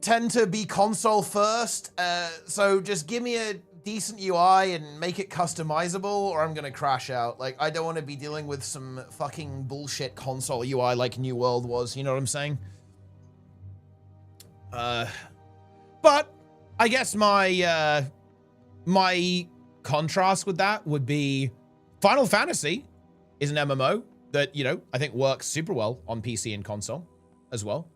tend to be console first. So just give me a decent UI and make it customizable, or I'm gonna crash out. Like, I don't want to be dealing with some fucking bullshit console UI like New World was, you know what I'm saying? But I guess my contrast with that would be Final Fantasy is an MMO that, you know, I think works super well on PC and console as well.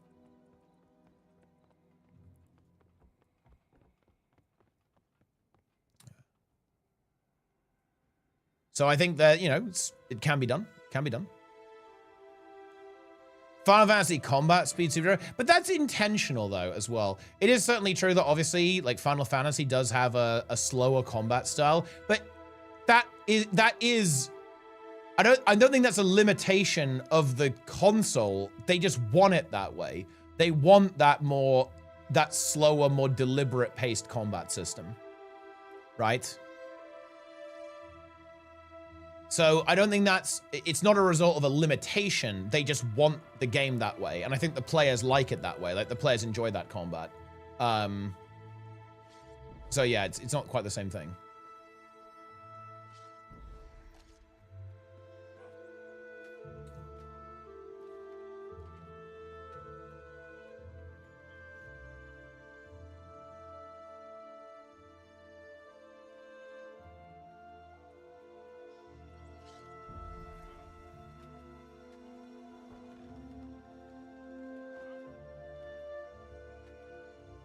So I think that, you know, it can be done. Can be done. Final Fantasy combat speed super, but that's intentional though as well. It is certainly true that obviously like Final Fantasy does have a slower combat style, but that is I don't think that's a limitation of the console. They just want it that way. They want that slower, more deliberate paced combat system, right? So I don't think it's not a result of a limitation. They just want the game that way. And I think the players like it that way. Like, the players enjoy that combat. So yeah, it's not quite the same thing.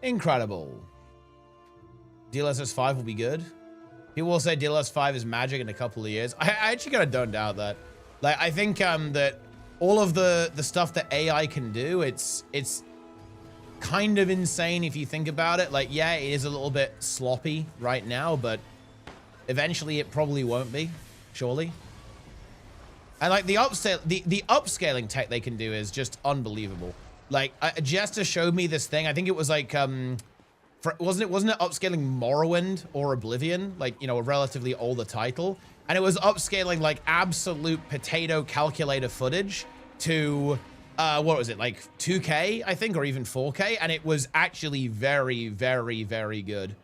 Incredible. DLSS 5 will be good. People will say DLSS 5 is magic in a couple of years. I actually kind of don't doubt that. Like, I think that all of the stuff that AI can do, it's kind of insane if you think about it. Like, yeah, it is a little bit sloppy right now, but eventually it probably won't be, surely. And like the upscaling tech they can do is just unbelievable. Like, Jester showed me this thing. I think it was like, wasn't it upscaling Morrowind or Oblivion? Like, you know, a relatively older title. And it was upscaling like absolute potato calculator footage to, what was it? Like 2K, I think, or even 4K. And it was actually very, very, very good.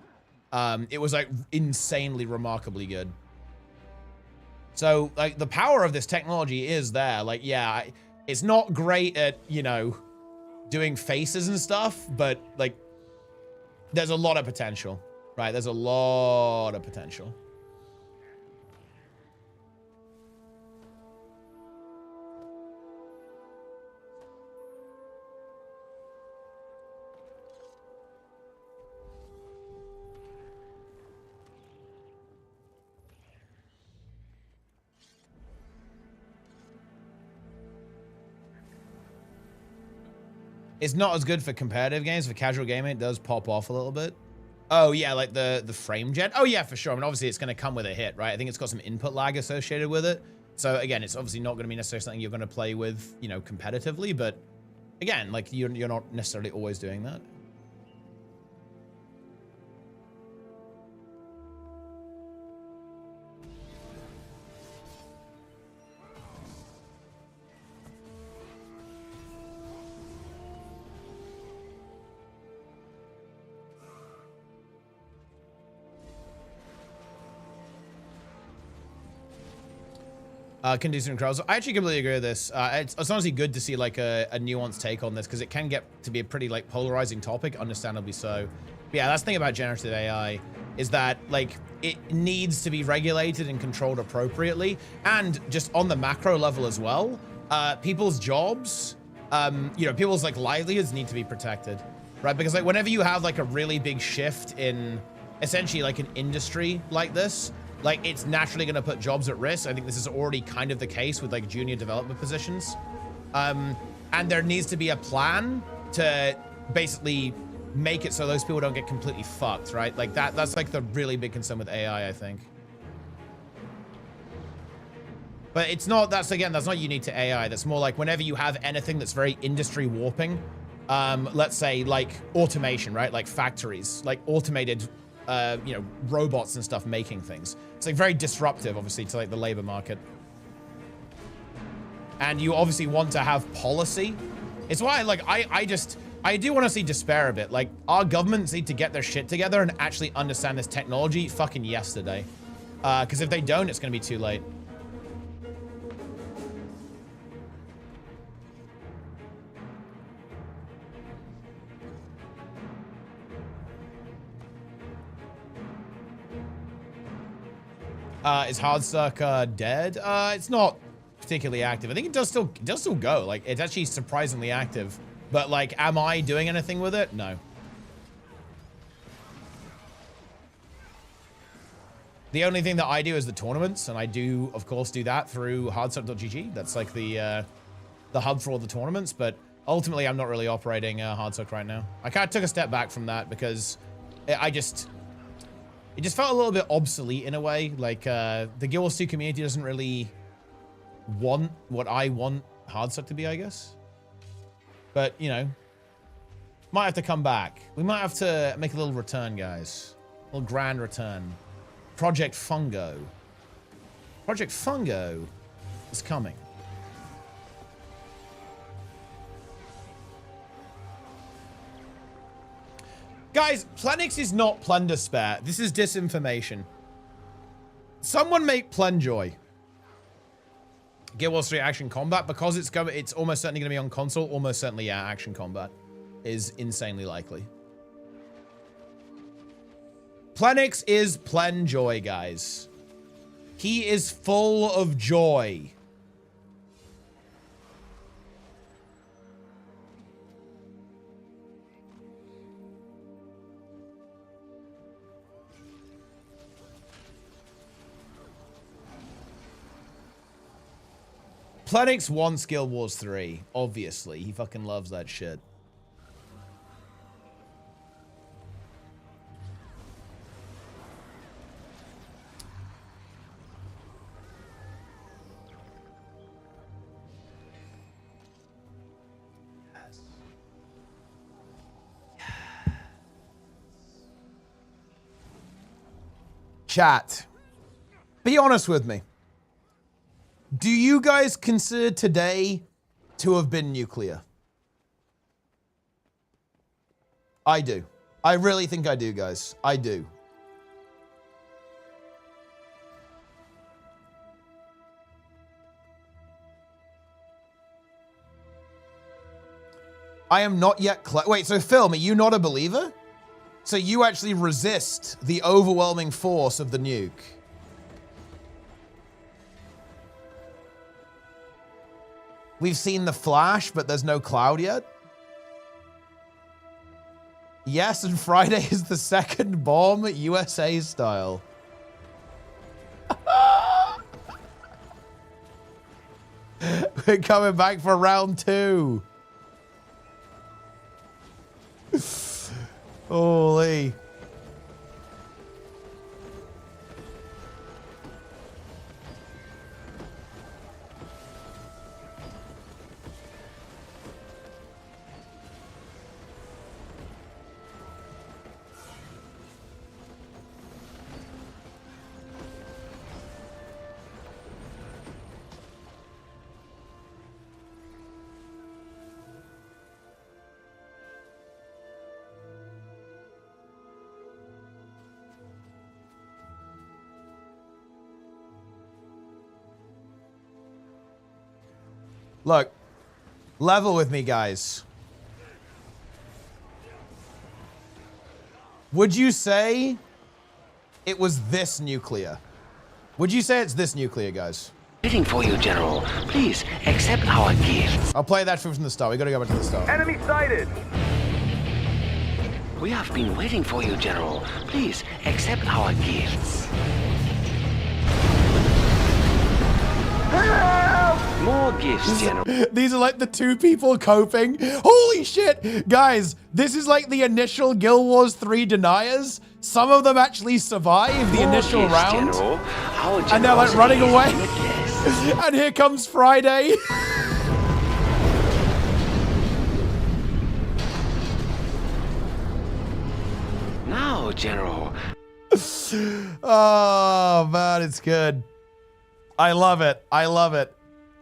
It was like insanely remarkably good. So like the power of this technology is there. Like, yeah, it's not great at, you know, doing faces and stuff, but like there's a lot of potential, right? There's a lot of potential. It's not as good for competitive games. For casual gaming, it does pop off a little bit. Oh, yeah, like the frame gen. Oh, yeah, for sure. I mean, obviously, it's going to come with a hit, right? I think it's got some input lag associated with it. So, again, it's obviously not going to be necessarily something you're going to play with, you know, competitively. But, again, like, you're not necessarily always doing that. Can do some crowds. I actually completely agree with this. It's honestly good to see like a nuanced take on this because it can get to be a pretty like polarizing topic, understandably so. But yeah, that's the thing about generative AI is that like it needs to be regulated and controlled appropriately, and just on the macro level as well. People's jobs, you know, people's like livelihoods need to be protected, right? Because like whenever you have like a really big shift in essentially like an industry like this, like it's naturally going to put jobs at risk. I think this is already kind of the case with like junior developer positions. And there needs to be a plan to basically make it so those people don't get completely fucked, right? Like that's like the really big concern with AI, I think. But it's not, that's not unique to AI. That's more like whenever you have anything that's very industry warping, let's say like automation, right? Like factories, like automated you know, robots and stuff making things. It's like very disruptive, obviously, to like the labor market. And you obviously want to have policy. It's why, like, I do want to see despair a bit. Like, our governments need to get their shit together and actually understand this technology fucking yesterday. Because if they don't, it's going to be too late. Is Hardstuck dead? It's not particularly active. I think it does still go. Like it's actually surprisingly active. But like, am I doing anything with it? No. The only thing that I do is the tournaments, and I do, of course, do that through hardstuck.gg. That's like the hub for all the tournaments. But ultimately, I'm not really operating Hardstuck right now. I kind of took a step back from that because it just felt a little bit obsolete in a way. Like, the Guild Wars 2 community doesn't really want what I want Hardstuck to be, I guess. But, you know, might have to come back. We might have to make a little return, guys. A little grand return. Project Fungo. Project Fungo is coming. Guys, Plenix is not Plendespair. This is disinformation. Someone make Plenjoy. Guild Wars 3 Action Combat, because it's almost certainly going to be on console. Almost certainly, yeah, Action Combat is insanely likely. Plenix is Plenjoy, guys. He is full of joy. Plenix wants Guild Wars 3, obviously. He fucking loves that shit. Chat, be honest with me. Do you guys consider today to have been nuclear? I do. I really think I do, guys. I do. I am not yet wait, so Film, are you not a believer? So you actually resist the overwhelming force of the nuke? We've seen the flash, but there's no cloud yet. Yes, and Friday is the second bomb, USA style. We're coming back for round 2. Holy. Look, level with me, guys. Would you say it was this nuclear? Would you say it's this nuclear, guys? Waiting for you, General. Please accept our gifts. I'll play that from the start. We gotta go back to the start. Enemy sighted. We have been waiting for you, General. Please accept our gifts. More gifts, General. These are like the two people coping. Holy shit! Guys, this is like the initial Guild Wars 3 deniers. Some of them actually survive the initial gifts, round. General. And they're like running away. And here comes Friday. Now, General. Oh, man, it's good. I love it. I love it.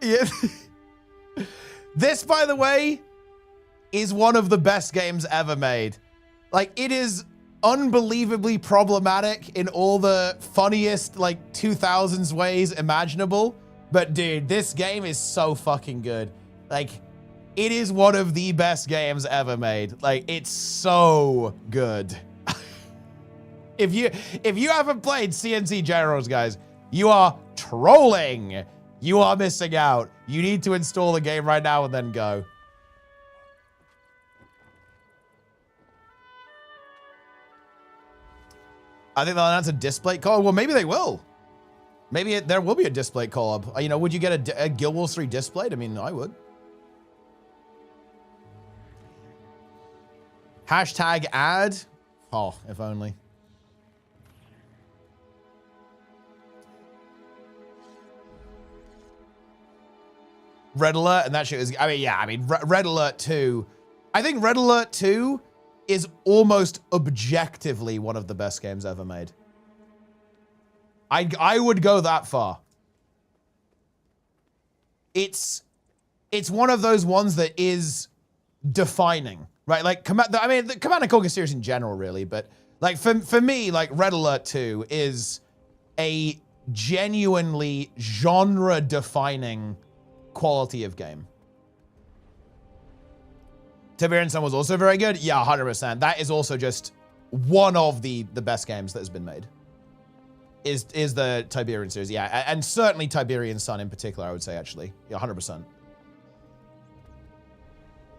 Yeah. This, by the way, is one of the best games ever made. Like, it is unbelievably problematic in all the funniest, like, 2000s ways imaginable. But, dude, this game is so fucking good. Like, it is one of the best games ever made. Like, it's so good. If you haven't played CNC Generals, guys, you are trolling. You are missing out. You need to install the game right now and then go. I think they'll announce a display co-op. Well, maybe they will. Maybe there will be a display co-op. You know, would you get a Guild Wars 3 displayed? I mean, I would. Hashtag ad. Oh, if only. Red Alert, and that shit is, I mean, yeah, I mean, Red Alert 2. I think Red Alert 2 is almost objectively one of the best games ever made. I would go that far. It's one of those ones that is defining, right? Like, the Command & Conquer series in general, really, but like for me, like Red Alert 2 is a genuinely genre-defining quality of game. Tiberian Sun was also very good. Yeah, 100%. That is also just one of the best games that has been made. Is the Tiberian series, yeah, and certainly Tiberian Sun in particular, I would say, actually, yeah, 100%.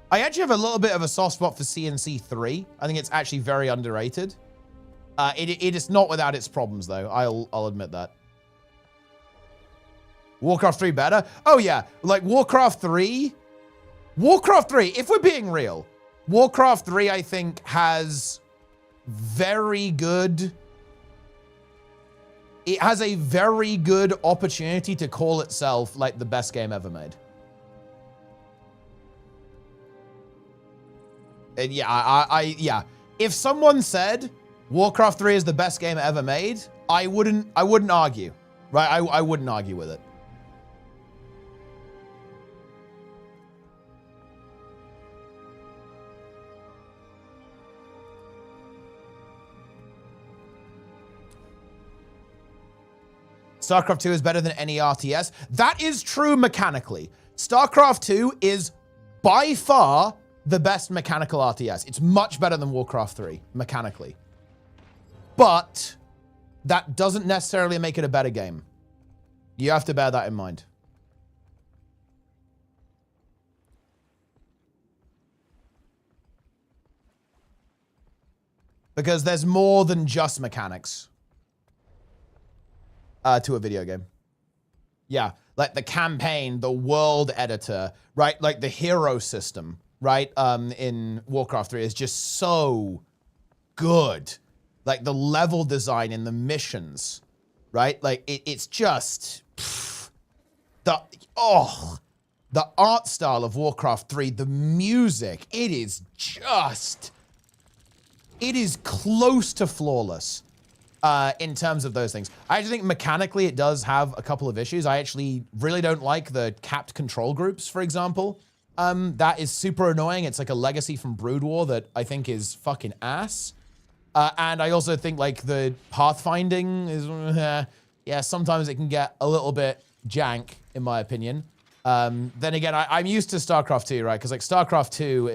I actually have a little bit of a soft spot for CNC 3. I think it's actually very underrated. It is not without its problems, though. I'll admit that. Warcraft 3 better? Oh, yeah. Like, Warcraft 3, if we're being real, Warcraft 3, I think, has very good... It has a very good opportunity to call itself, like, the best game ever made. And yeah, yeah. If someone said Warcraft 3 is the best game ever made, I wouldn't argue, right? I wouldn't argue with it. StarCraft 2 is better than any RTS. That is true mechanically. StarCraft 2 is by far the best mechanical RTS. It's much better than Warcraft 3 mechanically. But that doesn't necessarily make it a better game. You have to bear that in mind. Because there's more than just mechanics. To a video game. Yeah, like the campaign, the world editor, right? Like the hero system, right? In Warcraft 3 is just so good. Like the level design in the missions, right? Like it's just the art style of Warcraft 3, the music, it is close to flawless in terms of those things. I actually think mechanically it does have a couple of issues. I actually really don't like the capped control groups, for example. That is super annoying. It's like a legacy from Brood War that I think is fucking ass. And I also think like the pathfinding is, yeah, sometimes it can get a little bit jank, in my opinion. Then again, I'm used to StarCraft 2, right? Because like StarCraft 2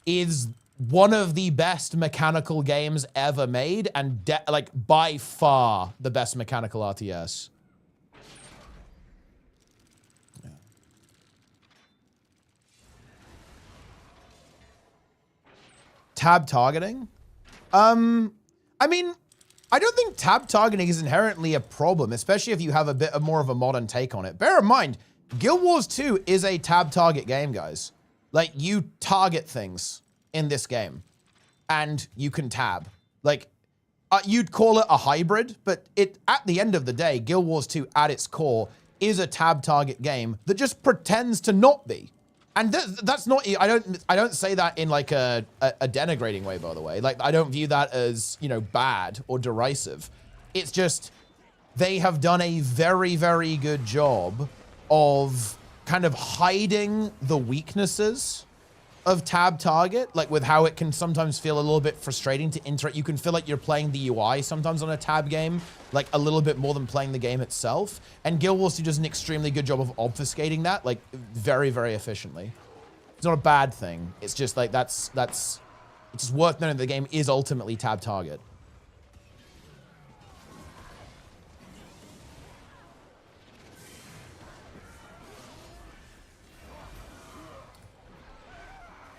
is one of the best mechanical games ever made, and like by far the best mechanical RTS. Yeah. Tab targeting? I mean, I don't think tab targeting is inherently a problem, especially if you have a bit more of a modern take on it. Bear in mind, Guild Wars 2 is a tab target game, guys. Like, you target things in this game, and you can tab. Like, you'd call it a hybrid, but at the end of the day, Guild Wars 2 at its core is a tab target game that just pretends to not be. And that's not, I don't say that in like a denigrating way, by the way. Like, I don't view that as, you know, bad or derisive. It's just, they have done a very, very good job of kind of hiding the weaknesses of tab target, like with how it can sometimes feel a little bit frustrating to interact. You can feel like you're playing the UI sometimes on a tab game, like a little bit more than playing the game itself. And Guild Wars 2 does an extremely good job of obfuscating that, like very, very efficiently. It's not a bad thing. It's just like, it's just worth noting that the game is ultimately tab target.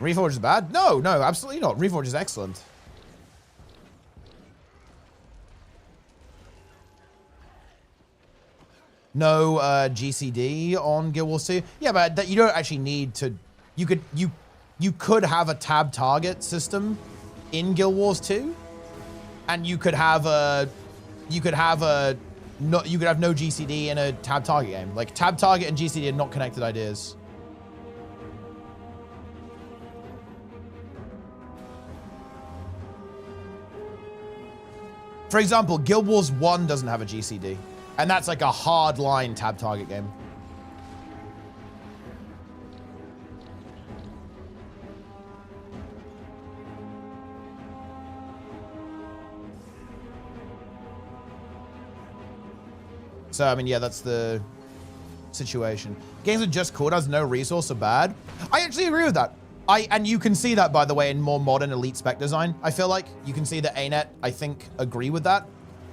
Reforge is bad? No, absolutely not. Reforge is excellent. No GCD on Guild Wars 2. Yeah, but that you don't actually need to. You could have a tab target system in Guild Wars 2, and you could have no GCD in a tab target game. Like, tab target and GCD are not connected ideas. For example, Guild Wars 1 doesn't have a GCD, and that's like a hard line tab target game. So, I mean, yeah, that's the situation. Games with just cooldowns, no resource are bad. I actually agree with that. And you can see that, by the way, in more modern elite spec design. I feel like you can see that ArenaNet, I think, agree with that.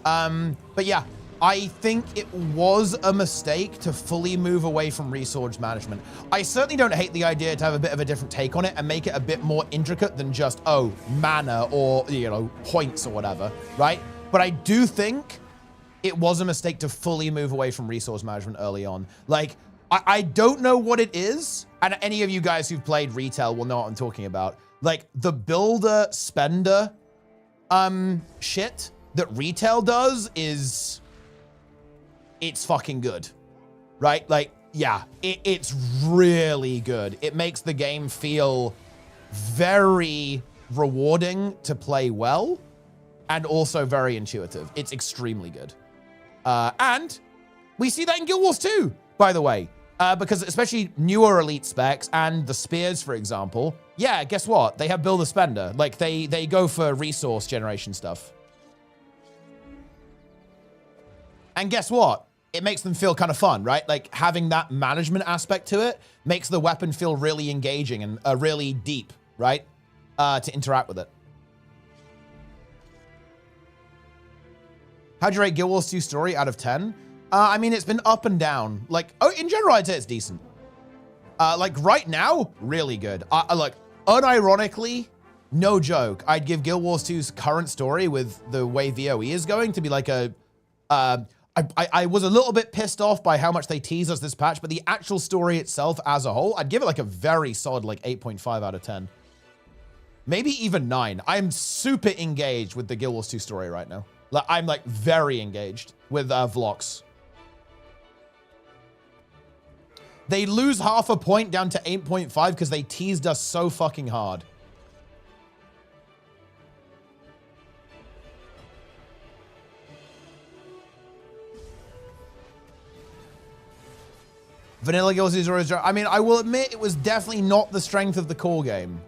But yeah, I think it was a mistake to fully move away from resource management. I certainly don't hate the idea to have a bit of a different take on it and make it a bit more intricate than just, oh, mana or, you know, points or whatever, right? But I do think it was a mistake to fully move away from resource management early on. Like, I don't know what it is, and any of you guys who've played retail will know what I'm talking about. Like, the builder spender shit that retail does is, it's fucking good, right? Like, yeah, it's really good. It makes the game feel very rewarding to play well, and also very intuitive. It's extremely good. And we see that in Guild Wars 2, by the way. Because especially newer elite specs and the spears, for example, yeah, guess what? They have builder spender. Like, they go for resource generation stuff. And guess what? It makes them feel kind of fun, right? Like, having that management aspect to it makes the weapon feel really engaging and really deep, right? To interact with it. How'd you rate Guild Wars 2 story out of 10? I mean, it's been up and down. Like, oh, in general, I'd say it's decent. Like, right now, really good. Like, unironically, no joke, I'd give Guild Wars 2's current story with the way VOE is going to be like a... I was a little bit pissed off by how much they tease us this patch, but the actual story itself as a whole, I'd give it like a very solid, like, 8.5 out of 10. Maybe even 9. I'm super engaged with the Guild Wars 2 story right now. Like, I'm like very engaged with Vlox. They lose half a point down to 8.5 because they teased us so fucking hard. Vanilla Guild Wars 2 is, I mean, I will admit it was definitely not the strength of the core game.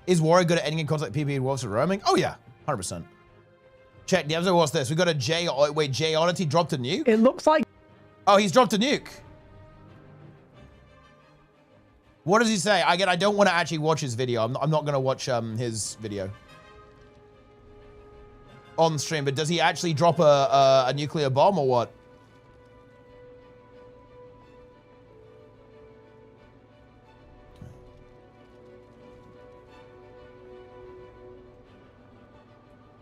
Is Warrior good at ending in contact PvP and Wolves for roaming? Oh yeah, 100%. Check, the episode, what's this? We got a J, wait, J Oddity dropped a nuke? It looks like... Oh, he's dropped a nuke. What does he say? Again, I don't want to actually watch his video. I'm not going to watch his video on stream, but does he actually drop a nuclear bomb or what?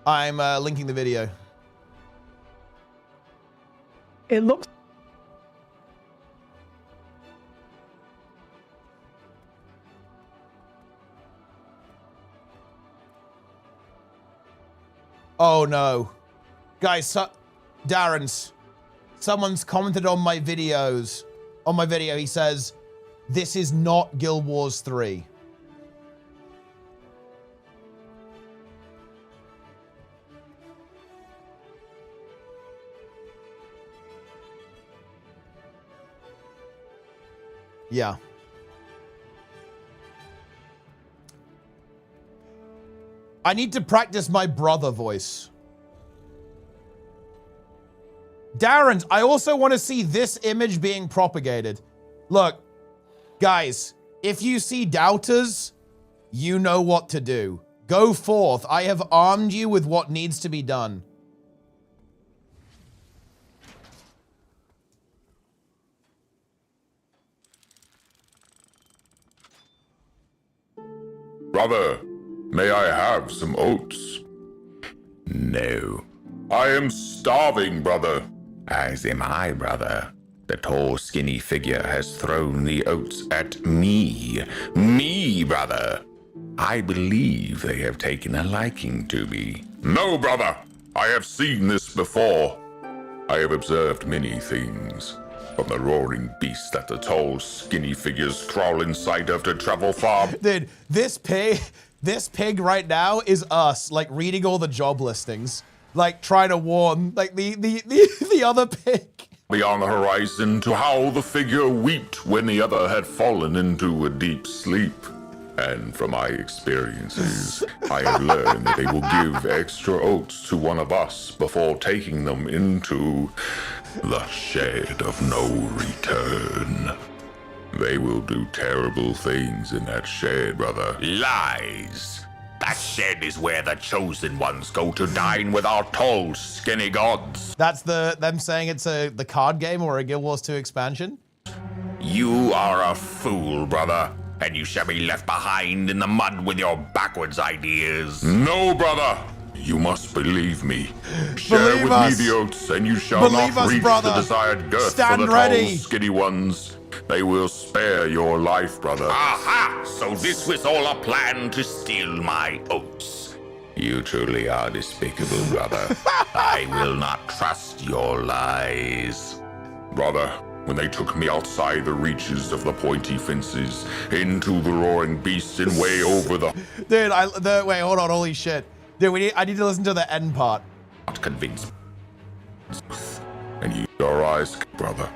I'm linking the video. It looks... Oh no. Guys, Darren's. Someone's commented on my videos. On my video, he says, this is not Guild Wars 3. Yeah. I need to practice my brother voice. Darren, I also want to see this image being propagated. Look, guys, if you see doubters, you know what to do. Go forth. I have armed you with what needs to be done. Brother, may I have some oats? No. I am starving, brother. As am I, brother. The tall, skinny figure has thrown the oats at me. Me, brother. I believe they have taken a liking to me. No, brother. I have seen this before. I have observed many things. From the roaring beast that the tall, skinny figures crawl inside of to travel far. Dude, this pig right now is us, like, reading all the job listings. Like, trying to warn, like, the other pig. Beyond the horizon to how the figure wept when the other had fallen into a deep sleep. And from my experiences, I have learned that they will give extra oats to one of us before taking them into the shed of no return. They will do terrible things in that shed, brother. Lies! That shed is where the chosen ones go to dine with our tall, skinny gods. That's them saying it's the card game or a Guild Wars 2 expansion? You are a fool, brother, and you shall be left behind in the mud with your backwards ideas. No, brother! You must believe me. Share with me the oats, and you shall not reach the desired girth for the tall, skinny ones. They will spare your life, brother. Aha! So this was all a plan to steal my oats. You truly are despicable, brother. I will not trust your lies. Brother, when they took me outside the reaches of the pointy fences, into the roaring beasts and way over the... Dude, wait, hold on, holy shit. Dude, I need to listen to the end part. Not convinced. And your eyes, brother.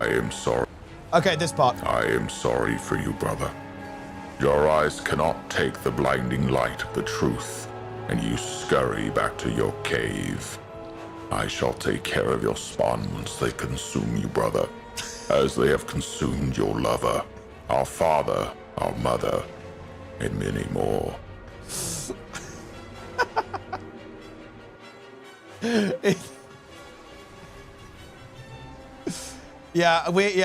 I am sorry. Okay, this part. I am sorry for you, brother. Your eyes cannot take the blinding light of the truth, and you scurry back to your cave. I shall take care of your spawn once they consume you, brother, as they have consumed your lover, our father, our mother, and many more. Yeah, wait,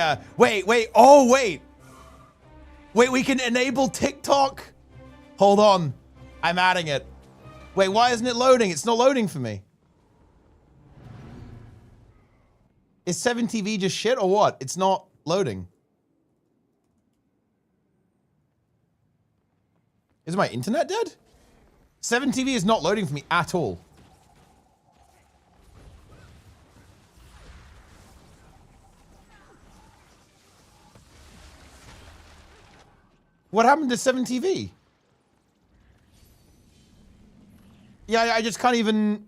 oh, wait. Wait, we can enable TikTok? Hold on. I'm adding it. Wait, why isn't it loading? It's not loading for me. Is 7TV just shit or what? It's not loading. Is my internet dead? 7TV is not loading for me at all. What happened to 7TV? Yeah, I just can't even...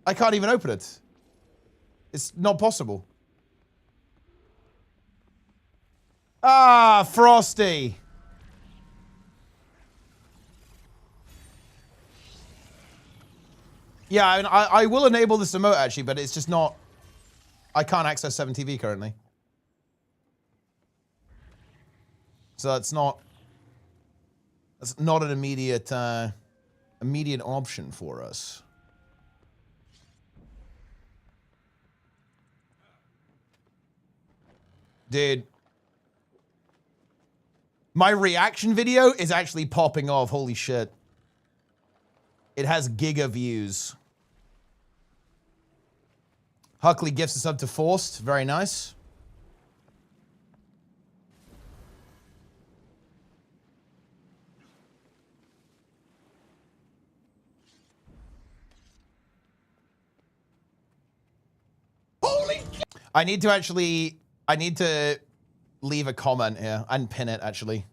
I can't even open it. It's not possible. Ah, Frosty. Yeah, I mean, I will enable this emote actually, but it's just not... I can't access 7TV currently. So that's not an immediate option for us. Dude. My reaction video is actually popping off. Holy shit. It has giga views. Huckley gifts us up to Forced. Very nice. Holy shit. I need to leave a comment here and pin it actually.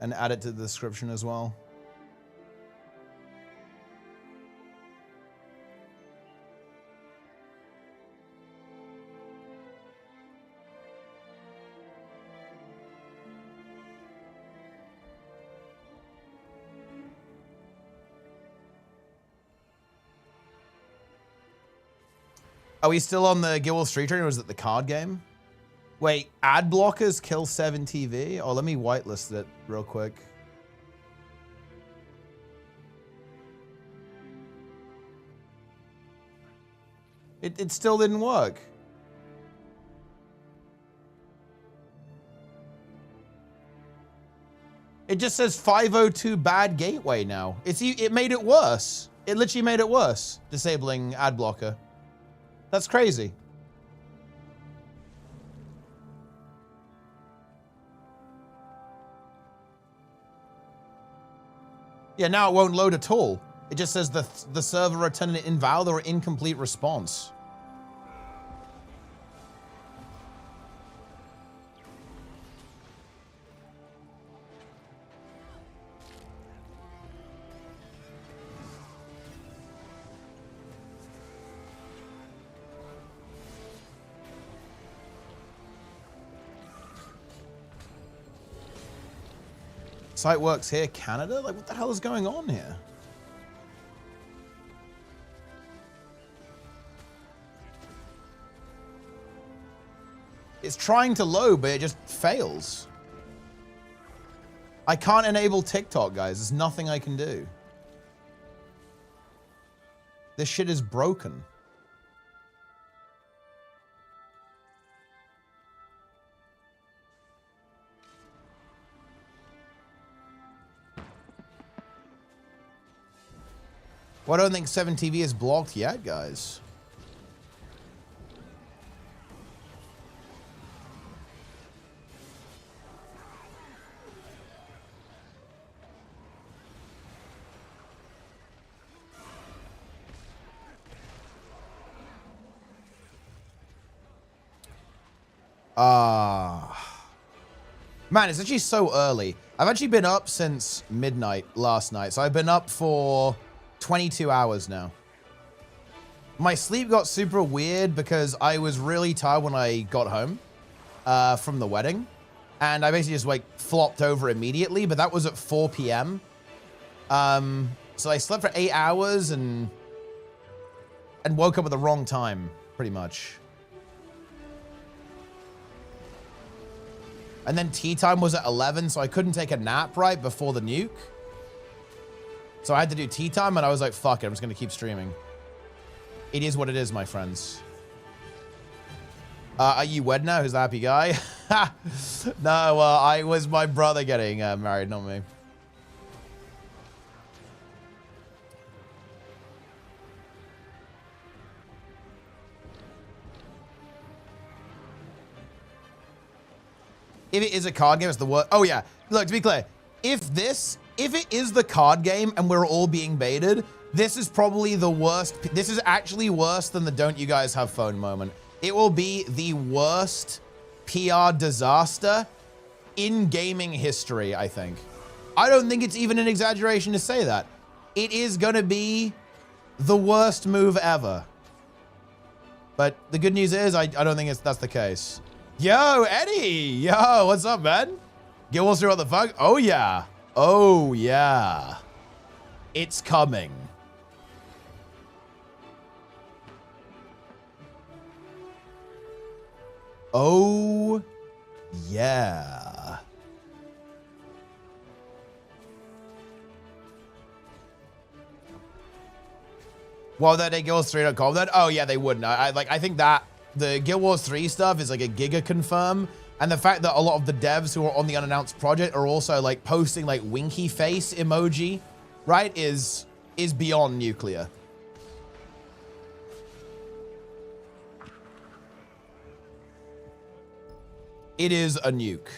And add it to the description as well. Are we still on the Guild Street Train or is it the card game? Wait, ad blockers kill 7TV? Oh, let me whitelist it real quick. It still didn't work. It just says 502 bad gateway now. It made it worse. It literally made it worse, disabling ad blocker. That's crazy. Yeah, now it won't load at all. It just says the server returned an invalid or incomplete response. Site works here, Canada? Like, what the hell is going on here? It's trying to load, but it just fails. I can't enable TikTok, guys. There's nothing I can do. This shit is broken. Well, I don't think 7TV is blocked yet, guys. Man, it's actually so early. I've actually been up since midnight last night, so I've been up for 22 hours now. My sleep got super weird because I was really tired when I got home from the wedding. And I basically just like flopped over immediately, but that was at 4 p.m. So I slept for 8 hours and woke up at the wrong time. pretty much. And then tea time was at 11, so I couldn't take a nap right before the nuke. So I had to do tea time, and I was like, fuck it, I'm just going to keep streaming. It is what it is, my friends. Are you wed now? Who's the happy guy? No, I was my brother getting married, not me. If it is a card game, it's the worst. Oh, yeah. Look, to be clear, if it is the card game and we're all being baited, this is probably the worst. This is actually worse than the don't you guys have phone moment. It will be the worst PR disaster in gaming history, I think. I don't think it's even an exaggeration to say that. It is going to be the worst move ever. But the good news is I don't think that's the case. Yo, Eddie! Yo, what's up, man? Guild Wars 3, what the fuck? Oh, yeah. Oh, yeah. It's coming. Oh, yeah. Well, that they Guild Wars 3 don't call that? Oh, yeah, they wouldn't. I think that the Guild Wars 3 stuff is like a giga confirm. And the fact that a lot of the devs who are on the unannounced project are also like posting like winky face emoji, right, is beyond nuclear. It is a nuke.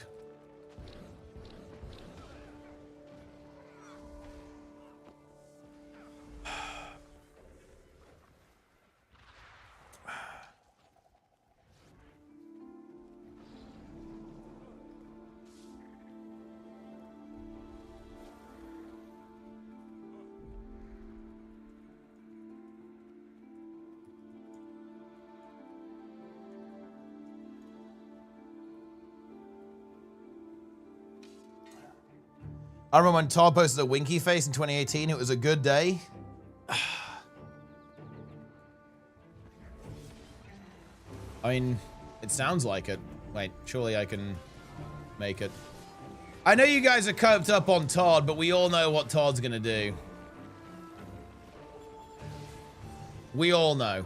I remember when Todd posted a winky face in 2018. It was a good day. I mean, it sounds like it. Wait, surely I can make it. I know you guys are coped up on Todd, but we all know what Todd's gonna do. We all know.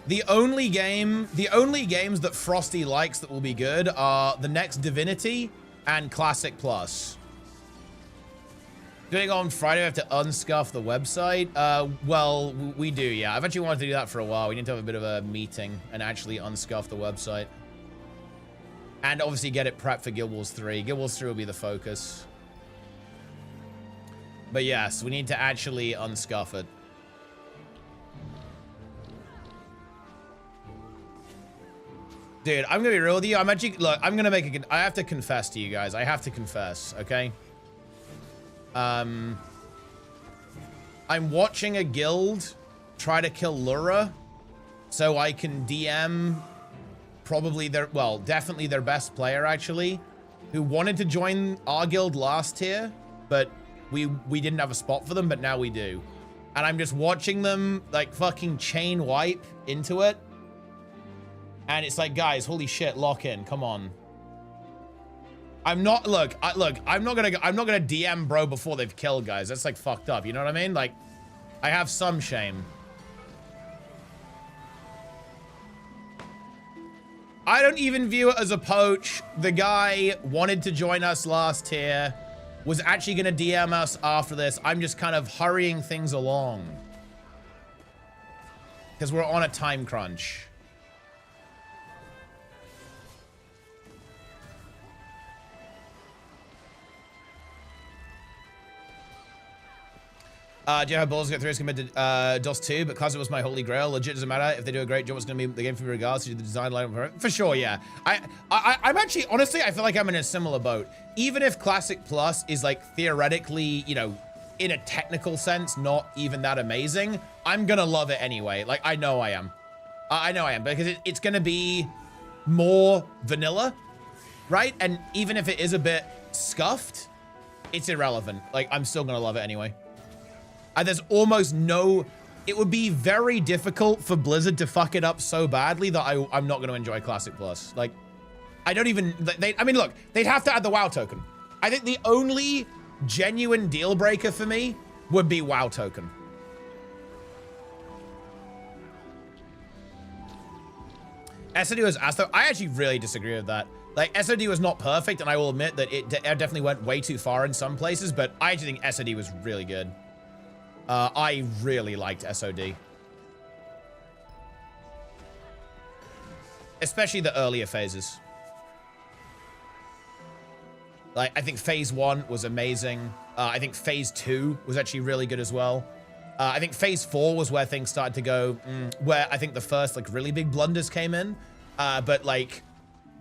The only games that Frosty likes that will be good are the next Divinity and Classic Plus. Doing it on Friday, we have to unscuff the website. Well, we do, yeah. I've actually wanted to do that for a while. We need to have a bit of a meeting and actually unscuff the website. And obviously get it prepped for Guild Wars 3. Guild Wars 3 will be the focus. But yes, we need to actually unscuff it. Dude, I'm gonna be real with you. I'm actually, look, I'm gonna make a, I have to confess to you guys. I have to confess, okay? I'm watching a guild try to kill Lura so I can DM probably their, well, definitely their best player, actually, who wanted to join our guild last tier, but we didn't have a spot for them, but now we do. And I'm just watching them, like, fucking chain wipe into it. And it's like, guys, holy shit, lock in, come on. I'm not, look, I'm not gonna DM bro before they've killed, guys. That's like fucked up, you know what I mean? Like, I have some shame. I don't even view it as a poach. The guy wanted to join us last tier, was actually gonna DM us after this. I'm just kind of hurrying things along. Because we're on a time crunch. Do you know how Baldur's Gate 3 is compared to DOS 2? Because it was my holy grail. Legit doesn't matter. If they do a great job, it's going to be the game for me regards to the design line. For sure, yeah. I'm actually, honestly, I feel like I'm in a similar boat. Even if Classic Plus is like theoretically, you know, in a technical sense, not even that amazing, I'm going to love it anyway. Like, I know I am. I know I am because it's going to be more vanilla. right? And even if it is a bit scuffed, it's irrelevant. Like, I'm still gonna love it anyway. There's almost no... It would be very difficult for Blizzard to fuck it up so badly that I'm not gonna enjoy Classic Plus. Like, I don't even... I mean, look, they'd have to add the WoW token. I think the only genuine deal breaker for me would be WoW token. SOD was asked though. I actually really disagree with that. Like, SOD was not perfect, and I will admit that it definitely went way too far in some places, but I actually think SOD was really good. I really liked SOD. Especially the earlier phases. Like, I think phase 1 was amazing. I think phase 2 was actually really good as well. I think phase 4 was where things started to go, where I think the first, like, really big blunders came in. But, like,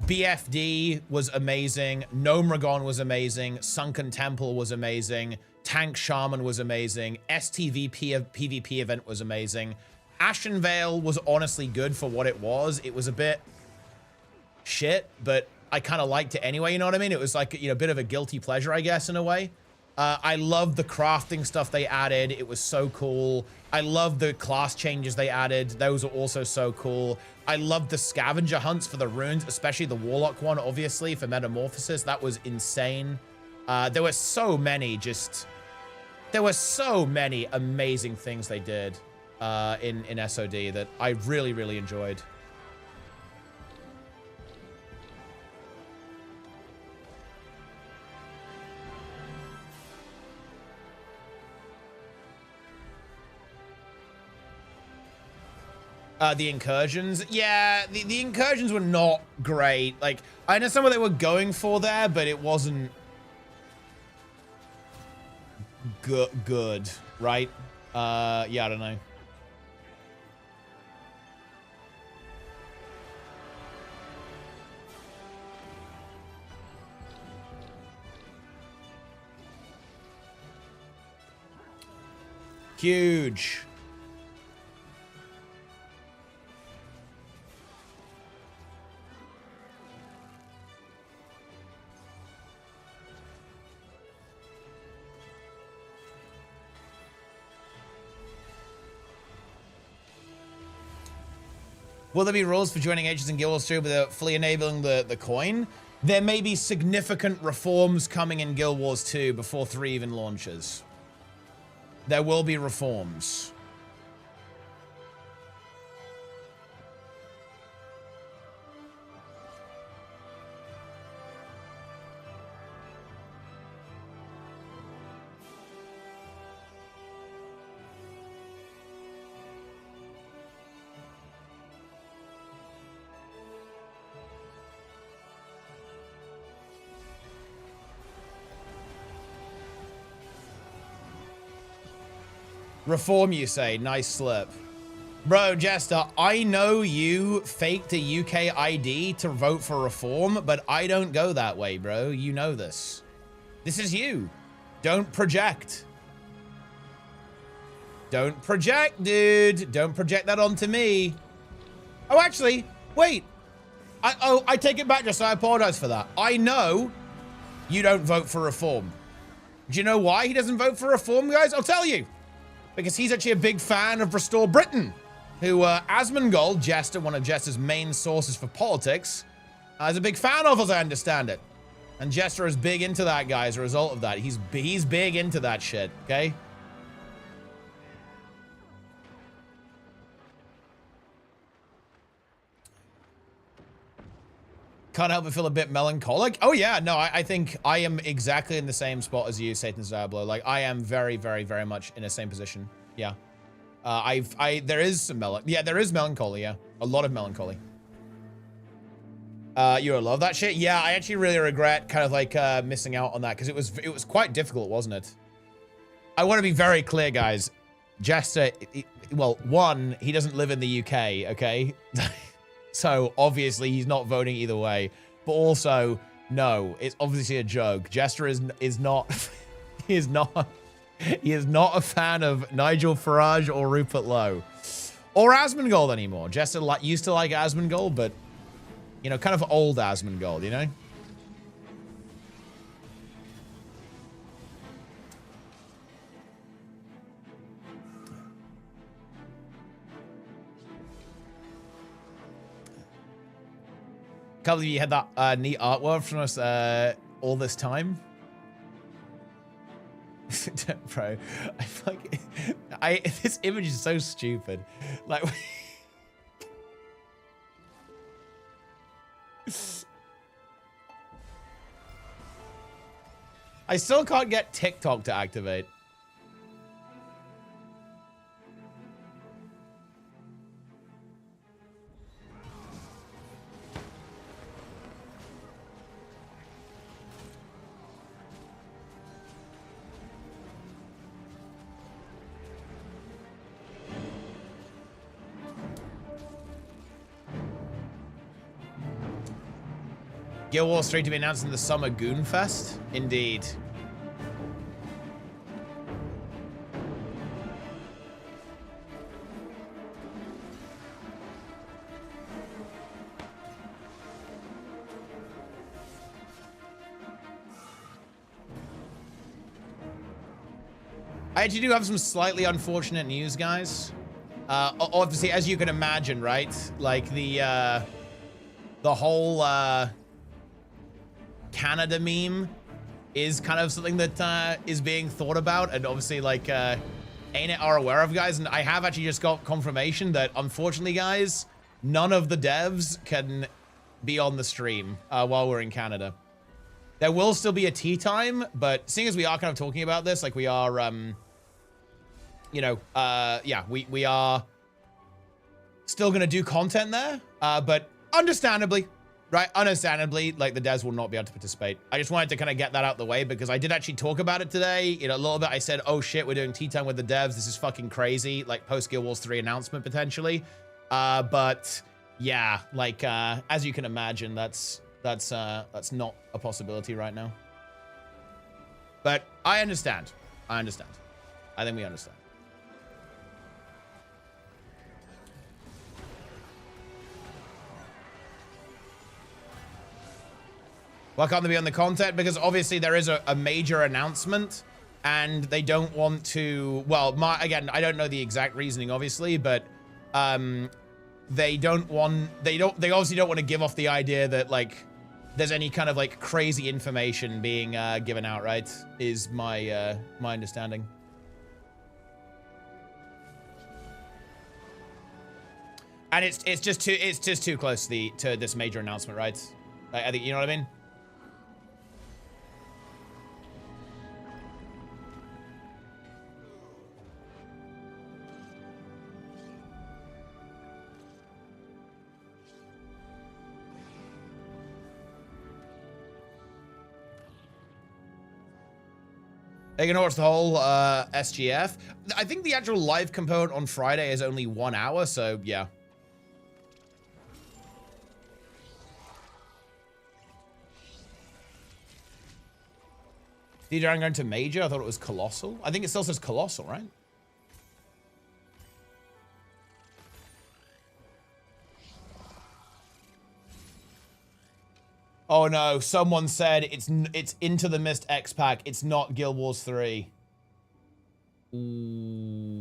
BFD was amazing. Gnomeregon was amazing. Sunken Temple was amazing. Tank Shaman was amazing. STVP PvP event was amazing. Ashen Veil was honestly good for what it was. It was a bit shit, but I kind of liked it anyway, you know what I mean? It was like, you know, a bit of a guilty pleasure, I guess, in a way. I loved the crafting stuff they added. It was so cool. I loved the class changes they added. Those were also so cool. I loved the scavenger hunts for the runes, especially the Warlock one, obviously, for Metamorphosis. That was insane. There were so many there were so many amazing things they did in SOD that I really, really enjoyed. The incursions. Yeah, the incursions were not great. Like, I understand what they were going for there, but it wasn't good, right? Yeah, I don't know. Huge. Will there be rules for joining agents in Guild Wars 2 without fully enabling the coin? There may be significant reforms coming in Guild Wars 2 before 3 even launches. There will be reforms. Reform, you say? Nice slip. Bro, Jester, I know you faked a UK ID to vote for reform, but I don't go that way, bro. You know this. This is you. Don't project. Don't project, dude. Don't project that onto me. Oh, actually, wait. I take it back, Jester. I apologize for that. I know you don't vote for reform. Do you know why he doesn't vote for reform, guys? I'll tell you. Because he's actually a big fan of Restore Britain, who Asmongold, Jester, one of Jester's main sources for politics, is a big fan of, as I understand it. And Jester is big into that, guy, as a result of that. He's big into that shit, okay? Can't help but feel a bit melancholic. Oh yeah, no, I think I am exactly in the same spot as you, Satan's Diablo. Like, I am very, very, very much in the same position. Yeah. There is some there is melancholy, yeah. A lot of melancholy. You love that shit? Yeah, I actually really regret kind of like missing out on that because it was quite difficult, wasn't it? I want to be very clear, guys. Jester, well, one, he doesn't live in the UK, okay? So obviously he's not voting either way, but also no, it's obviously a joke. Jester is not he is not a fan of Nigel Farage or Rupert Lowe or Asmongold anymore. Jester used to like Asmongold, but you know, kind of old Asmongold, you know. Can't believe you had that neat artwork from us all this time. Bro, this image is so stupid. Like, I still can't get TikTok to activate. Guild Wars 3 to be announced in the Summer Goon Fest? Indeed. I actually do have some slightly unfortunate news, guys. Obviously, as you can imagine, right? Like the whole Canada meme is kind of something that is being thought about, and obviously, like, ArenaNet are aware of, guys. And I have actually just got confirmation that, unfortunately, guys, none of the devs can be on the stream while we're in Canada. There will still be a tea time, but seeing as we are kind of talking about this, like we are, you know, yeah, we are still going to do content there, but understandably, right? Understandably, like the devs will not be able to participate. I just wanted to kind of get that out the way because I did actually talk about it today. You know, a little bit, I said, oh shit, we're doing tea time with the devs. This is fucking crazy. Like post Guild Wars 3 announcement potentially. But yeah, like, as you can imagine, that's not a possibility right now. But I understand. I understand. I think we understand. Why can't they be on the content? Because obviously there is a major announcement and they don't want to, well, again, I don't know the exact reasoning, obviously, but they obviously don't want to give off the idea that, like, there's any kind of, like, crazy information being given out, right? Is my my understanding. And it's just too close to this major announcement, right? I think, you know what I mean? Are you gonna watch the whole SGF? I think the actual live component on Friday is only 1 hour, so yeah. DJ, I'm going to Major. I thought it was Colossal. I think it still says Colossal, right? Oh no, someone said it's Into the Mist X-Pack. It's not Guild Wars 3. Ooh.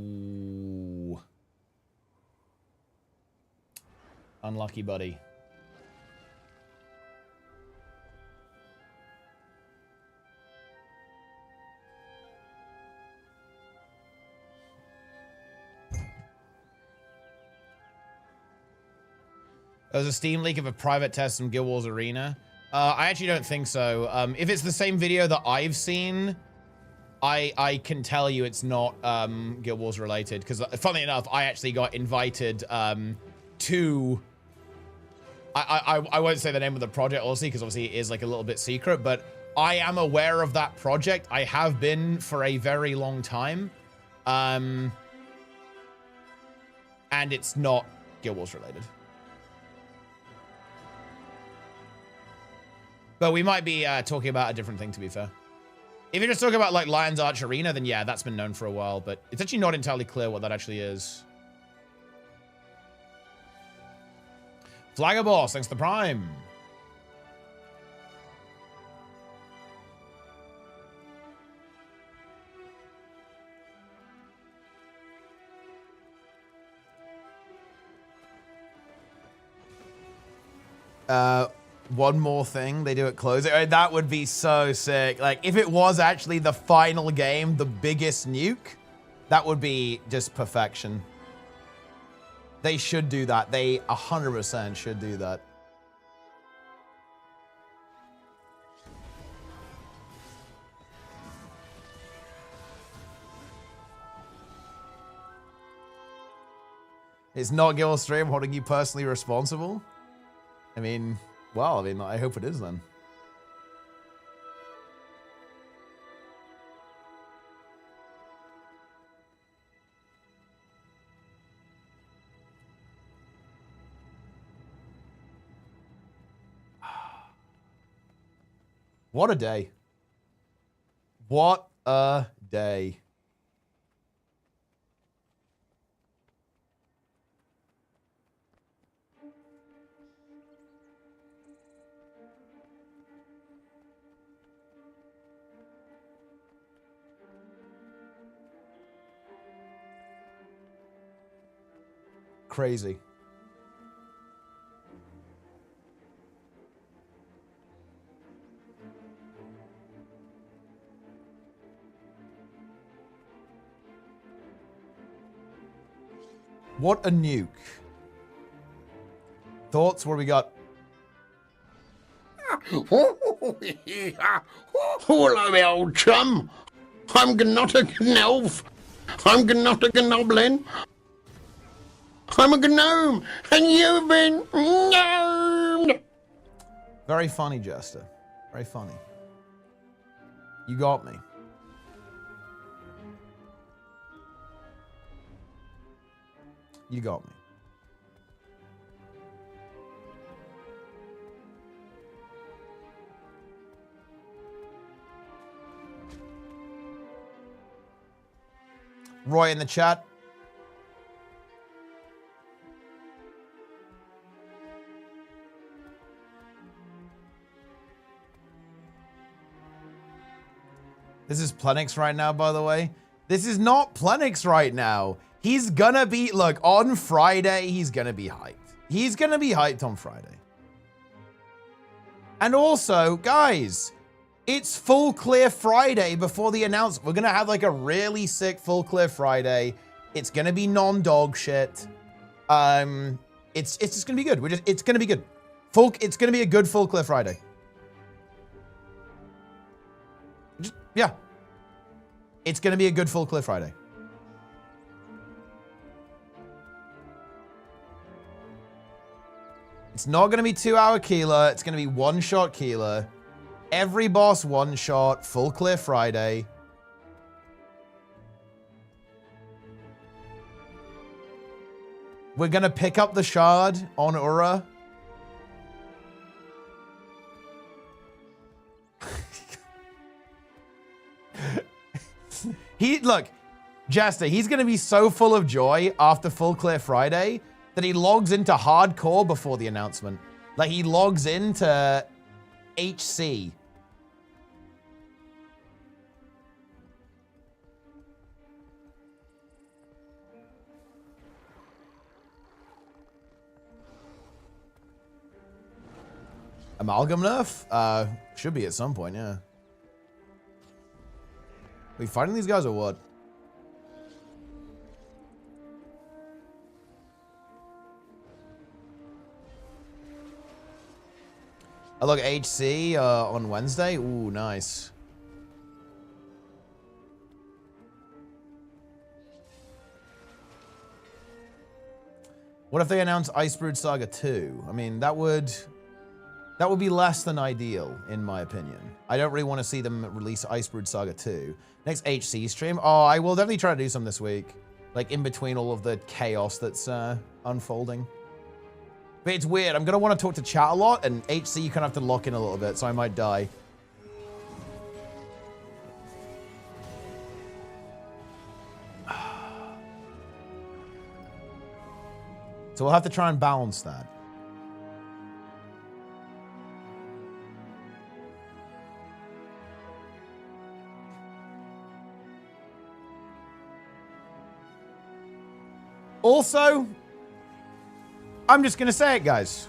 Unlucky, buddy. There was a Steam leak of a private test from Guild Wars Arena. I actually don't think so. If it's the same video that I've seen, I can tell you it's not Guild Wars related. Because funnily enough, I actually got invited to... I won't say the name of the project, obviously, because obviously it is like a little bit secret. But I am aware of that project. I have been for a very long time. And it's not Guild Wars related. But we might be talking about a different thing, to be fair. If you're just talking about, like, Lion's Arch Arena, then yeah, that's been known for a while. But it's actually not entirely clear what that actually is. Flagger Boss, thanks to Prime. one more thing they do at close. That would be so sick. Like, if it was actually the final game, the biggest nuke, that would be just perfection. They should do that. They 100% should do that. It's not Guild Stream holding you personally responsible? I mean, well, I hope it is then. What a day. What a day. Crazy. What a nuke. Thoughts? What do we got? Hello, old chum. I'm not a gnolf. I'm not a gnoblin. I'm a gnome, and you've been gnomed. Very funny, Jester. Very funny. You got me. You got me. Roy in the chat. This is Plenix right now, by the way. This is not Plenix right now. He's gonna be, look, on Friday, he's gonna be hyped. He's gonna be hyped on Friday. And also, guys, it's full clear Friday before the announcement. We're gonna have like a really sick full clear Friday. It's gonna be non-dog shit. It's just gonna be good. It's gonna be good. It's gonna be a good full clear Friday. Yeah. It's going to be a good full clear Friday. It's not going to be 2-hour Keeler. It's going to be one-shot Keeler. Every boss one-shot, full clear Friday. We're going to pick up the shard on Ura. Look, Jester, he's going to be so full of joy after Full Clear Friday that he logs into hardcore before the announcement. Like, he logs into HC. Amalgam nerf? Should be at some point, yeah. We fighting these guys or what? I look HC on Wednesday. Ooh, nice. What if they announce Icebrood Saga 2? I mean, that would be less than ideal, in my opinion. I don't really want to see them release Icebrood Saga 2. Next HC stream? Oh, I will definitely try to do some this week. Like, in between all of the chaos that's unfolding. But it's weird. I'm going to want to talk to chat a lot, and HC you kind of have to lock in a little bit, so I might die. So we'll have to try and balance that. Also, I'm just going to say it, guys.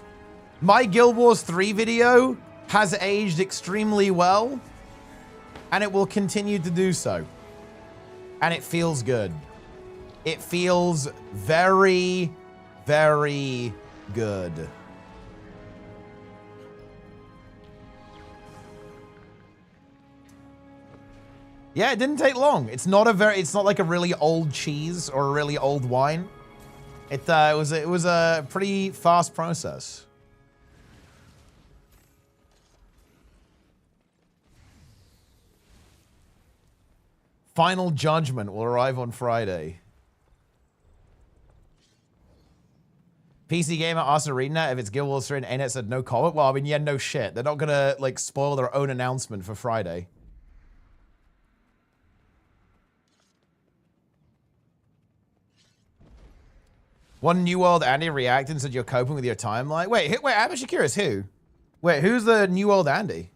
My Guild Wars 3 video has aged extremely well, and it will continue to do so. And it feels good. It feels very, very good. Yeah, it didn't take long. It's not like a really old cheese or a really old wine. It was a pretty fast process. Final Judgment will arrive on Friday. PC Gamer asked ArenaNet if it's Guild Wars 3 and ArenaNet said no comment. Well, I mean, yeah, no shit. They're not gonna like spoil their own announcement for Friday. One New World Andy reacted and said you're coping with your timeline. Wait, I'm actually curious. Who? Wait, who's the New World Andy?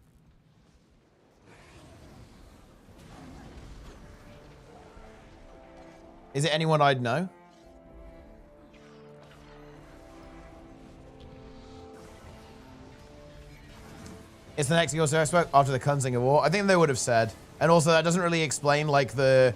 Is it anyone I'd know? It's the next Guild Wars spoke after the Kunzinger War. I think they would have said. And also, that doesn't really explain, like, the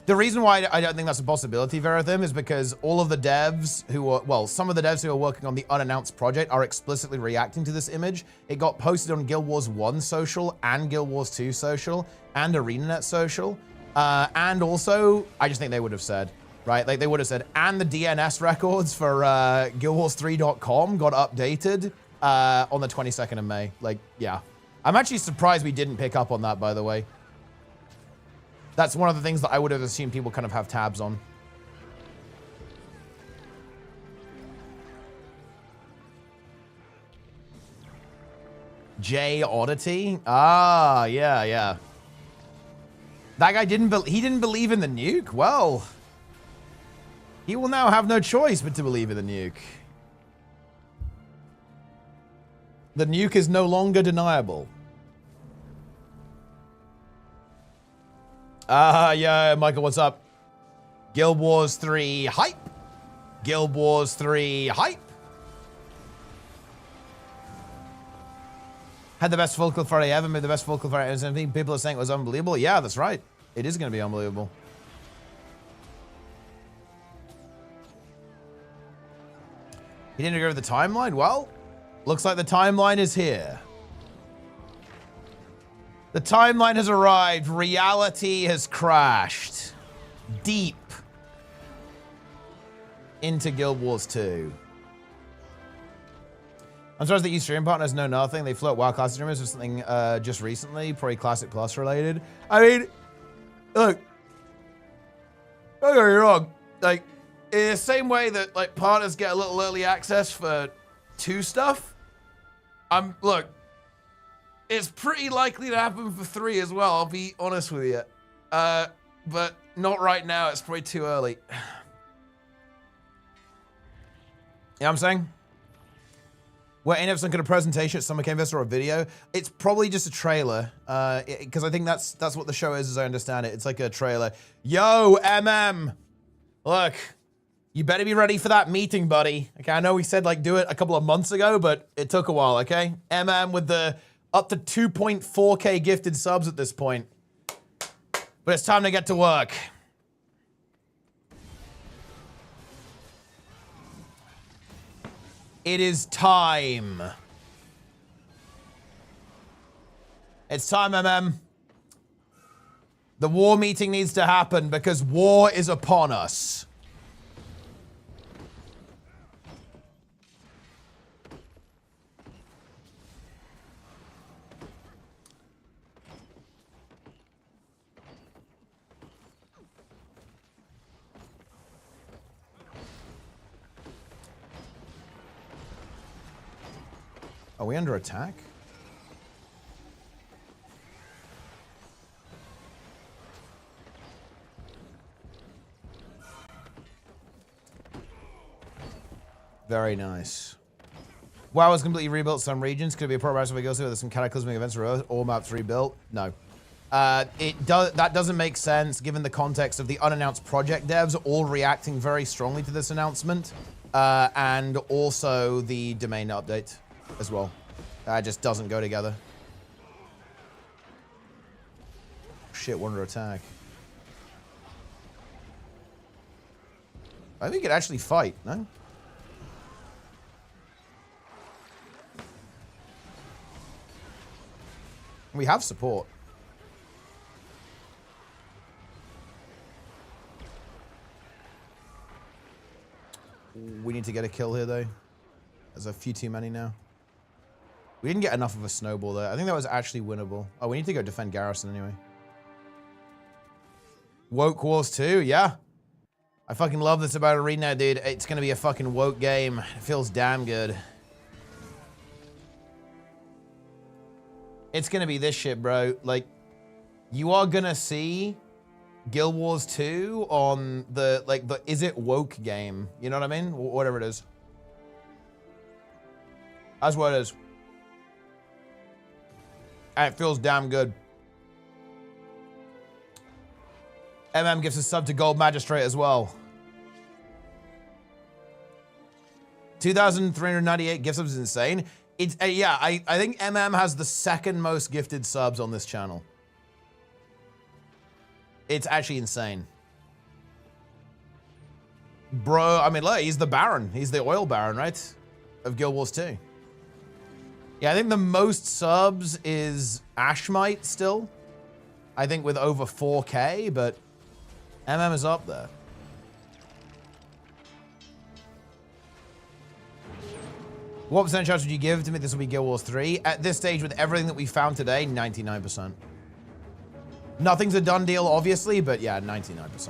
reason why I don't think that's a possibility, Verithim, is because all of the devs who are, well, some of the devs who are working on the unannounced project are explicitly reacting to this image. It got posted on Guild Wars 1 social and Guild Wars 2 social and ArenaNet social. And also, I just think they would have said, right? Like, they would have said, and the DNS records for guildwars3.com got updated on the 22nd of May. Like, yeah. I'm actually surprised we didn't pick up on that, by the way. That's one of the things that I would have assumed people kind of have tabs on. J Oddity? Ah, yeah, yeah. That guy didn't believe in the nuke? Well, he will now have no choice but to believe in the nuke. The nuke is no longer deniable. Yeah, Michael, what's up? Guild Wars 3 hype. Guild Wars 3 hype. Had the best Full Club Friday ever, made the best Full Club Friday ever. Anything people are saying it was unbelievable. Yeah, that's right. It is going to be unbelievable. He didn't agree with the timeline? Well, looks like the timeline is here. The timeline has arrived. Reality has crashed. Deep into Guild Wars 2. I'm surprised that you stream partners know nothing. They float WoW Classic streamers or something just recently, probably Classic Plus related. I mean, look, don't get me wrong. Like, in the same way that like partners get a little early access for 2 stuff, look, it's pretty likely to happen for 3 as well. I'll be honest with you, but not right now. It's probably too early. You know what I'm saying? Where any of us look at a presentation at Summer Game Fest or a video, it's probably just a trailer. Because I think that's what the show is, as I understand it. It's like a trailer. Yo, MM, look, you better be ready for that meeting, buddy. Okay, I know we said like do it a couple of months ago, but it took a while. Okay, MM with the up to 2.4K gifted subs at this point, but it's time to get to work. It is time. It's time, MM. The war meeting needs to happen because war is upon us. Are we under attack? Very nice. WoW has completely rebuilt some regions. Could it be a progress if we go through with some cataclysmic events or all maps rebuilt? No. That doesn't make sense given the context of the unannounced project devs all reacting very strongly to this announcement. and also the domain update as well. That just doesn't go together. Shit, we're under attack. I think we could actually fight, no? We have support. We need to get a kill here, though. There's a few too many now. We didn't get enough of a snowball there. I think that was actually winnable. Oh, we need to go defend Garrison anyway. Woke Wars 2, yeah. I fucking love this about ArenaNet, dude. It's gonna be a fucking woke game. It feels damn good. It's gonna be this shit, bro. Like, you are gonna see Guild Wars 2 on the, like, the Is It Woke game. You know what I mean? Whatever it is. That's what it is. And it feels damn good. gives a sub to Gold Magistrate as well. 2,398 gift subs is insane. It's yeah, I think has the second most gifted subs on this channel. It's actually insane. Bro, I mean, look, he's the Baron. He's the oil Baron, right? Of Guild Wars 2. Yeah, I think the most subs is Ashmite still. I think with over 4K, but is up there. What percent chance would you give to me this will be Guild Wars 3? At this stage, with everything that we found today, 99%. Nothing's a done deal, obviously, but yeah, 99%.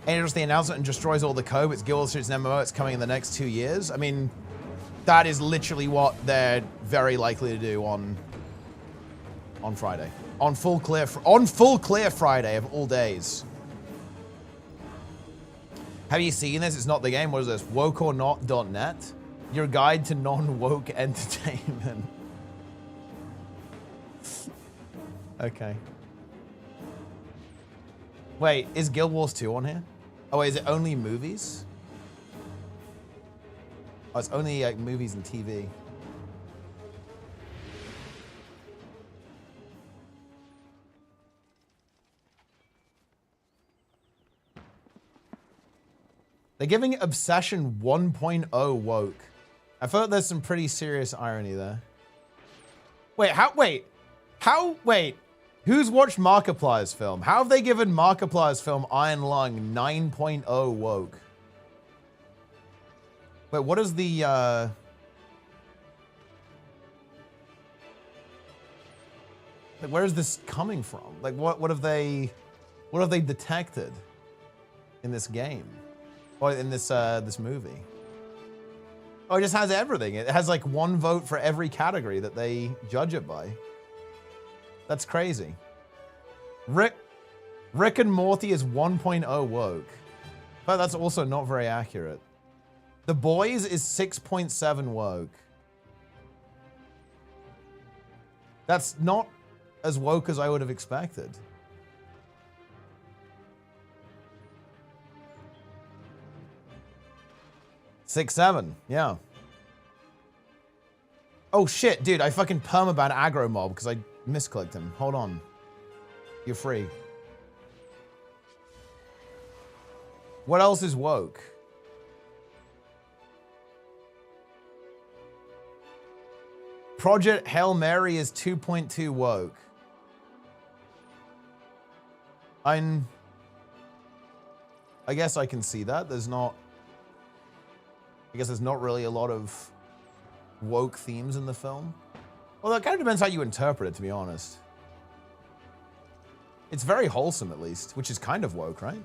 Angels the announcement and destroys all the code. It's Guild Wars 3, it's an MMO. It's coming in the next 2 years. I mean, that is literally what they're very likely to do on Friday. On full clear Friday of all days. Have you seen this? It's not the game. What is this? Wokeornot.net? Your guide to non-woke entertainment. Okay. Wait, is Guild Wars 2 on here? Oh, wait, is it only movies? Oh, it's only like movies and TV. They're giving Obsession 1.0 woke. I feel like there's some pretty serious irony there. Wait, who's watched Markiplier's film? How have they given Markiplier's film Iron Lung 9.0 woke? Wait, what is the, like, where is this coming from? Like, what have they detected in this game? Or in this, this movie? Oh, it just has everything. It has like one vote for every category that they judge it by. That's crazy. Rick and Morty is 1.0 woke. But that's also not very accurate. The Boys is 6.7 woke. That's not as woke as I would have expected. Six, 7, yeah. Oh shit, dude, I fucking permaban aggro mob because I misclicked him. Hold on. You're free. What else is woke? Project Hail Mary is 2.2 woke. I guess I can see that. I guess there's not really a lot of woke themes in the film. Well, that kind of depends how you interpret it, to be honest. It's very wholesome, at least, which is kind of woke, right?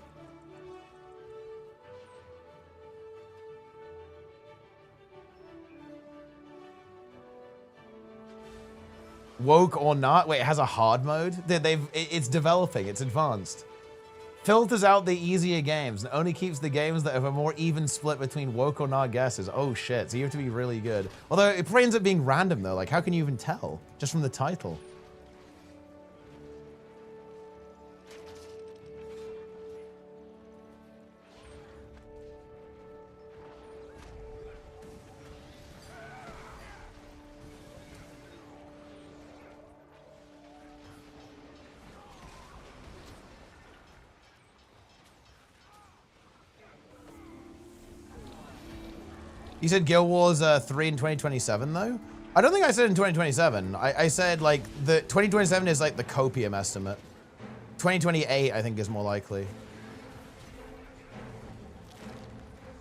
Woke or not? Wait, it has a hard mode? It's developing, it's advanced. Filters out the easier games and only keeps the games that have a more even split between woke or not guesses. Oh shit, so you have to be really good. Although it ends up being random though, like how can you even tell? Just from the title. You said Guild Wars 3 in 2027 though? I don't think I said in 2027. I said like the 2027 is like the copium estimate. 2028 I think is more likely.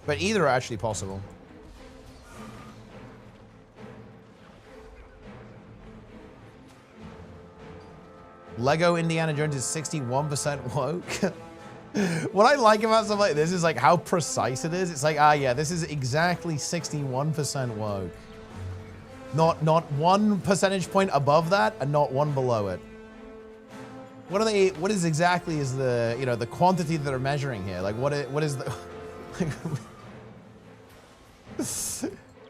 But either are actually possible. Lego Indiana Jones is 61% woke. What I like about stuff like this is like how precise it is. It's like, ah, yeah, this is exactly 61% woke. Not 1 percentage point above that and not 1 below it. What are they, what is exactly is the, you know, the quantity that they're measuring here? Like what is the,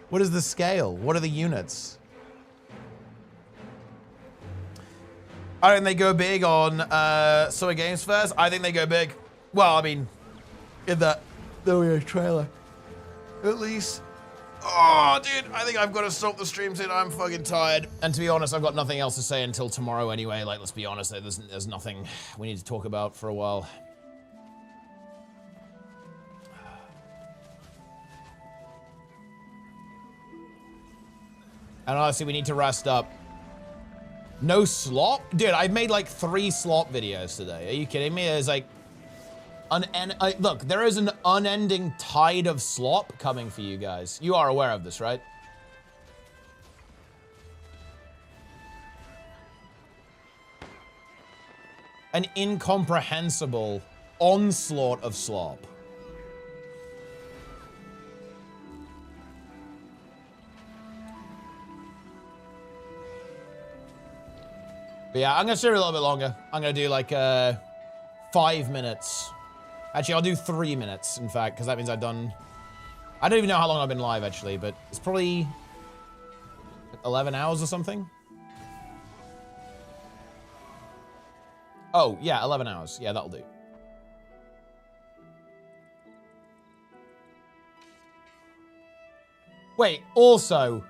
what is the scale? What are the units? I think they go big on Summer Games Fest. I think they go big. Well, I mean, in that weird trailer, at least. Oh, dude, I think I've got to stop the stream soon. I'm fucking tired. And to be honest, I've got nothing else to say until tomorrow anyway. Like, let's be honest, there's nothing we need to talk about for a while. And honestly, we need to rest up. No slop? Dude, I made like 3 slop videos today. Are you kidding me? There's like, look, there is an unending tide of slop coming for you guys. You are aware of this, right? An incomprehensible onslaught of slop. But yeah, I'm gonna stream a little bit longer. I'm gonna do like 5 minutes. Actually, I'll do 3 minutes, in fact, because that means I've done... I don't even know how long I've been live, actually, but it's probably 11 hours or something. Oh, yeah, 11 hours. Yeah, that'll do. Wait, also...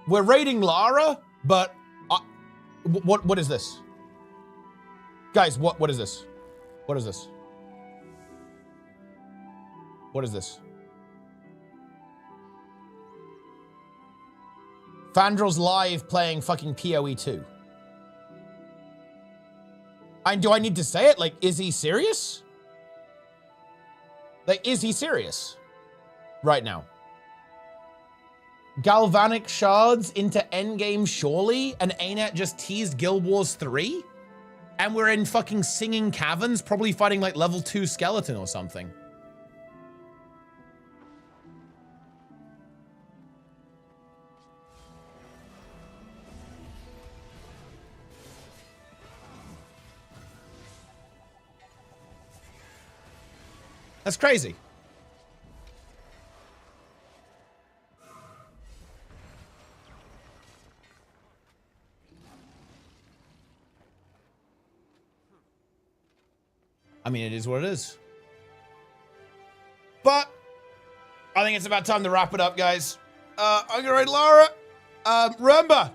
We're raiding Lara, but... What is this? Guys, what is this? What is this? What is this? Fandrel's live playing fucking PoE2. Do I need to say it? Like, is he serious? Like, is he serious? Right now. Galvanic shards into endgame surely, and ArenaNet just teased Guild Wars 3? And we're in fucking singing caverns, probably fighting like level 2 skeleton or something. That's crazy. I mean, it is what it is. But I think it's about time to wrap it up, guys. I'm gonna raid Lara. Remember,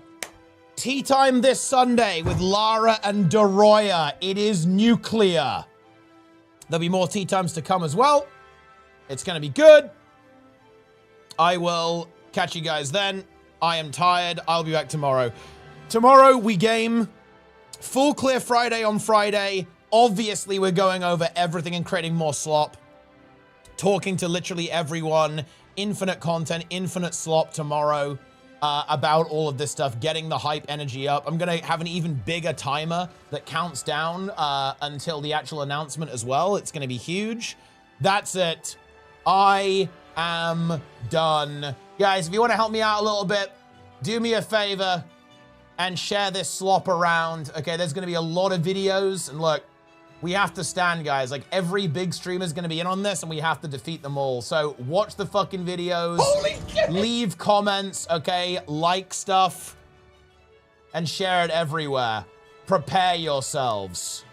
tea time this Sunday with Lara and Doroya. It is nuclear. There'll be more tea times to come as well. It's gonna be good. I will catch you guys then. I am tired. I'll be back tomorrow. Tomorrow we game full clear Friday on Friday. Obviously, we're going over everything and creating more slop. Talking to literally everyone. Infinite content, infinite slop tomorrow about all of this stuff. Getting the hype energy up. I'm going to have an even bigger timer that counts down until the actual announcement as well. It's going to be huge. That's it. I am done. Guys, if you want to help me out a little bit, do me a favor and share this slop around. Okay, there's going to be a lot of videos. And look, we have to stand, guys. Like, every big streamer is going to be in on this, and we have to defeat them all. So watch the fucking videos. Holy shit! Leave comments, okay? Like stuff. And share it everywhere. Prepare yourselves.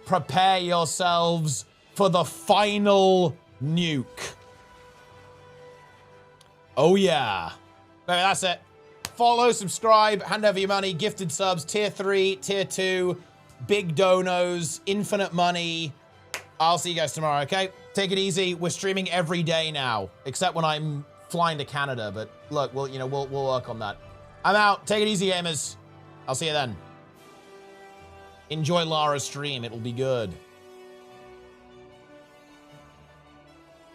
Prepare yourselves for the final nuke. Oh, yeah. Anyway, that's it. Follow, subscribe, hand over your money, gifted subs, tier 3, tier 2, big donos, infinite money. I'll see you guys tomorrow, okay? Take it easy. We're streaming every day now, except when I'm flying to Canada. But look, we'll work on that. I'm out. Take it easy, gamers. I'll see you then. Enjoy Lara's stream. It will be good.